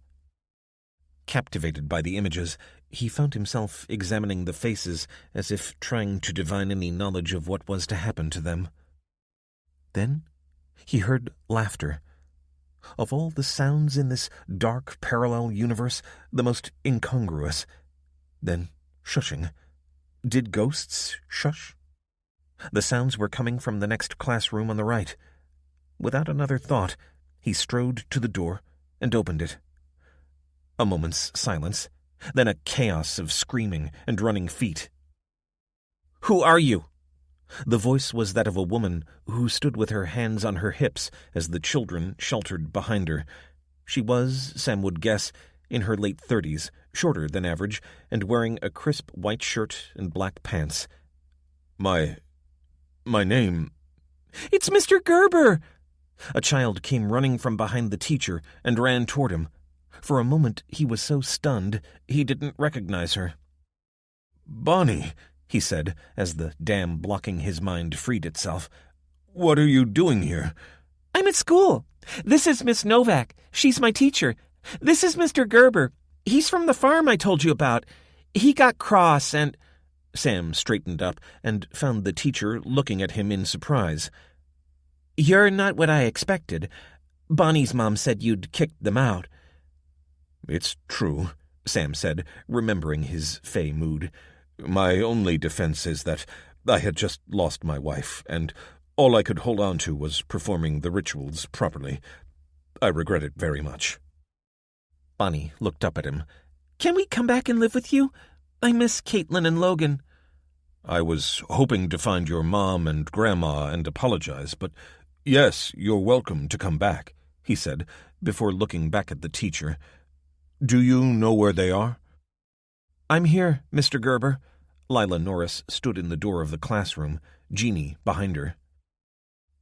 Speaker 3: Captivated by the images, he found himself examining the faces as if trying to divine any knowledge of what was to happen to them. Then he heard laughter. Of all the sounds in this dark parallel universe, the most incongruous. Then shushing. Did ghosts shush? The sounds were coming from the next classroom on the right. Without another thought, he strode to the door and opened it. A moment's silence, then a chaos of screaming and running feet. "Who are you?" The voice was that of a woman who stood with her hands on her hips as the children sheltered behind her. She was, Sam would guess, in her late 30s, shorter than average, and wearing a crisp white shirt and black pants. My name..." "It's Mr. Gerber!" A child came running from behind the teacher and ran toward him. For a moment he was so stunned he didn't recognize her. "Bonnie," he said, as the dam blocking his mind freed itself. "What are you doing here?" "I'm at school,"
Speaker 2: This is Miss Novak. She's my teacher. This is Mr. Gerber. He's from the farm I told you about. He got cross and—"
Speaker 3: Sam straightened up and found the teacher looking at him in surprise.
Speaker 2: "You're not what I expected. Bonnie's mom said you'd kicked them out."
Speaker 3: "It's true," Sam said, remembering his fey mood. "My only defense is that I had just lost my wife, and all I could hold on to was performing the rituals properly. I regret it very much."
Speaker 2: Bonnie looked up at him. "Can we come back and live with you? I miss Caitlin and Logan."
Speaker 3: "I was hoping to find your mom and grandma and apologize, but yes, you're welcome to come back," he said, before looking back at the teacher. "Do you know where they are?"
Speaker 2: "I'm here, Mr. Gerber."
Speaker 3: Lila Norris stood in the door of the classroom, Jeannie behind her.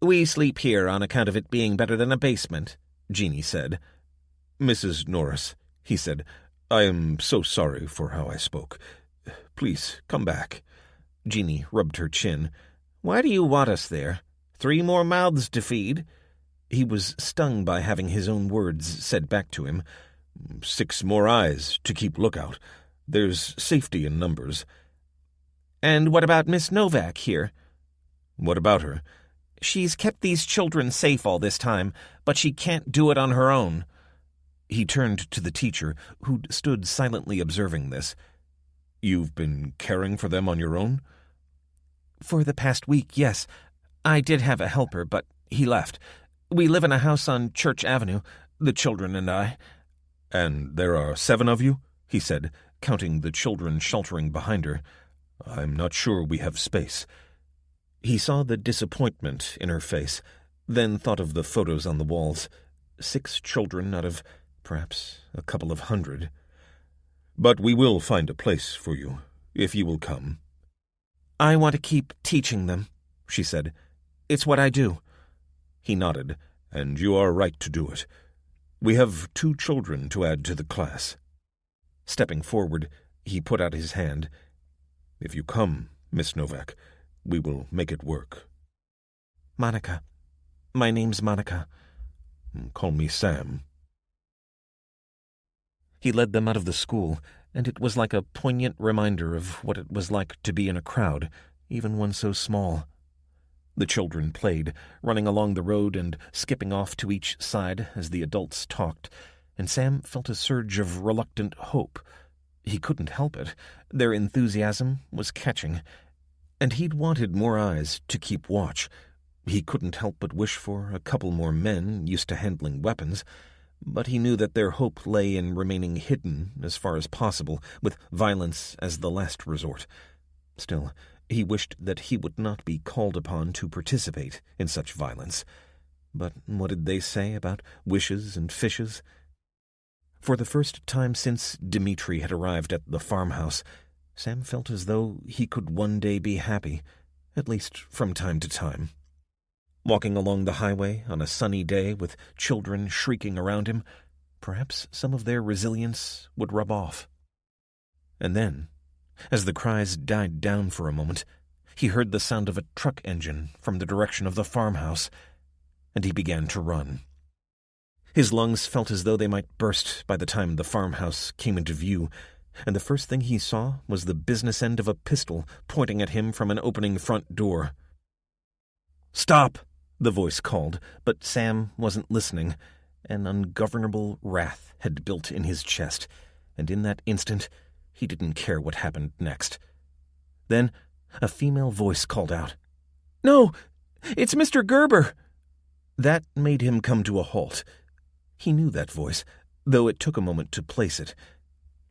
Speaker 2: "We sleep here on account of it being better than a basement," Jeannie said.
Speaker 3: "Mrs. Norris," he said, "I am so sorry for how I spoke. Please, come back." Jeannie rubbed her chin.
Speaker 2: "Why do you want us there? 3 more mouths to feed?"
Speaker 3: He was stung by having his own words said back to him. 6 more eyes to keep lookout. There's safety in numbers.
Speaker 2: "And what about Miss Novak here?"
Speaker 3: "What about her?"
Speaker 2: "She's kept these children safe all this time, but she can't do it on her own."
Speaker 3: He turned to the teacher, who'd stood silently observing this. "You've been caring for them on your own?"
Speaker 2: "For the past week, yes. I did have a helper, but he left. We live in a house on Church Avenue, the children and I."
Speaker 3: "And there are 7 of you?" he said, counting the children sheltering behind her. "I'm not sure we have space." He saw the disappointment in her face, then thought of the photos on the walls. 6 children out of perhaps a couple of hundred. "But we will find a place for you, if you will come."
Speaker 2: "I want to keep teaching them," she said. "It's what I do."
Speaker 3: He nodded. "And you are right to do it. We have 2 children to add to the class." Stepping forward, he put out his hand. "If you come, Miss Novak, we will make it work."
Speaker 2: "Monica. My name's Monica."
Speaker 3: "Call me Sam." He led them out of the school, and it was like a poignant reminder of what it was like to be in a crowd, even one so small. The children played, running along the road and skipping off to each side as the adults talked, and Sam felt a surge of reluctant hope. He couldn't help it. Their enthusiasm was catching, and he'd wanted more eyes to keep watch. He couldn't help but wish for a couple more men used to handling weapons, but he knew that their hope lay in remaining hidden as far as possible, with violence as the last resort. Still, he wished that he would not be called upon to participate in such violence. But what did they say about wishes and fishes? For the first time since Dmitri had arrived at the farmhouse, Sam felt as though he could one day be happy, at least from time to time. Walking along the highway on a sunny day with children shrieking around him, perhaps some of their resilience would rub off. And then, as the cries died down for a moment, he heard the sound of a truck engine from the direction of the farmhouse, and he began to run. His lungs felt as though they might burst by the time the farmhouse came into view, and the first thing he saw was the business end of a pistol pointing at him from an opening front door. "Stop!" the voice called, but Sam wasn't listening. An ungovernable wrath had built in his chest, and in that instant he didn't care what happened next. Then a female voice called out, "No! It's Mr. Gerber!" That made him come to a halt. He knew that voice, though it took a moment to place it.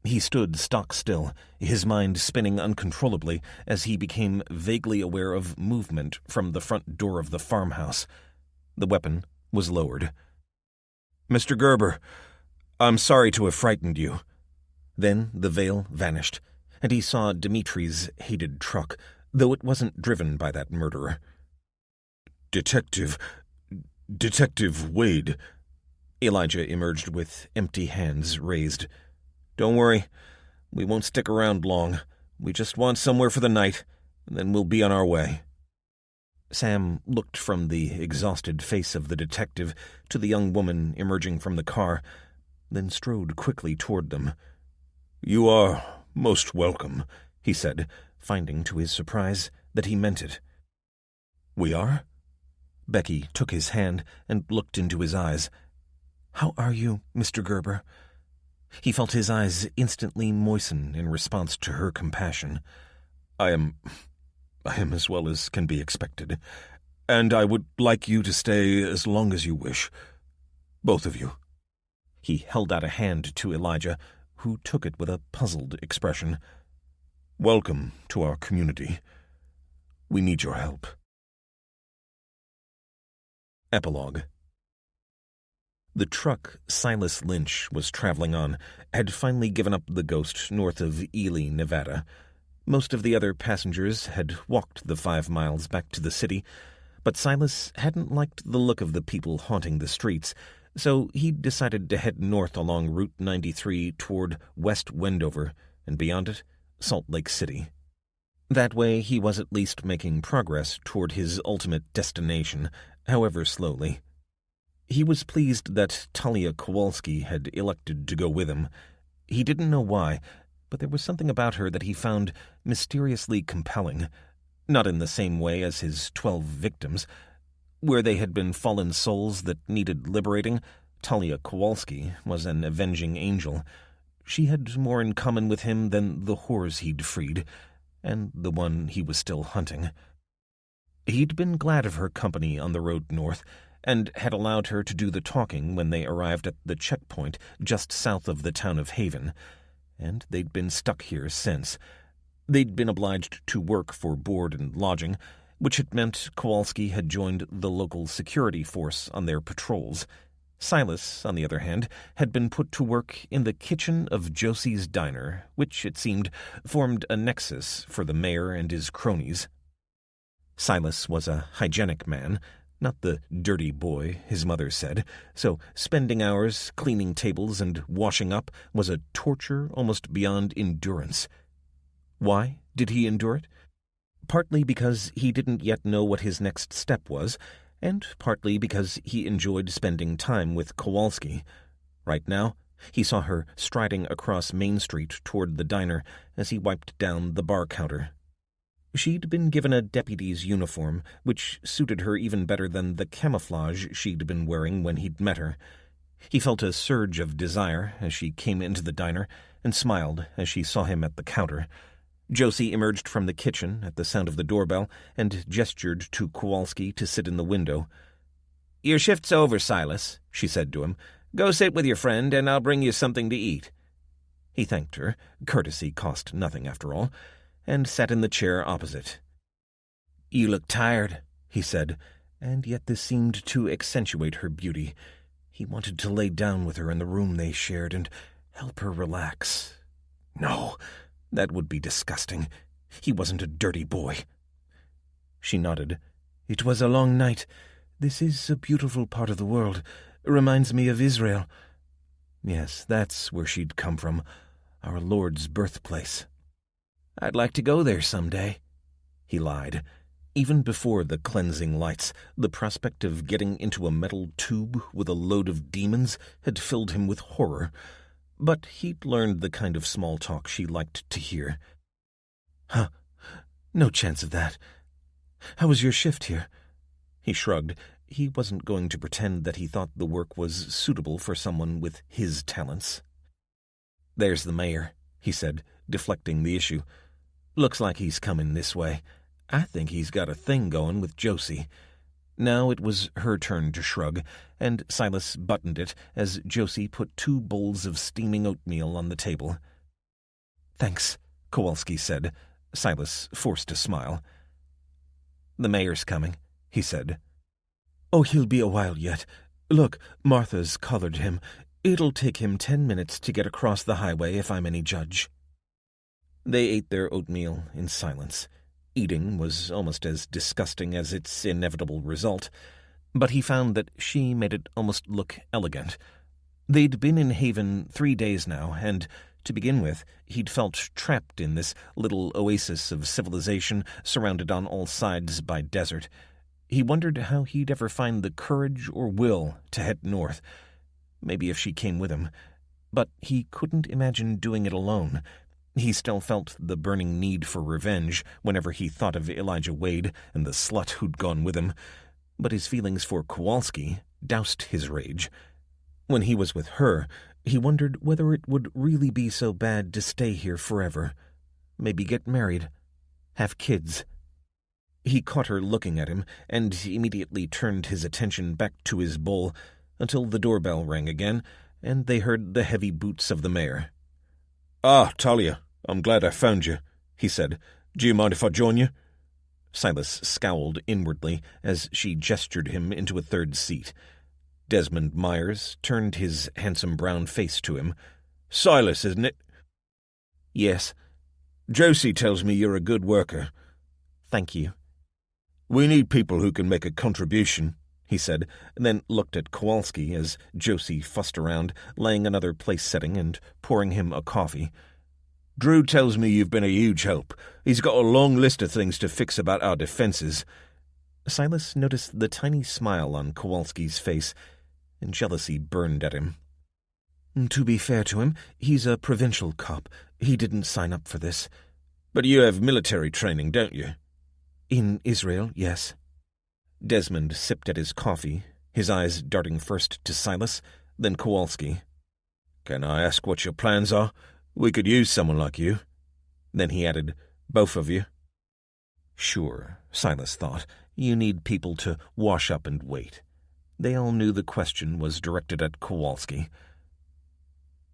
Speaker 3: He stood stock still, his mind spinning uncontrollably as he became vaguely aware of movement from the front door of the farmhouse. The weapon was lowered. "Mr. Gerber, I'm sorry to have frightened you." Then the veil vanished, and he saw Dimitri's hated truck, though it wasn't driven by that murderer. Detective Wade." Elijah emerged with empty hands raised. "Don't worry, we won't stick around long. We just want somewhere for the night, and then we'll be on our way." Sam looked from the exhausted face of the detective to the young woman emerging from the car, then strode quickly toward them.
Speaker 5: "You are most welcome,"
Speaker 3: he said, finding to his surprise that he meant it.
Speaker 4: "We are?"
Speaker 3: Becky took his hand and looked into his eyes. "How are you, Mr. Gerber?" He felt his eyes instantly moisten in response to her compassion.
Speaker 4: I am as well as can be expected, and I would like you to stay as long as you wish. Both of you."
Speaker 3: He held out a hand to Elijah, who took it with a puzzled expression.
Speaker 4: "Welcome to our community. We need your help."
Speaker 3: Epilogue. The truck Silas Lynch was traveling on had finally given up the ghost north of Ely, Nevada. Most of the other passengers had walked the 5 miles back to the city, but Silas hadn't liked the look of the people haunting the streets, so he decided to head north along Route 93 toward West Wendover, and beyond it, Salt Lake City. That way he was at least making progress toward his ultimate destination, however slowly. He was pleased that Talia Kowalski had elected to go with him. He didn't know why, but there was something about her that he found mysteriously compelling, not in the same way as his 12 victims. Where they had been fallen souls that needed liberating, Talia Kowalski was an avenging angel. She had more in common with him than the whores he'd freed, and the one he was still hunting. He'd been glad of her company on the road north, and had allowed her to do the talking when they arrived at the checkpoint just south of the town of Haven, and they'd been stuck here since. They'd been obliged to work for board and lodging, which had meant Kowalski had joined the local security force on their patrols. Silas, on the other hand, had been put to work in the kitchen of Josie's diner, which, it seemed, formed a nexus for the mayor and his cronies. Silas was a hygienic man, not the dirty boy his mother said, so spending hours cleaning tables and washing up was a torture almost beyond endurance. Why did he endure it? Partly because he didn't yet know what his next step was, and partly because he enjoyed spending time with Kowalski. Right now, he saw her striding across Main Street toward the diner as he wiped down the bar counter. She'd been given a deputy's uniform, which suited her even better than the camouflage she'd been wearing when he'd met her. He felt a surge of desire as she came into the diner and smiled as she saw him at the counter. Josie emerged from the kitchen at the sound of the doorbell and gestured to Kowalski to sit in the window.
Speaker 2: "Your shift's over, Silas," she said to him. "Go sit with your friend, and I'll bring you something to eat."
Speaker 3: He thanked her. Courtesy cost nothing, after all, and sat in the chair opposite.
Speaker 2: "You look tired,"
Speaker 3: he said, and yet this seemed to accentuate her beauty. He wanted to lay down with her in the room they shared and help her relax. No, that would be disgusting. He wasn't a dirty boy. She nodded. "It was a long night. This is a beautiful part of the world. Reminds me of Israel." Yes, that's where she'd come from, our Lord's birthplace.
Speaker 2: "I'd like to go there someday,"
Speaker 3: he lied. Even before the cleansing lights, the prospect of getting into a metal tube with a load of demons had filled him with horror. But he'd learned the kind of small talk she liked to hear. "Huh, no chance of that. How was your shift here?" He shrugged. He wasn't going to pretend that he thought the work was suitable for someone with his talents. "There's the mayor," he said, deflecting the issue. "Looks like he's coming this way. I think he's got a thing going with Josie." Now it was her turn to shrug, and Silas buttoned it as Josie put 2 bowls of steaming oatmeal on the table. "Thanks," Kowalski said. Silas forced a smile. "The mayor's coming," he said. "Oh, he'll be a while yet. Look, Martha's collared him. It'll take him 10 minutes to get across the highway, if I'm any judge." They ate their oatmeal in silence. Eating was almost as disgusting as its inevitable result, but he found that she made it almost look elegant. They'd been in Haven 3 days now, and, to begin with, he'd felt trapped in this little oasis of civilization surrounded on all sides by desert. He wondered how he'd ever find the courage or will to head north. Maybe if she came with him. But he couldn't imagine doing it alone. He still felt the burning need for revenge whenever he thought of Elijah Wade and the slut who'd gone with him. But his feelings for Kowalski doused his rage. When he was with her, he wondered whether it would really be so bad to stay here forever. Maybe get married. Have kids. He caught her looking at him and immediately turned his attention back to his bowl until the doorbell rang again and they heard the heavy boots of the mayor.
Speaker 5: "Ah, Talia, I'm glad I found you," he said. "Do you mind if I join you?"
Speaker 3: Silas scowled inwardly as she gestured him into a third seat. Desmond Myers turned his handsome brown face to him.
Speaker 5: "Silas, isn't it?"
Speaker 3: "Yes."
Speaker 5: "Josie tells me you're a good worker."
Speaker 3: "Thank you."
Speaker 5: "We need people who can make a contribution,"
Speaker 3: he said, and then looked at Kowalski as Josie fussed around, laying another place setting and pouring him a coffee.
Speaker 5: "Drew tells me you've been a huge help. He's got a long list of things to fix about our defenses."
Speaker 3: Silas noticed the tiny smile on Kowalski's face, and jealousy burned at him. To be fair to him, he's a provincial cop. He didn't sign up for this.
Speaker 5: "But you have military training, don't you?"
Speaker 3: "In Israel, yes." Desmond sipped at his coffee, his eyes darting first to Silas, then Kowalski.
Speaker 5: "Can I ask what your plans are? We could use someone like you."
Speaker 3: Then he added, "Both of you." Sure, Silas thought, you need people to wash up and wait. They all knew the question was directed at Kowalski.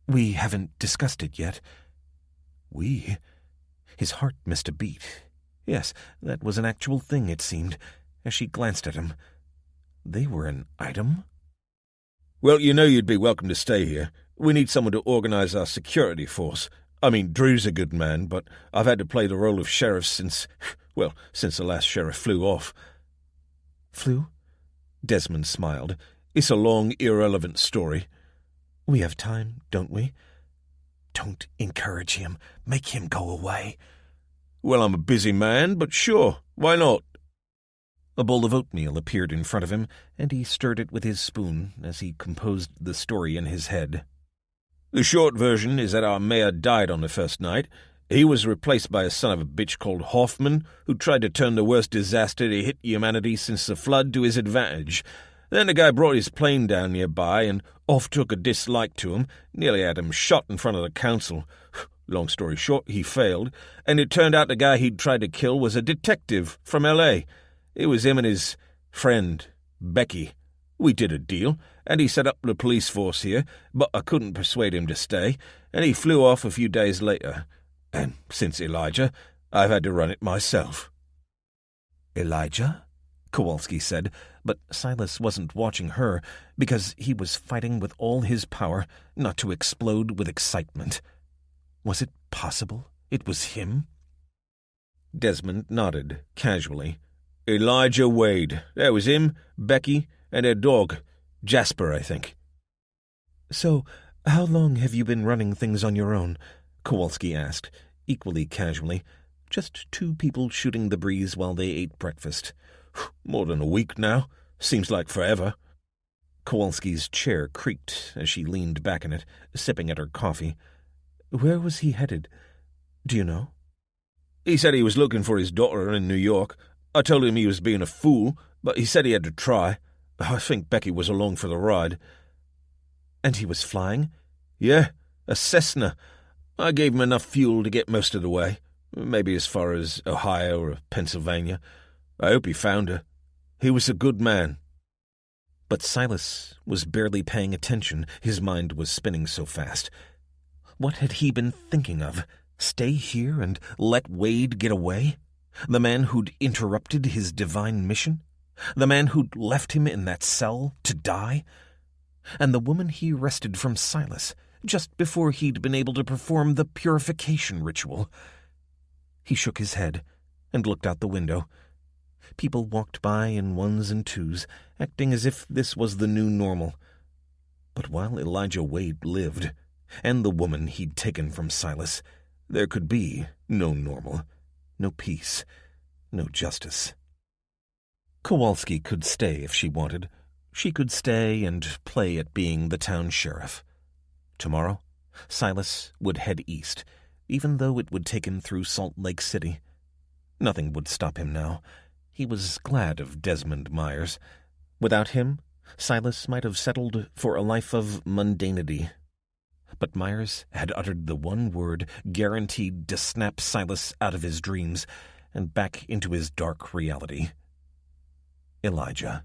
Speaker 3: "We haven't discussed it yet." "We?" His heart missed a beat. Yes, that was an actual thing, it seemed, as she glanced at him. They were an item?
Speaker 5: "Well, you know you'd be welcome to stay here. We need someone to organize our security force. I mean, Drew's a good man, but I've had to play the role of sheriff since the last sheriff flew off."
Speaker 3: "Flew?" Desmond smiled.
Speaker 5: "It's a long, irrelevant story."
Speaker 3: "We have time, don't we?" "Don't encourage him. Make him go away."
Speaker 5: "Well, I'm a busy man, but sure, why not?"
Speaker 3: A bowl of oatmeal appeared in front of him, and he stirred it with his spoon as he composed the story in his head.
Speaker 5: "The short version is that our mayor died on the first night. He was replaced by a son of a bitch called Hoffman, who tried to turn the worst disaster to hit humanity since the flood to his advantage. Then the guy brought his plane down nearby and off took a dislike to him, nearly had him shot in front of the council. Long story short, he failed, and it turned out the guy he'd tried to kill was a detective from L.A. It was him and his friend, Becky. We did a deal, and he set up the police force here, but I couldn't persuade him to stay, and he flew off a few days later. And since Elijah, I've had to run it myself."
Speaker 3: "Elijah?" Kowalski said, but Silas wasn't watching her because he was fighting with all his power not to explode with excitement. Was it possible it was him?
Speaker 5: Desmond nodded, casually. "Elijah Wade. That was him, Becky, and their dog. Jasper, I think."
Speaker 3: "So, how long have you been running things on your own?" Kowalski asked, equally casually. Just two people shooting the breeze while they ate breakfast.
Speaker 5: "More than a week now. Seems like forever."
Speaker 3: Kowalski's chair creaked as she leaned back in it, sipping at her coffee. "Where was he headed? Do you know?"
Speaker 5: "He said he was looking for his daughter in New York. I told him he was being a fool, but he said he had to try. I think Becky was along for the ride."
Speaker 3: "And he was flying?"
Speaker 5: "Yeah, a Cessna. I gave him enough fuel to get most of the way, maybe as far as Ohio or Pennsylvania. I hope he found her. He was a good man."
Speaker 3: But Silas was barely paying attention. His mind was spinning so fast. What had he been thinking of? Stay here and let Wade get away? The man who'd interrupted his divine mission? The man who'd left him in that cell to die? And the woman he wrested from Silas just before he'd been able to perform the purification ritual. He shook his head and looked out the window. People walked by in ones and twos, acting as if this was the new normal. But while Elijah Wade lived, and the woman he'd taken from Silas, there could be no normal, no peace, no justice. Kowalski could stay if she wanted. She could stay and play at being the town sheriff. Tomorrow, Silas would head east, even though it would take him through Salt Lake City. Nothing would stop him now. He was glad of Desmond Myers. Without him, Silas might have settled for a life of mundanity. But Myers had uttered the one word guaranteed to snap Silas out of his dreams and back into his dark reality. Elijah.